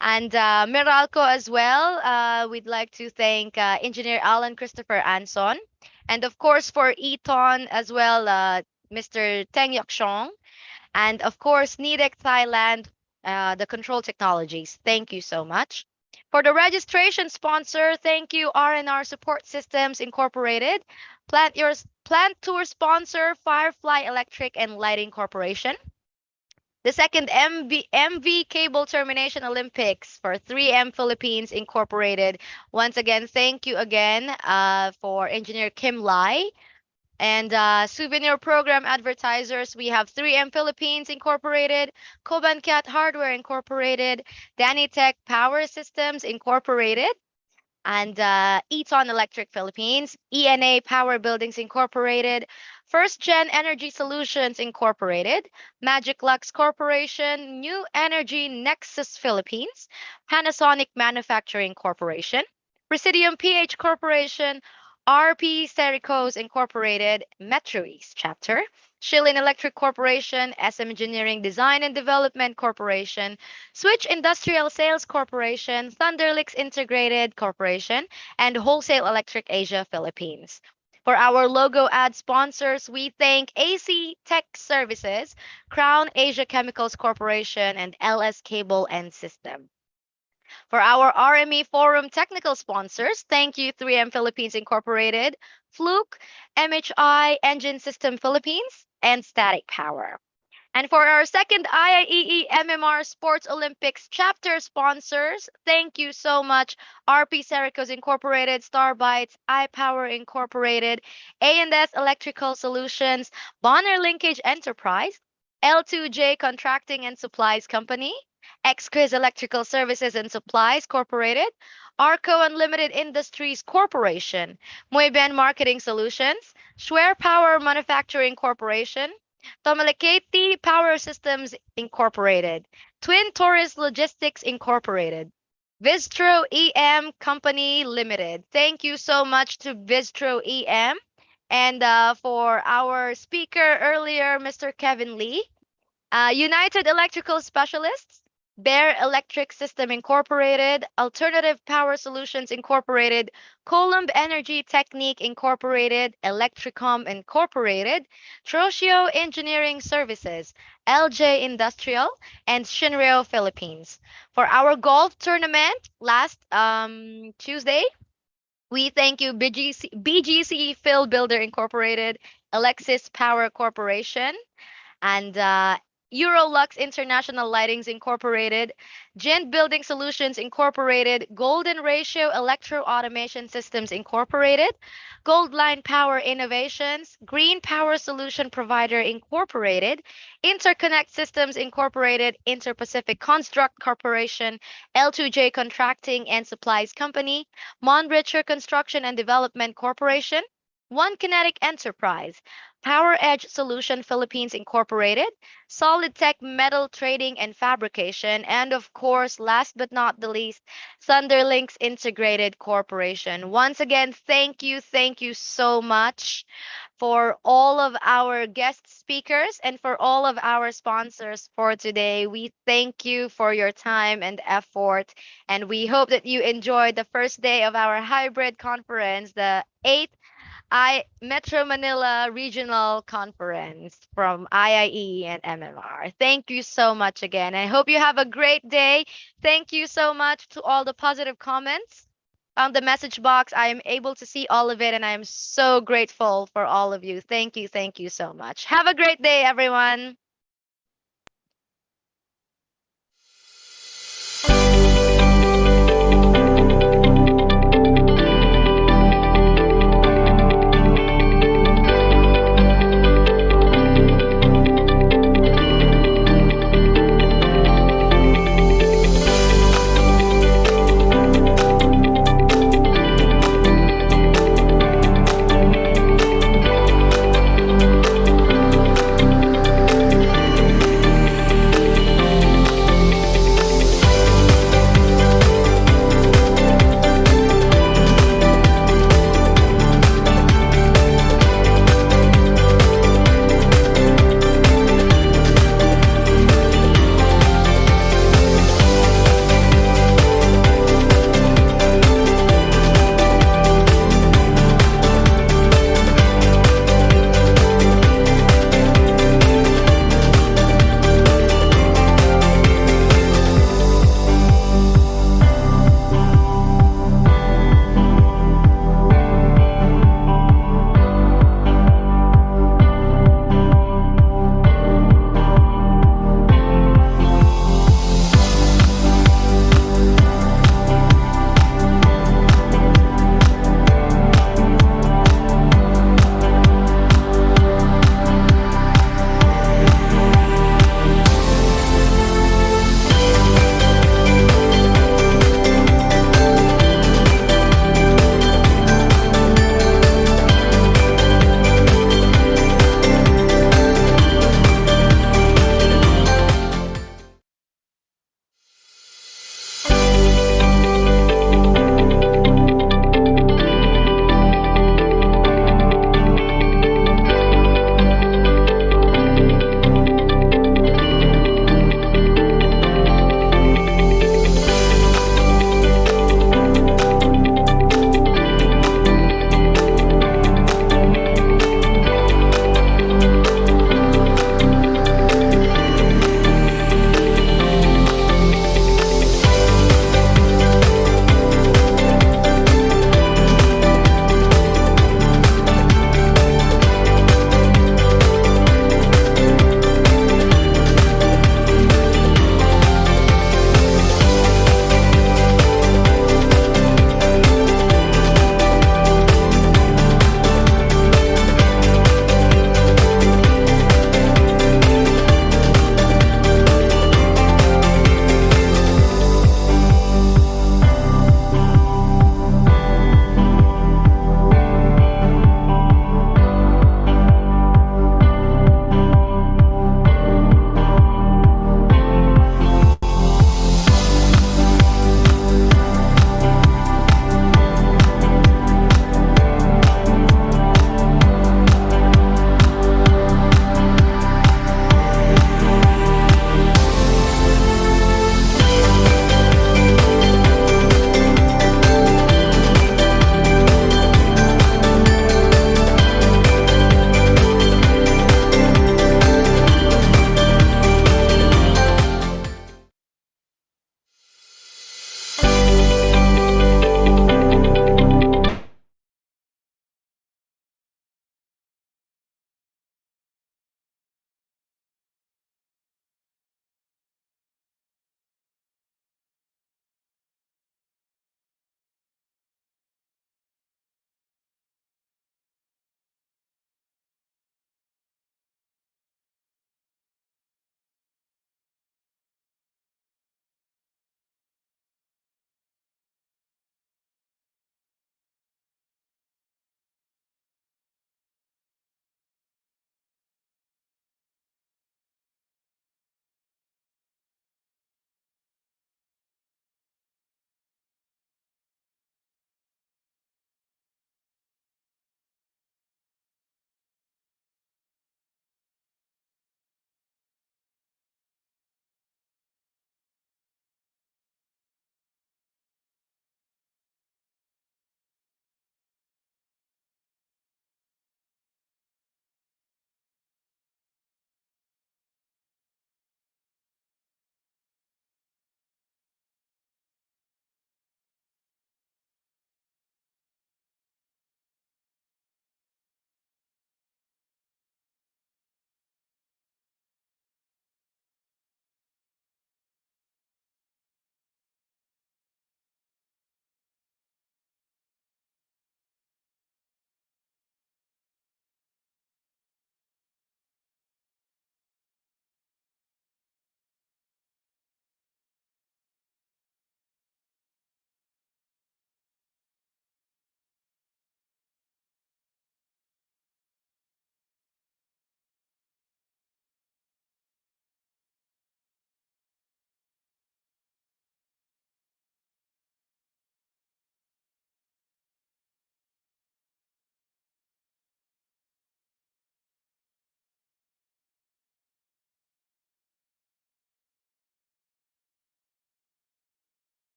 [SPEAKER 8] And Meralco as well. We'd like to thank Engineer Alan Christopher Anson. And of course, for Eton as well, Mr. Teng Yok Shong. And of course, Nidec Thailand, the control technologies. Thank you so much. For the registration sponsor, thank you, R&R Support Systems Incorporated. Plant tour sponsor, Firefly Electric and Lighting Corporation. The second MV Cable Termination Olympics for 3M Philippines Incorporated. Once again, thank you again for Engineer Kim Lai. And souvenir program advertisers, we have 3M Philippines Incorporated, Cobancat Hardware Incorporated, Danitech Power Systems Incorporated, and Eton Electric Philippines, ENA Power Buildings Incorporated, First Gen Energy Solutions Incorporated, Magic Lux Corporation, New Energy Nexus Philippines, Panasonic Manufacturing Corporation, Presidium PH Corporation, RP Sericos Incorporated, Metro East Chapter, Shilin Electric Corporation, SM Engineering Design and Development Corporation, Switch Industrial Sales Corporation, Thunderlix Integrated Corporation, and Wholesale Electric Asia Philippines. For our logo ad sponsors, we thank AC Tech Services, Crown Asia Chemicals Corporation, and LS Cable and System. For our RME Forum technical sponsors, thank you 3M Philippines Incorporated, Fluke, MHI Engine System Philippines, and Static Power. And for our second IIEE MMR Sports Olympics chapter sponsors, thank you so much, RP Sericos Incorporated, Starbytes, iPower Incorporated, A&S Electrical Solutions, Bonner Linkage Enterprise, L2J Contracting and Supplies Company, XQuiz Electrical Services and Supplies Corporated, Arco Unlimited Industries Corporation, Mueban Marketing Solutions, Schwer Power Manufacturing Corporation, Tomaleketi Power Systems Incorporated, Twin Taurus Logistics Incorporated, Vistro EM Company Limited. Thank you so much to Vistro EM. And for our speaker earlier, Mr. Kevin Lee, United Electrical Specialists, Bear Electric System Incorporated, Alternative Power Solutions Incorporated, Columb Energy Technique Incorporated, Electricom Incorporated, Trocio Engineering Services, LJ Industrial, and Shinryo Philippines. For our golf tournament last Tuesday, we thank you BGC Phil Builder Incorporated, Alexis Power Corporation, and Eurolux International Lightings Incorporated, Gent Building Solutions Incorporated, Golden Ratio Electro Automation Systems Incorporated, Goldline Power Innovations, Green Power Solution Provider Incorporated, Interconnect Systems Incorporated, Interpacific Construct Corporation, L2J Contracting and Supplies Company, Monricher Construction and Development Corporation, One Kinetic Enterprise, Power Edge Solution Philippines Incorporated, Solid Tech Metal Trading and Fabrication, and of course, last but not the least, Thunderlinks Integrated Corporation. Once again, thank you so much for all of our guest speakers and for all of our sponsors for today. We thank you for your time and effort, and we hope that you enjoyed the first day of our hybrid conference, the 8th Metro Manila Regional Conference from IIE and MMR. Thank you so much again. I hope you have a great day. Thank you so much to all the positive comments on the message box. I am able to see all of it, and I am so grateful for all of you. Thank you so much. Have a great day, everyone.